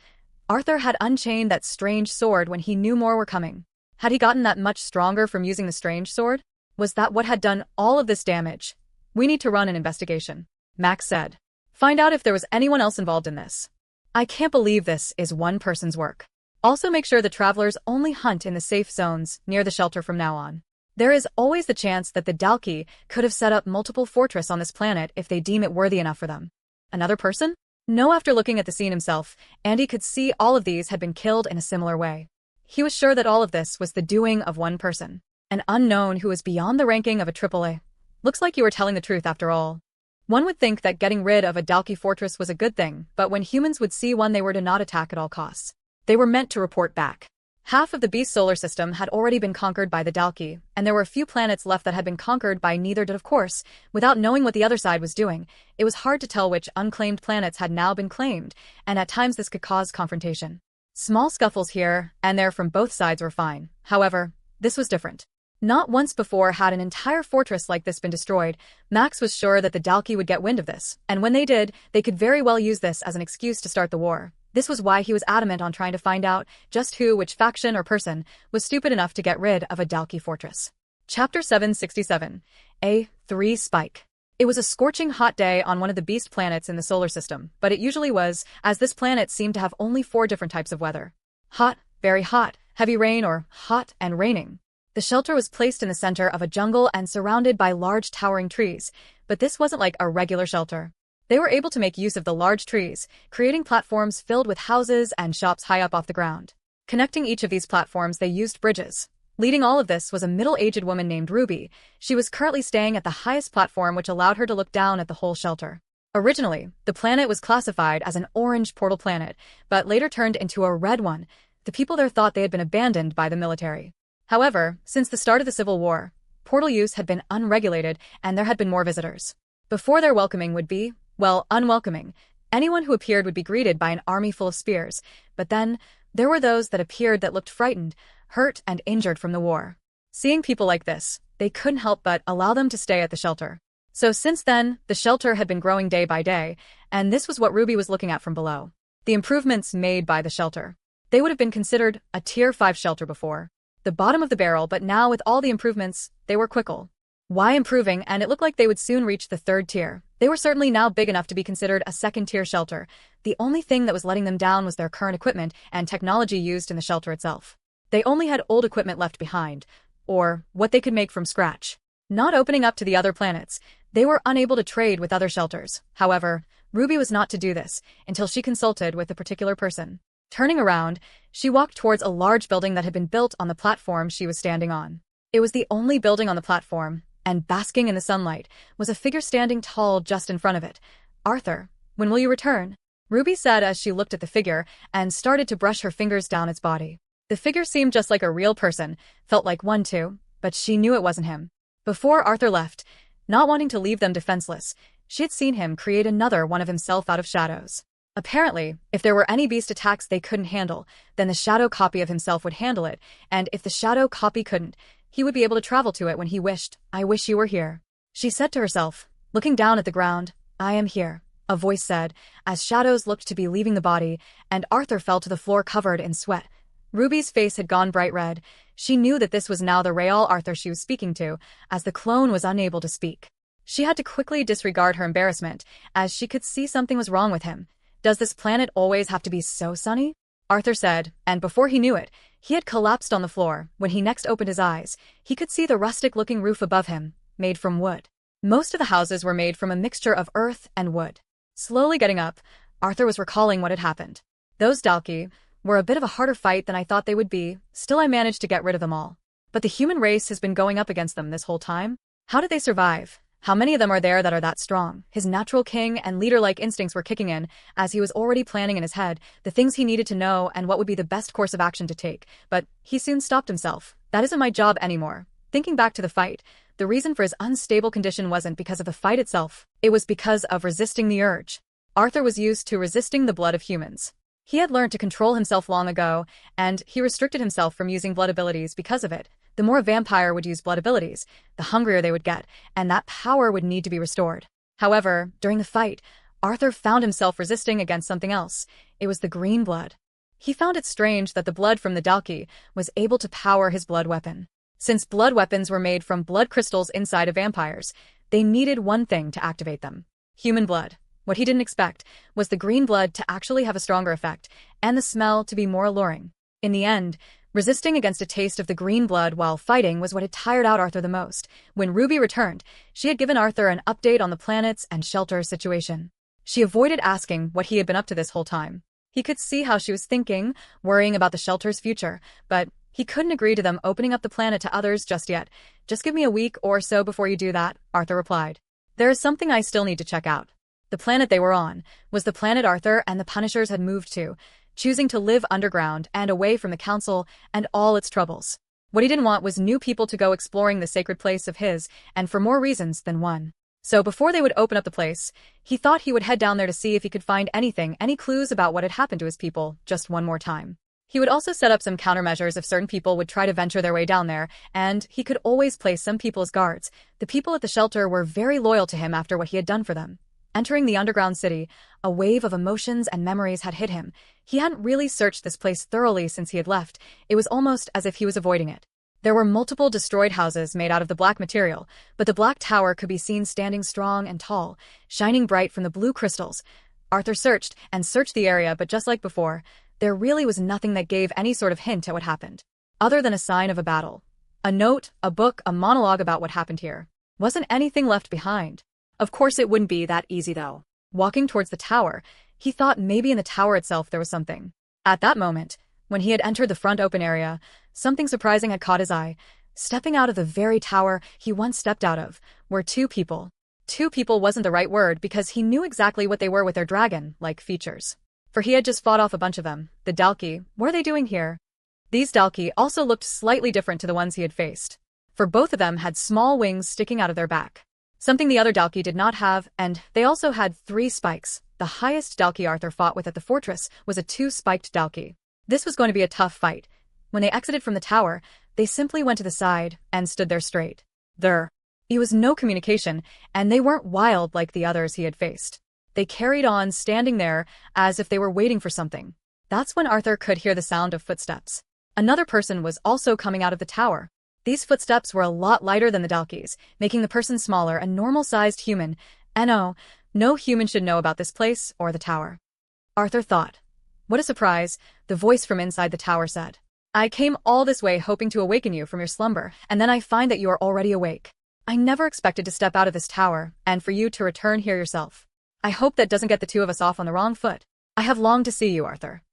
Arthur had unchained that strange sword when he knew more were coming. Had he gotten that much stronger from using the strange sword? Was that what had done all of this damage? We need to run an investigation, Max said. Find out if there was anyone else involved in this. I can't believe this is one person's work. Also make sure the travelers only hunt in the safe zones near the shelter from now on. There is always the chance that the Dalki could have set up multiple fortresses on this planet if they deem it worthy enough for them. Another person? No, after looking at the scene himself, Andy could see all of these had been killed in a similar way. He was sure that all of this was the doing of one person. An unknown who was beyond the ranking of a AAA. Looks like you were telling the truth after all. One would think that getting rid of a Dalki fortress was a good thing, but when humans would see one they were to not attack at all costs. They were meant to report back. Half of the Beast solar system had already been conquered by the Dalki, and there were a few planets left that had been conquered by neither did of course. Without knowing what the other side was doing, it was hard to tell which unclaimed planets had now been claimed, and at times this could cause confrontation. Small scuffles here and there from both sides were fine. However, this was different. Not once before had an entire fortress like this been destroyed. Max was sure that the Dalki would get wind of this, and when they did, they could very well use this as an excuse to start the war. This was why he was adamant on trying to find out just which faction or person was stupid enough to get rid of a Dalki fortress. Chapter 767. A3 Spike. It was a scorching hot day on one of the beast planets in the solar system, but it usually was, as this planet seemed to have only 4 different types of weather. Hot, very hot, heavy rain, or hot and raining. The shelter was placed in the center of a jungle and surrounded by large towering trees, but this wasn't like a regular shelter. They were able to make use of the large trees, creating platforms filled with houses and shops high up off the ground. Connecting each of these platforms, they used bridges. Leading all of this was a middle-aged woman named Ruby. She was currently staying at the highest platform, which allowed her to look down at the whole shelter. Originally, the planet was classified as an orange portal planet, but later turned into a red one. The people there thought they had been abandoned by the military. However, since the start of the Civil War, portal use had been unregulated and there had been more visitors. Before their welcoming would be, well, unwelcoming. Anyone who appeared would be greeted by an army full of spears, but then there were those that appeared that looked frightened, hurt, and injured from the war. Seeing people like this, they couldn't help but allow them to stay at the shelter. So since then, the shelter had been growing day by day, and this was what Ruby was looking at from below. The improvements made by the shelter. They would have been considered a Tier 5 shelter before. The bottom of the barrel, but now with all the improvements, they were quickle. Why improving, and it looked like they would soon reach the 3rd tier. They were certainly now big enough to be considered a 2nd-tier shelter. The only thing that was letting them down was their current equipment and technology used in the shelter itself. They only had old equipment left behind, or what they could make from scratch. Not opening up to the other planets, they were unable to trade with other shelters. However, Ruby was not to do this until she consulted with a particular person. Turning around, she walked towards a large building that had been built on the platform she was standing on. It was the only building on the platform, and basking in the sunlight was a figure standing tall just in front of it. "Arthur, when will you return?" Ruby said as she looked at the figure and started to brush her fingers down its body. The figure seemed just like a real person, felt like one too, but she knew it wasn't him. Before Arthur left, not wanting to leave them defenseless, she had seen him create another one of himself out of shadows. Apparently, if there were any beast attacks they couldn't handle, then the shadow copy of himself would handle it, and if the shadow copy couldn't, he would be able to travel to it when he wished. "I wish you were here," she said to herself, looking down at the ground. "I am here," a voice said, as shadows looked to be leaving the body, and Arthur fell to the floor covered in sweat. Ruby's face had gone bright red. She knew that this was now the real Arthur she was speaking to, as the clone was unable to speak. She had to quickly disregard her embarrassment, as she could see something was wrong with him. "Does this planet always have to be so sunny?" Arthur said, and before he knew it, he had collapsed on the floor. When he next opened his eyes, he could see the rustic-looking roof above him, made from wood. Most of the houses were made from a mixture of earth and wood. Slowly getting up, Arthur was recalling what had happened. "Those Dalki were a bit of a harder fight than I thought they would be, still I managed to get rid of them all. But the human race has been going up against them this whole time. How did they survive? How many of them are there that are that strong?" His natural king and leader-like instincts were kicking in, as he was already planning in his head the things he needed to know and what would be the best course of action to take. But he soon stopped himself. "That isn't my job anymore." Thinking back to the fight, the reason for his unstable condition wasn't because of the fight itself. It was because of resisting the urge. Arthur was used to resisting the blood of humans. He had learned to control himself long ago, and he restricted himself from using blood abilities because of it. The more a vampire would use blood abilities, the hungrier they would get, and that power would need to be restored. However, during the fight, Arthur found himself resisting against something else. It was the green blood. He found it strange that the blood from the Dalki was able to power his blood weapon. Since blood weapons were made from blood crystals inside of vampires, they needed one thing to activate them: human blood. What he didn't expect was the green blood to actually have a stronger effect, and the smell to be more alluring. In the end, resisting against a taste of the green blood while fighting was what had tired out Arthur the most. When Ruby returned, she had given Arthur an update on the planets and shelter situation. She avoided asking what he had been up to this whole time. He could see how she was thinking, worrying about the shelter's future, but he couldn't agree to them opening up the planet to others just yet. "Just give me a week or so before you do that," Arthur replied. "There is something I still need to check out." The planet they were on was the planet Arthur and the Punishers had moved to, choosing to live underground and away from the council and all its troubles. What he didn't want was new people to go exploring the sacred place of his, and for more reasons than one. So before they would open up the place, he thought he would head down there to see if he could find anything, any clues about what had happened to his people, just one more time. He would also set up some countermeasures if certain people would try to venture their way down there, and he could always place some people as guards. The people at the shelter were very loyal to him after what he had done for them. Entering the underground city, a wave of emotions and memories had hit him. He hadn't really searched this place thoroughly since he had left. It was almost as if he was avoiding it. There were multiple destroyed houses made out of the black material, but the black tower could be seen standing strong and tall, shining bright from the blue crystals. Arthur searched and searched the area, but just like before, there really was nothing that gave any sort of hint at what happened, other than a sign of a battle. A note, a book, a monologue about what happened here. Wasn't anything left behind. Of course it wouldn't be that easy though. Walking towards the tower, he thought maybe in the tower itself there was something. At that moment, when he had entered the front open area, something surprising had caught his eye. Stepping out of the very tower he once stepped out of were two people. Two people wasn't the right word because he knew exactly what they were with their dragon-like features. For he had just fought off a bunch of them. The Dalki, what are they doing here? These Dalki also looked slightly different to the ones he had faced. For both of them had small wings sticking out of their back. Something the other Dalki did not have, and they also had 3 spikes. The highest Dalki Arthur fought with at the fortress was a 2-spiked Dalki. This was going to be a tough fight. When they exited from the tower, they simply went to the side and stood there straight. There was no communication, and they weren't wild like the others he had faced. They carried on standing there as if they were waiting for something. That's when Arthur could hear the sound of footsteps. Another person was also coming out of the tower. These footsteps were a lot lighter than the Dalki's, making the person smaller, a normal-sized human. And no human should know about this place or the tower. Arthur thought. What a surprise, the voice from inside the tower said. I came all this way hoping to awaken you from your slumber, and then I find that you are already awake. I never expected to step out of this tower, and for you to return here yourself. I hope that doesn't get the two of us off on the wrong foot. I have longed to see you, Arthur.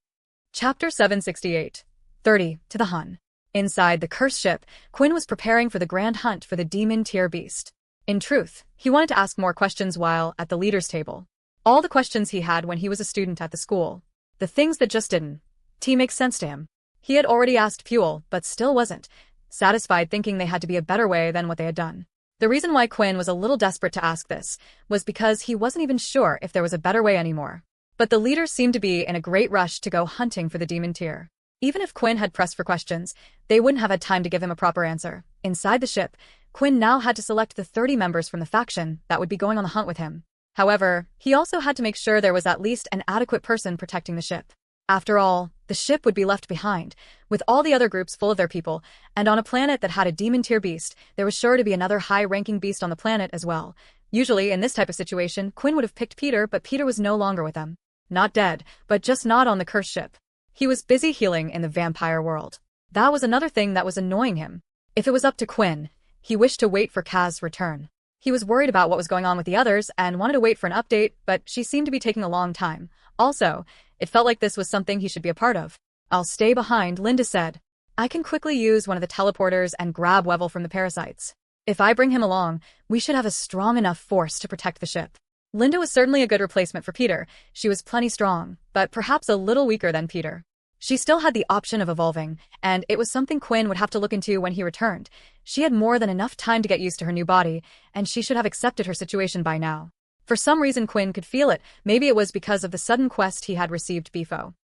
Chapter 768. 30. To the Hun. Inside the cursed ship, Quinn was preparing for the grand hunt for the demon tier beast. In truth, he wanted to ask more questions while at the leader's table. All the questions he had when he was a student at the school. The things that just didn't make sense to him. He had already asked Fuel, but still wasn't satisfied, thinking they had to be a better way than what they had done. The reason why Quinn was a little desperate to ask this was because he wasn't even sure if there was a better way anymore. But the leader seemed to be in a great rush to go hunting for the demon tier. Even if Quinn had pressed for questions, they wouldn't have had time to give him a proper answer. Inside the ship, Quinn now had to select the 30 members from the faction that would be going on the hunt with him. However, he also had to make sure there was at least an adequate person protecting the ship. After all, the ship would be left behind, with all the other groups full of their people, and on a planet that had a demon tier beast, there was sure to be another high-ranking beast on the planet as well. Usually, in this type of situation, Quinn would have picked Peter, but Peter was no longer with them. Not dead, but just not on the cursed ship. He was busy healing in the vampire world. That was another thing that was annoying him. If it was up to Quinn, he wished to wait for Kaz's return. He was worried about what was going on with the others and wanted to wait for an update, but she seemed to be taking a long time. Also, it felt like this was something he should be a part of. I'll stay behind, Linda said. I can quickly use one of the teleporters and grab Wevel from the parasites. If I bring him along, we should have a strong enough force to protect the ship. Linda was certainly a good replacement for Peter. She was plenty strong, but perhaps a little weaker than Peter. She still had the option of evolving, and it was something Quinn would have to look into when he returned. She had more than enough time to get used to her new body, and she should have accepted her situation by now. For some reason Quinn could feel it. Maybe it was because of the sudden quest he had received Bifo.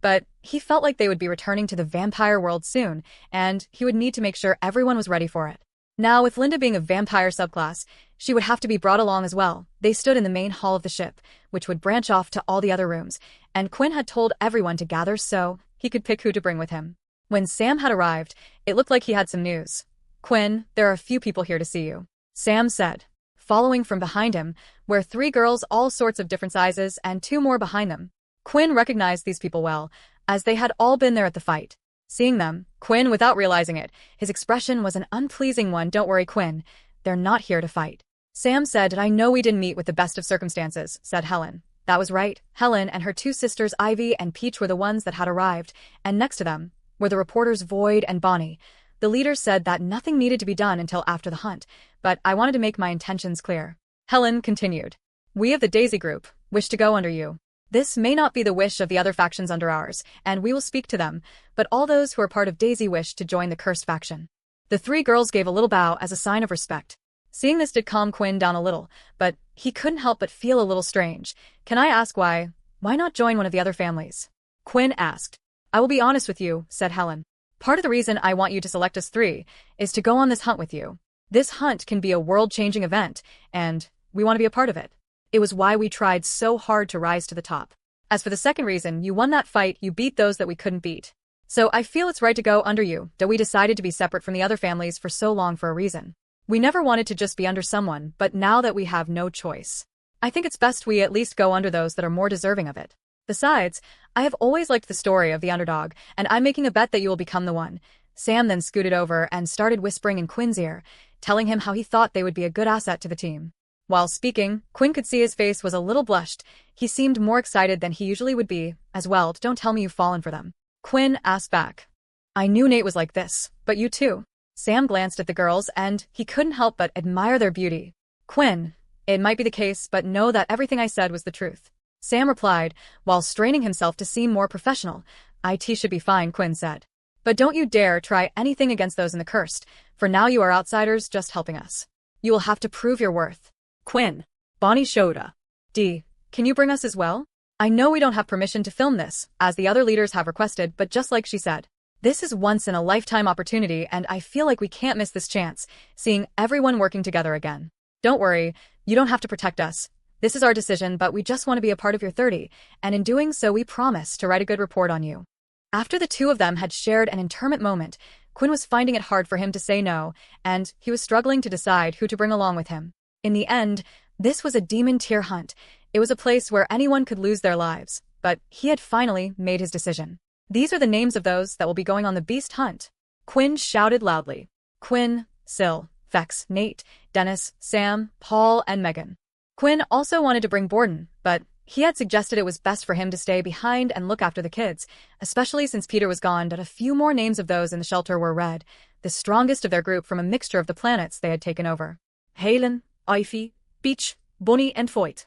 But he felt like they would be returning to the vampire world soon, and he would need to make sure everyone was ready for it. Now, with Linda being a vampire subclass, she would have to be brought along as well. They stood in the main hall of the ship, which would branch off to all the other rooms, and Quinn had told everyone to gather so he could pick who to bring with him. When Sam had arrived, it looked like he had some news. Quinn, there are a few people here to see you, Sam said. Following from behind him were 3 girls all sorts of different sizes and 2 more behind them. Quinn recognized these people well, as they had all been there at the fight. Seeing them, Quinn, without realizing it, his expression was an unpleasing one. Don't worry, Quinn. They're not here to fight. Sam said, I know we didn't meet with the best of circumstances, said Helen. That was right. Helen and her 2 sisters Ivy and Peach were the ones that had arrived, and next to them were the reporters Void and Bonnie. The leader said that nothing needed to be done until after the hunt, but I wanted to make my intentions clear. Helen continued. We of the Daisy Group wish to go under you. This may not be the wish of the other factions under ours, and we will speak to them, but all those who are part of Daisy wish to join the cursed faction. The 3 girls gave a little bow as a sign of respect. Seeing this did calm Quinn down a little, but he couldn't help but feel a little strange. Can I ask why not join one of the other families? Quinn asked. I will be honest with you, said Helen. Part of the reason I want you to select us three is to go on this hunt with you. This hunt can be a world-changing event, and we want to be a part of it. It was why we tried so hard to rise to the top. As for the second reason, you won that fight, you beat those that we couldn't beat. So I feel it's right to go under you, though we decided to be separate from the other families for so long for a reason. We never wanted to just be under someone, but now that we have no choice, I think it's best we at least go under those that are more deserving of it. Besides, I have always liked the story of the underdog, and I'm making a bet that you will become the one. Sam then scooted over and started whispering in Quinn's ear, telling him how he thought they would be a good asset to the team. While speaking, Quinn could see his face was a little blushed. He seemed more excited than he usually would be, as well. Don't tell me you've fallen for them. Quinn asked back. I knew Nate was like this, but you too. Sam glanced at the girls and he couldn't help but admire their beauty. Quinn, it might be the case, but know that everything I said was the truth. Sam replied, while straining himself to seem more professional. It should be fine, Quinn said. But don't you dare try anything against those in the cursed. For now you are outsiders just helping us. You will have to prove your worth. Quinn. Bonnie Shoda. Dee, can you bring us as well? I know we don't have permission to film this, as the other leaders have requested, but just like she said, this is once-in-a-lifetime opportunity and I feel like we can't miss this chance, seeing everyone working together again. Don't worry, you don't have to protect us. This is our decision, but we just want to be a part of your 30, and in doing so we promise to write a good report on you. After the two of them had shared an intimate moment, Quinn was finding it hard for him to say no, and he was struggling to decide who to bring along with him. In the end, this was a demon tier hunt. It was a place where anyone could lose their lives, but he had finally made his decision. These are the names of those that will be going on the beast hunt. Quinn shouted loudly. Quinn, Sil, Vex, Nate, Dennis, Sam, Paul, and Megan. Quinn also wanted to bring Borden, but he had suggested it was best for him to stay behind and look after the kids, especially since Peter was gone. But a few more names of those in the shelter were read, the strongest of their group from a mixture of the planets they had taken over. Halen, Ivy, Beach, Bunny, and Foyt.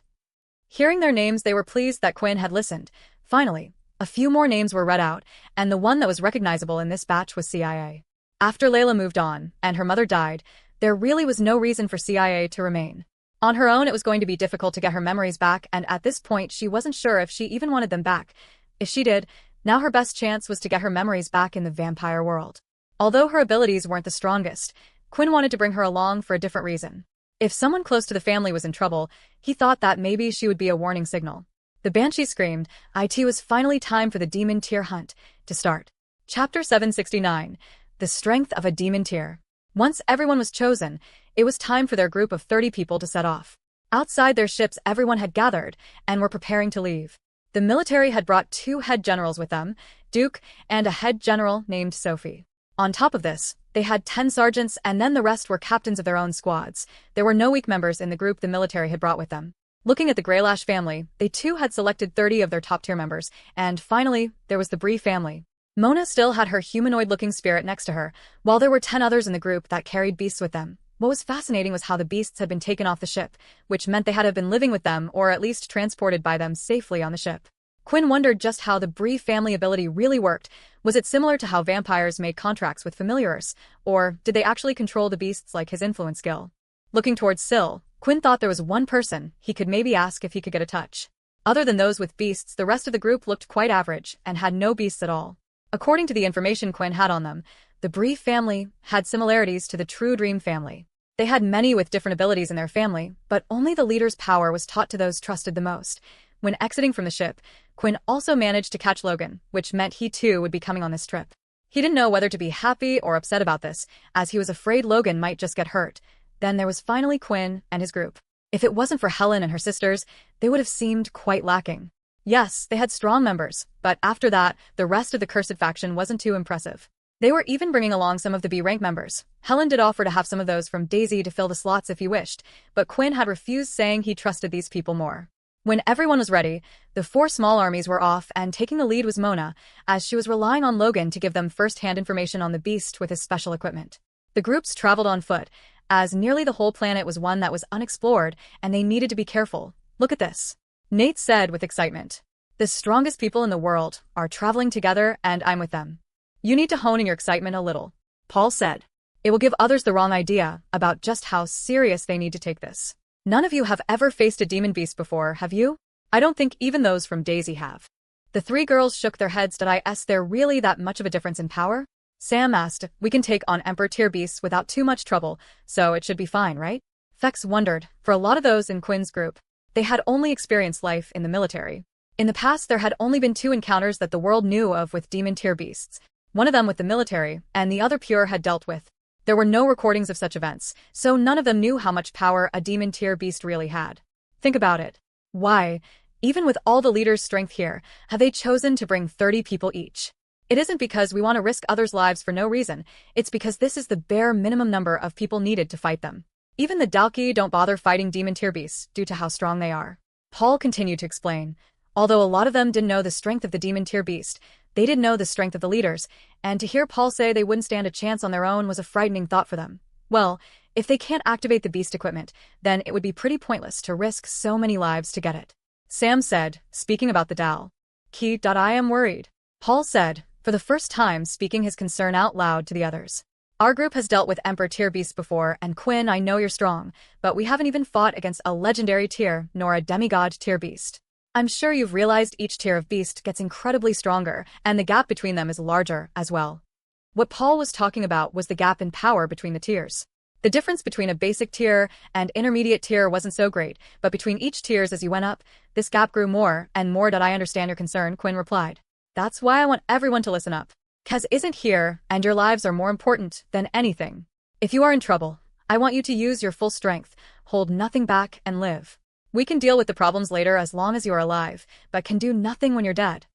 Hearing their names, they were pleased that Quinn had listened. Finally, a few more names were read out, and the one that was recognizable in this batch was CIA. After Layla moved on, and her mother died, there really was no reason for CIA to remain. On her own, it was going to be difficult to get her memories back, and at this point, she wasn't sure if she even wanted them back. If she did, now her best chance was to get her memories back in the vampire world. Although her abilities weren't the strongest, Quinn wanted to bring her along for a different reason. If someone close to the family was in trouble, he thought that maybe she would be a warning signal. The Banshee screamed. It was finally time for the Demon Tier hunt to start. Chapter 769. The Strength of a Demon Tier. Once everyone was chosen, it was time for their group of 30 people to set off. Outside their ships, everyone had gathered and were preparing to leave. The military had brought 2 head generals with them, Duke and a head general named Sophie. On top of this, they had 10 sergeants, and then the rest were captains of their own squads. There were no weak members in the group the military had brought with them. Looking at the Greylash family, they too had selected 30 of their top-tier members, and finally, there was the Bree family. Mona still had her humanoid-looking spirit next to her, while there were 10 others in the group that carried beasts with them. What was fascinating was how the beasts had been taken off the ship, which meant they had to have been living with them or at least transported by them safely on the ship. Quinn wondered just how the Bree family ability really worked. Was it similar to how vampires made contracts with familiars, or did they actually control the beasts like his influence skill? Looking towards Sil, Quinn thought there was one person he could maybe ask if he could get a touch. Other than those with beasts, the rest of the group looked quite average and had no beasts at all. According to the information Quinn had on them, the Bree family had similarities to the True Dream family. They had many with different abilities in their family, but only the leader's power was taught to those trusted the most. When exiting from the ship, Quinn also managed to catch Logan, which meant he too would be coming on this trip. He didn't know whether to be happy or upset about this, as he was afraid Logan might just get hurt. Then there was finally Quinn and his group. If it wasn't for Helen and her sisters, they would have seemed quite lacking. Yes, they had strong members, but after that, the rest of the Cursed faction wasn't too impressive. They were even bringing along some of the B-rank members. Helen did offer to have some of those from Daisy to fill the slots if he wished, but Quinn had refused, saying he trusted these people more. When everyone was ready, the 4 small armies were off, and taking the lead was Mona, as she was relying on Logan to give them first-hand information on the beast with his special equipment. The groups traveled on foot, as nearly the whole planet was one that was unexplored, and they needed to be careful. Look at this, Nate said with excitement. The strongest people in the world are traveling together, and I'm with them. You need to hone in your excitement a little, Paul said. It will give others the wrong idea about just how serious they need to take this. None of you have ever faced a demon beast before, have you? I don't think even those from Daisy have. The three girls shook their heads. Did I ask there really that much of a difference in power? Sam asked. We can take on Emperor tier beasts without too much trouble, so it should be fine, right? Fex wondered. For a lot of those in Quinn's group, they had only experienced life in the military. In the past, there had only been 2 encounters that the world knew of with demon tier beasts, one of them with the military, and the other Pure had dealt with. There were no recordings of such events, so none of them knew how much power a demon tier beast really had. Think about it. Why, even with all the leaders' strength here, have they chosen to bring 30 people each? It isn't because we want to risk others' lives for no reason, it's because this is the bare minimum number of people needed to fight them. Even the Dalki don't bother fighting demon tier beasts due to how strong they are. Paul continued to explain. Although a lot of them didn't know the strength of the demon tier beast, they did know the strength of the leaders, and to hear Paul say they wouldn't stand a chance on their own was a frightening thought for them. Well, if they can't activate the beast equipment, then it would be pretty pointless to risk so many lives to get it. Sam said, speaking about the Dal. I am worried. Paul said, for the first time speaking his concern out loud to the others. Our group has dealt with Emperor tier beasts before, and Quinn, I know you're strong, but we haven't even fought against a legendary tier nor a demigod tier beast. I'm sure you've realized each tier of beast gets incredibly stronger, and the gap between them is larger as well. What Paul was talking about was the gap in power between the tiers. The difference between a basic tier and intermediate tier wasn't so great, but between each tiers as you went up, this gap grew more and more. I understand your concern, Quinn replied. That's why I want everyone to listen up. Kaz isn't here, and your lives are more important than anything. If you are in trouble, I want you to use your full strength, hold nothing back, and live. We can deal with the problems later as long as you are alive, but can do nothing when you're dead.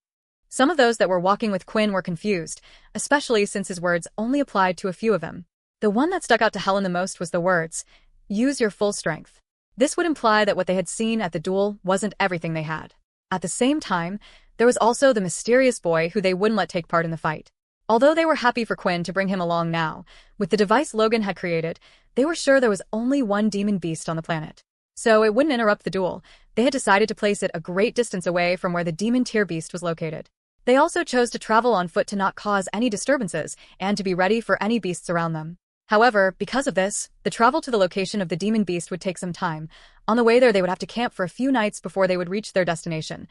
Some of those that were walking with Quinn were confused, especially since his words only applied to a few of them. The one that stuck out to Helen the most was the words, use your full strength. This would imply that what they had seen at the duel wasn't everything they had. At the same time, there was also the mysterious boy who they wouldn't let take part in the fight. Although they were happy for Quinn to bring him along now, with the device Logan had created, they were sure there was only one demon beast on the planet. So it wouldn't interrupt the duel. They had decided to place it a great distance away from where the demon tier beast was located. They also chose to travel on foot to not cause any disturbances and to be ready for any beasts around them. However, because of this, the travel to the location of the demon beast would take some time. On the way there, they would have to camp for a few nights before they would reach their destination.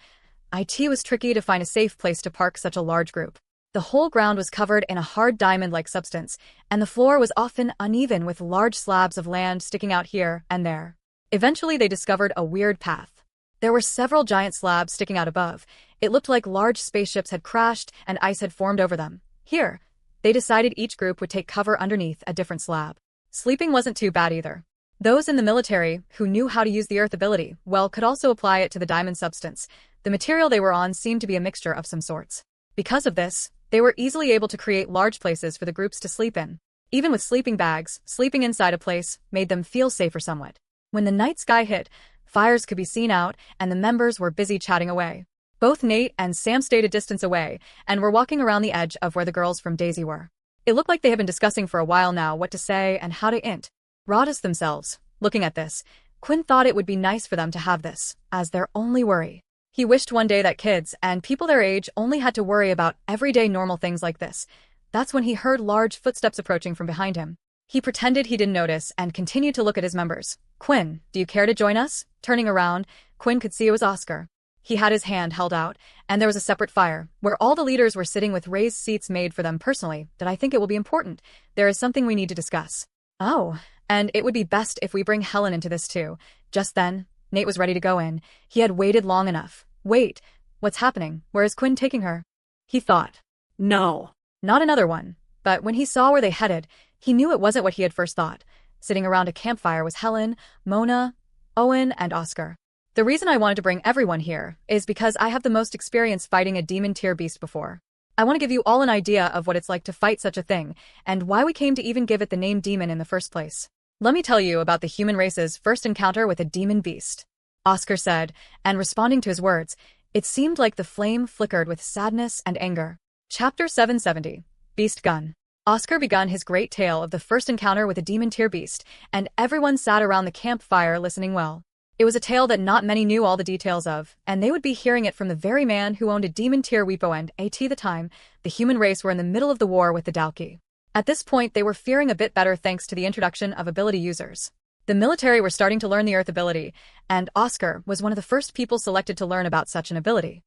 It was tricky to find a safe place to park such a large group. The whole ground was covered in a hard diamond-like substance, and the floor was often uneven with large slabs of land sticking out here and there. Eventually, they discovered a weird path. There were several giant slabs sticking out above. It looked like large spaceships had crashed and ice had formed over them. Here, they decided each group would take cover underneath a different slab. Sleeping wasn't too bad either. Those in the military, who knew how to use the earth ability, well, could also apply it to the diamond substance. The material they were on seemed to be a mixture of some sorts. Because of this, they were easily able to create large places for the groups to sleep in. Even with sleeping bags, sleeping inside a place made them feel safer somewhat. When the night sky hit, fires could be seen out, and the members were busy chatting away. Both Nate and Sam stayed a distance away and were walking around the edge of where the girls from Daisy were. It looked like they had been discussing for a while now what to say and how to introduce themselves. Looking at this, Quinn thought it would be nice for them to have this as their only worry. He wished one day that kids and people their age only had to worry about everyday normal things like this. That's when he heard large footsteps approaching from behind him. He pretended he didn't notice and continued to look at his members. Quinn, do you care to join us? Turning around, Quinn could see it was Oscar. He had his hand held out, and there was a separate fire, where all the leaders were sitting with raised seats made for them personally. That I think it will be important. There is something we need to discuss. Oh, and it would be best if we bring Helen into this too. Just then, Nate was ready to go in. He had waited long enough. Wait, what's happening? Where is Quinn taking her? He thought. No. Not another one. But when he saw where they headed, he knew it wasn't what he had first thought. Sitting around a campfire was Helen, Mona, Owen, and Oscar. The reason I wanted to bring everyone here is because I have the most experience fighting a demon tier beast before. I want to give you all an idea of what it's like to fight such a thing, and why we came to even give it the name demon in the first place. Let me tell you about the human race's first encounter with a demon beast, Oscar said, and responding to his words, it seemed like the flame flickered with sadness and anger. Chapter 770. Beast Gun. Oscar begun his great tale of the first encounter with a demon tier beast, and everyone sat around the campfire listening well. It was a tale that not many knew all the details of, and they would be hearing it from the very man who owned a demon tier weepo, and at the time, the human race were in the middle of the war with the Dalki. At this point, they were faring a bit better thanks to the introduction of ability users. The military were starting to learn the earth ability, and Oscar was one of the first people selected to learn about such an ability.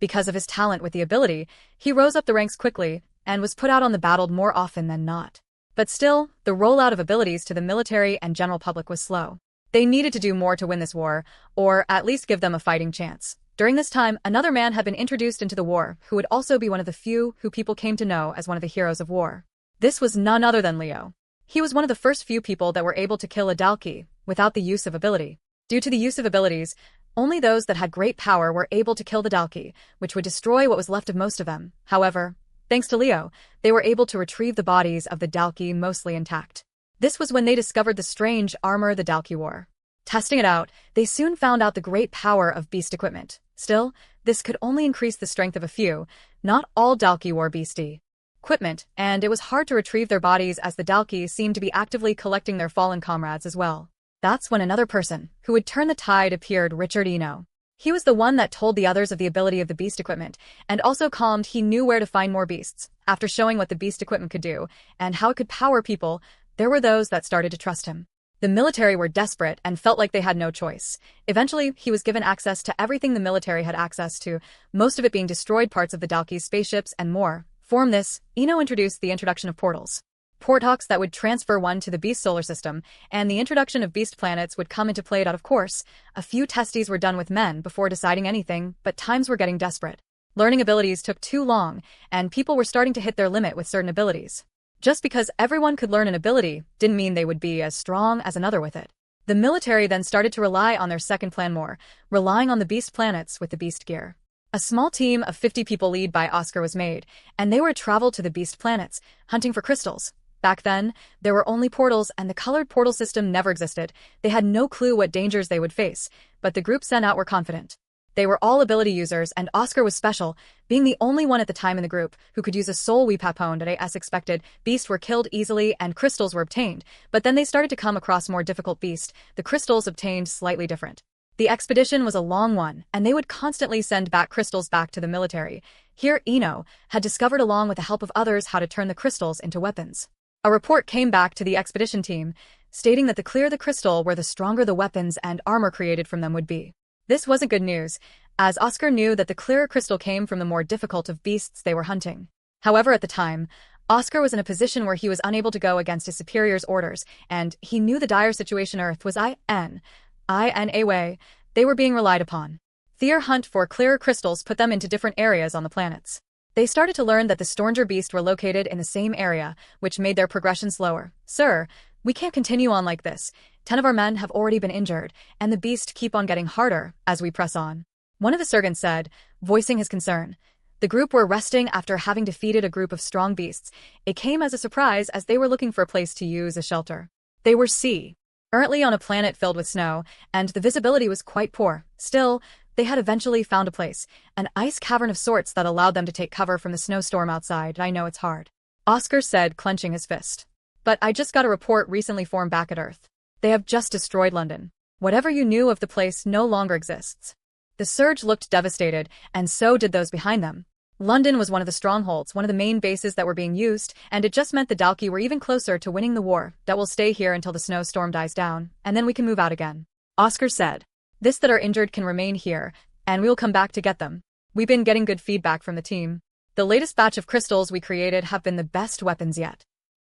Because of his talent with the ability, he rose up the ranks quickly and was put out on the battle more often than not. But still, the rollout of abilities to the military and general public was slow. They needed to do more to win this war, or at least give them a fighting chance. During this time, another man had been introduced into the war who would also be one of the few who people came to know as one of the heroes of war. This was none other than Leo. He was one of the first few people that were able to kill a Dalki without the use of ability. Due to the use of abilities, only those that had great power were able to kill the Dalki, which would destroy what was left of most of them. However, thanks to Leo, they were able to retrieve the bodies of the Dalki mostly intact. This was when they discovered the strange armor the Dalki wore. Testing it out, they soon found out the great power of beast equipment. Still, this could only increase the strength of a few. Not all Dalki wore beastie equipment, and it was hard to retrieve their bodies as the Dalki seemed to be actively collecting their fallen comrades as well. That's when another person, who would turn the tide, appeared: Richard Eno. He was the one that told the others of the ability of the beast equipment, and also claimed he knew where to find more beasts. After showing what the beast equipment could do, and how it could power people, there were those that started to trust him. The military were desperate and felt like they had no choice. Eventually, he was given access to everything the military had access to, most of it being destroyed parts of the Dalki's spaceships and more. From this, Eno introduced the introduction of portals. Porthawks that would transfer one to the beast solar system, and the introduction of beast planets would come into play. Out of course, a few testes were done with men before deciding anything, but times were getting desperate. Learning abilities took too long, and people were starting to hit their limit with certain abilities. Just because everyone could learn an ability didn't mean they would be as strong as another with it. The military then started to rely on their second plan more, relying on the beast planets with the beast gear. A small team of 50 people led by Oscar was made, and they were to travel to the beast planets, hunting for crystals. Back then, there were only portals and the colored portal system never existed. They had no clue what dangers they would face, but the group sent out were confident. They were all ability users, and Oscar was special, being the only one at the time in the group who could use a soul weapon. As expected, beasts were killed easily and crystals were obtained, but then they started to come across more difficult beasts. The crystals obtained slightly different. The expedition was a long one, and they would constantly send back crystals back to the military. Here, Eno had discovered, along with the help of others, how to turn the crystals into weapons. A report came back to the expedition team, stating that the clearer the crystal were, the stronger the weapons and armor created from them would be. This wasn't good news, as Oscar knew that the clearer crystal came from the more difficult of beasts they were hunting. However, at the time, Oscar was in a position where he was unable to go against his superior's orders, and he knew the dire situation Earth was in a way. They were being relied upon. Their hunt for clearer crystals put them into different areas on the planets. They started to learn that the Stornger beast were located in the same area, which made their progression slower. "Sir, we can't continue on like this. 10 of our men have already been injured, and the beast keep on getting harder as we press on," one of the sergeants said, voicing his concern. The group were resting after having defeated a group of strong beasts. It came as a surprise as they were looking for a place to use as shelter. They were currently on a planet filled with snow, and the visibility was quite poor. Still, they had eventually found a place, an ice cavern of sorts that allowed them to take cover from the snowstorm outside. "I know it's hard," Oscar said, clenching his fist. "But I just got a report recently from back at Earth. They have just destroyed London. Whatever you knew of the place no longer exists." The Surge looked devastated, and so did those behind them. London was one of the strongholds, one of the main bases that were being used, and it just meant the Dalki were even closer to winning the war. "That will stay here until the snowstorm dies down, and then we can move out again," Oscar said. "This that are injured can remain here, and we will come back to get them. We've been getting good feedback from the team. The latest batch of crystals we created have been the best weapons yet."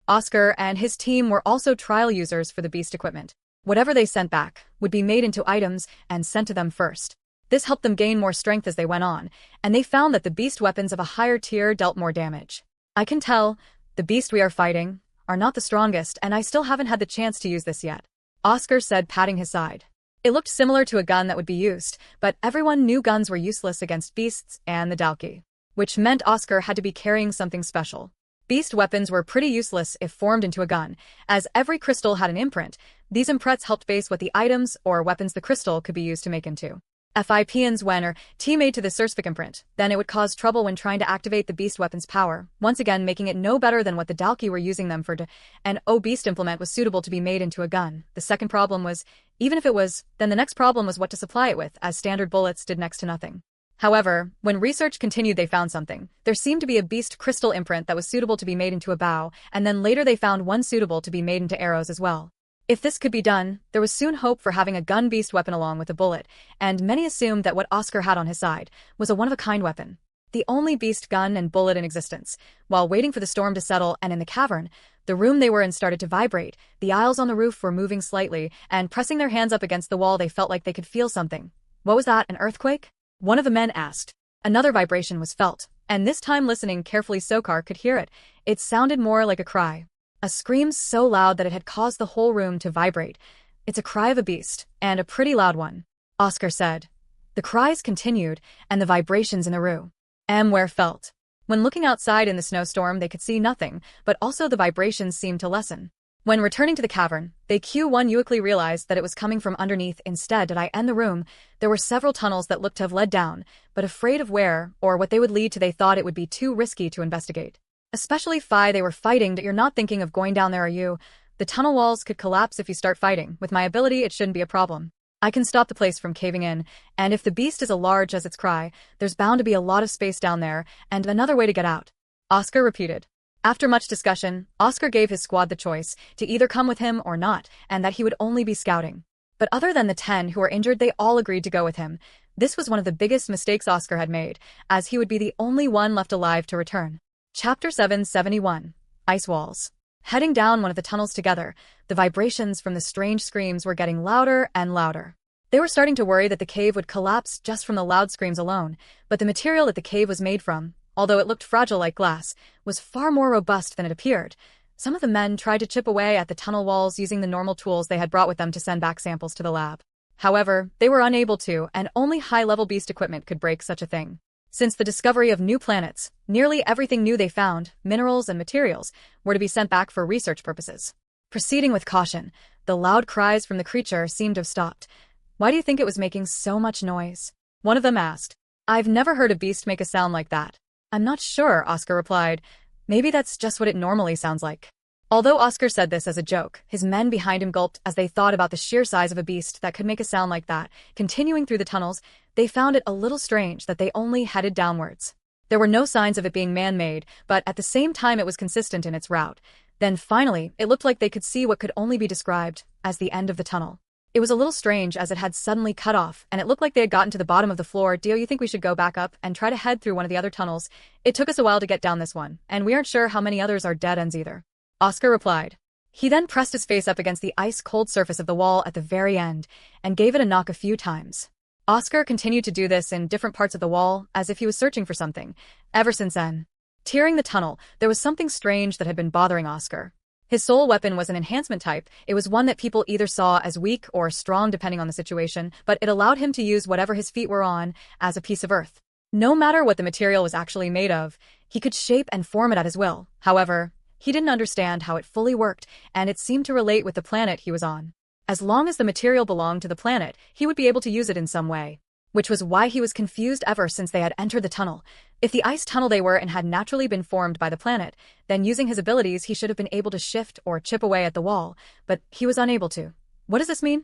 Oscar and his team were also trial users for the beast equipment. Whatever they sent back would be made into items and sent to them first. This helped them gain more strength as they went on, and they found that the beast weapons of a higher tier dealt more damage. "I can tell, the beast we are fighting are not the strongest, and I still haven't had the chance to use this yet," Oscar said, patting his side. It looked similar to a gun that would be used, but everyone knew guns were useless against beasts and the Dalki, which meant Oscar had to be carrying something special. Beast weapons were pretty useless if formed into a gun, as every crystal had an imprint. These imprints helped base what the items or weapons the crystal could be used to make into. FIPNs when or T-made to the specific imprint, then it would cause trouble when trying to activate the beast weapon's power, once again making it no better than what the Dalki were using them for. An beast implement was suitable to be made into a gun. The second problem was, even if it was, then the next problem was what to supply it with, as standard bullets did next to nothing. However, when research continued, they found something. There seemed to be a beast crystal imprint that was suitable to be made into a bow, and then later they found one suitable to be made into arrows as well. If this could be done, there was soon hope for having a gun beast weapon along with a bullet, and many assumed that what Oscar had on his side was a one-of-a-kind weapon. The only beast gun and bullet in existence. While waiting for the storm to settle and in the cavern, the room they were in started to vibrate, the aisles on the roof were moving slightly, and pressing their hands up against the wall they felt like they could feel something. What was that, an earthquake? One of the men asked. Another vibration was felt, and this time listening carefully Sokar could hear it. It sounded more like a cry. A scream so loud that it had caused the whole room to vibrate. It's a cry of a beast, and a pretty loud one, Oscar said. The cries continued, and the vibrations in the room. Ware felt. When looking outside in the snowstorm they could see nothing, but also the vibrations seemed to lessen. When returning to the cavern, they quickly realized that it was coming from underneath instead. Did I end the room? There were several tunnels that looked to have led down, but afraid of where, or what they would lead to, they thought it would be too risky to investigate. Especially they were fighting. You're not thinking of going down there, are you? The tunnel walls could collapse if you start fighting. With my ability, it shouldn't be a problem. I can stop the place from caving in, and if the beast is as large as its cry, there's bound to be a lot of space down there, and another way to get out. Oscar repeated. After much discussion, Oscar gave his squad the choice to either come with him or not, and that he would only be scouting. But other than the 10 who were injured, they all agreed to go with him. This was one of the biggest mistakes Oscar had made, as he would be the only one left alive to return. Chapter 771. Ice Walls. Heading down one of the tunnels together, the vibrations from the strange screams were getting louder and louder. They were starting to worry that the cave would collapse just from the loud screams alone, but the material that the cave was made from, although it looked fragile like glass, was far more robust than it appeared. Some of the men tried to chip away at the tunnel walls using the normal tools they had brought with them to send back samples to the lab. However, they were unable to, and only high-level beast equipment could break such a thing. Since the discovery of new planets, nearly everything new they found, minerals and materials, were to be sent back for research purposes. Proceeding with caution, the loud cries from the creature seemed to have stopped. Why do you think it was making so much noise? One of them asked. I've never heard a beast make a sound like that. I'm not sure, Oscar replied. Maybe that's just what it normally sounds like. Although Oscar said this as a joke, his men behind him gulped as they thought about the sheer size of a beast that could make a sound like that. Continuing through the tunnels, they found it a little strange that they only headed downwards. There were no signs of it being man-made, but at the same time it was consistent in its route. Then finally, it looked like they could see what could only be described as the end of the tunnel. It was a little strange as it had suddenly cut off, and it looked like they had gotten to the bottom of the floor. Do you think we should go back up and try to head through one of the other tunnels? It took us a while to get down this one, and we aren't sure how many others are dead ends either. Oscar replied. He then pressed his face up against the ice-cold surface of the wall at the very end, and gave it a knock a few times. Oscar continued to do this in different parts of the wall, as if he was searching for something. Ever since then, tearing the tunnel, there was something strange that had been bothering Oscar. His sole weapon was an enhancement type. It was one that people either saw as weak or strong depending on the situation, but it allowed him to use whatever his feet were on as a piece of earth. No matter what the material was actually made of, he could shape and form it at his will. However, he didn't understand how it fully worked, and it seemed to relate with the planet he was on. As long as the material belonged to the planet, he would be able to use it in some way. Which was why he was confused ever since they had entered the tunnel. If the ice tunnel they were in had naturally been formed by the planet, then using his abilities he should have been able to shift or chip away at the wall, but he was unable to. What does this mean?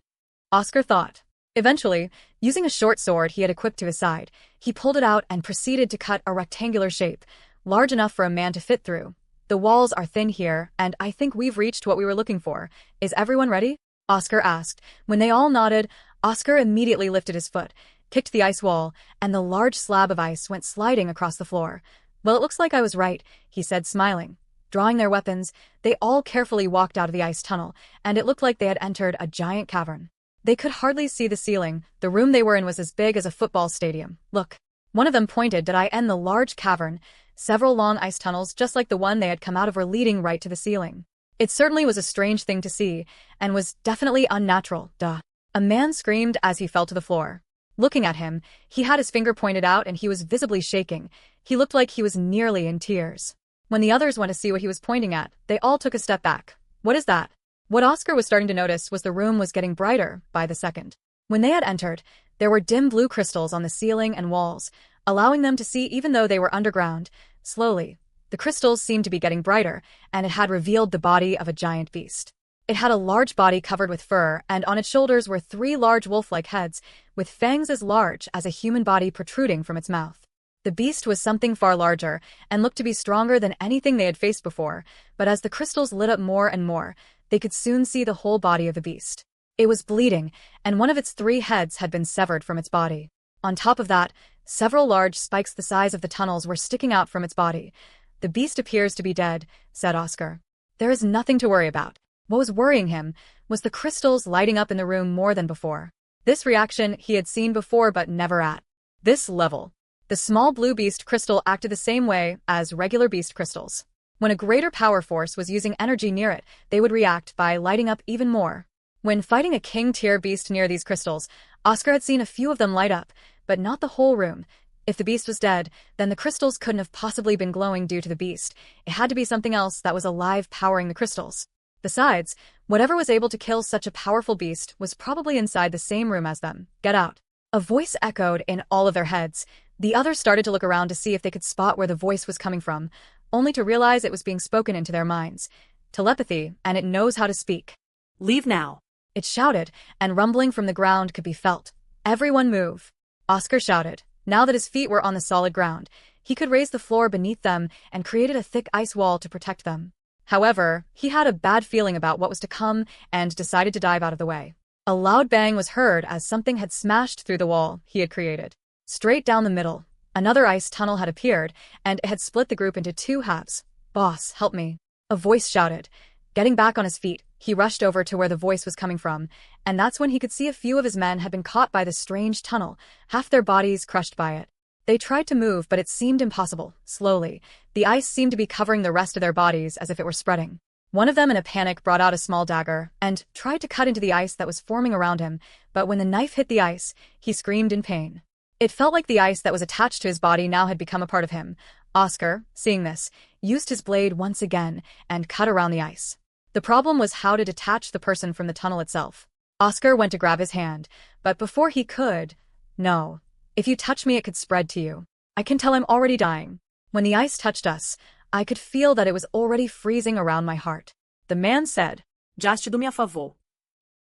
Oscar thought. Eventually, using a short sword he had equipped to his side, he pulled it out and proceeded to cut a rectangular shape, large enough for a man to fit through. The walls are thin here, and I think we've reached what we were looking for. Is everyone ready? Oscar asked. When they all nodded, Oscar immediately lifted his foot, kicked the ice wall, and the large slab of ice went sliding across the floor. Well, it looks like I was right, he said, smiling. Drawing their weapons, they all carefully walked out of the ice tunnel, and it looked like they had entered a giant cavern. They could hardly see the ceiling. The room they were in was as big as a football stadium. Look. One of them pointed. Did I end the large cavern? Several long ice tunnels, just like the one they had come out of, were leading right to the ceiling. It certainly was a strange thing to see, and was definitely unnatural. Duh. A man screamed as he fell to the floor. Looking at him, he had his finger pointed out and he was visibly shaking. He looked like he was nearly in tears. When the others went to see what he was pointing at, they all took a step back. What is that? What Oscar was starting to notice was the room was getting brighter by the second. When they had entered, there were dim blue crystals on the ceiling and walls, allowing them to see even though they were underground. Slowly, the crystals seemed to be getting brighter, and it had revealed the body of a giant beast. It had a large body covered with fur, and on its shoulders were 3 large wolf-like heads, with fangs as large as a human body protruding from its mouth. The beast was something far larger, and looked to be stronger than anything they had faced before, but as the crystals lit up more and more, they could soon see the whole body of the beast. It was bleeding, and one of its 3 heads had been severed from its body. On top of that, several large spikes the size of the tunnels were sticking out from its body. "The beast appears to be dead," said Oscar. "There is nothing to worry about." What was worrying him was the crystals lighting up in the room more than before. This reaction he had seen before but never at this level. The small blue beast crystal acted the same way as regular beast crystals. When a greater power force was using energy near it, they would react by lighting up even more. When fighting a king-tier beast near these crystals, Oscar had seen a few of them light up, but not the whole room. If the beast was dead, then the crystals couldn't have possibly been glowing due to the beast. It had to be something else that was alive powering the crystals. Besides, whatever was able to kill such a powerful beast was probably inside the same room as them. "Get out." A voice echoed in all of their heads. The others started to look around to see if they could spot where the voice was coming from, only to realize it was being spoken into their minds. Telepathy, and it knows how to speak. Leave now. It shouted, and rumbling from the ground could be felt. "Everyone move." Oscar shouted. Now that his feet were on the solid ground, he could raise the floor beneath them and created a thick ice wall to protect them. However, he had a bad feeling about what was to come and decided to dive out of the way. A loud bang was heard as something had smashed through the wall he had created. Straight down the middle, another ice tunnel had appeared, and it had split the group into 2 halves. "Boss, help me," a voice shouted. Getting back on his feet, he rushed over to where the voice was coming from, and that's when he could see a few of his men had been caught by the strange tunnel, half their bodies crushed by it. They tried to move, but it seemed impossible. Slowly, the ice seemed to be covering the rest of their bodies as if it were spreading. One of them in a panic brought out a small dagger and tried to cut into the ice that was forming around him, but when the knife hit the ice, he screamed in pain. It felt like the ice that was attached to his body now had become a part of him. Oscar, seeing this, used his blade once again and cut around the ice. The problem was how to detach the person from the tunnel itself. Oscar went to grab his hand, but before he could, "No. If you touch me, it could spread to you. I can tell I'm already dying. When the ice touched us, I could feel that it was already freezing around my heart," the man said. Just do me a favor.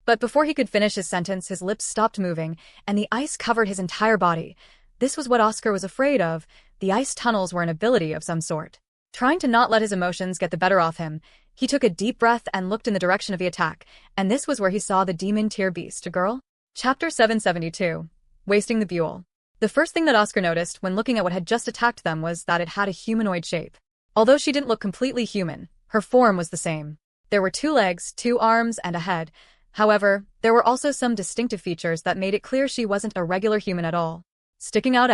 But before he could finish his sentence, his lips stopped moving, and the ice covered his entire body. This was what Oscar was afraid of. The ice tunnels were an ability of some sort. Trying to not let his emotions get the better of him, he took a deep breath and looked in the direction of the attack, and this was where he saw the demon-tier beast, a girl. Chapter 772. Wasting the Buell. The first thing that Oscar noticed when looking at what had just attacked them was that it had a humanoid shape. Although she didn't look completely human, her form was the same. There were 2 legs, 2 arms, and a head. However, there were also some distinctive features that made it clear she wasn't a regular human at all. Sticking out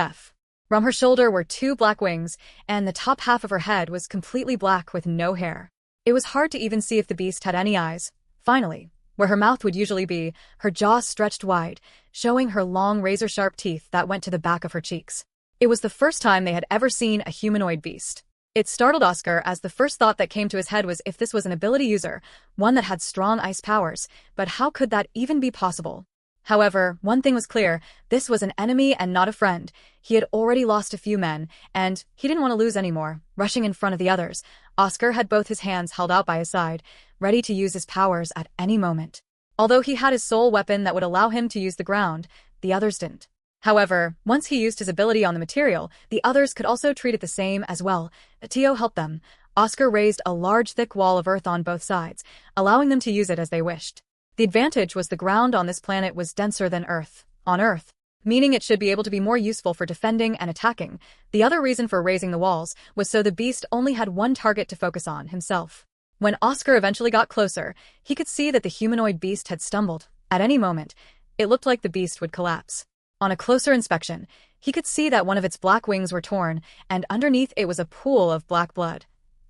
from her shoulder were 2 black wings, and the top half of her head was completely black with no hair. It was hard to even see if the beast had any eyes. Finally, where her mouth would usually be, her jaw stretched wide, showing her long razor-sharp teeth that went to the back of her cheeks. It was the first time they had ever seen a humanoid beast. It startled Oscar, as the first thought that came to his head was if this was an ability user, one that had strong ice powers, but how could that even be possible? However, one thing was clear: this was an enemy and not a friend. He had already lost a few men, and he didn't want to lose any more. Rushing in front of the others, Oscar had both his hands held out by his side, ready to use his powers at any moment. Although he had his sole weapon that would allow him to use the ground, the others didn't. However, once he used his ability on the material, the others could also treat it the same as well. Tio helped them. Oscar raised a large thick wall of earth on both sides, allowing them to use it as they wished. The advantage was the ground on this planet was denser than Earth, on Earth, meaning it should be able to be more useful for defending and attacking. The other reason for raising the walls was so the beast only had one target to focus on: himself. When Oscar eventually got closer, he could see that the humanoid beast had stumbled. At any moment, it looked like the beast would collapse. On a closer inspection, he could see that one of its black wings were torn, and underneath it was a pool of black blood.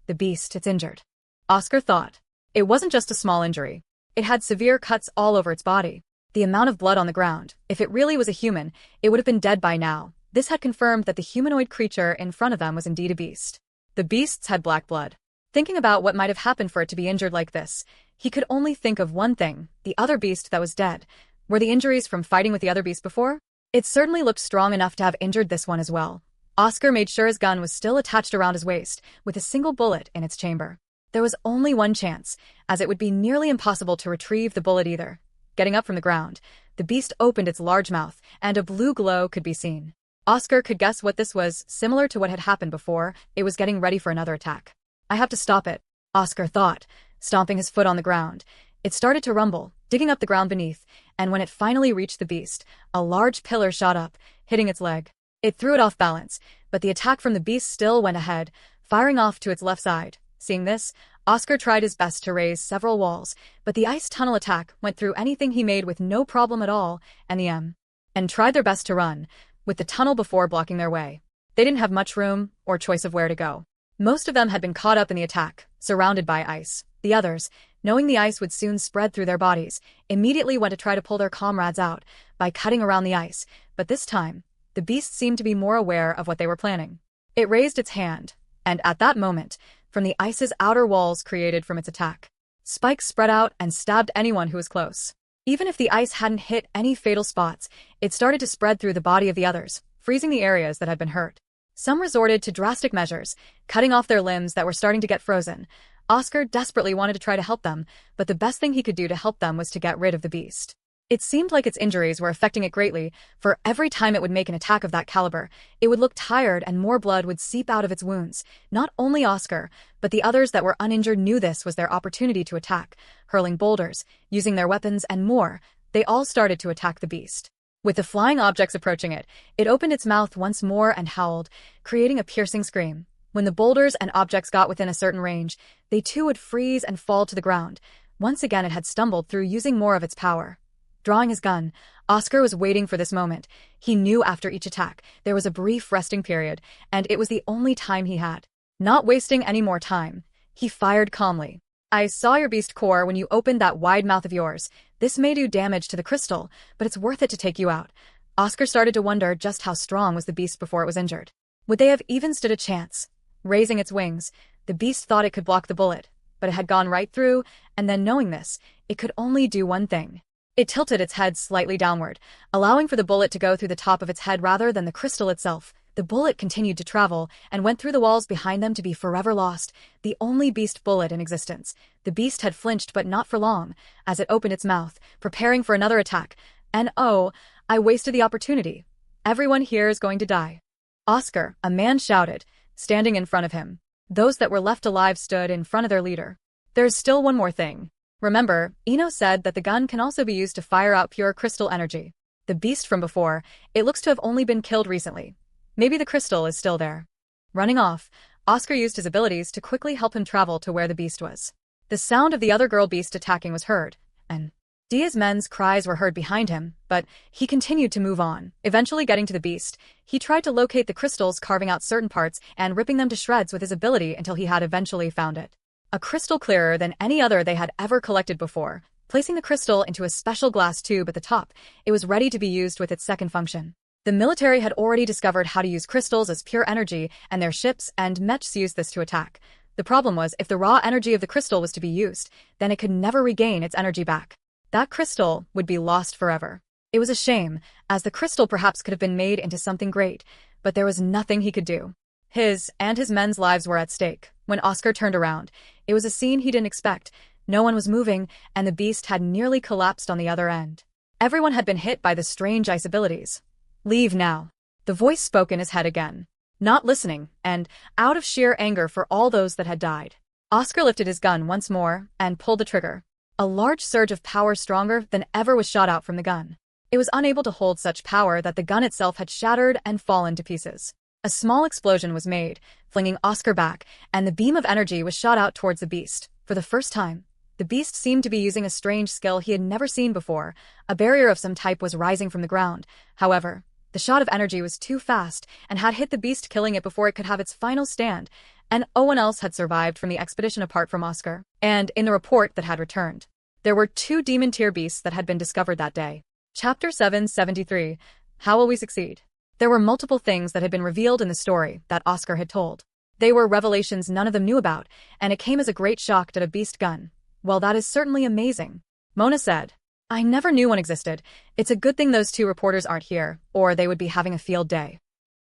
The beast, it's injured, Oscar thought. It wasn't just a small injury. It had severe cuts all over its body. The amount of blood on the ground, if it really was a human, it would have been dead by now. This had confirmed that the humanoid creature in front of them was indeed a beast. The beasts had black blood. Thinking about what might have happened for it to be injured like this, he could only think of one thing: the other beast that was dead. Were the injuries from fighting with the other beast before? It certainly looked strong enough to have injured this one as well. Oscar made sure his gun was still attached around his waist, with a single bullet in its chamber. There was only one chance, as it would be nearly impossible to retrieve the bullet either. Getting up from the ground, the beast opened its large mouth, and a blue glow could be seen. Oscar could guess what this was. Similar to what had happened before, it was getting ready for another attack. I have to stop it, Oscar thought. stomping his foot on the ground. It started to rumble, digging up the ground beneath, and when it finally reached the beast, a large pillar shot up, hitting its leg. It threw it off balance, but the attack from the beast still went ahead, firing off to its left side. Seeing this, Oscar tried his best to raise several walls, but the ice tunnel attack went through anything he made with no problem at all, and the and tried their best to run, with the tunnel before blocking their way. They didn't have much room or choice of where to go. Most of them had been caught up in the attack, surrounded by ice. The others, knowing the ice would soon spread through their bodies, immediately went to try to pull their comrades out by cutting around the ice, but this time, the beast seemed to be more aware of what they were planning. It raised its hand, and at that moment, from the ice's outer walls created from its attack, spikes spread out and stabbed anyone who was close. Even if the ice hadn't hit any fatal spots, it started to spread through the body of the others, freezing the areas that had been hurt. Some resorted to drastic measures, cutting off their limbs that were starting to get frozen. Oscar desperately wanted to try to help them, but the best thing he could do to help them was to get rid of the beast. It seemed like its injuries were affecting it greatly, for every time it would make an attack of that caliber, it would look tired and more blood would seep out of its wounds. Not only Oscar, but the others that were uninjured knew this was their opportunity to attack, hurling boulders, using their weapons, and more. They all started to attack the beast. With the flying objects approaching it, it opened its mouth once more and howled, creating a piercing scream. When the boulders and objects got within a certain range, they too would freeze and fall to the ground. Once again it had stumbled through using more of its power. Drawing his gun, Oscar was waiting for this moment. He knew after each attack, there was a brief resting period, and it was the only time he had. Not wasting any more time, he fired calmly. I saw your beast core when you opened that wide mouth of yours. This may do damage to the crystal, but it's worth it to take you out. Oscar started to wonder just how strong was the beast before it was injured. Would they have even stood a chance? Raising its wings, the beast thought it could block the bullet, but it had gone right through, and then knowing this, it could only do one thing. It tilted its head slightly downward, allowing for the bullet to go through the top of its head rather than the crystal itself. The bullet continued to travel and went through the walls behind them to be forever lost, the only beast bullet in existence. The beast had flinched, but not for long, as it opened its mouth, preparing for another attack. And oh, I wasted the opportunity. Everyone here is going to die. Oscar, a man shouted, standing in front of him. Those that were left alive stood in front of their leader. There's still one more thing. Remember, Ino said that the gun can also be used to fire out pure crystal energy. The beast from before, it looks to have only been killed recently. Maybe the crystal is still there. Running off, Oscar used his abilities to quickly help him travel to where the beast was. The sound of the other girl beast attacking was heard, and Diaz-Men's cries were heard behind him, but he continued to move on. Eventually getting to the beast, he tried to locate the crystals, carving out certain parts and ripping them to shreds with his ability until he had eventually found it. A crystal clearer than any other they had ever collected before. Placing the crystal into a special glass tube at the top, it was ready to be used with its second function. The military had already discovered how to use crystals as pure energy, and their ships and mechs used this to attack. The problem was, if the raw energy of the crystal was to be used, then it could never regain its energy back. That crystal would be lost forever. It was a shame, as the crystal perhaps could have been made into something great, but there was nothing he could do. His and his men's lives were at stake. When Oscar turned around, it was a scene he didn't expect. No one was moving, and the beast had nearly collapsed on the other end. Everyone had been hit by the strange ice abilities. Leave now. The voice spoke in his head again. Not listening, and out of sheer anger for all those that had died, Oscar lifted his gun once more and pulled the trigger. A large surge of power stronger than ever was shot out from the gun. It was unable to hold such power that the gun itself had shattered and fallen to pieces. A small explosion was made, flinging Oscar back, and the beam of energy was shot out towards the beast. For the first time, the beast seemed to be using a strange skill he had never seen before. A barrier of some type was rising from the ground. However, the shot of energy was too fast and had hit the beast, killing it before it could have its final stand, and no one else had survived from the expedition apart from Oscar. And in the report that had returned, there were 2 demon-tier beasts that had been discovered that day. Chapter 773. How will we succeed? There were multiple things that had been revealed in the story that Oscar had told. They were revelations none of them knew about, and it came as a great shock that a beast gun. Well, that is certainly amazing. Mona said, I never knew one existed. It's a good thing those 2 reporters aren't here, or they would be having a field day.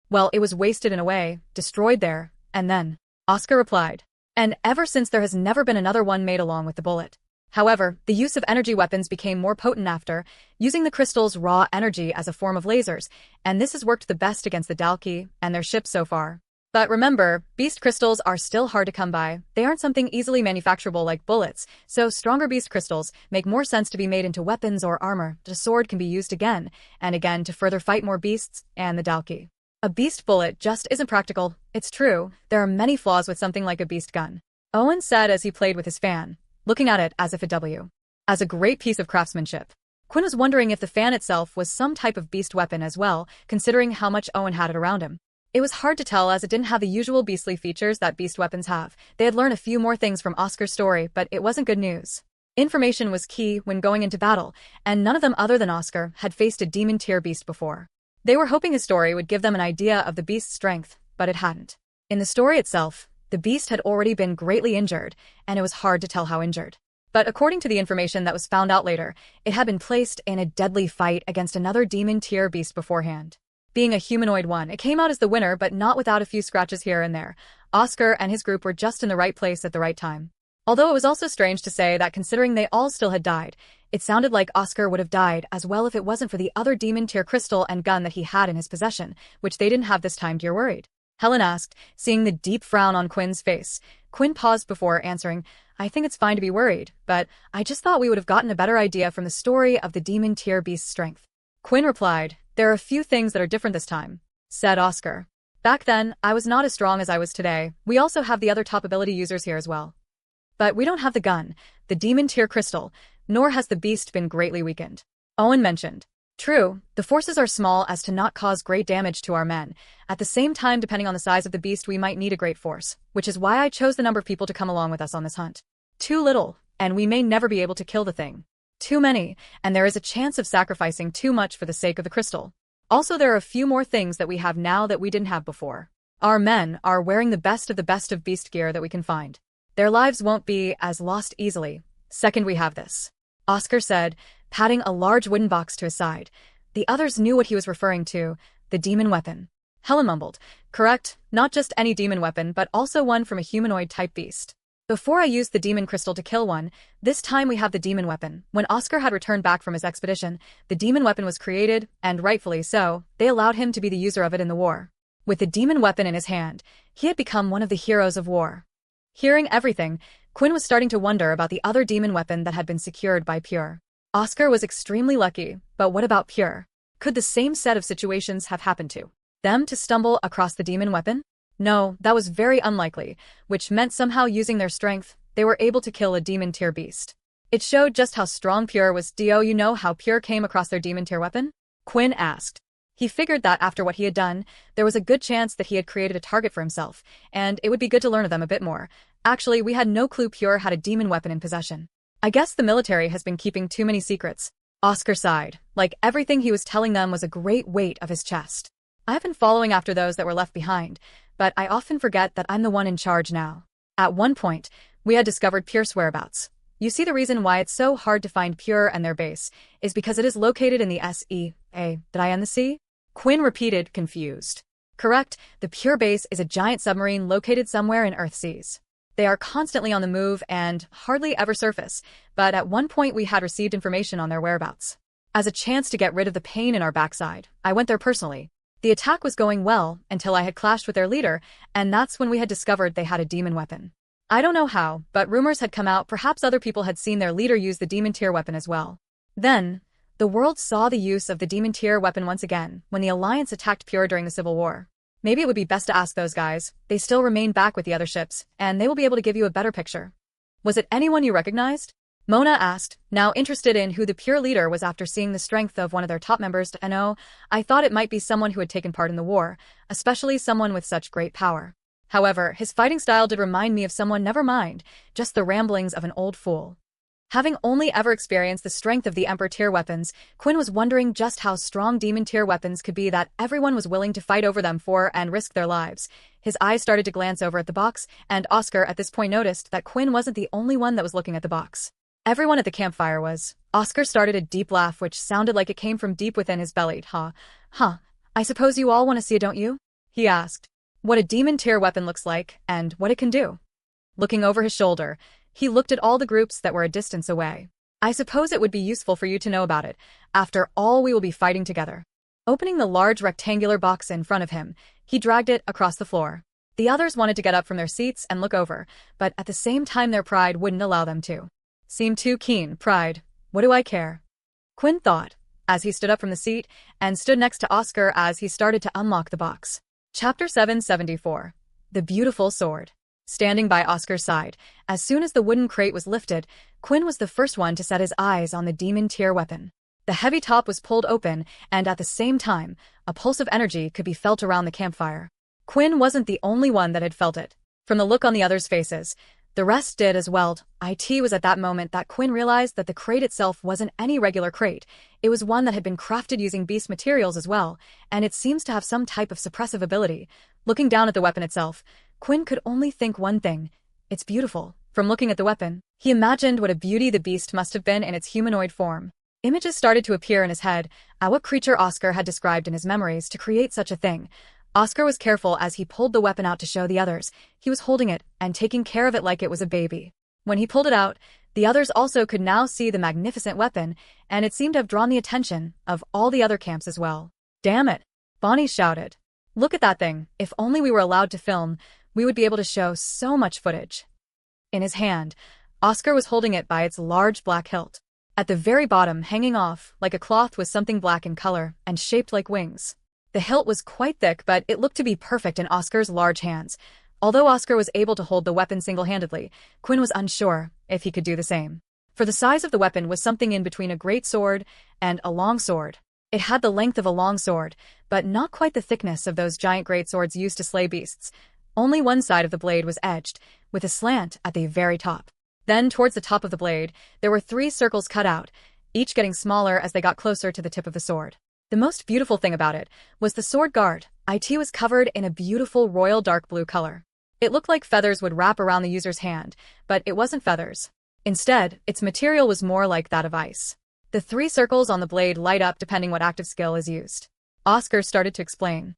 Well, it was wasted in a way, destroyed there, and then, Oscar replied. And ever since there has never been another one made along with the bullet. However, the use of energy weapons became more potent after, using the crystal's raw energy as a form of lasers, and this has worked the best against the Dalki and their ships so far. But remember, beast crystals are still hard to come by. They aren't something easily manufacturable like bullets, so stronger beast crystals make more sense to be made into weapons or armor. The sword can be used again and again to further fight more beasts, and the Dalki. A beast bullet just isn't practical. It's true, there are many flaws with something like a beast gun. Owen said as he played with his fan, looking at it as if as a great piece of craftsmanship. Quinn was wondering if the fan itself was some type of beast weapon as well, considering how much Owen had it around him. It was hard to tell as it didn't have the usual beastly features that beast weapons have. They had learned a few more things from Oscar's story, but it wasn't good news. Information was key when going into battle, and none of them other than Oscar had faced a demon tier beast before. They were hoping his story would give them an idea of the beast's strength, but it hadn't. In the story itself, the beast had already been greatly injured, and it was hard to tell how injured. But according to the information that was found out later, it had been placed in a deadly fight against another demon tier beast beforehand. Being a humanoid one, it came out as the winner, but not without a few scratches here and there. Oscar and his group were just in the right place at the right time. Although it was also strange to say that considering they all still had died, it sounded like Oscar would have died as well if it wasn't for the other demon tier crystal and gun that he had in his possession, which they didn't have this time. You're worried? Helen asked, seeing the deep frown on Quinn's face. Quinn paused before answering, I think it's fine to be worried, but I just thought we would have gotten a better idea from the story of the demon tier beast's strength. Quinn replied, there are a few things that are different this time, said Oscar. Back then, I was not as strong as I was today. We also have the other top ability users here as well. But we don't have the gun, the demon tier crystal, nor has the beast been greatly weakened. Owen mentioned. True, the forces are small as to not cause great damage to our men. At the same time, depending on the size of the beast, we might need a great force, which is why I chose the number of people to come along with us on this hunt. Too little, and we may never be able to kill the thing. Too many, and there is a chance of sacrificing too much for the sake of the crystal. Also, there are a few more things that we have now that we didn't have before. Our men are wearing the best of beast gear that we can find. Their lives won't be as lost easily. Second, we have this, Oscar said, patting a large wooden box to his side. The others knew what he was referring to, the demon weapon. Helen mumbled, correct, not just any demon weapon, but also one from a humanoid-type beast. Before I used the demon crystal to kill one, this time we have the demon weapon. When Oscar had returned back from his expedition, the demon weapon was created, and rightfully so, they allowed him to be the user of it in the war. With the demon weapon in his hand, he had become one of the heroes of war. Hearing everything, Quinn was starting to wonder about the other demon weapon that had been secured by Pure. Oscar was extremely lucky, but what about Pure? Could the same set of situations have happened to them to stumble across the demon weapon? No, that was very unlikely, which meant somehow using their strength, they were able to kill a demon tier beast. It showed just how strong Pure was. Do you know how Pure came across their demon tier weapon? Quinn asked. He figured that after what he had done, there was a good chance that he had created a target for himself, and it would be good to learn of them a bit more. Actually, we had no clue Pure had a demon weapon in possession. I guess the military has been keeping too many secrets. Oscar sighed, like everything he was telling them was a great weight of his chest. I've been following after those that were left behind, but I often forget that I'm the one in charge now. At one point, we had discovered Pure's whereabouts. You see, the reason why it's so hard to find Pure and their base is because it is located in the SEA. Did I end the sea? Quinn repeated, confused. Correct, the Pure base is a giant submarine located somewhere in Earth seas. They are constantly on the move and hardly ever surface, but at one point we had received information on their whereabouts. As a chance to get rid of the pain in our backside, I went there personally. The attack was going well until I had clashed with their leader, and that's when we had discovered they had a demon weapon. I don't know how, but rumors had come out perhaps other people had seen their leader use the demon tier weapon as well. Then, the world saw the use of the demon tier weapon once again when the Alliance attacked Pure during the Civil War. Maybe it would be best to ask those guys. They still remain back with the other ships, and they will be able to give you a better picture. Was it anyone you recognized? Mona asked, now interested in who the Pure leader was after seeing the strength of one of their top members. I thought it might be someone who had taken part in the war, especially someone with such great power. However, his fighting style did remind me of someone. Never mind, just the ramblings of an old fool. Having only ever experienced the strength of the Emperor tier weapons, Quinn was wondering just how strong demon tier weapons could be that everyone was willing to fight over them for and risk their lives. His eyes started to glance over at the box, and Oscar at this point noticed that Quinn wasn't the only one that was looking at the box. Everyone at the campfire was. Oscar started a deep laugh which sounded like it came from deep within his belly. I suppose you all want to see it, don't you? He asked. What a demon tier weapon looks like, and what it can do. Looking over his shoulder, he looked at all the groups that were a distance away. I suppose it would be useful for you to know about it. After all, we will be fighting together. Opening the large rectangular box in front of him, he dragged it across the floor. The others wanted to get up from their seats and look over, but at the same time their pride wouldn't allow them to. Seemed too keen, pride. What do I care? Quinn thought, as he stood up from the seat and stood next to Oscar as he started to unlock the box. Chapter 774. The Beautiful Sword. Standing by Oscar's side, as soon as the wooden crate was lifted, Quinn was the first one to set his eyes on the demon tier weapon. The heavy top was pulled open, and at the same time, a pulse of energy could be felt around the campfire. Quinn wasn't the only one that had felt it. From the look on the others' faces, the rest did as well. It was at that moment that Quinn realized that the crate itself wasn't any regular crate. It was one that had been crafted using beast materials as well, and it seems to have some type of suppressive ability. Looking down at the weapon itself, Quinn could only think one thing. It's beautiful. From looking at the weapon, he imagined what a beauty the beast must have been in its humanoid form. Images started to appear in his head at what creature Oscar had described in his memories to create such a thing. Oscar was careful as he pulled the weapon out to show the others. He was holding it and taking care of it like it was a baby. When he pulled it out, the others also could now see the magnificent weapon, and it seemed to have drawn the attention of all the other camps as well. Damn it! Bonnie shouted. Look at that thing. If only we were allowed to film, we would be able to show so much footage. In his hand, Oscar was holding it by its large black hilt. At the very bottom, hanging off, like a cloth, was something black in color and shaped like wings. The hilt was quite thick, but it looked to be perfect in Oscar's large hands. Although Oscar was able to hold the weapon single-handedly, Quinn was unsure if he could do the same. For the size of the weapon was something in between a great sword and a long sword. It had the length of a long sword, but not quite the thickness of those giant great swords used to slay beasts. Only one side of the blade was edged, with a slant at the very top. Then, towards the top of the blade, there were 3 circles cut out, each getting smaller as they got closer to the tip of the sword. The most beautiful thing about it was the sword guard. It was covered in a beautiful royal dark blue color. It looked like feathers would wrap around the user's hand, but it wasn't feathers. Instead, its material was more like that of ice. The 3 circles on the blade light up depending what active skill is used. Oscar started to explain.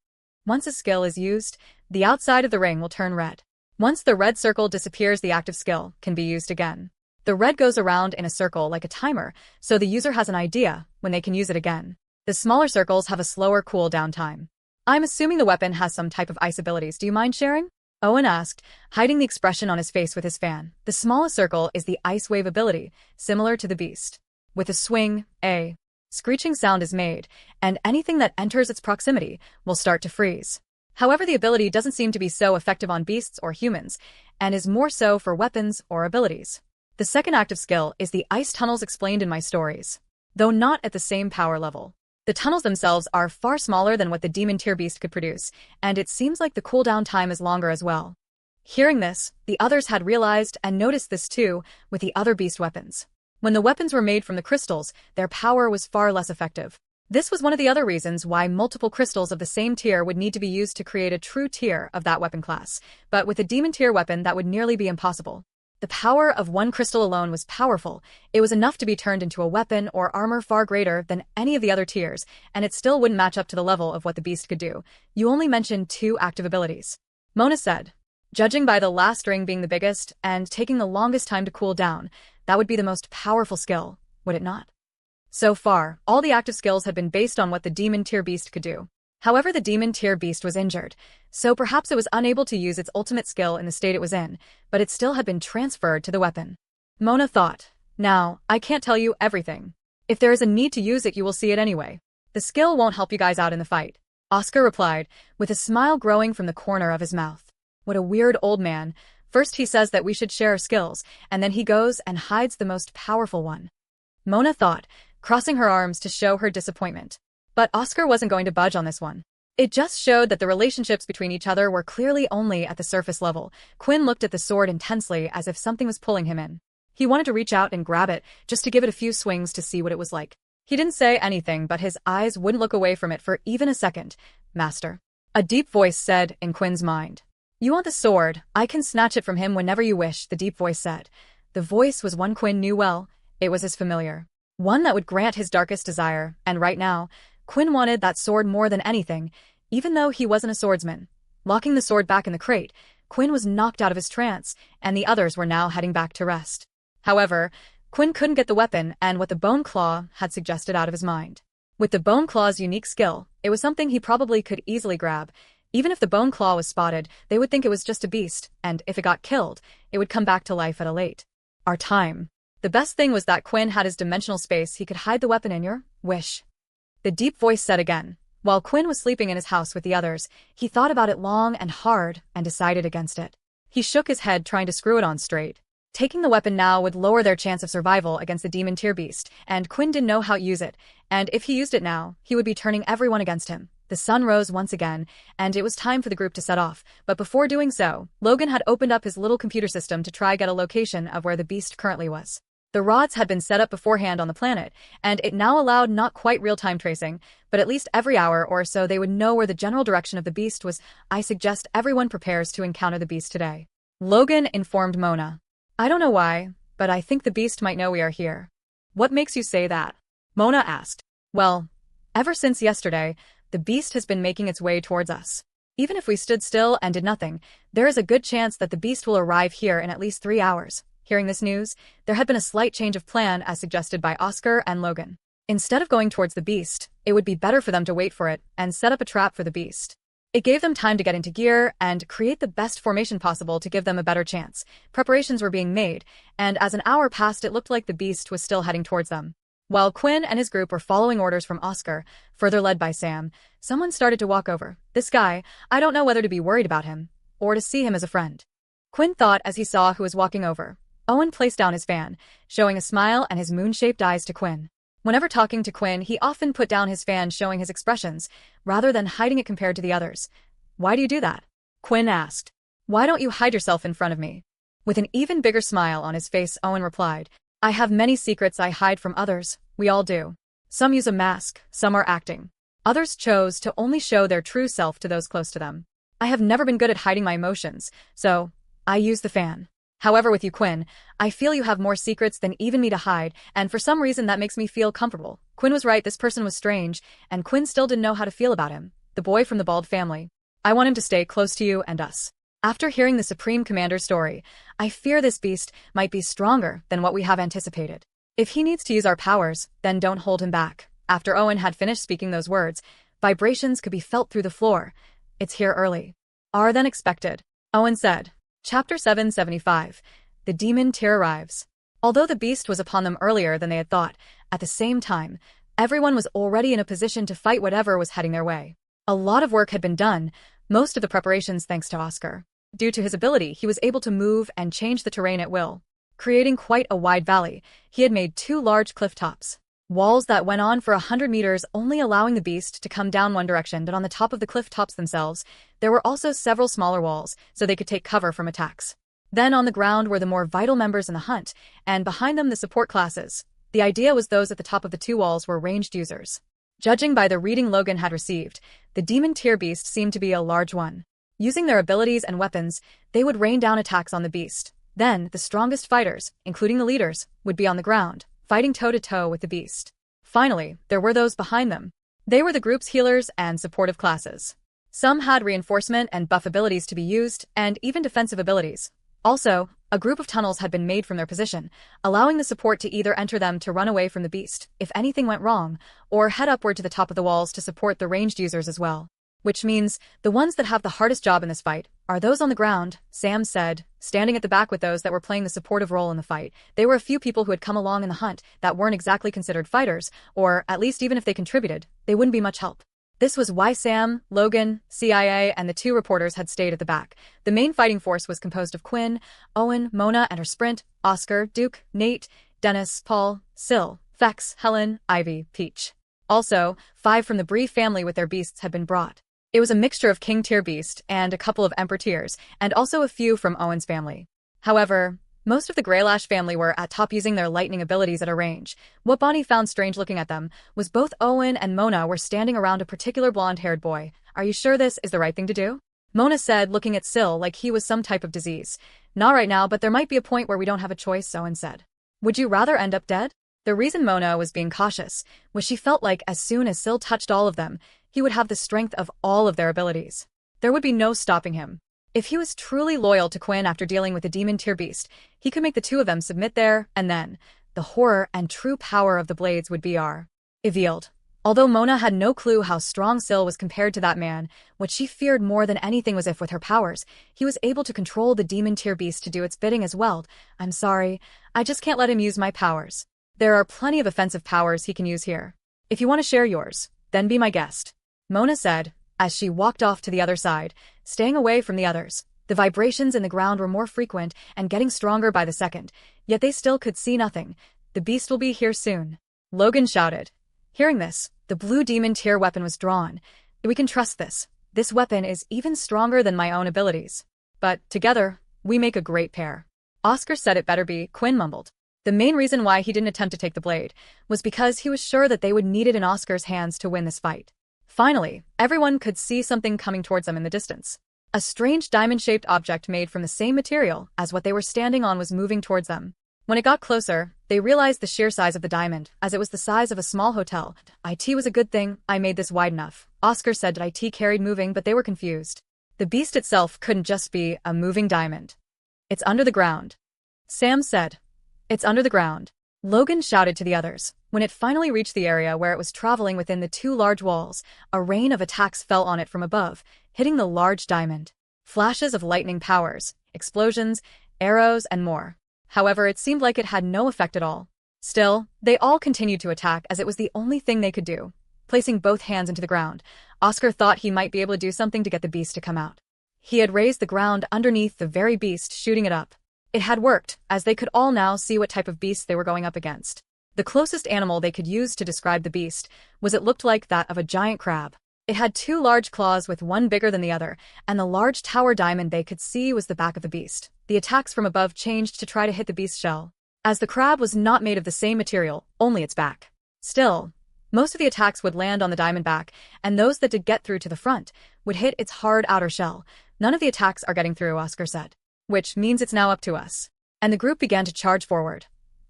Once a skill is used, the outside of the ring will turn red. Once the red circle disappears, the active skill can be used again. The red goes around in a circle like a timer, so the user has an idea when they can use it again. The smaller circles have a slower cool-down time. I'm assuming the weapon has some type of ice abilities. Do you mind sharing? Owen asked, hiding the expression on his face with his fan. The smallest circle is the ice wave ability, similar to the beast. With a swing, a screeching sound is made, and anything that enters its proximity will start to freeze. However, the ability doesn't seem to be so effective on beasts or humans, and is more so for weapons or abilities. The second active skill is the ice tunnels explained in my stories, though not at the same power level. The tunnels themselves are far smaller than what the demon tier beast could produce, and it seems like the cooldown time is longer as well. Hearing this, the others had realized and noticed this too with the other beast weapons. When the weapons were made from the crystals, their power was far less effective. This was one of the other reasons why multiple crystals of the same tier would need to be used to create a true tier of that weapon class, but with a demon tier weapon that would nearly be impossible. The power of one crystal alone was powerful. It was enough to be turned into a weapon or armor far greater than any of the other tiers, and it still wouldn't match up to the level of what the beast could do. You only mentioned 2 active abilities, Mona said. Judging by the last ring being the biggest and taking the longest time to cool down, that would be the most powerful skill, would it not? So far, all the active skills had been based on what the demon tier beast could do. However, the demon tier beast was injured, so perhaps it was unable to use its ultimate skill in the state it was in, but it still had been transferred to the weapon. Mona thought, now, I can't tell you everything. If there is a need to use it, you will see it anyway. The skill won't help you guys out in the fight, Oscar replied, with a smile growing from the corner of his mouth. What a weird old man. First he says that we should share our skills, and then he goes and hides the most powerful one. Mona thought, crossing her arms to show her disappointment. But Oscar wasn't going to budge on this one. It just showed that the relationships between each other were clearly only at the surface level. Quinn looked at the sword intensely as if something was pulling him in. He wanted to reach out and grab it, just to give it a few swings to see what it was like. He didn't say anything, but his eyes wouldn't look away from it for even a second. Master. A deep voice said in Quinn's mind. You want the sword? I can snatch it from him whenever you wish, the deep voice said. The voice was one Quinn knew well. It was his familiar. One that would grant his darkest desire, and right now, Quinn wanted that sword more than anything, even though he wasn't a swordsman. Locking the sword back in the crate, Quinn was knocked out of his trance, and the others were now heading back to rest. However, Quinn couldn't get the weapon and what the Bone Claw had suggested out of his mind. With the Bone Claw's unique skill, it was something he probably could easily grab. Even if the bone claw was spotted, they would think it was just a beast, and if it got killed, it would come back to life at a late our time. The best thing was that Quinn had his dimensional space. He could hide the weapon in your wish. The deep voice said again. While Quinn was sleeping in his house with the others, he thought about it long and hard and decided against it. He shook his head, trying to screw it on straight. Taking the weapon now would lower their chance of survival against the demon tier beast, and Quinn didn't know how to use it, and if he used it now, he would be turning everyone against him. The sun rose once again, and it was time for the group to set off, but before doing so, Logan had opened up his little computer system to try get a location of where the beast currently was. The rods had been set up beforehand on the planet, and it now allowed not quite real-time tracing, but at least every hour or so they would know where the general direction of the beast was. I suggest everyone prepares to encounter the beast today. Logan informed Mona. I don't know why, but I think the beast might know we are here. What makes you say that? Mona asked. Well, ever since yesterday, the beast has been making its way towards us. Even if we stood still and did nothing, there is a good chance that the beast will arrive here in at least 3 hours. Hearing this news, there had been a slight change of plan as suggested by Oscar and Logan. Instead of going towards the beast, it would be better for them to wait for it and set up a trap for the beast. It gave them time to get into gear and create the best formation possible to give them a better chance. Preparations were being made, and as an hour passed it looked like the beast was still heading towards them. While Quinn and his group were following orders from Oscar, further led by Sam, someone started to walk over. This guy, I don't know whether to be worried about him, or to see him as a friend. Quinn thought as he saw who was walking over. Owen placed down his fan, showing a smile and his moon-shaped eyes to Quinn. Whenever talking to Quinn, he often put down his fan, showing his expressions, rather than hiding it compared to the others. Why do you do that? Quinn asked. Why don't you hide yourself in front of me? With an even bigger smile on his face, Owen replied. I have many secrets I hide from others. We all do. Some use a mask, some are acting. Others chose to only show their true self to those close to them. I have never been good at hiding my emotions, so I use the fan. However, with you, Quinn, I feel you have more secrets than even me to hide, and for some reason that makes me feel comfortable. Quinn was right, this person was strange, and Quinn still didn't know how to feel about him. The boy from the bald family. I want him to stay close to you and us. After hearing the Supreme Commander's story, I fear this beast might be stronger than what we have anticipated. If he needs to use our powers, then don't hold him back. After Owen had finished speaking those words, vibrations could be felt through the floor. It's here early. Are than expected, Owen said. Chapter 775. The demon tier arrives. Although the beast was upon them earlier than they had thought, at the same time, everyone was already in a position to fight whatever was heading their way. A lot of work had been done, most of the preparations thanks to Oscar. Due to his ability, he was able to move and change the terrain at will. Creating quite a wide valley, he had made 2 large cliff tops. Walls that went on for 100 meters, only allowing the beast to come down one direction, but on the top of the cliff tops themselves, there were also several smaller walls, so they could take cover from attacks. Then on the ground were the more vital members in the hunt, and behind them the support classes. The idea was those at the top of the 2 walls were ranged users. Judging by the reading Logan had received, the demon tier beast seemed to be a large one. Using their abilities and weapons, they would rain down attacks on the beast. Then, the strongest fighters, including the leaders, would be on the ground, fighting toe-to-toe with the beast. Finally, there were those behind them. They were the group's healers and supportive classes. Some had reinforcement and buff abilities to be used, and even defensive abilities. Also, a group of tunnels had been made from their position, allowing the support to either enter them to run away from the beast, if anything went wrong, or head upward to the top of the walls to support the ranged users as well. Which means, the ones that have the hardest job in this fight are those on the ground, Sam said, standing at the back with those that were playing the supportive role in the fight. They were a few people who had come along in the hunt that weren't exactly considered fighters, or at least even if they contributed, they wouldn't be much help. This was why Sam, Logan, CIA, and the 2 reporters had stayed at the back. The main fighting force was composed of Quinn, Owen, Mona and her sprint, Oscar, Duke, Nate, Dennis, Paul, Syl, Fex, Helen, Ivy, Peach. Also, 5 from the Bree family with their beasts had been brought. It was a mixture of King tier beast and a couple of Emperor tiers, and also a few from Owen's family. However, most of the Greylash family were at top using their lightning abilities at a range. What Bonnie found strange looking at them was both Owen and Mona were standing around a particular blonde-haired boy. Are you sure this is the right thing to do? Mona said, looking at Syl like he was some type of disease. Not right now, but there might be a point where we don't have a choice, Owen said. Would you rather end up dead? The reason Mona was being cautious was she felt like as soon as Syl touched all of them, he would have the strength of all of their abilities. There would be no stopping him. If he was truly loyal to Quinn after dealing with the demon tier beast, he could make the 2 of them submit there, and then, the horror and true power of the blades would be revealed. Although Mona had no clue how strong Syl was compared to that man, what she feared more than anything was if with her powers, he was able to control the demon tier beast to do its bidding as well. I'm sorry, I just can't let him use my powers. There are plenty of offensive powers he can use here. If you want to share yours, then be my guest, Mona said, as she walked off to the other side, staying away from the others. The vibrations in the ground were more frequent and getting stronger by the second, yet they still could see nothing. The beast will be here soon, Logan shouted. Hearing this, the blue demon tier weapon was drawn. We can trust this. This weapon is even stronger than my own abilities. But, together, we make a great pair. Oscar said it better be, Quinn mumbled. The main reason why he didn't attempt to take the blade was because he was sure that they would need it in Oscar's hands to win this fight. Finally, everyone could see something coming towards them in the distance. A strange diamond-shaped object made from the same material as what they were standing on was moving towards them. When it got closer, they realized the sheer size of the diamond, as it was the size of a small hotel. It was a good thing I made this wide enough, Oscar said. It carried moving, but they were confused. The beast itself couldn't just be a moving diamond. It's under the ground, Sam said. It's under the ground, Logan shouted to the others. When it finally reached the area where it was traveling within the two large walls, a rain of attacks fell on it from above, hitting the large diamond. Flashes of lightning powers, explosions, arrows, and more. However, it seemed like it had no effect at all. Still, they all continued to attack as it was the only thing they could do. Placing both hands into the ground, Oscar thought he might be able to do something to get the beast to come out. He had raised the ground underneath the very beast, shooting it up. It had worked, as they could all now see what type of beast they were going up against. The closest animal they could use to describe the beast was it looked like that of a giant crab. It had two large claws with one bigger than the other, and the large tower diamond they could see was the back of the beast. The attacks from above changed to try to hit the beast's shell, as the crab was not made of the same material, only its back. Still, most of the attacks would land on the diamond back, and those that did get through to the front would hit its hard outer shell. None of the attacks are getting through, Oscar said. Which means it's now up to us. And the group began to charge forward.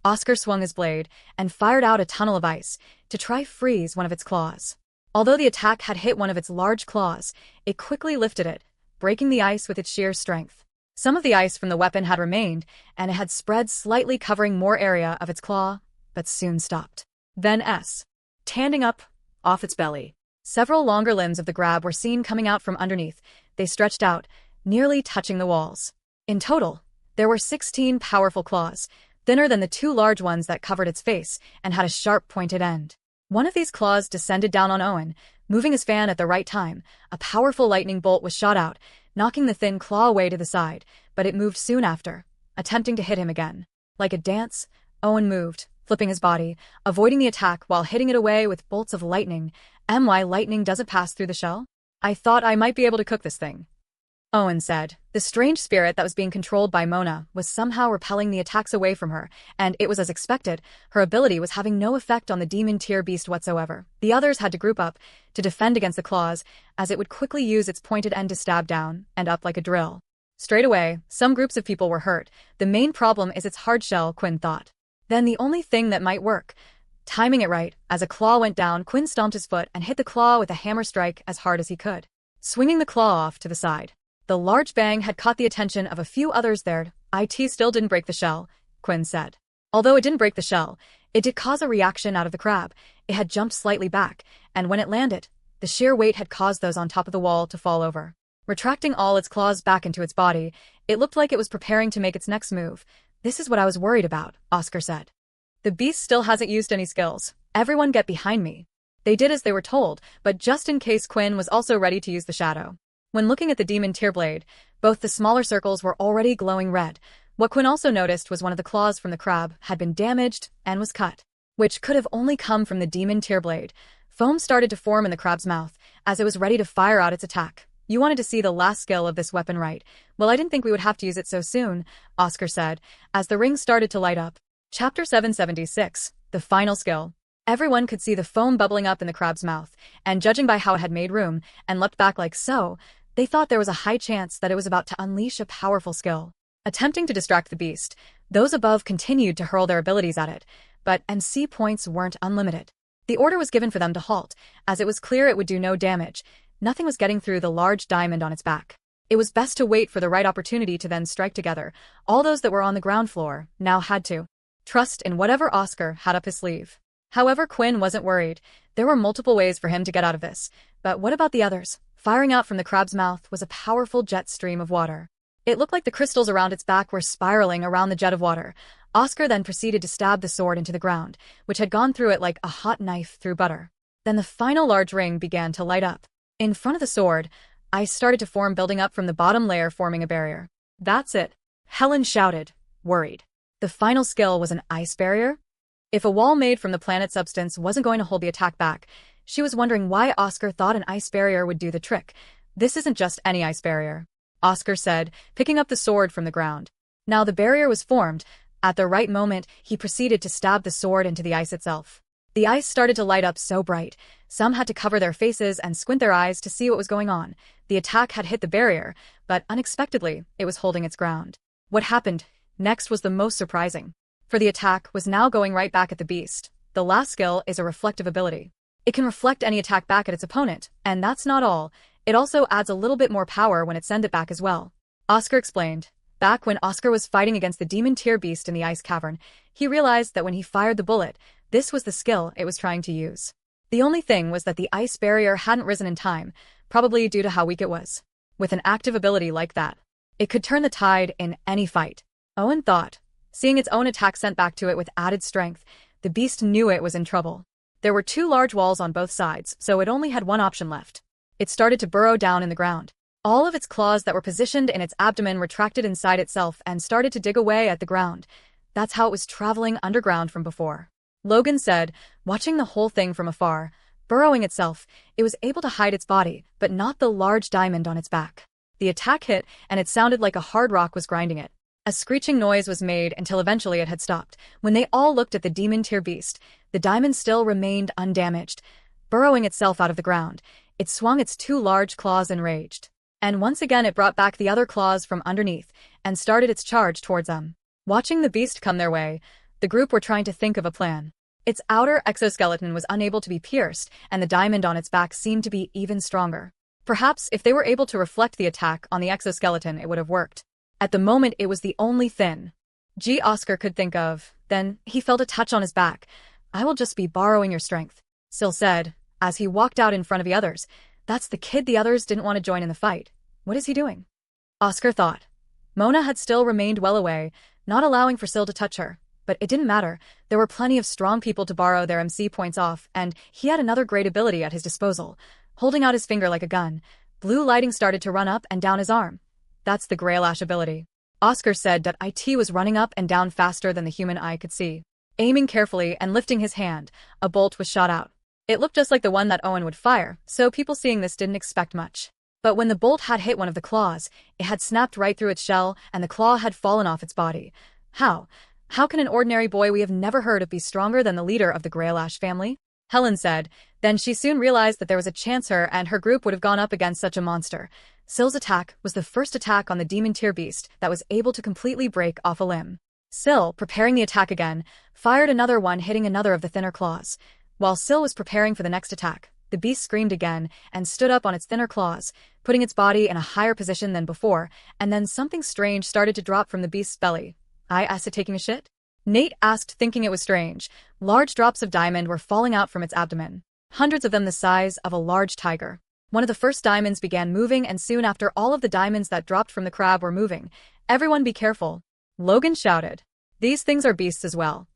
Oscar swung his blade and fired out a tunnel of ice to try freeze one of its claws. Although the attack had hit one of its large claws, it quickly lifted it, breaking the ice with its sheer strength. Some of the ice from the weapon had remained, and it had spread slightly, covering more area of its claw, but soon stopped. Then standing up, off its belly. Several longer limbs of the grab were seen coming out from underneath. They stretched out, nearly touching the walls. In total, there were 16 powerful claws, thinner than the two large ones that covered its face, and had a sharp pointed end. One of these claws descended down on Owen, moving his fan at the right time. A powerful lightning bolt was shot out, knocking the thin claw away to the side, but it moved soon after, attempting to hit him again. Like a dance, Owen moved, flipping his body, avoiding the attack while hitting it away with bolts of lightning. Lightning doesn't pass through the shell? I thought I might be able to cook this thing, Owen said. The strange spirit that was being controlled by Mona was somehow repelling the attacks away from her, and it was as expected. Her ability was having no effect on the demon tier beast whatsoever. The others had to group up to defend against the claws, as it would quickly use its pointed end to stab down and up like a drill. Straight away, some groups of people were hurt. The main problem is its hard shell, Quinn thought. Then the only thing that might work. Timing it right, as a claw went down, Quinn stomped his foot and hit the claw with a hammer strike as hard as he could, swinging the claw off to the side. The large bang had caught the attention of a few others there. It still didn't break the shell, Quinn said. Although it didn't break the shell, it did cause a reaction out of the crab. It had jumped slightly back, and when it landed, the sheer weight had caused those on top of the wall to fall over. Retracting all its claws back into its body, it looked like it was preparing to make its next move. This is what I was worried about, Oscar said. The beast still hasn't used any skills. Everyone get behind me. They did as they were told, but just in case, Quinn was also ready to use the shadow. When looking at the demon tier blade, both the smaller circles were already glowing red. What Quinn also noticed was one of the claws from the crab had been damaged and was cut, which could have only come from the demon tier blade. Foam started to form in the crab's mouth as it was ready to fire out its attack. You wanted to see the last skill of this weapon, right? Well, I didn't think we would have to use it so soon, Oscar said, as the ring started to light up. Chapter 776, the final skill. Everyone could see the foam bubbling up in the crab's mouth, and judging by how it had made room and leapt back like so, they thought there was a high chance that it was about to unleash a powerful skill. Attempting to distract the beast, those above continued to hurl their abilities at it, but NC points weren't unlimited. The order was given for them to halt, as it was clear it would do no damage. Nothing was getting through the large diamond on its back. It was best to wait for the right opportunity to then strike together. All those that were on the ground floor now had to trust in whatever Oscar had up his sleeve. However, Quinn wasn't worried. There were multiple ways for him to get out of this. But what about the others? Firing out from the crab's mouth was a powerful jet stream of water. It looked like the crystals around its back were spiraling around the jet of water. Oscar then proceeded to stab the sword into the ground, which had gone through it like a hot knife through butter. Then the final large ring began to light up. In front of the sword, ice started to form, building up from the bottom layer, forming a barrier. That's it, Helen shouted, worried. The final skill was an ice barrier? If a wall made from the planet substance wasn't going to hold the attack back, she was wondering why Oscar thought an ice barrier would do the trick. This isn't just any ice barrier, Oscar said, picking up the sword from the ground. Now the barrier was formed. At the right moment, he proceeded to stab the sword into the ice itself. The ice started to light up so bright, some had to cover their faces and squint their eyes to see what was going on. The attack had hit the barrier, but unexpectedly, it was holding its ground. What happened next was the most surprising. For the attack was now going right back at the beast. The last skill is a reflective ability. It can reflect any attack back at its opponent, and that's not all. It also adds a little bit more power when it sends it back as well. Oscar explained. Back when Oscar was fighting against the demon tier beast in the ice cavern, he realized that when he fired the bullet, this was the skill it was trying to use. The only thing was that the ice barrier hadn't risen in time, probably due to how weak it was. With an active ability like that, it could turn the tide in any fight. Owen thought. Seeing its own attack sent back to it with added strength, the beast knew it was in trouble. There were two large walls on both sides, so it only had one option left. It started to burrow down in the ground. All of its claws that were positioned in its abdomen retracted inside itself and started to dig away at the ground. That's how it was traveling underground from before. Logan said, watching the whole thing from afar. Burrowing itself, it was able to hide its body, but not the large diamond on its back. The attack hit, and it sounded like a hard rock was grinding it. A screeching noise was made until eventually it had stopped. When they all looked at the demon tier beast, the diamond still remained undamaged. Burrowing itself out of the ground, it swung its two large claws enraged. And once again it brought back the other claws from underneath and started its charge towards them. Watching the beast come their way, the group were trying to think of a plan. Its outer exoskeleton was unable to be pierced, and the diamond on its back seemed to be even stronger. Perhaps if they were able to reflect the attack on the exoskeleton, it would have worked. At the moment, it was the only thing Oscar could think of. Then he felt a touch on his back. I will just be borrowing your strength, Syl said, as he walked out in front of the others. That's the kid the others didn't want to join in the fight. What is he doing? Oscar thought. Mona had still remained well away, not allowing for Syl to touch her. But it didn't matter. There were plenty of strong people to borrow their MC points off, and he had another great ability at his disposal. Holding out his finger like a gun, blue lighting started to run up and down his arm. That's the Greylash ability. Oscar said that IT was running up and down faster than the human eye could see. Aiming carefully and lifting his hand, a bolt was shot out. It looked just like the one that Owen would fire, so people seeing this didn't expect much. But when the bolt had hit one of the claws, it had snapped right through its shell and the claw had fallen off its body. How can an ordinary boy we have never heard of be stronger than the leader of the Greylash family? Helen said. Then she soon realized that there was a chance her and her group would have gone up against such a monster. Syl's attack was the first attack on the demon tier beast that was able to completely break off a limb. Syl, preparing the attack again, fired another one, hitting another of the thinner claws. While Syl was preparing for the next attack, the beast screamed again and stood up on its thinner claws, putting its body in a higher position than before, and then something strange started to drop from the beast's belly. I asked it, taking a shit? Nate asked, thinking it was strange. Large drops of diamond were falling out from its abdomen. Hundreds of them the size of a large tiger. One of the first diamonds began moving, and soon after all of the diamonds that dropped from the crab were moving. Everyone be careful, Logan shouted. These things are beasts as well.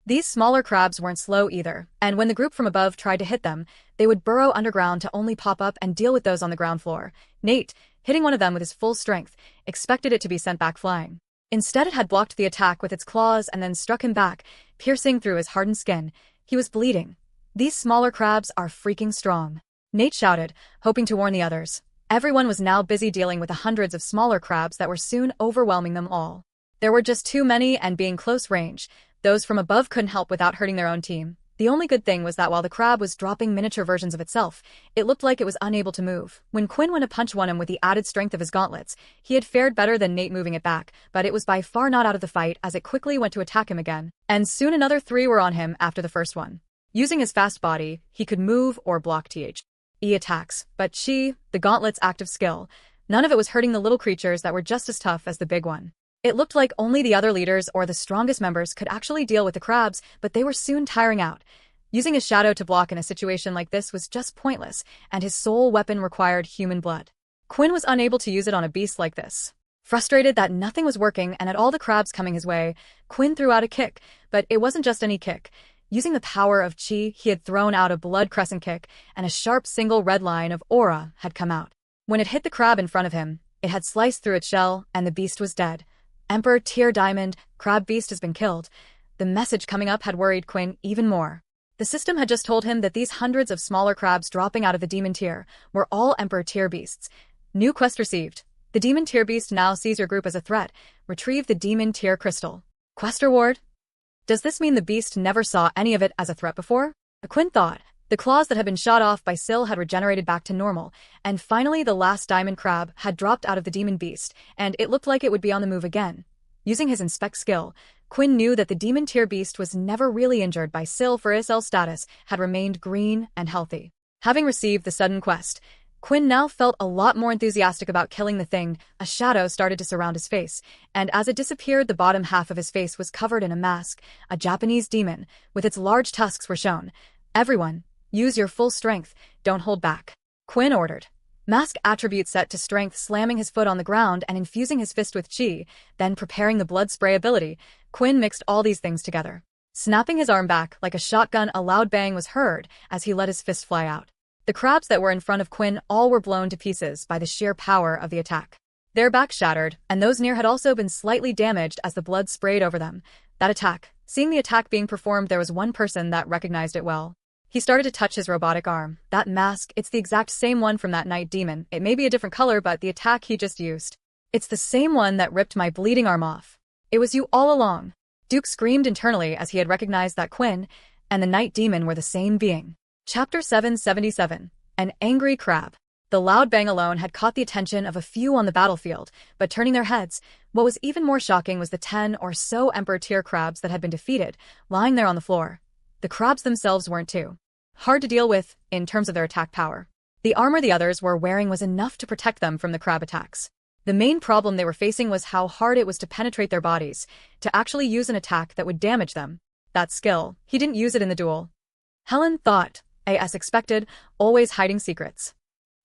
These smaller crabs weren't slow either, and when the group from above tried to hit them, they would burrow underground to only pop up and deal with those on the ground floor. Nate, hitting one of them with his full strength, expected it to be sent back flying. Instead, it had blocked the attack with its claws and then struck him back, piercing through his hardened skin. He was bleeding. These smaller crabs are freaking strong, Nate shouted, hoping to warn the others. Everyone was now busy dealing with the hundreds of smaller crabs that were soon overwhelming them all. There were just too many, and being close range, those from above couldn't help without hurting their own team. The only good thing was that while the crab was dropping miniature versions of itself, it looked like it was unable to move. When Quinn went to punch one him with the added strength of his gauntlets, he had fared better than Nate moving it back, but it was by far not out of the fight as it quickly went to attack him again. And soon another three were on him after the first one. Using his fast body, he could move or block THE attacks, but the gauntlet's active skill, none of it was hurting the little creatures that were just as tough as the big one. It looked like only the other leaders or the strongest members could actually deal with the crabs, but they were soon tiring out. Using his shadow to block in a situation like this was just pointless, and his sole weapon required human blood. Quinn was unable to use it on a beast like this. Frustrated that nothing was working and at all the crabs coming his way, Quinn threw out a kick, but it wasn't just any kick. Using the power of chi, he had thrown out a blood crescent kick, and a sharp single red line of aura had come out. When it hit the crab in front of him, it had sliced through its shell, and the beast was dead. Emperor Tear Diamond, crab beast has been killed. The message coming up had worried Quinn even more. The system had just told him that these hundreds of smaller crabs dropping out of the demon tier were all Emperor Tier beasts. New quest received. The demon tier beast now sees your group as a threat. Retrieve the demon tier crystal. Quest reward? Does this mean the beast never saw any of it as a threat before? Quinn thought. The claws that had been shot off by Syl had regenerated back to normal, and finally the last diamond crab had dropped out of the demon beast, and it looked like it would be on the move again. Using his inspect skill, Quinn knew that the demon tier beast was never really injured by Syl, for his L status had remained green and healthy. Having received the sudden quest, Quinn now felt a lot more enthusiastic about killing the thing. A shadow started to surround his face, and as it disappeared, the bottom half of his face was covered in a mask. A Japanese demon, with its large tusks, were shown. Everyone, use your full strength, don't hold back. Quinn ordered. Mask attribute set to strength, slamming his foot on the ground and infusing his fist with chi, then preparing the blood spray ability. Quinn mixed all these things together. Snapping his arm back like a shotgun, a loud bang was heard as he let his fist fly out. The crabs that were in front of Quinn all were blown to pieces by the sheer power of the attack. Their backs shattered, and those near had also been slightly damaged as the blood sprayed over them. That attack. Seeing the attack being performed, there was one person that recognized it well. He started to touch his robotic arm. That mask, it's the exact same one from that night demon. It may be a different color, but the attack he just used. It's the same one that ripped my bleeding arm off. It was you all along. Duke screamed internally as he had recognized that Quinn and the night demon were the same being. Chapter 777. An Angry Crab. The loud bang alone had caught the attention of a few on the battlefield, but turning their heads, what was even more shocking was the 10 or so Emperor tier crabs that had been defeated, lying there on the floor. The crabs themselves weren't too hard to deal with in terms of their attack power. The armor the others were wearing was enough to protect them from the crab attacks. The main problem they were facing was how hard it was to penetrate their bodies, to actually use an attack that would damage them. That skill, he didn't use it in the duel. Helen thought. As expected, always hiding secrets.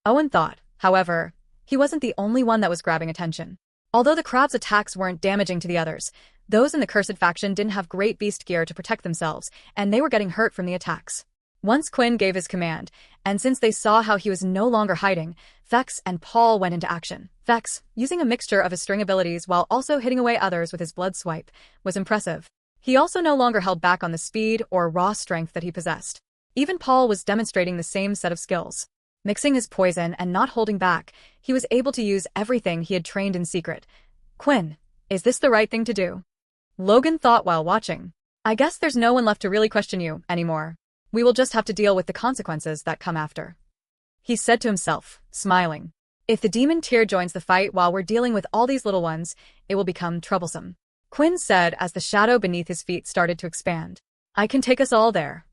Owen thought, however, he wasn't the only one that was grabbing attention. Although the crab's attacks weren't damaging to the others, those in the cursed faction didn't have great beast gear to protect themselves, and they were getting hurt from the attacks. Once Quinn gave his command, and since they saw how he was no longer hiding, Vex and Paul went into action. Vex, using a mixture of his string abilities while also hitting away others with his blood swipe, was impressive. He also no longer held back on the speed or raw strength that he possessed. Even Paul was demonstrating the same set of skills. Mixing his poison and not holding back, he was able to use everything he had trained in secret. Quinn, is this the right thing to do? Logan thought while watching. I guess there's no one left to really question you anymore. We will just have to deal with the consequences that come after. He said to himself, smiling. If the demon tier joins the fight while we're dealing with all these little ones, it will become troublesome. Quinn said as the shadow beneath his feet started to expand. I can take us all there.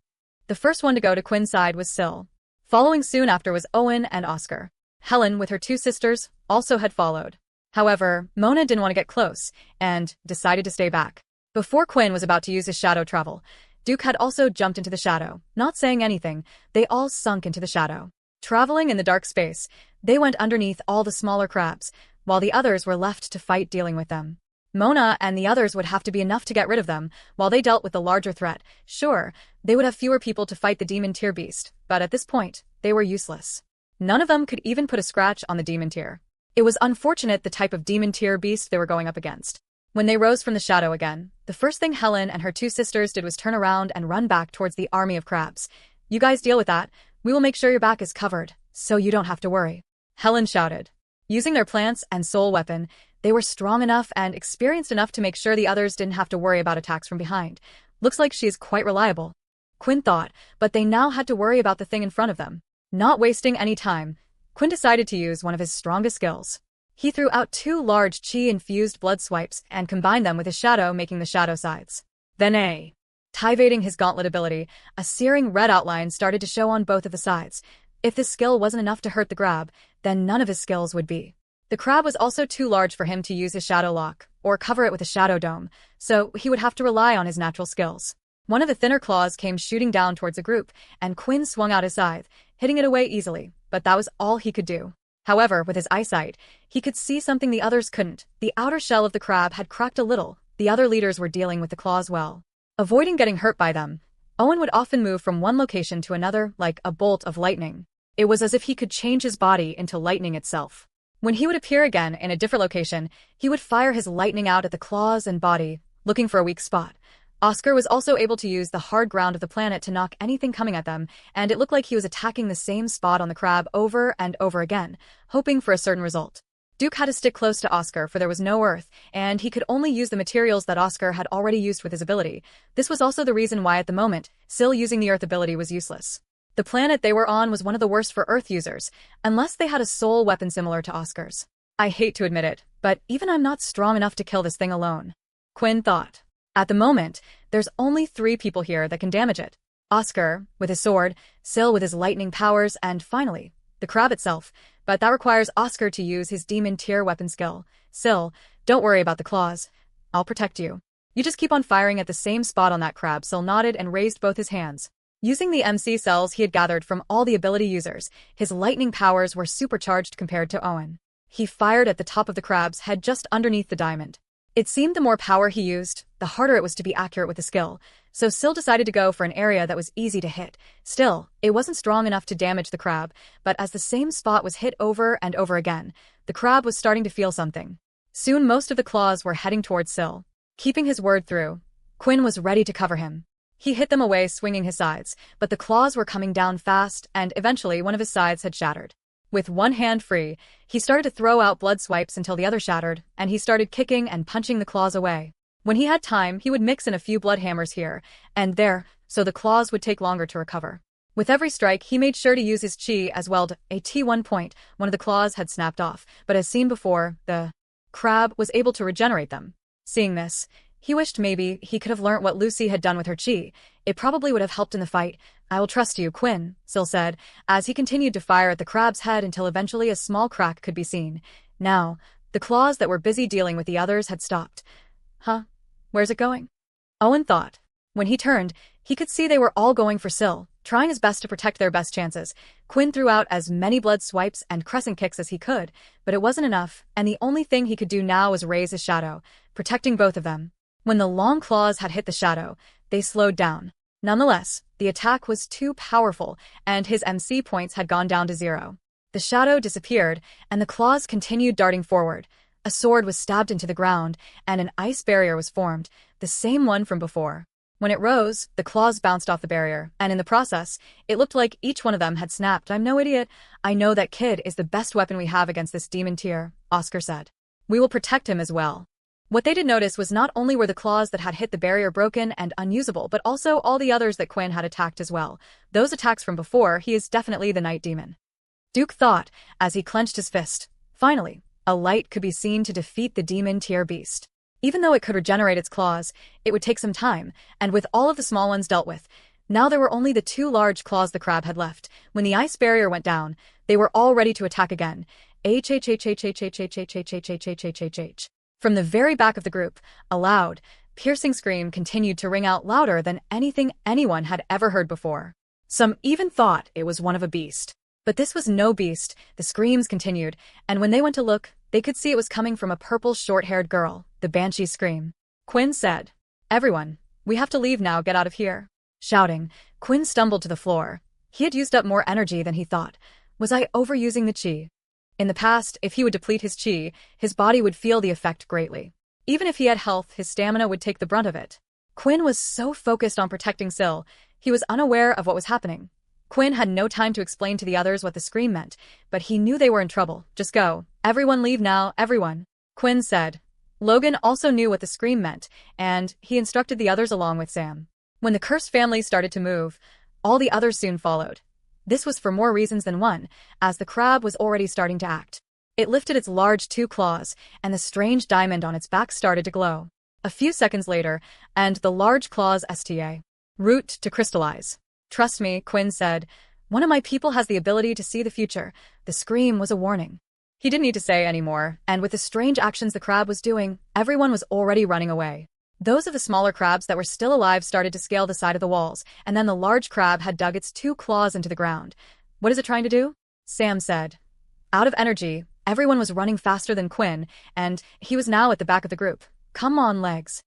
The first one to go to Quinn's side was Syl. Following soon after was Owen and Oscar. Helen, with her two sisters, also had followed. However, Mona didn't want to get close, and decided to stay back. Before Quinn was about to use his shadow travel, Duke had also jumped into the shadow. Not saying anything, they all sunk into the shadow. Traveling in the dark space, they went underneath all the smaller crabs, while the others were left to fight dealing with them. Mona and the others would have to be enough to get rid of them, while they dealt with the larger threat. Sure, they would have fewer people to fight the demon tier beast, but at this point, they were useless. None of them could even put a scratch on the demon tier. It was unfortunate the type of demon tier beast they were going up against. When they rose from the shadow again, the first thing Helen and her two sisters did was turn around and run back towards the army of crabs. You guys deal with that. We will make sure your back is covered, so you don't have to worry. Helen shouted. Using their plants and soul weapon, they were strong enough and experienced enough to make sure the others didn't have to worry about attacks from behind. Looks like she is quite reliable. Quinn thought, but they now had to worry about the thing in front of them. Not wasting any time, Quinn decided to use one of his strongest skills. He threw out two large chi-infused blood swipes and combined them with his shadow, making the shadow sides. Then activating his gauntlet ability, a searing red outline started to show on both of the sides. If this skill wasn't enough to hurt the crab, then none of his skills would be. The crab was also too large for him to use his shadow lock, or cover it with a shadow dome, so he would have to rely on his natural skills. One of the thinner claws came shooting down towards the group, and Quinn swung out his scythe, hitting it away easily, but that was all he could do. However, with his eyesight, he could see something the others couldn't. The outer shell of the crab had cracked a little. The other leaders were dealing with the claws well. Avoiding getting hurt by them, Owen would often move from one location to another like a bolt of lightning. It was as if he could change his body into lightning itself. When he would appear again in a different location, he would fire his lightning out at the claws and body, looking for a weak spot. Oscar was also able to use the hard ground of the planet to knock anything coming at them, and it looked like he was attacking the same spot on the crab over and over again, hoping for a certain result. Duke had to stick close to Oscar for there was no earth, and he could only use the materials that Oscar had already used with his ability. This was also the reason why at the moment, Syl using the earth ability was useless. The planet they were on was one of the worst for earth users, unless they had a soul weapon similar to Oscar's. I hate to admit it, but even I'm not strong enough to kill this thing alone, Quinn thought. At the moment, there's only 3 people here that can damage it. Oscar, with his sword, Syl with his lightning powers, and finally, the crab itself. But that requires Oscar to use his demon tier weapon skill. Syl, don't worry about the claws. I'll protect you. You just keep on firing at the same spot on that crab. Syl nodded and raised both his hands. Using the MC cells he had gathered from all the ability users, his lightning powers were supercharged compared to Owen. He fired at the top of the crab's head just underneath the diamond. It seemed the more power he used, the harder it was to be accurate with the skill, so Syl decided to go for an area that was easy to hit. Still, it wasn't strong enough to damage the crab, but as the same spot was hit over and over again, the crab was starting to feel something. Soon most of the claws were heading towards Syl. Keeping his word through, Quinn was ready to cover him. He hit them away swinging his scythes, but the claws were coming down fast and eventually one of his scythes had shattered. With one hand free, he started to throw out blood swipes until the other shattered, and he started kicking and punching the claws away. When he had time, he would mix in a few blood hammers here and there, so the claws would take longer to recover. With every strike, he made sure to use his chi as well. At one point, one of the claws had snapped off, but as seen before, the crab was able to regenerate them. Seeing this, he wished maybe he could have learnt what Lucy had done with her chi. It probably would have helped in the fight. I will trust you, Quinn, Syl said, as he continued to fire at the crab's head until eventually a small crack could be seen. Now, the claws that were busy dealing with the others had stopped. Huh? Where's it going? Owen thought. When he turned, he could see they were all going for Syl, trying his best to protect their best chances. Quinn threw out as many blood swipes and crescent kicks as he could, but it wasn't enough, and the only thing he could do now was raise his shadow, protecting both of them. When the long claws had hit the shadow, they slowed down. Nonetheless, the attack was too powerful, and his MC points had gone down to 0. The shadow disappeared, and the claws continued darting forward. A sword was stabbed into the ground, and an ice barrier was formed, the same one from before. When it rose, the claws bounced off the barrier, and in the process, it looked like each one of them had snapped. I'm no idiot. I know that kid is the best weapon we have against this demon tier, Oscar said. We will protect him as well. What they did notice was not only were the claws that had hit the barrier broken and unusable, but also all the others that Quinn had attacked as well. Those attacks from before, he is definitely the night demon. Duke thought, as he clenched his fist. Finally, a light could be seen to defeat the demon tier beast. Even though it could regenerate its claws, it would take some time, and with all of the small ones dealt with, now there were only the 2 large claws the crab had left. When the ice barrier went down, they were all ready to attack again. From the very back of the group, a loud, piercing scream continued to ring out louder than anything anyone had ever heard before. Some even thought it was one of a beast. But this was no beast. The screams continued, and when they went to look, they could see it was coming from a purple short-haired girl, the Banshee scream. Quinn said, "Everyone, we have to leave now, get out of here." Shouting, Quinn stumbled to the floor. He had used up more energy than he thought. Was I overusing the chi? In the past, if he would deplete his chi, his body would feel the effect greatly. Even if he had health, his stamina would take the brunt of it. Quinn was so focused on protecting Syl, he was unaware of what was happening. Quinn had no time to explain to the others what the scream meant, but he knew they were in trouble. Just go. Everyone leave now, everyone, Quinn said. Logan also knew what the scream meant, and he instructed the others along with Sam. When the cursed family started to move, all the others soon followed. This was for more reasons than one, as the crab was already starting to act. It lifted its large 2 claws, and the strange diamond on its back started to glow. A few seconds later, and the large claws sta. Root to crystallize. Trust me, Quinn said. One of my people has the ability to see the future. The scream was a warning. He didn't need to say any more, and with the strange actions the crab was doing, everyone was already running away. Those of the smaller crabs that were still alive started to scale the side of the walls, and then the large crab had dug its 2 claws into the ground. "What is it trying to do?" Sam said. Out of energy, everyone was running faster than Quinn, and he was now at the back of the group. "Come on, legs."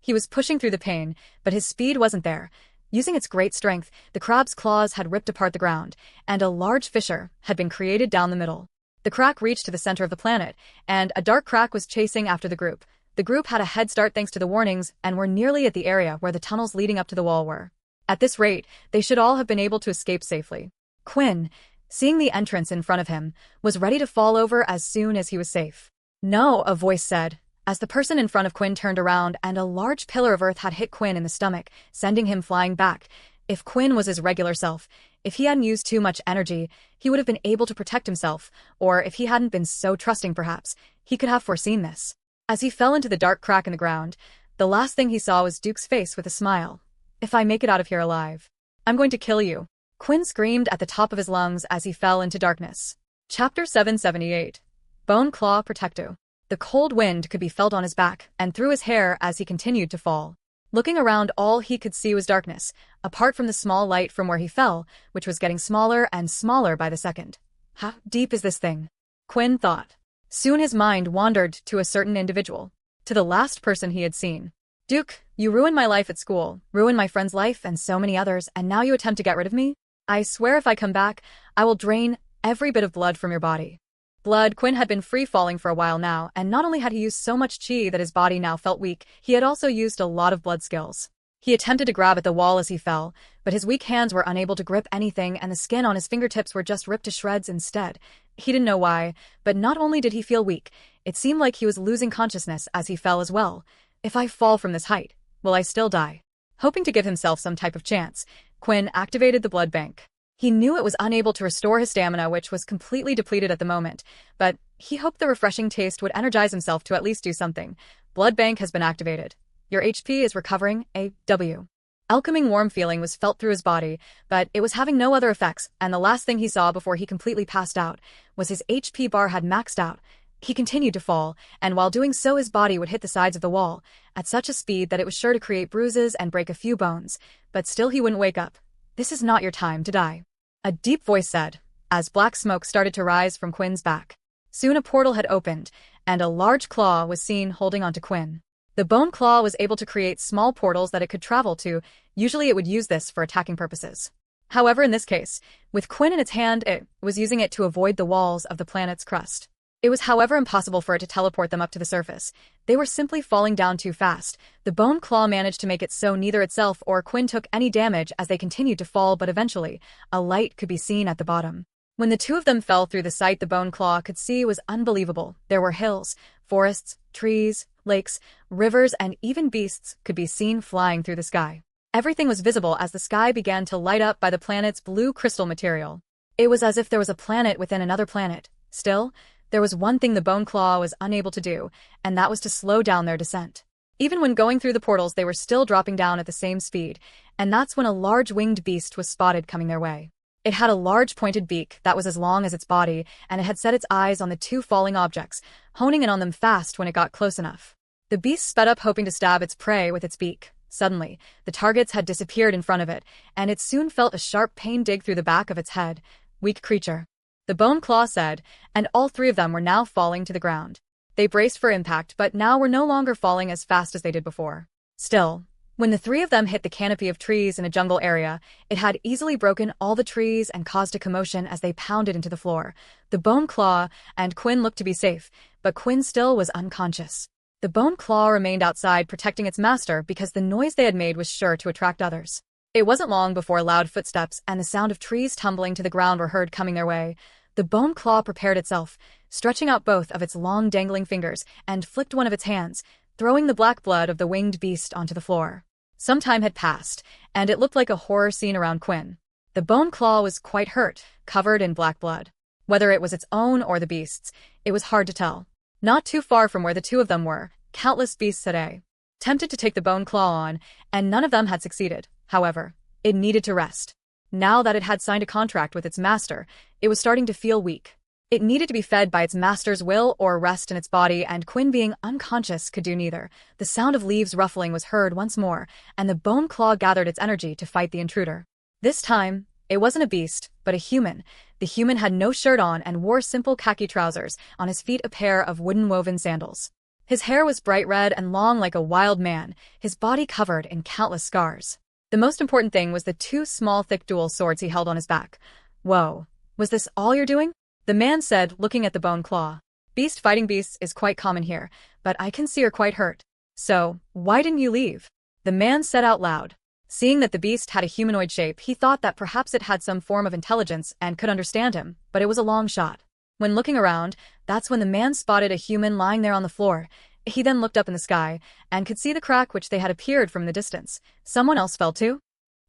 He was pushing through the pain, but his speed wasn't there. Using its great strength, the crab's claws had ripped apart the ground, and a large fissure had been created down the middle. The crack reached to the center of the planet, and a dark crack was chasing after the group. The group had a head start thanks to the warnings and were nearly at the area where the tunnels leading up to the wall were. At this rate, they should all have been able to escape safely. Quinn, seeing the entrance in front of him, was ready to fall over as soon as he was safe. "No," a voice said, as the person in front of Quinn turned around and a large pillar of earth had hit Quinn in the stomach, sending him flying back. If Quinn was his regular self, if he hadn't used too much energy, he would have been able to protect himself, or if he hadn't been so trusting perhaps, he could have foreseen this. As he fell into the dark crack in the ground, the last thing he saw was Duke's face with a smile. "If I make it out of here alive, I'm going to kill you," Quinn screamed at the top of his lungs as he fell into darkness. Chapter 778. Bone Claw Protecto. The cold wind could be felt on his back and through his hair as he continued to fall. Looking around, all he could see was darkness, apart from the small light from where he fell, which was getting smaller and smaller by the second. How deep is this thing? Quinn thought. Soon his mind wandered to a certain individual, to the last person he had seen. "Duke, you ruined my life at school, ruined my friend's life and so many others, and now you attempt to get rid of me? I swear if I come back, I will drain every bit of blood from your body." Blood. Quinn had been free-falling for a while now, and not only had he used so much chi that his body now felt weak, he had also used a lot of blood skills. He attempted to grab at the wall as he fell, but his weak hands were unable to grip anything and the skin on his fingertips were just ripped to shreds instead. He didn't know why, but not only did he feel weak, it seemed like he was losing consciousness as he fell as well. "If I fall from this height, will I still die?" Hoping to give himself some type of chance, Quinn activated the blood bank. He knew it was unable to restore his stamina, which was completely depleted at the moment, but he hoped the refreshing taste would energize himself to at least do something. "Blood bank has been activated. Your HP is recovering, AW." Welcoming warm feeling was felt through his body, but it was having no other effects, and the last thing he saw before he completely passed out was his HP bar had maxed out. He continued to fall, and while doing so his body would hit the sides of the wall, at such a speed that it was sure to create bruises and break a few bones, but still he wouldn't wake up. "This is not your time to die," a deep voice said, as black smoke started to rise from Quinn's back. Soon a portal had opened, and a large claw was seen holding onto Quinn. The bone claw was able to create small portals that it could travel to. Usually it would use this for attacking purposes. However, in this case, with Quinn in its hand, it was using it to avoid the walls of the planet's crust. It was however impossible for it to teleport them up to the surface. They were simply falling down too fast. The bone claw managed to make it so neither itself or Quinn took any damage as they continued to fall, but eventually, a light could be seen at the bottom. When the two of them fell through, the sight the bone claw could see was unbelievable. There were hills, forests, trees, lakes, rivers, and even beasts could be seen flying through the sky. Everything was visible as the sky began to light up by the planet's blue crystal material. It was as if there was a planet within another planet. Still, there was one thing the bone claw was unable to do, and that was to slow down their descent. Even when going through the portals, they were still dropping down at the same speed, and that's when a large winged beast was spotted coming their way. It had a large pointed beak that was as long as its body, and it had set its eyes on the two falling objects, honing in on them fast when it got close enough. The beast sped up, hoping to stab its prey with its beak. Suddenly, the targets had disappeared in front of it, and it soon felt a sharp pain dig through the back of its head. "Weak creature," the bone claw said, and all three of them were now falling to the ground. They braced for impact, but now were no longer falling as fast as they did before. Still, when the three of them hit the canopy of trees in a jungle area, it had easily broken all the trees and caused a commotion as they pounded into the floor. The bone claw and Quinn looked to be safe, but Quinn still was unconscious. The bone claw remained outside protecting its master because the noise they had made was sure to attract others. It wasn't long before loud footsteps and the sound of trees tumbling to the ground were heard coming their way. The bone claw prepared itself, stretching out both of its long dangling fingers, and flicked one of its hands, throwing the black blood of the winged beast onto the floor. Some time had passed, and it looked like a horror scene around Quinn. The bone claw was quite hurt, covered in black blood. Whether it was its own or the beast's, it was hard to tell. Not too far from where the two of them were, countless beasts had attempted to take the bone claw on, and none of them had succeeded. However, it needed to rest. Now that it had signed a contract with its master, it was starting to feel weak. It needed to be fed by its master's will or rest in its body, and Quinn, being unconscious, could do neither. The sound of leaves ruffling was heard once more, and the bone claw gathered its energy to fight the intruder. This time, it wasn't a beast, but a human. The human had no shirt on and wore simple khaki trousers, on his feet a pair of wooden woven sandals. His hair was bright red and long like a wild man, his body covered in countless scars. The most important thing was the two small thick dual swords he held on his back. Whoa, was this all you're doing? The man said, looking at the bone claw. Beast fighting beasts is quite common here, but I can see you're quite hurt. So, why didn't you leave? The man said out loud. Seeing that the beast had a humanoid shape, he thought that perhaps it had some form of intelligence and could understand him, but it was a long shot. When looking around, that's when the man spotted a human lying there on the floor. He then looked up in the sky, and could see the crack which they had appeared from the distance. Someone else fell too?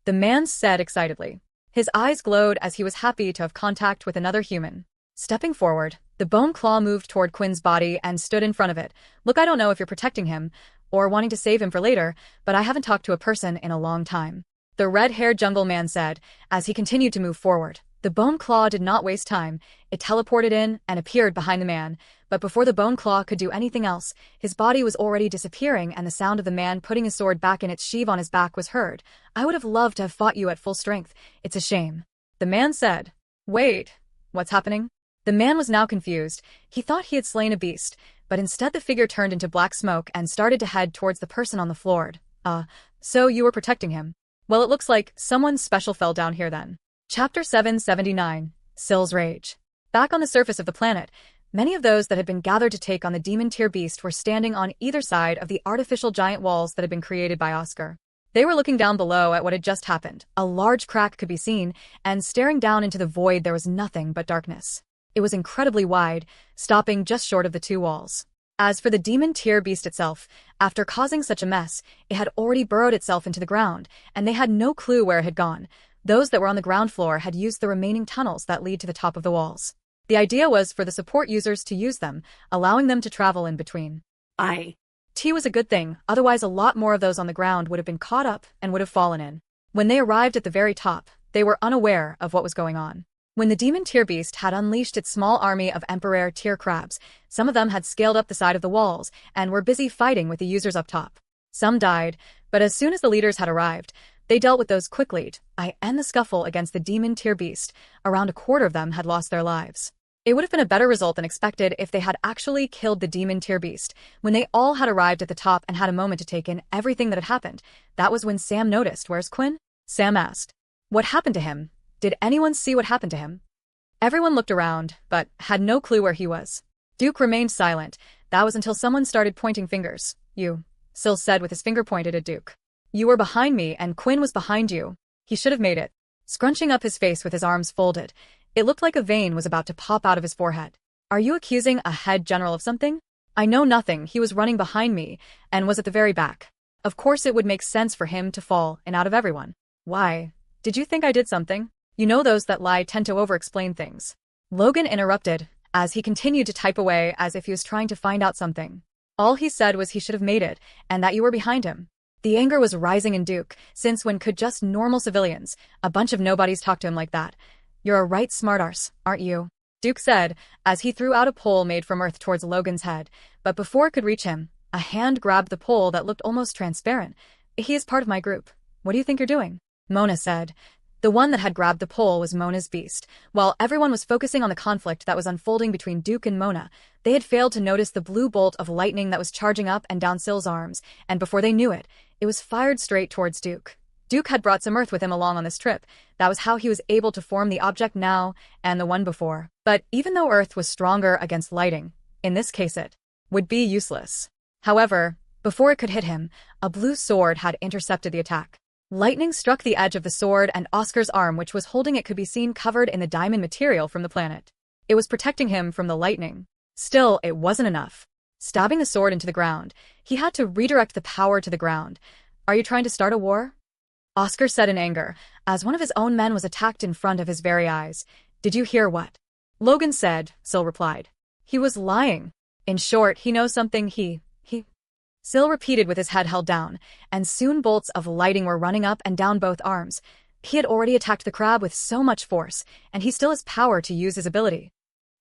The man said excitedly. His eyes glowed as he was happy to have contact with another human. Stepping forward, the bone claw moved toward Quinn's body and stood in front of it. Look, I don't know if you're protecting him, or wanting to save him for later, but I haven't talked to a person in a long time. The red-haired jungle man said, as he continued to move forward. The bone claw did not waste time. It teleported in and appeared behind the man, but before the bone claw could do anything else, his body was already disappearing and the sound of the man putting his sword back in its sheath on his back was heard. I would have loved to have fought you at full strength. It's a shame. The man said. Wait, what's happening? The man was now confused. He thought he had slain a beast, but instead the figure turned into black smoke and started to head towards the person on the floor. So you were protecting him? Well, it looks like someone special fell down here then. Chapter 779, Syl's Rage. Back on the surface of the planet, many of those that had been gathered to take on the demon-tier beast were standing on either side of the artificial giant walls that had been created by Oscar. They were looking down below at what had just happened. A large crack could be seen, and staring down into the void there was nothing but darkness. It was incredibly wide, stopping just short of the two walls. As for the demon-tier beast itself, after causing such a mess, it had already burrowed itself into the ground, and they had no clue where it had gone. Those that were on the ground floor had used the remaining tunnels that lead to the top of the walls. The idea was for the support users to use them, allowing them to travel in between. T was a good thing, otherwise a lot more of those on the ground would have been caught up and would have fallen in. When they arrived at the very top, they were unaware of what was going on. When the demon-tier beast had unleashed its small army of Emperor-tier crabs, some of them had scaled up the side of the walls and were busy fighting with the users up top. Some died, but as soon as the leaders had arrived, they dealt with those quickly. In the scuffle against the demon-tier beast, around a quarter of them had lost their lives. It would have been a better result than expected if they had actually killed the demon-tier beast. When they all had arrived at the top and had a moment to take in everything that had happened, that was when Sam noticed. Where's Quinn? Sam asked. What happened to him? Did anyone see what happened to him? Everyone looked around, but had no clue where he was. Duke remained silent. That was until someone started pointing fingers. You, Syl said with his finger pointed at Duke. You were behind me and Quinn was behind you. He should have made it. Scrunching up his face with his arms folded, it looked like a vein was about to pop out of his forehead. Are you accusing a head general of something? I know nothing. He was running behind me and was at the very back. Of course it would make sense for him to fall and out of everyone. Why? Did you think I did something? You know those that lie tend to over-explain things. Logan interrupted, as he continued to type away as if he was trying to find out something. All he said was he should have made it, and that you were behind him. The anger was rising in Duke, since when could just normal civilians, a bunch of nobodies, talk to him like that? You're a right smartass, aren't you? Duke said, as he threw out a pole made from earth towards Logan's head, but before it could reach him, a hand grabbed the pole that looked almost transparent. He is part of my group. What do you think you're doing? Mona said. The one that had grabbed the pole was Mona's beast. While everyone was focusing on the conflict that was unfolding between Duke and Mona, they had failed to notice the blue bolt of lightning that was charging up and down Syl's arms, and before they knew it, it was fired straight towards Duke. Duke had brought some earth with him along on this trip. That was how he was able to form the object now and the one before. But even though earth was stronger against lighting, in this case it would be useless. However, before it could hit him, a blue sword had intercepted the attack. Lightning struck the edge of the sword and Oscar's arm which was holding it could be seen covered in the diamond material from the planet. It was protecting him from the lightning. Still, it wasn't enough. Stabbing the sword into the ground, he had to redirect the power to the ground. Are you trying to start a war? Oscar said in anger, as one of his own men was attacked in front of his very eyes. Did you hear what Logan said? Syl replied. He was lying. In short, he knows something. Syl repeated with his head held down, and soon bolts of lighting were running up and down both arms. He had already attacked the crab with so much force, and he still has power to use his ability.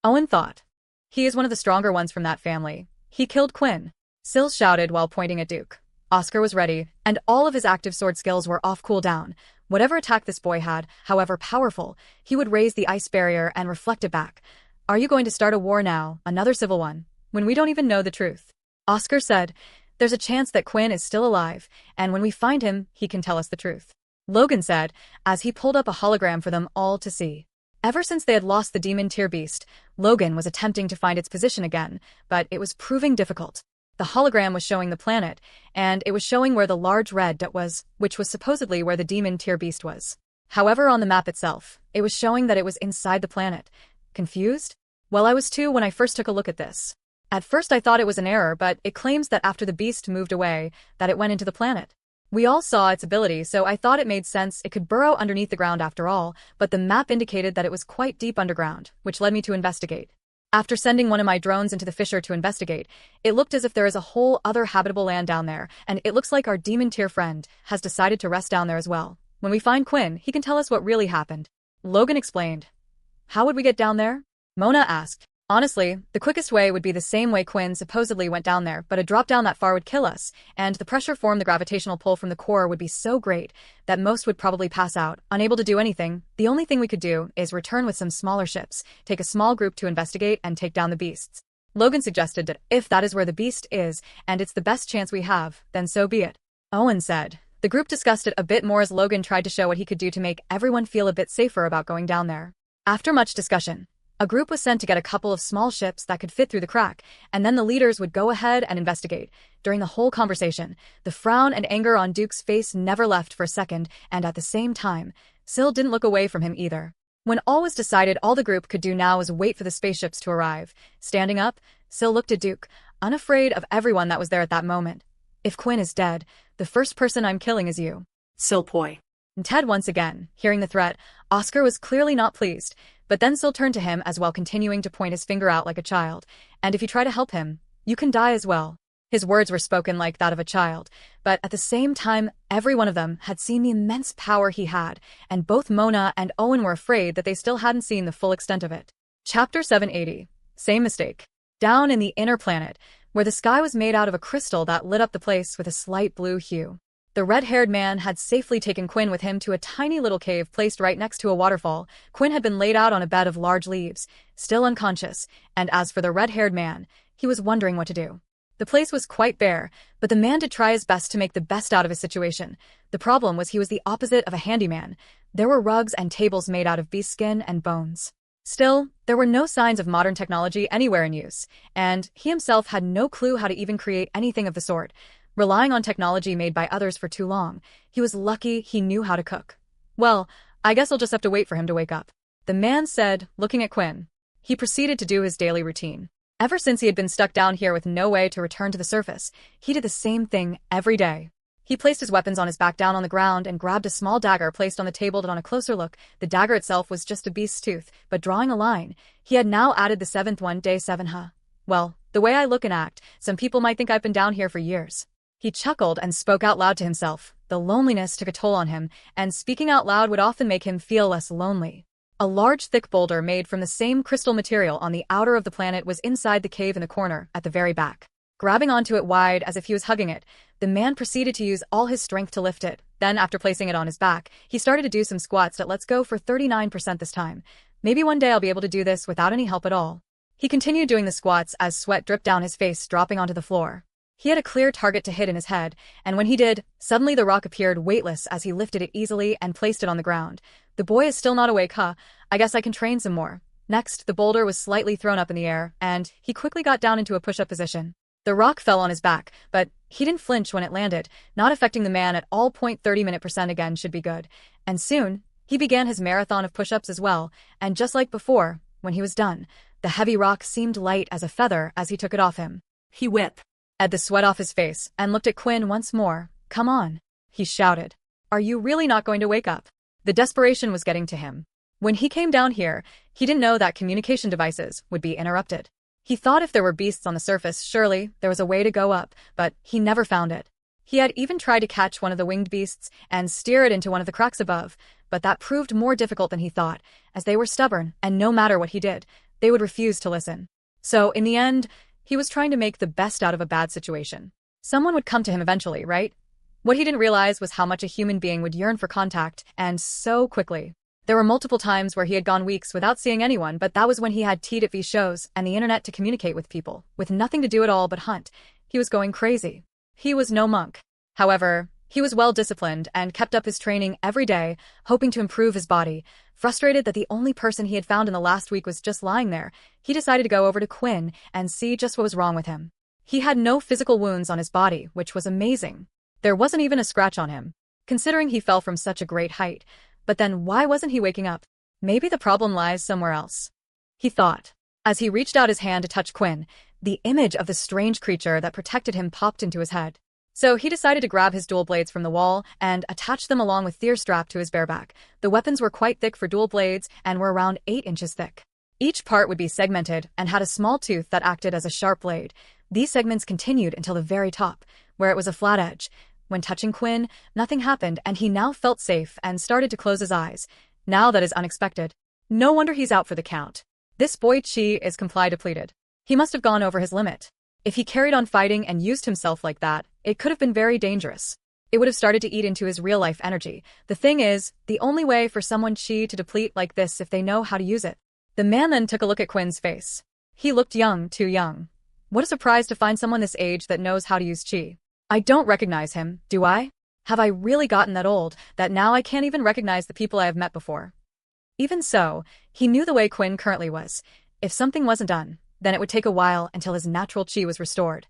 Owen thought. He is one of the stronger ones from that family. He killed Quinn. Syl shouted while pointing at Duke. Oscar was ready, and all of his active sword skills were off cooldown. Whatever attack this boy had, however powerful, he would raise the ice barrier and reflect it back. Are you going to start a war now, another civil one, when we don't even know the truth? Oscar said, there's a chance that Quinn is still alive, and when we find him, he can tell us the truth. Logan said, as he pulled up a hologram for them all to see. Ever since they had lost the demon tier beast, Logan was attempting to find its position again, but it was proving difficult. The hologram was showing the planet, and it was showing where the large red dot was, which was supposedly where the demon tier beast was. However, on the map itself, it was showing that it was inside the planet. Confused? Well, I was too when I first took a look at this. At first I thought it was an error, but it claims that after the beast moved away, that it went into the planet. We all saw its ability, so I thought it made sense it could burrow underneath the ground after all, but the map indicated that it was quite deep underground, which led me to investigate. After sending one of my drones into the fissure to investigate, it looked as if there is a whole other habitable land down there, and it looks like our demon tier friend has decided to rest down there as well. When we find Quinn, he can tell us what really happened. Logan explained. How would we get down there? Mona asked. Honestly, the quickest way would be the same way Quinn supposedly went down there, but a drop down that far would kill us, and the pressure formed the gravitational pull from the core would be so great that most would probably pass out, unable to do anything. The only thing we could do is return with some smaller ships, take a small group to investigate and take down the beasts. Logan suggested that if that is where the beast is, and it's the best chance we have, then so be it. Owen said. The group discussed it a bit more as Logan tried to show what he could do to make everyone feel a bit safer about going down there. After much discussion, a group was sent to get a couple of small ships that could fit through the crack, and then the leaders would go ahead and investigate. During the whole conversation, the frown and anger on Duke's face never left for a second, and at the same time, Syl didn't look away from him either. When all was decided, all the group could do now was wait for the spaceships to arrive. Standing up, Syl looked at Duke, unafraid of everyone that was there at that moment. If Quinn is dead, the first person I'm killing is you. Syl poi. And Ted once again, hearing the threat, Oscar was clearly not pleased. But then Syl turned to him as well, continuing to point his finger out like a child. And if you try to help him, you can die as well. His words were spoken like that of a child, but at the same time, every one of them had seen the immense power he had, and both Mona and Owen were afraid that they still hadn't seen the full extent of it. Chapter 780. Same mistake. Down in the inner planet, where the sky was made out of a crystal that lit up the place with a slight blue hue. The red-haired man had safely taken Quinn with him to a tiny little cave placed right next to a waterfall. Quinn had been laid out on a bed of large leaves, still unconscious, and as for the red-haired man, he was wondering what to do. The place was quite bare, but the man did try his best to make the best out of his situation. The problem was he was the opposite of a handyman. There were rugs and tables made out of beast skin and bones. Still, there were no signs of modern technology anywhere in use, and he himself had no clue how to even create anything of the sort. Relying on technology made by others for too long, he was lucky he knew how to cook. Well, I guess I'll just have to wait for him to wake up, the man said, looking at Quinn. He proceeded to do his daily routine. Ever since he had been stuck down here with no way to return to the surface, he did the same thing every day. He placed his weapons on his back down on the ground and grabbed a small dagger placed on the table. That on a closer look, the dagger itself was just a beast's tooth, but drawing a line, he had now added the seventh one, day 7, huh? Well, the way I look and act, some people might think I've been down here for years. He chuckled and spoke out loud to himself. The loneliness took a toll on him, and speaking out loud would often make him feel less lonely. A large thick boulder made from the same crystal material on the outer of the planet was inside the cave in the corner, at the very back. Grabbing onto it wide as if he was hugging it, the man proceeded to use all his strength to lift it. Then, after placing it on his back, he started to do some squats that let's go for 39% this time. Maybe one day I'll be able to do this without any help at all. He continued doing the squats as sweat dripped down his face, dropping onto the floor. He had a clear target to hit in his head, and when he did, suddenly the rock appeared weightless as he lifted it easily and placed it on the ground. The boy is still not awake, huh? I guess I can train some more. Next, the boulder was slightly thrown up in the air, and he quickly got down into a push-up position. The rock fell on his back, but he didn't flinch when it landed, not affecting the man at all. 30% again should be good. And soon, he began his marathon of push-ups as well, and just like before, when he was done, the heavy rock seemed light as a feather as he took it off him. He whipped at the sweat off his face and looked at Quinn once more. Come on, he shouted. Are you really not going to wake up? The desperation was getting to him. When he came down here, he didn't know that communication devices would be interrupted. He thought if there were beasts on the surface, surely there was a way to go up, but he never found it. He had even tried to catch one of the winged beasts and steer it into one of the cracks above, but that proved more difficult than he thought, as they were stubborn, and no matter what he did, they would refuse to listen. So, in the end, he was trying to make the best out of a bad situation. Someone would come to him eventually, right? What he didn't realize was how much a human being would yearn for contact, and so quickly. There were multiple times where he had gone weeks without seeing anyone, but that was when he had TV shows and the internet to communicate with people, with nothing to do at all but hunt. He was going crazy. He was no monk. However, he was well disciplined and kept up his training every day, hoping to improve his body. Frustrated that the only person he had found in the last week was just lying there, he decided to go over to Quinn and see just what was wrong with him. He had no physical wounds on his body, which was amazing. There wasn't even a scratch on him, considering he fell from such a great height. But then why wasn't he waking up? Maybe the problem lies somewhere else, he thought. As he reached out his hand to touch Quinn, the image of the strange creature that protected him popped into his head. So he decided to grab his dual blades from the wall and attach them along with Thyr's strap to his bareback. The weapons were quite thick for dual blades and were around 8 inches thick. Each part would be segmented and had a small tooth that acted as a sharp blade. These segments continued until the very top, where it was a flat edge. When touching Quinn, nothing happened and he now felt safe and started to close his eyes. Now that is unexpected. No wonder he's out for the count. This boy Chi is comply depleted. He must have gone over his limit. If he carried on fighting and used himself like that, it could have been very dangerous. It would have started to eat into his real-life energy. The thing is, the only way for someone Chi to deplete like this if they know how to use it. The man then took a look at Quinn's face. He looked young, too young. What a surprise to find someone this age that knows how to use Chi. I don't recognize him, do I? Have I really gotten that old, that now I can't even recognize the people I have met before? Even so, he knew the way Quinn currently was. If something wasn't done, then it would take a while until his natural Chi was restored.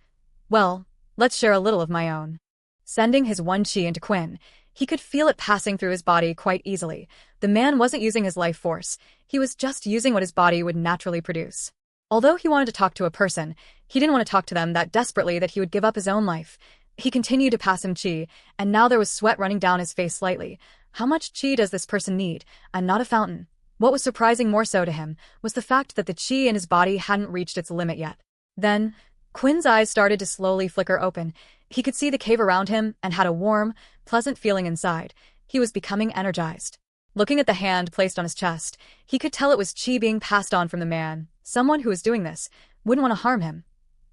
Well, let's share a little of my own. Sending his one Chi into Quinn, he could feel it passing through his body quite easily. The man wasn't using his life force, he was just using what his body would naturally produce. Although he wanted to talk to a person, he didn't want to talk to them that desperately that he would give up his own life. He continued to pass him Chi, and now there was sweat running down his face slightly. How much Chi does this person need, and not a fountain? What was surprising more so to him was the fact that the Chi in his body hadn't reached its limit yet. Then, Quinn's eyes started to slowly flicker open. He could see the cave around him and had a warm, pleasant feeling inside. He was becoming energized. Looking at the hand placed on his chest, he could tell it was Chi being passed on from the man. Someone who was doing this wouldn't want to harm him.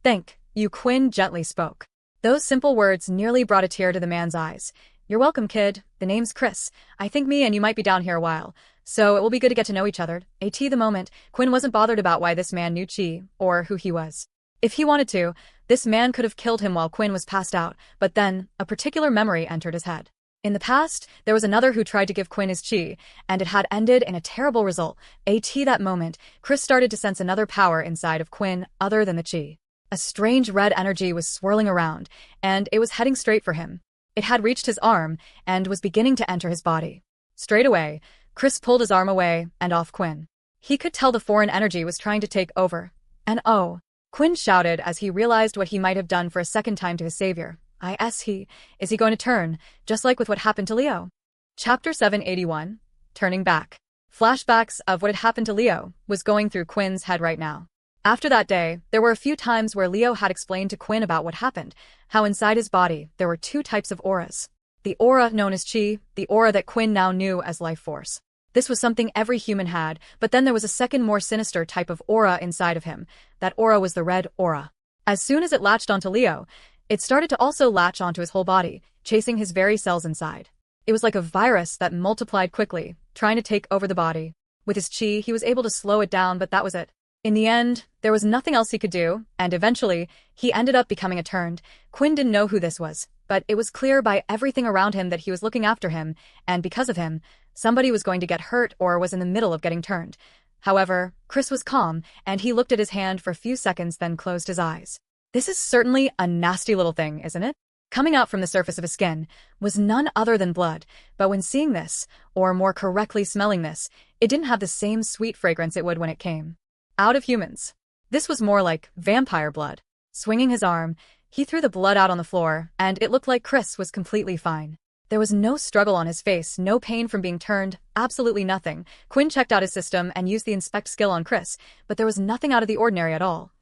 "Thank you," Quinn gently spoke. Those simple words nearly brought a tear to the man's eyes. "You're welcome, kid. The name's Chris. I think me and you might be down here a while, so it will be good to get to know each other." At the moment, Quinn wasn't bothered about why this man knew Chi, or who he was. If he wanted to, this man could have killed him while Quinn was passed out, but then, a particular memory entered his head. In the past, there was another who tried to give Quinn his Chi, and it had ended in a terrible result. At that moment, Chris started to sense another power inside of Quinn other than the Chi. A strange red energy was swirling around, and it was heading straight for him. It had reached his arm, and was beginning to enter his body. Straight away, Chris pulled his arm away and off Quinn. He could tell the foreign energy was trying to take over. And oh, Quinn shouted as he realized what he might have done for a second time to his savior. Is he going to turn, just like with what happened to Leo? Chapter 781, Turning Back. Flashbacks of what had happened to Leo was going through Quinn's head right now. After that day, there were a few times where Leo had explained to Quinn about what happened, how inside his body there were 2 types of auras. The aura known as Chi, the aura that Quinn now knew as life force. This was something every human had, but then there was a second more sinister type of aura inside of him. That aura was the red aura. As soon as it latched onto Leo, it started to also latch onto his whole body, chasing his very cells inside. It was like a virus that multiplied quickly, trying to take over the body. With his Chi, he was able to slow it down, but that was it. In the end, there was nothing else he could do, and eventually, he ended up becoming a turned. Quinn didn't know who this was, but it was clear by everything around him that he was looking after him, and because of him, somebody was going to get hurt or was in the middle of getting turned. However, Chris was calm, and he looked at his hand for a few seconds then closed his eyes. This is certainly a nasty little thing, isn't it? Coming out from the surface of his skin was none other than blood, but when seeing this, or more correctly smelling this, it didn't have the same sweet fragrance it would when it came out of humans. This was more like vampire blood. Swinging his arm, he threw the blood out on the floor, and it looked like Chris was completely fine. There was no struggle on his face, no pain from being turned, absolutely nothing. Quinn checked out his system and used the inspect skill on Chris, but there was nothing out of the ordinary at all.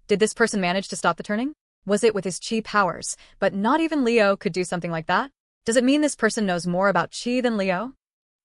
Did this person manage to stop the turning? Was it with his Chi powers? But not even Leo could do something like that? Does it mean this person knows more about Chi than Leo?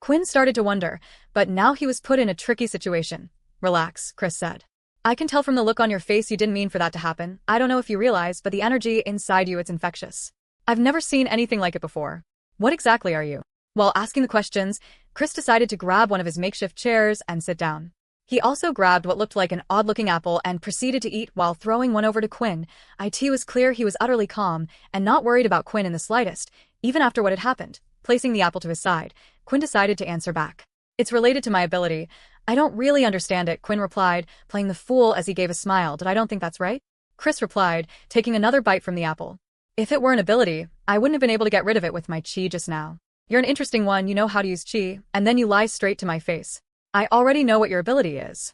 Quinn started to wonder, but now he was put in a tricky situation. Relax, Chris said. I can tell from the look on your face you didn't mean for that to happen. I don't know if you realize, but the energy inside you, it's infectious. I've never seen anything like it before. What exactly are you? While asking the questions, Chris decided to grab one of his makeshift chairs and sit down. He also grabbed what looked like an odd-looking apple and proceeded to eat while throwing one over to Quinn. It was clear he was utterly calm and not worried about Quinn in the slightest, even after what had happened. Placing the apple to his side, Quinn decided to answer back. It's related to my ability. I don't really understand it, Quinn replied, playing the fool as he gave a smile. I don't think that's right? Chris replied, taking another bite from the apple. If it were an ability, I wouldn't have been able to get rid of it with my chi just now. You're an interesting one, you know how to use chi, and then you lie straight to my face. I already know what your ability is.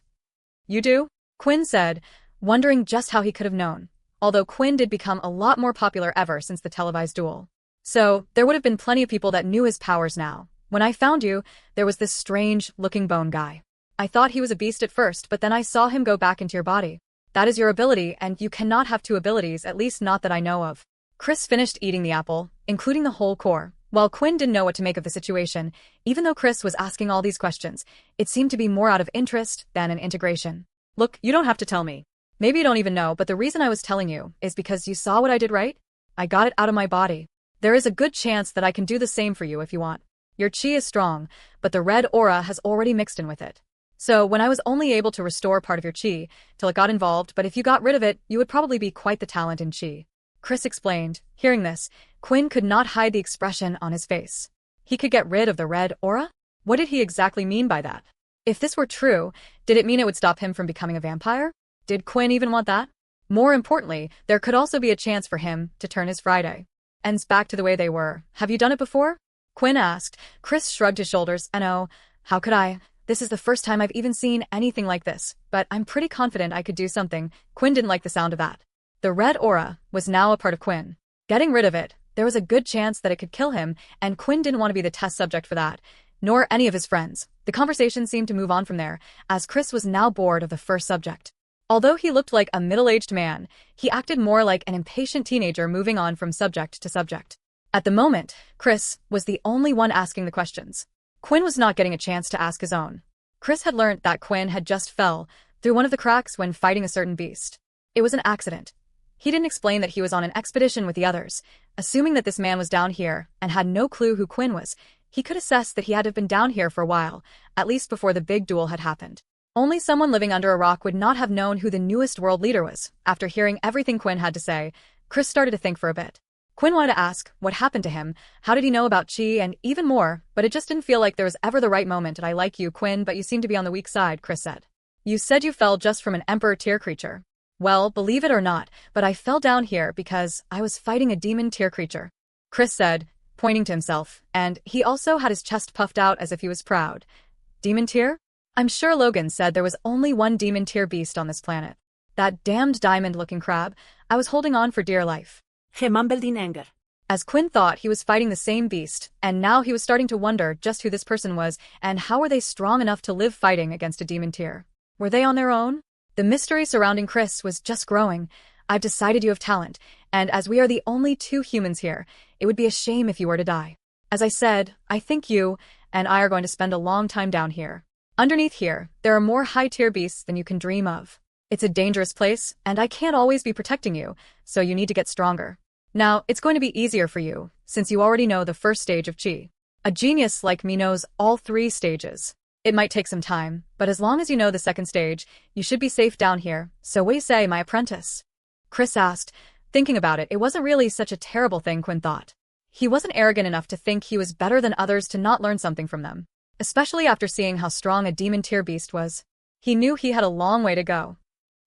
You do? Quinn said, wondering just how he could have known, although Quinn did become a lot more popular ever since the televised duel. So, there would have been plenty of people that knew his powers now. When I found you, there was this strange-looking bone guy. I thought he was a beast at first, but then I saw him go back into your body. That is your ability, and you cannot have two abilities, at least not that I know of. Chris finished eating the apple, including the whole core. While Quinn didn't know what to make of the situation, even though Chris was asking all these questions, it seemed to be more out of interest than an integration. Look, you don't have to tell me. Maybe you don't even know, but the reason I was telling you is because you saw what I did, right? I got it out of my body. There is a good chance that I can do the same for you if you want. Your chi is strong, but the red aura has already mixed in with it. So when I was only able to restore part of your chi, till it got involved, but if you got rid of it, you would probably be quite the talent in chi. Chris explained. Hearing this, Quinn could not hide the expression on his face. He could get rid of the red aura? What did he exactly mean by that? If this were true, did it mean it would stop him from becoming a vampire? Did Quinn even want that? More importantly, there could also be a chance for him to turn his Friday ends back to the way they were. Have you done it before? Quinn asked. Chris shrugged his shoulders. No, how could I? This is the first time I've even seen anything like this, but I'm pretty confident I could do something. Quinn didn't like the sound of that. The red aura was now a part of Quinn. Getting rid of it, there was a good chance that it could kill him, and Quinn didn't want to be the test subject for that, nor any of his friends. The conversation seemed to move on from there, as Chris was now bored of the first subject. Although he looked like a middle-aged man, he acted more like an impatient teenager moving on from subject to subject. At the moment, Chris was the only one asking the questions. Quinn was not getting a chance to ask his own. Chris had learned that Quinn had just fell through one of the cracks when fighting a certain beast. It was an accident. He didn't explain that he was on an expedition with the others. Assuming that this man was down here and had no clue who Quinn was, he could assess that he had to have been down here for a while, at least before the big duel had happened. Only someone living under a rock would not have known who the newest world leader was. After hearing everything Quinn had to say, Chris started to think for a bit. Quinn wanted to ask what happened to him, how did he know about chi, and even more, but it just didn't feel like there was ever the right moment. I like you, Quinn, but you seem to be on the weak side, Chris said. You said you fell just from an emperor tier creature. Well, believe it or not, but I fell down here because I was fighting a demon tier creature, Chris said, pointing to himself, and he also had his chest puffed out as if he was proud. Demon tier? I'm sure Logan said there was only one demon tier beast on this planet. That damned diamond-looking crab. I was holding on for dear life. He mumbled in anger. As Quinn thought he was fighting the same beast, and now he was starting to wonder just who this person was and how were they strong enough to live fighting against a demon tier. Were they on their own? The mystery surrounding Chris was just growing. I've decided you have talent, and as we are the only two humans here, it would be a shame if you were to die. As I said, I think you and I are going to spend a long time down here. Underneath here, there are more high-tier beasts than you can dream of. It's a dangerous place, and I can't always be protecting you, so you need to get stronger. Now, it's going to be easier for you, since you already know the first stage of chi. A genius like me knows all 3 stages. It might take some time, but as long as you know the second stage, you should be safe down here. So what do you say, my apprentice? Chris asked. Thinking about it, it wasn't really such a terrible thing, Quinn thought. He wasn't arrogant enough to think he was better than others to not learn something from them, especially after seeing how strong a demon tier beast was. He knew he had a long way to go.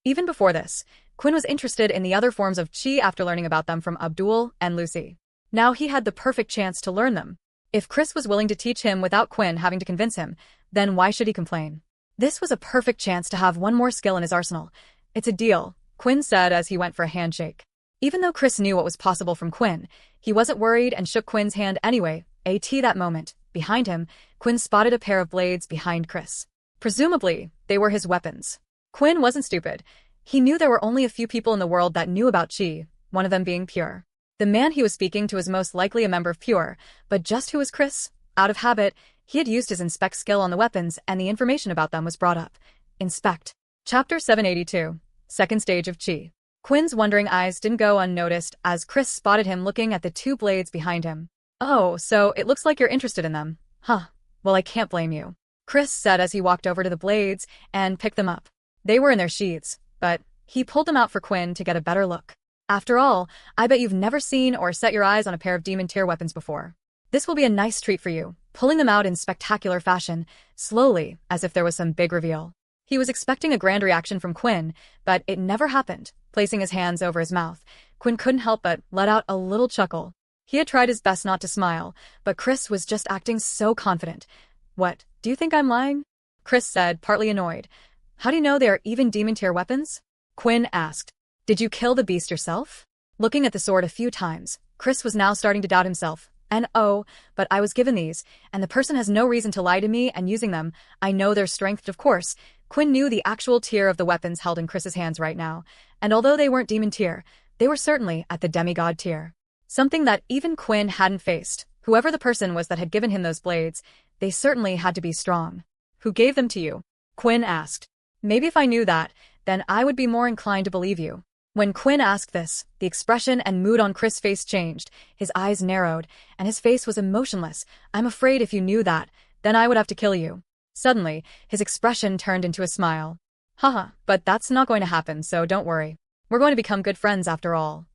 Even before this, Quinn was interested in the other forms of chi after learning about them from Abdul and Lucy. Now he had the perfect chance to learn them. If Chris was willing to teach him without Quinn having to convince him, then why should he complain? This was a perfect chance to have one more skill in his arsenal. It's a deal, Quinn said as he went for a handshake. Even though Chris knew what was possible from Quinn, he wasn't worried and shook Quinn's hand anyway. That moment, behind him, Quinn spotted a pair of blades behind Chris. Presumably, they were his weapons. Quinn wasn't stupid. He knew there were only a few people in the world that knew about chi, one of them being Pure. The man he was speaking to was most likely a member of Pure, but just who was Chris? Out of habit, he had used his inspect skill on the weapons and the information about them was brought up. Inspect. Chapter 782. Second Stage of Qi. Quinn's wondering eyes didn't go unnoticed as Chris spotted him looking at the two blades behind him. Oh, so it looks like you're interested in them. Huh. Well, I can't blame you, Chris said as he walked over to the blades and picked them up. They were in their sheaths, but he pulled them out for Quinn to get a better look. After all, I bet you've never seen or set your eyes on a pair of demon tier weapons before. This will be a nice treat for you, pulling them out in spectacular fashion, slowly, as if there was some big reveal. He was expecting a grand reaction from Quinn, but it never happened. Placing his hands over his mouth, Quinn couldn't help but let out a little chuckle. He had tried his best not to smile, but Chris was just acting so confident. What, do you think I'm lying? Chris said, partly annoyed. How do you know they are even demon tier weapons? Quinn asked. Did you kill the beast yourself? Looking at the sword a few times, Chris was now starting to doubt himself. And oh, but I was given these, and the person has no reason to lie to me and using them. I know their strength, of course. Quinn knew the actual tier of the weapons held in Chris's hands right now, and although they weren't demon tier, they were certainly at the demigod tier. Something that even Quinn hadn't faced. Whoever the person was that had given him those blades, they certainly had to be strong. Who gave them to you? Quinn asked. Maybe if I knew that, then I would be more inclined to believe you. When Quinn asked this, the expression and mood on Chris' face changed, his eyes narrowed, and his face was emotionless. I'm afraid if you knew that, then I would have to kill you. Suddenly, his expression turned into a smile. Haha, but that's not going to happen, so don't worry. We're going to become good friends after all.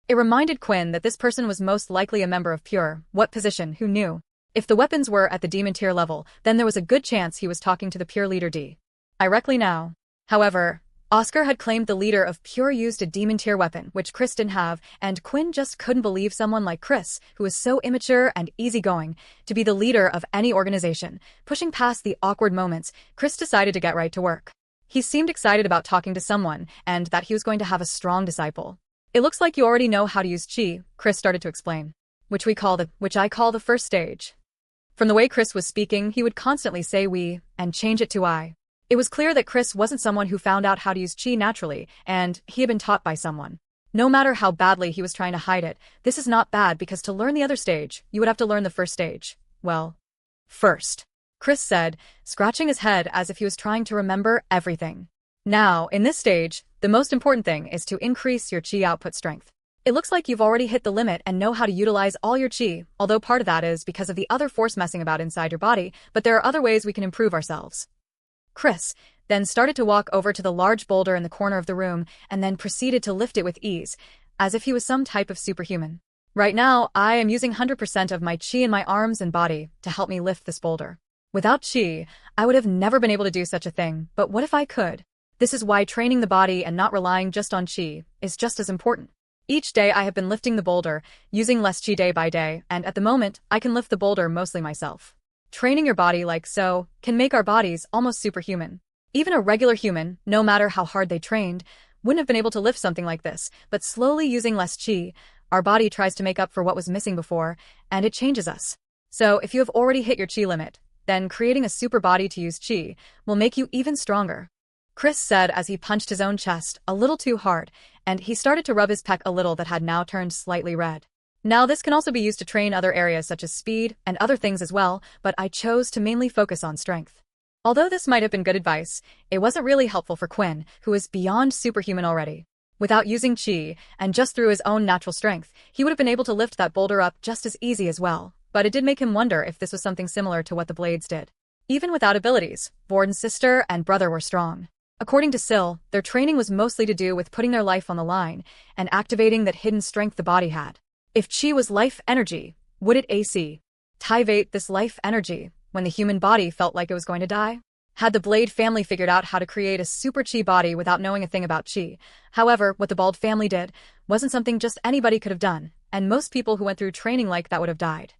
It reminded Quinn that this person was most likely a member of Pure. What position? Who knew? If the weapons were at the demon tier level, then there was a good chance he was talking to the Pure leader D. Directly now. However, Oscar had claimed the leader of Pure used a demon tier weapon, which Chris didn't have, and Quinn just couldn't believe someone like Chris, who was so immature and easygoing, to be the leader of any organization. Pushing past the awkward moments, Chris decided to get right to work. He seemed excited about talking to someone, and that he was going to have a strong disciple. It looks like you already know how to use Qi, Chris started to explain. Which I call the first stage. From the way Chris was speaking, he would constantly say we, and change it to I. It was clear that Chris wasn't someone who found out how to use Qi naturally, and he had been taught by someone. No matter how badly he was trying to hide it, this is not bad because to learn the other stage, you would have to learn the first stage. Well, first, Chris said, scratching his head as if he was trying to remember everything. Now, in this stage, the most important thing is to increase your Qi output strength. It looks like you've already hit the limit and know how to utilize all your Qi, although part of that is because of the other force messing about inside your body, but there are other ways we can improve ourselves. Chris then started to walk over to the large boulder in the corner of the room and then proceeded to lift it with ease, as if he was some type of superhuman. Right now, I am using 100% of my Qi in my arms and body to help me lift this boulder. Without Qi, I would have never been able to do such a thing, but what if I could? This is why training the body and not relying just on Qi is just as important. Each day I have been lifting the boulder, using less Qi day by day, and at the moment, I can lift the boulder mostly myself. Training your body like so can make our bodies almost superhuman. Even a regular human, no matter how hard they trained, wouldn't have been able to lift something like this, but slowly using less Qi, our body tries to make up for what was missing before, and it changes us. So if you have already hit your Qi limit, then creating a super body to use Qi will make you even stronger. Chris said as he punched his own chest a little too hard, and he started to rub his pec a little that had now turned slightly red. Now this can also be used to train other areas such as speed and other things as well, but I chose to mainly focus on strength. Although this might have been good advice, it wasn't really helpful for Quinn, who was beyond superhuman already. Without using Qi, and just through his own natural strength, he would have been able to lift that boulder up just as easy as well, but it did make him wonder if this was something similar to what the blades did. Even without abilities, Vorden's sister and brother were strong. According to Syl, their training was mostly to do with putting their life on the line and activating that hidden strength the body had. If Qi was life energy, would it activate this life energy when the human body felt like it was going to die? Had the Blade family figured out how to create a super Qi body without knowing a thing about Qi? However, what the Bald family did wasn't something just anybody could have done, and most people who went through training like that would have died.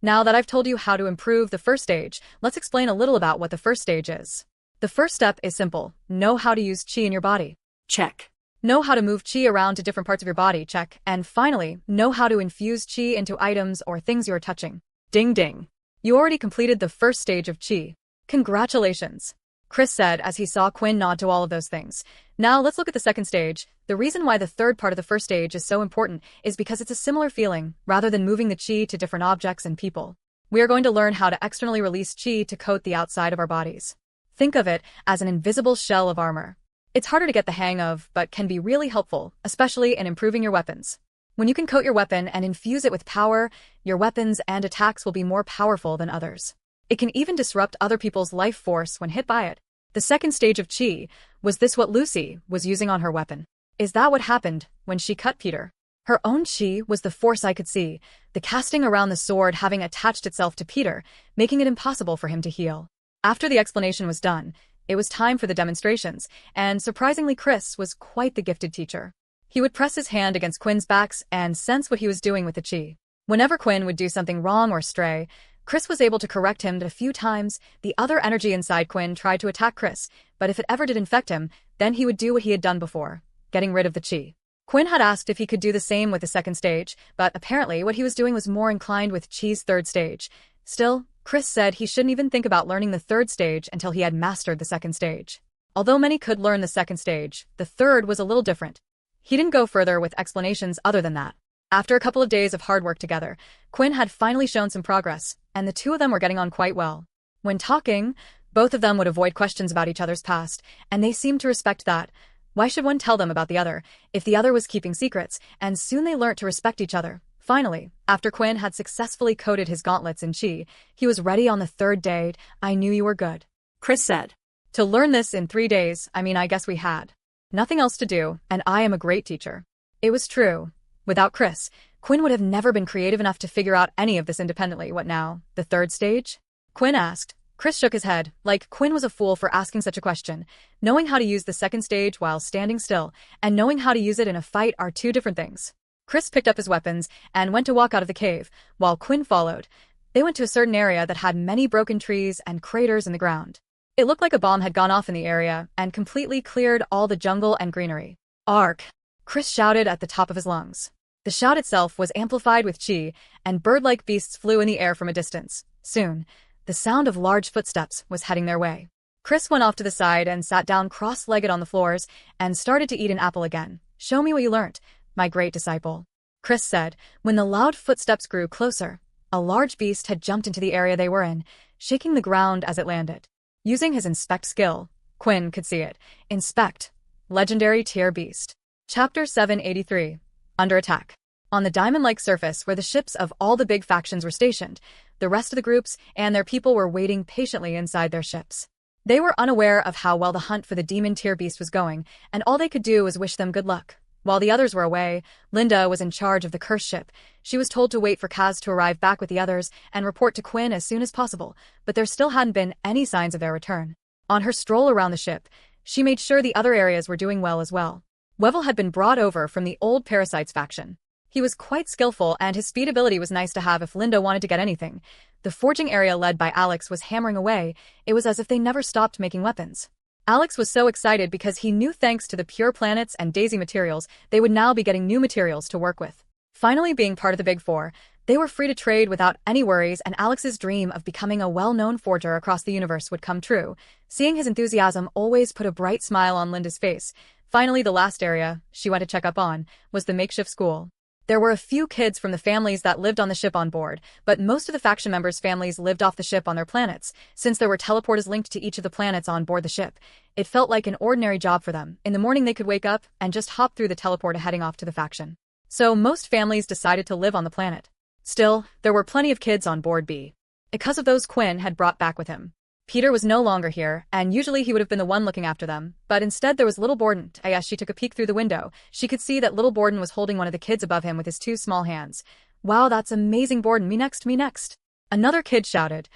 Now that I've told you how to improve the first stage, let's explain a little about what the first stage is. The first step is simple. Know how to use Qi in your body. Check. Know how to move Qi around to different parts of your body. Check. And finally, know how to infuse Qi into items or things you are touching. Ding ding. You already completed the first stage of Qi. Congratulations, Chris said as he saw Quinn nod to all of those things. Now let's look at the second stage. The reason why the third part of the first stage is so important is because it's a similar feeling, rather than moving the Qi to different objects and people. We are going to learn how to externally release Qi to coat the outside of our bodies. Think of it as an invisible shell of armor. It's harder to get the hang of, but can be really helpful, especially in improving your weapons. When you can coat your weapon and infuse it with power, your weapons and attacks will be more powerful than others. It can even disrupt other people's life force when hit by it. The second stage of Qi, was this what Lucy was using on her weapon? Is that what happened when she cut Peter? Her own Qi was the force I could see, the casting around the sword having attached itself to Peter, making it impossible for him to heal. After the explanation was done, it was time for the demonstrations, and surprisingly Chris was quite the gifted teacher. He would press his hand against Quinn's backs and sense what he was doing with the Qi. Whenever Quinn would do something wrong or stray, Chris was able to correct him, but a few times, the other energy inside Quinn tried to attack Chris, but if it ever did infect him, then he would do what he had done before, getting rid of the Qi. Quinn had asked if he could do the same with the second stage, but apparently what he was doing was more inclined with Qi's third stage. Still, Chris said he shouldn't even think about learning the third stage until he had mastered the second stage. Although many could learn the second stage, the third was a little different. He didn't go further with explanations other than that. After a couple of days of hard work together, Quinn had finally shown some progress, and the two of them were getting on quite well. When talking, both of them would avoid questions about each other's past, and they seemed to respect that. Why should one tell them about the other, if the other was keeping secrets? And soon they learnt to respect each other. Finally, after Quinn had successfully coated his gauntlets in Qi, he was ready on the third day. I knew you were good, Chris said. To learn this in 3 days, I guess we had nothing else to do, and I am a great teacher. It was true. Without Chris, Quinn would have never been creative enough to figure out any of this independently. What now? The third stage? Quinn asked. Chris shook his head, like Quinn was a fool for asking such a question. Knowing how to use the second stage while standing still, and knowing how to use it in a fight are two different things. Chris picked up his weapons and went to walk out of the cave, while Quinn followed. They went to a certain area that had many broken trees and craters in the ground. It looked like a bomb had gone off in the area and completely cleared all the jungle and greenery. Ark! Chris shouted at the top of his lungs. The shout itself was amplified with Qi, and bird-like beasts flew in the air from a distance. Soon, the sound of large footsteps was heading their way. Chris went off to the side and sat down cross-legged on the floors and started to eat an apple again. Show me what you learnt, my great disciple, Chris said. When the loud footsteps grew closer, a large beast had jumped into the area they were in, shaking the ground as it landed. Using his inspect skill, Quinn could see it. Inspect. Legendary tier beast. Chapter 783. Under attack. On the diamond-like surface where the ships of all the big factions were stationed, the rest of the groups and their people were waiting patiently inside their ships. They were unaware of how well the hunt for the demon tier beast was going, and all they could do was wish them good luck. While the others were away, Linda was in charge of the cursed ship. She was told to wait for Kaz to arrive back with the others and report to Quinn as soon as possible, but there still hadn't been any signs of their return. On her stroll around the ship, she made sure the other areas were doing well as well. Wevel had been brought over from the old Parasites faction. He was quite skillful, and his speed ability was nice to have if Linda wanted to get anything. The forging area led by Alex was hammering away. It was as if they never stopped making weapons. Alex was so excited because he knew thanks to the pure planets and daisy materials, they would now be getting new materials to work with. Finally being part of the Big Four, they were free to trade without any worries, and Alex's dream of becoming a well-known forger across the universe would come true. Seeing his enthusiasm always put a bright smile on Linda's face. Finally, the last area she went to check up on was the makeshift school. There were a few kids from the families that lived on the ship on board, but most of the faction members' families lived off the ship on their planets. Since there were teleporters linked to each of the planets on board the ship, it felt like an ordinary job for them. In the morning they could wake up and just hop through the teleporter heading off to the faction. So most families decided to live on the planet. Still, there were plenty of kids on board B. Because of those Quinn had brought back with him. Peter was no longer here, and usually he would have been the one looking after them, but instead there was little Borden. As she took a peek through the window, she could see that little Borden was holding one of the kids above him with his two small hands. Wow, that's amazing, Borden. Me next, me next. Another kid shouted.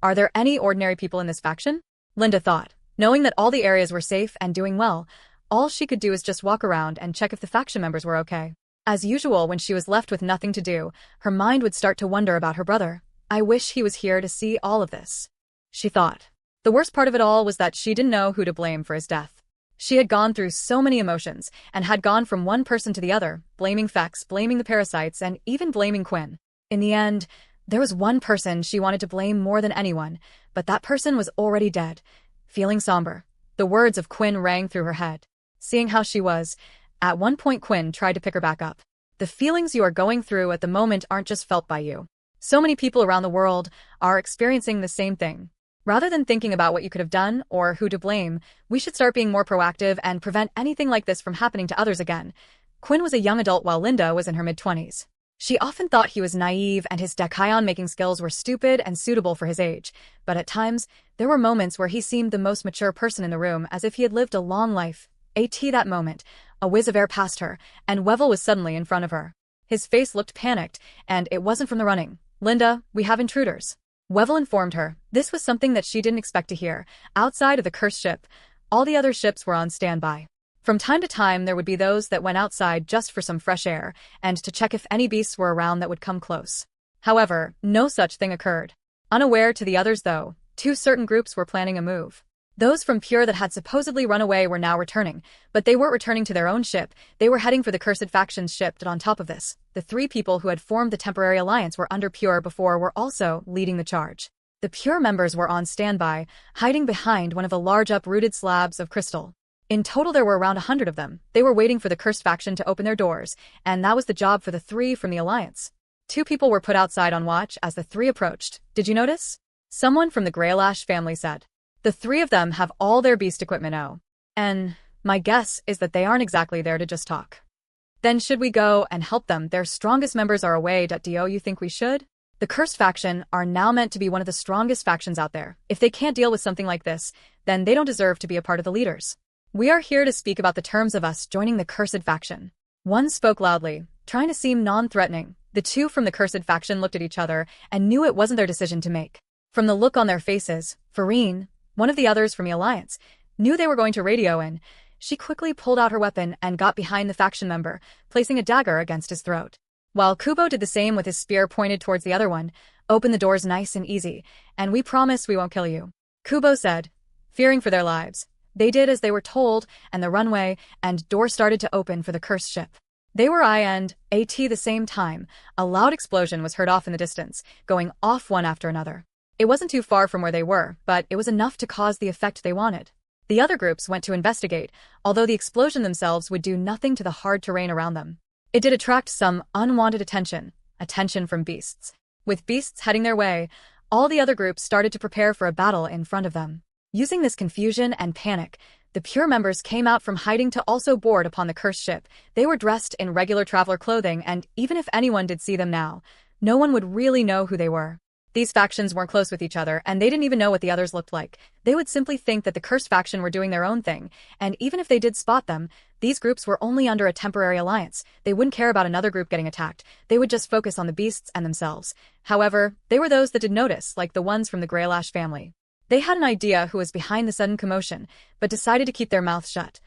Are there any ordinary people in this faction? Linda thought. Knowing that all the areas were safe and doing well, all she could do was just walk around and check if the faction members were okay. As usual, when she was left with nothing to do, her mind would start to wonder about her brother. I wish he was here to see all of this, she thought. The worst part of it all was that she didn't know who to blame for his death. She had gone through so many emotions, and had gone from one person to the other, blaming Fex, blaming the parasites, and even blaming Quinn. In the end, there was one person she wanted to blame more than anyone, but that person was already dead. Feeling somber, the words of Quinn rang through her head. Seeing how she was, at one point Quinn tried to pick her back up. The feelings you are going through at the moment aren't just felt by you. So many people around the world are experiencing the same thing. Rather than thinking about what you could have done or who to blame, we should start being more proactive and prevent anything like this from happening to others again. Quinn was a young adult while Linda was in her mid-20s. She often thought he was naive and his Dekion-making skills were stupid and suitable for his age, but at times, there were moments where he seemed the most mature person in the room, as if he had lived a long life. That moment, a whiz of air passed her, and Wevel was suddenly in front of her. His face looked panicked, and it wasn't from the running. "Linda, we have intruders." Wevel informed her. This was something that she didn't expect to hear. Outside of the cursed ship, all the other ships were on standby. From time to time, there would be those that went outside just for some fresh air, and to check if any beasts were around that would come close. However, no such thing occurred. Unaware to the others, though, two certain groups were planning a move. Those from Pure that had supposedly run away were now returning, but they weren't returning to their own ship. They were heading for the Cursed Faction's ship, and on top of this, the three people who had formed the temporary alliance were under Pure before were also leading the charge. The Pure members were on standby, hiding behind one of the large uprooted slabs of crystal. In total, there were around 100 of them. They were waiting for the Cursed Faction to open their doors, and that was the job for the three from the Alliance. Two people were put outside on watch as the three approached. "Did you notice?" Someone from the Greylash family said. "The three of them have all their beast equipment now. And my guess is that they aren't exactly there to just talk." "Then should we go and help them? Their strongest members are away. Do you think we should?" The Cursed Faction are now meant to be one of the strongest factions out there. If they can't deal with something like this, then they don't deserve to be a part of the leaders. "We are here to speak about the terms of us joining the Cursed Faction." One spoke loudly, trying to seem non-threatening. The two from the Cursed Faction looked at each other and knew it wasn't their decision to make. From the look on their faces, Farine, one of the others from the Alliance, knew they were going to radio in. She quickly pulled out her weapon and got behind the faction member, placing a dagger against his throat. While Kubo did the same with his spear pointed towards the other one. "Open the doors nice and easy, and we promise we won't kill you," Kubo said, fearing for their lives. They did as they were told, and the runway and door started to open for the cursed ship. They were at the same time. A loud explosion was heard off in the distance, going off one after another. It wasn't too far from where they were, but it was enough to cause the effect they wanted. The other groups went to investigate, although the explosion themselves would do nothing to the hard terrain around them. It did attract some unwanted attention from beasts. With beasts heading their way, all the other groups started to prepare for a battle in front of them. Using this confusion and panic, the Pure members came out from hiding to also board upon the cursed ship. They were dressed in regular traveler clothing, and even if anyone did see them now, no one would really know who they were. These factions weren't close with each other, and they didn't even know what the others looked like. They would simply think that the Cursed Faction were doing their own thing, and even if they did spot them, these groups were only under a temporary alliance. They wouldn't care about another group getting attacked. They would just focus on the beasts and themselves. However, there were those that did notice, like the ones from the Greylash family. They had an idea who was behind the sudden commotion, but decided to keep their mouths shut.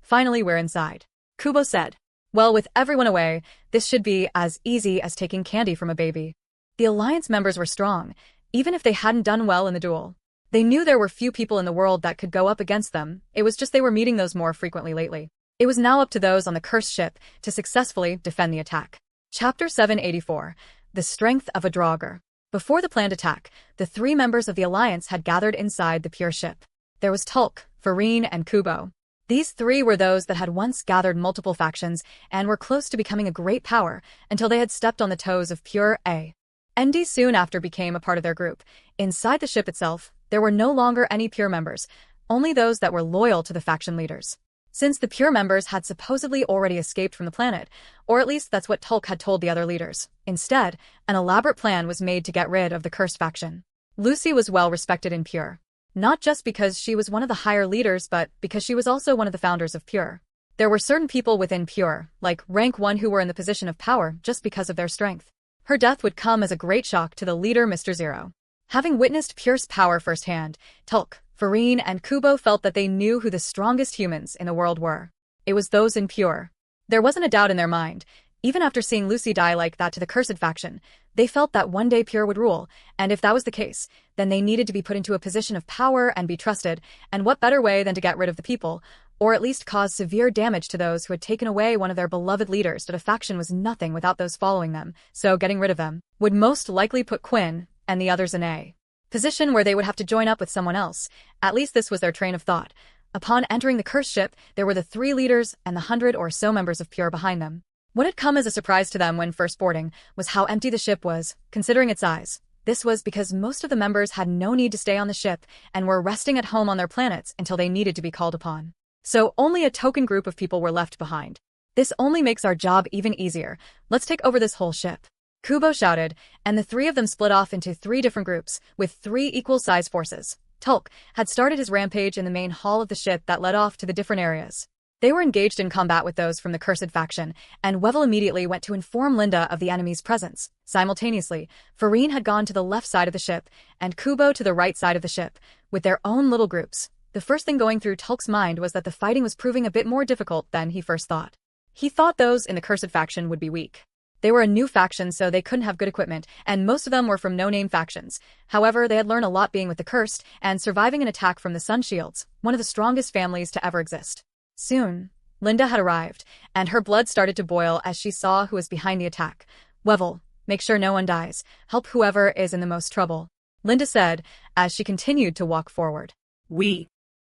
"Finally, we're inside," Kubo said. "Well, with everyone away, this should be as easy as taking candy from a baby." The Alliance members were strong, even if they hadn't done well in the duel. They knew there were few people in the world that could go up against them. It was just they were meeting those more frequently lately. It was now up to those on the cursed ship to successfully defend the attack. Chapter 784. The Strength of a Draugr. Before the planned attack, the three members of the Alliance had gathered inside the Pure ship. There was Tulk, Farine, and Kubo. These three were those that had once gathered multiple factions and were close to becoming a great power until they had stepped on the toes of Pure A. ND soon after became a part of their group. Inside the ship itself, there were no longer any Pure members, only those that were loyal to the faction leaders. Since the Pure members had supposedly already escaped from the planet, or at least that's what Tulk had told the other leaders. Instead, an elaborate plan was made to get rid of the Cursed Faction. Lucy was well respected in Pure. Not just because she was one of the higher leaders, but because she was also one of the founders of Pure. There were certain people within Pure, like Rank 1, who were in the position of power just because of their strength. Her death would come as a great shock to the leader, Mr. Zero. Having witnessed Pure's power firsthand, Tulk, Farine, and Kubo felt that they knew who the strongest humans in the world were. It was those in Pure. There wasn't a doubt in their mind. Even after seeing Lucy die like that to the Cursed Faction, they felt that one day Pure would rule, and if that was the case, then they needed to be put into a position of power and be trusted, and what better way than to get rid of the people, or at least cause severe damage to those who had taken away one of their beloved leaders. That a faction was nothing without those following them, so getting rid of them would most likely put Quinn and the others in a position where they would have to join up with someone else. At least this was their train of thought. Upon entering the cursed ship, there were the three leaders and the 100 or so members of Pure behind them. What had come as a surprise to them when first boarding was how empty the ship was, considering its size. This was because most of the members had no need to stay on the ship and were resting at home on their planets until they needed to be called upon. So only a token group of people were left behind. This only makes our job even easier. Let's take over this whole ship. Kubo shouted, and the three of them split off into 3 different groups, with 3 equal-size forces. Tulk had started his rampage in the main hall of the ship that led off to the different areas. They were engaged in combat with those from the Cursed faction, and Wevel immediately went to inform Linda of the enemy's presence. Simultaneously, Farine had gone to the left side of the ship, and Kubo to the right side of the ship, with their own little groups. The first thing going through Tulk's mind was that the fighting was proving a bit more difficult than he first thought. He thought those in the Cursed faction would be weak. They were a new faction, so they couldn't have good equipment, and most of them were from no-name factions. However, they had learned a lot being with the Cursed and surviving an attack from the Sun Shields, one of the strongest families to ever exist. Soon, Linda had arrived, and her blood started to boil as she saw who was behind the attack. Wevel, make sure no one dies. Help whoever is in the most trouble, Linda said as she continued to walk forward.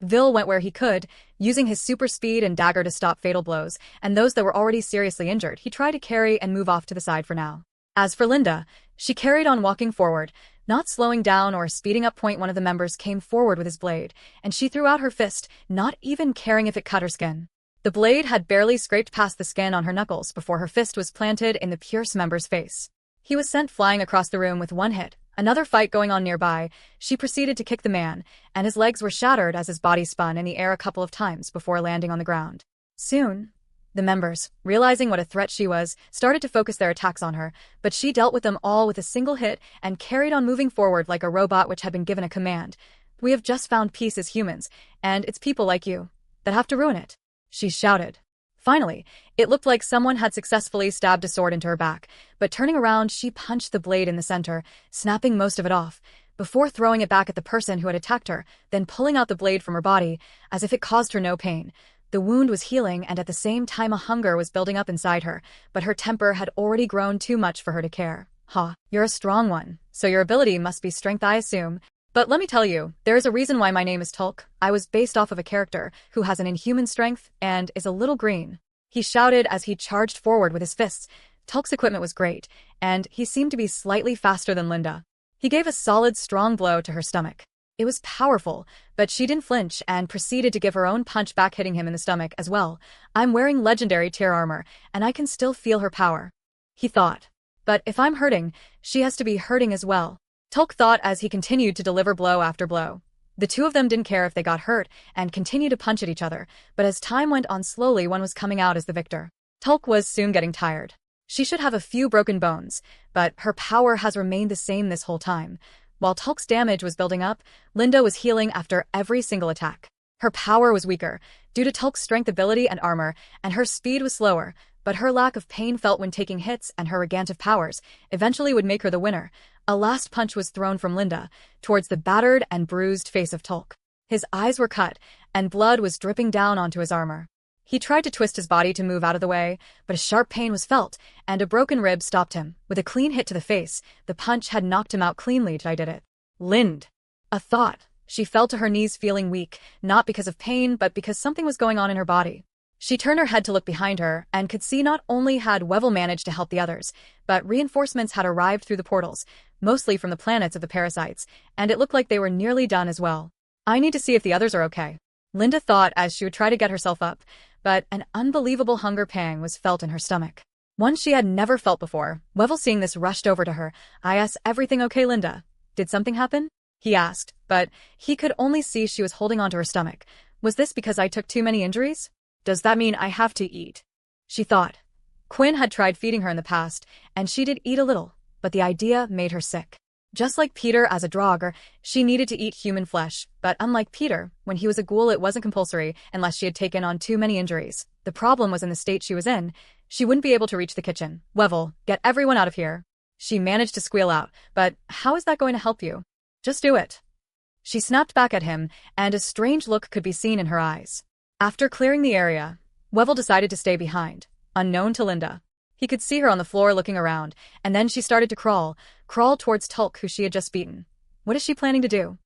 Vil went where he could, using his super speed and dagger to stop fatal blows, and those that were already seriously injured he tried to carry and move off to the side for now. As for Linda, she carried on walking forward, not slowing down or speeding up. One of the members came forward with his blade, and she threw out her fist, not even caring if it cut her skin. The blade had barely scraped past the skin on her knuckles before her fist was planted in the Pierce member's face. He was sent flying across the room with one hit. Another fight going on nearby, she proceeded to kick the man, and his legs were shattered as his body spun in the air a couple of times before landing on the ground. Soon, the members, realizing what a threat she was, started to focus their attacks on her, but she dealt with them all with a single hit and carried on moving forward like a robot which had been given a command. We have just found peace as humans, and it's people like you that have to ruin it, she shouted. Finally, it looked like someone had successfully stabbed a sword into her back, but turning around she punched the blade in the center, snapping most of it off, before throwing it back at the person who had attacked her, then pulling out the blade from her body, as if it caused her no pain. The wound was healing, and at the same time a hunger was building up inside her, but her temper had already grown too much for her to care. You're a strong one, so your ability must be strength, I assume. But let me tell you, there is a reason why my name is Tulk. I was based off of a character who has an inhuman strength and is a little green, he shouted as he charged forward with his fists. Tulk's equipment was great, and he seemed to be slightly faster than Linda. He gave a solid, strong blow to her stomach. It was powerful, but she didn't flinch and proceeded to give her own punch back, hitting him in the stomach as well. I'm wearing legendary tier armor, and I can still feel her power, he thought. But if I'm hurting, she has to be hurting as well, Tulk thought as he continued to deliver blow after blow. The two of them didn't care if they got hurt and continued to punch at each other, but as time went on slowly one was coming out as the victor. Tulk was soon getting tired. She should have a few broken bones, but her power has remained the same this whole time. While Tulk's damage was building up, Linda was healing after every single attack. Her power was weaker, due to Tulk's strength ability and armor, and her speed was slower, but her lack of pain felt when taking hits and her regantive powers eventually would make her the winner. A last punch was thrown from Linda towards the battered and bruised face of Tulk. His eyes were cut, and blood was dripping down onto his armor. He tried to twist his body to move out of the way, but a sharp pain was felt, and a broken rib stopped him. With a clean hit to the face, the punch had knocked him out cleanly. I did it. Lind. A thought. She fell to her knees feeling weak, not because of pain but because something was going on in her body. She turned her head to look behind her and could see not only had Wevel managed to help the others, but reinforcements had arrived through the portals, mostly from the planets of the parasites, and it looked like they were nearly done as well. I need to see if the others are okay, Linda thought as she would try to get herself up, but an unbelievable hunger pang was felt in her stomach. One she had never felt before. Wevel, seeing this, rushed over to her. Is everything okay, Linda? Did something happen? He asked, but he could only see she was holding onto her stomach. Was this because I took too many injuries? Does that mean I have to eat? She thought. Quinn had tried feeding her in the past, and she did eat a little, but the idea made her sick. Just like Peter as a Draugr, she needed to eat human flesh, but unlike Peter, when he was a ghoul it wasn't compulsory unless she had taken on too many injuries. The problem was in the state she was in. She wouldn't be able to reach the kitchen. Wevel, get everyone out of here. She managed to squeal out, but how is that going to help you? Just do it. She snapped back at him, and a strange look could be seen in her eyes. After clearing the area, Wevel decided to stay behind, unknown to Linda. He could see her on the floor looking around, and then she started to crawl towards Tulk, who she had just beaten. What is she planning to do?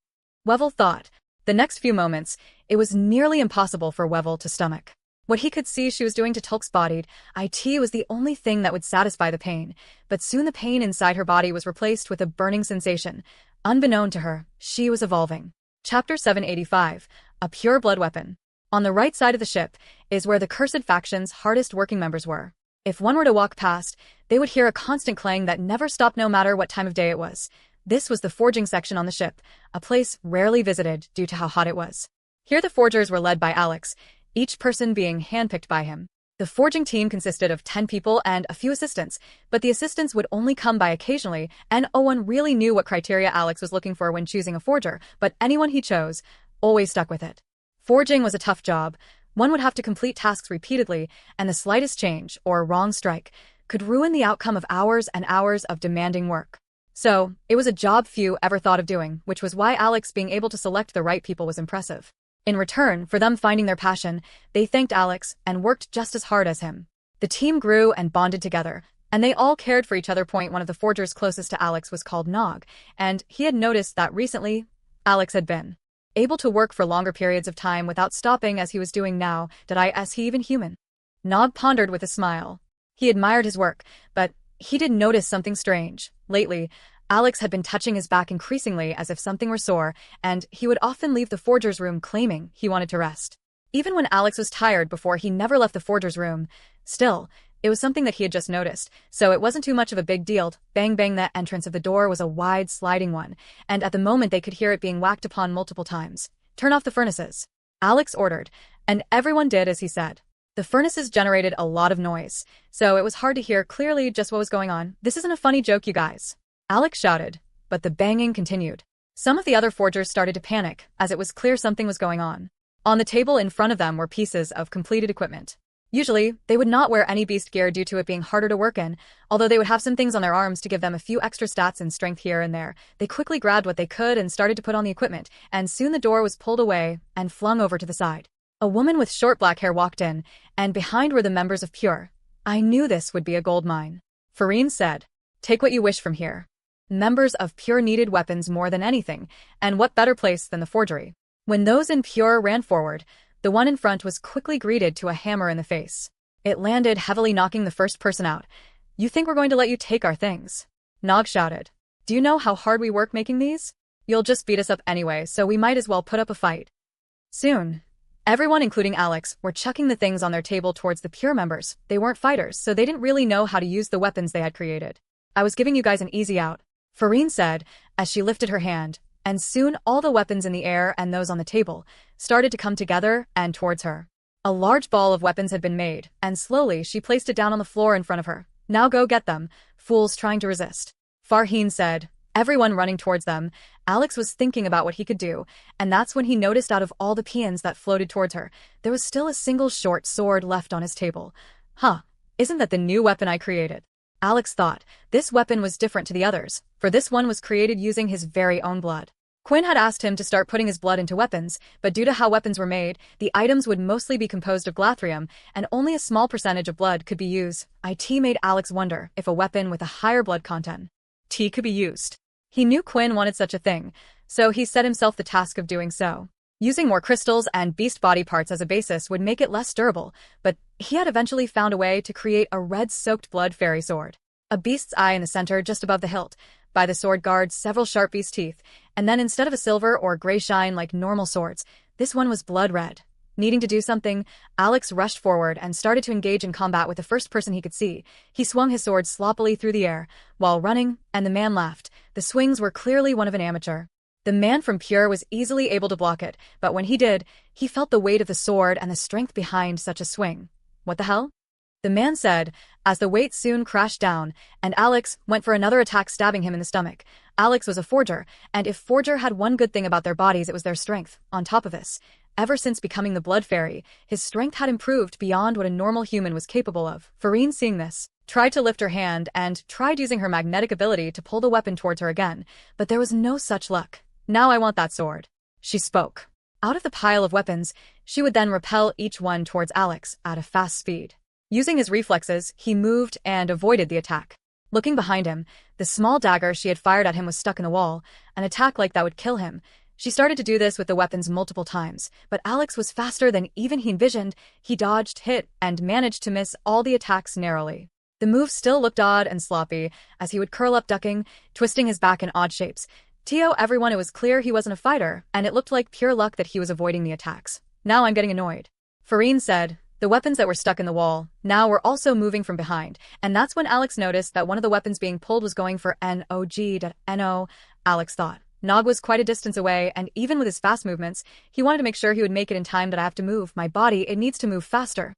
Wevel thought. The next few moments, it was nearly impossible for Wevel to stomach. What he could see she was doing to Tulk's body, it was the only thing that would satisfy the pain, but soon the pain inside her body was replaced with a burning sensation. Unbeknown to her, she was evolving. Chapter 785, A Pure Blood Weapon. On the right side of the ship is where the Cursed Faction's hardest working members were. If one were to walk past, they would hear a constant clang that never stopped no matter what time of day it was. This was the forging section on the ship, a place rarely visited due to how hot it was. Here the forgers were led by Alex, each person being handpicked by him. The forging team consisted of 10 people and a few assistants, but the assistants would only come by occasionally, and no one really knew what criteria Alex was looking for when choosing a forger, but anyone he chose always stuck with it. Forging was a tough job. One would have to complete tasks repeatedly, and the slightest change, or wrong strike, could ruin the outcome of hours and hours of demanding work. So, it was a job few ever thought of doing, which was why Alex being able to select the right people was impressive. In return for them finding their passion, they thanked Alex and worked just as hard as him. The team grew and bonded together, and they all cared for each other. One of the forgers closest to Alex was called Nog, and he had noticed that recently, Alex had been able to work for longer periods of time without stopping as he was doing now. Is he even human? Nog pondered with a smile. He admired his work, but he did notice something strange. Lately, Alex had been touching his back increasingly as if something were sore, and he would often leave the forger's room claiming he wanted to rest. Even when Alex was tired before, he never left the forger's room. Still, it was something that he had just noticed, so it wasn't too much of a big deal. Bang bang, the entrance of the door was a wide, sliding one, and at the moment they could hear it being whacked upon multiple times. Turn off the furnaces, Alex ordered, and everyone did as he said. The furnaces generated a lot of noise, so it was hard to hear clearly just what was going on. This isn't a funny joke, you guys, Alex shouted, but the banging continued. Some of the other forgers started to panic, as it was clear something was going on. On the table in front of them were pieces of completed equipment. Usually, they would not wear any beast gear due to it being harder to work in, although they would have some things on their arms to give them a few extra stats and strength here and there. They quickly grabbed what they could and started to put on the equipment, and soon the door was pulled away and flung over to the side. A woman with short black hair walked in, and behind were the members of Pure. I knew this would be a gold mine, Farine said. Take what you wish from here. Members of Pure needed weapons more than anything, and what better place than the forgery? When those in Pure ran forward, the one in front was quickly greeted to a hammer in the face. It landed heavily, knocking the first person out. You think we're going to let you take our things? Nog shouted. Do you know how hard we work making these? You'll just beat us up anyway, so we might as well put up a fight. Soon, everyone, including Alex, were chucking the things on their table towards the Pure members. They weren't fighters, so they didn't really know how to use the weapons they had created. I was giving you guys an easy out, Farine said, as she lifted her hand, and soon all the weapons in the air and those on the table started to come together and towards her. A large ball of weapons had been made, and slowly she placed it down on the floor in front of her. Now go get them, fools trying to resist, Farine said, everyone running towards them. Alex was thinking about what he could do, and that's when he noticed out of all the peons that floated towards her, there was still a single short sword left on his table. Huh, isn't that the new weapon I created? Alex thought. This weapon was different to the others, for this one was created using his very own blood. Quinn had asked him to start putting his blood into weapons, but due to how weapons were made, the items would mostly be composed of glathrium, and only a small percentage of blood could be used. It made Alex wonder if a weapon with a higher blood content could be used. He knew Quinn wanted such a thing, so he set himself the task of doing so. Using more crystals and beast body parts as a basis would make it less durable, but he had eventually found a way to create a red-soaked blood fairy sword. A beast's eye in the center just above the hilt. By the sword guards several sharp beast teeth, and then instead of a silver or gray shine like normal swords, this one was blood red. Needing to do something, Alex rushed forward and started to engage in combat with the first person he could see. He swung his sword sloppily through the air while running, and the man laughed. The swings were clearly one of an amateur. The man from Pure was easily able to block it, but when he did, he felt the weight of the sword and the strength behind such a swing. What the hell? The man said, as the weight soon crashed down, and Alex went for another attack, stabbing him in the stomach. Alex was a forger, and if forger had one good thing about their bodies, it was their strength. On top of this, ever since becoming the Blood Fairy, his strength had improved beyond what a normal human was capable of. Farine, seeing this, tried to lift her hand and tried using her magnetic ability to pull the weapon towards her again, but there was no such luck. Now I want that sword, she spoke. Out of the pile of weapons, she would then repel each one towards Alex at a fast speed. Using his reflexes, he moved and avoided the attack. Looking behind him, the small dagger she had fired at him was stuck in the wall. An attack like that would kill him. She started to do this with the weapons multiple times, but Alex was faster than even he envisioned. He dodged, hit, and managed to miss all the attacks narrowly. The move still looked odd and sloppy, as he would curl up ducking, twisting his back in odd shapes. To everyone it was clear he wasn't a fighter, and it looked like pure luck that he was avoiding the attacks. Now I'm getting annoyed. Farine said. The weapons that were stuck in the wall now were also moving from behind, and that's when Alex noticed that one of the weapons being pulled was going for Nog. Alex thought. Nog was quite a distance away, and even with his fast movements, he wanted to make sure he would make it in time. That I have to move. My body, it needs to move faster.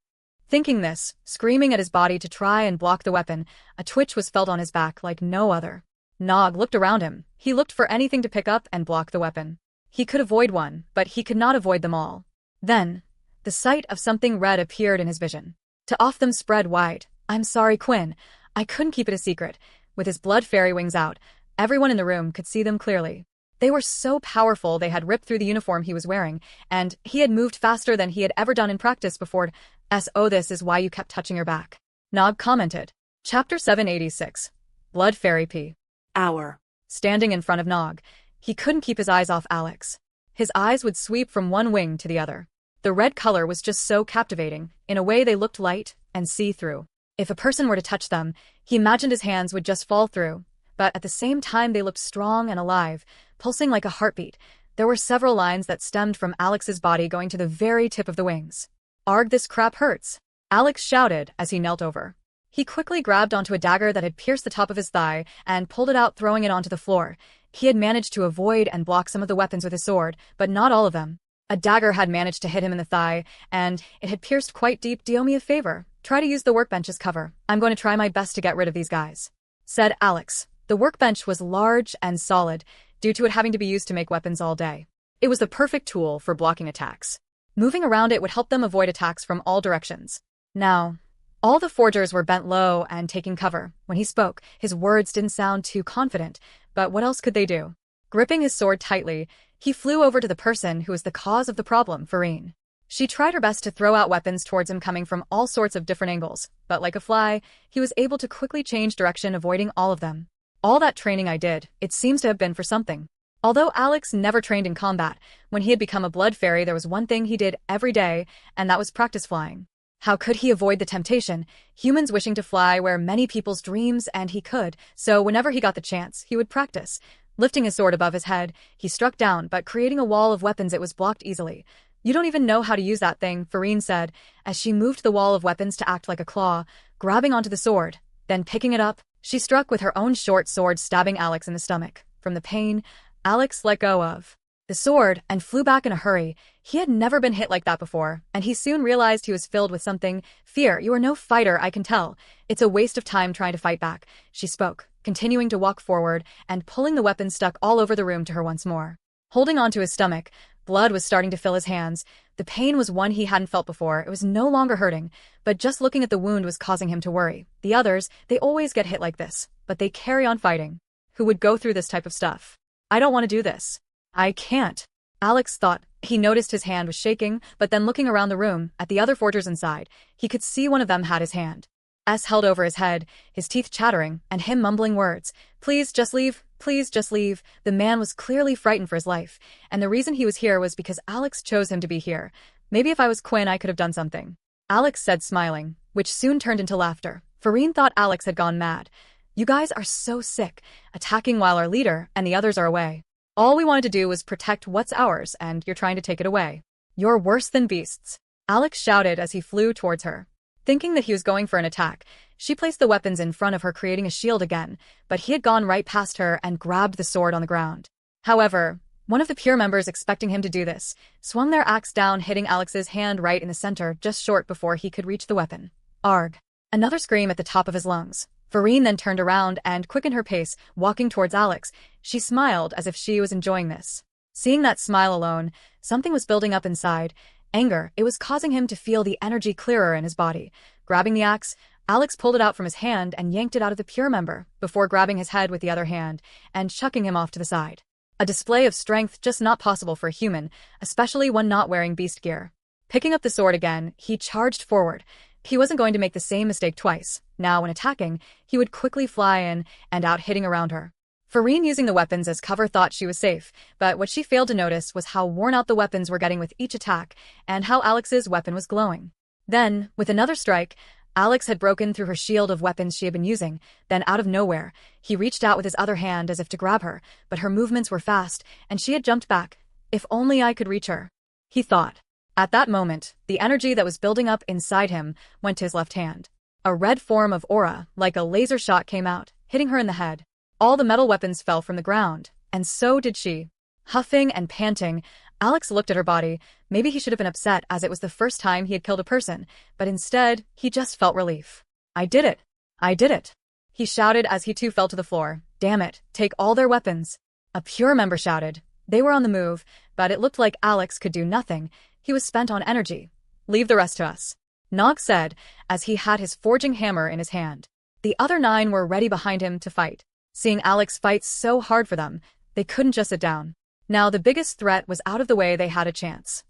Thinking this, screaming at his body to try and block the weapon, a twitch was felt on his back like no other. Nog looked around him. He looked for anything to pick up and block the weapon. He could avoid one, but he could not avoid them all. Then, the sight of something red appeared in his vision. To off them spread wide. I'm sorry, Quinn. I couldn't keep it a secret. With his blood fairy wings out, everyone in the room could see them clearly. They were so powerful they had ripped through the uniform he was wearing, and he had moved faster than he had ever done in practice before. So this is why you kept touching your back. Nog commented. Chapter 786. Blood Fairy P. Hour. Standing in front of Nog, he couldn't keep his eyes off Alex. His eyes would sweep from one wing to the other. The red color was just so captivating. In a way they looked light and see-through. If a person were to touch them, he imagined his hands would just fall through. But at the same time they looked strong and alive, pulsing like a heartbeat. There were several lines that stemmed from Alex's body going to the very tip of the wings. Arg, this crap hurts. Alex shouted as he knelt over. He quickly grabbed onto a dagger that had pierced the top of his thigh and pulled it out, throwing it onto the floor. He had managed to avoid and block some of the weapons with his sword, but not all of them. A dagger had managed to hit him in the thigh, and it had pierced quite deep. Do me a favor. Try to use the workbench as cover. I'm going to try my best to get rid of these guys, said Alex. The workbench was large and solid, due to it having to be used to make weapons all day. It was the perfect tool for blocking attacks. Moving around it would help them avoid attacks from all directions. Now, all the forgers were bent low and taking cover. When he spoke, his words didn't sound too confident, but what else could they do? Gripping his sword tightly, he flew over to the person who was the cause of the problem, Farine. She tried her best to throw out weapons towards him coming from all sorts of different angles, but like a fly, he was able to quickly change direction, avoiding all of them. All that training I did, it seems to have been for something. Although Alex never trained in combat, when he had become a blood fairy there was one thing he did every day, and that was practice flying. How could he avoid the temptation? Humans wishing to fly were many people's dreams, and he could, so whenever he got the chance, he would practice. Lifting his sword above his head, he struck down, but creating a wall of weapons it was blocked easily. You don't even know how to use that thing, Farine said, as she moved the wall of weapons to act like a claw, grabbing onto the sword. Then picking it up, she struck with her own short sword, stabbing Alex in the stomach. From the pain, Alex let go of the sword and flew back in a hurry. He had never been hit like that before, and he soon realized he was filled with something. Fear. You are no fighter, I can tell. It's a waste of time trying to fight back, she spoke, continuing to walk forward and pulling the weapon stuck all over the room to her once more. Holding onto his stomach, blood was starting to fill his hands. The pain was one he hadn't felt before. It was no longer hurting, but just looking at the wound was causing him to worry. The others, they always get hit like this, but they carry on fighting. Who would go through this type of stuff? I don't want to do this. I can't. Alex thought. He noticed his hand was shaking, but then looking around the room, at the other forgers inside, he could see one of them had his hand held over his head, his teeth chattering, and him mumbling words. Please just leave. Please just leave. The man was clearly frightened for his life, and the reason he was here was because Alex chose him to be here. Maybe if I was Quinn I could have done something, Alex said, smiling, which soon turned into laughter. Farine thought Alex had gone mad. You guys are so sick, attacking while our leader and the others are away. All we wanted to do was protect what's ours, and you're trying to take it away. You're worse than beasts, Alex shouted as he flew towards her. Thinking that he was going for an attack, she placed the weapons in front of her, creating a shield again, but he had gone right past her and grabbed the sword on the ground. However, one of the Pure members, expecting him to do this, swung their axe down, hitting Alex's hand right in the center, just short before he could reach the weapon. Arg! Another scream at the top of his lungs. Farine then turned around and quickened her pace, walking towards Alex. She smiled as if she was enjoying this. Seeing that smile alone, something was building up inside. Anger. It was causing him to feel the energy clearer in his body. Grabbing the axe, Alex pulled it out from his hand and yanked it out of the Pure member, before grabbing his head with the other hand and chucking him off to the side. A display of strength just not possible for a human, especially one not wearing beast gear. Picking up the sword again, he charged forward. He wasn't going to make the same mistake twice. Now, when attacking, he would quickly fly in and out, hitting around her. Farine, using the weapons as cover, thought she was safe, but what she failed to notice was how worn out the weapons were getting with each attack, and how Alex's weapon was glowing. Then, with another strike, Alex had broken through her shield of weapons she had been using. Then, out of nowhere, he reached out with his other hand as if to grab her, but her movements were fast, and she had jumped back. If only I could reach her, he thought. At that moment, the energy that was building up inside him went to his left hand. A red form of aura, like a laser shot, came out, hitting her in the head. All the metal weapons fell from the ground, and so did she. Huffing and panting, Alex looked at her body. Maybe he should have been upset, as it was the first time he had killed a person, but instead, he just felt relief. I did it! I did it! He shouted as he too fell to the floor. Damn it, take all their weapons! A Pure member shouted. They were on the move, but it looked like Alex could do nothing. He was spent on energy. Leave the rest to us, Nog said, as he had his forging hammer in his hand. The other 9 were ready behind him to fight. Seeing Alex fight so hard for them, they couldn't just sit down. Now the biggest threat was out of the way. They had a chance.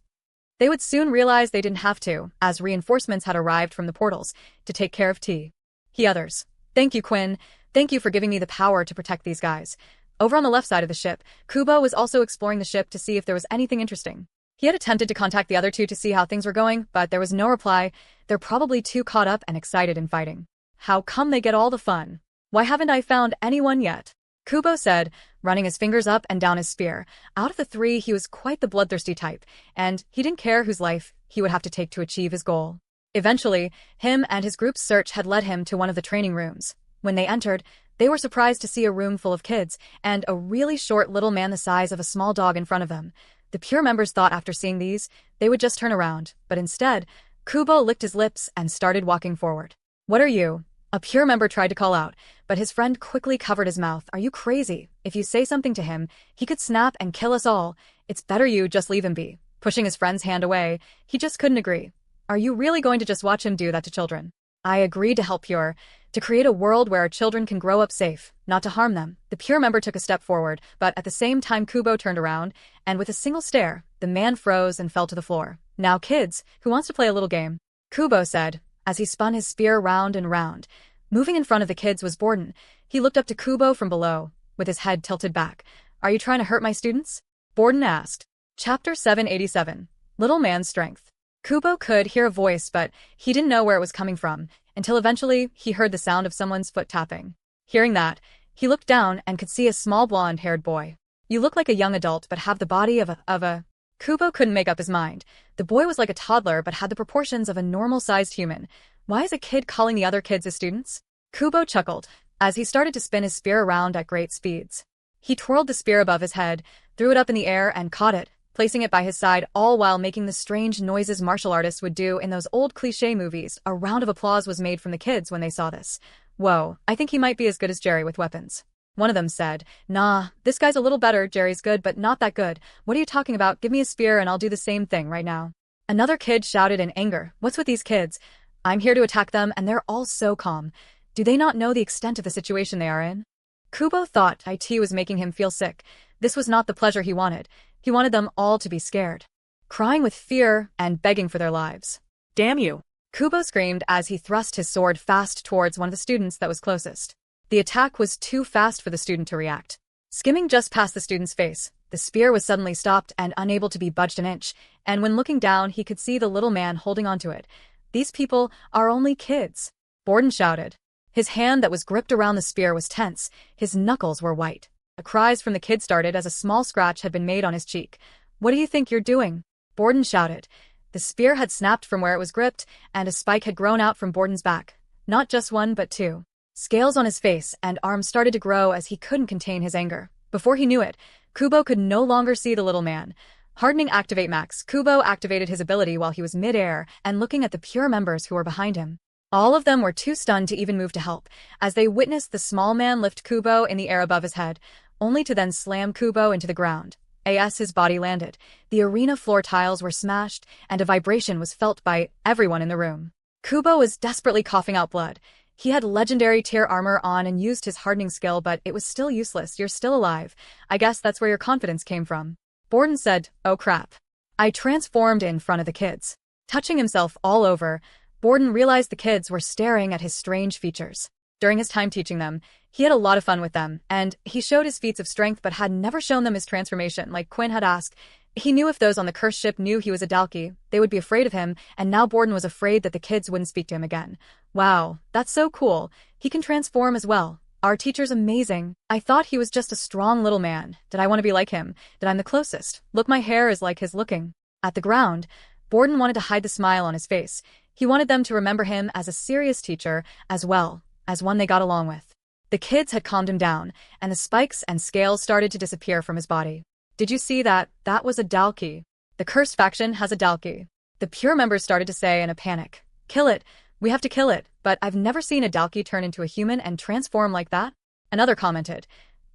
They would soon realize they didn't have to, as reinforcements had arrived from the portals to take care of T. He others. Thank you, Quinn. Thank you for giving me the power to protect these guys. Over on the left side of the ship, Kubo was also exploring the ship to see if there was anything interesting. He had attempted to contact the other 2 to see how things were going, but there was no reply. They're probably too caught up and excited in fighting. How come they get all the fun? Why haven't I found anyone yet? Kubo said, running his fingers up and down his spear. Out of the 3, he was quite the bloodthirsty type, and he didn't care whose life he would have to take to achieve his goal. Eventually, him and his group's search had led him to one of the training rooms. When they entered, they were surprised to see a room full of kids, and a really short little man the size of a small dog in front of them. The Pure members thought after seeing these, they would just turn around, but instead, Kubo licked his lips and started walking forward. What are you? A Pure member tried to call out, but his friend quickly covered his mouth. Are you crazy? If you say something to him, he could snap and kill us all. It's better you just leave him be. Pushing his friend's hand away, he just couldn't agree. Are you really going to just watch him do that to children? I agreed to help Pure, to create a world where our children can grow up safe, not to harm them. The Pure member took a step forward, but at the same time Kubo turned around, and with a single stare, the man froze and fell to the floor. Now kids, who wants to play a little game? Kubo said, as he spun his spear round and round. Moving in front of the kids was Borden. He looked up to Kubo from below, with his head tilted back. Are you trying to hurt my students? Borden asked. Chapter 787. Little Man's Strength. Kubo could hear a voice, but he didn't know where it was coming from, until eventually he heard the sound of someone's foot tapping. Hearing that, he looked down and could see a small blonde-haired boy. You look like a young adult but have the body of a... Kubo couldn't make up his mind. The boy was like a toddler but had the proportions of a normal-sized human. Why is a kid calling the other kids his students? Kubo chuckled, as he started to spin his spear around at great speeds. He twirled the spear above his head, threw it up in the air and caught it, placing it by his side, all while making the strange noises martial artists would do in those old cliché movies. A round of applause was made from the kids when they saw this. Whoa, I think he might be as good as Jerry with weapons. One of them said, Nah, this guy's a little better. Jerry's good, but not that good. What are you talking about? Give me a spear and I'll do the same thing right now. Another kid shouted in anger, What's with these kids? I'm here to attack them and they're all so calm. Do they not know the extent of the situation they are in? Kubo thought IT was making him feel sick. This was not the pleasure he wanted. He wanted them all to be scared, crying with fear and begging for their lives. Damn you! Kubo screamed as he thrust his sword fast towards one of the students that was closest. The attack was too fast for the student to react. Skimming just past the student's face, the spear was suddenly stopped and unable to be budged an inch, and when looking down he could see the little man holding onto it. These people are only kids, Borden shouted. His hand that was gripped around the spear was tense, his knuckles were white. The cries from the kid started as a small scratch had been made on his cheek. What do you think you're doing? Borden shouted. The spear had snapped from where it was gripped, and a spike had grown out from Borden's back. Not just one but 2. Scales on his face and arms started to grow as he couldn't contain his anger. Before he knew it, Kubo could no longer see the little man. Hardening Activate Max, Kubo activated his ability while he was mid-air and looking at the Pure members who were behind him. All of them were too stunned to even move to help, as they witnessed the small man lift Kubo in the air above his head, only to then slam Kubo into the ground. As his body landed, the arena floor tiles were smashed, and a vibration was felt by everyone in the room. Kubo was desperately coughing out blood. He had legendary tier armor on and used his hardening skill, but it was still useless. You're still alive. I guess that's where your confidence came from. Borden said, Oh crap. I transformed in front of the kids. Touching himself all over, Borden realized the kids were staring at his strange features. During his time teaching them, he had a lot of fun with them, and he showed his feats of strength but had never shown them his transformation like Quinn had asked. He knew if those on the cursed ship knew he was a Dalki, they would be afraid of him, and now Borden was afraid that the kids wouldn't speak to him again. Wow, that's so cool. He can transform as well. Our teacher's amazing. I thought he was just a strong little man. Did I want to be like him? Did I'm the closest? Look, my hair is like his looking. At the ground, Borden wanted to hide the smile on his face. He wanted them to remember him as a serious teacher, as well as one they got along with. The kids had calmed him down, and the spikes and scales started to disappear from his body. Did you see that? That was a Dalki. The cursed faction has a Dalki. The pure members started to say in a panic. Kill it. We have to kill it. But I've never seen a Dalki turn into a human and transform like that. Another commented.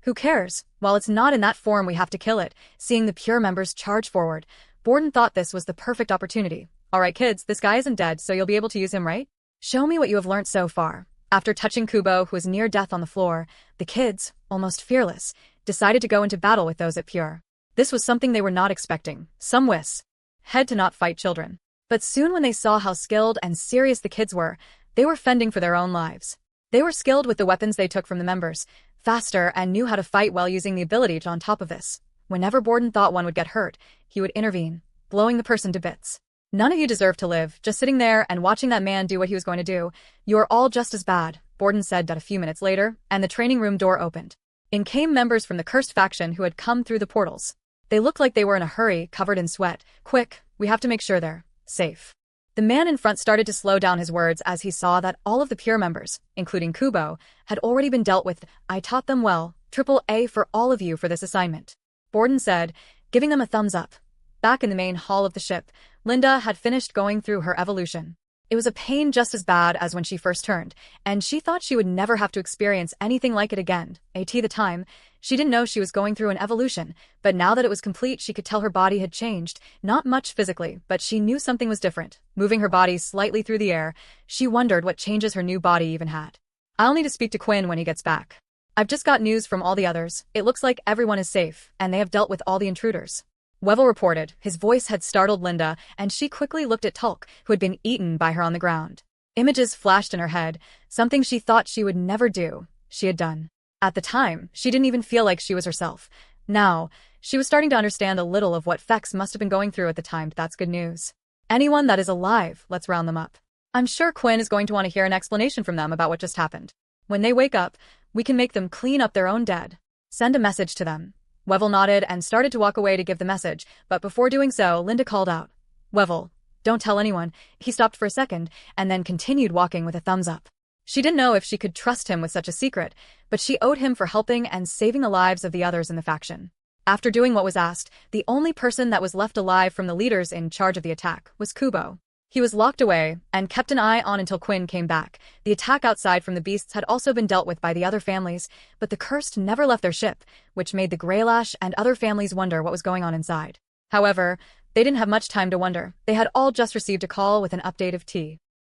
Who cares? While it's not in that form, we have to kill it. Seeing the pure members charge forward, Borden thought this was the perfect opportunity. All right, kids, this guy isn't dead, so you'll be able to use him, right? Show me what you have learned so far. After touching Kubo, who was near death on the floor, the kids, almost fearless, decided to go into battle with those at Pure. This was something they were not expecting. Some Whis had to not fight children. But soon when they saw how skilled and serious the kids were, they were fending for their own lives. They were skilled with the weapons they took from the members, faster, and knew how to fight while using the ability on top of this. Whenever Borden thought one would get hurt, he would intervene, blowing the person to bits. None of you deserve to live, just sitting there and watching that man do what he was going to do. You are all just as bad, Borden said that a few minutes later, and the training room door opened. In came members from the cursed faction who had come through the portals. They looked like they were in a hurry, covered in sweat. Quick, we have to make sure they're safe. The man in front started to slow down his words as he saw that all of the pure members, including Kubo, had already been dealt with. I taught them well. Triple A for all of you for this assignment, Borden said, giving them a thumbs up. Back in the main hall of the ship, Linda had finished going through her evolution. It was a pain just as bad as when she first turned, and she thought she would never have to experience anything like it again. At the time, she didn't know she was going through an evolution, but now that it was complete, she could tell her body had changed. Not much physically, but she knew something was different. Moving her body slightly through the air, she wondered what changes her new body even had. I'll need to speak to Quinn when he gets back. I've just got news from all the others. It looks like everyone is safe, and they have dealt with all the intruders. Wevel reported. His voice had startled Linda, and she quickly looked at Tulk, who had been eaten by her on the ground. Images flashed in her head, something she thought she would never do, she had done. At the time, she didn't even feel like she was herself. Now, she was starting to understand a little of what Fex must have been going through at the time. That's good news. Anyone that is alive, let's round them up. I'm sure Quinn is going to want to hear an explanation from them about what just happened. When they wake up, we can make them clean up their own dead. Send a message to them. Wevel nodded and started to walk away to give the message, but before doing so, Linda called out. Wevel, don't tell anyone. He stopped for a second, and then continued walking with a thumbs up. She didn't know if she could trust him with such a secret, but she owed him for helping and saving the lives of the others in the faction. After doing what was asked, the only person that was left alive from the leaders in charge of the attack was Kubo. He was locked away, and kept an eye on until Quinn came back. The attack outside from the beasts had also been dealt with by the other families, but the cursed never left their ship, which made the Greylash and other families wonder what was going on inside. However, they didn't have much time to wonder. They had all just received a call with an update of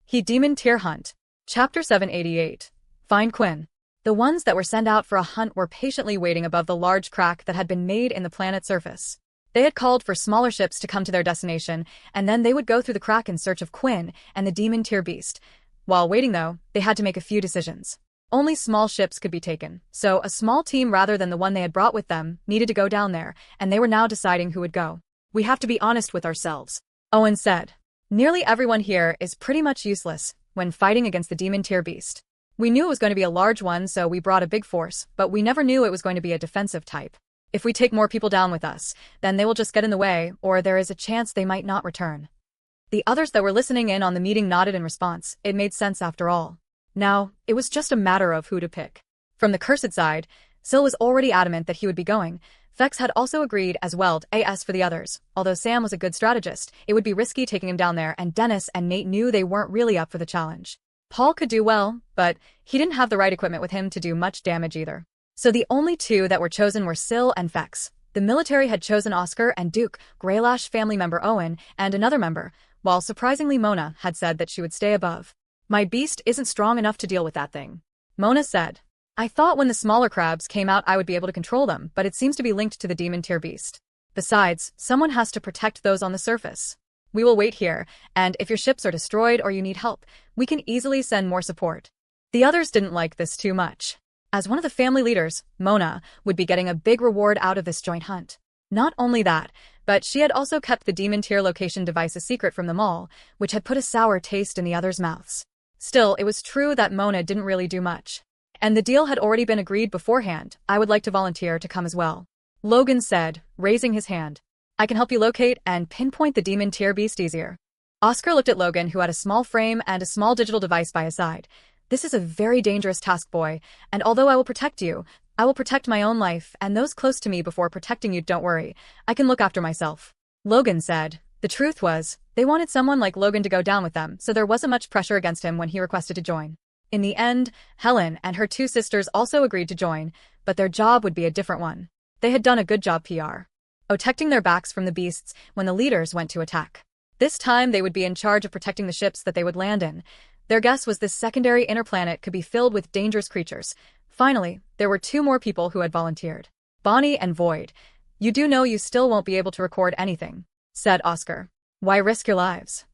He Demon Tier Hunt. Chapter 788. Find Quinn. The ones that were sent out for a hunt were patiently waiting above the large crack that had been made in the planet's surface. They had called for smaller ships to come to their destination, and then they would go through the crack in search of Quinn and the demon tier beast. While waiting though, they had to make a few decisions. Only small ships could be taken, so a small team rather than the one they had brought with them needed to go down there, and they were now deciding who would go. We have to be honest with ourselves, Owen said. Nearly everyone here is pretty much useless when fighting against the demon tier beast. We knew it was going to be a large one, so we brought a big force, but we never knew it was going to be a defensive type. If we take more people down with us, then they will just get in the way, or there is a chance they might not return. The others that were listening in on the meeting nodded in response. It made sense after all. Now, it was just a matter of who to pick. From the cursed side, Syl was already adamant that he would be going. Fex had also agreed as well as for the others. Although Sam was a good strategist, it would be risky taking him down there, and Dennis and Nate knew they weren't really up for the challenge. Paul could do well, but he didn't have the right equipment with him to do much damage either. So the only two that were chosen were Syl and Fex. The military had chosen Oscar and Duke, Greylash family member Owen, and another member, while surprisingly Mona had said that she would stay above. My beast isn't strong enough to deal with that thing, Mona said. I thought when the smaller crabs came out I would be able to control them, but it seems to be linked to the demon tier beast. Besides, someone has to protect those on the surface. We will wait here, and if your ships are destroyed or you need help, we can easily send more support. The others didn't like this too much. As one of the family leaders, Mona would be getting a big reward out of this joint hunt. Not only that, but she had also kept the demon tier location device a secret from them all, which had put a sour taste in the others' mouths. Still, it was true that Mona didn't really do much. And the deal had already been agreed beforehand. I would like to volunteer to come as well, Logan said, raising his hand. I can help you locate and pinpoint the demon tier beast easier. Oscar looked at Logan, who had a small frame and a small digital device by his side. This is a very dangerous task, boy, and although I will protect you, I will protect my own life and those close to me before protecting you. Don't worry, I can look after myself, Logan said. The truth was, they wanted someone like Logan to go down with them, so there wasn't much pressure against him when he requested to join. In the end, Helen and her two sisters also agreed to join, but their job would be a different one. They had done a good job protecting their backs from the beasts when the leaders went to attack. This time they would be in charge of protecting the ships that they would land in. Their guess was this secondary inner planet could be filled with dangerous creatures. Finally, there were two more people who had volunteered. Bonnie and Void. You do know you still won't be able to record anything, said Oscar. Why risk your lives?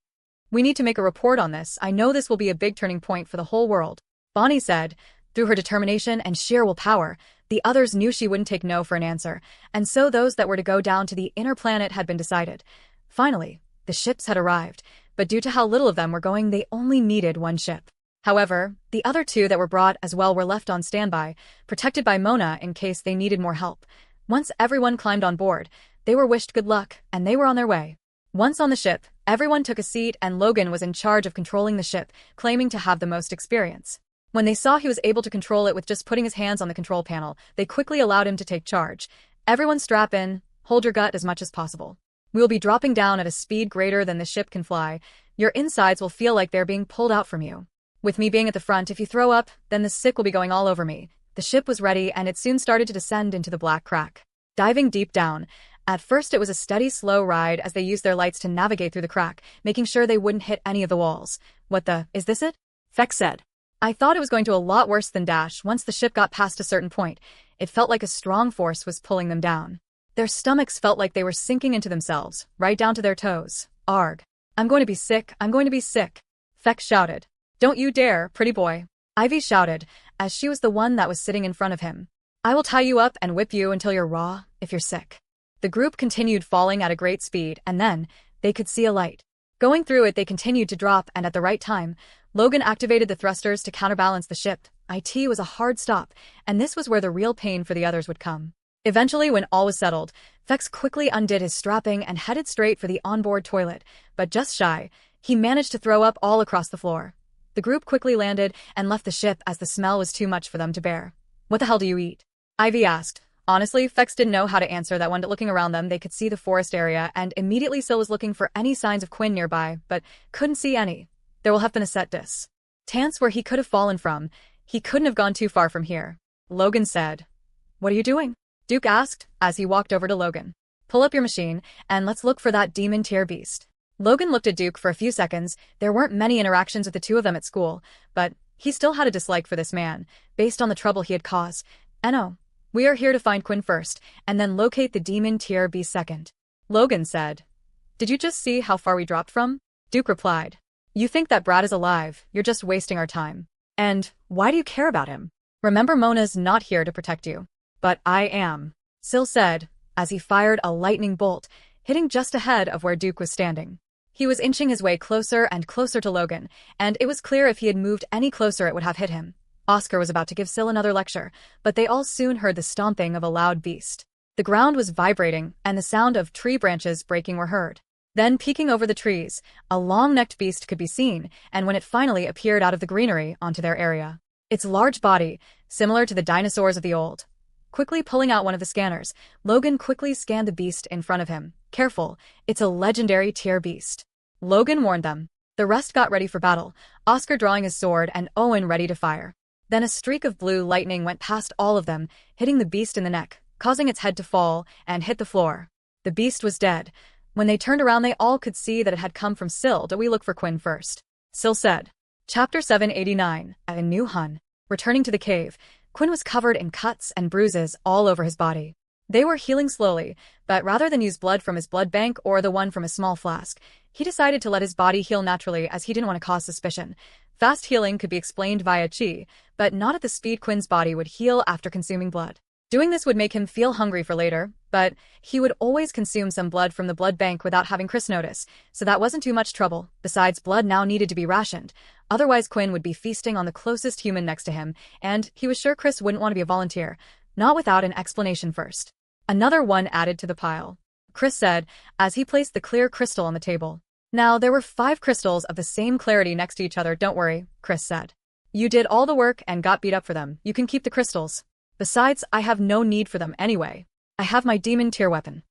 We need to make a report on this. I know this will be a big turning point for the whole world, Bonnie said. Through her determination and sheer willpower, the others knew she wouldn't take no for an answer, and so those that were to go down to the inner planet had been decided. Finally, the ships had arrived, but due to how little of them were going, they only needed one ship. However, the other two that were brought as well were left on standby, protected by Mona in case they needed more help. Once everyone climbed on board, they were wished good luck, and they were on their way. Once on the ship, everyone took a seat and Logan was in charge of controlling the ship, claiming to have the most experience. When they saw he was able to control it with just putting his hands on the control panel, they quickly allowed him to take charge. Everyone strap in, hold your gut as much as possible. We will be dropping down at a speed greater than the ship can fly. Your insides will feel like they're being pulled out from you. With me being at the front, if you throw up, then the sick will be going all over me. The ship was ready and it soon started to descend into the black crack. Diving deep down. At first it was a steady, slow ride as they used their lights to navigate through the crack, making sure they wouldn't hit any of the walls. Is this it? Feck said. I thought it was going to a lot worse than Dash. Once the ship got past a certain point, it felt like a strong force was pulling them down. Their stomachs felt like they were sinking into themselves, right down to their toes. Arg. I'm going to be sick, I'm going to be sick. Feck shouted. Don't you dare, pretty boy. Ivy shouted, as she was the one that was sitting in front of him. I will tie you up and whip you until you're raw, if you're sick. The group continued falling at a great speed, and then, they could see a light. Going through it, they continued to drop, and at the right time, Logan activated the thrusters to counterbalance the ship. It was a hard stop, and this was where the real pain for the others would come. Eventually, when all was settled, Fex quickly undid his strapping and headed straight for the onboard toilet, but just shy, he managed to throw up all across the floor. The group quickly landed and left the ship as the smell was too much for them to bear. What the hell do you eat? Ivy asked. Honestly, Fex didn't know how to answer that one. Looking around them, they could see the forest area, and immediately Syl was looking for any signs of Quinn nearby, but couldn't see any. There will have been a set dis. Tance where he could have fallen from. He couldn't have gone too far from here. Logan said. What are you doing? Duke asked, as he walked over to Logan. Pull up your machine, and let's look for that demon tier beast. Logan looked at Duke for a few seconds. There weren't many interactions with the two of them at school, but he still had a dislike for this man, based on the trouble he had caused. No. We are here to find Quinn first, and then locate the demon tier beast second. Logan said. Did you just see how far we dropped from? Duke replied. You think that Brad is alive, you're just wasting our time. And why do you care about him? Remember, Mona's not here to protect you. But I am, Syl said, as he fired a lightning bolt, hitting just ahead of where Duke was standing. He was inching his way closer and closer to Logan, and it was clear if he had moved any closer it would have hit him. Oscar was about to give Syl another lecture, but they all soon heard the stomping of a loud beast. The ground was vibrating, and the sound of tree branches breaking were heard. Then, peeking over the trees, a long-necked beast could be seen, and when it finally appeared out of the greenery onto their area. Its large body, similar to the dinosaurs of the old. Quickly pulling out one of the scanners, Logan quickly scanned the beast in front of him. Careful, it's a legendary tier beast. Logan warned them. The rest got ready for battle, Oscar drawing his sword and Owen ready to fire. Then a streak of blue lightning went past all of them, hitting the beast in the neck, causing its head to fall and hit the floor. The beast was dead. When they turned around, they all could see that it had come from Syl. Do we look for Quinn first? Syl said. Chapter 789, A New Hun. Returning to the cave, Quinn was covered in cuts and bruises all over his body. They were healing slowly, but rather than use blood from his blood bank or the one from a small flask, he decided to let his body heal naturally as he didn't want to cause suspicion. Fast healing could be explained via chi, but not at the speed Quinn's body would heal after consuming blood. Doing this would make him feel hungry for later, but he would always consume some blood from the blood bank without having Chris notice, so that wasn't too much trouble. Besides, blood now needed to be rationed. Otherwise, Quinn would be feasting on the closest human next to him, and he was sure Chris wouldn't want to be a volunteer, not without an explanation first. Another one added to the pile, Chris said, as he placed the clear crystal on the table. Now, there were 5 crystals of the same clarity next to each other. Don't worry, Chris said. You did all the work and got beat up for them. You can keep the crystals. Besides, I have no need for them anyway. I have my demon tier weapon,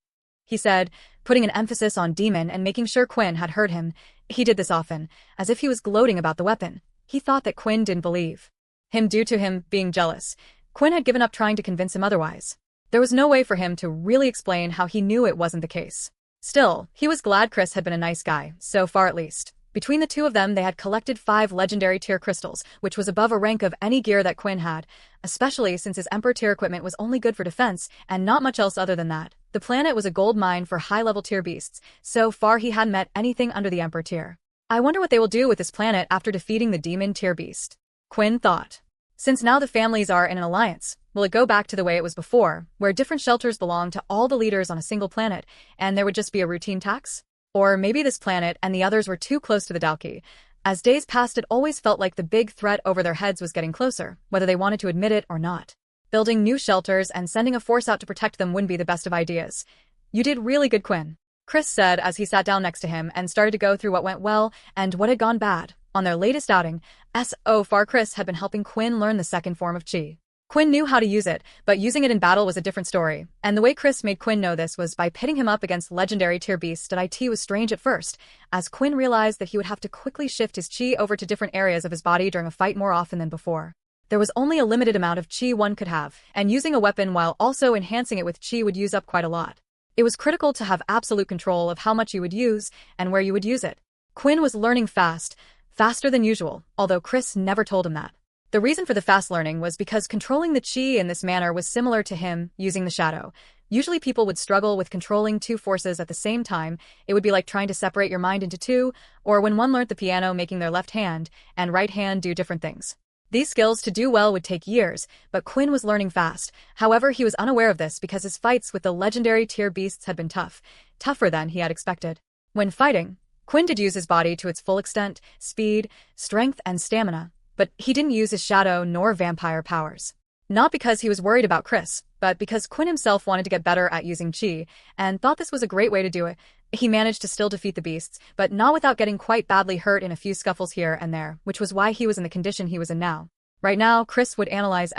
he said, putting an emphasis on demon and making sure Quinn had heard him. He did this often, as if he was gloating about the weapon. He thought that Quinn didn't believe him due to him being jealous. Quinn had given up trying to convince him otherwise. There was no way for him to really explain how he knew it wasn't the case. Still, he was glad Chris had been a nice guy, so far at least. Between the two of them, they had collected 5 legendary tier crystals, which was above a rank of any gear that Quinn had, especially since his Emperor tier equipment was only good for defense and not much else other than that. The planet was a gold mine for high-level tier beasts. So far he hadn't met anything under the Emperor tier. I wonder what they will do with this planet after defeating the demon tier beast, Quinn thought. Since now the families are in an alliance, will it go back to the way it was before, where different shelters belong to all the leaders on a single planet, and there would just be a routine tax? Or maybe this planet and the others were too close to the Dalki. As days passed, it always felt like the big threat over their heads was getting closer, whether they wanted to admit it or not. Building new shelters and sending a force out to protect them wouldn't be the best of ideas. You did really good, Quinn, Chris said as he sat down next to him and started to go through what went well and what had gone bad. On their latest outing, so far Chris had been helping Quinn learn the second form of chi. Quinn knew how to use it, but using it in battle was a different story, and the way Chris made Quinn know this was by pitting him up against legendary tier beasts. It was strange at first, as Quinn realized that he would have to quickly shift his chi over to different areas of his body during a fight more often than before. There was only a limited amount of chi one could have, and using a weapon while also enhancing it with chi would use up quite a lot. It was critical to have absolute control of how much you would use and where you would use it. Quinn was learning fast, faster than usual, although Chris never told him that. The reason for the fast learning was because controlling the chi in this manner was similar to him using the shadow. Usually people would struggle with controlling 2 forces at the same time. It would be like trying to separate your mind into 2, or when one learned the piano, making their left hand and right hand do different things. These skills to do well would take years, but Quinn was learning fast. However, he was unaware of this because his fights with the legendary tier beasts had been tougher than he had expected. When fighting, Quinn did use his body to its full extent, speed, strength, and stamina. But he didn't use his shadow nor vampire powers. Not because he was worried about Chris, but because Quinn himself wanted to get better at using chi, and thought this was a great way to do it. He managed to still defeat the beasts, but not without getting quite badly hurt in a few scuffles here and there, which was why he was in the condition he was in now. Right now, Chris would analyze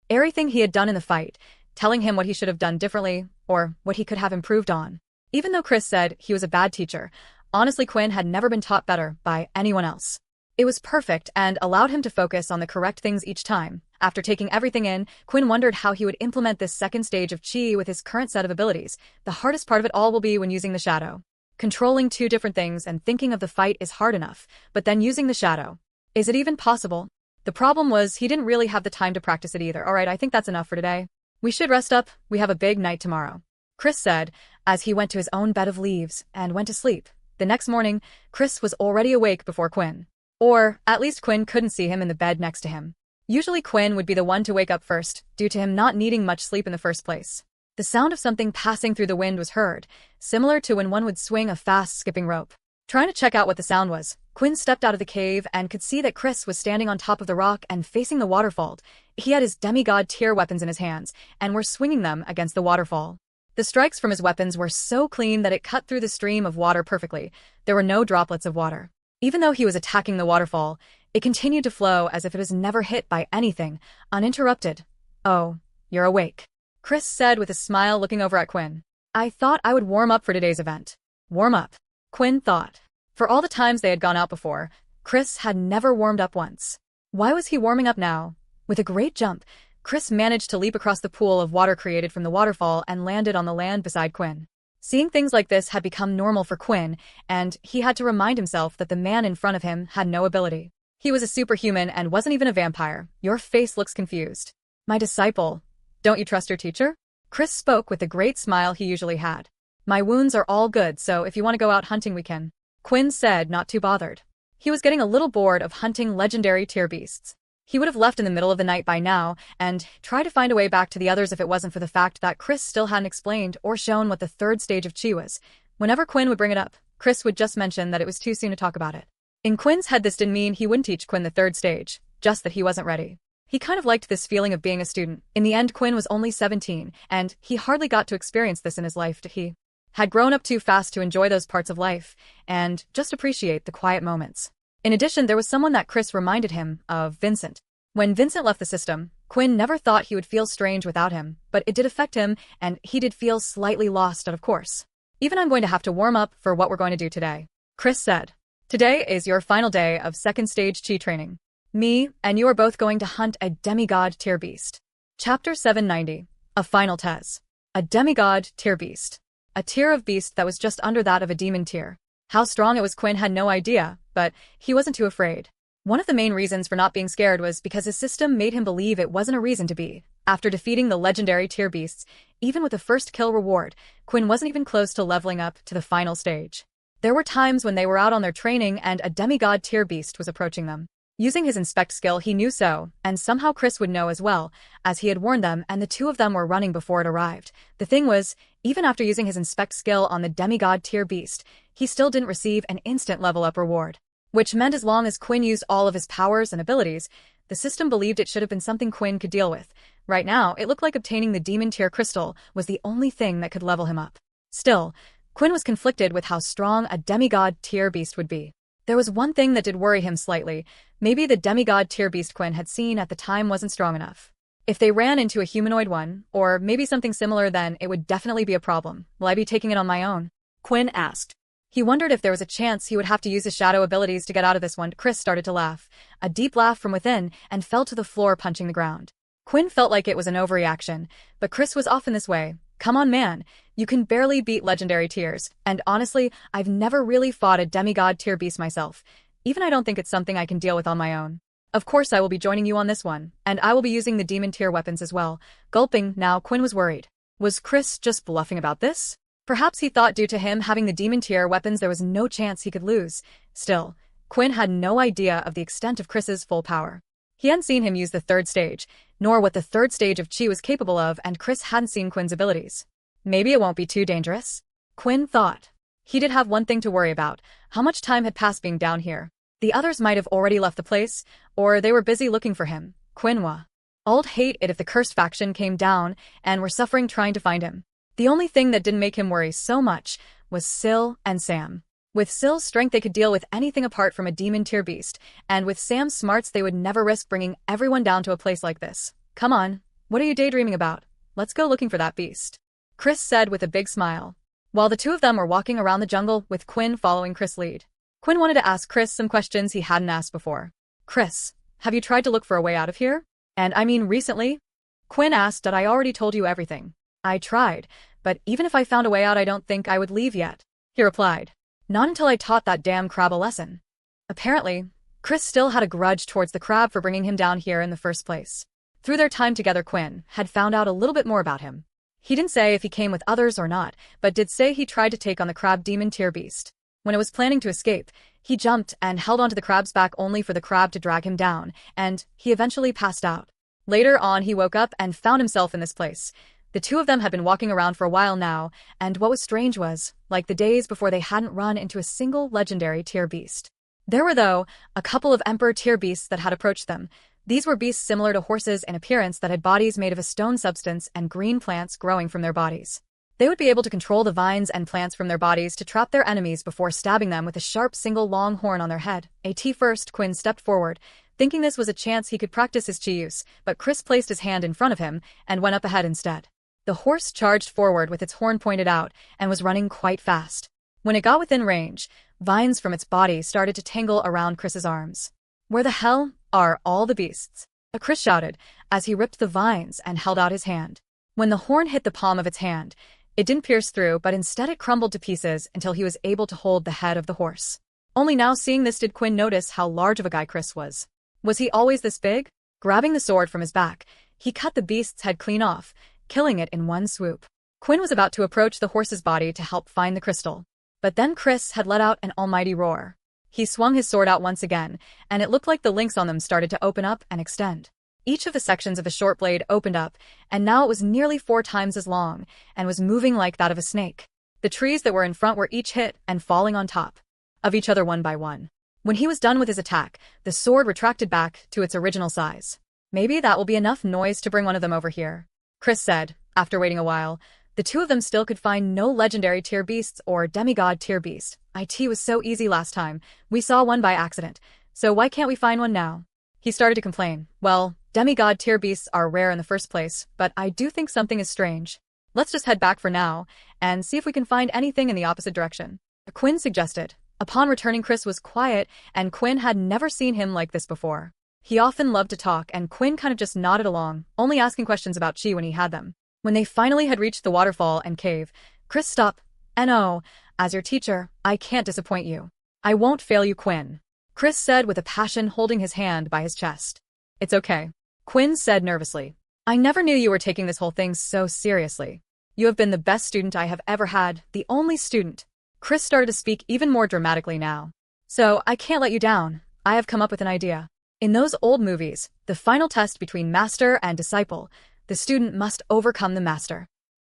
everything he had done in the fight, telling him what he should have done differently, or what he could have improved on. Even though Chris said he was a bad teacher, honestly Quinn had never been taught better by anyone else. It was perfect and allowed him to focus on the correct things each time. After taking everything in, Quinn wondered how he would implement this second stage of chi with his current set of abilities. The hardest part of it all will be when using the shadow. Controlling 2 different things and thinking of the fight is hard enough, but then using the shadow. Is it even possible? The problem was he didn't really have the time to practice it either. Alright, I think that's enough for today. We should rest up, we have a big night tomorrow, Chris said, as he went to his own bed of leaves and went to sleep. The next morning, Chris was already awake before Quinn. Or, at least Quinn couldn't see him in the bed next to him. Usually Quinn would be the one to wake up first, due to him not needing much sleep in the first place. The sound of something passing through the wind was heard, similar to when one would swing a fast skipping rope. Trying to check out what the sound was, Quinn stepped out of the cave and could see that Chris was standing on top of the rock and facing the waterfall. He had his demigod tier weapons in his hands, and were swinging them against the waterfall. The strikes from his weapons were so clean that it cut through the stream of water perfectly. There were no droplets of water. Even though he was attacking the waterfall, it continued to flow as if it was never hit by anything, uninterrupted. Oh, you're awake, Chris said with a smile, looking over at Quinn. I thought I would warm up for today's event. Warm up, Quinn thought. For all the times they had gone out before, Chris had never warmed up once. Why was he warming up now? With a great jump, Chris managed to leap across the pool of water created from the waterfall and landed on the land beside Quinn. Seeing things like this had become normal for Quinn, and he had to remind himself that the man in front of him had no ability. He was a superhuman and wasn't even a vampire. Your face looks confused. My disciple. Don't you trust your teacher? Chris spoke with the great smile he usually had. My wounds are all good, so if you want to go out hunting we can, Quinn said, not too bothered. He was getting a little bored of hunting legendary tier beasts. He would have left in the middle of the night by now and tried to find a way back to the others if it wasn't for the fact that Chris still hadn't explained or shown what the third stage of Chi was. Whenever Quinn would bring it up, Chris would just mention that it was too soon to talk about it. In Quinn's head, this didn't mean he wouldn't teach Quinn the third stage, just that he wasn't ready. He kind of liked this feeling of being a student. In the end, Quinn was only 17, and he hardly got to experience this in his life. He had grown up too fast to enjoy those parts of life and just appreciate the quiet moments. In addition, there was someone that Chris reminded him of: Vincent. When Vincent left the system, Quinn never thought he would feel strange without him, but it did affect him, and he did feel slightly lost out of course. Even I'm going to have to warm up for what we're going to do today, Chris said. Today is your final day of second stage Chi training. Me and you are both going to hunt a demigod tier beast. Chapter 790. A final test. A demigod tier beast. A tier of beast that was just under that of a demon tier. How strong it was, Quinn had no idea, but he wasn't too afraid. One of the main reasons for not being scared was because his system made him believe it wasn't a reason to be. After defeating the legendary tier beasts, even with the first kill reward, Quinn wasn't even close to leveling up to the final stage. There were times when they were out on their training and a demigod tier beast was approaching them. Using his inspect skill, he knew so, and somehow Chris would know as well, as he had warned them, and the two of them were running before it arrived. The thing was, even after using his inspect skill on the demigod tier beast, he still didn't receive an instant level up reward. Which meant as long as Quinn used all of his powers and abilities, the system believed it should have been something Quinn could deal with. Right now, it looked like obtaining the demon tier crystal was the only thing that could level him up. Still, Quinn was conflicted with how strong a demigod tier beast would be. There was one thing that did worry him slightly. Maybe the demigod tier beast Quinn had seen at the time wasn't strong enough. If they ran into a humanoid one, or maybe something similar, then it would definitely be a problem. Will I be taking it on my own? Quinn asked. He wondered if there was a chance he would have to use his shadow abilities to get out of this one. Chris started to laugh, a deep laugh from within, and fell to the floor punching the ground. Quinn felt like it was an overreaction, but Chris was often this way. Come on, man. You can barely beat legendary tiers, and honestly, I've never really fought a demigod tier beast myself. Even I don't think it's something I can deal with on my own. Of course I will be joining you on this one, and I will be using the demon tier weapons as well. Gulping, now Quinn was worried. Was Chris just bluffing about this? Perhaps he thought due to him having the demon tier weapons there was no chance he could lose. Still, Quinn had no idea of the extent of Chris's full power. He hadn't seen him use the third stage, nor what the third stage of Chi was capable of, and Chris hadn't seen Quinn's abilities. Maybe it won't be too dangerous, Quinn thought. He did have one thing to worry about: how much time had passed being down here. The others might have already left the place, or they were busy looking for him. Quinn would hate it if the cursed faction came down and were suffering trying to find him. The only thing that didn't make him worry so much was Syl and Sam. With Syl's strength they could deal with anything apart from a demon tier beast, and with Sam's smarts they would never risk bringing everyone down to a place like this. Come on, what are you daydreaming about? Let's go looking for that beast, Chris said with a big smile. While the two of them were walking around the jungle with Quinn following Chris' lead. Quinn wanted to ask Chris some questions he hadn't asked before. Chris, have you tried to look for a way out of here? And I mean recently? Quinn asked. I already told you everything. I tried, but even if I found a way out I don't think I would leave yet, he replied. Not until I taught that damn crab a lesson. Apparently, Chris still had a grudge towards the crab for bringing him down here in the first place. Through their time together, Quinn had found out a little bit more about him. He didn't say if he came with others or not, but did say he tried to take on the crab demon tier beast. When it was planning to escape, he jumped and held onto the crab's back only for the crab to drag him down, and he eventually passed out. Later on he woke up and found himself in this place. The two of them had been walking around for a while now, and what was strange was, like the days before, they hadn't run into a single legendary tier beast. There were, though, a couple of emperor tier beasts that had approached them. These were beasts similar to horses in appearance that had bodies made of a stone substance and green plants growing from their bodies. They would be able to control the vines and plants from their bodies to trap their enemies before stabbing them with a sharp single long horn on their head. First, Quinn stepped forward, thinking this was a chance he could practice his chi use, but Chris placed his hand in front of him and went up ahead instead. The horse charged forward with its horn pointed out and was running quite fast. When it got within range, vines from its body started to tangle around Chris's arms. Where the hell are all the beasts? Chris shouted as he ripped the vines and held out his hand. When the horn hit the palm of its hand, it didn't pierce through, but instead it crumbled to pieces until he was able to hold the head of the horse. Only now seeing this did Quinn notice how large of a guy Chris was. Was he always this big? Grabbing the sword from his back, he cut the beast's head clean off, killing it in one swoop. Quinn was about to approach the horse's body to help find the crystal. But then Chris had let out an almighty roar. He swung his sword out once again, and it looked like the links on them started to open up and extend. Each of the sections of the short blade opened up, and now it was nearly 4 times as long, and was moving like that of a snake. The trees that were in front were each hit and falling on top of each other one by one. When he was done with his attack, the sword retracted back to its original size. Maybe that will be enough noise to bring one of them over here, Chris said, after waiting a while. The two of them still could find no legendary tier beasts or demigod tier beast. It was so easy last time. We saw one by accident. So why can't we find one now? He started to complain. Well, demigod tier beasts are rare in the first place, but I do think something is strange. Let's just head back for now, and see if we can find anything in the opposite direction, Quinn suggested. Upon returning, Chris was quiet, and Quinn had never seen him like this before. He often loved to talk, and Quinn kind of just nodded along, only asking questions about chi when he had them. When they finally had reached the waterfall and cave, Chris stopped. "No, as your teacher, I can't disappoint you. I won't fail you, Quinn," Chris said with a passion, holding his hand by his chest. "It's okay," Quinn said nervously. "I never knew you were taking this whole thing so seriously. You have been the best student I have ever had, the only student." Chris started to speak even more dramatically now. "So, I can't let you down. I have come up with an idea. In those old movies, the final test between master and disciple, the student must overcome the master."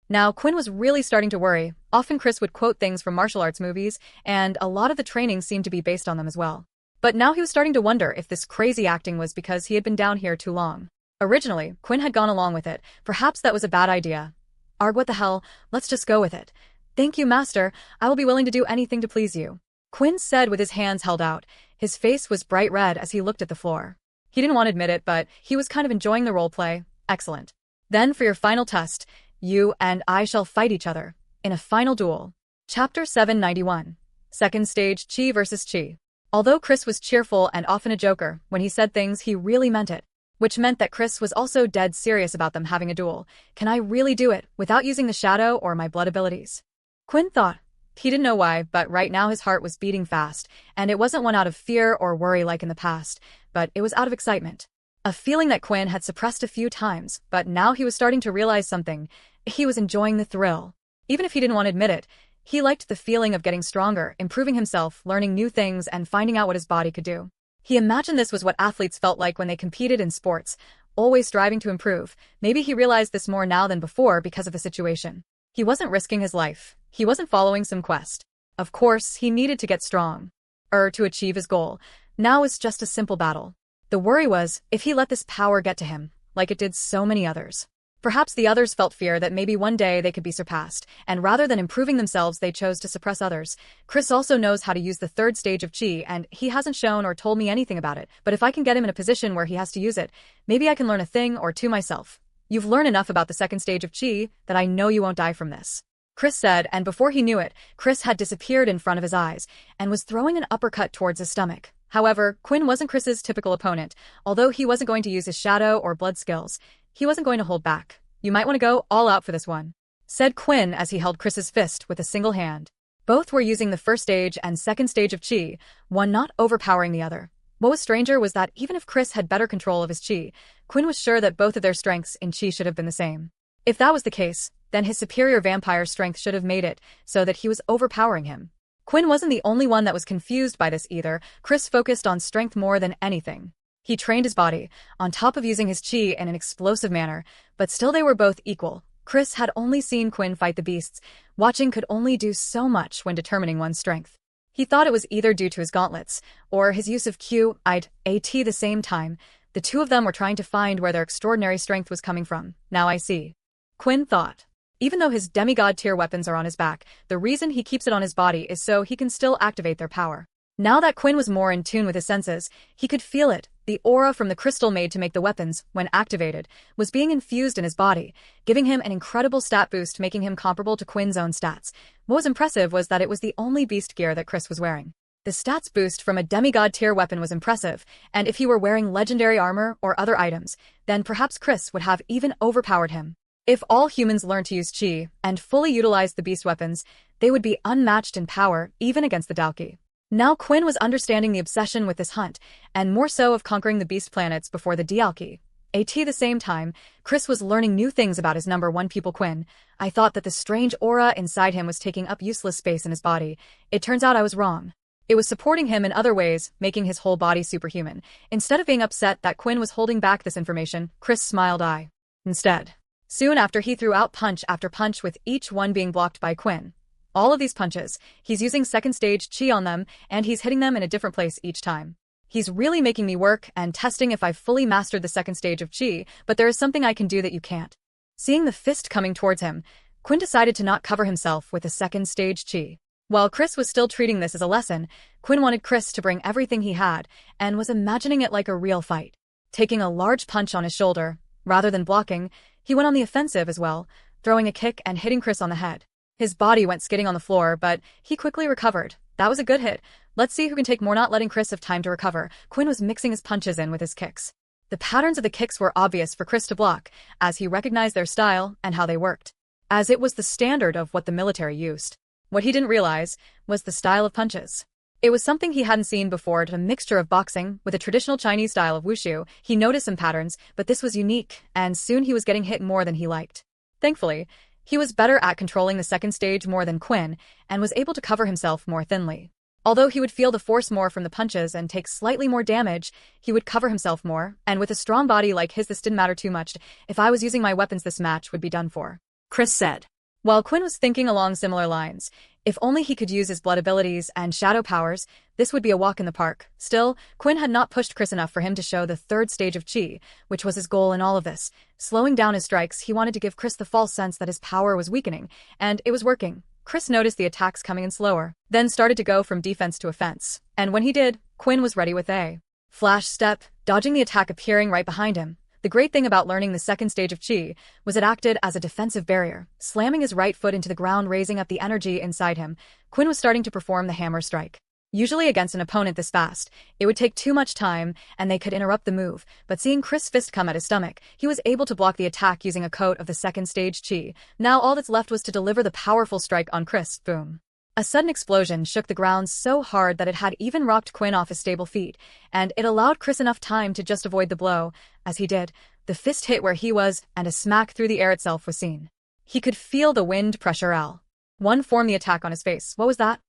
Now, Quinn was really starting to worry. Often Chris would quote things from martial arts movies, and a lot of the training seemed to be based on them as well. But now he was starting to wonder if this crazy acting was because he had been down here too long. Originally, Quinn had gone along with it. Perhaps that was a bad idea. "Arg, what the hell, let's just go with it." "Thank you, master. I will be willing to do anything to please you," Quinn said with his hands held out. His face was bright red as he looked at the floor. He didn't want to admit it, but he was kind of enjoying the role play. "Excellent. Then for your final test, you and I shall fight each other in a final duel." Chapter 791. Second Stage, Chi vs. Chi. Although Chris was cheerful and often a joker, when he said things he really meant it. Which meant that Chris was also dead serious about them having a duel. Can I really do it without using the shadow or my blood abilities? Quinn thought. He didn't know why, but right now his heart was beating fast, and it wasn't one out of fear or worry like in the past, but it was out of excitement. A feeling that Quinn had suppressed a few times, but now he was starting to realize something. He was enjoying the thrill. Even if he didn't want to admit it, he liked the feeling of getting stronger, improving himself, learning new things, and finding out what his body could do. He imagined this was what athletes felt like when they competed in sports, always striving to improve. Maybe he realized this more now than before because of the situation. He wasn't risking his life. He wasn't following some quest. Of course, he needed to get strong. To achieve his goal. Now it's just a simple battle. The worry was, if he let this power get to him, like it did so many others. Perhaps the others felt fear that maybe one day they could be surpassed, and rather than improving themselves they chose to suppress others. Chris also knows how to use the third stage of Chi, and he hasn't shown or told me anything about it, but if I can get him in a position where he has to use it, maybe I can learn a thing or two myself. You've learned enough about the second stage of Chi that I know you won't die from this, Chris said, and before he knew it, Chris had disappeared in front of his eyes, and was throwing an uppercut towards his stomach. However, Quinn wasn't Chris's typical opponent. Although he wasn't going to use his shadow or blood skills, he wasn't going to hold back. "You might want to go all out for this one," said Quinn as he held Chris's fist with a single hand. Both were using the first stage and second stage of Chi, one not overpowering the other. What was stranger was that even if Chris had better control of his Chi, Quinn was sure that both of their strengths in Chi should have been the same. If that was the case, then his superior vampire strength should have made it so that he was overpowering him. Quinn wasn't the only one that was confused by this either. Chris focused on strength more than anything. He trained his body, on top of using his Chi in an explosive manner, but still they were both equal. Chris had only seen Quinn fight the beasts. Watching could only do so much when determining one's strength. He thought it was either due to his gauntlets, or his use of Q, I'd, AT the same time. The two of them were trying to find where their extraordinary strength was coming from. Now I see, Quinn thought. Even though his demigod tier weapons are on his back, the reason he keeps it on his body is so he can still activate their power. Now that Quinn was more in tune with his senses, he could feel it. The aura from the crystal made to make the weapons, when activated, was being infused in his body, giving him an incredible stat boost, making him comparable to Quinn's own stats. What was impressive was that it was the only beast gear that Chris was wearing. The stats boost from a demigod tier weapon was impressive, and if he were wearing legendary armor or other items, then perhaps Chris would have even overpowered him. If all humans learned to use Chi and fully utilized the beast weapons, they would be unmatched in power, even against the Dalki. Now Quinn was understanding the obsession with this hunt, and more so of conquering the beast planets before the Dialki. At the same time, Chris was learning new things about his number one pupil Quinn. "I thought that the strange aura inside him was taking up useless space in his body. It turns out I was wrong." It was supporting him in other ways, making his whole body superhuman. Instead of being upset that Quinn was holding back this information, Chris smiled instead. Soon after, he threw out punch after punch, with each one being blocked by Quinn. All of these punches, he's using second stage chi on them, and he's hitting them in a different place each time. He's really making me work and testing if I've fully mastered the second stage of chi, but there is something I can do that you can't. Seeing the fist coming towards him, Quinn decided to not cover himself with the second stage chi. While Chris was still treating this as a lesson, Quinn wanted Chris to bring everything he had and was imagining it like a real fight. Taking a large punch on his shoulder, rather than blocking, he went on the offensive as well, throwing a kick and hitting Chris on the head. His body went skidding on the floor, but he quickly recovered. That was a good hit. Let's see who can take more. Not letting Chris have time to recover, Quinn was mixing his punches in with his kicks. The patterns of the kicks were obvious for Chris to block, as he recognized their style and how they worked, as it was the standard of what the military used. What he didn't realize was the style of punches. It was something he hadn't seen before, a mixture of boxing with a traditional Chinese style of wushu. He noticed some patterns, but this was unique, and soon he was getting hit more than he liked. Thankfully, he was better at controlling the second stage more than Quinn, and was able to cover himself more thinly. Although he would feel the force more from the punches and take slightly more damage, he would cover himself more, and with a strong body like his, this didn't matter too much. If I was using my weapons, this match would be done for, Chris said. While Quinn was thinking along similar lines, if only he could use his blood abilities and shadow powers, this would be a walk in the park. Still, Quinn had not pushed Chris enough for him to show the third stage of chi, which was his goal in all of this. Slowing down his strikes, he wanted to give Chris the false sense that his power was weakening, and it was working. Chris noticed the attacks coming in slower, then started to go from defense to offense. And when he did, Quinn was ready with a flash step, dodging the attack appearing right behind him. The great thing about learning the second stage of chi was it acted as a defensive barrier, slamming his right foot into the ground, raising up the energy inside him. Quinn was starting to perform the hammer strike. Usually against an opponent this fast, it would take too much time and they could interrupt the move, but seeing Chris' fist come at his stomach, he was able to block the attack using a coat of the second stage chi. Now all that's left was to deliver the powerful strike on Chris. Boom. A sudden explosion shook the ground so hard that it had even rocked Quinn off his stable feet, and it allowed Chris enough time to just avoid the blow. As he did, the fist hit where he was, and a smack through the air itself was seen. He could feel the wind pressure L1 form the attack on his face. What was that?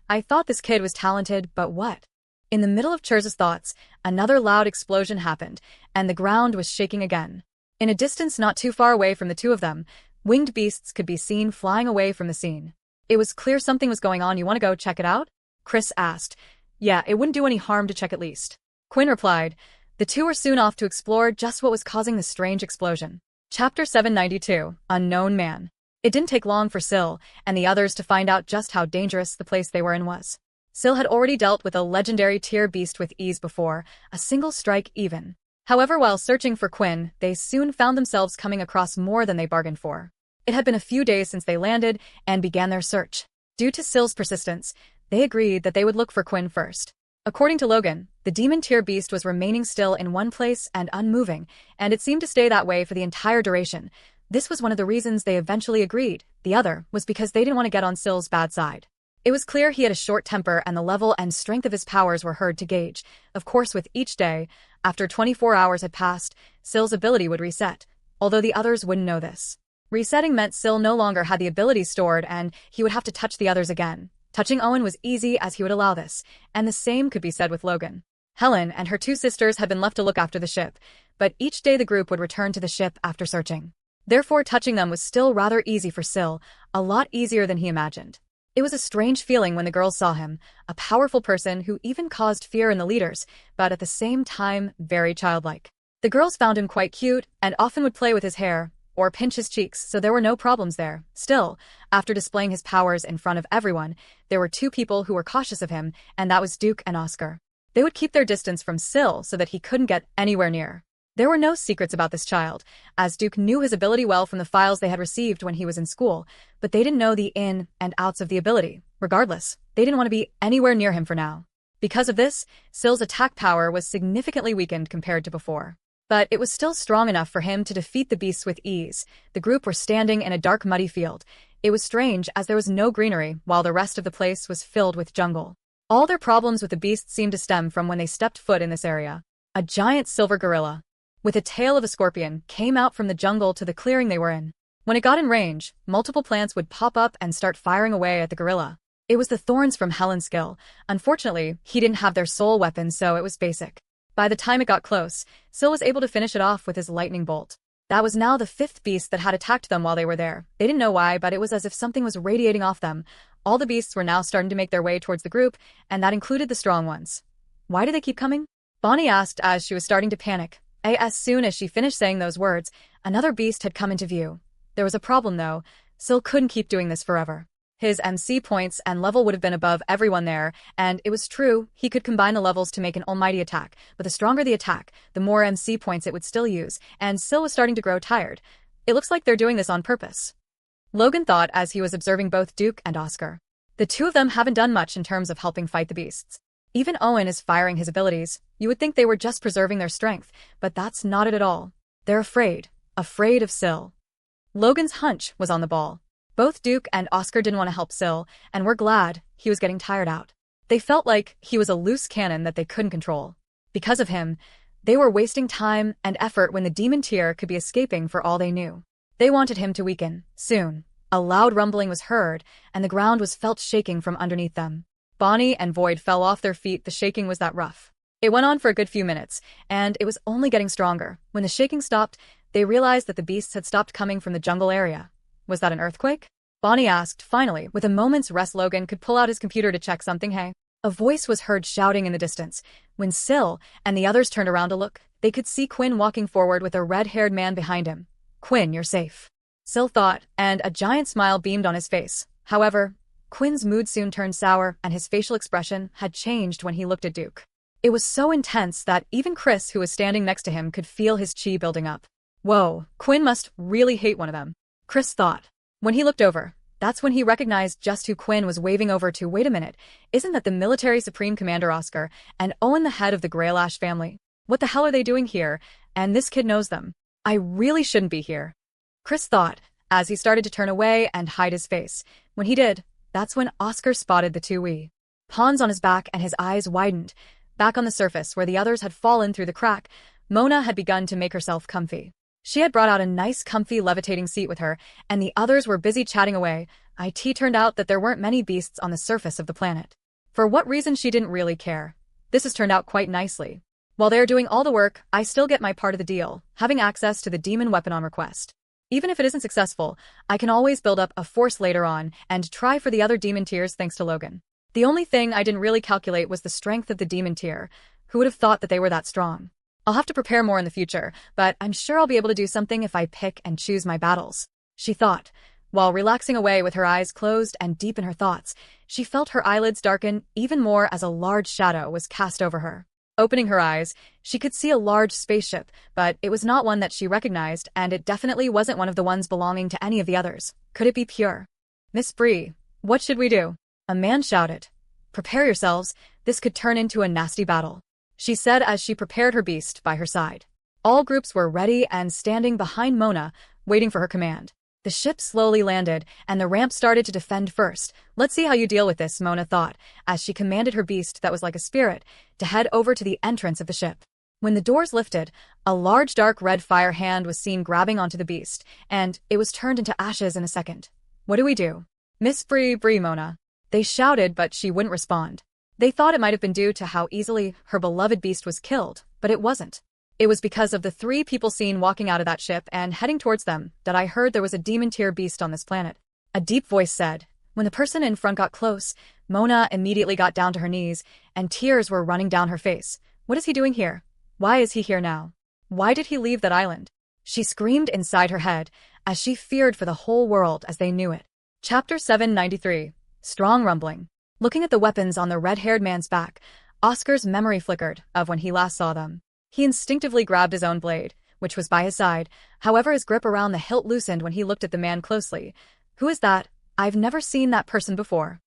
I thought this kid was talented, but what? In the middle of Cherz's thoughts, another loud explosion happened, and the ground was shaking again. In a distance not too far away from the two of them, winged beasts could be seen flying away from the scene. It was clear something was going on. You want to go check it out? Chris asked. Yeah, it wouldn't do any harm to check at least. Quinn replied. The two were soon off to explore just what was causing the strange explosion. Chapter 792, Unknown Man. It didn't take long for Syl and the others to find out just how dangerous the place they were in was. Syl had already dealt with a legendary tier beast with ease before, a single strike even. However, while searching for Quinn, they soon found themselves coming across more than they bargained for. It had been a few days since they landed and began their search. Due to Syl's persistence, they agreed that they would look for Quinn first. According to Logan, the demon tier beast was remaining still in one place and unmoving, and it seemed to stay that way for the entire duration. This was one of the reasons they eventually agreed. The other was because they didn't want to get on Syl's bad side. It was clear he had a short temper, and the level and strength of his powers were hard to gauge. Of course, with each day, after 24 hours had passed, Syl's ability would reset, although the others wouldn't know this. Resetting meant Syl no longer had the ability stored, and he would have to touch the others again. Touching Owen was easy as he would allow this, and the same could be said with Logan. Helen and her two sisters had been left to look after the ship, but each day the group would return to the ship after searching. Therefore, touching them was still rather easy for Syl, a lot easier than he imagined. It was a strange feeling when the girls saw him, a powerful person who even caused fear in the leaders, but at the same time, very childlike. The girls found him quite cute, and often would play with his hair, or pinch his cheeks, so there were no problems there. Still, after displaying his powers in front of everyone, there were two people who were cautious of him, and that was Duke and Oscar. They would keep their distance from Syl so that he couldn't get anywhere near. There were no secrets about this child, as Duke knew his ability well from the files they had received when he was in school, but they didn't know the in and outs of the ability. Regardless, they didn't want to be anywhere near him for now. Because of this, Syl's attack power was significantly weakened compared to before. But it was still strong enough for him to defeat the beasts with ease. The group were standing in a dark, muddy field. It was strange as there was no greenery, while the rest of the place was filled with jungle. All their problems with the beasts seemed to stem from when they stepped foot in this area. A giant silver gorilla, with a tail of a scorpion, came out from the jungle to the clearing they were in. When it got in range, multiple plants would pop up and start firing away at the gorilla. It was the thorns from Helen's skill. Unfortunately, he didn't have their soul weapon, so it was basic. By the time it got close, Syl was able to finish it off with his lightning bolt. That was now the 5th beast that had attacked them while they were there. They didn't know why, but it was as if something was radiating off them. All the beasts were now starting to make their way towards the group, and that included the strong ones. Why do they keep coming? Bonnie asked as she was starting to panic. As soon as she finished saying those words, another beast had come into view. There was a problem though. Syl couldn't keep doing this forever. His MC points and level would have been above everyone there, and it was true, he could combine the levels to make an almighty attack, but the stronger the attack, the more MC points it would still use, and Syl was starting to grow tired. It looks like they're doing this on purpose. Logan thought as he was observing both Duke and Oscar. The two of them haven't done much in terms of helping fight the beasts. Even Owen is firing his abilities. You would think they were just preserving their strength, but that's not it at all. They're afraid of Syl. Logan's hunch was on the ball. Both Duke and Oscar didn't want to help Syl, and were glad he was getting tired out. They felt like he was a loose cannon that they couldn't control. Because of him, they were wasting time and effort when the demon tier could be escaping for all they knew. They wanted him to weaken, soon. A loud rumbling was heard, and the ground was felt shaking from underneath them. Bonnie and Void fell off their feet, the shaking was that rough. It went on for a good few minutes, and it was only getting stronger. When the shaking stopped, they realized that the beasts had stopped coming from the jungle area. Was that an earthquake? Bonnie asked, finally. With a moment's rest, Logan could pull out his computer to check something. Hey. A voice was heard shouting in the distance. When Syl and the others turned around to look, they could see Quinn walking forward with a red-haired man behind him. Quinn, you're safe. Syl thought, and a giant smile beamed on his face. However, Quinn's mood soon turned sour, and his facial expression had changed when he looked at Duke. It was so intense that even Chris, who was standing next to him, could feel his chi building up. Whoa, Quinn must really hate one of them. Chris thought. When he looked over, that's when he recognized just who Quinn was waving over to. Wait a minute, isn't that the military supreme commander Oscar, and Owen the head of the Greylash family? What the hell are they doing here? And this kid knows them. I really shouldn't be here. Chris thought, as he started to turn away and hide his face. When he did, that's when Oscar spotted the two wee pawns on his back, and his eyes widened. Back on the surface where the others had fallen through the crack, Mona had begun to make herself comfy. She had brought out a nice comfy levitating seat with her, and the others were busy chatting away. It turned out that there weren't many beasts on the surface of the planet. For what reason she didn't really care. This has turned out quite nicely. While they're doing all the work, I still get my part of the deal, having access to the demon weapon on request. Even if it isn't successful, I can always build up a force later on and try for the other demon tiers thanks to Logan. The only thing I didn't really calculate was the strength of the demon tier. Who would have thought that they were that strong? I'll have to prepare more in the future, but I'm sure I'll be able to do something if I pick and choose my battles, she thought. While relaxing away with her eyes closed and deep in her thoughts, she felt her eyelids darken even more as a large shadow was cast over her. Opening her eyes, she could see a large spaceship, but it was not one that she recognized, and it definitely wasn't one of the ones belonging to any of the others. Could it be Pure? Miss Bree, what should we do? A man shouted. Prepare yourselves, this could turn into a nasty battle, she said as she prepared her beast by her side. All groups were ready and standing behind Mona, waiting for her command. The ship slowly landed, and the ramp started to defend first. Let's see how you deal with this, Mona thought, as she commanded her beast that was like a spirit to head over to the entrance of the ship. When the doors lifted, a large dark red fire hand was seen grabbing onto the beast, and it was turned into ashes in a second. What do we do? Miss Bree, Mona. They shouted, but she wouldn't respond. They thought it might have been due to how easily her beloved beast was killed, but it wasn't. It was because of the 3 people seen walking out of that ship and heading towards them that I heard there was a demon tier beast on this planet. A deep voice said. When the person in front got close, Mona immediately got down to her knees, and tears were running down her face. What is he doing here? Why is he here now? Why did he leave that island? She screamed inside her head, as she feared for the whole world as they knew it. Chapter 793. Strong Rumbling. Looking at the weapons on the red-haired man's back, Oscar's memory flickered of when he last saw them. He instinctively grabbed his own blade, which was by his side. However, his grip around the hilt loosened when he looked at the man closely. Who is that? I've never seen that person before,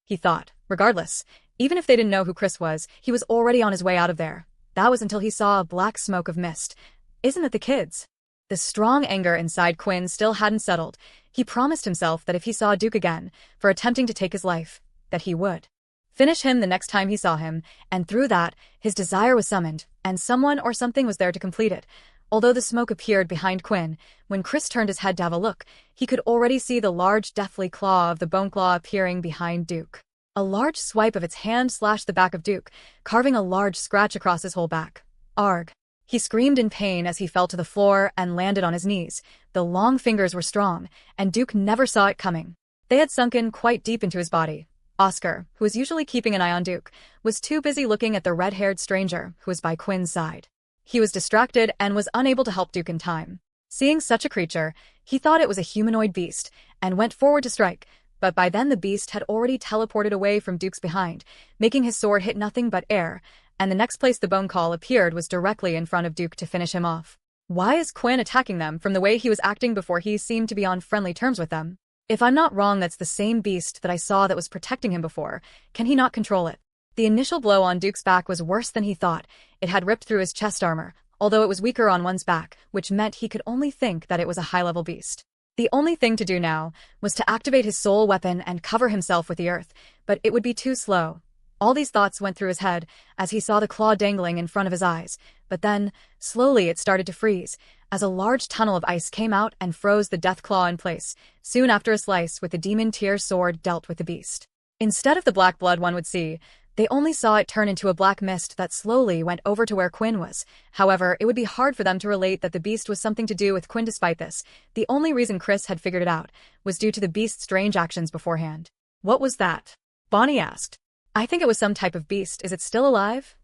he thought. Regardless, even if they didn't know who Chris was, he was already on his way out of there. That was until he saw a black smoke of mist. Isn't it the kids? The strong anger inside Quinn still hadn't settled. He promised himself that if he saw Duke again, for attempting to take his life, that he would finish him the next time he saw him, and through that, his desire was summoned, and someone or something was there to complete it. Although the smoke appeared behind Quinn, when Chris turned his head to have a look, he could already see the large deathly claw of the Bone Claw appearing behind Duke. A large swipe of its hand slashed the back of Duke, carving a large scratch across his whole back. Arg! He screamed in pain as he fell to the floor and landed on his knees. The long fingers were strong, and Duke never saw it coming. They had sunk in quite deep into his body. Oscar, who was usually keeping an eye on Duke, was too busy looking at the red-haired stranger who was by Quinn's side. He was distracted and was unable to help Duke in time. Seeing such a creature, he thought it was a humanoid beast, and went forward to strike, but by then the beast had already teleported away from Duke's behind, making his sword hit nothing but air, and the next place the bone call appeared was directly in front of Duke to finish him off. Why is Quinn attacking them from the way he was acting before he seemed to be on friendly terms with them? If I'm not wrong, that's the same beast that I saw that was protecting him before. Can he not control it? The initial blow on Duke's back was worse than he thought. It had ripped through his chest armor, although it was weaker on one's back, which meant he could only think that it was a high-level beast. The only thing to do now was to activate his soul weapon and cover himself with the earth, but it would be too slow. All these thoughts went through his head as he saw the claw dangling in front of his eyes, but then, slowly it started to freeze, as a large tunnel of ice came out and froze the death claw in place, soon after a slice with the demon tear sword dealt with the beast. Instead of the black blood one would see, they only saw it turn into a black mist that slowly went over to where Quinn was. However, it would be hard for them to relate that the beast was something to do with Quinn despite this. The only reason Chris had figured it out was due to the beast's strange actions beforehand. What was that? Bonnie asked. I think it was some type of beast. Is it still alive?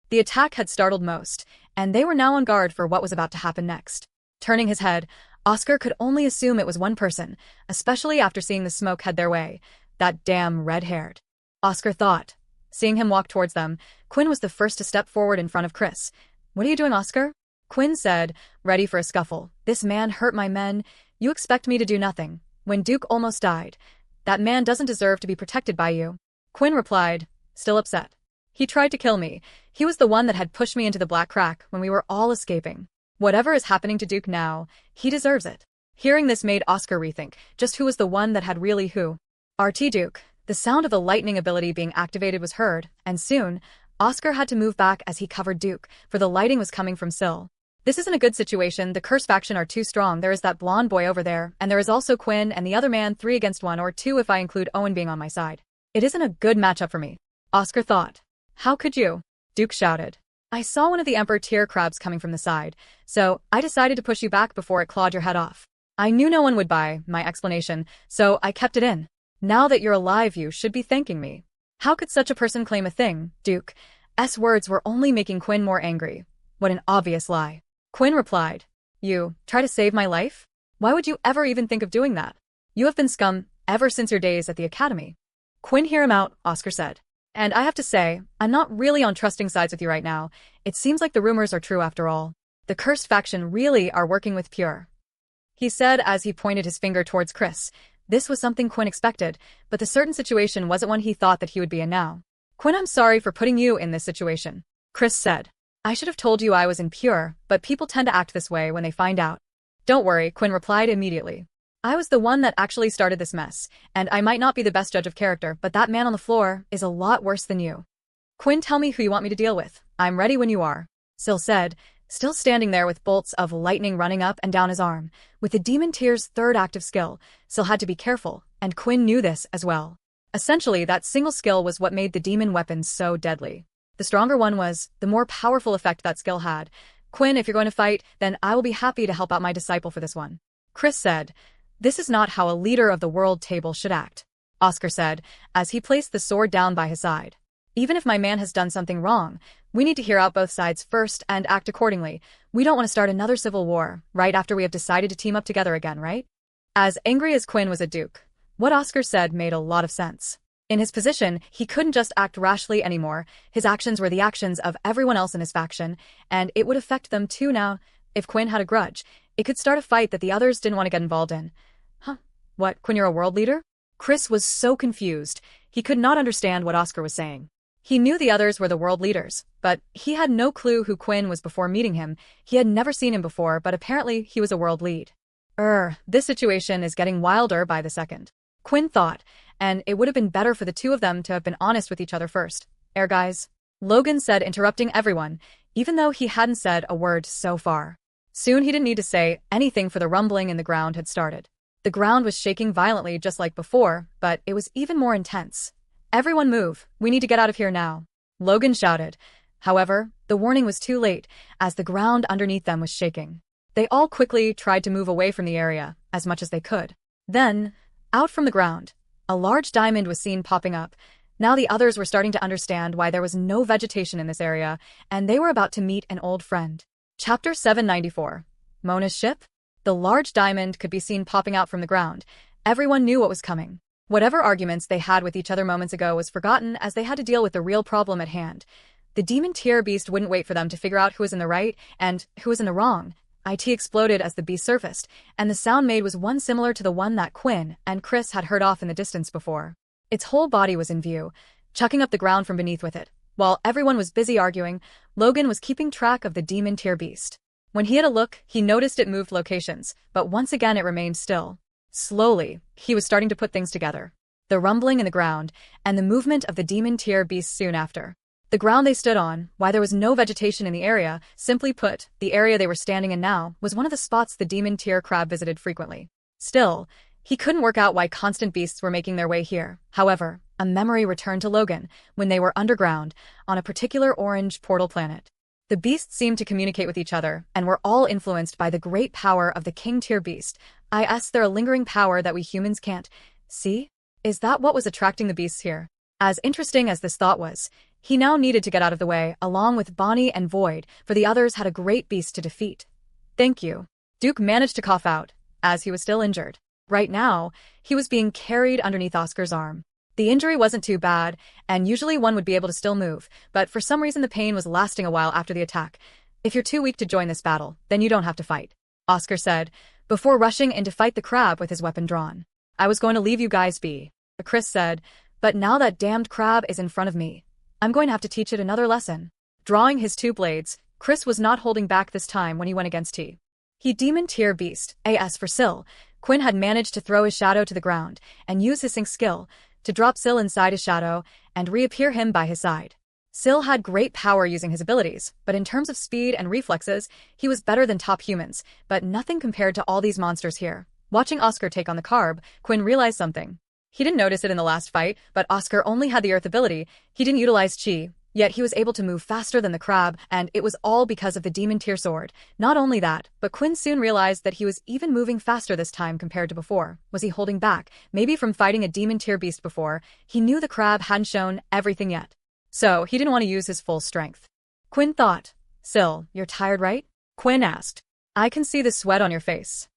The attack had startled most, and they were now on guard for what was about to happen next. Turning his head, Oscar could only assume it was one person, especially after seeing the smoke head their way. That damn red-haired. Oscar thought. Seeing him walk towards them, Quinn was the first to step forward in front of Chris. What are you doing, Oscar? Quinn said, ready for a scuffle. This man hurt my men. You expect me to do nothing. When Duke almost died. That man doesn't deserve to be protected by you. Quinn replied, still upset. He tried to kill me. He was the one that had pushed me into the black crack when we were all escaping. Whatever is happening to Duke now, he deserves it. Hearing this made Oscar rethink just who was the one that had really who. RT Duke. The sound of the lightning ability being activated was heard, and soon, Oscar had to move back as he covered Duke, for the lighting was coming from Syl. This isn't a good situation. The Curse faction are too strong. There is that blonde boy over there, and there is also Quinn and the other man, 3 against 1 or 2 if I include Owen being on my side. It isn't a good matchup for me, Oscar thought. How could you? Duke shouted. I saw one of the Emperor tier crabs coming from the side, so I decided to push you back before it clawed your head off. I knew no one would buy my explanation, so I kept it in. Now that you're alive, you should be thanking me. How could such a person claim a thing, Duke? S words were only making Quinn more angry. What an obvious lie. Quinn replied. You try to save my life? Why would you ever even think of doing that? You have been scum ever since your days at the academy. Quinn, hear him out, Oscar said. And I have to say, I'm not really on trusting sides with you right now. It seems like the rumors are true after all. The Cursed faction really are working with Pure. He said as he pointed his finger towards Chris. This was something Quinn expected, but the certain situation wasn't one he thought that he would be in now. Quinn, I'm sorry for putting you in this situation. Chris said. I should have told you I was in Pure, but people tend to act this way when they find out. Don't worry, Quinn replied immediately. I was the one that actually started this mess, and I might not be the best judge of character, but that man on the floor is a lot worse than you. Quinn, tell me who you want me to deal with. I'm ready when you are, Syl said, still standing there with bolts of lightning running up and down his arm. With the Demon Tier's third active skill, Syl had to be careful, and Quinn knew this as well. Essentially, that single skill was what made the demon weapons so deadly. The stronger one was, the more powerful effect that skill had. Quinn, if you're going to fight, then I will be happy to help out my disciple for this one. Chris said. This is not how a leader of the world table should act, Oscar said, as he placed the sword down by his side. Even if my man has done something wrong, we need to hear out both sides first and act accordingly. We don't want to start another civil war right after we have decided to team up together again, right? As angry as Quinn was at Duke, what Oscar said made a lot of sense. In his position, he couldn't just act rashly anymore. His actions were the actions of everyone else in his faction, and it would affect them too now. If Quinn had a grudge, it could start a fight that the others didn't want to get involved in. Huh? What, Quinn, you're a world leader? Chris was so confused. He could not understand what Oscar was saying. He knew the others were the world leaders, but he had no clue who Quinn was before meeting him. He had never seen him before, but apparently he was a world lead. This situation is getting wilder by the second, Quinn thought, and it would have been better for the two of them to have been honest with each other first. Guys, Logan said, interrupting everyone, even though he hadn't said a word so far. Soon he didn't need to say anything, for the rumbling in the ground had started. The ground was shaking violently just like before, but it was even more intense. Everyone move, we need to get out of here now. Logan shouted. However, the warning was too late, as the ground underneath them was shaking. They all quickly tried to move away from the area, as much as they could. Then, out from the ground, a large diamond was seen popping up. Now the others were starting to understand why there was no vegetation in this area, and they were about to meet an old friend. Chapter 794. Mona's Ship? The large diamond could be seen popping out from the ground. Everyone knew what was coming. Whatever arguments they had with each other moments ago was forgotten as they had to deal with the real problem at hand. The demon tier beast wouldn't wait for them to figure out who was in the right and who was in the wrong. It exploded as the beast surfaced, and the sound made was one similar to the one that Quinn and Chris had heard off in the distance before. Its whole body was in view, chucking up the ground from beneath with it. While everyone was busy arguing, Logan was keeping track of the demon tier beast. When he had a look, he noticed it moved locations, but once again it remained still. Slowly, he was starting to put things together. The rumbling in the ground, and the movement of the demon tier beast soon after. The ground they stood on, why there was no vegetation in the area, simply put, the area they were standing in now, was one of the spots the demon tier crab visited frequently. Still, he couldn't work out why constant beasts were making their way here. However, a memory returned to Logan when they were underground, on a particular orange portal planet. The beasts seemed to communicate with each other, and were all influenced by the great power of the king tier beast. They're a lingering power that we humans can't see? Is that what was attracting the beasts here? As interesting as this thought was, he now needed to get out of the way, along with Bonnie and Void, for the others had a great beast to defeat. Thank you. Duke managed to cough out, as he was still injured. Right now, he was being carried underneath Oscar's arm. The injury wasn't too bad, and usually one would be able to still move, but for some reason the pain was lasting a while after the attack. If you're too weak to join this battle, then you don't have to fight, Oscar said, before rushing in to fight the crab with his weapon drawn. I was going to leave you guys be, Chris said, but now that damned crab is in front of me, I'm going to have to teach it another lesson. Drawing his two blades, Chris was not holding back this time when he went against T. He demon tier beast, AS for Syl. Quinn had managed to throw his shadow to the ground and use his sync skill to drop Syl inside his shadow and reappear him by his side. Syl had great power using his abilities, but in terms of speed and reflexes, he was better than top humans, but nothing compared to all these monsters here. Watching Oscar take on the carb, Quinn realized something. He didn't notice it in the last fight, but Oscar only had the earth ability. He didn't utilize chi, yet he was able to move faster than the crab, and it was all because of the demon tier sword. Not only that, but Quinn soon realized that he was even moving faster this time compared to before. Was he holding back? Maybe from fighting a demon tier beast before, he knew the crab hadn't shown everything yet. So, he didn't want to use his full strength. Quinn thought. Syl, you're tired, right? Quinn asked. I can see the sweat on your face.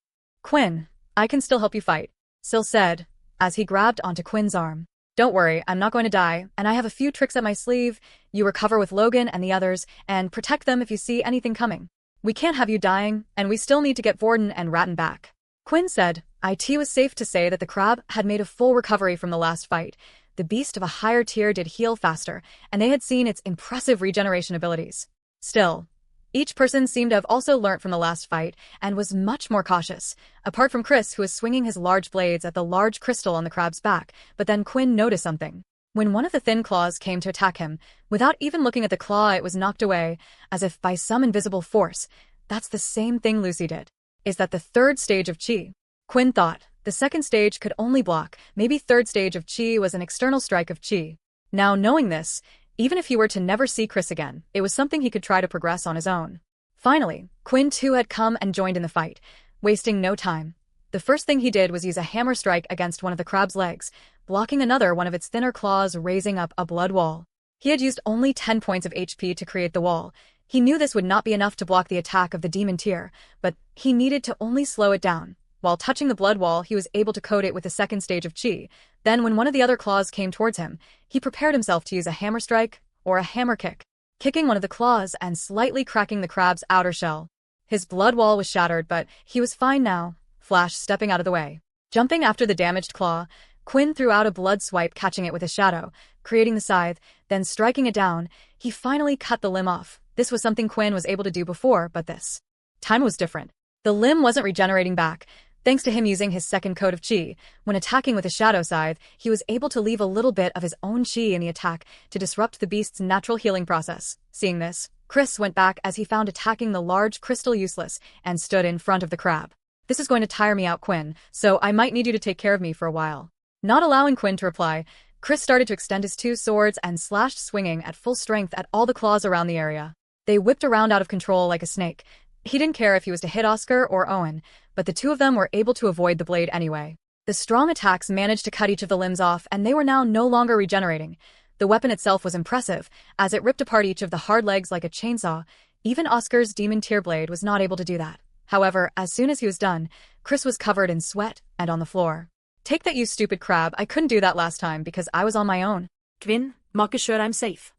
Quinn, I can still help you fight, Syl said, as he grabbed onto Quinn's arm. Don't worry, I'm not going to die, and I have a few tricks at my sleeve. You recover with Logan and the others, and protect them if you see anything coming. We can't have you dying, and we still need to get Vorden and Ratton back. Quinn said. It was safe to say that the crab had made a full recovery from the last fight. The beast of a higher tier did heal faster, and they had seen its impressive regeneration abilities. Still, each person seemed to have also learnt from the last fight and was much more cautious, apart from Chris, who was swinging his large blades at the large crystal on the crab's back. But then Quinn noticed something. When one of the thin claws came to attack him, without even looking at the claw, it was knocked away, as if by some invisible force. That's the same thing Lucy did. Is that the third stage of chi? Quinn thought. The second stage could only block. Maybe third stage of chi was an external strike of chi. Now knowing this, even if he were to never see Chris again, it was something he could try to progress on his own. Finally, Quinn too had come and joined in the fight, wasting no time. The first thing he did was use a hammer strike against one of the crab's legs, blocking another one of its thinner claws, raising up a blood wall. He had used only 10 points of HP to create the wall. He knew this would not be enough to block the attack of the demon tier, but he needed to only slow it down. While touching the blood wall, he was able to coat it with the second stage of chi. Then when one of the other claws came towards him, he prepared himself to use a hammer strike or a hammer kick, kicking one of the claws and slightly cracking the crab's outer shell. His blood wall was shattered, but he was fine now. Flash stepping out of the way. Jumping after the damaged claw, Quinn threw out a blood swipe, catching it with his shadow, creating the scythe, then striking it down. He finally cut the limb off. This was something Quinn was able to do before, but this time was different. The limb wasn't regenerating back. Thanks to him using his second coat of chi, when attacking with a shadow scythe, he was able to leave a little bit of his own chi in the attack to disrupt the beast's natural healing process. Seeing this, Chris went back as he found attacking the large crystal useless and stood in front of the crab. This is going to tire me out, Quinn, so I might need you to take care of me for a while. Not allowing Quinn to reply, Chris started to extend his two swords and slashed, swinging at full strength at all the claws around the area. They whipped around out of control like a snake. He didn't care if he was to hit Oscar or Owen, but the two of them were able to avoid the blade anyway. The strong attacks managed to cut each of the limbs off, and they were now no longer regenerating. The weapon itself was impressive, as it ripped apart each of the hard legs like a chainsaw. Even Oscar's demon tear blade was not able to do that. However, as soon as he was done, Chris was covered in sweat and on the floor. Take that, you stupid crab. I couldn't do that last time because I was on my own. Quinn, make sure I'm safe.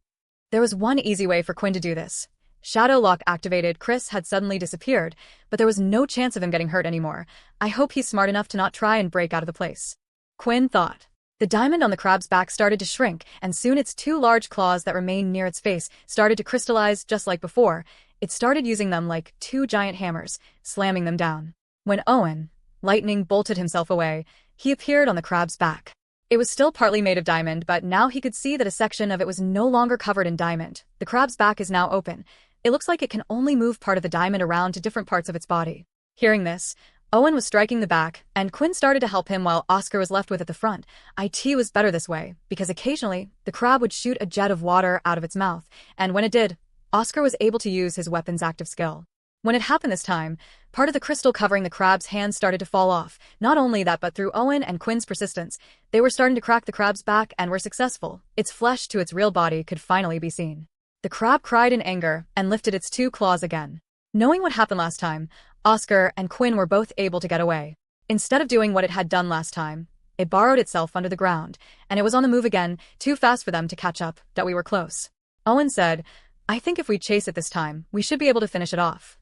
There was one easy way for Quinn to do this. Shadow Lock activated. Chris had suddenly disappeared, but there was no chance of him getting hurt anymore. I hope he's smart enough to not try and break out of the place, Quinn thought. The diamond on the crab's back started to shrink, and soon its two large claws that remained near its face started to crystallize just like before. It started using them like two giant hammers, slamming them down. When Owen, lightning bolted himself away, he appeared on the crab's back. It was still partly made of diamond, but now he could see that a section of it was no longer covered in diamond. The crab's back is now open. It looks like it can only move part of the diamond around to different parts of its body. Hearing this, Owen was striking the back, and Quinn started to help him while Oscar was left with at the front. It was better this way, because occasionally, the crab would shoot a jet of water out of its mouth, and when it did, Oscar was able to use his weapon's active skill. When it happened this time, part of the crystal covering the crab's hands started to fall off. Not only that, but through Owen and Quinn's persistence, they were starting to crack the crab's back and were successful. Its flesh to its real body could finally be seen. The crab cried in anger and lifted its two claws again. Knowing what happened last time, Oscar and Quinn were both able to get away. Instead of doing what it had done last time, it burrowed itself under the ground, and it was on the move again, too fast for them to catch up. That we were close. Owen said, I think if we chase it this time, we should be able to finish it off.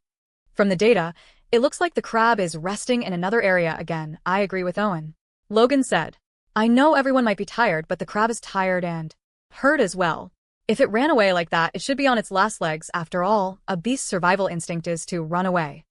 From the data, it looks like the crab is resting in another area again. I agree with Owen. Logan said, I know everyone might be tired, but the crab is tired and hurt as well. If it ran away like that, it should be on its last legs. After all, a beast's survival instinct is to run away.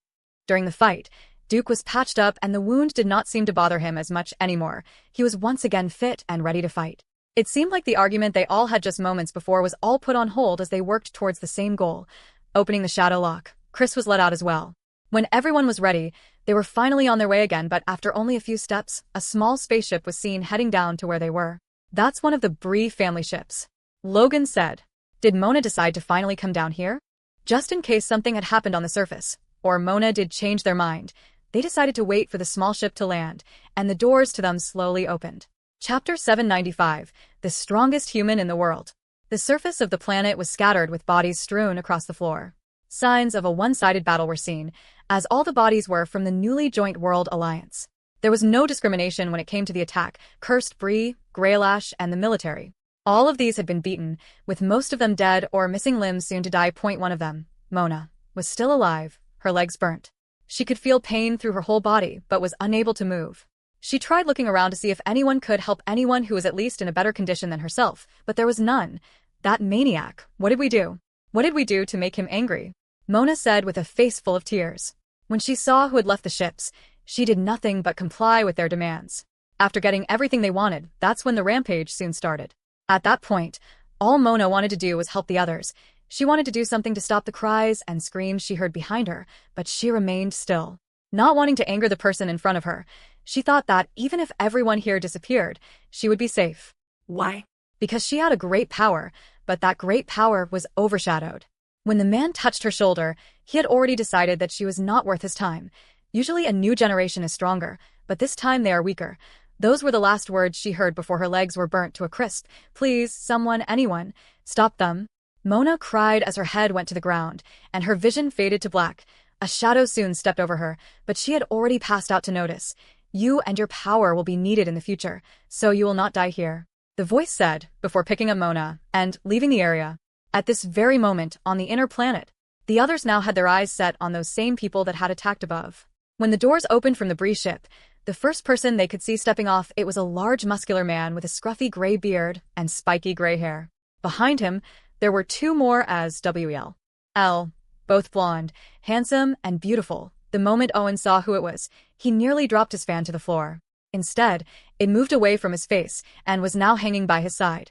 During the fight, Duke was patched up and the wound did not seem to bother him as much anymore. He was once again fit and ready to fight. It seemed like the argument they all had just moments before was all put on hold as they worked towards the same goal, opening the shadow lock. Chris was let out as well. When everyone was ready, they were finally on their way again, but after only a few steps, a small spaceship was seen heading down to where they were. That's one of the Bree family ships. Logan said, did Mona decide to finally come down here? Just in case something had happened on the surface, or Mona did change their mind, they decided to wait for the small ship to land, and the doors to them slowly opened. Chapter 795, The Strongest Human in the World. The surface of the planet was scattered with bodies strewn across the floor. Signs of a one-sided battle were seen, as all the bodies were from the newly joined World Alliance. There was no discrimination when it came to the attack. Cursed Bree, Greylash, and the military. All of these had been beaten, with most of them dead or missing limbs soon to die. One of them, Mona, was still alive, her legs burnt. She could feel pain through her whole body, but was unable to move. She tried looking around to see if anyone could help anyone who was at least in a better condition than herself, but there was none. That maniac, what did we do? What did we do to make him angry? Mona said with a face full of tears. When she saw who had left the ships, she did nothing but comply with their demands. After getting everything they wanted, that's when the rampage soon started. At that point, all Mona wanted to do was help the others. She wanted to do something to stop the cries and screams she heard behind her, but she remained still. Not wanting to anger the person in front of her, she thought that even if everyone here disappeared, she would be safe. Why? Because she had a great power, but that great power was overshadowed. When the man touched her shoulder, he had already decided that she was not worth his time. Usually a new generation is stronger, but this time they are weaker. Those were the last words she heard before her legs were burnt to a crisp. Please, someone, anyone, stop them. Mona cried as her head went to the ground, and her vision faded to black. A shadow soon stepped over her, but she had already passed out to notice. You and your power will be needed in the future, so you will not die here, the voice said, before picking up Mona and leaving the area. At this very moment, on the inner planet, the others now had their eyes set on those same people that had attacked above. When the doors opened from the Bree ship, the first person they could see stepping off, it was a large muscular man with a scruffy gray beard and spiky gray hair. Behind him, there were two more as WL. L, both blonde, handsome, and beautiful. The moment Owen saw who it was, he nearly dropped his fan to the floor. Instead, it moved away from his face and was now hanging by his side.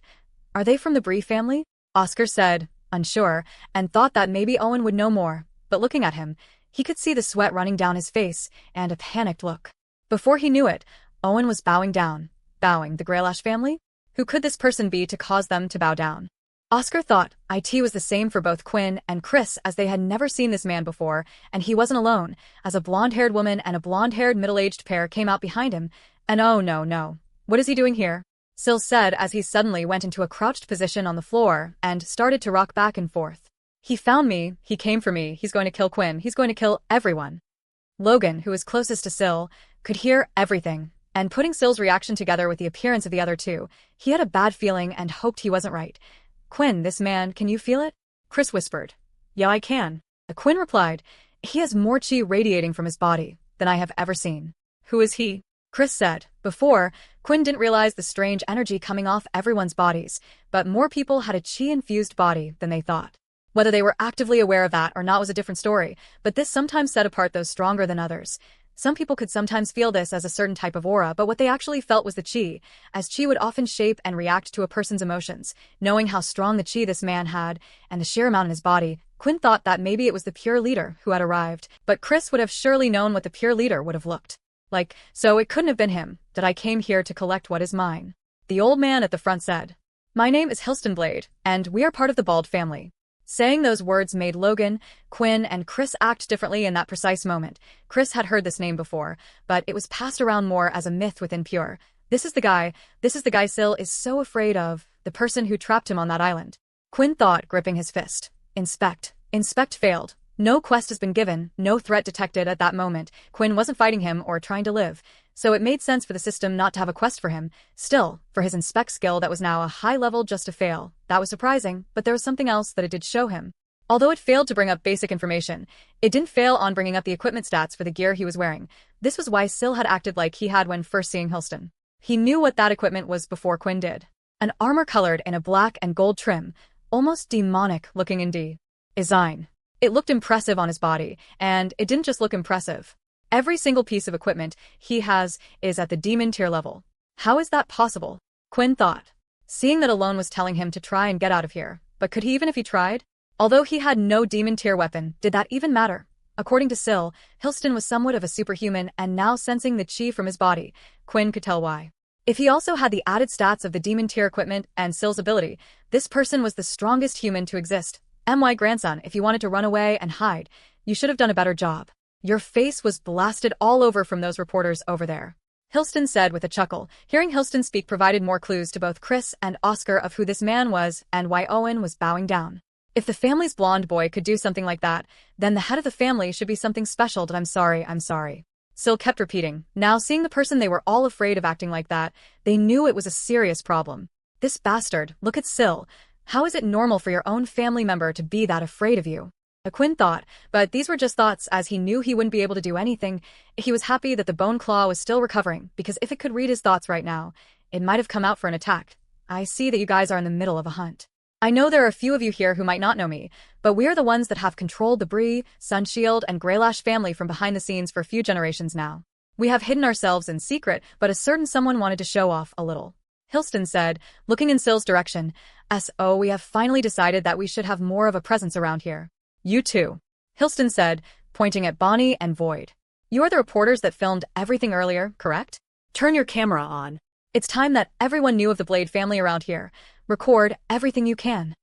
Are they from the Bree family? Oscar said, unsure, and thought that maybe Owen would know more, but looking at him, he could see the sweat running down his face and a panicked look. Before he knew it, Owen was bowing down. Bowing, the Greylash family? Who could this person be to cause them to bow down? Oscar thought it was the same for both Quinn and Chris, as they had never seen this man before, and he wasn't alone, as a blonde-haired woman and a blonde-haired middle-aged pair came out behind him. And oh no. What is he doing here? Sil said as he suddenly went into a crouched position on the floor and started to rock back and forth. He found me, he came for me, he's going to kill Quinn, he's going to kill everyone. Logan, who was closest to Sil, could hear everything, and putting Sil's reaction together with the appearance of the other two, he had a bad feeling and hoped he wasn't right. Quinn, this man, can you feel it? Chris whispered. Yeah, I can. Quinn replied. He has more chi radiating from his body than I have ever seen. Who is he? Chris said. Before, Quinn didn't realize the strange energy coming off everyone's bodies, but more people had a chi-infused body than they thought. Whether they were actively aware of that or not was a different story, but this sometimes set apart those stronger than others. Some people could sometimes feel this as a certain type of aura, but what they actually felt was the chi, as chi would often shape and react to a person's emotions. Knowing how strong the chi this man had, and the sheer amount in his body, Quinn thought that maybe it was the pure leader who had arrived, but Chris would have surely known what the pure leader would have looked like, so it couldn't have been him, that I came here to collect what is mine. The old man at the front said. My name is Hilston Blade, and we are part of the Bald family. Saying those words made Logan, Quinn, and Chris act differently in that precise moment. Chris had heard this name before, but it was passed around more as a myth within Pure. This is the guy Sil is so afraid of, the person who trapped him on that island. Quinn thought, gripping his fist. Inspect failed. No quest has been given, no threat detected at that moment. Quinn wasn't fighting him or trying to live, so it made sense for the system not to have a quest for him. Still, for his inspect skill that was now a high level just to fail, that was surprising, but there was something else that it did show him. Although it failed to bring up basic information, it didn't fail on bringing up the equipment stats for the gear he was wearing. This was why Sil had acted like he had when first seeing Hilston. He knew what that equipment was before Quinn did. An armor colored in a black and gold trim, almost demonic looking in design. It looked impressive on his body, and it didn't just look impressive. Every single piece of equipment he has is at the demon tier level. How is that possible? Quinn thought. Seeing that alone was telling him to try and get out of here, but could he even if he tried? Although he had no demon tier weapon, did that even matter? According to Sil, Hilston was somewhat of a superhuman, and now sensing the chi from his body, Quinn could tell why. If he also had the added stats of the demon tier equipment and Sil's ability, this person was the strongest human to exist. My grandson, if you wanted to run away and hide, you should have done a better job. Your face was blasted all over from those reporters over there. Hilston said with a chuckle. Hearing Hilston speak provided more clues to both Chris and Oscar of who this man was and why Owen was bowing down. If the family's blonde boy could do something like that, then the head of the family should be something special. I'm sorry. Sil kept repeating. Now seeing the person they were all afraid of acting like that, they knew it was a serious problem. This bastard, look at Sil. How is it normal for your own family member to be that afraid of you? Quinn thought, but these were just thoughts as he knew he wouldn't be able to do anything. He was happy that the bone claw was still recovering, because if it could read his thoughts right now, it might have come out for an attack. I see that you guys are in the middle of a hunt. I know there are a few of you here who might not know me, but we are the ones that have controlled the Bree, Sunshield, and Greylash family from behind the scenes for a few generations now. We have hidden ourselves in secret, but a certain someone wanted to show off a little. Hilston said, looking in Sil's direction. We have finally decided that we should have more of a presence around here. You too. Hilston said, pointing at Bonnie and Void. You are the reporters that filmed everything earlier, correct? Turn your camera on. It's time that everyone knew of the Blade family around here. Record everything you can.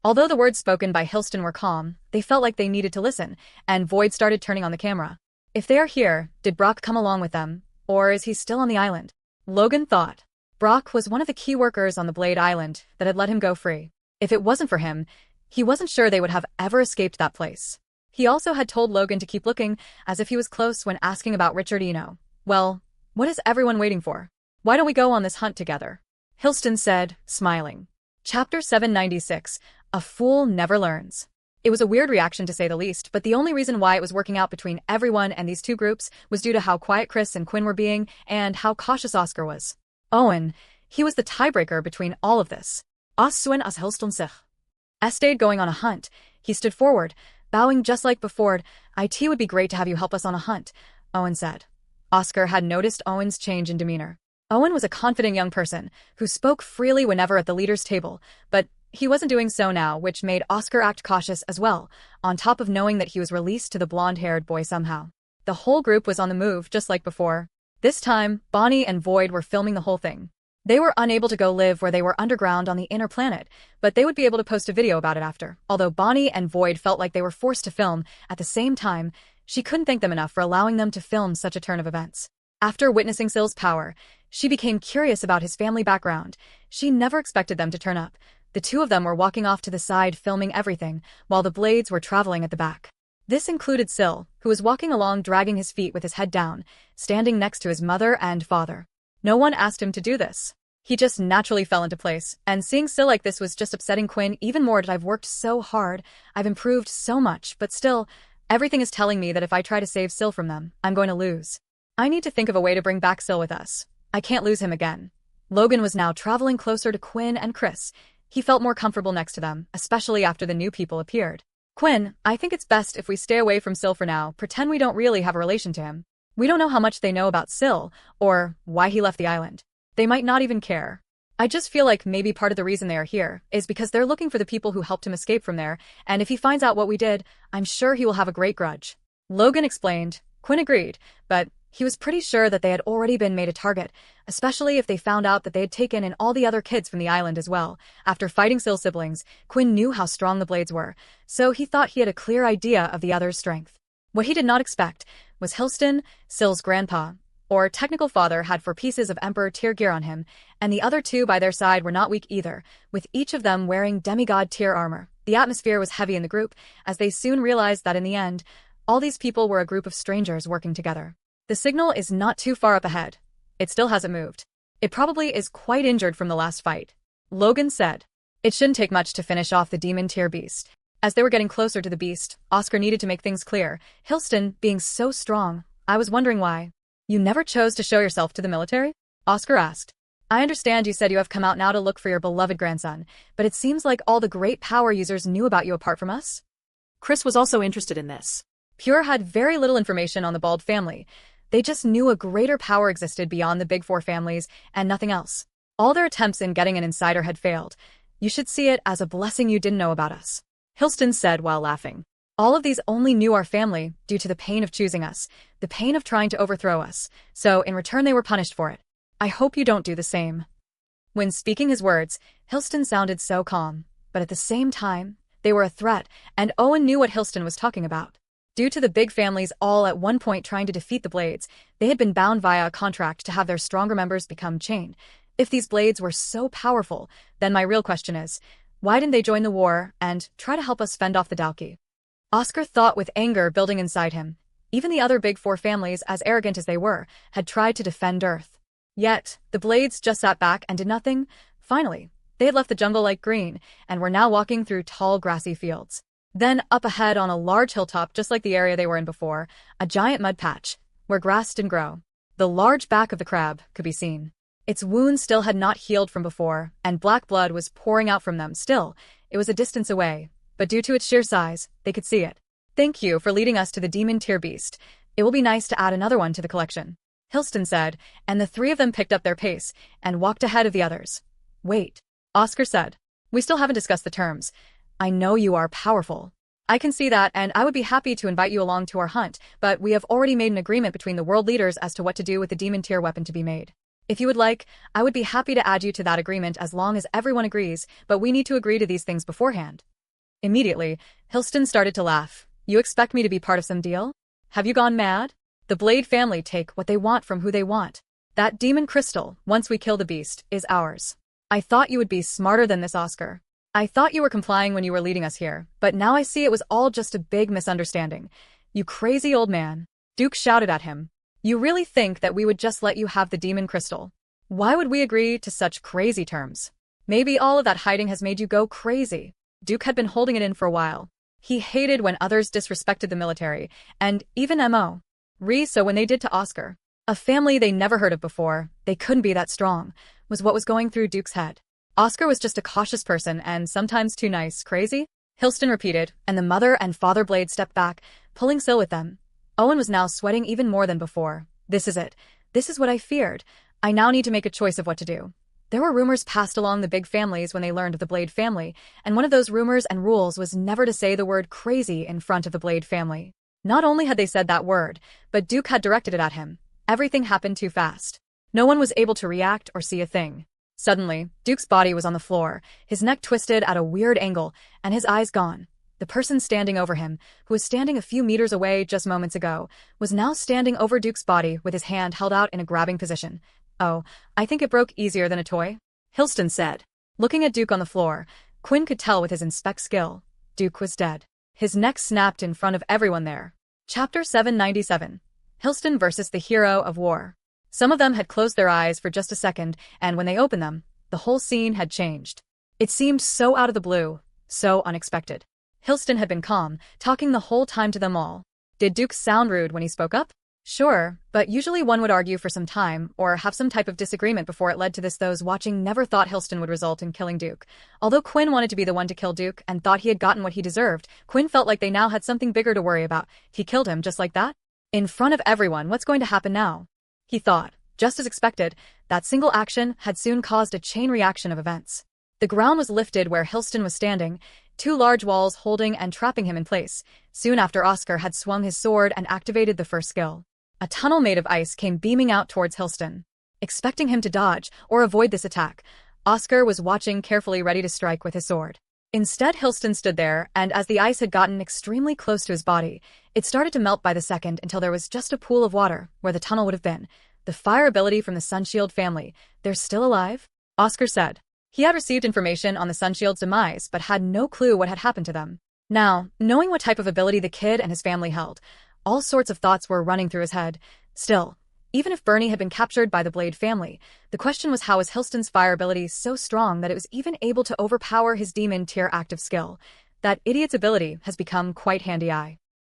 Although the words spoken by Hilston were calm, they felt like they needed to listen, and Void started turning on the camera. If they are here, did Brock come along with them, or is he still on the island? Logan thought. Brock was one of the key workers on the Blade Island that had let him go free. If it wasn't for him, he wasn't sure they would have ever escaped that place. He also had told Logan to keep looking, as if he was close when asking about Richard Eno. Well, what is everyone waiting for? Why don't we go on this hunt together? Hilston said, smiling. Chapter 796, A Fool Never Learns. It was a weird reaction to say the least, but the only reason why it was working out between everyone and these two groups was due to how quiet Chris and Quinn were being, and how cautious Oscar was. Owen, he was the tiebreaker between all of this. Oswin as Hilston sich. Estade going on a hunt. He stood forward, bowing just like before. It would be great to have you help us on a hunt, Owen said. Oscar had noticed Owen's change in demeanor. Owen was a confident young person who spoke freely whenever at the leader's table, but he wasn't doing so now, which made Oscar act cautious as well, on top of knowing that he was released to the blonde-haired boy somehow. The whole group was on the move just like before. This time, Bonnie and Void were filming the whole thing. They were unable to go live where they were underground on the inner planet, but they would be able to post a video about it after. Although Bonnie and Void felt like they were forced to film, at the same time, she couldn't thank them enough for allowing them to film such a turn of events. After witnessing Syl's power, she became curious about his family background. She never expected them to turn up. The two of them were walking off to the side filming everything, while the Blades were traveling at the back. This included Syl, who was walking along dragging his feet with his head down, standing next to his mother and father. No one asked him to do this. He just naturally fell into place, and seeing Syl like this was just upsetting Quinn even more. I've worked so hard, I've improved so much, but still, everything is telling me that if I try to save Syl from them, I'm going to lose. I need to think of a way to bring back Syl with us. I can't lose him again. Logan was now traveling closer to Quinn and Chris. He felt more comfortable next to them, especially after the new people appeared. Quinn, I think it's best if we stay away from Syl for now, pretend we don't really have a relation to him. We don't know how much they know about Syl, or why he left the island. They might not even care. I just feel like maybe part of the reason they are here is because they're looking for the people who helped him escape from there, and if he finds out what we did, I'm sure he will have a great grudge. Logan explained. Quinn agreed, but he was pretty sure that they had already been made a target, especially if they found out that they had taken in all the other kids from the island as well. After fighting Syl's siblings, Quinn knew how strong the Blades were, so he thought he had a clear idea of the others' strength. What he did not expect was Hilston, Syl's grandpa, or technical father, had 4 pieces of Emperor tier gear on him, and the other 2 by their side were not weak either, with each of them wearing demigod tier armor. The atmosphere was heavy in the group, as they soon realized that in the end, all these people were a group of strangers working together. The signal is not too far up ahead. It still hasn't moved. It probably is quite injured from the last fight. Logan said. It shouldn't take much to finish off the demon tier beast. As they were getting closer to the beast, Oscar needed to make things clear. Hilston, being so strong, I was wondering why. You never chose to show yourself to the military? Oscar asked. I understand you said you have come out now to look for your beloved grandson, but it seems like all the great power users knew about you apart from us? Chris was also interested in this. Pure had very little information on the Bald family. They just knew a greater power existed beyond the big 4 families, and nothing else. All their attempts in getting an insider had failed. You should see it as a blessing you didn't know about us. Hilston said while laughing. All of these only knew our family due to the pain of choosing us, the pain of trying to overthrow us, so in return they were punished for it. I hope you don't do the same. When speaking his words, Hilston sounded so calm, but at the same time, they were a threat, and Owen knew what Hilston was talking about. Due to the big families all at one point trying to defeat the Blades, they had been bound via a contract to have their stronger members become chained. If these Blades were so powerful, then my real question is, why didn't they join the war and try to help us fend off the Dalki? Oscar thought with anger building inside him. Even the other big 4 families, as arrogant as they were, had tried to defend Earth. Yet, the Blades just sat back and did nothing. Finally, they had left the jungle like green, and were now walking through tall grassy fields. Then, up ahead on a large hilltop just like the area they were in before, a giant mud patch, where grass didn't grow. The large back of the crab could be seen. Its wounds still had not healed from before, and black blood was pouring out from them. Still, it was a distance away, but due to its sheer size, they could see it. Thank you for leading us to the demon tier beast. It will be nice to add another one to the collection, Hilston said, and the 3 of them picked up their pace and walked ahead of the others. Wait, Oscar said. We still haven't discussed the terms. I know you are powerful. I can see that, and I would be happy to invite you along to our hunt, but we have already made an agreement between the world leaders as to what to do with the demon tier weapon to be made. If you would like, I would be happy to add you to that agreement as long as everyone agrees, but we need to agree to these things beforehand. Immediately, Hilston started to laugh. You expect me to be part of some deal? Have you gone mad? The Blade family take what they want from who they want. That demon crystal, once we kill the beast, is ours. I thought you would be smarter than this, Oscar. I thought you were complying when you were leading us here, but now I see it was all just a big misunderstanding. You crazy old man. Duke shouted at him. You really think that we would just let you have the demon crystal? Why would we agree to such crazy terms? Maybe all of that hiding has made you go crazy. Duke had been holding it in for a while. He hated when others disrespected the military, and even M.O. So when they did to Oscar, a family they never heard of before, they couldn't be that strong, was what was going through Duke's head. Oscar was just a cautious person and sometimes too nice. Crazy? Hilston repeated, and the mother and father Blade stepped back, pulling Syl with them. Owen was now sweating even more than before. This is it. This is what I feared. I now need to make a choice of what to do. There were rumors passed along the big families when they learned of the Blade family, and one of those rumors and rules was never to say the word crazy in front of the Blade family. Not only had they said that word, but Duke had directed it at him. Everything happened too fast. No one was able to react or see a thing. Suddenly, Duke's body was on the floor, his neck twisted at a weird angle, and his eyes gone. The person standing over him, who was standing a few meters away just moments ago, was now standing over Duke's body with his hand held out in a grabbing position. "Oh, I think it broke easier than a toy," Hilston said. Looking at Duke on the floor, Quinn could tell with his inspect skill. Duke was dead. His neck snapped in front of everyone there. Chapter 797. Hilston versus the Hero of War. Some of them had closed their eyes for just a second, and when they opened them, the whole scene had changed. It seemed so out of the blue, so unexpected. Hilston had been calm, talking the whole time to them all. Did Duke sound rude when he spoke up? Sure, but usually one would argue for some time, or have some type of disagreement before it led to this. Those watching never thought Hilston would result in killing Duke. Although Quinn wanted to be the one to kill Duke and thought he had gotten what he deserved, Quinn felt like they now had something bigger to worry about. He killed him just like that? In front of everyone, what's going to happen now? He thought. Just as expected, that single action had soon caused a chain reaction of events. The ground was lifted where Hilston was standing, two large walls holding and trapping him in place. Soon after, Oscar had swung his sword and activated the first skill. A tunnel made of ice came beaming out towards Hilston. Expecting him to dodge or avoid this attack, Oscar was watching carefully, ready to strike with his sword. Instead, Hilston stood there, and as the ice had gotten extremely close to his body, it started to melt by the second until there was just a pool of water where the tunnel would have been. The fire ability from the Sunshield family. They're still alive? Oscar said. He had received information on the Sunshield's demise, but had no clue what had happened to them. Now, knowing what type of ability the kid and his family held, all sorts of thoughts were running through his head. Still, even if Bernie had been captured by the Blade family, the question was, how was Hilston's fire ability so strong that it was even able to overpower his demon tier active skill? That idiot's ability has become quite handy.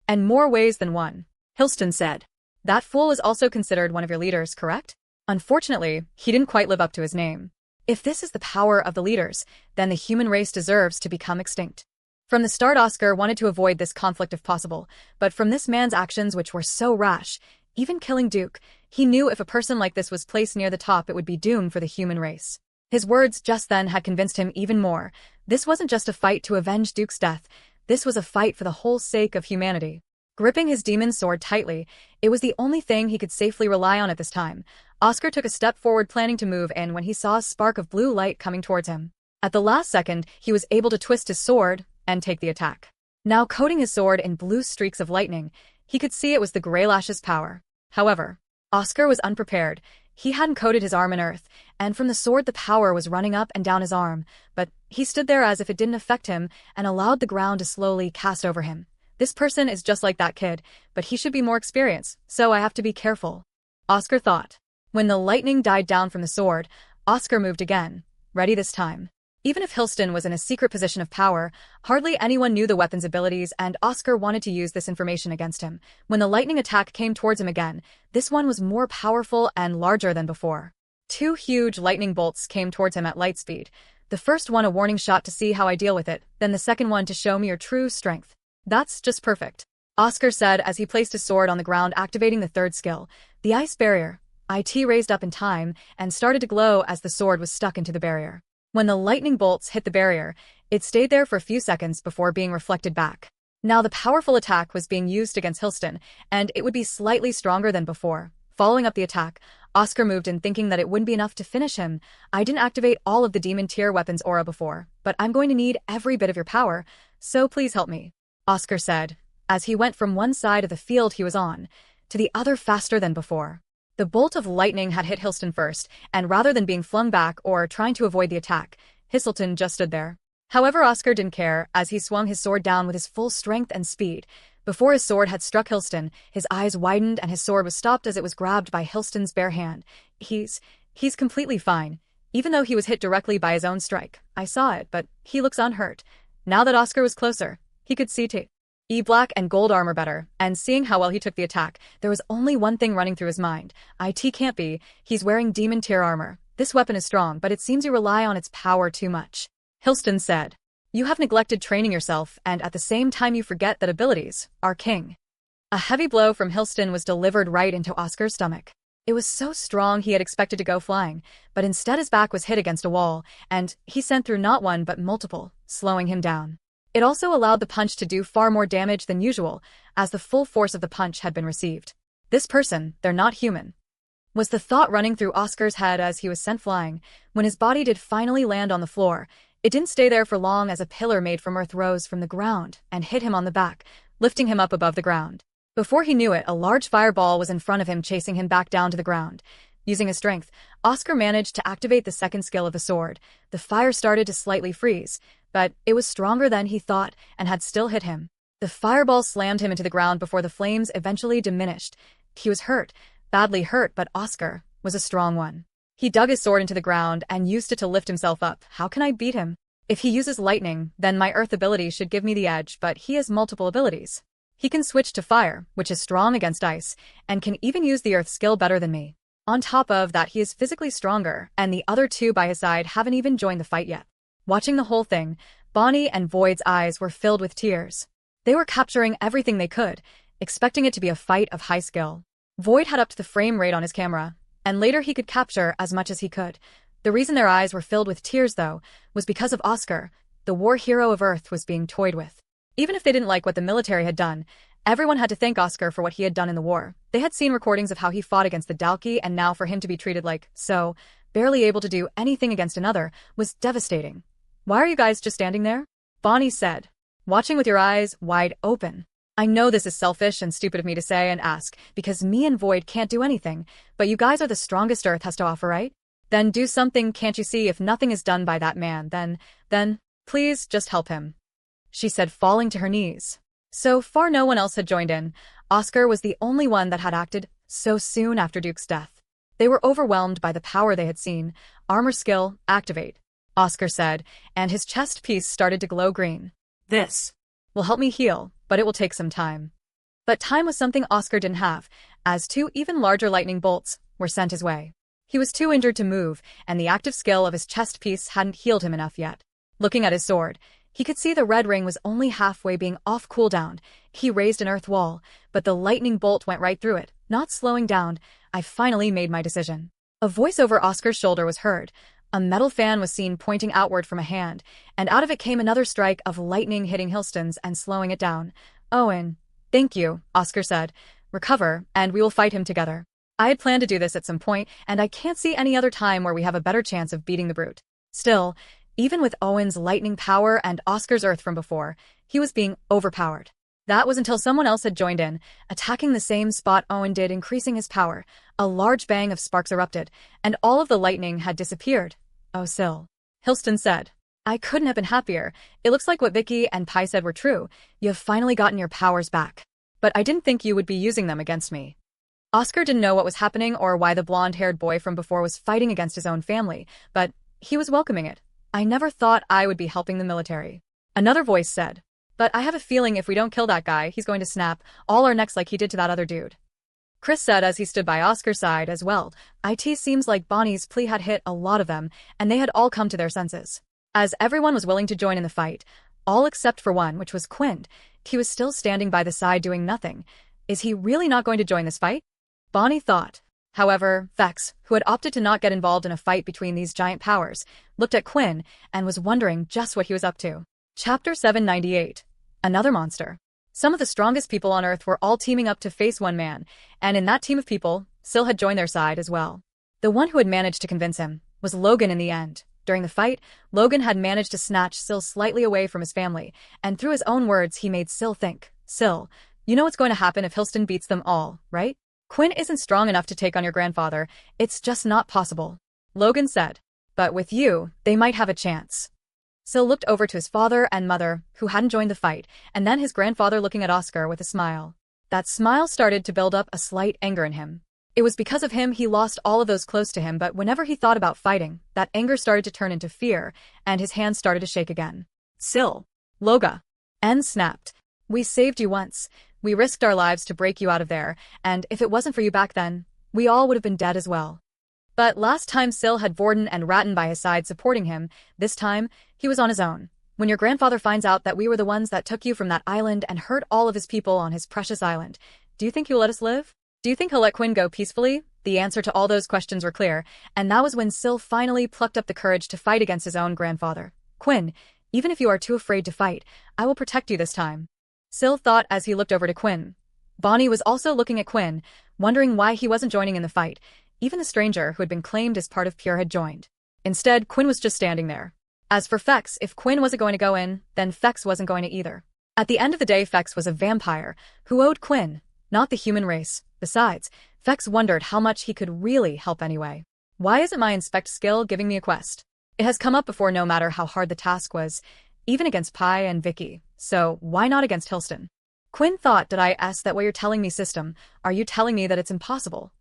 And more ways than one, Hilston said. That fool is also considered one of your leaders, correct? Unfortunately, he didn't quite live up to his name. If this is the power of the leaders, then the human race deserves to become extinct. From the start, Oscar wanted to avoid this conflict if possible, but from this man's actions, which were so rash, even killing Duke, he knew if a person like this was placed near the top, it would be doomed for the human race. His words just then had convinced him even more. This wasn't just a fight to avenge Duke's death, this was a fight for the whole sake of humanity. Gripping his demon sword tightly, it was the only thing he could safely rely on at this time. Oscar took a step forward, planning to move in, when he saw a spark of blue light coming towards him. At the last second, he was able to twist his sword and take the attack. Now coating his sword in blue streaks of lightning, he could see it was the Greylash's power. However, Oscar was unprepared. He hadn't coated his arm in earth, and from the sword the power was running up and down his arm, but he stood there as if it didn't affect him and allowed the ground to slowly cast over him. This person is just like that kid, but he should be more experienced, so I have to be careful, Oscar thought. When the lightning died down from the sword, Oscar moved again, ready this time. Even if Hilston was in a secret position of power, hardly anyone knew the weapon's abilities, and Oscar wanted to use this information against him. When the lightning attack came towards him again, this one was more powerful and larger than before. Two huge lightning bolts came towards him at light speed. The first one a warning shot to see how I deal with it, then the second one to show me your true strength. That's just perfect, Oscar said as he placed his sword on the ground, activating the third skill. The ice barrier. It raised up in time and started to glow as the sword was stuck into the barrier. When the lightning bolts hit the barrier, it stayed there for a few seconds before being reflected back. Now the powerful attack was being used against Hilston, and it would be slightly stronger than before. Following up the attack, Oscar moved in, thinking that it wouldn't be enough to finish him. I didn't activate all of the demon tier weapons aura before, but I'm going to need every bit of your power, so please help me, Oscar said, as he went from one side of the field he was on to the other faster than before. The bolt of lightning had hit Hilston first, and rather than being flung back or trying to avoid the attack, Hilston just stood there. However, Oscar didn't care as he swung his sword down with his full strength and speed. Before his sword had struck Hilston, his eyes widened and his sword was stopped as it was grabbed by Hilston's bare hand. He's completely fine, even though he was hit directly by his own strike. I saw it, but he looks unhurt. Now that Oscar was closer, he could see black and gold armor better, and seeing how well he took the attack, there was only one thing running through his mind. It can't be. He's wearing demon tier armor. This weapon is strong, but it seems you rely on its power too much, Hilston said. You have neglected training yourself, and at the same time you forget that abilities are king. A heavy blow from Hilston was delivered right into Oscar's stomach. It was so strong he had expected to go flying, but instead his back was hit against a wall, and he sent through not one but multiple, slowing him down. It also allowed the punch to do far more damage than usual, as the full force of the punch had been received. This person, they're not human. was the thought running through Oscar's head as he was sent flying. When his body did finally land on the floor, it didn't stay there for long as a pillar made from earth rose from the ground and hit him on the back, lifting him up above the ground. Before he knew it, a large fireball was in front of him, chasing him back down to the ground. Using his strength, Oscar managed to activate the second skill of the sword. The fire started to slightly freeze, but it was stronger than he thought and had still hit him. The fireball slammed him into the ground before the flames eventually diminished. He was hurt, badly hurt, but Oscar was a strong one. He dug his sword into the ground and used it to lift himself up. How can I beat him? If he uses lightning, then my earth ability should give me the edge, but he has multiple abilities. He can switch to fire, which is strong against ice, and can even use the earth skill better than me. On top of that, he is physically stronger, and the other two by his side haven't even joined the fight yet. Watching the whole thing, Bonnie and Void's eyes were filled with tears. They were capturing everything they could, expecting it to be a fight of high skill. Void had upped the frame rate on his camera, and later he could capture as much as he could. The reason their eyes were filled with tears, though, was because of Oscar. The war hero of Earth was being toyed with. Even if they didn't like what the military had done, everyone had to thank Oscar for what he had done in the war. They had seen recordings of how he fought against the Dalki, and now for him to be treated like so, barely able to do anything against another, was devastating. Why are you guys just standing there? Bonnie said, watching with your eyes wide open. I know this is selfish and stupid of me to say and ask, because me and Void can't do anything, but you guys are the strongest Earth has to offer, right? Then do something, can't you see? If nothing is done by that man, then, please just help him, she said, falling to her knees. So far no one else had joined in. Oscar was the only one that had acted so soon after Duke's death. They were overwhelmed by the power they had seen. Armor skill, activate, Oscar said, and his chest piece started to glow green. This will help me heal, but it will take some time. But time was something Oscar didn't have, as two even larger lightning bolts were sent his way. He was too injured to move, and the active skill of his chest piece hadn't healed him enough yet. Looking at his sword, he could see the red ring was only halfway being off cooldown. He raised an earth wall, but the lightning bolt went right through it, not slowing down. I finally made my decision. A voice over Oscar's shoulder was heard. A metal fan was seen pointing outward from a hand, and out of it came another strike of lightning hitting Hilston's and slowing it down. Owen, thank you, Oscar said. Recover, and we will fight him together. I had planned to do this at some point, and I can't see any other time where we have a better chance of beating the brute. Still, even with Owen's lightning power and Oscar's earth from before, he was being overpowered. That was until someone else had joined in, attacking the same spot Owen did, increasing his power. A large bang of sparks erupted, and all of the lightning had disappeared. Oh, Sil, Hilston said. I couldn't have been happier. It looks like what Vicky and Pi said were true. You have finally gotten your powers back. But I didn't think you would be using them against me. Oscar didn't know what was happening or why the blonde-haired boy from before was fighting against his own family, but he was welcoming it. I never thought I would be helping the military. Another voice said. But I have a feeling if we don't kill that guy, he's going to snap all our necks like he did to that other dude. Chris said as he stood by Oscar's side as well. It seems like Bonnie's plea had hit a lot of them, and they had all come to their senses. As everyone was willing to join in the fight, all except for one, which was Quinn. He was still standing by the side doing nothing. Is he really not going to join this fight? Bonnie thought. However, Vex, who had opted to not get involved in a fight between these giant powers, looked at Quinn and was wondering just what he was up to. Chapter 798. Another monster. Some of the strongest people on Earth were all teaming up to face one man, and in that team of people, Sil had joined their side as well. The one who had managed to convince him was Logan in the end. During the fight, Logan had managed to snatch Sil slightly away from his family, and through his own words he made Sil think. Sil, you know what's going to happen if Hilston beats them all, right? Quinn isn't strong enough to take on your grandfather. It's just not possible. Logan said. But with you, they might have a chance. Sil looked over to his father and mother, who hadn't joined the fight, and then his grandfather looking at Oscar with a smile. That smile started to build up a slight anger in him. It was because of him he lost all of those close to him, but whenever he thought about fighting, that anger started to turn into fear, and his hands started to shake again. Sil. Loga. N snapped. We saved you once. We risked our lives to break you out of there, and if it wasn't for you back then, we all would have been dead as well. But last time Sil had Vorden and Ratton by his side supporting him. This time, he was on his own. When your grandfather finds out that we were the ones that took you from that island and hurt all of his people on his precious island, do you think he'll let us live? Do you think he'll let Quinn go peacefully? The answer to all those questions were clear, and that was when Sil finally plucked up the courage to fight against his own grandfather. Quinn, even if you are too afraid to fight, I will protect you this time. Sil thought as he looked over to Quinn. Bonnie was also looking at Quinn, wondering why he wasn't joining in the fight. Even the stranger who had been claimed as part of Pure had joined. Instead, Quinn was just standing there. As for Fex, if Quinn wasn't going to go in, then Fex wasn't going to either. At the end of the day, Fex was a vampire who owed Quinn, not the human race. Besides, Fex wondered how much he could really help anyway. Why isn't my inspect skill giving me a quest? It has come up before no matter how hard the task was, even against Pi and Vicky, so why not against Hilston? Quinn thought, did I ask that what you're telling me, system? Are you telling me that it's impossible?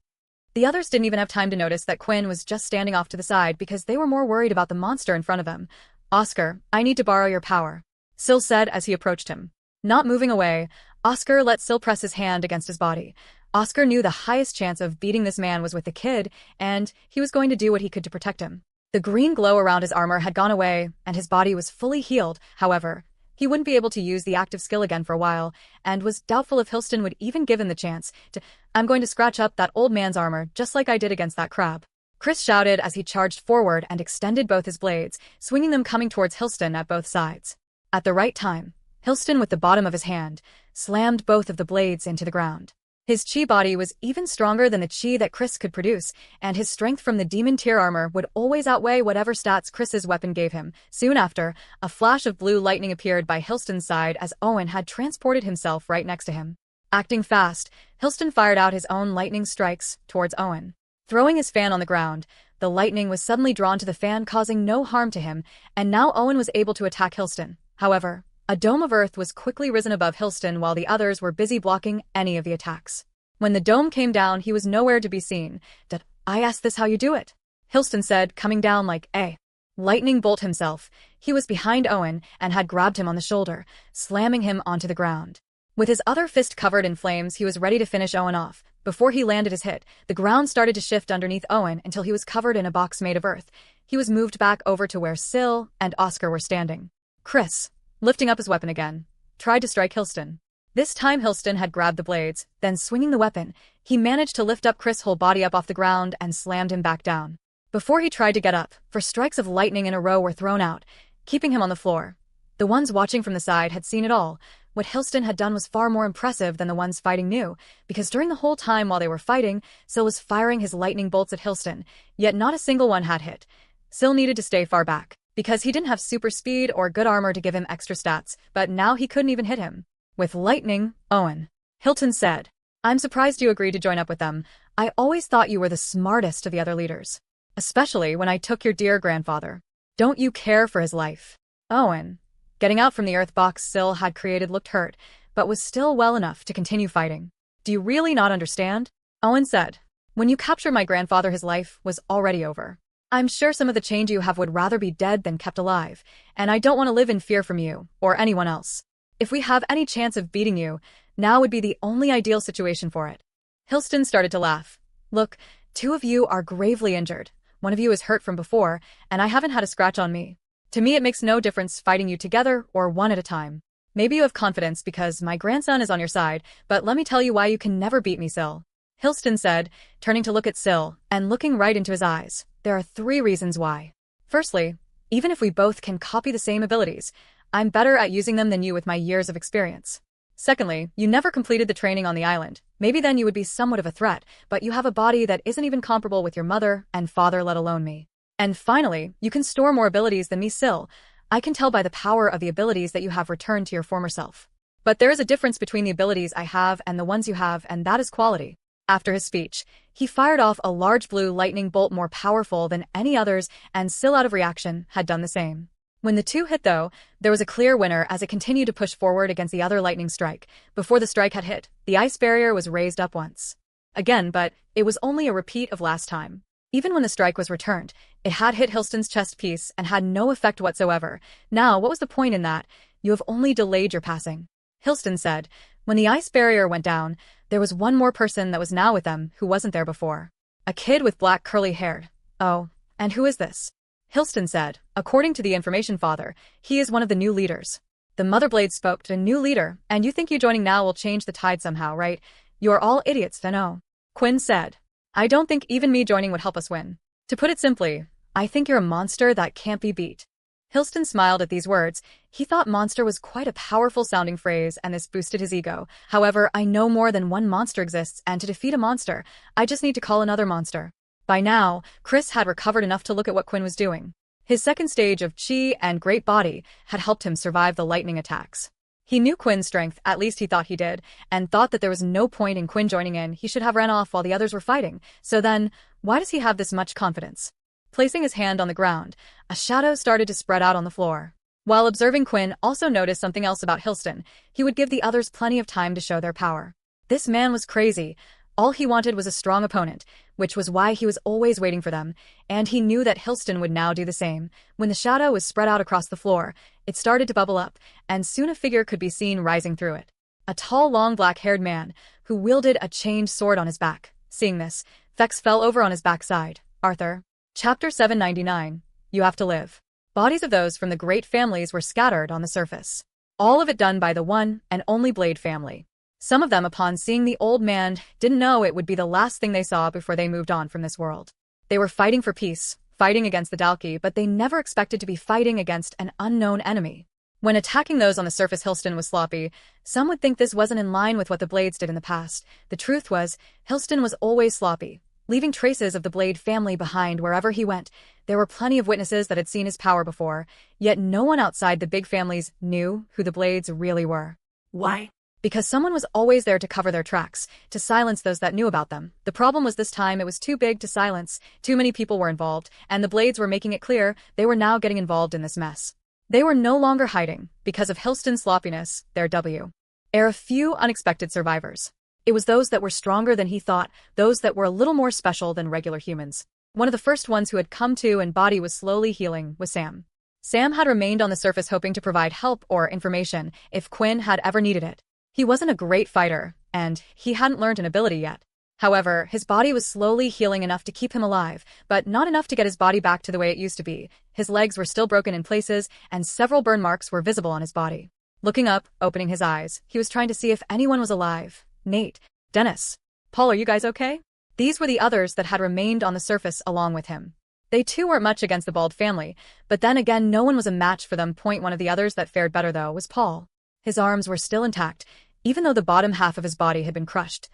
The others didn't even have time to notice that Quinn was just standing off to the side because they were more worried about the monster in front of them. Oscar, I need to borrow your power, Syl said as he approached him. Not moving away, Oscar let Syl press his hand against his body. Oscar knew the highest chance of beating this man was with the kid, and he was going to do what he could to protect him. The green glow around his armor had gone away, and his body was fully healed. However, he wouldn't be able to use the active skill again for a while, and was doubtful if Hilston would even give him the chance to— I'm going to scratch up that old man's armor just like I did against that crab. Chris shouted as he charged forward and extended both his blades, swinging them coming towards Hilston at both sides. At the right time, Hilston, with the bottom of his hand, slammed both of the blades into the ground. His chi body was even stronger than the chi that Chris could produce, and his strength from the demon tier armor would always outweigh whatever stats Chris's weapon gave him. Soon after, a flash of blue lightning appeared by Hilston's side as Owen had transported himself right next to him. Acting fast, Hilston fired out his own lightning strikes towards Owen. Throwing his fan on the ground, the lightning was suddenly drawn to the fan, causing no harm to him, and now Owen was able to attack Hilston. However, a dome of earth was quickly risen above Hilston while the others were busy blocking any of the attacks. When the dome came down, he was nowhere to be seen. Did I ask this how you do it? Hilston said, coming down like a lightning bolt himself. He was behind Owen and had grabbed him on the shoulder, slamming him onto the ground. With his other fist covered in flames, he was ready to finish Owen off. Before he landed his hit, the ground started to shift underneath Owen until he was covered in a box made of earth. He was moved back over to where Syl and Oscar were standing. Chris, lifting up his weapon again, tried to strike Hilston. This time Hilston had grabbed the blades, then swinging the weapon, he managed to lift up Chris' whole body up off the ground and slammed him back down. Before he tried to get up, 4 strikes of lightning in a row were thrown out, keeping him on the floor. The ones watching from the side had seen it all. What Hilston had done was far more impressive than the ones fighting knew, because during the whole time while they were fighting, Syl was firing his lightning bolts at Hilston, yet not a single one had hit. Syl needed to stay far back, because he didn't have super speed or good armor to give him extra stats, but now he couldn't even hit him. With lightning, Owen, Hilton said, I'm surprised you agreed to join up with them. I always thought you were the smartest of the other leaders. Especially when I took your dear grandfather. Don't you care for his life? Owen, getting out from the earth box Syl had created, looked hurt, but was still well enough to continue fighting. Do you really not understand? Owen said, when you captured my grandfather, his life was already over. I'm sure some of the change you have would rather be dead than kept alive, and I don't want to live in fear from you, or anyone else. If we have any chance of beating you, now would be the only ideal situation for it. Hilston started to laugh. Look, 2 of you are gravely injured. 1 of you is hurt from before, and I haven't had a scratch on me. To me it makes no difference fighting you together or one at a time. Maybe you have confidence because my grandson is on your side, but let me tell you why you can never beat me, Syl. Hilston said, turning to look at Syl and looking right into his eyes. There are 3 reasons why. Firstly, even if we both can copy the same abilities, I'm better at using them than you with my years of experience. Secondly, you never completed the training on the island. Maybe then you would be somewhat of a threat, but you have a body that isn't even comparable with your mother and father, let alone me. And finally, you can store more abilities than me, Syl. I can tell by the power of the abilities that you have returned to your former self. But there is a difference between the abilities I have and the ones you have, and that is quality. After his speech, he fired off a large blue lightning bolt more powerful than any others, and Syl, out of reaction, had done the same. When the 2 hit, though, there was a clear winner as it continued to push forward against the other lightning strike. Before the strike had hit, the ice barrier was raised up once again, but it was only a repeat of last time. Even when the strike was returned, it had hit Hilston's chest piece and had no effect whatsoever. Now, what was the point in that? You have only delayed your passing. Hilston said. When the ice barrier went down, there was 1 more person that was now with them who wasn't there before. A kid with black curly hair. Oh, and who is this? Hilston said. According to the information father, he is one of the new leaders. The Motherblade spoke to a new leader, and you think you joining now will change the tide somehow, right? You're all idiots, then. Oh. Quinn said. I don't think even me joining would help us win. To put it simply, I think you're a monster that can't be beat. Hilston smiled at these words. He thought monster was quite a powerful sounding phrase, and this boosted his ego. However, I know more than 1 monster exists, and to defeat a monster, I just need to call another monster. By now, Chris had recovered enough to look at what Quinn was doing. His second stage of chi and great body had helped him survive the lightning attacks. He knew Quinn's strength, at least he thought he did, and thought that there was no point in Quinn joining in. He should have ran off while the others were fighting. So then, why does he have this much confidence? Placing his hand on the ground, a shadow started to spread out on the floor. While observing, Quinn also noticed something else about Hilston. He would give the others plenty of time to show their power. This man was crazy. All he wanted was a strong opponent, which was why he was always waiting for them, and he knew that Hilston would now do the same. When the shadow was spread out across the floor, it started to bubble up, and soon a figure could be seen rising through it. A tall, long, black-haired man, who wielded a chained sword on his back. Seeing this, Fex fell over on his backside. Arthur. Chapter 799. You Have to Live. Bodies of those from the great families were scattered on the surface. All of it done by the one and only Blade family. Some of them, upon seeing the old man, didn't know it would be the last thing they saw before they moved on from this world. They were fighting for peace, fighting against the Dalki, but they never expected to be fighting against an unknown enemy. When attacking those on the surface, Hilston was sloppy. Some would think this wasn't in line with what the Blades did in the past. The truth was, Hilston was always sloppy, leaving traces of the Blade family behind wherever he went. There were plenty of witnesses that had seen his power before, yet no one outside the big families knew who the Blades really were. Why? Because someone was always there to cover their tracks, to silence those that knew about them. The problem was this time it was too big to silence, too many people were involved, and the Blades were making it clear they were now getting involved in this mess. They were no longer hiding, because of Hilston's sloppiness, there are a few unexpected survivors. It was those that were stronger than he thought, those that were a little more special than regular humans. One of the first ones who had come to and body was slowly healing was Sam. Sam had remained on the surface hoping to provide help or information if Quinn had ever needed it. He wasn't a great fighter, and he hadn't learned an ability yet. However, his body was slowly healing enough to keep him alive, but not enough to get his body back to the way it used to be. His legs were still broken in places, and several burn marks were visible on his body. Looking up, opening his eyes, he was trying to see if anyone was alive. Nate, Dennis, Paul, are you guys okay? These were the others that had remained on the surface along with him. They too weren't much against the Bald family, but then again no one was a match for them. One of the others that fared better though was Paul. His arms were still intact, even though the bottom half of his body had been crushed.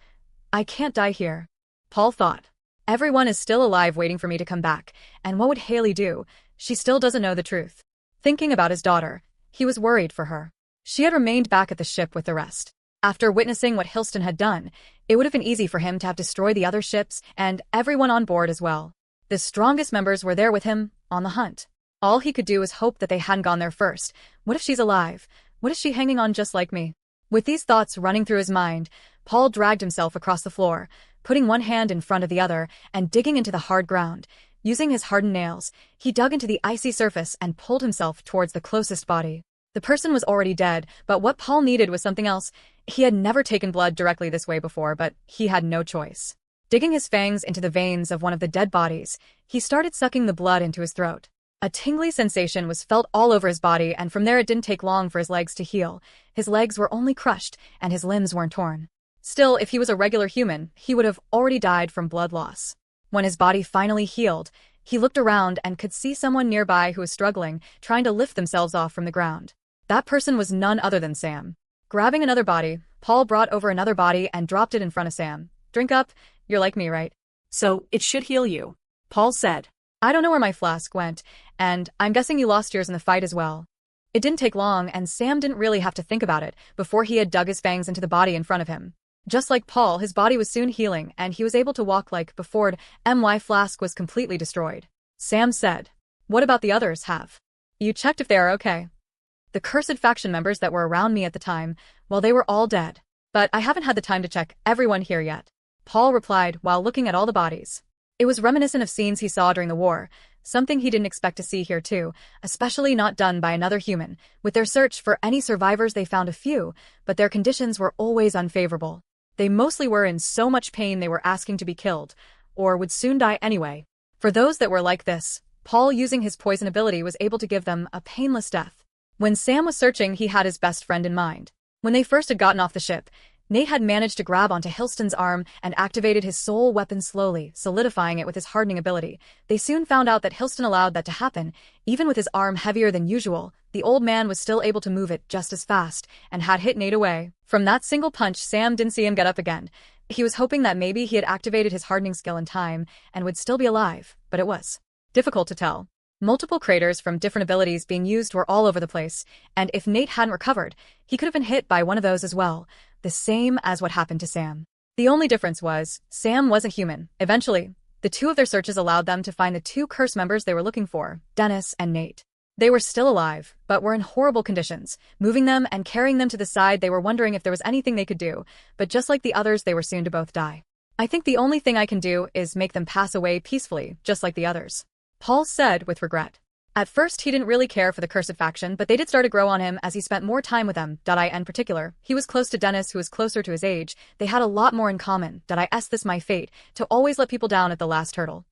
I can't die here, Paul thought. Everyone is still alive waiting for me to come back, and what would Haley do? She still doesn't know the truth. Thinking about his daughter, he was worried for her. She had remained back at the ship with the rest. After witnessing what Hilston had done, it would have been easy for him to have destroyed the other ships and everyone on board as well. The strongest members were there with him, on the hunt. All he could do was hope that they hadn't gone there first. What if she's alive? What is she hanging on just like me? With these thoughts running through his mind, Paul dragged himself across the floor, putting one hand in front of the other and digging into the hard ground. Using his hardened nails, he dug into the icy surface and pulled himself towards the closest body. The person was already dead, but what Paul needed was something else. He had never taken blood directly this way before, but he had no choice. Digging his fangs into the veins of one of the dead bodies, he started sucking the blood into his throat. A tingly sensation was felt all over his body, and from there it didn't take long for his legs to heal. His legs were only crushed, and his limbs weren't torn. Still, if he was a regular human, he would have already died from blood loss. When his body finally healed, he looked around and could see someone nearby who was struggling, trying to lift themselves off from the ground. That person was none other than Sam. Grabbing another body, Paul brought over another body and dropped it in front of Sam. Drink up, you're like me, right? So, it should heal you, Paul said. I don't know where my flask went, and I'm guessing you lost yours in the fight as well. It didn't take long, and Sam didn't really have to think about it before he had dug his fangs into the body in front of him. Just like Paul, his body was soon healing, and he was able to walk like before. My flask was completely destroyed. Sam said, "What about the others, Have? You checked if they are okay?" The cursed faction members that were around me at the time, well, they were all dead. But I haven't had the time to check everyone here yet, Paul replied while looking at all the bodies. It was reminiscent of scenes he saw during the war, something he didn't expect to see here too, especially not done by another human. With their search for any survivors, they found a few, but their conditions were always unfavorable. They mostly were in so much pain they were asking to be killed, or would soon die anyway. For those that were like this, Paul, using his poison ability, was able to give them a painless death. When Sam was searching, he had his best friend in mind. When they first had gotten off the ship, Nate had managed to grab onto Hilston's arm and activated his soul weapon slowly, solidifying it with his hardening ability. They soon found out that Hilston allowed that to happen. Even with his arm heavier than usual, the old man was still able to move it just as fast, and had hit Nate away. From that single punch, Sam didn't see him get up again. He was hoping that maybe he had activated his hardening skill in time and would still be alive, but it was difficult to tell. Multiple craters from different abilities being used were all over the place, and if Nate hadn't recovered, he could have been hit by one of those as well, the same as what happened to Sam. The only difference was, Sam wasn't human. Eventually, the two of their searches allowed them to find the two curse members they were looking for, Dennis and Nate. They were still alive, but were in horrible conditions. Moving them and carrying them to the side, they were wondering if there was anything they could do, but just like the others, they were soon to both die. I think the only thing I can do is make them pass away peacefully, just like the others, Paul said with regret. At first, he didn't really care for the cursed faction, but they did start to grow on him as he spent more time with them. In particular, he was close to Dennis, who was closer to his age. They had a lot more in common. This my fate, to always let people down at the last hurdle.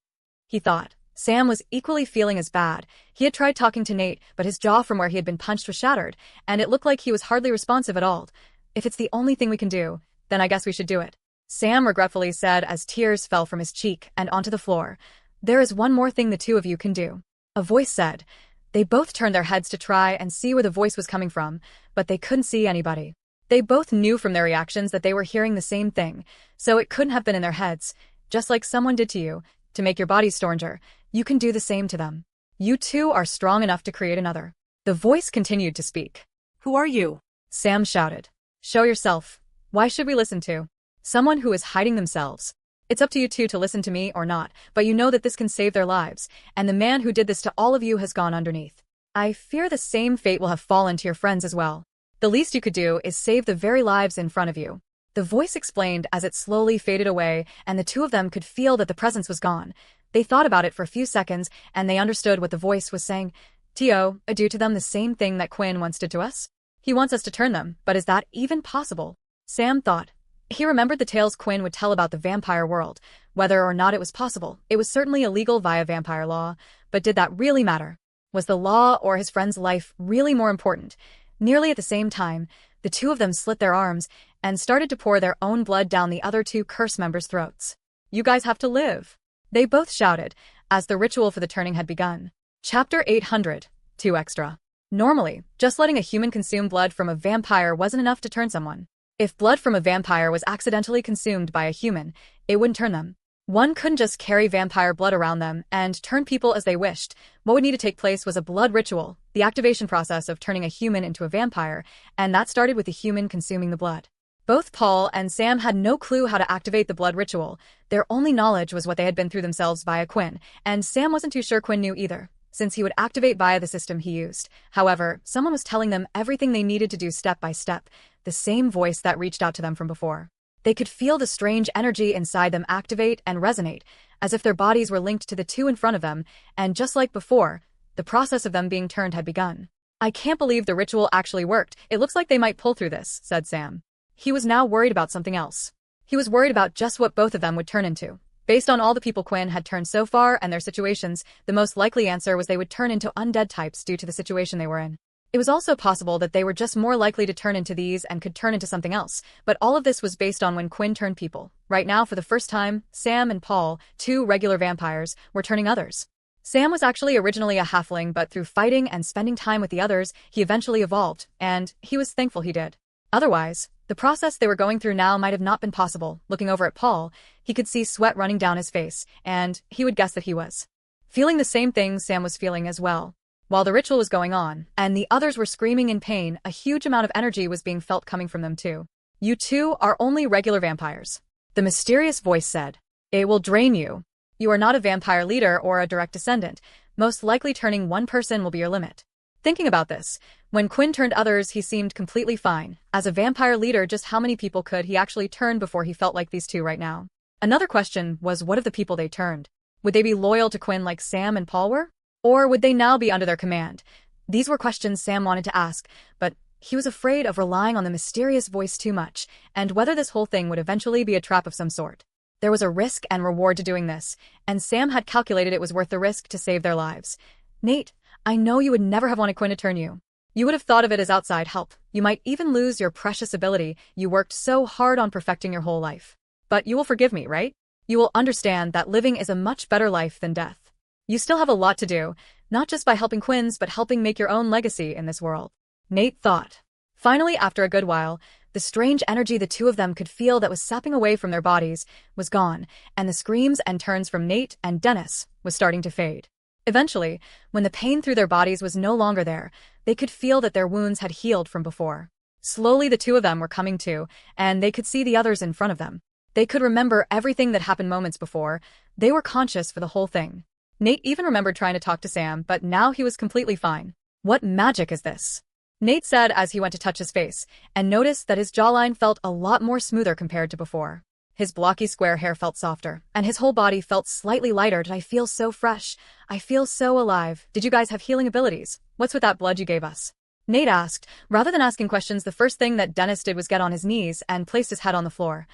He thought. Sam was equally feeling as bad. He had tried talking to Nate, but his jaw from where he had been punched was shattered, and it looked like he was hardly responsive at all. If it's the only thing we can do, then I guess we should do it, Sam regretfully said as tears fell from his cheek and onto the floor. There is one more thing the two of you can do, a voice said. They both turned their heads to try and see where the voice was coming from, but they couldn't see anybody. They both knew from their reactions that they were hearing the same thing, so it couldn't have been in their heads. Just like someone did to you, to make your body stronger, you can do the same to them. You two are strong enough to create another. The voice continued to speak. Who are you? Sam shouted. Show yourself. Why should we listen to someone who is hiding themselves? It's up to you two to listen to me or not, but you know that this can save their lives, and the man who did this to all of you has gone underneath. I fear the same fate will have fallen to your friends as well. The least you could do is save the very lives in front of you. The voice explained as it slowly faded away, and the two of them could feel that the presence was gone. They thought about it for a few seconds, and they understood what the voice was saying. Tio, do to them the same thing that Quinn once did to us? He wants us to turn them, but is that even possible? Sam thought. He remembered the tales Quinn would tell about the vampire world. Whether or not it was possible, it was certainly illegal via vampire law, but did that really matter? Was the law or his friend's life really more important? Nearly at the same time, the two of them slit their arms and started to pour their own blood down the other two curse members' throats. You guys have to live, they both shouted, as the ritual for the turning had begun. Chapter 800, 2 Extra. Normally, just letting a human consume blood from a vampire wasn't enough to turn someone. If blood from a vampire was accidentally consumed by a human, it wouldn't turn them. One couldn't just carry vampire blood around them and turn people as they wished. What would need to take place was a blood ritual, the activation process of turning a human into a vampire, and that started with the human consuming the blood. Both Paul and Sam had no clue how to activate the blood ritual. Their only knowledge was what they had been through themselves via Quinn, and Sam wasn't too sure Quinn knew either, since he would activate via the system he used. However, someone was telling them everything they needed to do step by step, the same voice that reached out to them from before. They could feel the strange energy inside them activate and resonate, as if their bodies were linked to the two in front of them, and just like before, the process of them being turned had begun. I can't believe the ritual actually worked. It looks like they might pull through this, said Sam. He was now worried about something else. He was worried about just what both of them would turn into. Based on all the people Quinn had turned so far and their situations, the most likely answer was they would turn into undead types due to the situation they were in. It was also possible that they were just more likely to turn into these and could turn into something else, but all of this was based on when Quinn turned people. Right now, for the first time, Sam and Paul, two regular vampires, were turning others. Sam was actually originally a halfling, but through fighting and spending time with the others, he eventually evolved, and he was thankful he did. Otherwise, the process they were going through now might have not been possible. Looking over at Paul, he could see sweat running down his face, and he would guess that he was feeling the same thing Sam was feeling as well. While the ritual was going on, and the others were screaming in pain, a huge amount of energy was being felt coming from them too. You two are only regular vampires, the mysterious voice said. It will drain you. You are not a vampire leader or a direct descendant. Most likely turning one person will be your limit. Thinking about this, when Quinn turned others, he seemed completely fine. As a vampire leader, just how many people could he actually turn before he felt like these two right now? Another question was, what of the people they turned? Would they be loyal to Quinn like Sam and Paul were? Or would they now be under their command? These were questions Sam wanted to ask, but he was afraid of relying on the mysterious voice too much, and whether this whole thing would eventually be a trap of some sort. There was a risk and reward to doing this, and Sam had calculated it was worth the risk to save their lives. Nate, I know you would never have wanted Quinn to turn you. You would have thought of it as outside help. You might even lose your precious ability you worked so hard on perfecting your whole life. But you will forgive me, right? You will understand that living is a much better life than death. You still have a lot to do, not just by helping Quinns but helping make your own legacy in this world. Nate thought. Finally, after a good while, The strange energy the two of them could feel that was sapping away from their bodies was gone, and the screams and turns from Nate and Dennis was starting to fade. Eventually, when the pain through their bodies was no longer there, they could feel that their wounds had healed from before. Slowly the two of them were coming to, and they could see the others in front of them. They could remember everything that happened moments before. They were conscious for the whole thing. Nate even remembered trying to talk to Sam, but now he was completely fine. What magic is this? Nate said as he went to touch his face, and noticed that his jawline felt a lot more smoother compared to before. His blocky square hair felt softer, and his whole body felt slightly lighter. Did I feel so fresh? I feel so alive. Did you guys have healing abilities? What's with that blood you gave us? Nate asked. Rather than asking questions, the first thing that Dennis did was get on his knees and placed his head on the floor.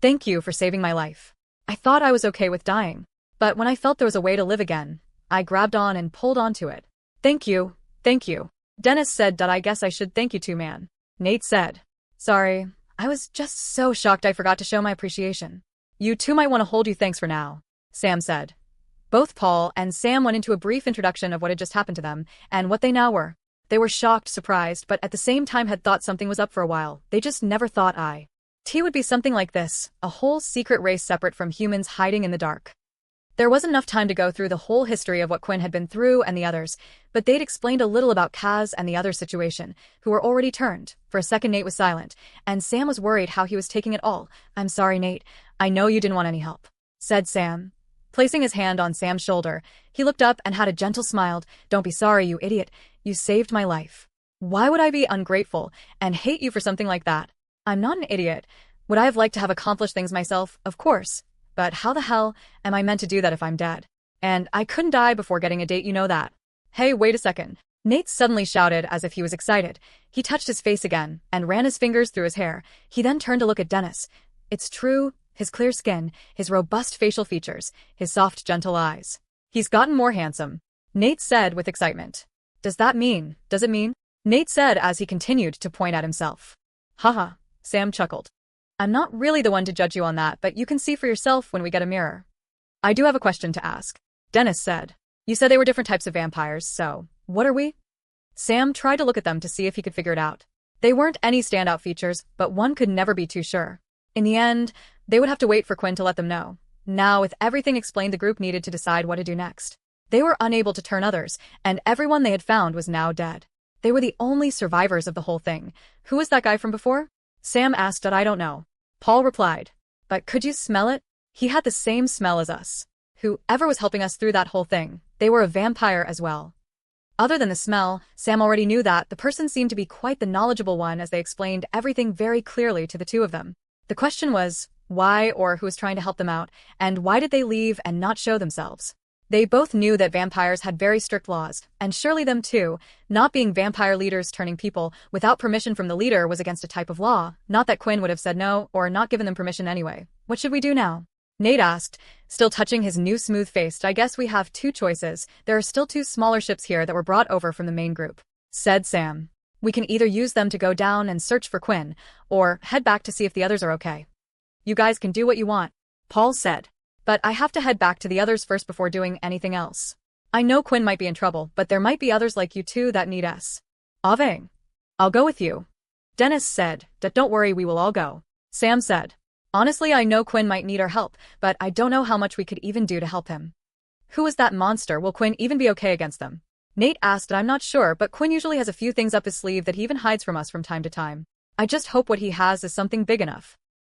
Thank you for saving my life. I thought I was okay with dying, but when I felt there was a way to live again, I grabbed on and pulled onto it. Thank you. Thank you. Dennis said that I guess I should thank you too, man. Nate said. Sorry, I was just so shocked I forgot to show my appreciation. You two might want to hold you thanks for now, Sam said. Both Paul and Sam went into a brief introduction of what had just happened to them and what they now were. They were shocked, surprised, but at the same time had thought something was up for a while. They just never thought T would be something like this, a whole secret race separate from humans hiding in the dark. There wasn't enough time to go through the whole history of what Quinn had been through and the others, but they'd explained a little about Kaz and the other situation, who were already turned. For a second Nate was silent, and Sam was worried how he was taking it all. I'm sorry, Nate. I know you didn't want any help, said Sam. Placing his hand on Sam's shoulder, he looked up and had a gentle smile. Don't be sorry, you idiot. You saved my life. Why would I be ungrateful and hate you for something like that? I'm not an idiot. Would I have liked to have accomplished things myself? Of course. But how the hell am I meant to do that if I'm dead? And I couldn't die before getting a date, you know that. Hey, wait a second. Nate suddenly shouted as if he was excited. He touched his face again and ran his fingers through his hair. He then turned to look at Dennis. It's true, his clear skin, his robust facial features, his soft, gentle eyes. He's gotten more handsome, Nate said with excitement. Does it mean? Nate said as he continued to point at himself. Haha, Sam chuckled. I'm not really the one to judge you on that, but you can see for yourself when we get a mirror. I do have a question to ask, Dennis said. You said they were different types of vampires, so what are we? Sam tried to look at them to see if he could figure it out. They weren't any standout features, but one could never be too sure. In the end, they would have to wait for Quinn to let them know. Now, with everything explained, the group needed to decide what to do next. They were unable to turn others, and everyone they had found was now dead. They were the only survivors of the whole thing. Who was that guy from before? Sam asked. I don't know. Paul replied. But could you smell it? He had the same smell as us. Whoever was helping us through that whole thing, they were a vampire as well. Other than the smell, Sam already knew that the person seemed to be quite the knowledgeable one as they explained everything very clearly to the two of them. The question was, why or who was trying to help them out, and why did they leave and not show themselves? They both knew that vampires had very strict laws, and surely them too. Not being vampire leaders turning people without permission from the leader was against a type of law, not that Quinn would have said no or not given them permission anyway. What should we do now? Nate asked, still touching his new smooth face. I guess we have two choices. There are still two smaller ships here that were brought over from the main group, said Sam. We can either use them to go down and search for Quinn, or head back to see if the others are okay. You guys can do what you want, Paul said. But I have to head back to the others first before doing anything else. I know Quinn might be in trouble, but there might be others like you too that need us. Aveng. I'll go with you. Dennis said. Don't worry, we will all go. Sam said. Honestly, I know Quinn might need our help, but I don't know how much we could even do to help him. Who is that monster? Will Quinn even be okay against them? Nate asked. I'm not sure, but Quinn usually has a few things up his sleeve that he even hides from us from time to time. I just hope what he has is something big enough.